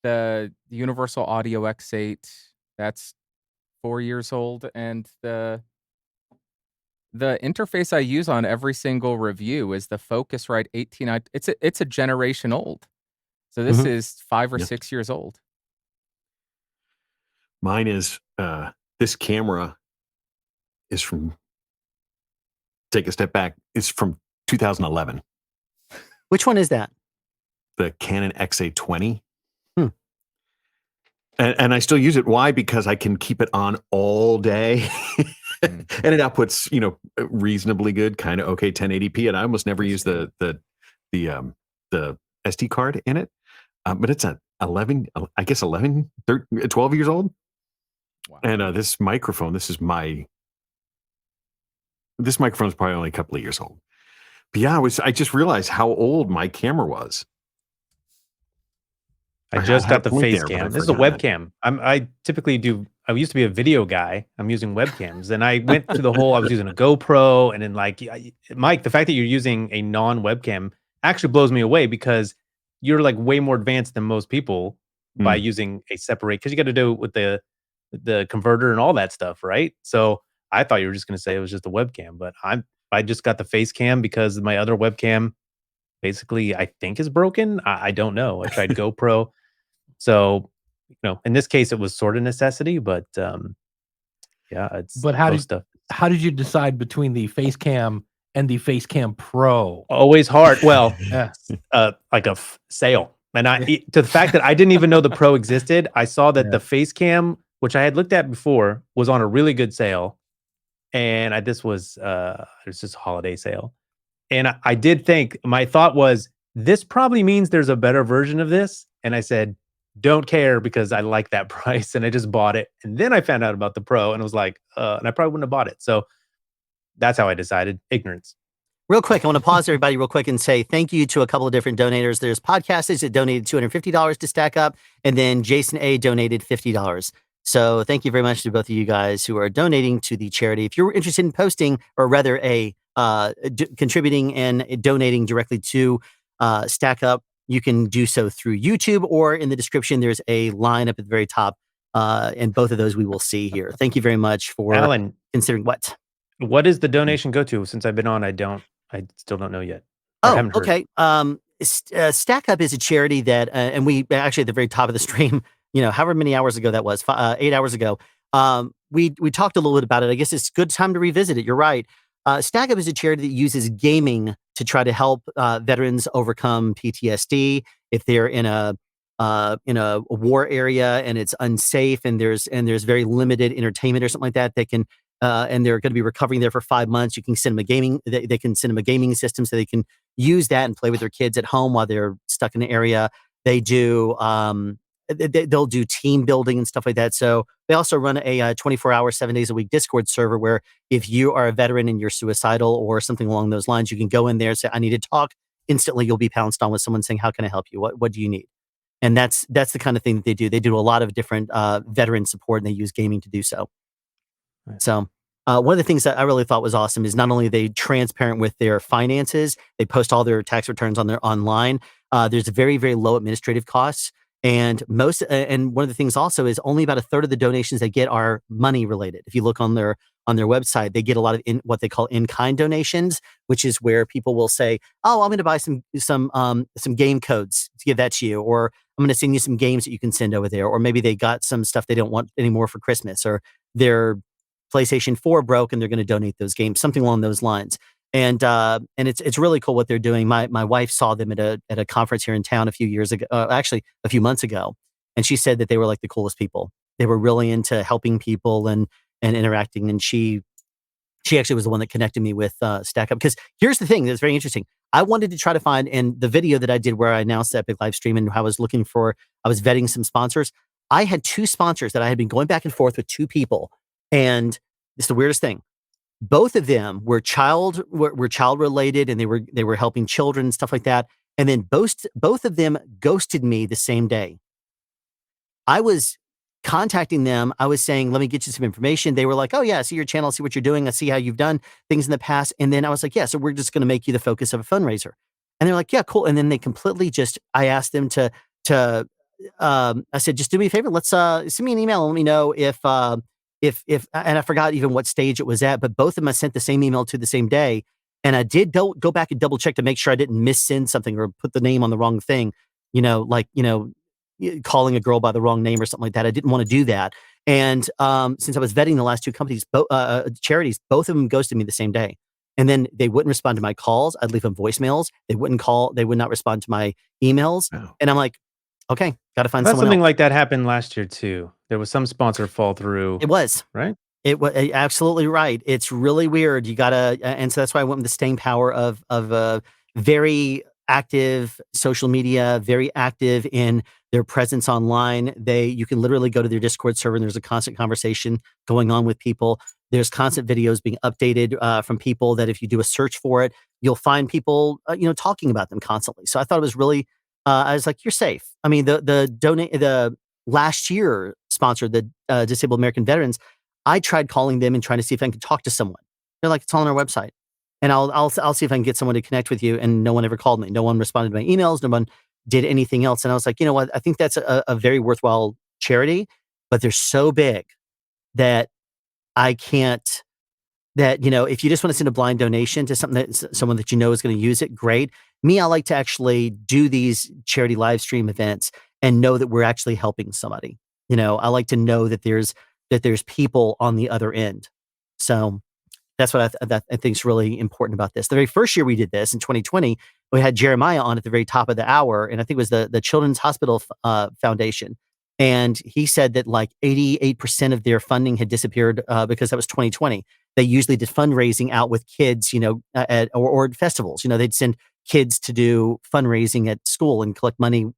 The Universal Audio X8, that's 4 years old. And the interface I use on every single review is the Focusrite 18. It's a generation old. So this is 5 or 6 years old. Mine is, this camera is from, take a step back, it's from 2011. Which one is that? The Canon XA20. And I still use it. Why? Because I can keep it on all day. And it outputs, reasonably good, kind of okay 1080p. And I almost never use the SD card in it. But it's a 12 years old. Wow. And this microphone, this microphone is probably only a couple of years old. But yeah, I just realized how old my camera was. I just got the face cam. This is a webcam. I typically I used to be a video guy. I'm using webcams. And I went through the whole, I was using a GoPro. And then Mike, the fact that you're using a non-webcam actually blows me away because you're like way more advanced than most people by using a separate, because you got to do it with the converter and all that stuff, right? So I thought you were just going to say it was just a webcam, but I just got the face cam because my other webcam basically I think is broken. I don't know. I tried GoPro. So, in this case, it was sort of necessity, but yeah, it's. But how did you decide between the face cam and the face cam Pro? Always hard. Well, like a sale, and to the fact that I didn't even know the Pro existed. I saw that the face cam, which I had looked at before, was on a really good sale, and this was just a holiday sale, and I did think my thought was this probably means there's a better version of this, and I said, don't care because I like that price, and I just bought it. And then I found out about the Pro and was like, and I probably wouldn't have bought it. So that's how I decided. Ignorance. Real quick, I want to pause everybody real quick and say thank you to a couple of different donators. There's Podcasters that donated $250 to Stack Up, and then Jason A donated $50. So thank you very much to both of you guys who are donating to the charity. If you're interested in posting, or rather contributing and donating directly to Stack Up, you can do so through YouTube, or in the description, there's a line up at the very top. And both of those we will see here. Thank you very much for Alan, considering what. What does the donation go to? Since I've been on, I still don't know yet. Oh, okay. Stack Up is a charity that, and we actually at the very top of the stream, however many hours ago that was, 8 hours ago, we talked a little bit about it. I guess it's a good time to revisit it. You're right. Stack Up is a charity that uses gaming to try to help veterans overcome PTSD if they're in a war area and it's unsafe and there's very limited entertainment or something like that. They can and they're going to be recovering there for 5 months. You can send them a gaming. They can send them a gaming system so they can use that and play with their kids at home while they're stuck in an area. They do. They'll do team building and stuff like that. So they also run a 24-hour, 7 days a week Discord server where if you are a veteran and you're suicidal or something along those lines, you can go in there and say, "I need to talk." Instantly, you'll be pounced on with someone saying, "How can I help you? What do you need?" And that's the kind of thing that they do. They do a lot of different veteran support, and they use gaming to do so. Right. So one of the things that I really thought was awesome is not only are they transparent with their finances, they post all their tax returns on their online. There's very, very low administrative costs. And one of the things also is only about a third of the donations they get are money related. If you look on their website, they get a lot of what they call in-kind donations, which is where people will say, "Oh, I'm going to buy some game codes to give that to you," or "I'm going to send you some games that you can send over there," or maybe they got some stuff they don't want anymore for Christmas, or their PlayStation 4 broke and they're going to donate those games, something along those lines. And it's really cool what they're doing. My wife saw them at a conference here in town a few years ago, actually a few months ago, and she said that they were like the coolest people. They were really into helping people and interacting. And she actually was the one that connected me with Stack Up. Because here's the thing that's very interesting. I wanted to try to find, in the video that I did where I announced the Epic Livestream and I was vetting some sponsors. I had 2 sponsors that I had been going back and forth with 2 people, and it's the weirdest thing. Both of them were child related, and they were helping children and stuff like that. And then both of them ghosted me the same day. I was contacting them. I was saying, "Let me get you some information." They were like, "Oh yeah, I see your channel, I see what you're doing, I see how you've done things in the past." And then I was like, "Yeah, so we're just going to make you the focus of a fundraiser." And they're like, "Yeah, cool." And then they completely I asked them I said, "Just do me a favor. Let's send me an email and let me know if and I forgot even what stage it was at, but both of them I sent the same email to the same day. And I did go back and double check to make sure I didn't missend something or put the name on the wrong thing, calling a girl by the wrong name or something like that. I didn't want to do that. And since I was vetting the last 2 companies, charities, both of them ghosted me the same day. And then they wouldn't respond to my calls. I'd leave them voicemails. They wouldn't call. They would not respond to my emails. Wow. And I'm like, okay, got to find someone something else. like that happened last year too. There was some sponsor fall through. It was. Right? It was absolutely right. It's really weird. You gotta, and so that's why I went with the staying power of very active social media, very active in their presence online. You can literally go to their Discord server and there's a constant conversation going on with people. There's constant videos being updated from people that if you do a search for it, you'll find people, talking about them constantly. So I thought it was really, I was like, you're safe. I mean, the last year sponsor, the Disabled American Veterans, I tried calling them and trying to see if I could talk to someone. They're like, "It's all on our website." And I'll see if I can get someone to connect with you. And no one ever called me. No one responded to my emails. No one did anything else. And I was like, you know what? I think that's a very worthwhile charity, but they're so big that I can't, if you just want to send a blind donation to something that someone that is going to use it, great. Me, I like to actually do these charity live stream events and know that we're actually helping somebody. I like to know that there's people on the other end. So that's what I think is really important about this. The very first year we did this in 2020, we had Jeremiah on at the very top of the hour, and I think it was the Children's Hospital Foundation. And he said that like 88% of their funding had disappeared because that was 2020. They usually did fundraising out with kids, or at festivals. They'd send kids to do fundraising at school and collect money,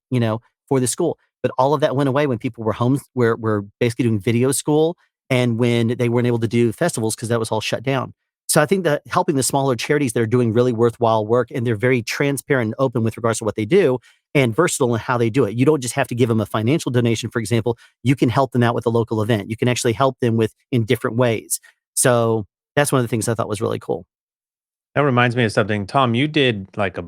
for the school. But all of that went away when people were home, were basically doing video school, and when they weren't able to do festivals because that was all shut down. So I think that helping the smaller charities that are doing really worthwhile work, and they're very transparent and open with regards to what they do and versatile in how they do it. You don't just have to give them a financial donation, for example. You can help them out with a local event. You can actually help them in different ways. So that's one of the things I thought was really cool. That reminds me of something. Tom, you did like a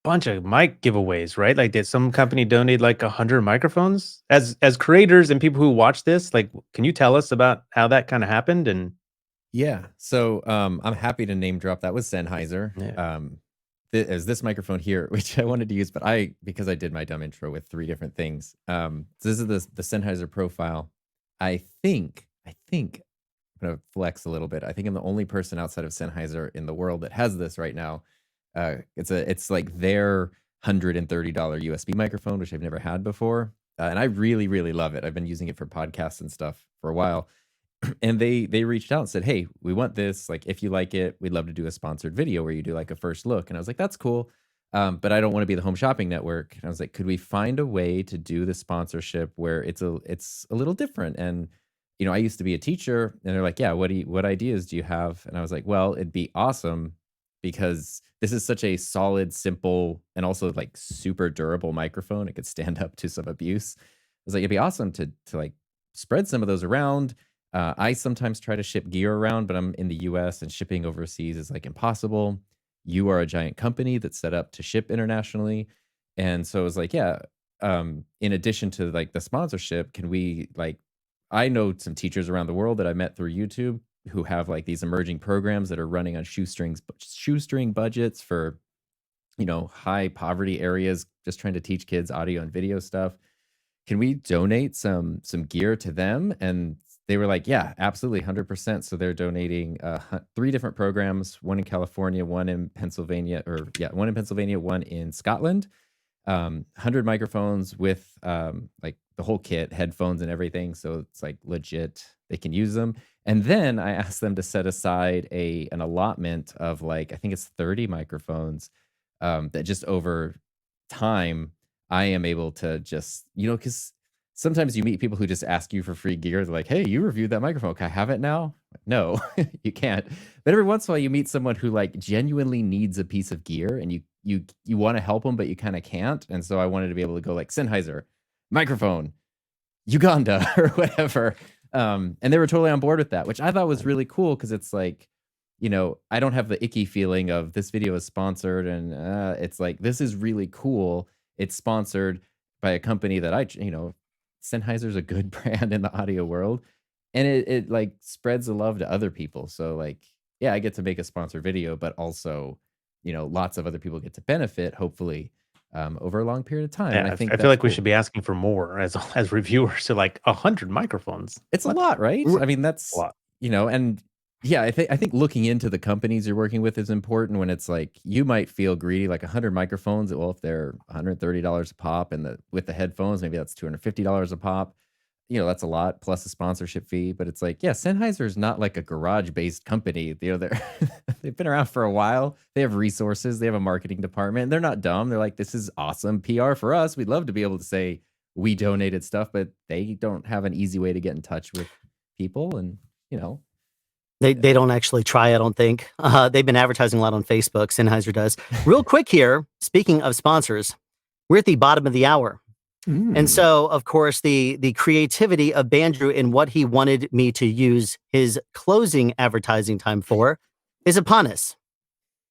bunch of mic giveaways, right? Like, did some company donate like 100 microphones? As creators and people who watch this, like, can you tell us about how that kind of happened? And yeah, so I'm happy to name drop. That was Sennheiser. Yeah. Is this microphone here, which I wanted to use, but because I did my dumb intro with 3 different things. So this is the Sennheiser profile. I think I'm gonna flex a little bit. I think I'm the only person outside of Sennheiser in the world that has this right now. It's like their $130 USB microphone, which I've never had before, and I really really love it. I've been using it for podcasts and stuff for a while, and they reached out and said, "Hey, we want this. Like, if you like it, we'd love to do a sponsored video where you do like a first look." And I was like, "That's cool." But I don't want to be the Home Shopping Network. And I was like, could we find a way to do the sponsorship where it's a little different? And I used to be a teacher, and they're like, "Yeah, what ideas do you have?" And I was like, "Well, it'd be awesome because this is such a solid, simple, and also like super durable microphone. It could stand up to some abuse." I was like, it'd be awesome to like spread some of those around. I sometimes try to ship gear around, but I'm in the US and shipping overseas is like impossible. You are a giant company that's set up to ship internationally. And so it was like, yeah, in addition to like the sponsorship, can we like, I know some teachers around the world that I met through YouTube who have like these emerging programs that are running on shoestring budgets for, high poverty areas, just trying to teach kids audio and video stuff. Can we donate some gear to them? And they were like, yeah, absolutely, 100%. So they're donating 3 different programs, one in California, one in Pennsylvania, one in Scotland, 100 microphones with like the whole kit, headphones and everything. So it's like legit, they can use them. And then I asked them to set aside an allotment of like, I think it's 30 microphones that just over time, I am able to just, because sometimes you meet people who just ask you for free gear. They're like, "Hey, you reviewed that microphone. Can I have it now?" No, you can't. But every once in a while, you meet someone who like genuinely needs a piece of gear, and you want to help them, but you kind of can't. And so I wanted to be able to go like Sennheiser microphone, Uganda or whatever. And they were totally on board with that, which I thought was really cool because it's like, I don't have the icky feeling of this video is sponsored, and it's like this is really cool. It's sponsored by a company that Sennheiser's a good brand in the audio world, and it like spreads the love to other people. So like, yeah, I get to make a sponsored video, but also, lots of other people get to benefit, hopefully, over a long period of time. Yeah, And I think I feel like we cool. should be asking for more as reviewers. So like 100 microphones. It's a lot, right? I mean, that's a lot. And yeah, I think looking into the companies you're working with is important. When it's like you might feel greedy, like 100 microphones. Well, if they're $130 a pop, and with the headphones, maybe that's $250 a pop. That's a lot plus a sponsorship fee. But it's like, yeah, Sennheiser is not like a garage-based company. They've been around for a while. They have resources. They have a marketing department. And they're not dumb. They're like, this is awesome PR for us. We'd love to be able to say we donated stuff, but they don't have an easy way to get in touch with people. And They don't actually try, I don't think. They've been advertising a lot on Facebook. Sennheiser does. Real quick here, speaking of sponsors, we're at the bottom of the hour. And so, of course, the creativity of Bandrew and what he wanted me to use his closing advertising time for is upon us.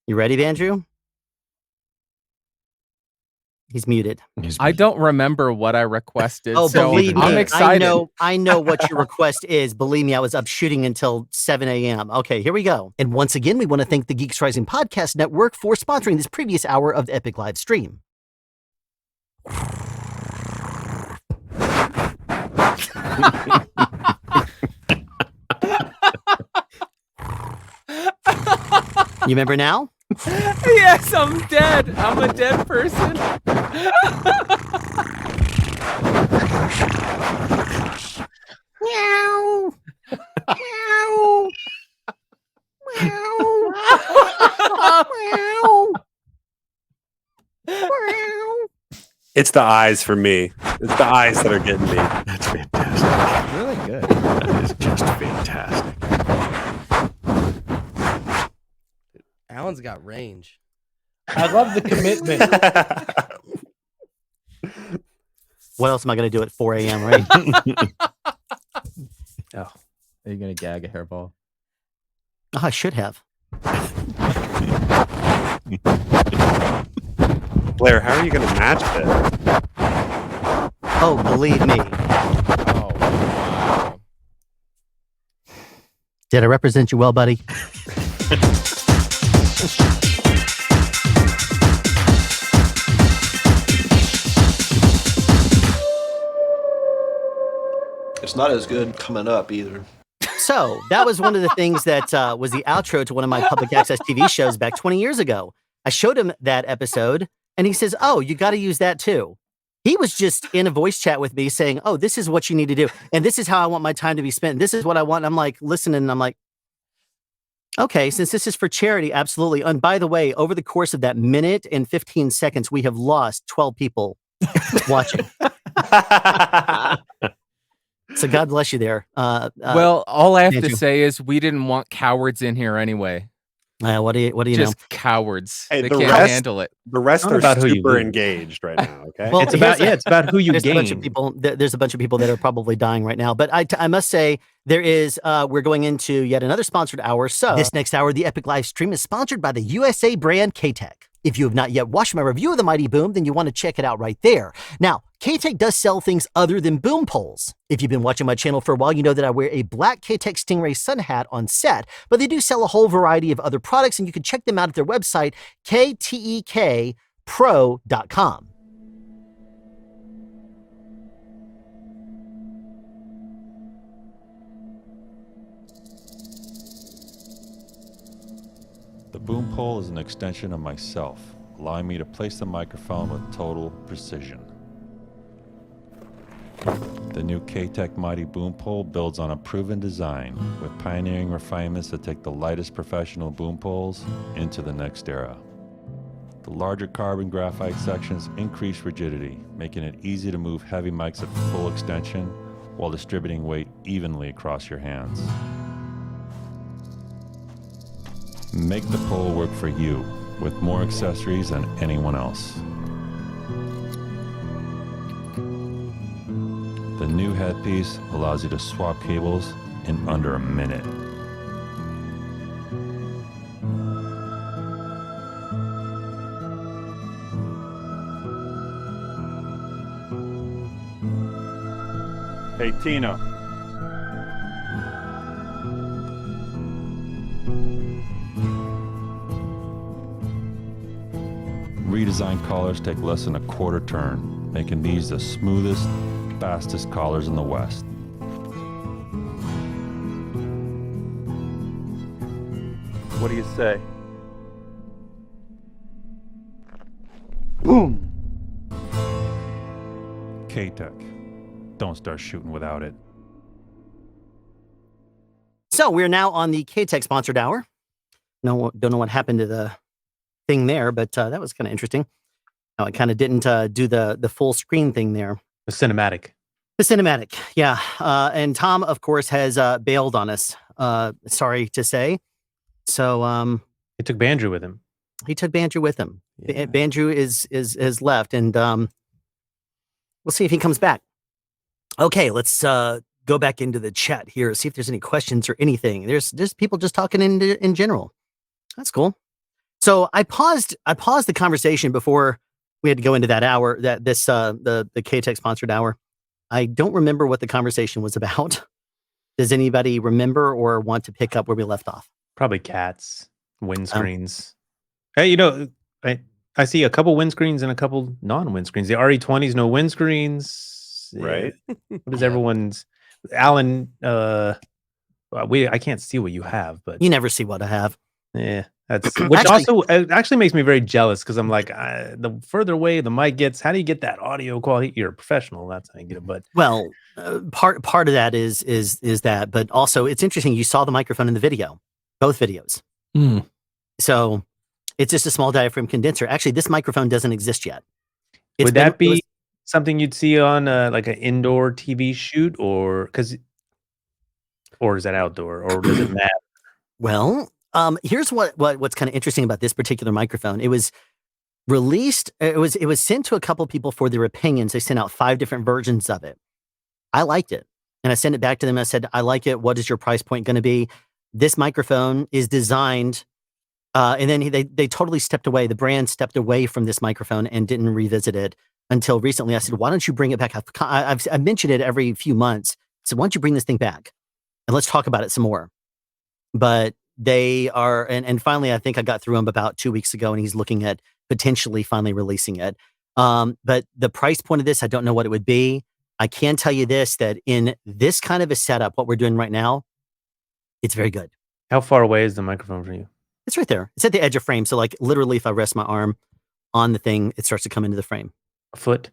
You ready, Bandrew? He's muted. I don't remember what I requested. Oh, so believe me, I'm excited. I know what your request is. Believe me, I was up shooting until 7 a.m. Okay, here we go. And once again, we want to thank the Geeks Rising Podcast Network for sponsoring this previous hour of the Epic live stream. You remember now? Yes, I'm dead. I'm a dead person. Meow. Meow. Meow. Meow. It's the eyes for me. It's the eyes that are getting me. That's fantastic. Really good. That is just fantastic. Alan's got range. I love the commitment. What else am I going to do at 4 a.m., right? Oh, are you going to gag a hairball? Oh, I should have. Blair, how are you going to match this? Oh, believe me. Oh, wow. Did I represent you well, buddy? It's not as good coming up either. So that was one of the things that was the outro to one of my public access TV shows back 20 years ago. showed him that episode, and he says, "Oh, you got to use that too." He was just in a voice chat with me saying, "Oh, this is what you need to do, and this is how I want my time to be spent. This is what I want." I'm like listening, and I'm like, "Okay, since this is for charity, absolutely." And by the way, over the course of that minute and 15 seconds, we have lost 12 people watching. So God bless you there. Well, all I have Andrew. to say is we didn't want cowards in here anyway. What do you know? Just cowards. Hey, They the can't rest- handle it. The rest Not are about who you super lose. engaged right now. Okay, Well, it's about who you there's a bunch of gain. people. There's a bunch of people that are probably dying right now. But I must say there is. We're going into yet another sponsored hour. So this next hour, the Epic live stream is sponsored by the USA brand K-Tek. If you have not yet watched my review of the Mighty Boom, then you want to check it out right there. Now, K-Tek does sell things other than boom poles. If you've been watching my channel for a while, you know that I wear a black K-Tek Stingray sun hat on set, but they do sell a whole variety of other products, and you can check them out at their website, ktekpro.com. The boom pole is an extension of myself, allowing me to place the microphone with total precision. The new K-Tek Mighty Boom Pole builds on a proven design with pioneering refinements that take the lightest professional boom poles into the next era. The larger carbon graphite sections increase rigidity, making it easy to move heavy mics at full extension while distributing weight evenly across your hands. Make the pole work for you with more accessories than anyone else. The new headpiece allows you to swap cables in under a minute. Hey, Tina. Redesigned collars take less than a quarter turn, making these the smoothest, fastest collars in the West. What do you say? Boom! K-Tek. Don't start shooting without it. So we're now on the K-Tek sponsored hour. Don't know what happened to the thing there, but that was kind of interesting. No, it kind of didn't do the full screen thing there. The cinematic. The cinematic, yeah. And Tom, of course, has bailed on us. Sorry to say. So he took Bandrew with him. He took Bandrew with him. Yeah. Bandrew is left, and we'll see if he comes back. Okay, let's go back into the chat here, see if there's any questions or anything. There's people just talking in general. That's cool. So I paused the conversation before we had to go into that hour, the K-Tek sponsored hour. I don't remember what the conversation was about. Does anybody remember or want to pick up where we left off? Probably cats, windscreens. Hey, you know, I see a couple windscreens and a couple non-windscreens. The RE20s, no windscreens. Right. What is everyone's? Alan, I can't see what you have, but you never see what I have. Yeah, that's which actually makes me very jealous because I'm like, the further away the mic gets, how do you get that audio quality? You're a professional, that's how you get it. But well, part of that is that, but also it's interesting. You saw the microphone in the video, both videos. Mm. So it's just a small diaphragm condenser. Actually, this microphone doesn't exist yet. Would that be something you'd see on like an indoor TV shoot, or is that outdoor, or does it matter? Well, here's what's kind of interesting about this particular microphone. It was released. It was sent to a couple people for their opinions. They sent out 5 different versions of it. I liked it, and I sent it back to them. I said, I like it. What is your price point going to be? This microphone is designed, and then they totally stepped away. The brand stepped away from this microphone and didn't revisit it until recently. I said, why don't you bring it back? I've mentioned it every few months. So why don't you bring this thing back and let's talk about it some more? But they are, and finally, I think I got through him about 2 weeks ago, and he's looking at potentially finally releasing it. But the price point of this, I don't know what it would be. I can tell you this, that in this kind of a setup, what we're doing right now, it's very good. How far away is the microphone from you? It's right there. It's at the edge of frame. So like literally if I rest my arm on the thing, it starts to come into the frame. A foot?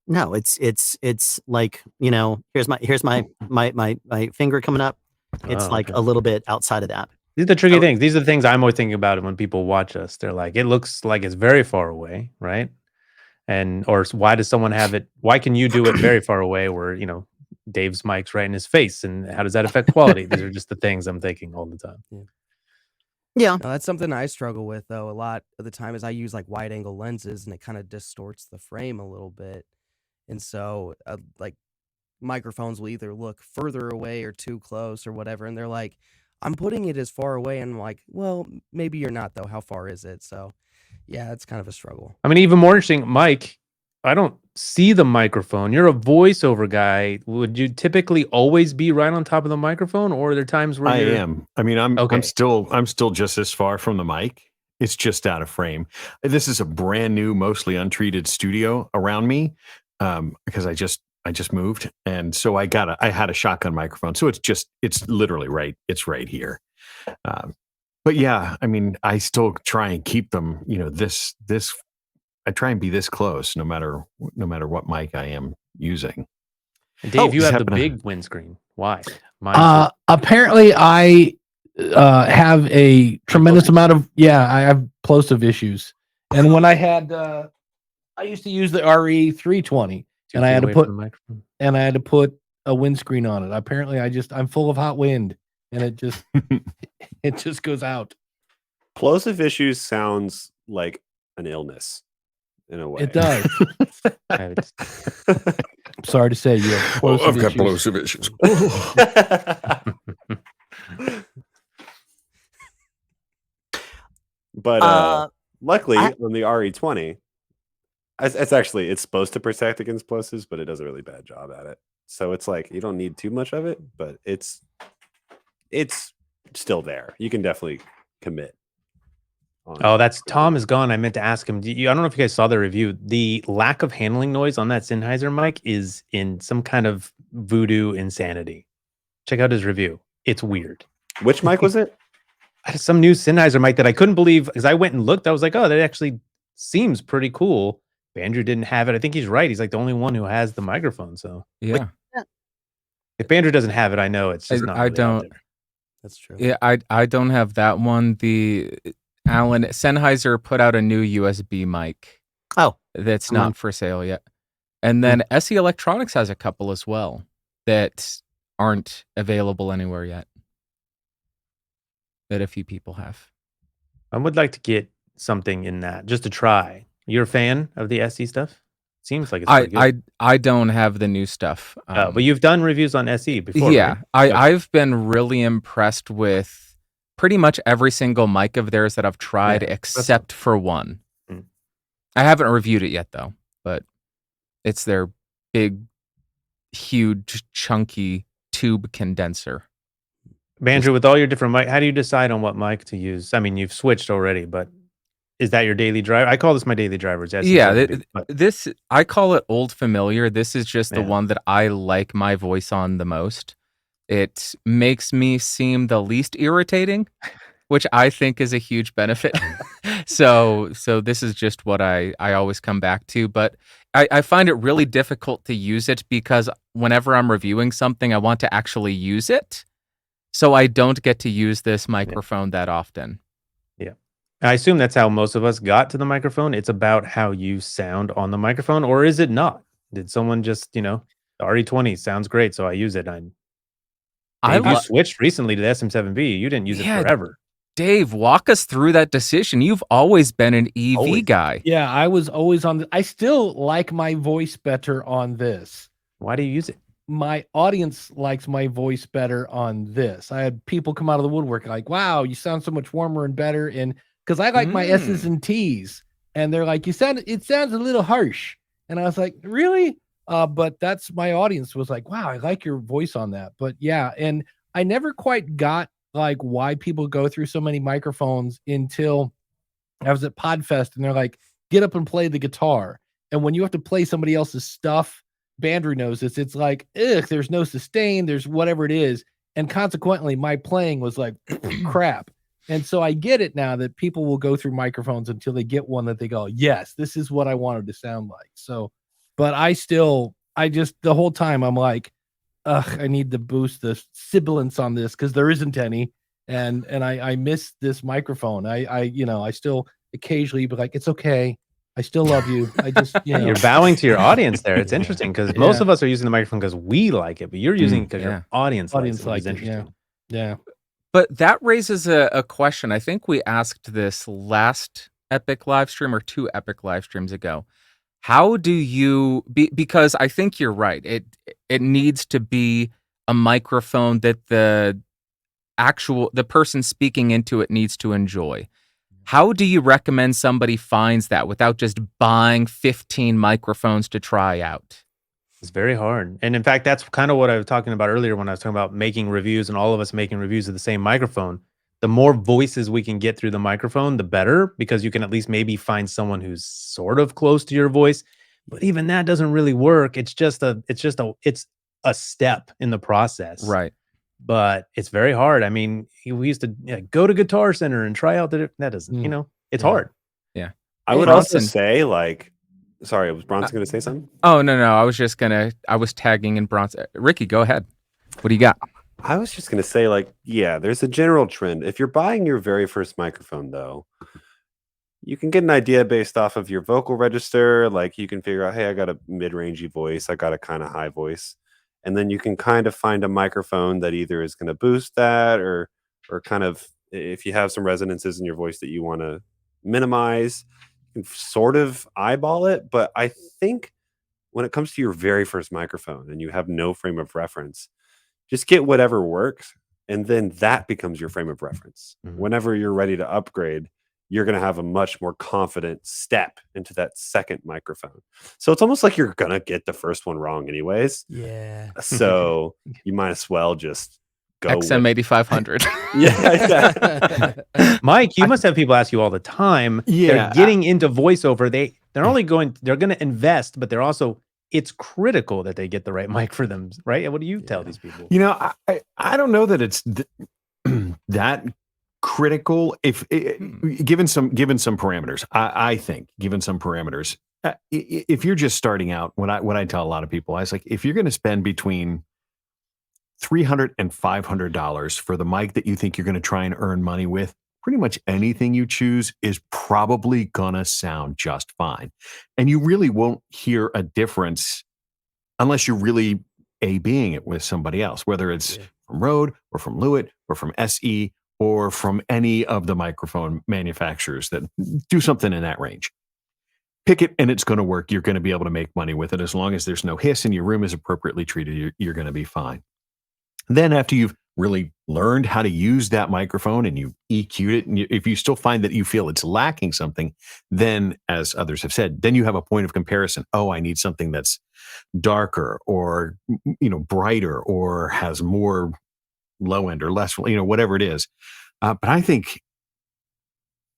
No, it's like, here's my finger coming up. It's Okay. a little bit outside of that. These are the tricky things. These are the things I'm always thinking about when people watch us. They're like, it looks like it's very far away, right? Or why does someone have it? Why can you do it very far away where, Dave's mic's right in his face? And how does that affect quality? These are just the things I'm thinking all the time. Yeah. No, that's something I struggle with, though, a lot of the time is I use like wide angle lenses and it kind of distorts the frame a little bit. And so like microphones will either look further away or too close or whatever. And they're like, I'm putting it as far away. And I'm like, well, maybe you're not, though. How far is it? So yeah, it's kind of a struggle. I mean, even more interesting, Mike, I don't see the microphone. You're a voiceover guy. Would you typically always be right on top of the microphone, or are there times where I am? I mean, I'm Okay. I'm still just as far from the mic. It's just out of frame. This is a brand new, mostly untreated studio around me because I just moved, and so I had a shotgun microphone, so it's literally right. It's right here. But yeah, I mean, I still try and keep them. This. I try and be this close, no matter what mic I am using. And Dave, you have the big windscreen. Why? Apparently, I have a tremendous amount of I have plosive issues, and when I had I used to use the RE320, and I had to put a windscreen on it. Apparently, I'm full of hot wind, and it just goes out. Plosive issues sounds like an illness in a way. It does. I'm sorry to say you have plosive I've got issues. plosive issues. But luckily on the RE20, it's supposed to protect against plosives, but it does a really bad job at it. So it's like you don't need too much of it, but it's still there. You can definitely commit. That's Tom is gone. I meant to ask him. I don't know if you guys saw the review. The lack of handling noise on that Sennheiser mic is in some kind of voodoo insanity. Check out his review. It's weird. Which mic was it? Some new Sennheiser mic that I couldn't believe because I went and looked. I was like, oh, that actually seems pretty cool. Bandrew didn't have it. I think he's right. He's like the only one who has the microphone. So yeah, if Bandrew doesn't have it, I know it's just not. I really don't. out there. That's true. Yeah, I don't have that one. Alan Sennheiser put out a new USB mic. That's not for sale yet. And then SE Electronics has a couple as well that aren't available anywhere yet. That a few people have. I would like to get something in that just to try. You're a fan of the SE stuff? Seems like it's pretty good. I don't have the new stuff. But you've done reviews on SE before. Yeah, right? I've been really impressed with pretty much every single mic of theirs that I've tried, except for one. I haven't reviewed it yet though, but it's their big, huge, chunky tube condenser. Bandrew, with all your different mic, how do you decide on what mic to use? I mean, you've switched already, but is that your daily driver? I call this my daily driver. This I call it old familiar. This is just the one that I like my voice on the most. It makes me seem the least irritating, which I think is a huge benefit. So this is just what I always come back to. But I find it really difficult to use it because whenever I'm reviewing something, I want to actually use it. So I don't get to use this microphone that often. Yeah. I assume that's how most of us got to the microphone. It's about how you sound on the microphone, or is it not? Did someone just, the RE20 sounds great, so I use it. You switched recently to the SM7B. You didn't use it forever. Dave, walk us through that decision. You've always been an EV guy. Yeah, I was always on. I still like my voice better on this. Why do you use it? My audience likes my voice better on this. I had people come out of the woodwork like, "Wow, you sound so much warmer and better." And because I like my S's and T's, and they're like, it sounds a little harsh." And I was like, "Really?" But that's my audience was like, "Wow, I like your voice on that." But yeah, and I never quite got like why people go through so many microphones until I was at Podfest, and they're like, "Get up and play the guitar." And when you have to play somebody else's stuff, Bandrew knows this. It's like, there's no sustain, there's whatever it is, and consequently, my playing was like crap. And so I get it now that people will go through microphones until they get one that they go, yes, this is what I wanted to sound like. So, but the whole time I'm like, I need to boost the sibilance on this because there isn't any. And I miss this microphone. I still occasionally be like, it's okay. I still love you. I just, You're bowing to your audience there. It's interesting because most of us are using the microphone because we like it, but you're using it because your audience likes it, which is interesting. Yeah. But that raises a question. I think we asked this last Epic live stream or 2 Epic live streams ago. How do you because I think you're right. It needs to be a microphone that the person speaking into it needs to enjoy. How do you recommend somebody finds that without just buying 15 microphones to try out? It's very hard. And in fact, that's kind of what I was talking about earlier when I was talking about making reviews and all of us making reviews of the same microphone. The more voices we can get through the microphone, the better, because you can at least maybe find someone who's sort of close to your voice. But even that doesn't really work. It's a step in the process. Right. But it's very hard. I mean, we used to go to Guitar Center and try out that doesn't, it's hard. Yeah. I would also say sorry, was Bronson going to say something? Oh, no. I was tagging in Bronson. Ricky, go ahead. What do you got? I was just going to say, there's a general trend. If you're buying your very first microphone, though, you can get an idea based off of your vocal register. Like you can figure out, hey, I got a mid-rangey voice. I got a kind of high voice. And then you can kind of find a microphone that either is going to boost that or kind of, if you have some resonances in your voice that you want to minimize, you can sort of eyeball it. But I think when it comes to your very first microphone and you have no frame of reference, just get whatever works. And then that becomes your frame of reference. Mm-hmm. Whenever you're ready to upgrade, you're going to have a much more confident step into that second microphone. So it's almost like you're going to get the first one wrong anyways. Yeah. So you might as well just go XM8500. Yeah. Mike, you must have people ask you all the time. Yeah. They're getting into voiceover. They're going to invest, but it's critical that they get the right mic for them, right? What do you tell these people? I don't know that it's that critical given some parameters. I think given some parameters, if you're just starting out, what I tell a lot of people, I was like, if you're going to spend between $300 and $500 for the mic that you think you're going to try and earn money with, pretty much anything you choose is probably gonna sound just fine, and you really won't hear a difference unless you're really A/Bing it with somebody else, whether it's from Rode or from Lewitt or from SE or from any of the microphone manufacturers that do something in that range. Pick it and it's going to work. You're going to be able to make money with it. As long as there's no hiss and your room is appropriately treated, you're going to be fine. Then after you've really learned how to use that microphone and you EQ'd it, and if you still find that you feel it's lacking something, then, as others have said, then you have a point of comparison. Oh, I need something that's darker or, brighter or has more low end or less, whatever it is. But I think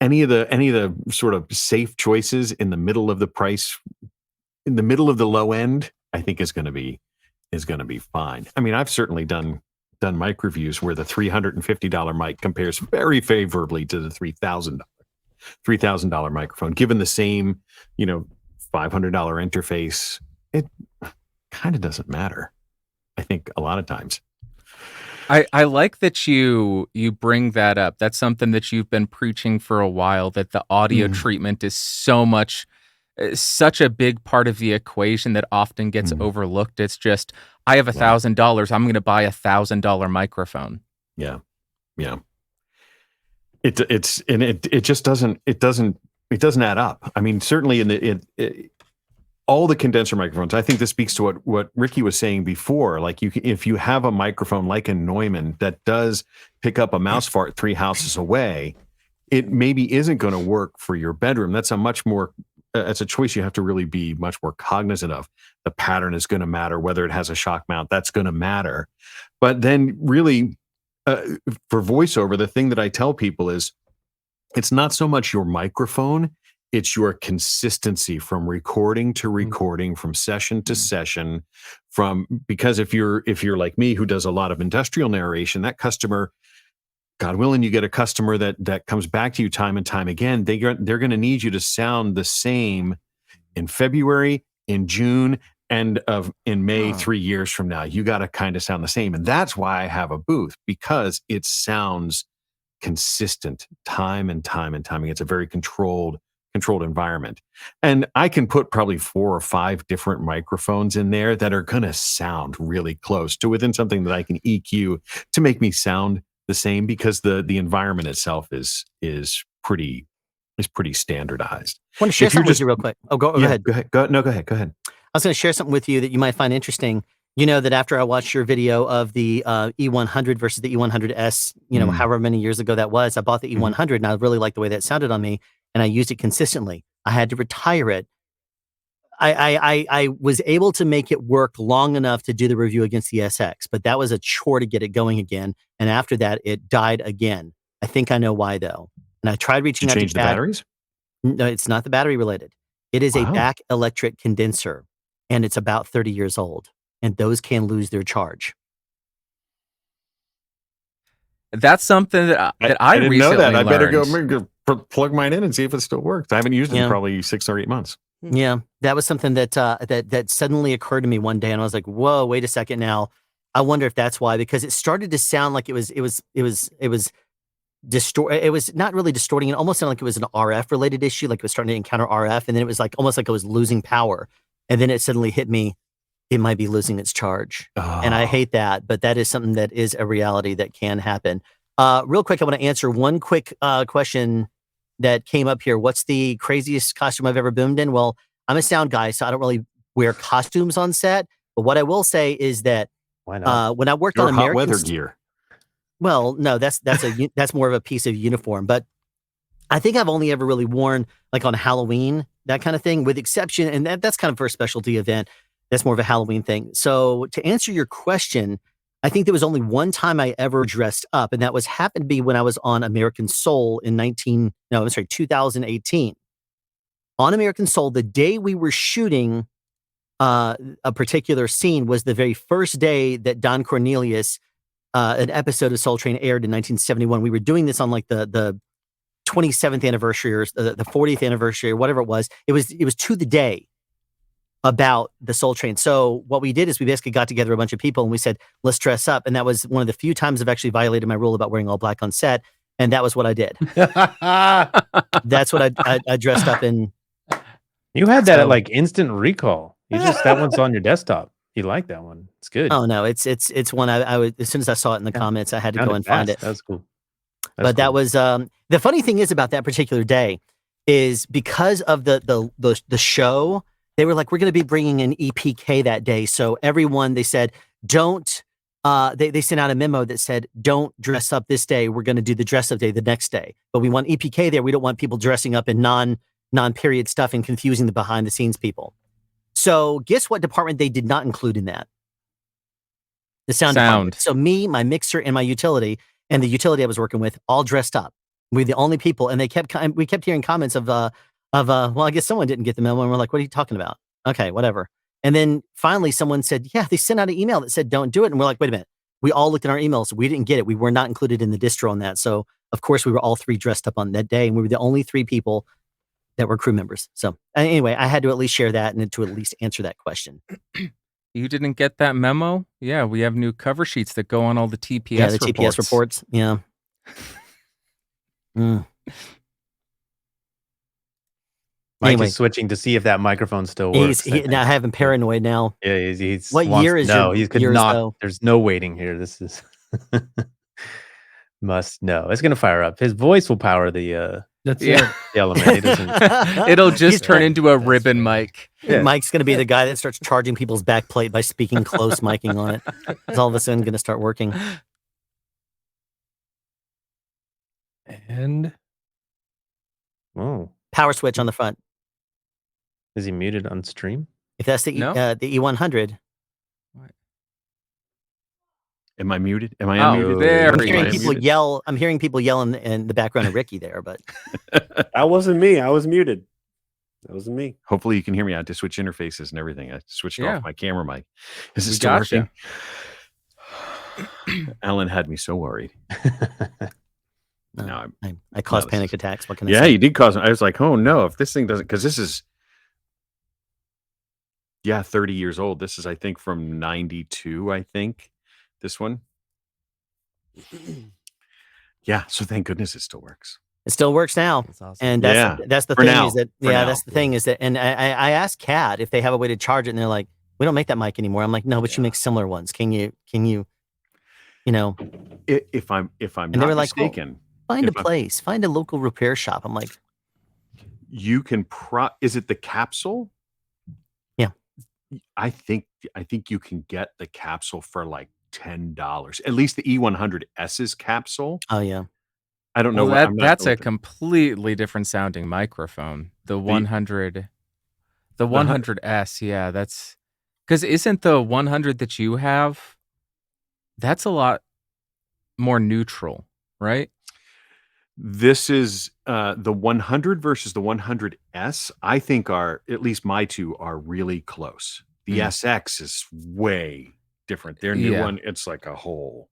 any of the sort of safe choices in the middle of the price, in the middle of the low end, I think is going to be fine. I mean, I've certainly done mic reviews where the $350 mic compares very favorably to the $3,000 microphone, given the same, $500 interface. It kind of doesn't matter, I think, a lot of times. I like that you bring that up. That's something that you've been preaching for a while, that the audio treatment is such a big part of the equation that often gets overlooked. It's just, I have $1,000. I'm going to buy $1,000 microphone. Yeah. It just doesn't add up. I mean, certainly in all the condenser microphones, I think this speaks to what Ricky was saying before. Like if you have a microphone like a Neumann that does pick up a mouse fart 3 houses away, it maybe isn't going to work for your bedroom. That's a choice you have to really be much more cognizant of. The pattern is going to matter, whether it has a shock mount, that's going to matter. But then really for voiceover, the thing that I tell people is it's not so much your microphone, it's your consistency from recording to recording, from session to session, because if you're like me, who does a lot of industrial narration, that customer God willing, you get a customer that comes back to you time and time again, they're going to need you to sound the same in February, in June, and in May 3 years from now. You got to kind of sound the same. And that's why I have a booth, because it sounds consistent time and time and time again. It's a very controlled environment. And I can put probably 4 or 5 different microphones in there that are going to sound really close to within something that I can EQ to make me sound the same, because the environment itself is pretty standardized. I want to share something with you real quick. Oh, go ahead. Go ahead. Go ahead. I was going to share something with you that you might find interesting. You know that after I watched your video of the E100 versus the E100S, however many years ago that was, I bought the E100 and I really liked the way that sounded on me, and I used it consistently. I had to retire it. I was able to make it work long enough to do the review against the SX, but that was a chore to get it going again. And after that, it died again. I think I know why, though. And I tried reaching out to change the batteries? No, it's not the battery related. It is a back electric condenser, and it's about 30 years old, and those can lose their charge. That's something that I didn't recently know that. I better learned. go plug mine in and see if it still works. I haven't used it in probably 6 or 8 months. Yeah, that was something that suddenly occurred to me one day, and I was like, "Whoa, wait a second now." I wonder if that's why, because it started to sound like it was it was not really distorting. It almost sounded like it was an RF related issue, like it was starting to encounter RF, and then it was like almost like it was losing power, and then it suddenly hit me. It might be losing its charge, and I hate that, but that is something that is a reality that can happen. Real quick, I want to answer one quick question that came up here. What's the craziest costume I've ever boomed in? Well, I'm a sound guy, so I don't really wear costumes on set. But what I will say is that when I worked on American hot weather gear. Well, no, that's more of a piece of uniform. But I think I've only ever really worn like on Halloween, that kind of thing, with exception, and that's kind of for a specialty event. That's more of a Halloween thing. So to answer your question, I think there was only one time I ever dressed up, and that happened to be when I was on American Soul in 2018. On American Soul, the day we were shooting a particular scene was the very first day that Don Cornelius, an episode of Soul Train aired in 1971. We were doing this on like the 27th anniversary or the 40th anniversary or whatever it was. It was to the day about the Soul Train. So what we did is we basically got together a bunch of people and we said, let's dress up. And that was one of the few times I've actually violated my rule about wearing all black on set. And that was what I did. That's what I dressed up in. You had that at like Instant Recall. That one's on your desktop. You like that one. It's good. Oh no, it's one I would, as soon as I saw it in the comments, I had to go and find it. That's cool. That was the funny thing is about that particular day is because of the show. They were like, we're going to be bringing an EPK that day. So everyone, they said, don't, they sent out a memo that said, don't dress up this day. We're going to do the dress up day the next day. But we want EPK there. We don't want people dressing up in non-period stuff and confusing the behind the scenes people. So guess what department they did not include in that? The sound department. So me, my mixer, and my utility, and the utility I was working with, all dressed up. We're the only people. And we kept hearing comments of well, I guess someone didn't get the memo, and we're like, what are you talking about? Okay, whatever. And then finally someone said, yeah, they sent out an email that said, don't do it. And we're like, wait a minute. We all looked at our emails. We didn't get it. We were not included in the distro on that. So of course we were all 3 dressed up on that day, and we were the only 3 people that were crew members. So anyway, I had to at least share that and to at least answer that question. You didn't get that memo? Yeah, we have new cover sheets that go on all the TPS reports. reports. TPS reports. Yeah. Mike is switching to see if that microphone still works. Now I have him paranoid now. Yeah, he's what year is no? He could not. Though? There's no waiting here. This is must know. It's gonna fire up. His voice will power the. That's the element. It'll just turn into a ribbon mic. Yeah. Mike's gonna be the guy that starts charging people's back plate by speaking close miking on it. It's all of a sudden gonna start working. And power switch on the front. Is he muted on stream? If that's the E100. Am I muted? Am I unmuted? There I'm hearing people yell. I'm hearing people yell in the background of Ricky there, but that wasn't me. I was muted. That wasn't me. Hopefully you can hear me. I had to switch interfaces and everything. I switched off my camera mic. Is it We still gotcha. working? Alan had me so worried. No, I caused panic attacks. What can I say? Yeah, you did cause. I was like, oh no, if this thing doesn't, because this is 30 years old. This is, I think, from 92, I think, this one. Yeah, so thank goodness it still works. It still works now. That's awesome. And that's the For thing now. is that, For now. that's the thing is that, and I asked Cat if they have a way to charge it, and they're like, we don't make that mic anymore. I'm like, no, but you make similar ones. Can you, If I'm and not they were like, well, mistaken, find a place, find a local repair shop. I'm like, you can is it the capsule? Yeah. I think you can get the capsule for like $10. At least the E100S's capsule. Oh yeah. I don't know. Well, that's a completely different sounding microphone. The 100S, yeah, that's because isn't the 100 that you have? That's a lot more neutral, right? This is the 100 versus the 100S. I think at least my two are really close. The SX is way different. Their new one, it's like a whole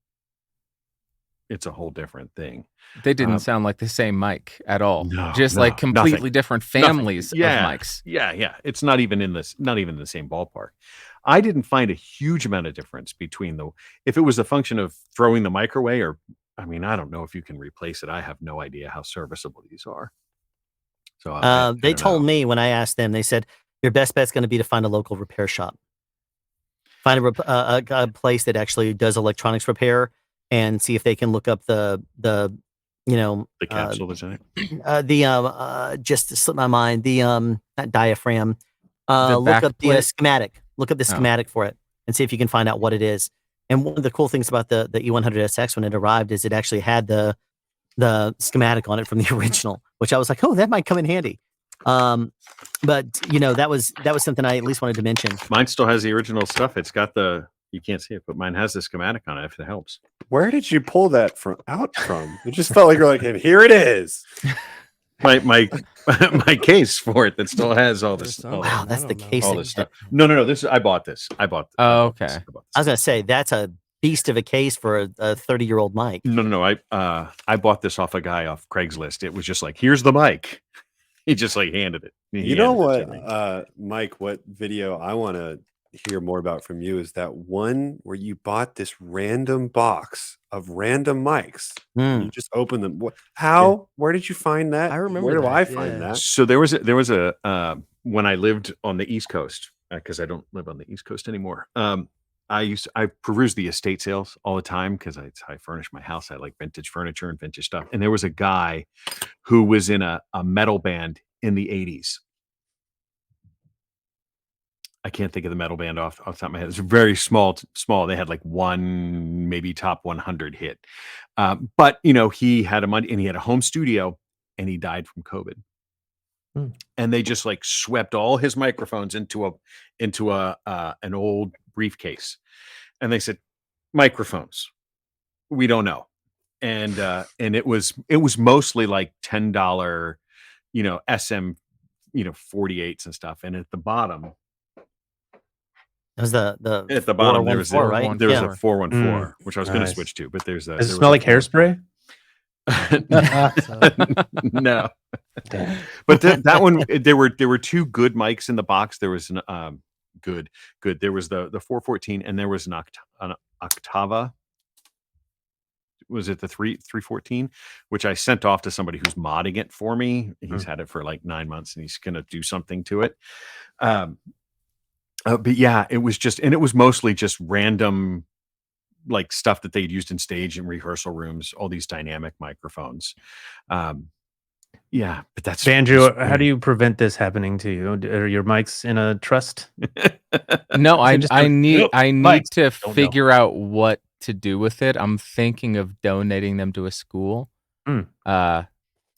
different thing. They didn't sound like the same mic at all. No, just no, like completely nothing. different families of mics. Yeah. It's not even in the same ballpark. I didn't find a huge amount of difference between if it was a function of throwing the mic away or, I mean, I don't know if you can replace it. I have no idea how serviceable these are. So they told me when I asked them, they said, your best bet's going to be to find a local repair shop. Find a place that actually does electronics repair and see if they can look up the capsule that's in it. Just to slip my mind, not diaphragm. Look up the schematic. Look up the schematic for it and see if you can find out what it is. And one of the cool things about the E100SX when it arrived is it actually had the schematic on it from the original, which I was like, oh, that might come in handy. But that was something I at least wanted to mention. Mine still has the original stuff. It's got you can't see it, but mine has the schematic on it if it helps. Where did you pull that from? It just felt like you're like, and here it is. My case for it that still has all this. Wow, that's the case. All this stuff. No. I bought this. Oh, okay. I was gonna say that's a beast of a case for a 30-year-old mic. No. I bought this off a guy off Craigslist. It was just like, here's the mic. He just like handed it. You know what, Mike? What video I want to hear more about from you is that one where you bought this random box of random mics. You just opened them. How? Where did you find that? I remember. Where do I find that? So there was a when I lived on the East Coast, because I don't live on the East Coast anymore. I peruse the estate sales all the time because I furnish my house. I like vintage furniture and vintage stuff. And there was a guy who was in a metal band in the 80s. I can't think of the metal band off the top of my head. It's very small. They had like one, maybe top 100 hit. But he had he had a home studio and he died from COVID. And they just like swept all his microphones into an old briefcase. And they said, microphones, we don't know. And it was mostly like $10, SM, 48s and stuff. And at the bottom, it was at the bottom there was a 414, which I was going to Nice. switch to, but there's Does it smell like hairspray? No. But that one, there were two good mics in the box. There was an good. There was the 414 and there was an Octava. Was it the 314, which I sent off to somebody who's modding it for me. He's had it for like 9 months and he's going to do something to it. But yeah, it was mostly just random like stuff that they'd used in stage and rehearsal rooms, all these dynamic microphones. Yeah, but that's Bandrew. How do you prevent this happening to you? Are your mics in a trust? No, I need mics. to figure out what to do with it. I'm thinking of donating them to a school. How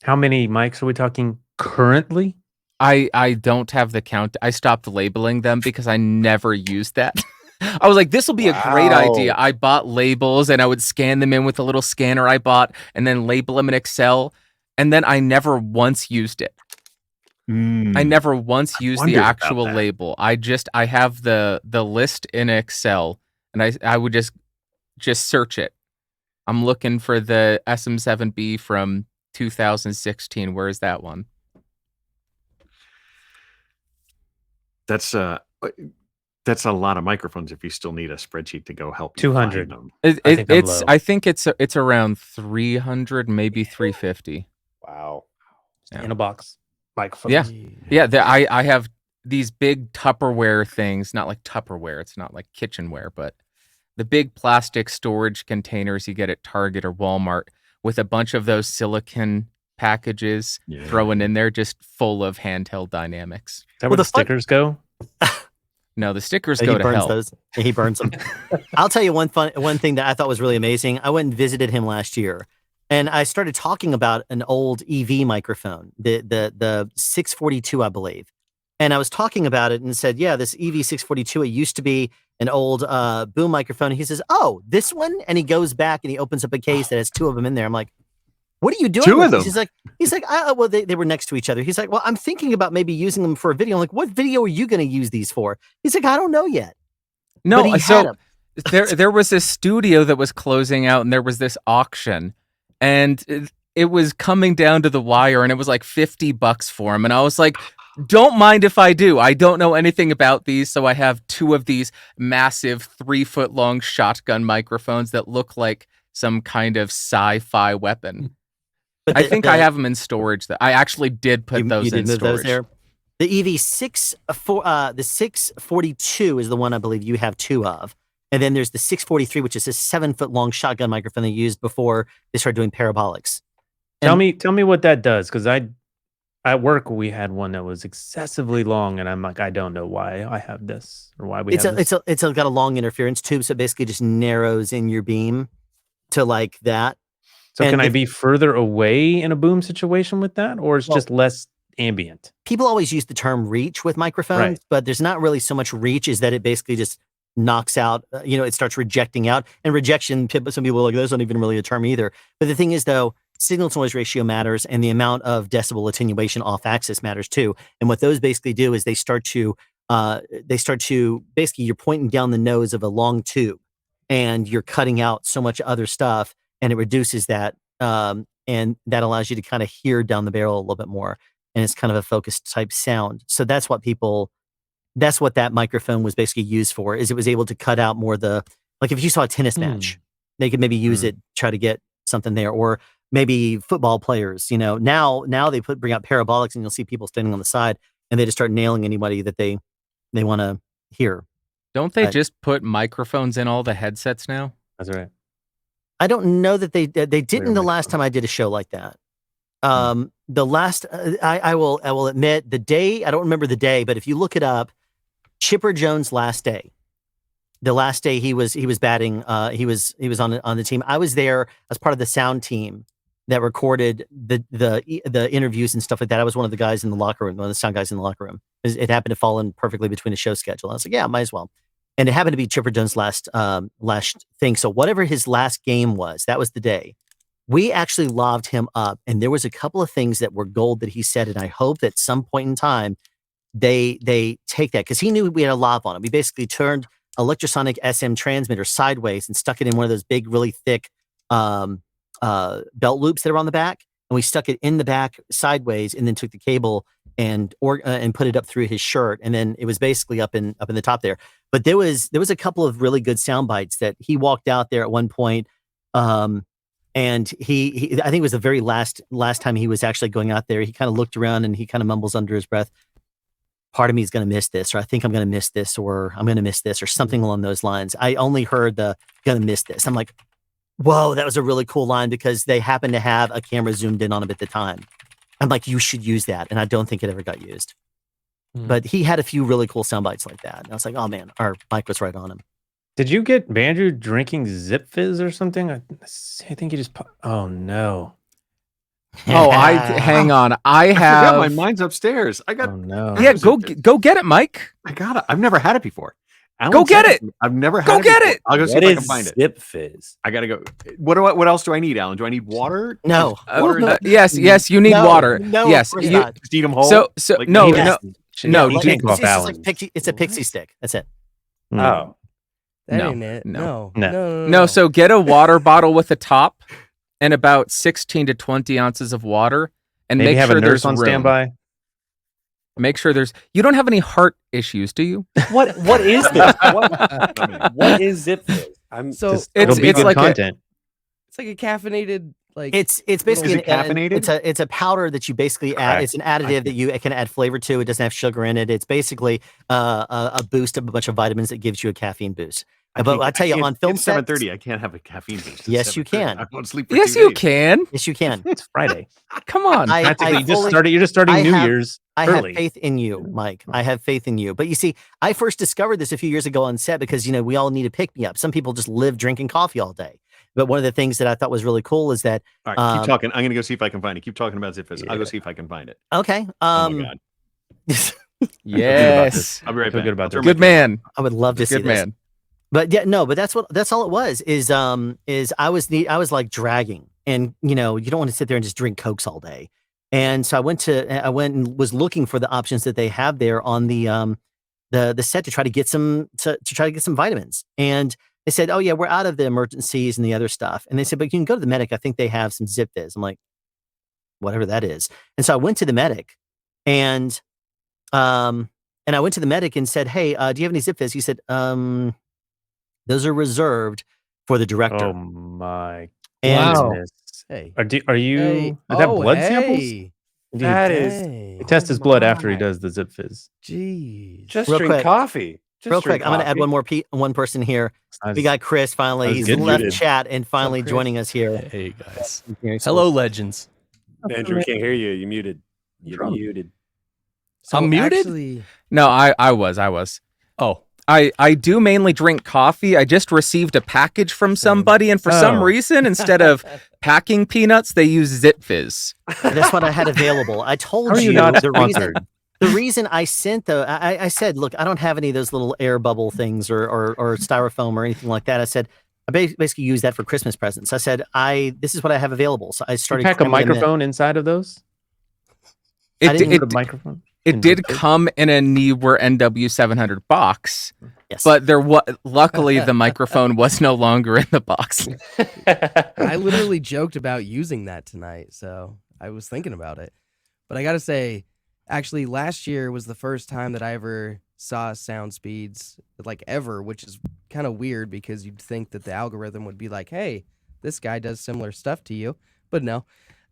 many mics are we talking currently? I don't have the count. I stopped labeling them because I never used that. I was like, this will be a great idea. I bought labels and I would scan them in with a little scanner I bought and then label them in Excel. And then I never once used it. I never once used the actual label. I have the list in Excel and I would just search it. I'm looking for the SM7B from 2016. Where is that one? That's a lot of microphones if you still need a spreadsheet to go help you 200. find them. I think it's around 300, maybe 350. Wow. Yeah. In a box. Microphones. Yeah. I have these big Tupperware things, not like Tupperware. It's not like kitchenware, but the big plastic storage containers you get at Target or Walmart with a bunch of those silicon packages thrown in there, just full of handheld dynamics. Is that where the stickers go? No, the stickers He go to burns hell. those. He burns them. I'll tell you one thing that I thought was really amazing. I went and visited him last year, and I started talking about an old EV microphone, the 642, I believe. And I was talking about it and said, yeah, this EV 642, it used to be an old boom microphone. He says, oh, this one? And he goes back and he opens up a case that has two of them in there. I'm like, what are you doing? Two of them? He's like, well, they were next to each other. He's like, well, I'm thinking about maybe using them for a video. I'm like, what video are you going to use these for? He's like, I don't know yet. No, so there was this studio that was closing out, and there was this auction, and it was coming down to the wire, and it was like $50 for him, and I was like, don't mind if I do. I don't know anything about these, so I have two of these massive 3-foot-long shotgun microphones that look like some kind of sci-fi weapon. But I think I have them in storage. That I actually did put those in storage. Those there. The EV 642 is the one I believe you have two of. And then there's the 643, which is a 7-foot-long shotgun microphone they used before they started doing parabolics. Tell me what that does, because at work we had one that was excessively long, and I'm like, I don't know why I have this or why we have this. It's got a long interference tube, so it basically just narrows in your beam to like that. So can I be further away in a boom situation with that, or it's just less ambient? People always use the term reach with microphones, but there's not really so much reach, is that it basically just knocks out, it starts rejecting out. And rejection, some people are like, that's not even really a term either. But the thing is, though, signal to noise ratio matters, and the amount of decibel attenuation off axis matters too. And what those basically do is they start to basically, you're pointing down the nose of a long tube, and you're cutting out so much other stuff, and it reduces that, and that allows you to kind of hear down the barrel a little bit more, and it's kind of a focused type sound. So that's what that microphone was basically used for, is it was able to cut out more like if you saw a tennis match, they could maybe use it, try to get something there, or maybe football players, now they bring out parabolics, and you'll see people standing on the side, and they just start nailing anybody that they want to hear. Don't they just put microphones in all the headsets now? That's right. I don't know that they didn't the last time I did a show like that. The last, I will admit, the day, I don't remember the day, but if you look it up, Chipper Jones' last day, the last day he was batting, he was on the team. I was there as part of the sound team that recorded the interviews and stuff like that. I was one of the guys in the locker room, one of the sound guys in the locker room. It happened to fall in perfectly between the show schedule. I was like, yeah, might as well. And it happened to be Chipper Jones' last thing. So whatever his last game was, that was the day. We actually lobbed him up, and there was a couple of things that were gold that he said, and I hope that some point in time they take that, because he knew we had a lob on him. We basically turned a Lectrosonic SM transmitter sideways and stuck it in one of those big, really thick belt loops that are on the back, and we stuck it in the back sideways, and then took the cable and put it up through his shirt, and then it was basically up in the top there. But there was a couple of really good sound bites that he walked out there at one point, and he I think it was the very last time he was actually going out there. He kind of looked around and he kind of mumbles under his breath, "Part of me is going to miss this," or "I think I'm going to miss this," or "I'm going to miss this," or something along those lines. I only heard the "going to miss this." I'm like, whoa, that was a really cool line, because they happened to have a camera zoomed in on him at the time. I'm like, you should use that. And I don't think it ever got used. But he had a few really cool sound bites like that. And I was like, oh man, our mic was right on him. Did you get Bandrew drinking Zip Fizz or something? I think he just... Oh no. Oh, hang on. I forgot my mine's upstairs. I got... Oh no. Yeah, go get it, Mike. I got it. I've never had it before. Go get it. I've never had Go it. get before. it. I'll go see if I can find it. Zip Fizz. I gotta go. What else do I need, Alan? Do I need water? No. Yes, you need water. No, yes, you just eat them whole. So Like, no, you can't go off it's Alan. a pixie stick. That's it. Oh. That ain't it. No. No. So get a water bottle with a top and about 16 to 20 ounces of water, and Maybe make have sure a nurse there's on room. standby. Make sure there's. You don't have any heart issues, do you? What is this? What is Zip Fizz? It's like content. It's like a caffeinated it's basically caffeinated? It's a powder that you basically add. It's an additive that you can add flavor to. It doesn't have sugar in it. It's basically a boost of a bunch of vitamins that gives you a caffeine boost. But I tell you, on film it's set, 7:30. I can't have a caffeine boost. Yes, you can. I won't sleep for Yes, 2 you days. can. Yes, you can. It's Friday. Come on. Practically, you're just starting New Year's I early. have faith in you, Mike. I have faith in you. But you see, I first discovered this a few years ago on set because, we all need a pick-me-up. Some people just live drinking coffee all day. But one of the things that I thought was really cool is that... All right, keep talking. I'm going to go see if I can find it. Keep talking about Zip Fizz. I'll go see if I can find it. Okay. Oh, my God. Yes. I'll be right back. Good about this. Good man. I would love to see Good this. man. But yeah, no, but that's all it was is I was like dragging, and you don't want to sit there and just drink Cokes all day. And so I went and was looking for the options that they have there on the set to try to get some vitamins. And they said, "Oh yeah, we're out of the emergencies and the other stuff." And they said, "But you can go to the Medic. I think they have some Zip Fizz." I'm like, whatever that is. And so I went to the Medic, and I went to the Medic and said, "Hey, do you have any Zip Fizz?" He said, "Those are reserved for the director." Oh my And goodness! Hey. Are you? Are that blood samples? That is. They test his blood after he does the Zip Fizz. Jeez. Just Real drink quick. coffee. Just Real drink quick, I'm going to add coffee. one person here. I was- We got Chris finally. I was He's getting left muted. chat and finally Chris? joining us here. Hey guys. Hello, legends. Andrew, we can't hear you. You muted. You're muted. So I'm muted? Actually, No, I was. Oh. I do mainly drink coffee. I just received a package from somebody, and for some Oh. reason, instead of packing peanuts, they use Zip Fizz. That's what I had available. I told How are you you not the reason. sponsored? The reason I sent I said, look, I don't have any of those little air bubble things or styrofoam or anything like that. I said, I basically use that for Christmas presents. I said, this is what I have available. So I You started. pack a cramming them in. microphone inside of those? I didn't Put a microphone. It did come in a Neewer NW700 box, Yes. but luckily the microphone was no longer in the box. I literally joked about using that tonight, so I was thinking about it. But I got to say, actually, last year was the first time that I ever saw sound speeds, like ever, which is kind of weird because you'd think that the algorithm would be like, hey, this guy does similar stuff to you. But no.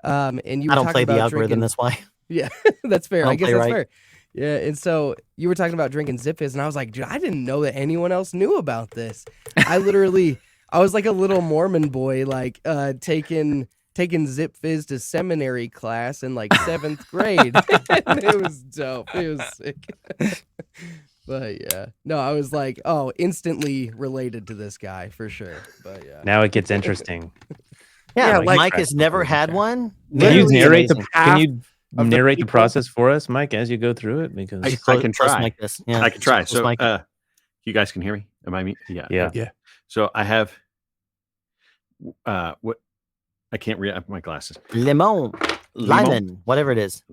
And you were I don't talking play the about algorithm. drinking- That's why. Yeah, that's fair. I I don't guess play that's right. fair. Yeah, and so you were talking about drinking Zip Fizz, and I was like, dude, I didn't know that anyone else knew about this. I was like a little Mormon boy, like taking Zip Fizz to seminary class in like 7th grade. And it was dope. It was sick. But yeah, no, I was like, oh, instantly related to this guy for sure. But yeah, Now it gets interesting. Yeah, like- Mike has never had one. Can you Literally narrate amazing. the process for us, Mike, as you go through it? Because I can Close try. mic this. Yeah, I can try. close So, mic. you guys can hear me? Am I? Yeah. Yeah. So I have. What? I can't read. I have my glasses. Limon, Lyman, whatever it is.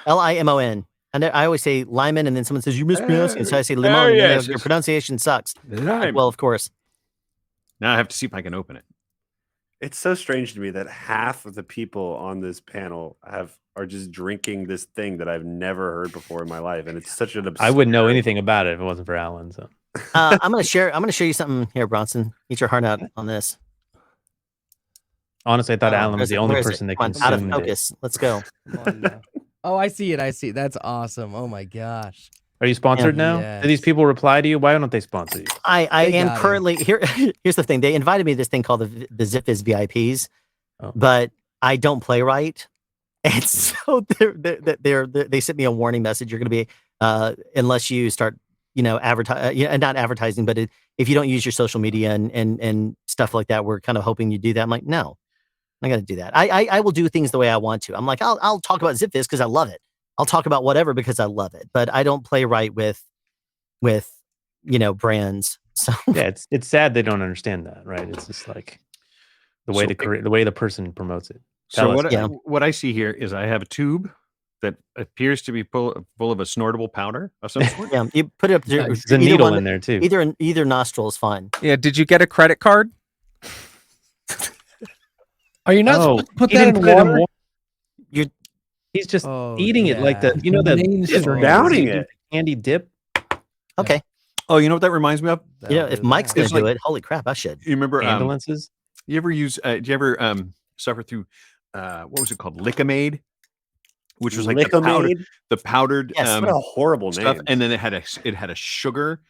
Limon. And I always say Lyman, and then someone says you mispronounced it. So I say limon. yes, and your yes. pronunciation sucks. Lime. Well, of course. Now I have to see if I can open it. It's so strange to me that half of the people on this panel are just drinking this thing that I've never heard before in my life, and it's such an obscure... I wouldn't know anything about it if it wasn't for Alan. So I'm gonna show you something here, Bronson. Eat your heart out on this. honestly, I thought Alan was the only Where is it? person that Come on, out of consumed it. focus. Let's go. oh, I see it. That's awesome. Oh my gosh. Are you sponsored now? Yes. Do these people reply to you? Why don't they sponsor you? I They am got it. currently here. Here's the thing. They invited me to this thing called the Zip Fizz VIPs, but I don't play right, and so they sent me a warning message. You're going to be unless you start, not advertising, but if you don't use your social media and stuff like that, we're kind of hoping you do that. I'm like, no, I got to do that. I will do things the way I want to. I'm like, I'll talk about Zip Fizz because I love it. I'll talk about whatever because I love it, but I don't play right with brands. So Yeah, it's sad they don't understand that, right? It's just like the way the way the person promotes it. So Tell us. what I see here is I have a tube that appears to be full of a snortable powder of some sort. Yeah, you put it up there. There's a needle in there too. Either nostril is fine. Yeah. Did you get a credit card? Are you not supposed to put that in water? He's just eating it like the downing it. Candy dip. Okay. Oh, you know what that reminds me of? If Mike's gonna do it, holy crap, I should. You remember ambulances? You ever use? Did you ever suffer through? What was it called? Lickamade, which was like the powdered. Yes, what a horrible stuff. name. And then it had a sugar.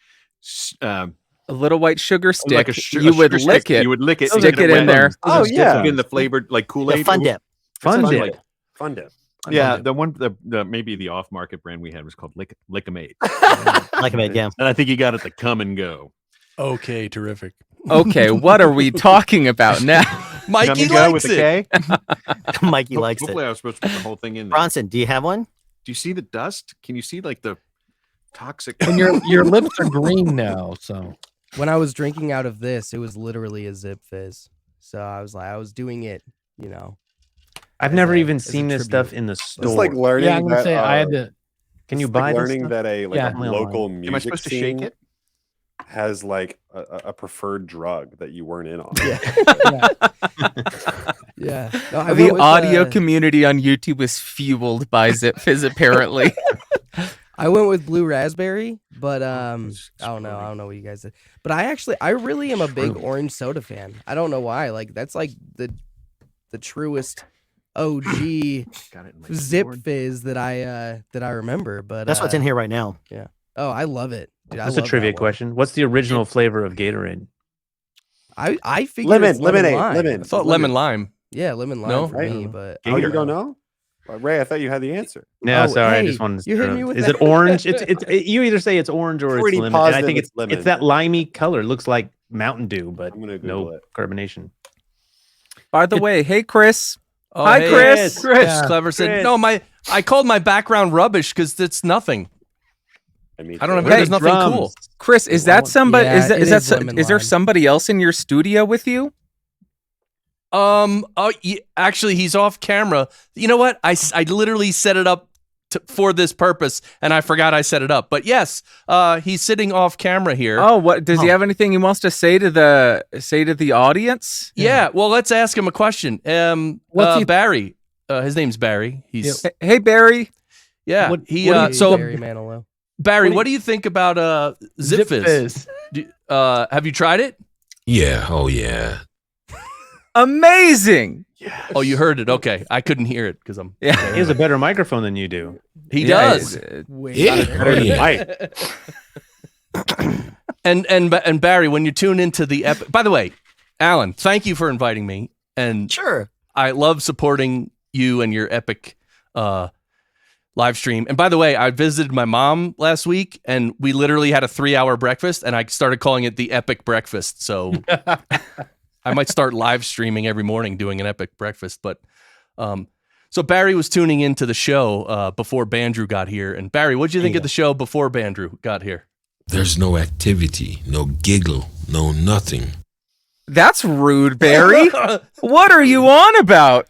A little white sugar stick. Like you would lick stick. it. You would lick it. Stick it in there. Oh yeah. In the flavored like Kool-Aid. Fun dip. Fun dip. Yeah, the one, the maybe the off-market brand we had was called Lickamade. Lickamade, yeah. And I think you got it to come and go. Okay, terrific. Okay, what are we talking about now? Mikey Come and likes go with it. a K. Mikey likes Hopefully it. I was supposed to put the whole thing in there. Bronson, do you have one? Do you see the dust? Can you see like the toxic? And your lips are green now. So when I was drinking out of this, it was literally a Zip Fizz. So I was doing it, I've never even seen this stuff in the store. It's like learning. Yeah, I'm gonna say I had to. Can you it's buy like this learning stuff? that a local music Am I supposed to scene shake it? has like a preferred drug that you weren't in on. Yeah. No, I The went with, audio community on YouTube is fueled by Zip Fizz, apparently. I went with blue raspberry, but I don't know what you guys did. But I really am a big orange soda fan. I don't know why. Like that's like the truest OG Zip Fizz that I remember. But That's what's in here right now. Yeah. Oh, I love it. Dude, That's a trivia question. What's the original flavor of Gatorade? I figured it's lemonade. lime. I thought lemon lime. Yeah, lemon lime No? for me, but Oh, you don't know? Well, Ray, I thought you had the answer. No, Oh, sorry, I hey, just wanted to. you hit me with Is that. it orange? You either say it's orange or Pretty it's lemon. And I positive think it's lemon. it's that limey color. It looks like Mountain Dew, but I'm gonna Google no it. carbonation. By the way, hey Chris. Oh, Hi hey, Chris. Chris. Clever said, no, I called my background rubbish because it's nothing. I don't know. There's nothing cool. Chris, is that somebody? Yeah, it is lemon is there lime. somebody else in your studio with you? Actually, he's off camera. You know what? I literally set it up for this purpose, and I forgot I set it up. But yes, he's sitting off camera here. Oh, what does he have anything he wants to say to the audience? Yeah. Well, let's ask him a question. Barry. His name's Barry. He's Hey Barry. yeah. Barry Manilow. Barry, what do you think about Zip Fizz? Have you tried it? Yeah. Oh yeah. Amazing. Oh, you heard it. Okay, I couldn't hear it because I'm. He has a better microphone than you do. He does. And Barry, when you tune into the by the way, Alan, thank you for inviting me. And sure, I love supporting you and your epic live stream. And by the way, I visited my mom last week, and we literally had a 3-hour breakfast, and I started calling it the Epic Breakfast. So I might start live streaming every morning doing an epic breakfast. But so Barry was tuning into the show before Bandrew got here. And Barry, what did you think of the show before Bandrew got here? There's no activity, no giggle, no nothing. That's rude, Barry. What are you on about?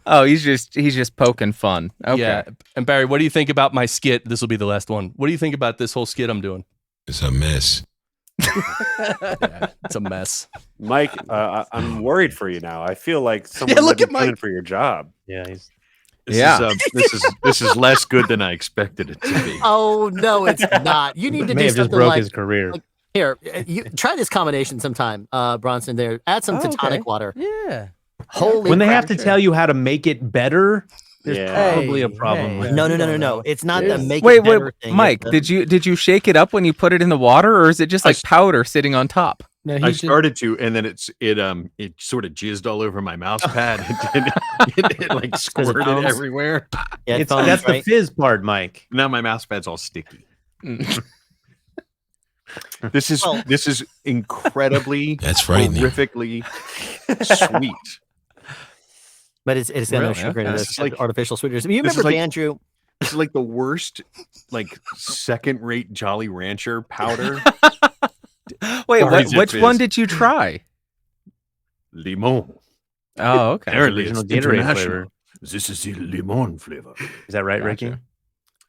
Oh, he's just poking fun. Okay. Yeah. And Barry, what do you think about my skit? This will be the last one. What do you think about this whole skit I'm doing? It's a mess. Yeah, it's a mess. Mike, I'm worried for you now. I feel like someone might be gunning for your job. Yeah, This is less good than I expected it to be. Oh no, it's not. You need to May do have just something broke like, his career. like here. You try this combination sometime, Bronson. There, add some to tonic water. Yeah. Holy. When they crap. have to tell you how to make it better, there's probably a problem. with No, it. no. It's not the make Wait, it better thing. Mike, did you shake it up when you put it in the water, or is it just like powder sitting on top? No, I started to, and then it sort of jizzed all over my mouse pad. It like squirted foams? everywhere. Yeah, it foams, That's the right? fizz part, Mike. Now my mouse pad's all sticky. This is incredibly That's frightening. horrifically sweet. But it's got no sugar in it. It's like artificial sweeteners. You This is remember like- Bandrew? This is like the worst, like second-rate Jolly Rancher powder. Wait, Sorry, Zip which Fizz. one did you try? Limon. Oh, okay. Apparently Original it's Gatorade international. flavor. This is the lemon flavor. Is that right, Ricky?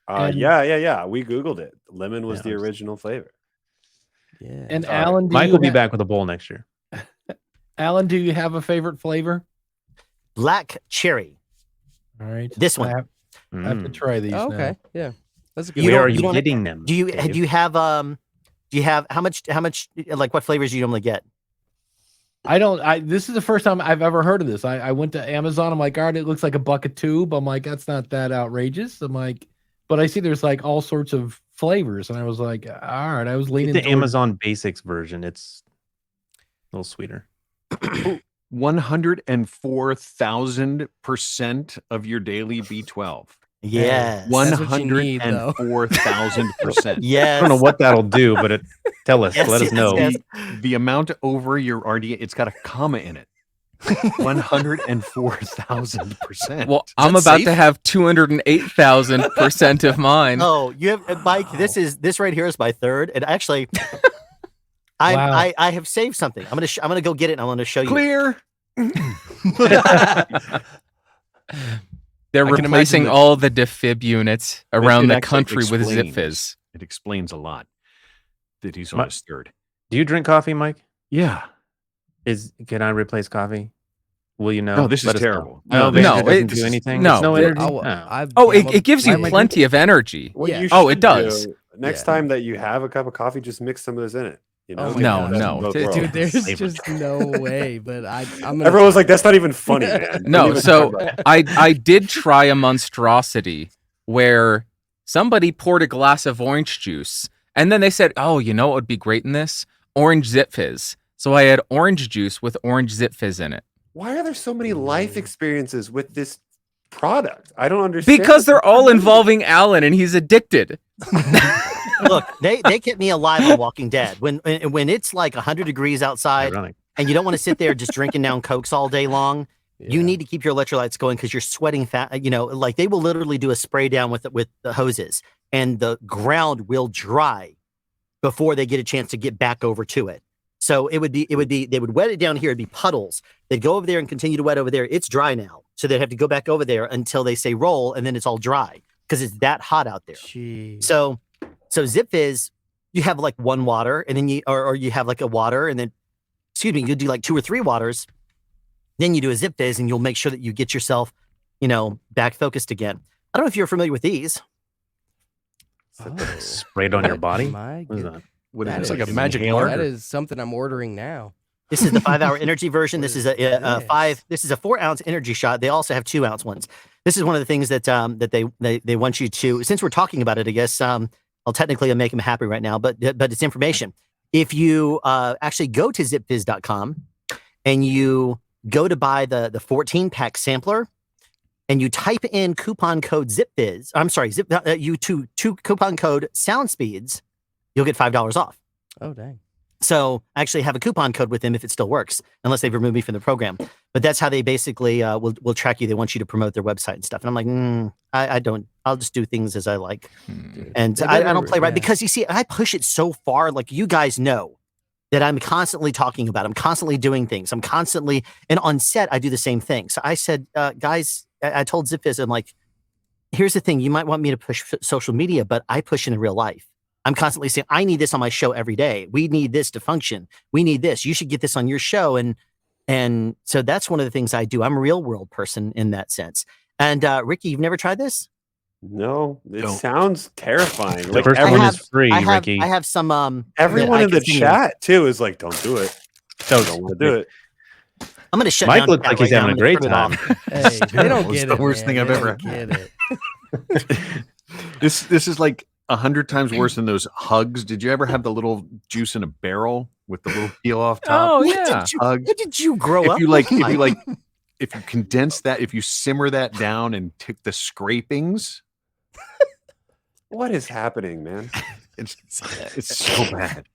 Yeah. We Googled it. Lemon was the original flavor. Yeah. And Alan, Mike will be back with a bowl next year. Alan, do you have a favorite flavor? Black cherry. All right. This one. I have to try these. Oh, okay. now. Yeah. That's a good Where one. are you getting them? Do you Dave? do you have how much like what flavors do you normally get? This is the first time I've ever heard of this. I went to Amazon. I'm like, all right, it looks like a bucket tube. I'm like, that's not that outrageous. I'm like, but I see there's like all sorts of flavors, and I was like, all right. I was leaning the toward- Amazon Basics version. It's a little sweeter. 104,000% of your daily B12. Yes. 104,000%. Yes. I don't know what that'll do, but tell us. Yes, Let us yes, know. yes. The amount over your RDA, it's got a comma in it. 104,000%. Well, I'm about to have 208,000% of mine. Oh, you have Mike. This right here is my third, and actually, I have saved something. I'm gonna go get it, and I'm gonna show you. Clear. They're I can replacing imagine all the defib units around the actually country with explains- ZipFizz. It explains a lot that he's on his third. Do you drink coffee, Mike? Yeah. Can I replace coffee? Will you know? No, this is Let us know. terrible. No, No, it doesn't it- do anything. no. It's no energy. It gives you plenty of energy. What you Oh, should it does. do, next time that you have a cup of coffee, just mix some of this in it. You know? Oh my No, God. no. Dude, there's just no way. But I'm gonna Everyone's like, that's not even funny, man. No, so I did try a monstrosity where somebody poured a glass of orange juice and then they said, oh, you know what would be great in this? Orange Zip Fizz. So I had orange juice with orange Zip Fizz in it. Why are there so many life experiences with this product? I don't understand. Because they're all involving Alan and he's addicted. Look, they kept me alive on Walking Dead. When it's like 100 degrees outside and you don't want to sit there just drinking down Cokes all day long, you need to keep your electrolytes going because you're sweating fat. You know, like they will literally do a spray down with the hoses, and the ground will dry before they get a chance to get back over to it. So they would wet it down here. It'd be puddles. They'd go over there and continue to wet over there. It's dry now, so they'd have to go back over there until they say roll, and then it's all dry because it's that hot out there. Jeez. So Zip Fizz, you have like one water, and then you have like a water, and then you do like 2 or 3 waters. Then you do a Zip Fizz, and you'll make sure that you get yourself, back focused again. I don't know if you're familiar with these. Sprayed on your body? My What is that? That It's is- like a magic That marker. is something I'm ordering now. This is the 5-hour energy version. This is a 5. This is a 4-ounce energy shot. They also have 2-ounce ones. This is one of the things that they want you to. Since we're talking about it, I guess I'll technically make them happy right now. But it's information. If you actually go to zipfizz.com and you go to buy the 14-pack sampler, and you type in coupon code ZipFizz, coupon code SoundSpeeds, you'll get $5 off. Oh, dang. So I actually have a coupon code with them if it still works, unless they've removed me from the program. But that's how they basically will track you. They want you to promote their website and stuff. And I'm like, I don't. I'll just do things as I like. And I don't play right because you see, I push it so far. Like you guys know that I'm constantly talking about. I'm constantly doing things. I'm constantly, and on set, I do the same thing. So I said, guys, I told ZipFizz, I'm like, here's the thing. You might want me to push social media, but I push in real life. I'm constantly saying, I need this on my show every day. We need this to function. We need this. You should get this on your show. And so that's one of the things I do. I'm a real world person in that sense. And Ricky, you've never tried this? No, it sounds terrifying. The first one is free, Ricky. I have some. Everyone in the chat too is like, "Don't do it. Don't want to do it." I'm going to shut Mike down. looks like he's having a great time. Hey, they don't It's get the it. worst thing man. I've They ever don't had. get it. This is like 100 times worse than those hugs. Did you ever have the little juice in a barrel with the little peel off top? Oh, What yeah. did you grow up? If you condense that, if you simmer that down and take the scrapings, What is happening, man? it's so bad.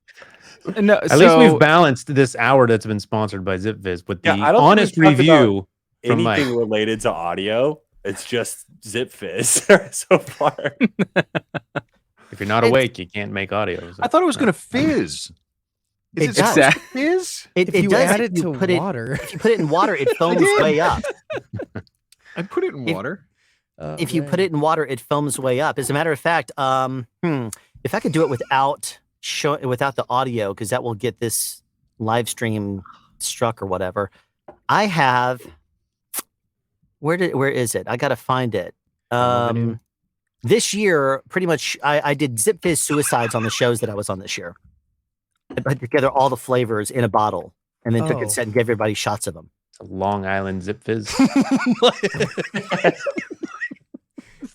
No, At least we've balanced this hour that's been sponsored by ZipFizz with the I don't think honest we've talked review about from Mike. anything related to audio. It's just ZipFizz so far. If you're not awake, you can't make audio. I thought it was going to fizz. It Is does. supposed to fizz? It If you does add if it you to put water. If you put it in water, it foams way up. I put it in water. If you put it in water, it foams way up. As a matter of fact, if I could do it without the audio, because that will get this live stream struck or whatever. I have. Where is it? I got to find it. This year, pretty much, I did Zip Fizz suicides on the shows that I was on this year. I put together all the flavors in a bottle and then took it set and gave everybody shots of them. It's a Long Island Zip Fizz.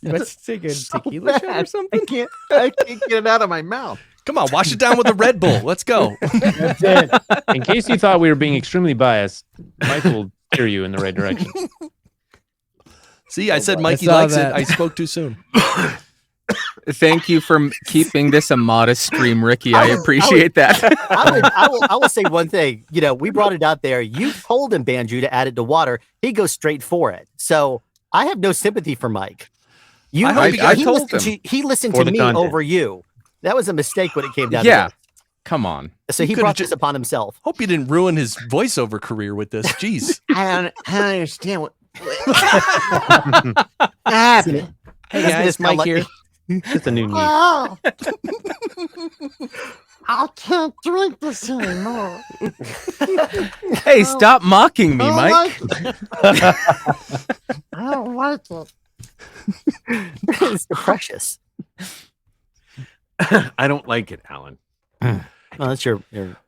Let's take a tequila shot or something. I can't get it out of my mouth. Come on, wash it down with a Red Bull. Let's go. That's it. In case you thought we were being extremely biased, Mike will steer you in the right direction. See, I said Mikey likes it. I spoke too soon. Thank you for keeping this a modest stream, Ricky. I appreciate that. I will say one thing. You know, we brought it out there. You told him, Bandrew, to add it to water. He goes straight for it. So I have no sympathy for Mike. I told him. He listened to me over you. That was a mistake when it came down to Yeah. this. Come on. So he brought this upon himself. Hope you didn't ruin his voiceover career with this. Jeez. I don't understand what. Hey guys, Mike here. It's a new need. I can't drink this anymore. Hey, stop mocking me, Mike. I don't like it. It's precious. I don't like it, Alan. Oh, that's your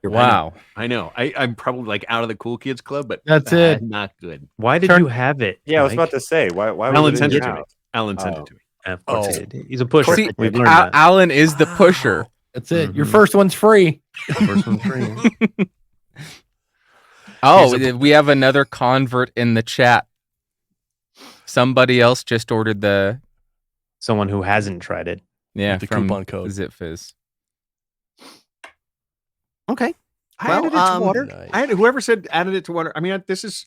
wow. I know. I'm probably like out of the cool kids club, but that's it. Not good. Why did you have it? Yeah, I was Mike? about to say why Alan would sent it it to out? me. Alan sent it to me. Of course he did. He's a pusher. See, We've learned that. Alan is the pusher. That's it. Your first one's free. First one's free. Oh, we have another convert in the chat. Somebody else just ordered someone who hasn't tried it. Yeah, the from coupon code. Zip Fizz. Okay. I added it to water. Nice. Whoever said added it to water. I mean, this is.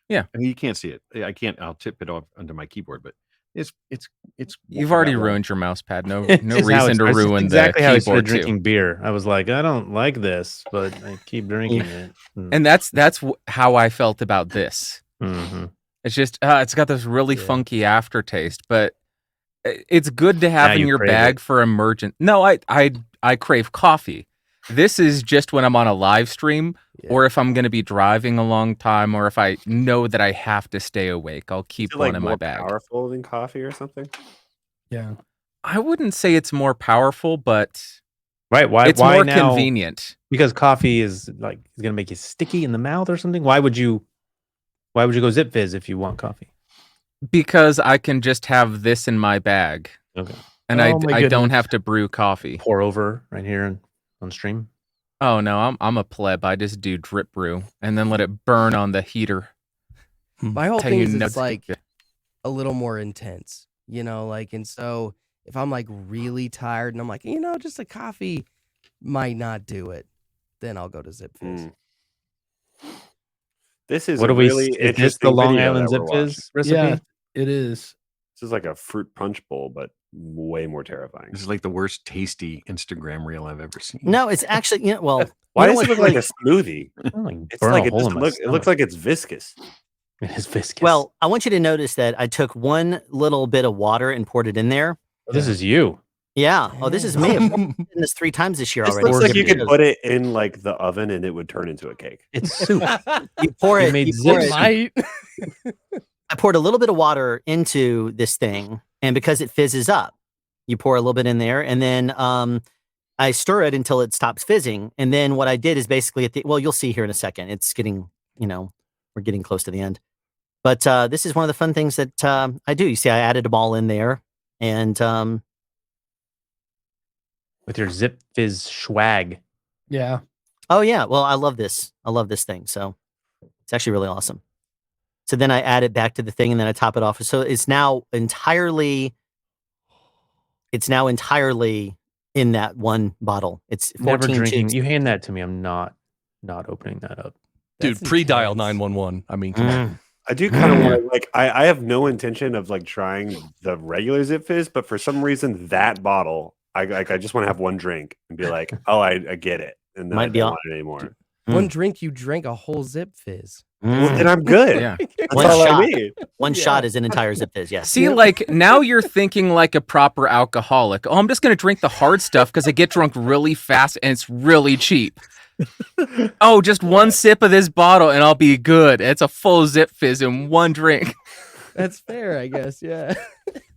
Yeah. I mean, you can't see it. I can't. I'll tip it off under my keyboard, but it's. You've already ruined your mouse pad. No It's reason to ruin exactly the how I keyboard started too. drinking beer. I was like, I don't like this, but I keep drinking it. And that's how I felt about this. Mm-hmm. It's just it's got this really funky aftertaste, but it's good to have Now in you your crave bag it. for emergent. No, I crave coffee. This is just when I'm on a live stream, or if I'm going to be driving a long time, or if I know that I have to stay awake, I'll keep Is it, one like, in more my bag. powerful than coffee or something? Yeah. I wouldn't say it's more powerful, but Right? Why? it's why more now? convenient. Because coffee is going to make you sticky in the mouth or something. Why would you go Zip Fizz if you want coffee? Because I can just have this in my bag. Okay. And Oh, I my don't goodness. have to brew coffee. Pour over right here on stream. Oh no, I'm a pleb. I just do drip brew and then let it burn on the heater. My whole Tell thing you is it's nuts. like a little more intense, you know, like, and so if I'm like really tired and I'm like, just a coffee might not do it, then I'll go to Zip Fizz. This is What a do we? really Is this interesting the Long video Island that Zip we're Fizz watching. recipe? Yeah, it is. This is like a fruit punch bowl, but way more terrifying. This is like the worst tasty Instagram reel I've ever seen. No, it's actually Why you know does it look what? like a smoothie? It's like it looks like it's viscous. It is viscous. Well, I want you to notice that I took one little bit of water and poured it in there. This is you. Yeah. Oh, this is me. I've done this 3 times this year This already. looks like you could put it in like the oven and it would turn into a cake. It's soup. You pour You it. made you pour zip it- I poured a little bit of water into this thing, and because it fizzes up, you pour a little bit in there, and then I stir it until it stops fizzing. And then what I did is basically you'll see here in a second. It's getting, we're getting close to the end. But this is one of the fun things that I do. You see, I added them all in there, and With your Zip Fizz swag. Yeah. oh yeah, well, I love this. I love this thing. So it's actually really awesome. So then I add it back to the thing, and then I top it off. So it's now entirely in that one bottle. It's 14 Never drinking. tubes. You hand that to me. I'm not opening that up. Dude, pre-dial 911. I mean, come on. I do kind of want to like. I have no intention of like trying the regular Zip Fizz, but for some reason that bottle, I just want to have one drink and be like, oh, I get it, and then I Might be don't all- want it anymore. One drink, you drank a whole Zip Fizz. Well, then I'm good. Yeah. That's One all shot. I need. One shot is an entire Zip Fizz. Yes. See, like now you're thinking like a proper alcoholic. Oh, I'm just gonna drink the hard stuff because I get drunk really fast and it's really cheap. Oh, just one sip of this bottle and I'll be good. It's a full Zip Fizz in one drink. That's fair, I guess. Yeah.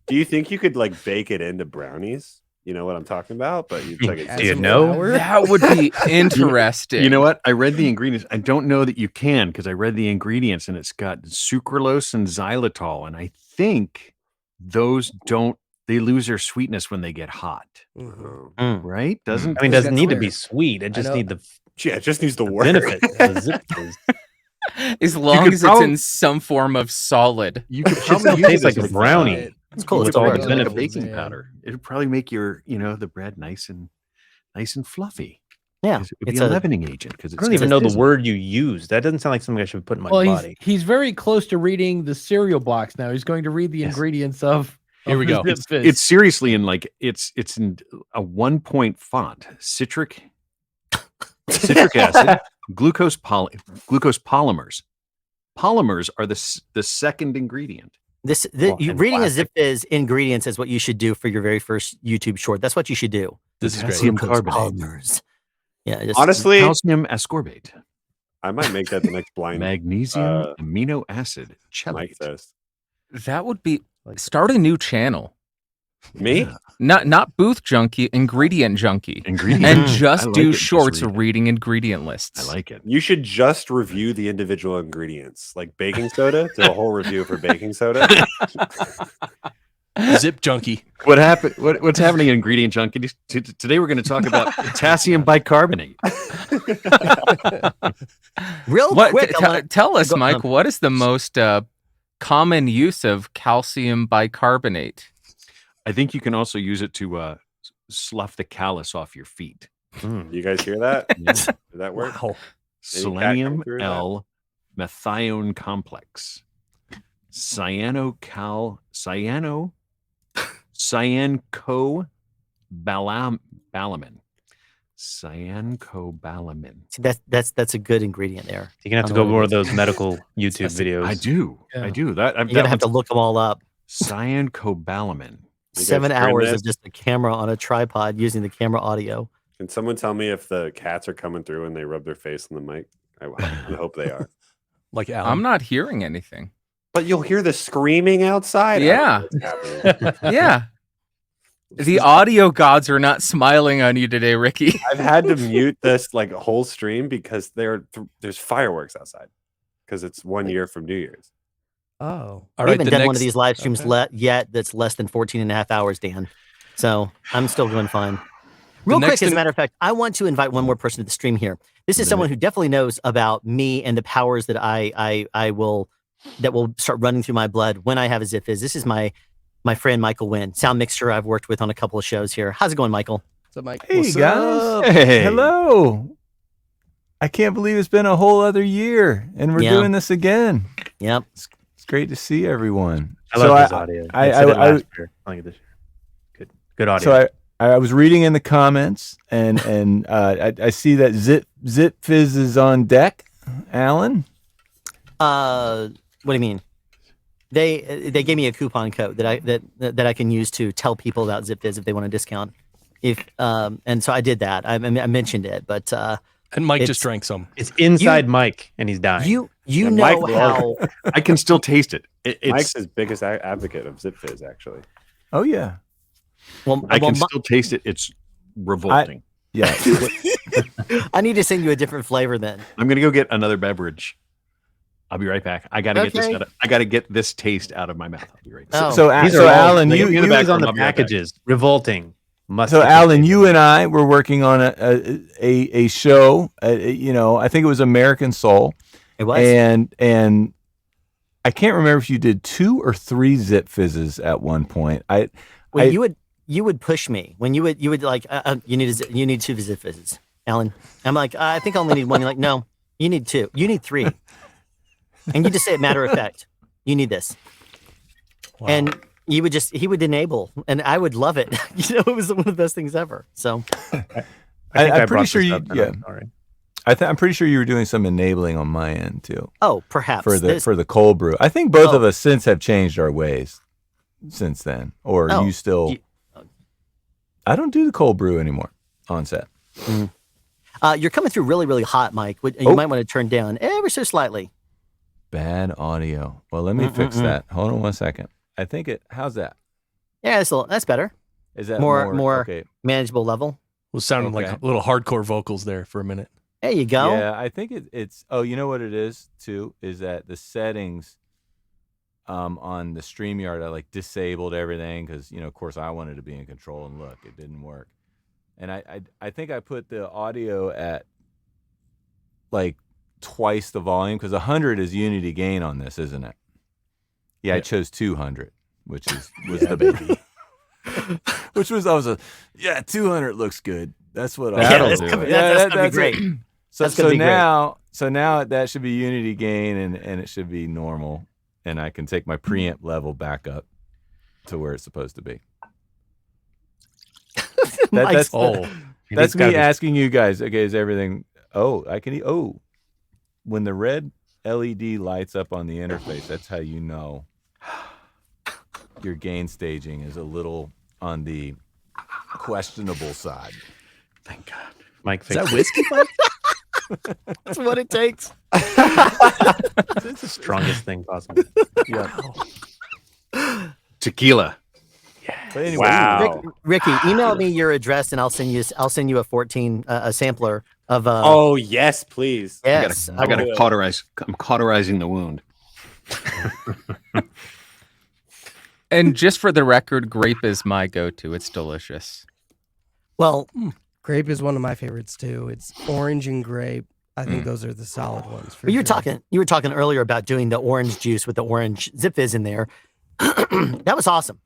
Do you think you could like bake it into brownies? You know what I'm talking about? But you like Add some flour? That would be interesting. You know what? I read the ingredients. I don't know that you can because I read the ingredients and it's got sucralose and xylitol. And I think those they lose their sweetness when they get hot. Right? Doesn't I mean, it doesn't need to fair. be sweet. It just need the it just needs to work. benefit of the Zip Fizz. As long could as it's in some form of solid. You could It probably still use tastes it like as a brownie. It's cool. with It's all all the right. benefits. benefits, Baking man. powder. It'd probably make your the bread nice and fluffy. Yeah. 'Cause it would It's be a a leavening agent because I don't even know the word you used. That doesn't sound like something I should put in my Well, body. he's very close to reading the cereal box now. He's going to read the ingredients of. Here we the go. Zip Fizz. It's seriously in like it's in a 1-point font. Citric acid, glucose polymers. Polymers are the second ingredient. Reading a Zip Fizz ingredients is what you should do for your very first YouTube short. That's what you should do. This is great. Potassium Glucose carbonate. polymers. Yeah. Just, Honestly, Calcium ascorbate, I might make that the next blind magnesium amino acid, mic chelate. test. That would be start a new channel. Me? Not booth junkie, ingredient junkie. Ingredient. And I just like do it, just shorts read it. reading ingredient lists. I like it. You should just review the individual ingredients, like baking soda. Do a whole review for baking soda. Zip junkie. What happened? What's happening in ingredient junkie? Today we're going to talk about potassium bicarbonate. Real quick, Tell us, Mike, what is the most common use of calcium bicarbonate? I think you can also use it to slough the callus off your feet. You guys hear that? Yeah. Did that work? Wow. Selenium through that? L methionine complex. Cyanocobalamin. Cyancobalamin. See, that's a good ingredient there. You're gonna have to go more of those medical YouTube videos. I do. Yeah. I do. That You're gonna have to look them all up. Cyancobalamin. 7 print hours this? of just a camera on a tripod using the camera audio. Can someone tell me if the cats are coming through and they rub their face on the mic? I hope they are. Like Alan. I'm not hearing anything. But you'll hear the screaming outside. Yeah. Yeah. The audio gods are not smiling on you today, Ricky. I've had to mute this like whole stream because there's fireworks outside because it's 1 year from New Year's. Oh. All I right, haven't the done one next- of these live streams yet that's less than 14 and a half hours, Dan. So I'm still doing fine. Real quick, next as a in- matter of fact, I want to invite one more person to the stream here. This is someone who definitely knows about me and the powers that I will start running through my blood when I have a Zip Fizz. This is my friend Michael Wynne, sound mixer I've worked with on a couple of shows here. How's it going, Michael? So, Mike, Hey what's guys. up? Hey. Hello. I can't believe it's been a whole other year and we're Yeah. doing this again. Yep. It's great to see everyone. I love this audio. I said it I last year. I like it this year. Good audio. So I was reading in the comments and I see that Zip Fizz is on deck. Alan? What do you mean? They gave me a coupon code that I can use to tell people about Zip Fizz if they want a discount. And so I did that. I mentioned it, but and Mike just drank some. It's inside Mike, and he's dying. You know how I can still taste it. It's Mike's his biggest advocate of Zip Fizz, actually. Oh yeah. Well, I can still taste it. It's revolting. Yeah. I need to send you a different flavor then. I'm gonna go get another beverage. I'll be right back. I gotta get this. Okay. I gotta get this taste out of my mouth. I'll be right back. Oh. Alan, you in the back on room, the I'll be right back. packages. Revolting. Must So be Alan, you and I were working on a show. I think it was American Soul. It was. And I can't remember if you did 2 or 3 Zip Fizzes at one point. You would push me when you would like you need 2 Zip Fizzes, Alan. I'm like I think I only need 1. You're like no, you need 2. You need 3. And you just say it matter of fact. You need this. Wow. And he would enable, and I would love it. It was one of the best things ever. So I'm pretty sure you. Yeah. I'm pretty sure you were doing some enabling on my end too. Oh, perhaps for the cold brew. I think both of us since have changed our ways since then. Or you still? I don't do the cold brew anymore on set. You're coming through really, really hot, Mike. You might want to turn down ever so slightly. Bad audio. Well, let me fix that. Hold on one second. I think it. How's that? Yeah, that's better. Is that more okay. manageable level? Was sounding like little hardcore vocals there for a minute. There you go. Yeah, I think it's. Oh, you know what it is too? Is that the settings on the StreamYard, I like disabled everything because of course I wanted to be in control, and look, it didn't work. And I think I put the audio at like twice the volume because 100 is unity gain on this, isn't it? Yeah, I chose 200, which was the baby. Which was 200 looks good. That's what I'll do. That's gonna be great. So now that should be unity gain and it should be normal, and I can take my preamp level back up to where it's supposed to be. That's me asking you guys. Okay, is everything? When the red LED lights up on the interface, that's how you know your gain staging is a little on the questionable side. Thank God, Mike. Is that whiskey, Mike? That's what it takes. It's the strongest thing possible. Yeah. Tequila. But anyway, wow. Ricky, email me your address and I'll send you a 14 a sampler of. Oh yes, please. Yes, I gotta cauterize. I'm cauterizing the wound. And just for the record, grape is my go-to. It's delicious. Well, grape is one of my favorites too. It's orange and grape. I think those are the solid ones. You were talking earlier about doing the orange juice with the orange Zip Fizz in there. That was awesome.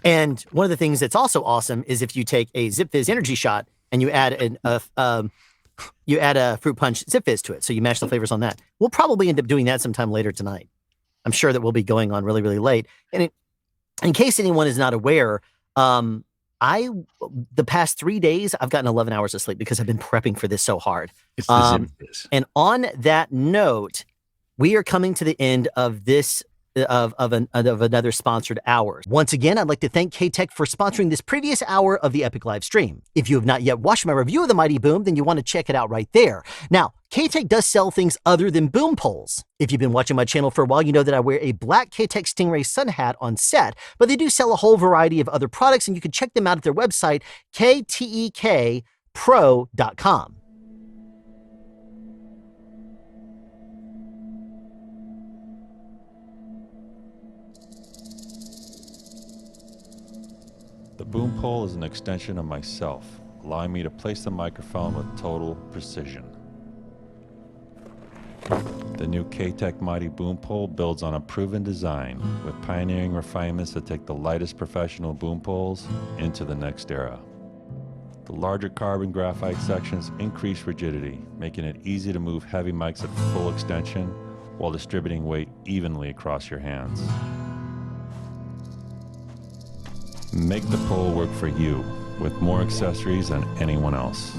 And one of the things that's also awesome is if you take a Zip Fizz energy shot and you add a fruit punch Zip Fizz to it. So you mash the flavors on that. We'll probably end up doing that sometime later tonight. I'm sure that we'll be going on really, really late. And in case anyone is not aware, the past 3 days, I've gotten 11 hours of sleep because I've been prepping for this so hard. It's the Zip Fizz. And on that note, we are coming to the end of this of another sponsored hour. Once again, I'd like to thank K-Tek for sponsoring this previous hour of the Epic live stream. If you have not yet watched my review of the Mighty Boom, then you want to check it out right there. Now, K-Tek does sell things other than boom poles. If you've been watching my channel for a while, you know that I wear a black K-Tek Stingray sun hat on set, but they do sell a whole variety of other products, and you can check them out at their website, ktekpro.com. The boom pole is an extension of myself, allowing me to place the microphone with total precision. The new K-Tek Mighty Boom Pole builds on a proven design with pioneering refinements that take the lightest professional boom poles into the next era. The larger carbon graphite sections increase rigidity, making it easy to move heavy mics at full extension while distributing weight evenly across your hands. Make the pole work for you with more accessories than anyone else.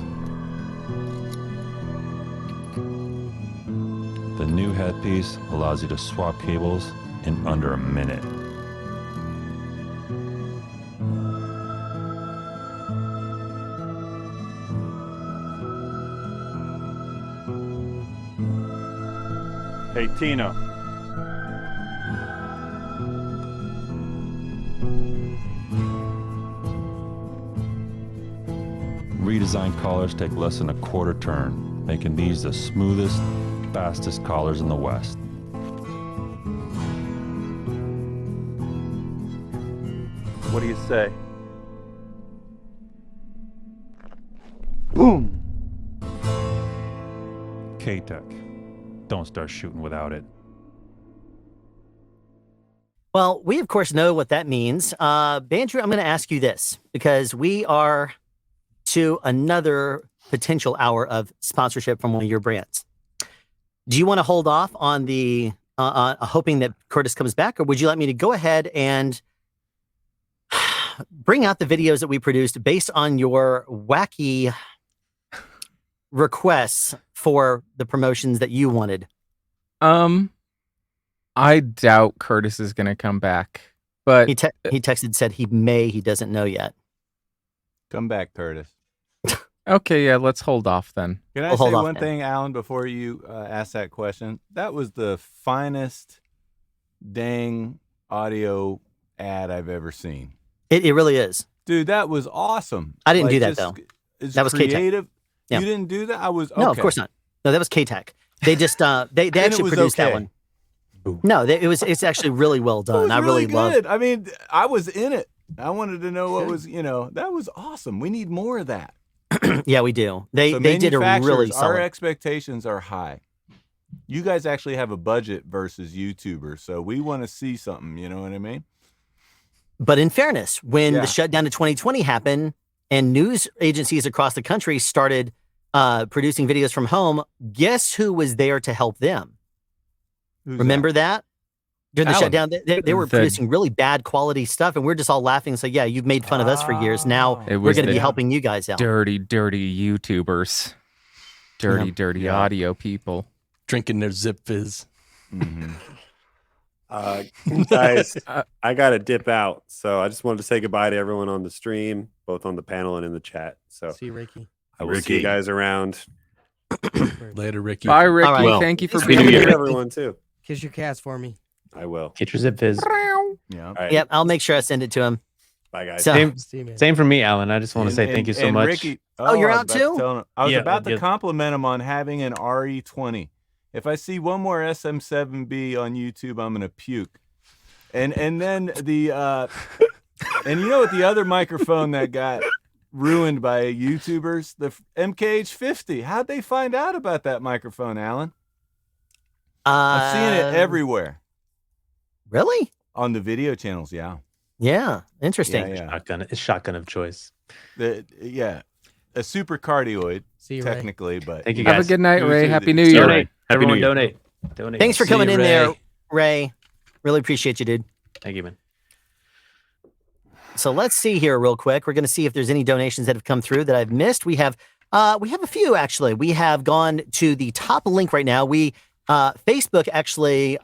The new headpiece allows you to swap cables in under a minute. Hey, Tina. Redesigned collars take less than a quarter turn, making these the smoothest, fastest collars in the West. What do you say? Boom! K-Tek. Don't start shooting without it. Well, we of course know what that means. Bandrew, I'm going to ask you this because we are to another potential hour of sponsorship from one of your brands. Do you want to hold off on the hoping that Curtis comes back, or would you like me to go ahead and bring out the videos that we produced based on your wacky requests for the promotions that you wanted? I doubt Curtis is going to come back, but he texted, said he may, he doesn't know yet. Come back, Curtis. Okay, yeah, let's hold off then. Can I say one thing, Alan, before you ask that question? That was the finest dang audio ad I've ever seen. It really is. Dude, that was awesome. I didn't do that, though. That was creative. K-Tek. Yeah. You didn't do that? No, of course not. No, that was K-Tek. They just they actually produced that one. No, it's actually really well done. I really love it. I mean, I was in it. I wanted to know what was, that was awesome. We need more of that. Yeah, we do. They did a really solid. Our expectations are high. You guys actually have a budget versus YouTubers, so we want to see something, you know what I mean? But in fairness, when the shutdown of 2020 happened and news agencies across the country started producing videos from home, guess who was there to help them? Remember that? During the shutdown, they were producing really bad quality stuff, and we're just all laughing. So, yeah, you've made fun of us for years. Now we're going to be helping you guys out. Dirty YouTubers. Dirty audio people. Drinking their Zip Fizz. Guys, I got to dip out. So I just wanted to say goodbye to everyone on the stream, both on the panel and in the chat. So see you, Ricky. I will see you guys around. Later, Ricky. Bye, Ricky. Right. Well, thank you for being here. Everyone, too. Kiss your cats for me. I will. Get your Zip Fizz. Yeah. All right. Yep, I'll make sure I send it to him. Bye, guys. So, Same for me, Alan. I just want to say thank you so much. Ricky, you're I was out too? I was about to compliment him on having an RE20. If I see one more SM7B on YouTube, I'm gonna puke. And then the and you know what, the other microphone that got ruined by YouTubers, the MKH50. How'd they find out about that microphone, Alan? I've seen it everywhere. Really? On the video channels, yeah. Yeah, interesting. Yeah. Shotgun of choice. A super cardioid, See you, Ray. technically, but Thank you guys. Have a good night, Ray. Happy New Year. Donate. Everyone donate. Thanks for coming in there, Ray. Really appreciate you, dude. Thank you, man. So let's see here real quick. We're going to see if there's any donations that have come through that I've missed. We have a few, actually. We have gone to the top link right now. Facebook actually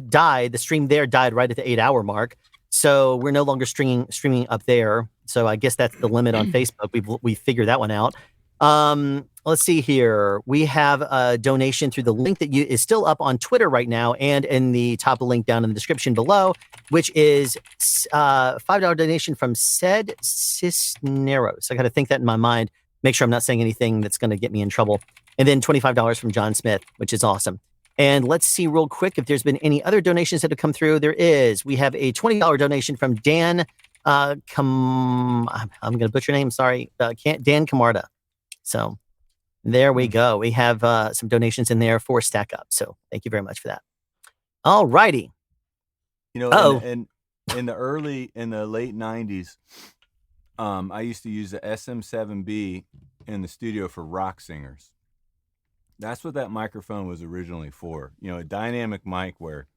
died. The stream there died right at the 8-hour mark. So we're no longer streaming up there. So I guess that's the limit on Facebook. We figured that one out. Let's see here. We have a donation through the link that is still up on Twitter right now and in the top link down in the description below, which is $5 donation from Said Cisneros. I got to think that in my mind. Make sure I'm not saying anything that's going to get me in trouble. And then $25 from John Smith, which is awesome. And let's see real quick if there's been any other donations that have come through. There is. We have a $20 donation from Dan. I'm going to butcher your name. Sorry. Dan Camarda. So there we go. We have some donations in there for Stack Up. So thank you very much for that. All righty. You know, and in the late 90s, I used to use the SM7B in the studio for rock singers. That's what that microphone was originally for. You know, a dynamic mic where,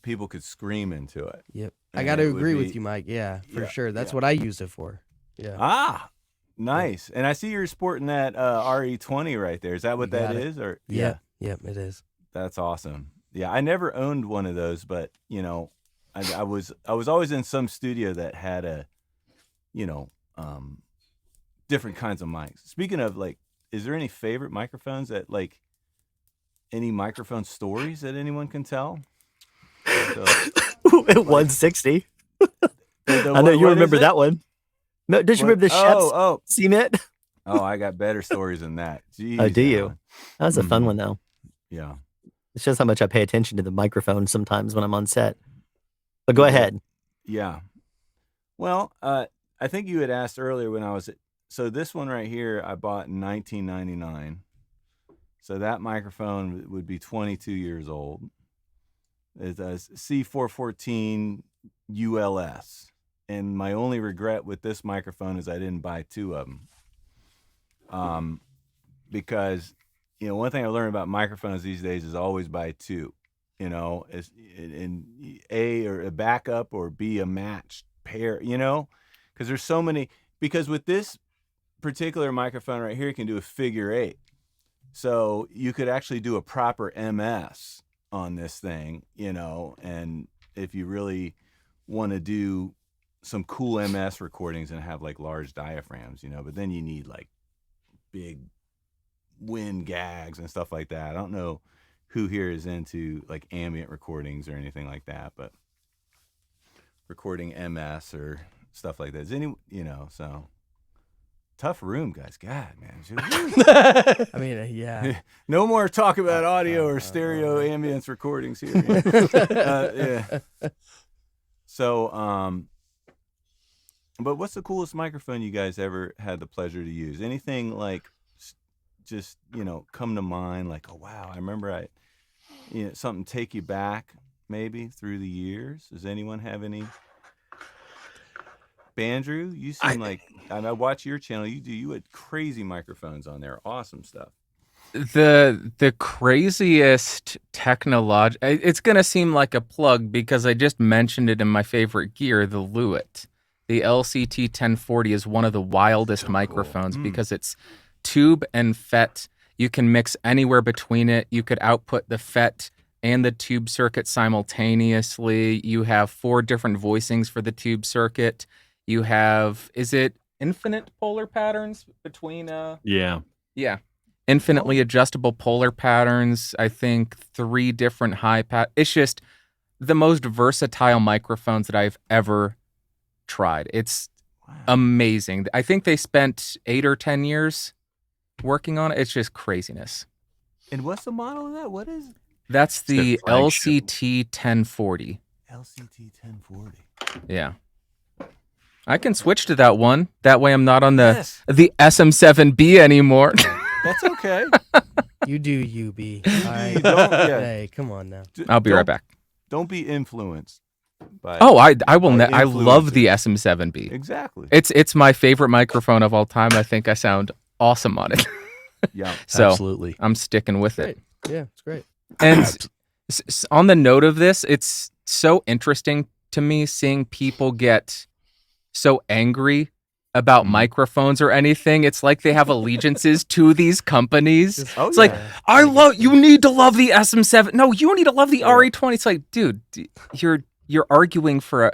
people could scream into it. Yep. I got to agree with you, Mike. Yeah, for sure. That's what I used it for. Yeah. Ah, nice. And I see you're sporting that RE20 right there. Is that what that is? Or Yep, it is. That's awesome. Yeah, I never owned one of those, but I was always in some studio that had different kinds of mics. Speaking of, is there any favorite microphones that any microphone stories that anyone can tell? 160. I know you remember that one. No, don't you remember the Chef's CMIT? Oh, I got better stories than that. Jeez, oh, do you? That was a fun one, though. Yeah. It shows how much I pay attention to the microphone sometimes when I'm on set. But go ahead. Yeah. Well, I think you had asked earlier when I was so this one right here I bought in 1999. So that microphone would be 22 years old. It's a C414 ULS. And my only regret with this microphone is I didn't buy two of them. Because, one thing I learned about microphones these days is always buy two. Is in A, or a backup, or B, a matched pair, because there's so many. Because with this particular microphone right here, you can do a figure 8. So you could actually do a proper MS on this thing, you know, and if you really want to do some cool MS recordings and have like large diaphragms, you know, but then you need like big Wynne gags and stuff like that. I don't know who here is into like ambient recordings or anything like that, but recording MS or stuff like that. Is any, you know, so tough room, guys. God, man. I mean, yeah. No more talk about audio or stereo ambience recordings here. Yeah. So, but what's the coolest microphone you guys ever had the pleasure to use? Anything like just, you know, come to mind like, oh, wow, I remember you know, something take you back maybe through the years? Does anyone have any? Bandrew, you seem like, I watch your channel. You had crazy microphones on there. Awesome stuff. The craziest technology. It's gonna seem like a plug because I just mentioned it in my favorite gear, the Lewitt. The LCT 1040 is one of the wildest microphones because it's tube and FET. You can mix anywhere between it. You could output the FET and the tube circuit simultaneously. You have 4 different voicings for the tube circuit. You have, is it infinite polar patterns between Yeah. Infinitely adjustable polar patterns. I think 3 different it's just the most versatile microphones that I've ever tried. It's amazing. I think they spent 8 or 10 years working on it. It's just craziness. And what's the model of that? What is it? That's the LCT 1040. LCT 1040. Yeah. I can switch to that one. That way I'm not on the SM7B anymore. That's okay. You do you, B. Hey, come on now. I'll be right back. Don't be influenced by. Oh, I will. I love the SM7B. Exactly. It's my favorite microphone of all time. I think I sound awesome on it. Yeah, so absolutely. I'm sticking with it. Yeah, it's great. And on the note of this, it's so interesting to me seeing people get so angry about microphones or anything. It's like they have allegiances to these companies. It's like, you need to love the SM7. No, you need to love the RE20. It's like, dude, you're arguing for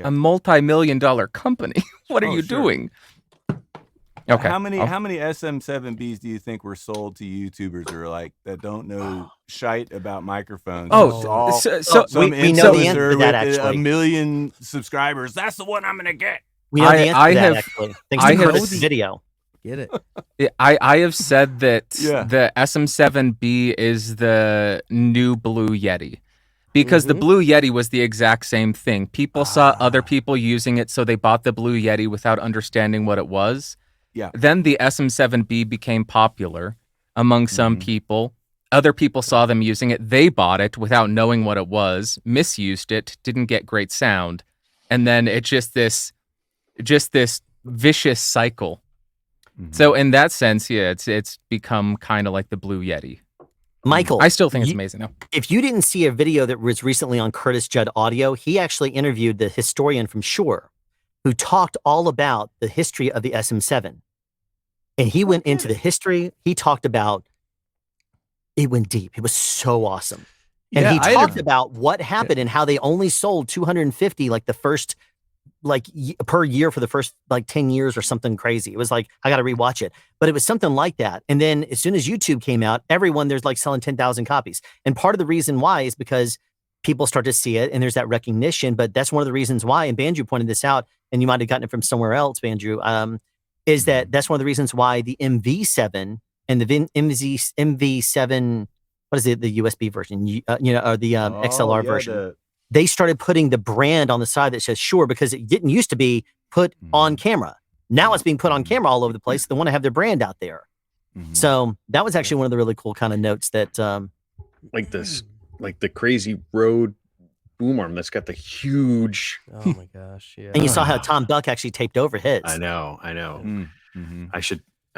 a multi-million-dollar company. What are you doing? Okay. How many SM7Bs do you think were sold to YouTubers who are like that don't know shite about microphones? Oh, so we know the answer to that, with actually. 1 million subscribers. That's the one I'm gonna get. We know the answer to that, actually. Thanks to Curtis' video. Get it. I have said that the SM7B is the new Blue Yeti. Because the Blue Yeti was the exact same thing. People saw other people using it, so they bought the Blue Yeti without understanding what it was. Yeah. Then the SM7B became popular among some people. Other people saw them using it. They bought it without knowing what it was, misused it, didn't get great sound. And then it's just this vicious cycle. So in that sense, yeah, it's become kind of like the Blue Yeti. Michael, I still think it's amazing though. If you didn't see a video that was recently on Curtis Judd Audio, he actually interviewed the historian from Shure who talked all about the history of the SM7. And he went into the history. He talked about, it went deep. It was so awesome. And he talked about what happened and how they only sold 250 like the first, per year for the first 10 years or something crazy. It was like, I got to rewatch it, but it was something like that. And then as soon as YouTube came out, there's selling 10,000 copies. And part of the reason why is because people start to see it and there's that recognition, but that's one of the reasons why, and Bandrew pointed this out, and you might've gotten it from somewhere else, Bandrew, is that's one of the reasons why the MV7 and the MV7, what is it? The USB version, or the XLR version. They started putting the brand on the side that says Shure because it didn't used to be put on camera. Now it's being put on camera all over the place. They want to have their brand out there. So that was actually one of the really cool kind of notes that, like the crazy Rode boom arm that's got the huge. Oh my gosh! Yeah. And you saw how Tom Buck actually taped over his. I know. I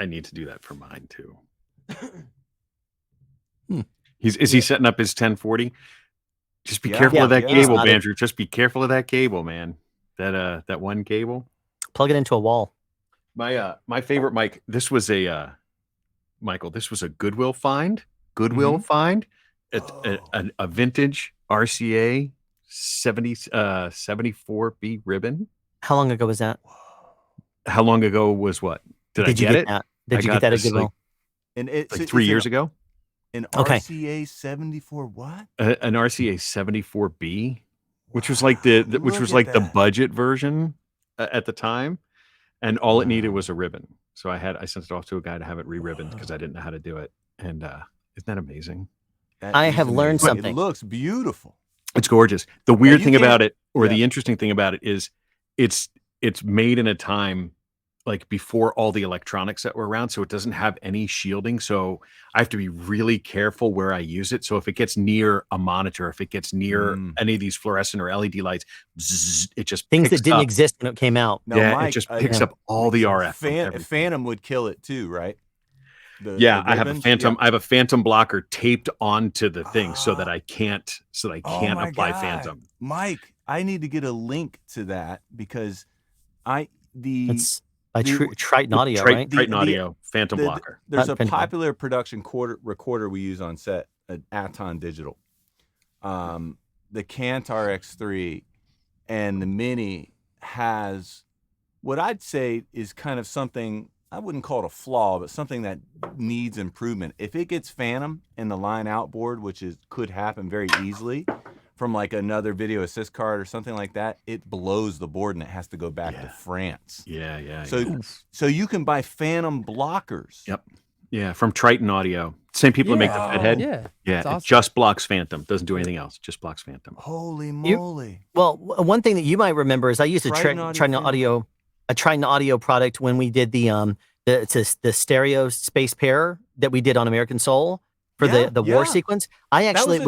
need to do that for mine too. Is he setting up his 1040? Just be careful of that cable, Bandrew. Just be careful of that cable, man. That one cable. Plug it into a wall. My favorite mic. This was a Michael, this was a Goodwill find. Find. A vintage RCA 74B ribbon. How long ago was that? How long ago was what? Did I get it? That? Did you get that at Goodwill? And it's like 3 years ago. An RCA 74 what? An RCA 74B, which was like the budget version at the time, and all it needed was a ribbon. So I sent it off to a guy to have it re-ribboned because I didn't know how to do it. And isn't that amazing? I have learned something. It looks beautiful. It's gorgeous. The weird thing about it, or the interesting thing about it, is it's made in a time like before all the electronics that were around, so it doesn't have any shielding. So I have to be really careful where I use it. So if it gets near a monitor, if it gets near any of these fluorescent or LED lights, it just things picks that didn't up. exist when it came out. Now, Yeah, Mike, it just picks up all the RF. from everything. Phantom would kill it too, right? I have a phantom. I have a phantom blocker taped onto the thing so that I can't apply God. phantom. Mike, I need to get a link to that because It's by Triton Audio, right? Triton Audio Phantom Blocker. There's a popular production recorder we use on set at Aton Digital. The Kantar X3 and the Mini has what I'd say is kind of something, I wouldn't call it a flaw, but something that needs improvement. If it gets phantom in the line out board, which could happen very easily from like another video assist card or something like that, it blows the board and it has to go back to France. So you can buy phantom blockers. Yep. Yeah, from Triton Audio. Same people that make the Fed head. Yeah, awesome. It just blocks phantom. Doesn't do anything else. Just blocks phantom. Holy moly. One thing that you might remember is I used a Triton Audio product when we did the stereo space pair that we did on American Soul for the war sequence. I actually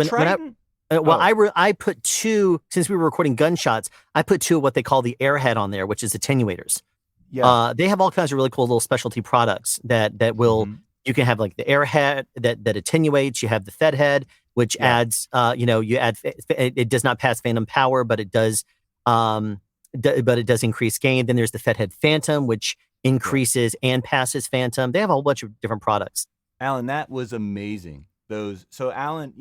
I put two, since we were recording gunshots, I put two of what they call the airhead on there, which is attenuators. Yeah. They have all kinds of really cool little specialty products that will you can have like the airhead that attenuates. You have the Fed head, which adds it does not pass phantom power, but it does increase gain. Then there's the Fed head Phantom, which increases and passes phantom. They have a whole bunch of different products. Alan, that was amazing. So Alan,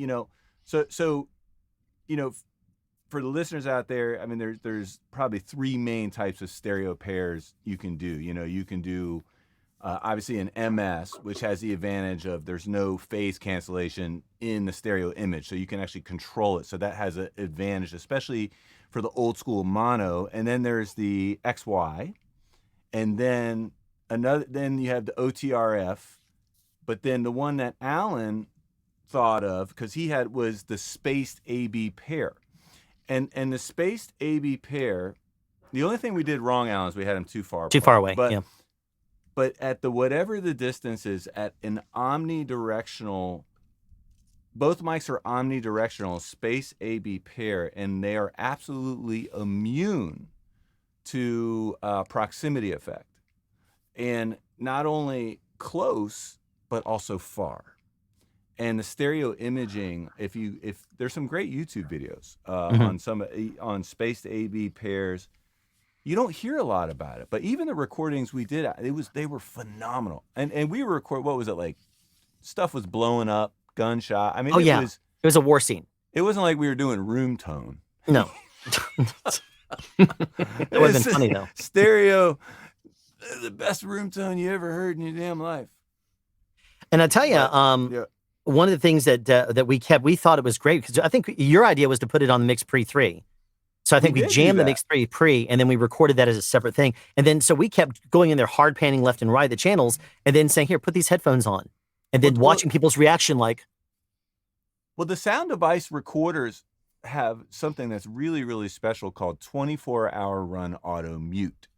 for the listeners out there, I mean, there's probably three main types of stereo pairs you can do. You can do obviously an MS, which has the advantage of there's no phase cancellation in the stereo image, so you can actually control it. So that has an advantage, especially for the old school mono. And then there's the XY, and then you have the OTRF, but then the one that Alan thought of, because was the spaced AB pair. And the spaced AB pair, the only thing we did wrong, Alan, is we had them too far away. But at whatever the distance is, at an omnidirectional, both mics are omnidirectional space AB pair, and they are absolutely immune to proximity effect. And not only close, but also far. And the stereo imaging, if there's some great YouTube videos on spaced AB pairs, you don't hear a lot about it. But even the recordings we did, they were phenomenal. And we were what was it like? Stuff was blowing up, gunshot. I mean, it was a war scene. It wasn't like we were doing room tone. No, it wasn't funny though. Stereo, the best room tone you ever heard in your damn life. And I tell you, one of the things that we thought it was great, because I think your idea was to put it on the Mix Pre 3. So I think we jammed the Mix Pre, and then we recorded that as a separate thing. And then so we kept going in there, hard panning left and right the channels, and then saying, here, put these headphones on. And then watching people's reaction like. Well, the sound device recorders have something that's really, really special called 24-hour run auto mute.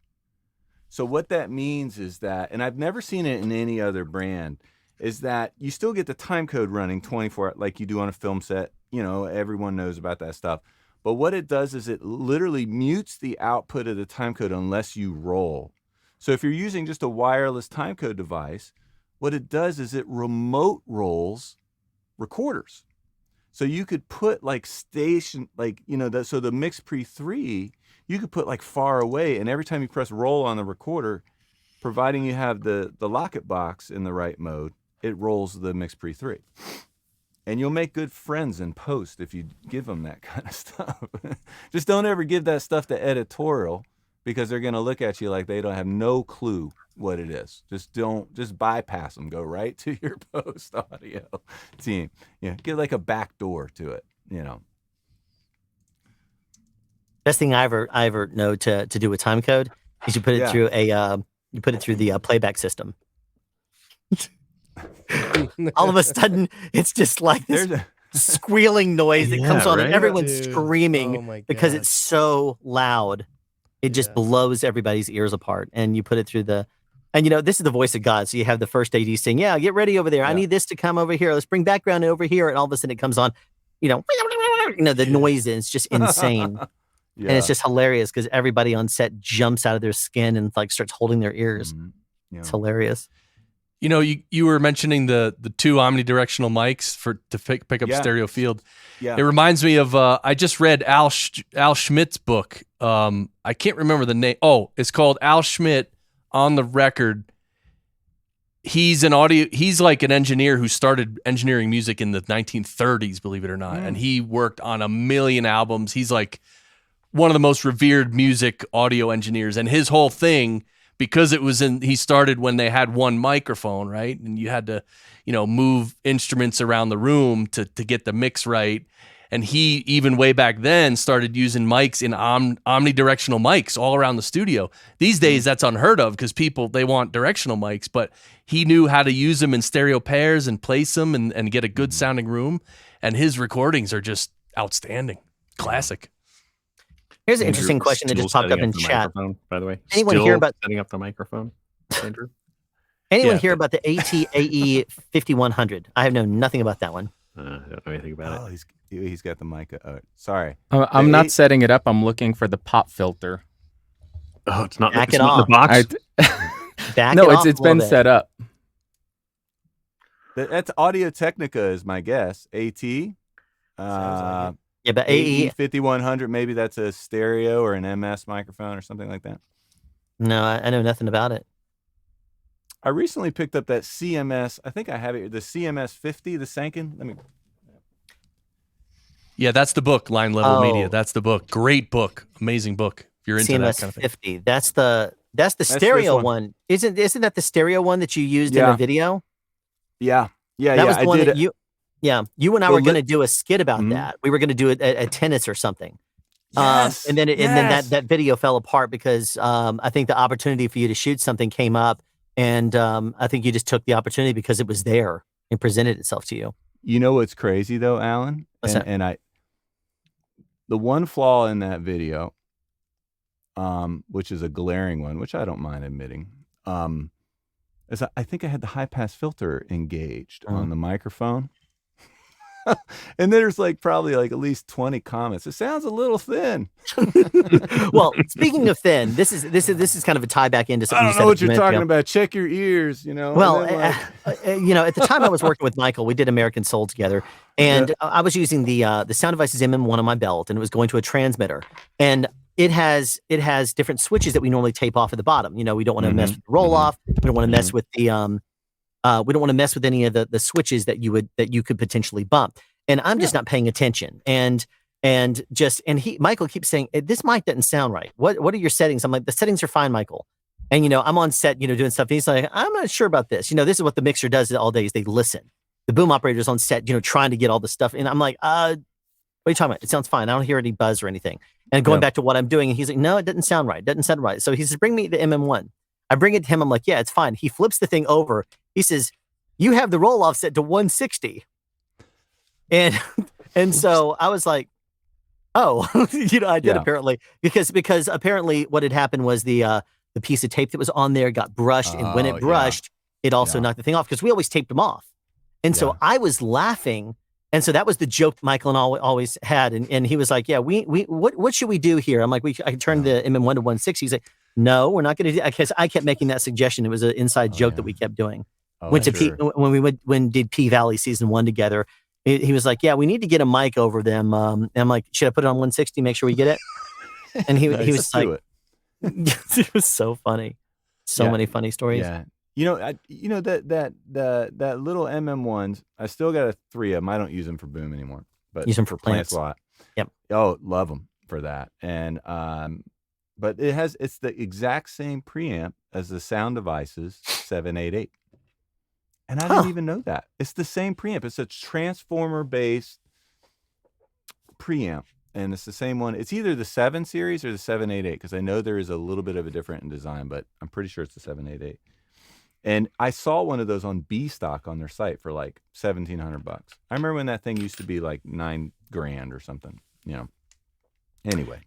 So what that means is that, and I've never seen it in any other brand, is that you still get the time code running 24 like you do on a film set. Everyone knows about that stuff. But what it does is it literally mutes the output of the timecode unless you roll. So if you're using just a wireless timecode device, what it does is it remote rolls recorders. So you could put like station, so the Mix Pre 3, you could put like far away, and every time you press roll on the recorder, providing you have the locket box in the right mode, it rolls the Mix Pre 3. And you'll make good friends in post if you give them that kind of stuff. Just don't ever give that stuff to editorial, because they're going to look at you like they don't have no clue what it is. Just bypass them. Go right to your post audio team. Get like a back door to it, Best thing I ever know to do with time code is you put it through the playback system. All of a sudden, it's just like this squealing noise that comes on, and everyone's screaming because it's so loud. It just blows everybody's ears apart. And you put it through and this is the voice of God. So you have the first AD saying, "Yeah, get ready over there. I need this to come over here. Let's bring background over here." And all of a sudden, it comes on, the noise, and it's just insane. And it's just hilarious because everybody on set jumps out of their skin and like starts holding their ears. It's hilarious. You were mentioning the two omnidirectional mics to pick up stereo field. Yeah. It reminds me of I just read Al Schmidt's book. I can't remember the name. Oh, it's called Al Schmidt on the Record. He's like an engineer who started engineering music in the 1930s, believe it or not. And he worked on a million albums. He's like one of the most revered music audio engineers, and his whole thing, because he started when they had one microphone, right? And you had to, move instruments around the room to get the mix right. And he, even way back then, started using mics in omnidirectional mics all around the studio. These days, that's unheard of because people, they want directional mics, but he knew how to use them in stereo pairs and place them and get a good sounding room. And his recordings are just outstanding. Classic. Here's an interesting question that just popped up in chat. By the way, anyone hear about setting up the microphone, Andrew? Anyone hear about the AT-AE 5100? I have known nothing about that one. I don't know anything about it. He's got the mic. Sorry, I'm not setting it up. I'm looking for the pop filter. Oh, it's not. Back it's it not off. in the box. It's been set up. That's Audio Technica is my guess. AT. Yeah, but AE 5100, maybe that's a stereo or an MS microphone or something like that. No, I know nothing about it. I recently picked up that CMS. I think I have it. The CMS 50, the Sanken. Let me. Yeah, that's the book. Line Level Media. That's the book. Great book. Amazing book. If you're into CMS that kind of thing. 50. That's the stereo one. Isn't that the stereo one that you used in the video? Yeah. That was the one that you. Yeah, you and I were going to do a skit about that. We were going to do it at tennis or something. Yes, and then that video fell apart because I think the opportunity for you to shoot something came up, and I think you just took the opportunity because it was there and presented itself to you. You know what's crazy though, Alan? The one flaw in that video, which is a glaring one, which I don't mind admitting, is I think I had the high pass filter engaged on the microphone. And there's probably at least 20 comments. It sounds a little thin. Well, speaking of thin, this is kind of a tie back into something. I don't know what you're talking about. Check your ears, Well, at the time I was working with Michael, we did American Soul together, and I was using the Sound Devices MM1 on my belt, and it was going to a transmitter, and it has different switches that we normally tape off at the bottom. We don't want to mess with the roll off. We don't want to mess with the we don't want to mess with any of the switches that you could potentially bump. And I'm just not paying attention. And Michael keeps saying, this mic doesn't sound right. What are your settings? I'm like, the settings are fine, Michael. And I'm on set, doing stuff. And he's like, I'm not sure about this. This is what the mixer does all day is they listen. The boom operator's on set, trying to get all the stuff. And I'm like, what are you talking about? It sounds fine. I don't hear any buzz or anything. And going back to what I'm doing, and he's like, no, it doesn't sound right. It doesn't sound right. So he says, bring me the MM1. I bring it to him. I'm like, yeah, it's fine. He flips the thing over. He says, you have the roll off set to 160. And so I was like, oh, I did apparently because apparently what had happened was the piece of tape that was on there got brushed. And when it brushed, it also knocked the thing off because we always taped them off. And so I was laughing. And so that was the joke Michael and I always had. And he was like, yeah, what should we do here? I'm like, I can turn the MM1 to 160. He's like, no, we're not going to do that. Because I kept making that suggestion. It was an inside joke that we kept doing. When did P Valley season 1 together, he was like, yeah, we need to get a mic over them. And I'm like, should I put it on 160, make sure we get it? And he was like, it was so funny. So many funny stories. Yeah. You know, that little MM1s. I still got 3 of them. I don't use them for boom anymore, but use them for plants a lot. Yep. Oh, love them for that. And but it's the exact same preamp as the Sound Devices 788. And I didn't even know that. It's the same preamp. It's a transformer based preamp. And it's the same one. It's either the 7 series or the 788, because I know there is a little bit of a different in design, but I'm pretty sure it's the 788. And I saw one of those on B stock on their site for like $1,700. I remember when that thing used to be like $9,000 or something, you know. Anyway.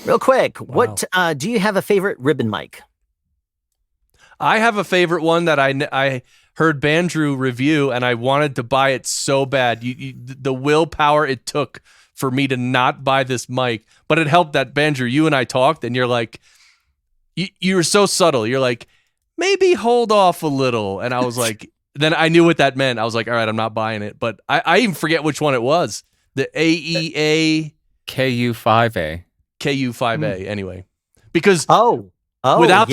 Real quick, what do you have a favorite ribbon mic? I have a favorite one that I heard Bandrew review, and I wanted to buy it so bad. The willpower it took for me to not buy this mic, but it helped that Bandrew, you and I talked, and you're like, you were so subtle. You're like, maybe hold off a little, and I was like, then I knew what that meant. I was like, all right, I'm not buying it. But I even forget which one it was. The AEA KU5A. KU5A. Anyway, because without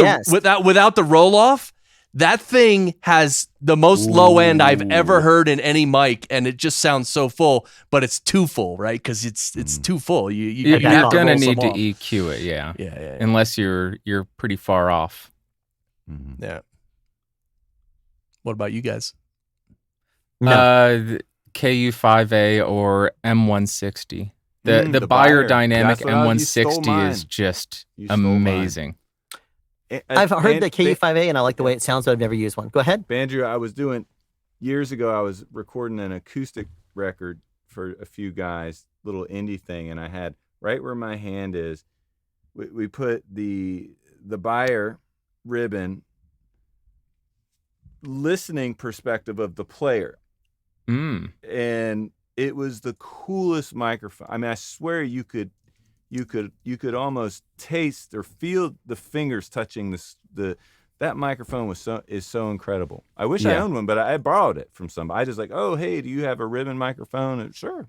the roll off, that thing has the most low end I've ever heard in any mic, and it just sounds so full. But it's too full, right? Because it's too full. You're gonna need to EQ it, yeah. Unless you're pretty far off. Mm-hmm. Yeah. What about you guys? The KU5A or M160. The Beyer Dynamic M160 is just amazing. I've heard the KU5A and I like the way it sounds, but I've never used one. Go ahead. Bandrew, years ago, I was recording an acoustic record for a few guys, little indie thing, and I had right where my hand is, we put the Beyer ribbon listening perspective of the player. And it was the coolest microphone. I mean, I swear you could almost taste or feel the fingers touching that microphone is so incredible. I wish I owned one, but I borrowed it from somebody. I just like, oh, hey, do you have a ribbon microphone? And sure.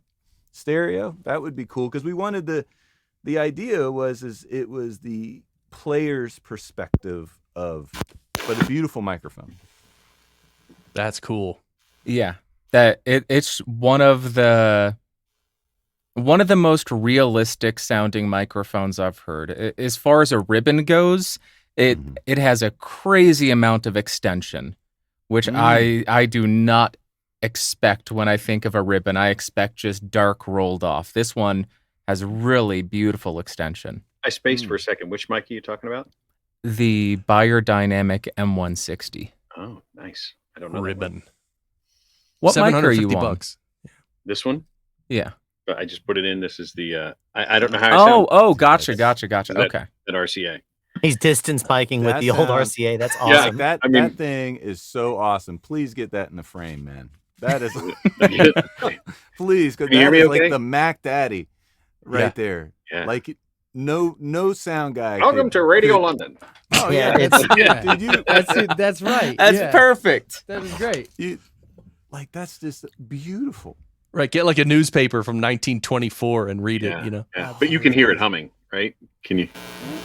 Stereo, that would be cool, because we wanted the idea was it was the player's perspective but a beautiful microphone. That's cool. Yeah. It's one of the most realistic sounding microphones I've heard. As far as a ribbon goes, it has a crazy amount of extension, which I do not expect when I think of a ribbon. I expect just dark rolled off. This one has really beautiful extension. I spaced for a second. Which mic are you talking about? The Beyer Dynamic M160. Oh, nice. I don't know. Ribbon. What mic are you on? This one? Yeah. But I just put it in. This is the I don't know how I sound. Oh, gotcha. Okay. That RCA. He's distance piking with the old RCA. That's awesome. Yeah, that thing is so awesome. Please get that in the frame, man. That is please, because that is like the Mac Daddy right there. Yeah. Like no sound guy. Welcome to Radio London. Oh yeah, that's right. That's perfect. That is great. That's just beautiful. Right, get like a newspaper from 1924 and read it, you know. Yeah. But you can hear it humming, right? Can you?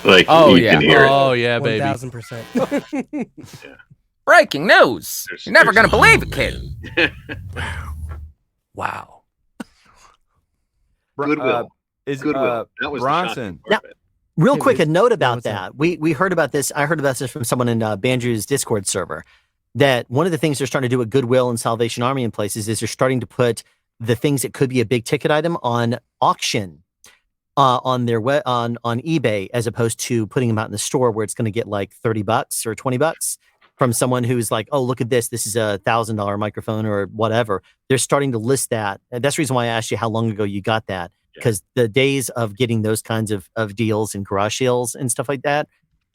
Can hear it. Oh yeah, baby. 1000%. Breaking news! You're never gonna believe it, kid. Wow. Goodwill. Goodwill. That was Bronson. the shocking part of it. Real quick, a note about that. We heard about this. I heard about this from someone in Bandrew's Discord server. That one of the things they're starting to do at Goodwill and Salvation Army and places is they're starting to put the things that could be a big ticket item on auction on their on eBay, as opposed to putting them out in the store where it's going to get like $30 or $20 from someone who's like, oh, look at this. This is a $1,000 microphone or whatever. They're starting to list that. And that's the reason why I asked you how long ago you got that, because the days of getting those kinds of deals and garage sales and stuff like that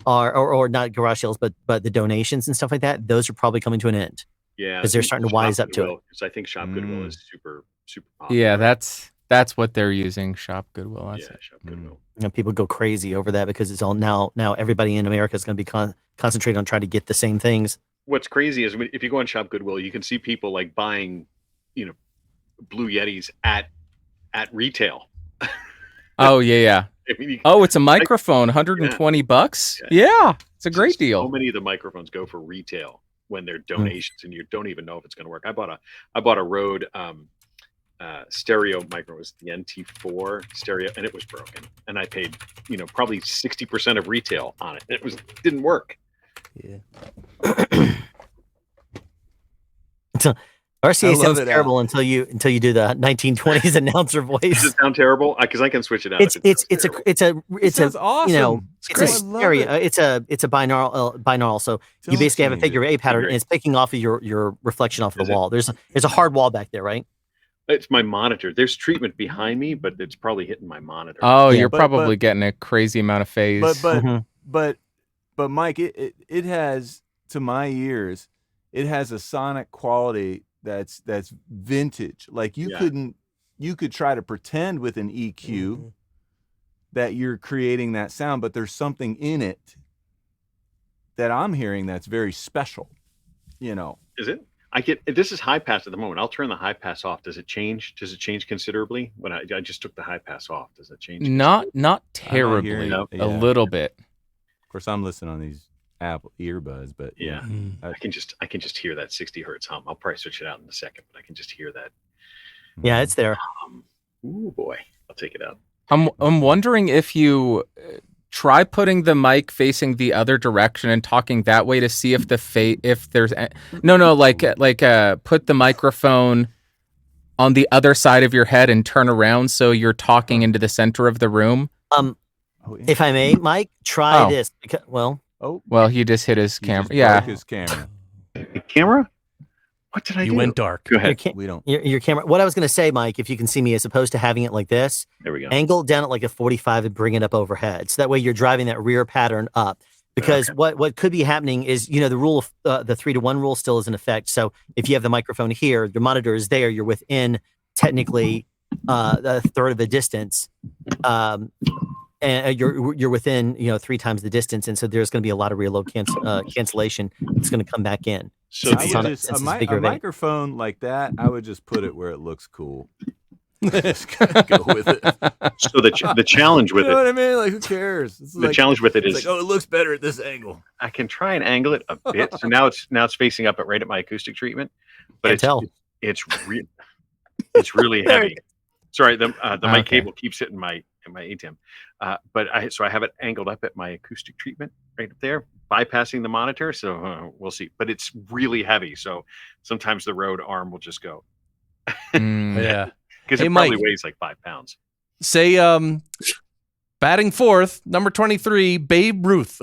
or not garage sales, but the donations and stuff like that, those are probably coming to an end. Yeah, because they're starting to wise up to it. Because I think Shop Goodwill is super popular. Yeah, that's what they're using. Shop Goodwill. Shop Goodwill. You know, people go crazy over that because it's all now everybody in America is going to be concentrated on trying to get the same things. What's crazy is if you go on Shop Goodwill, you can see people like buying, Blue Yetis at retail. Oh yeah. I mean, it's a microphone, $120. Yeah, it's a great deal. So many of the microphones go for retail when they're donations and you don't even know if it's going to work. I bought a Rode stereo micro. It was the NT4 stereo, and it was broken. And I paid, probably 60% of retail on it. It didn't work. Yeah. RCA sounds terrible until you do the 1920s announcer voice. Does it sound terrible? Because I can switch it out. It's awesome. It's a stereo. It's a binaural. So you basically have a figure 8 pattern, and it's picking off of your reflection off the wall. There's a hard wall back there, right? It's my monitor. There's treatment behind me, but it's probably hitting my monitor. Oh, you're probably getting a crazy amount of phase. But Mike, it has, to my ears, it has a sonic quality that's vintage. Like you could try to pretend with an EQ that you're creating that sound, but there's something in it that I'm hearing that's very special. Is it? This is high pass at the moment. I'll turn the high pass off. Does it change? Does it change considerably when I just took the high pass off? Does it change? Not terribly. A little bit. Of course, I'm listening on these Apple earbuds, but yeah, I can just hear that 60 hertz hum. I'll probably switch it out in a second, but I can just hear that. Yeah, it's there. Ooh boy, I'll take it out. I'm wondering if you try putting the mic facing the other direction and talking that way to see if if there's put the microphone on the other side of your head and turn around so you're talking into the center of the room. If I may, Mike, try this. Well, he just hit his camera. Yeah, his camera. Camera? What did I do? You went dark. Go ahead. We don't. Your camera. What I was going to say, Mike, if you can see me, as opposed to having it like this, there we go. Angle down at like a 45 and bring it up overhead. So that way you're driving that rear pattern up. Because what could be happening is, the rule of the 3-to-1 rule still is in effect. So if you have the microphone here, your monitor is there, you're within technically a third of the distance. And you're within 3 times the distance, and so there's going to be a lot of rear load cancellation. It's going to come back in. So a microphone like that, I would just put it where it looks cool. Just go with it. So the challenge with you know what I mean? Like, who cares? The challenge with it is like, it looks better at this angle. I can try and angle it a bit. So now it's facing up right at my acoustic treatment, but it's really heavy. Sorry, the mic cable keeps hitting my ATEM. But I have it angled up at my acoustic treatment right up there, bypassing the monitor. So we'll see. But it's really heavy. So sometimes the Rode arm will just go. Yeah. Because it probably weighs like 5 pounds. Say, batting fourth, number 23, Babe Ruth.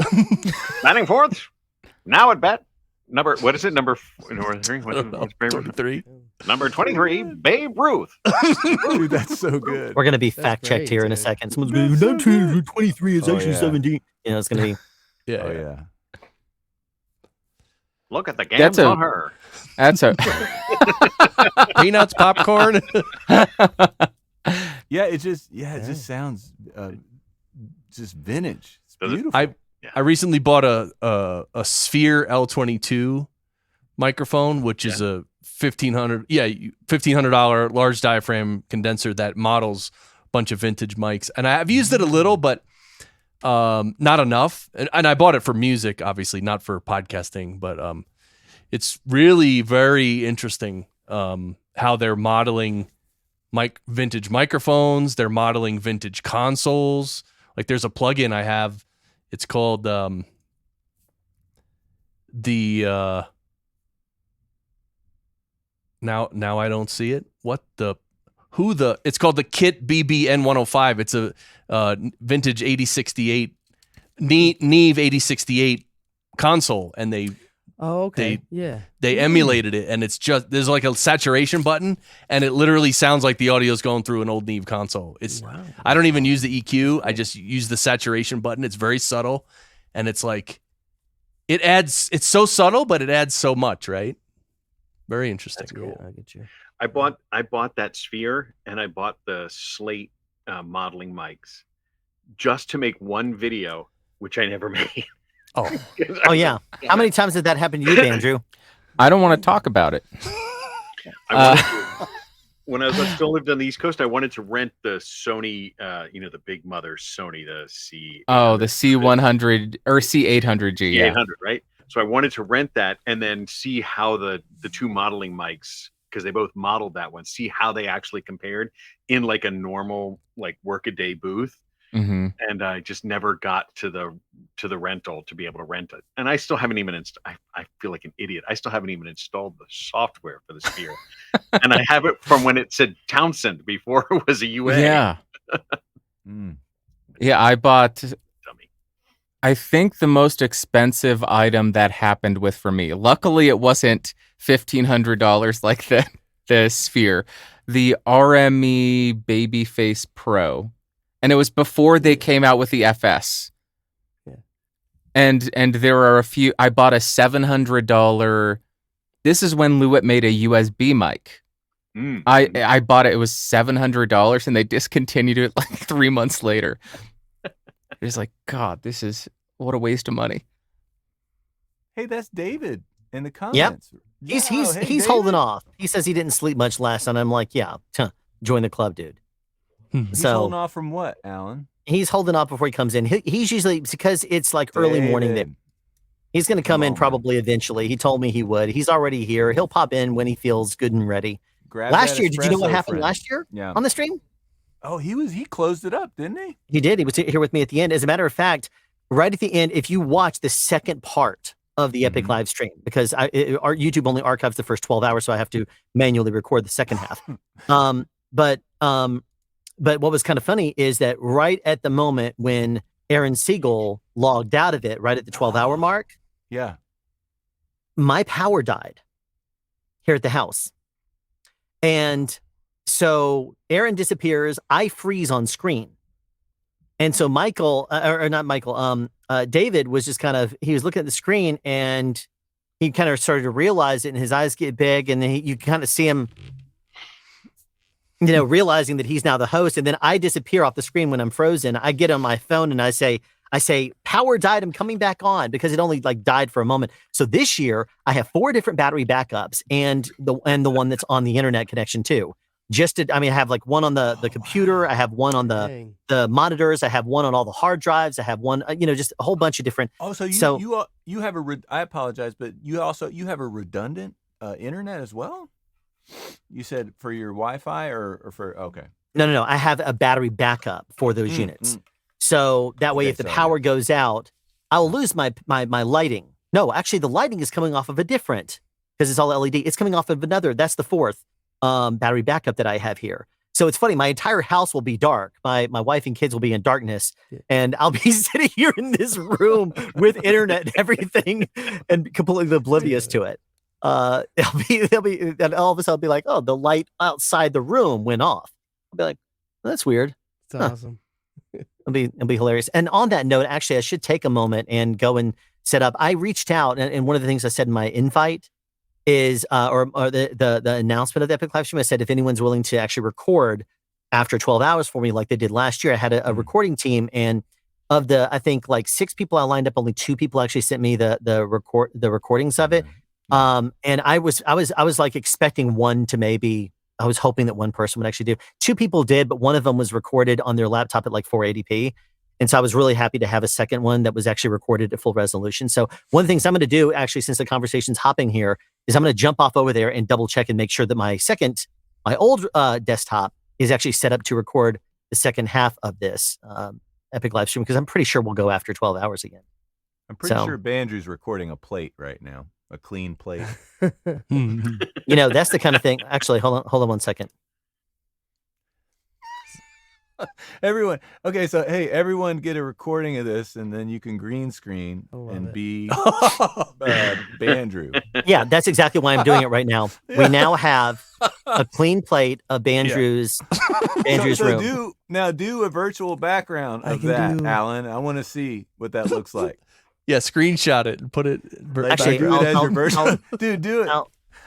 Batting fourth. Now at bat. What is it? Number 3? What's Babe Ruth? 3. Number 23, Babe Ruth. Dude, that's so good. We're going to be fact checked here in a second. Someone's going to be 23 is actually 17. It's going to be. Yeah. Look at the gams on her. That's a peanuts, popcorn. It just sounds just vintage. It's beautiful. I recently bought a Sphere L22 microphone, which is a $1,500 large diaphragm condenser that models a bunch of vintage mics, and I've used it a little, but not enough. And I bought it for music, obviously, not for podcasting, but it's really very interesting how they're modeling vintage microphones. They're modeling vintage consoles. Like there's a plugin I have. It's called now I don't see it. It's called the Kit BBN 105. It's a vintage 8068 Neve 8068 console, and they emulated it, and it's just there's like a saturation button, and it literally sounds like the audio's going through an old Neve console. I don't even use the EQ. I just use the saturation button. It's very subtle, and it's like it's so subtle, but it adds so much, right? Very interesting. That's cool. I get you. I bought that Sphere, and I bought the Slate modeling mics just to make one video, which I never made. Oh yeah. How many times did that happen to you, Bandrew? I don't want to talk about it. When I still lived on the East Coast, I wanted to rent the Sony, the big mother Sony, the C. Oh, the C100 or C800G. C800, right? So I wanted to rent that and then see how the two modeling mics, because they both modeled that one, see how they actually compared in like a normal like workaday booth. Mm-hmm. And I just never got to the rental to be able to rent it. And I still haven't even I feel like an idiot. I still haven't even installed the software for the Sphere. And I have it from when it said Townsend before it was a UA. Yeah. Yeah, I bought, I think the most expensive item that happened with for me. Luckily, it wasn't $1,500 like the Sphere. The RME Babyface Pro. And it was before they came out with the FS. Yeah. And there are a few. I bought a $700. This is when Lewitt made a USB mic. I bought it. It was $700, and they discontinued it like 3 months later. It's like, God, this is what a waste of money. Hey, that's David in the Yep. comments. He's holding off. He says he didn't sleep much last night. I'm like, yeah, join the club, dude. He's holding off from what, Alan? He's holding off before he comes in. He's usually, because it's like early morning there. He's going to come in probably eventually. He told me he would. He's already here. He'll pop in when he feels good and ready. Last year, did you know what happened last year on the stream? Oh, he closed it up, didn't he? He did. He was here with me at the end. As a matter of fact, right at the end, if you watch the second part of the Epic live stream, because our YouTube only archives the first 12 hours, so I have to manually record the second half. But what was kind of funny is that right at the moment when Aaron Siegel logged out of it, right at the 12-hour mark, my power died here at the house. And so Aaron disappears. I freeze on screen. And so David was just he was looking at the screen and he kind of started to realize it and his eyes get big and then you kind of see him, realizing that he's now the host. And then I disappear off the screen when I'm frozen. I get on my phone and I say, power died. I'm coming back on, because it only died for a moment. So this year I have 4 different battery backups and the one that's on the internet connection too. I have one on the computer. I have one on the monitors. I have one on all the hard drives. I have one, just a whole bunch of different. Oh, so you have I apologize, but you have a redundant internet as well? You said for your Wi-Fi or for, okay. No. I have a battery backup for those units. So that way, if the power goes out, I'll lose my lighting. No, actually the lighting is coming off of a different, because it's all LED. It's coming off of another. That's the 4th battery backup that I have here. So it's funny. My entire house will be dark. My wife and kids will be in darkness, and I'll be sitting here in this room with internet and everything, and completely oblivious to it. And all of a sudden I'll be like, oh, the light outside the room went off. I'll be like, well, that's weird. It's awesome. It'll be hilarious. And on that note, actually, I should take a moment and go and set up. I reached out, and one of the things I said in my invite is, or the announcement of the Epic live stream, I said, if anyone's willing to actually record after 12 hours for me, like they did last year, I had a recording team, and of the, I think 6 people I lined up, only 2 people actually sent me the recordings of it. And I was expecting one to maybe. I was hoping that one person would actually do. 2 people did, but one of them was recorded on their laptop at 480p. And so I was really happy to have a second one that was actually recorded at full resolution. So one of the things I'm going to do, actually, since the conversation's hopping here, is I'm going to jump off over there and double check and make sure that my old desktop is actually set up to record the second half of this Epic live stream, because I'm pretty sure we'll go after 12 hours again. I'm pretty sure Bandrew's recording a plate right now. A clean plate. That's the kind of thing. Actually, hold on 1 second. Everyone. Okay, so hey, everyone get a recording of this, and then you can green screen and be Bandrew. Yeah, that's exactly why I'm doing it right now. We now have a clean plate of Bandrew's room. Do a virtual background of that, Alan. I want to see what that looks like. Yeah, screenshot it and put it. Actually, do it as your version. Dude, do it.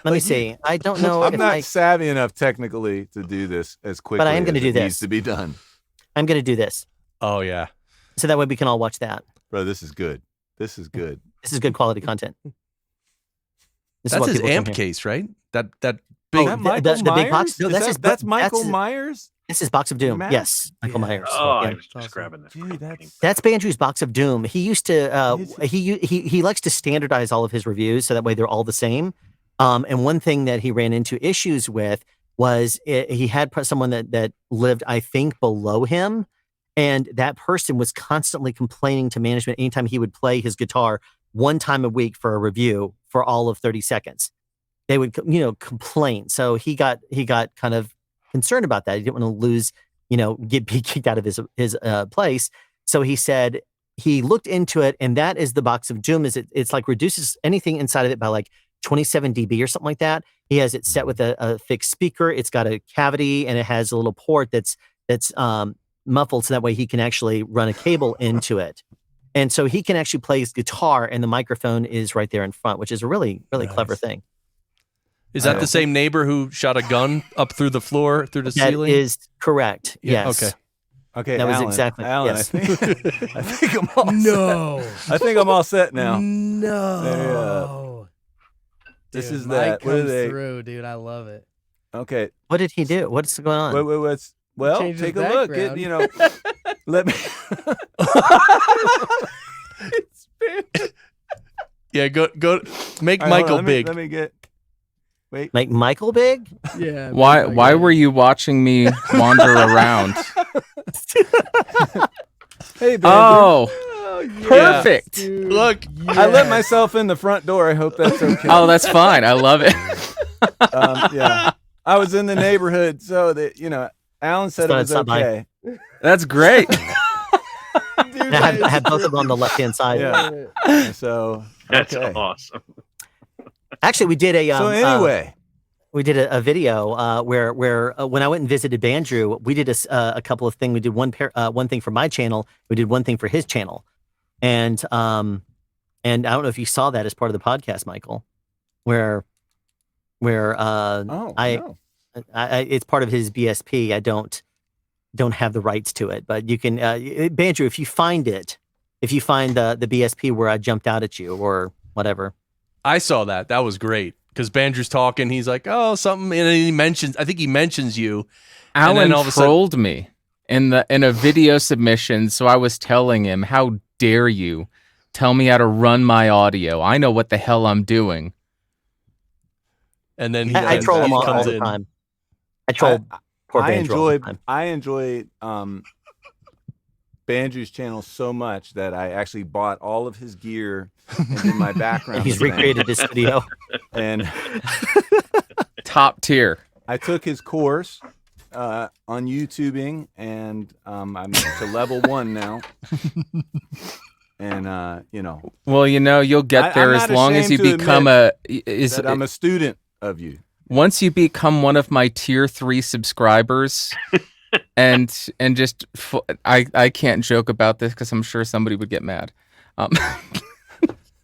Let me see. I don't know. I'm not savvy enough technically to do this as quickly. But I am going to do this. Needs to be done. I'm going to do this. Oh yeah. So that way we can all watch that. Bro, this is good. This is good. This is good quality content. That's his amp case, right? That big. Oh, that Michael the big box. No, that's Michael Myers. This is Box of Doom. Matt? Yes, Michael Myers. Oh, Yeah. I was just grabbing this. Dude, That's Bandrew's Box of Doom. He used to he likes to standardize all of his reviews so that way they're all the same. And one thing that he ran into issues with was he had someone that lived, I think, below him, and that person was constantly complaining to management anytime he would play his guitar one time a week for a review for all of 30 seconds. They would, complain. So he got kind of concerned about that. He didn't want to lose, get kicked out of his place. So he said he looked into it, and that is the Box of Doom. It's like reduces anything inside of it by like 27 dB or something like that. He has it set with a fixed speaker. It's got a cavity, and it has a little port that's muffled, so that way he can actually run a cable into it. And so he can actually play his guitar, and the microphone is right there in front, which is a really, really clever thing. Is that the same neighbor who shot a gun up through the floor, through the ceiling? That is correct. Yeah, Yes. Okay, That was Alan, exactly. Alan, yes. I think I'm all No. set. I think I'm all set now. No. This Dude, is Mike that. What are comes they? through, dude. I love it. Okay. What did he do? What's going on? What's well? Change his Take a look. background. Let me. Yeah, go make All right, hold Michael on, big. Let me get. Wait. Make Michael big? Yeah. Why were you watching me wander around? Hey, Bandrew. Oh, perfect. Look, I let myself in the front door. I hope that's okay. Oh, that's fine. I love it. Yeah. I was in the neighborhood, so that Alan said it was Stop by. okay. That's great. I had both of them on the left-hand side. Yeah. So That's okay. awesome. Actually, we did a. So anyway, we did a video where when I went and visited Bandrew, we did a couple of things. We did one thing for my channel. We did one thing for his channel, and I don't know if you saw that as part of the podcast, Michael, where it's part of his BSP. I don't have the rights to it, but you can Bandrew, if you find the BSP where I jumped out at you or whatever. I saw that. That was great because Bandrew's talking. He's like, "Oh, something," and he mentions. I think he mentions you. Alan and then all of a sudden, trolled me in a video submission, so I was telling him, "How dare you tell me how to run my audio? I know what the hell I'm doing." And then I troll him all the time. I troll. I enjoy Bandrew's channel so much that I actually bought all of his gear and did my background. He's recreated his studio. And top tier. I took his course on YouTubing, and I'm to level 1 now. And Well, you'll get there as long as you become I'm a student of you. Once you become one of my tier 3 subscribers, and just I can't joke about this because I'm sure somebody would get mad.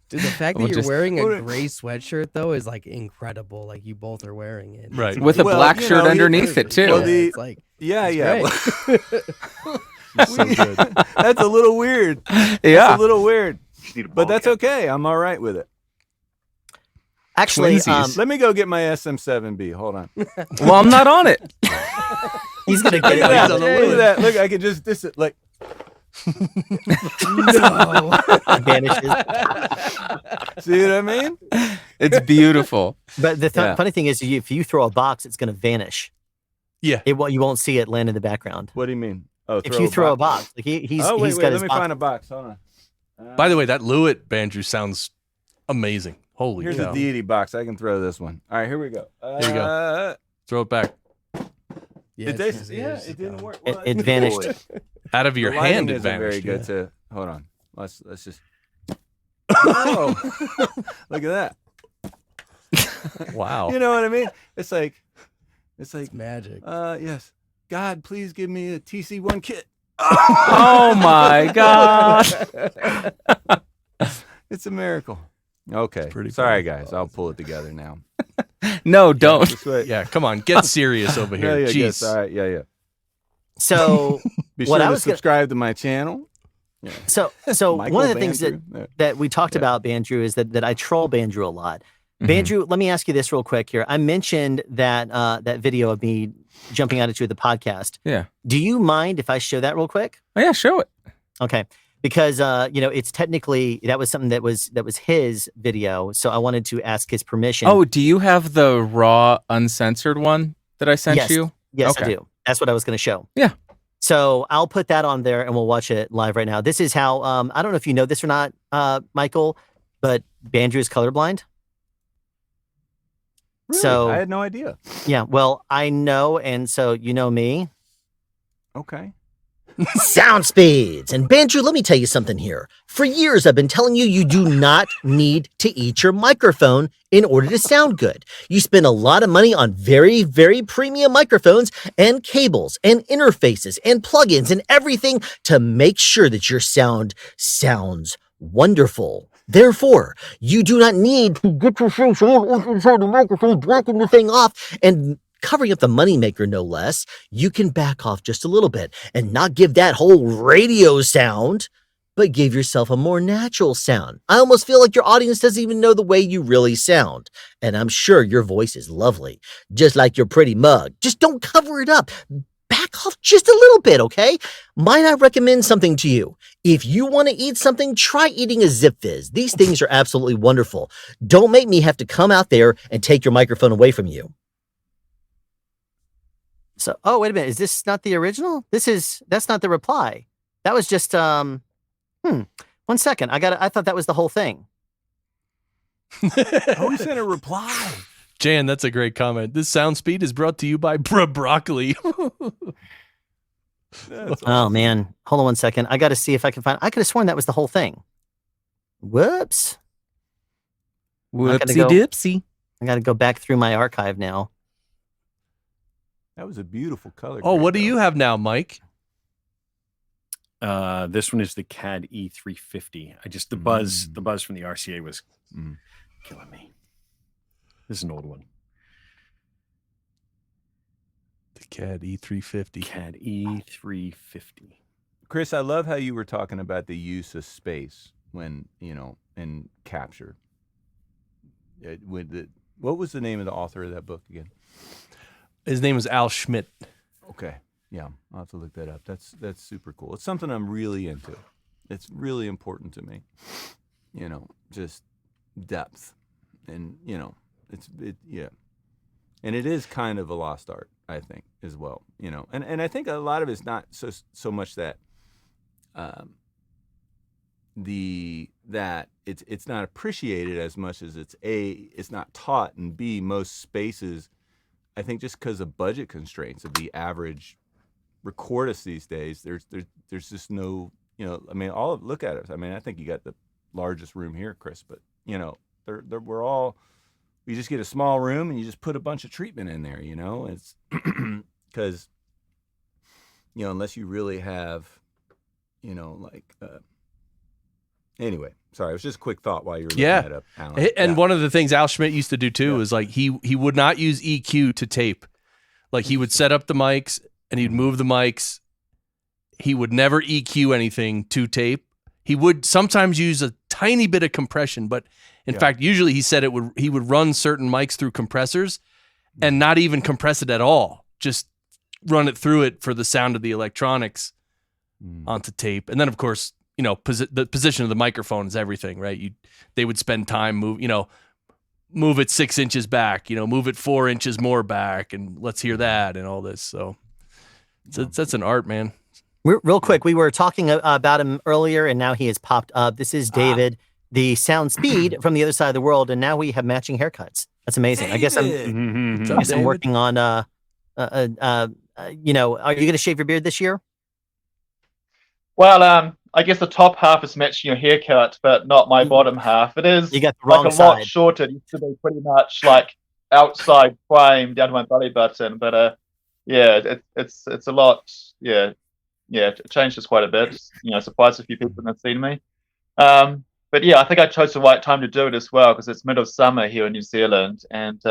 Dude, the fact that We'll you're just- wearing a gray sweatshirt though is like incredible. Like you both are wearing it, Right? With a black shirt underneath it too. Well, it's like yeah. great. So good. That's a little weird. Yeah. That's a little weird. Need a But ball that's cap. okay. I'm all right with it. Actually, Let me go get my SM7B. Hold on. Well, I'm not on it. he's gonna Look get at it. that. Look at that. Look, I can just like. No. Vanishes. See what I mean? It's beautiful. But the Yeah. funny thing is, if you throw a box, it's gonna vanish. Yeah. You won't see it land in the background. What do you mean? Oh, If you throw a box, like he's oh, wait, got let his me box. find a box. Hold on. By the way, that Lewitt Bandrew sounds amazing. Holy Here's cow! a deity box. I can throw this one. All right, here we go. Here you go. Throw it back It didn't work. It- Well, it vanished. out of your the lighting hand. It isn't vanished. very good to. Hold on. Let's just. Oh, look at that. Wow. You know what I mean? It's like magic. Yes. God, please give me a TC1 kit. Oh my god. It's a miracle. Okay. pretty Sorry, guys. I'll pull it together now. No, don't. Just wait. Yeah, come on, get serious over Yeah, here. yeah, Jeez. yes. All right. Yeah. So Be what sure I to was gonna, subscribe to my channel. Yeah. so Michael one of the things Bandrew. that we talked about Bandrew is that I troll Bandrew a lot. Bandrew, let me ask you this real quick here. I mentioned that that video of me jumping out at you at the podcast. Yeah. Do you mind if I show that real quick? Oh, yeah, show it. Okay. Because it's technically that was something that was his video, so I wanted to ask his permission. Oh, do you have the raw uncensored one that I sent Yes. you? Yes, Okay. I do. That's what I was going to show. Yeah. So I'll put that on there and we'll watch it live right now. This is how I don't know if you know this or not, Michael, but Bandrew is colorblind. Really? So I had no idea. Yeah, well, I know, and so you know me. Okay. Sound speeds. And Bandrew, let me tell you something here. For years, I've been telling you you do not need to eat your microphone in order to sound good. You spend a lot of money on very, very premium microphones and cables and interfaces and plugins and everything to make sure that your sound sounds wonderful. Therefore, you do not need to get your thing inside the microphone, blocking the thing off, and covering up the moneymaker, no less. You can back off just a little bit and not give that whole radio sound, but give yourself a more natural sound. I almost feel like your audience doesn't even know the way you really sound. And I'm sure your voice is lovely, just like your pretty mug. Just don't cover it up. Back off just a little bit, okay? Might I recommend something to you? If you want to eat something, try eating a Zip Fizz. These things are absolutely wonderful. Don't make me have to come out there and take your microphone away from you. So, oh, wait a minute. Is this not the original? That's not the reply. That was just, 1 second. I thought that was the whole thing. Oh, he sent a reply. Jan, that's a great comment. This sound speed is brought to you by Broccoli. Oh, man. Hold on 1 second. I got to see if I can find, I could have sworn that was the whole thing. Whoops. Whoopsie dipsy. I got to go back through my archive now. That was a beautiful color. Oh, what do you have now, Mike? This one is the CAD E350. The buzz from the RCA was killing me. This is an old one. The CAD E350. CAD E350. Chris, I love how you were talking about the use of space when, in capture. What was the name of the author of that book again? His name is Al Schmidt. Okay. Yeah, I'll have to look that up. That's super cool. It's something I'm really into. It's really important to me. Just depth. And, And it is kind of a lost art, I think, as well. And I think a lot of it's not so much that that it's not appreciated as much as it's not taught, and B, most spaces, I think, just because of budget constraints of the average recordist these days, there's just no, look at it. I think you got the largest room here, Chris, but we're all, you just get a small room and you just put a bunch of treatment in there. It's because unless you really have, anyway. Sorry, it was just a quick thought while you were looking that up, Alan. And one of the things Al Schmidt used to do too is like he would not use EQ to tape. Like he would set up the mics and he'd move the mics. He would never EQ anything to tape. He would sometimes use a tiny bit of compression, but in fact, usually he said he would run certain mics through compressors and not even compress it at all. Just run it through it for the sound of the electronics onto tape. And then of course, the position of the microphone is everything, right? They would spend time move it 6 inches back, move it 4 inches more back, and let's hear that and all this. So that's an art, man. Real quick, we were talking about him earlier, and now he has popped up. This is David, the sound speed from the other side of the world, and now we have matching haircuts. That's amazing. David! I guess I'm working on. Are you going to shave your beard this year? Well, I guess the top half is matching your haircut, but not my bottom half. It is you got the like wrong a lot side. shorter. It used to be pretty much like outside frame down to my belly button, but it's a lot. Yeah, it changes quite a bit. Surprised a few people have seen me. But yeah, I think I chose the right time to do it as well because it's middle of summer here in New Zealand, and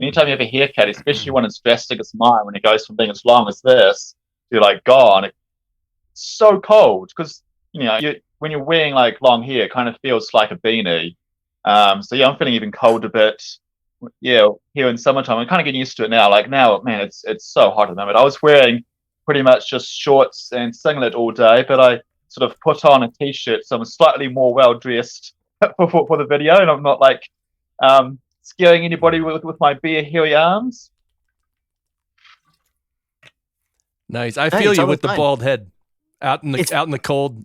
anytime you have a haircut, especially when it's drastic as mine, when it goes from being as long as this to like gone, it's so cold because when you're wearing like long hair, it kind of feels like a beanie. So yeah, I'm feeling even cold a bit. Yeah, here in summertime, I'm kind of getting used to it now. Like now, man, it's so hot at the moment. I was wearing pretty much just shorts and singlet all day, but I sort of put on a t-shirt, so I'm slightly more well dressed for the video, and I'm not like scaring anybody with my bare hairy arms. Nice. I feel you with the bald head. Out in the cold,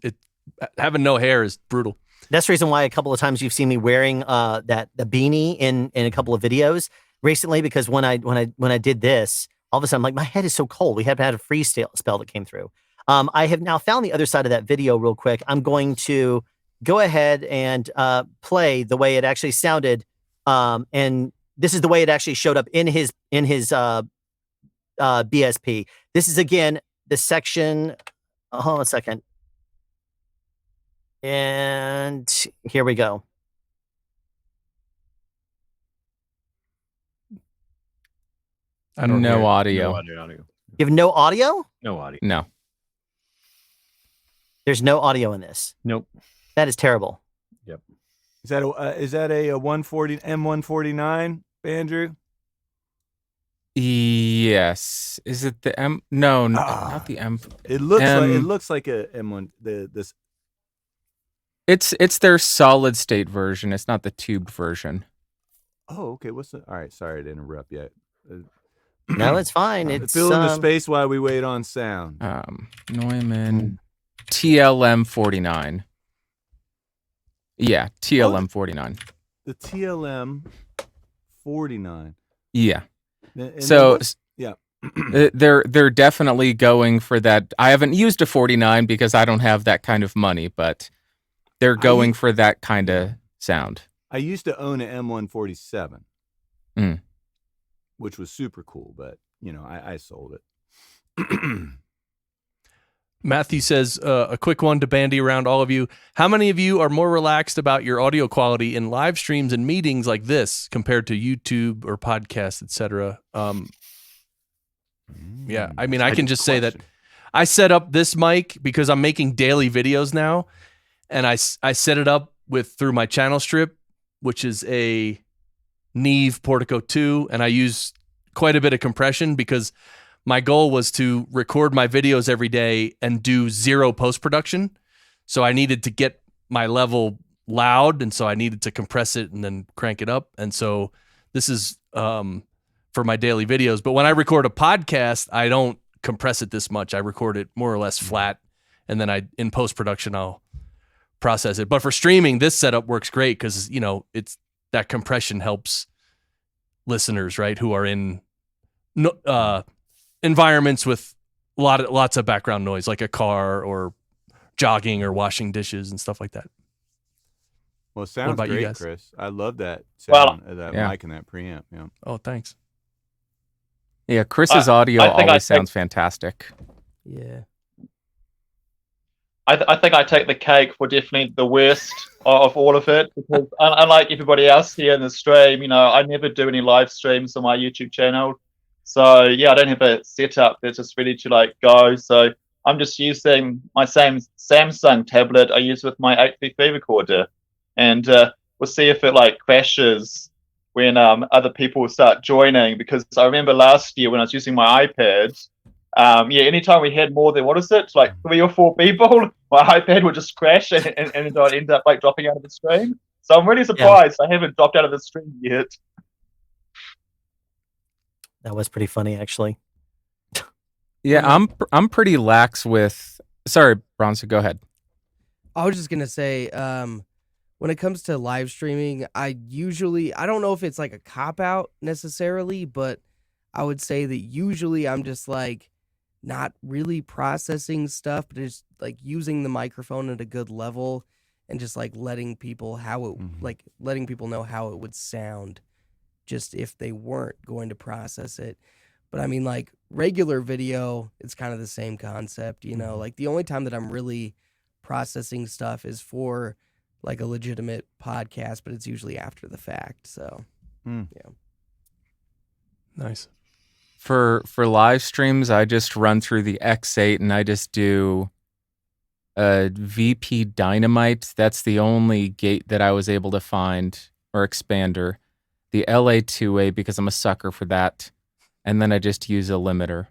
having no hair is brutal. That's the reason why a couple of times you've seen me wearing the beanie in a couple of videos recently, because when I did this, all of a sudden, like, my head is so cold. We had a freeze spell that came through. I have now found the other side of that video real quick. I'm going to go ahead and play the way it actually sounded, and this is the way it actually showed up in his BSP. This is again the section. Hold on a second. And here we go. No audio. No audio. You have no audio? No audio. No. There's no audio in this. Nope. That is terrible. Yep. Is that a 140 M149, Bandrew? Yes. Is it the M? No, not the M. It looks like a M1. This. It's their solid state version. It's not the tubed version. Oh, okay. All right. Sorry to interrupt yet. No, it's fine. It's fill in the space while we wait on sound. Neumann TLM 49. Yeah, TLM 49. The TLM 49. Yeah. And so yeah. they're definitely going for that. I haven't used a 49 because I don't have that kind of money, but they're going for that kind of sound. I used to own an M147, which was super cool, but I sold it. Matthew says, a quick one to bandy around all of you. How many of you are more relaxed about your audio quality in live streams and meetings like this compared to YouTube or podcasts, etc.? Yeah, I mean, I can just say that I set up this mic because I'm making daily videos now, and I set it up through my channel strip, which is a Neve Portico 2, and I use quite a bit of compression because my goal was to record my videos every day and do zero post-production. So I needed to get my level loud, and so I needed to compress it and then crank it up. And so this is for my daily videos. But when I record a podcast, I don't compress it this much. I record it more or less flat, and then in post-production, I'll process it. But for streaming, this setup works great because, it's that compression helps listeners, right, who are in environments with lots of background noise, like a car or jogging or washing dishes and stuff like that. Well, it sounds about you great, guys? Chris. I love that sound of that mic and that preamp. Yeah. Oh, thanks. Yeah, Chris's audio always sounds fantastic. Yeah. I think I take the cake for definitely the worst of all of it, because unlike everybody else here in the stream, I never do any live streams on my YouTube channel. So yeah, I don't have a setup that's just ready to go. So I'm just using my same Samsung tablet I use with my 833 recorder, and we'll see if it crashes when other people start joining. Because I remember last year when I was using my iPad, anytime we had more than 3 or 4 people, my iPad would just crash and I'd end up dropping out of the stream. So I'm really surprised I haven't dropped out of the stream yet. That was pretty funny, actually. Yeah, I'm pretty lax with. Sorry, Bronson, go ahead. I was just gonna say, when it comes to live streaming, I don't know if it's like a cop out necessarily, but I would say that usually I'm just not really processing stuff, but just using the microphone at a good level and just letting people letting people know how it would sound, just if they weren't going to process it. But I mean, regular video, it's kind of the same concept, the only time that I'm really processing stuff is for a legitimate podcast, but it's usually after the fact. So, yeah. Nice. For live streams, I just run through the X8 and I just do a VP Dynamite. That's the only gate that I was able to find or expander, the LA2A because I'm a sucker for that, and then I just use a limiter.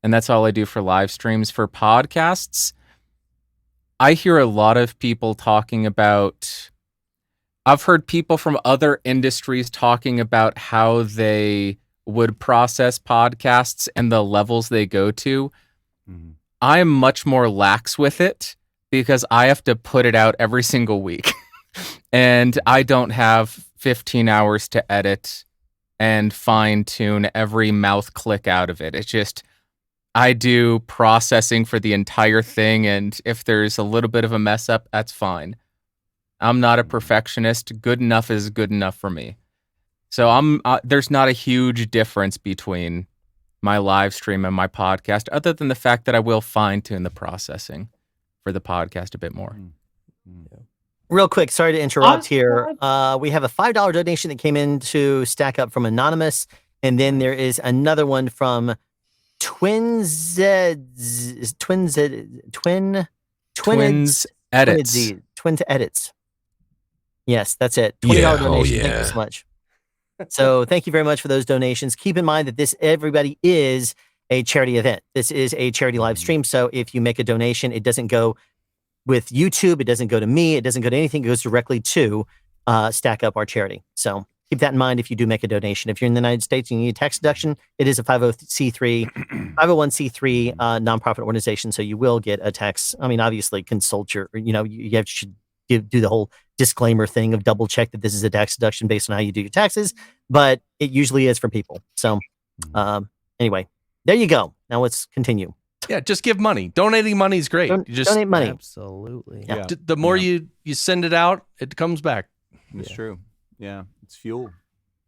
And that's all I do for live streams. For podcasts, I hear a lot of people talking about, I've heard people from other industries talking about how they would process podcasts and the levels they go to. I'm much more lax with it because I have to put it out every single week. And I don't have 15 hours to edit and fine tune every mouth click out of it. It's just, I do processing for the entire thing. And if there's a little bit of a mess up, that's fine. I'm not a perfectionist. Good enough is good enough for me. So there's not a huge difference between my live stream and my podcast, other than the fact that I will fine tune the processing for the podcast a bit more. Real quick, sorry to interrupt here. We have a $5 donation that came in to stack up from Anonymous, and then there is another one from Twins Edits. Yes, that's it. $20 donation. Thank you so much. So thank you very much for those donations. Keep in mind that this, everybody, is a charity event. This is a charity live stream. So if you make a donation, it doesn't go with YouTube. It doesn't go to me. It doesn't go to anything. It goes directly to Stack Up, our charity. So keep that in mind if you do make a donation. If you're in the United States and you need a tax deduction, it is a 501c3 nonprofit organization. So you will get a tax. I mean, obviously consult your, should do the whole disclaimer thing of double check that this is a tax deduction based on how you do your taxes, but it usually is for people. So anyway, there you go. Now let's continue. Yeah, just give money. Donating money is great. You just donate money. Absolutely. Yeah. The more you send it out, it comes back. It's true. Yeah, it's fuel.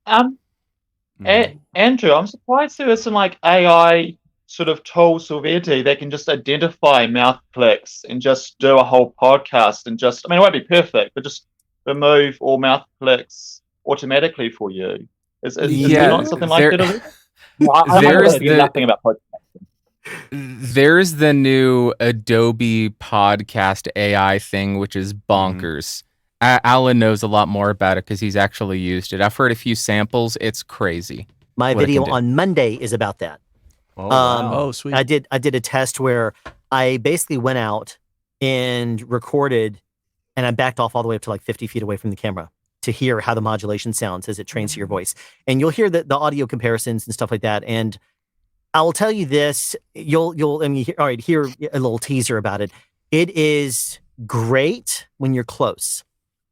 Andrew, I'm surprised there isn't like AI sort of tools already that can just identify mouth clicks and just do a whole podcast and just, I mean, it won't be perfect, but just remove all mouth clicks automatically for you. Is there not something like that already? I know nothing about podcasting. There's the new Adobe podcast AI thing, which is bonkers. Alan knows a lot more about it because he's actually used it. I've heard a few samples. It's crazy. My video on Monday is about that. Oh, wow. Oh, sweet. I did a test where I basically went out and recorded, and I backed off all the way up to like 50 feet away from the camera to hear how the modulation sounds as it trains to your voice. And you'll hear the audio comparisons and stuff like that. And I will tell you this, hear a little teaser about it. It is great when you're close.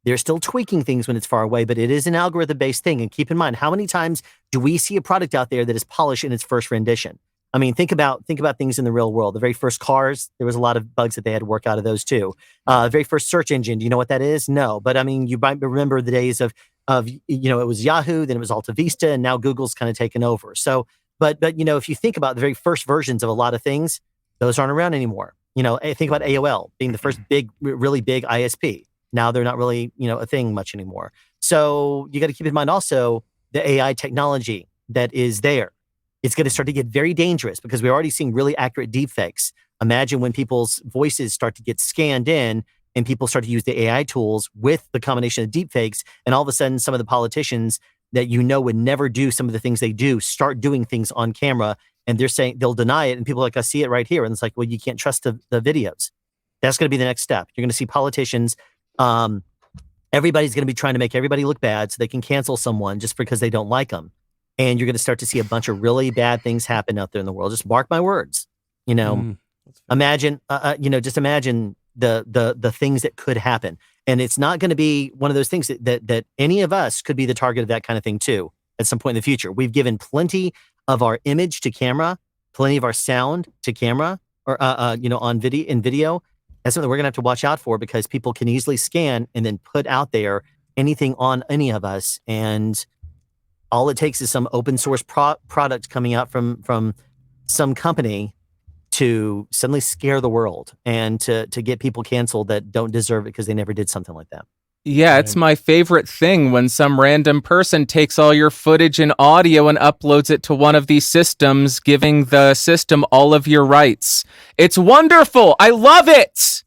They're still tweaking things when it's far away, but it is an algorithm-based thing. And keep in mind, how many times do we see a product out there that is polished in its first rendition? I mean, think about things in the real world. The very first cars, there was a lot of bugs that they had to work out of those too. The very first search engine, do you know what that is? No, but I mean, you might remember the days of it was Yahoo, then it was Alta Vista, and now Google's kind of taken over. So, but if you think about the very first versions of a lot of things, those aren't around anymore. Think about AOL being the first really big ISP. Now they're not really, a thing much anymore. So you got to keep in mind also the AI technology that is there. It's going to start to get very dangerous because we're already seeing really accurate deepfakes. Imagine when people's voices start to get scanned in and people start to use the AI tools with the combination of deepfakes, and all of a sudden some of the politicians that would never do some of the things they do start doing things on camera, and they're saying they'll deny it, and people are like, I see it right here. And it's like, well, you can't trust the videos. That's going to be the next step. You're going to see politicians. Everybody's going to be trying to make everybody look bad so they can cancel someone just because they don't like them. And you're going to start to see a bunch of really bad things happen out there in the world. Just mark my words. Imagine, just imagine the things that could happen. And it's not going to be one of those things that any of us could be the target of that kind of thing too at some point in the future. We've given plenty of our image to camera, plenty of our sound to camera, or on video. That's something we're going to have to watch out for, because people can easily scan and then put out there anything on any of us. And all it takes is some open source product coming out from some company to suddenly scare the world and to get people canceled that don't deserve it because they never did something like that. Yeah, it's my favorite thing when some random person takes all your footage and audio and uploads it to one of these systems, giving the system all of your rights. It's wonderful. I love it.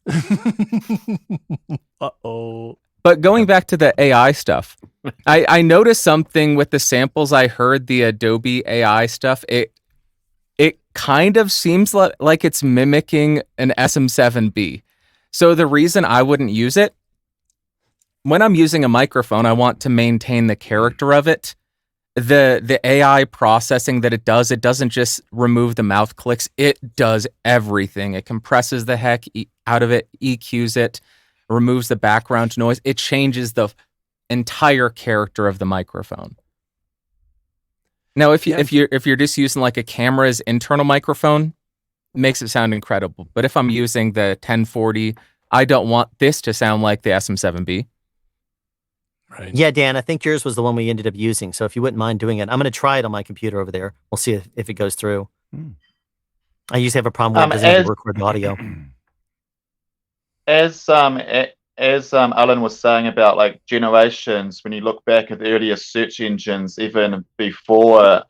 Uh-oh. But going back to the AI stuff, I noticed something with the samples I heard, the Adobe AI stuff. It kind of seems like it's mimicking an SM7B. So the reason I wouldn't use it, when I'm using a microphone, I want to maintain the character of it. The AI processing that it doesn't just remove the mouth clicks. It does everything. It compresses the heck out of it, EQs it, removes the background noise. It changes the entire character of the microphone. Now, if you're just using like a camera's internal microphone, it makes it sound incredible. But if I'm using the 1040, I don't want this to sound like the SM7B. Right. Yeah, Dan, I think yours was the one we ended up using. So if you wouldn't mind doing it, I'm going to try it on my computer over there. We'll see if it goes through. I usually have a problem where it doesn't record the audio. As Alan was saying about like generations, when you look back at the earlier search engines, even before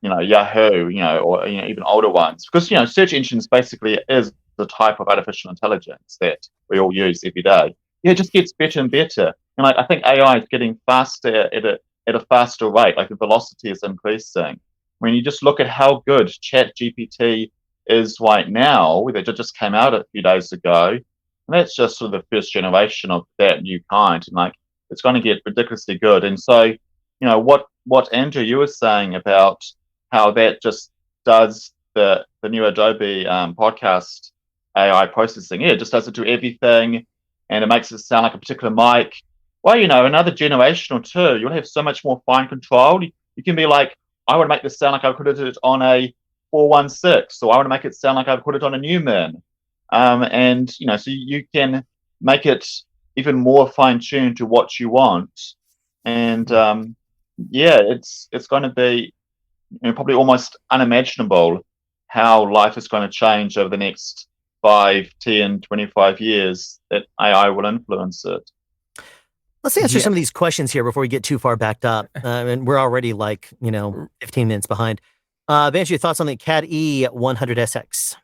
Yahoo, or even older ones, because search engines basically is the type of artificial intelligence that we all use every day. Yeah, it just gets better and better. And I think AI is getting faster at a faster rate. Like the velocity is increasing. When you just look at how good ChatGPT is right now, that just came out a few days ago, and that's just sort of the first generation of that new kind. And like it's going to get ridiculously good. And so, what Andrew, you were saying about how that just does the new Adobe podcast AI processing. Yeah, it just does it to everything, and it makes it sound like a particular mic. Well, another generation or two, you'll have so much more fine control. You can be like, I want to make this sound like I put it on a 416, or I want to make it sound like I put it on a Newman. So you can make it even more fine-tuned to what you want. And it's going to be probably almost unimaginable how life is going to change over the next 5, 10, 25 years that AI will influence it. Let's answer some of these questions here before we get too far backed up. And we're already 15 minutes behind. Bandrew, your thoughts on the CAD E100SX?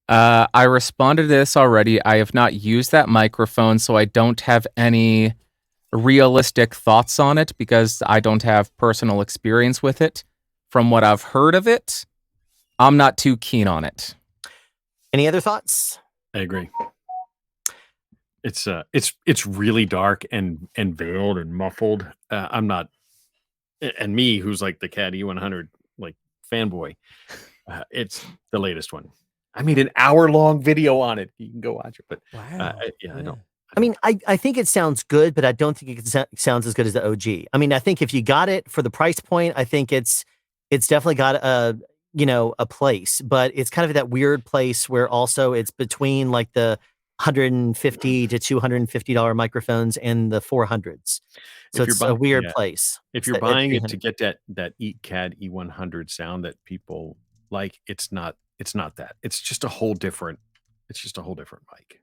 I responded to this already. I have not used that microphone, so I don't have any realistic thoughts on it because I don't have personal experience with it. From what I've heard of it, I'm not too keen on it. Any other thoughts? I agree. It's really dark and veiled and muffled. I'm not, and me who's like the CAD E100 fanboy. It's the latest one. I made an hour-long video on it. You can go watch it. But I don't. I mean, I think it sounds good, but I don't think it sounds as good as the OG. I mean, I think if you got it for the price point, I think it's definitely got a place, but it's kind of that weird place where also it's between like the $150 to $250 microphones and the 400s. So it's a weird place. If you're buying it to get that CAD E100 sound that people like, it's not that. It's just a whole different mic.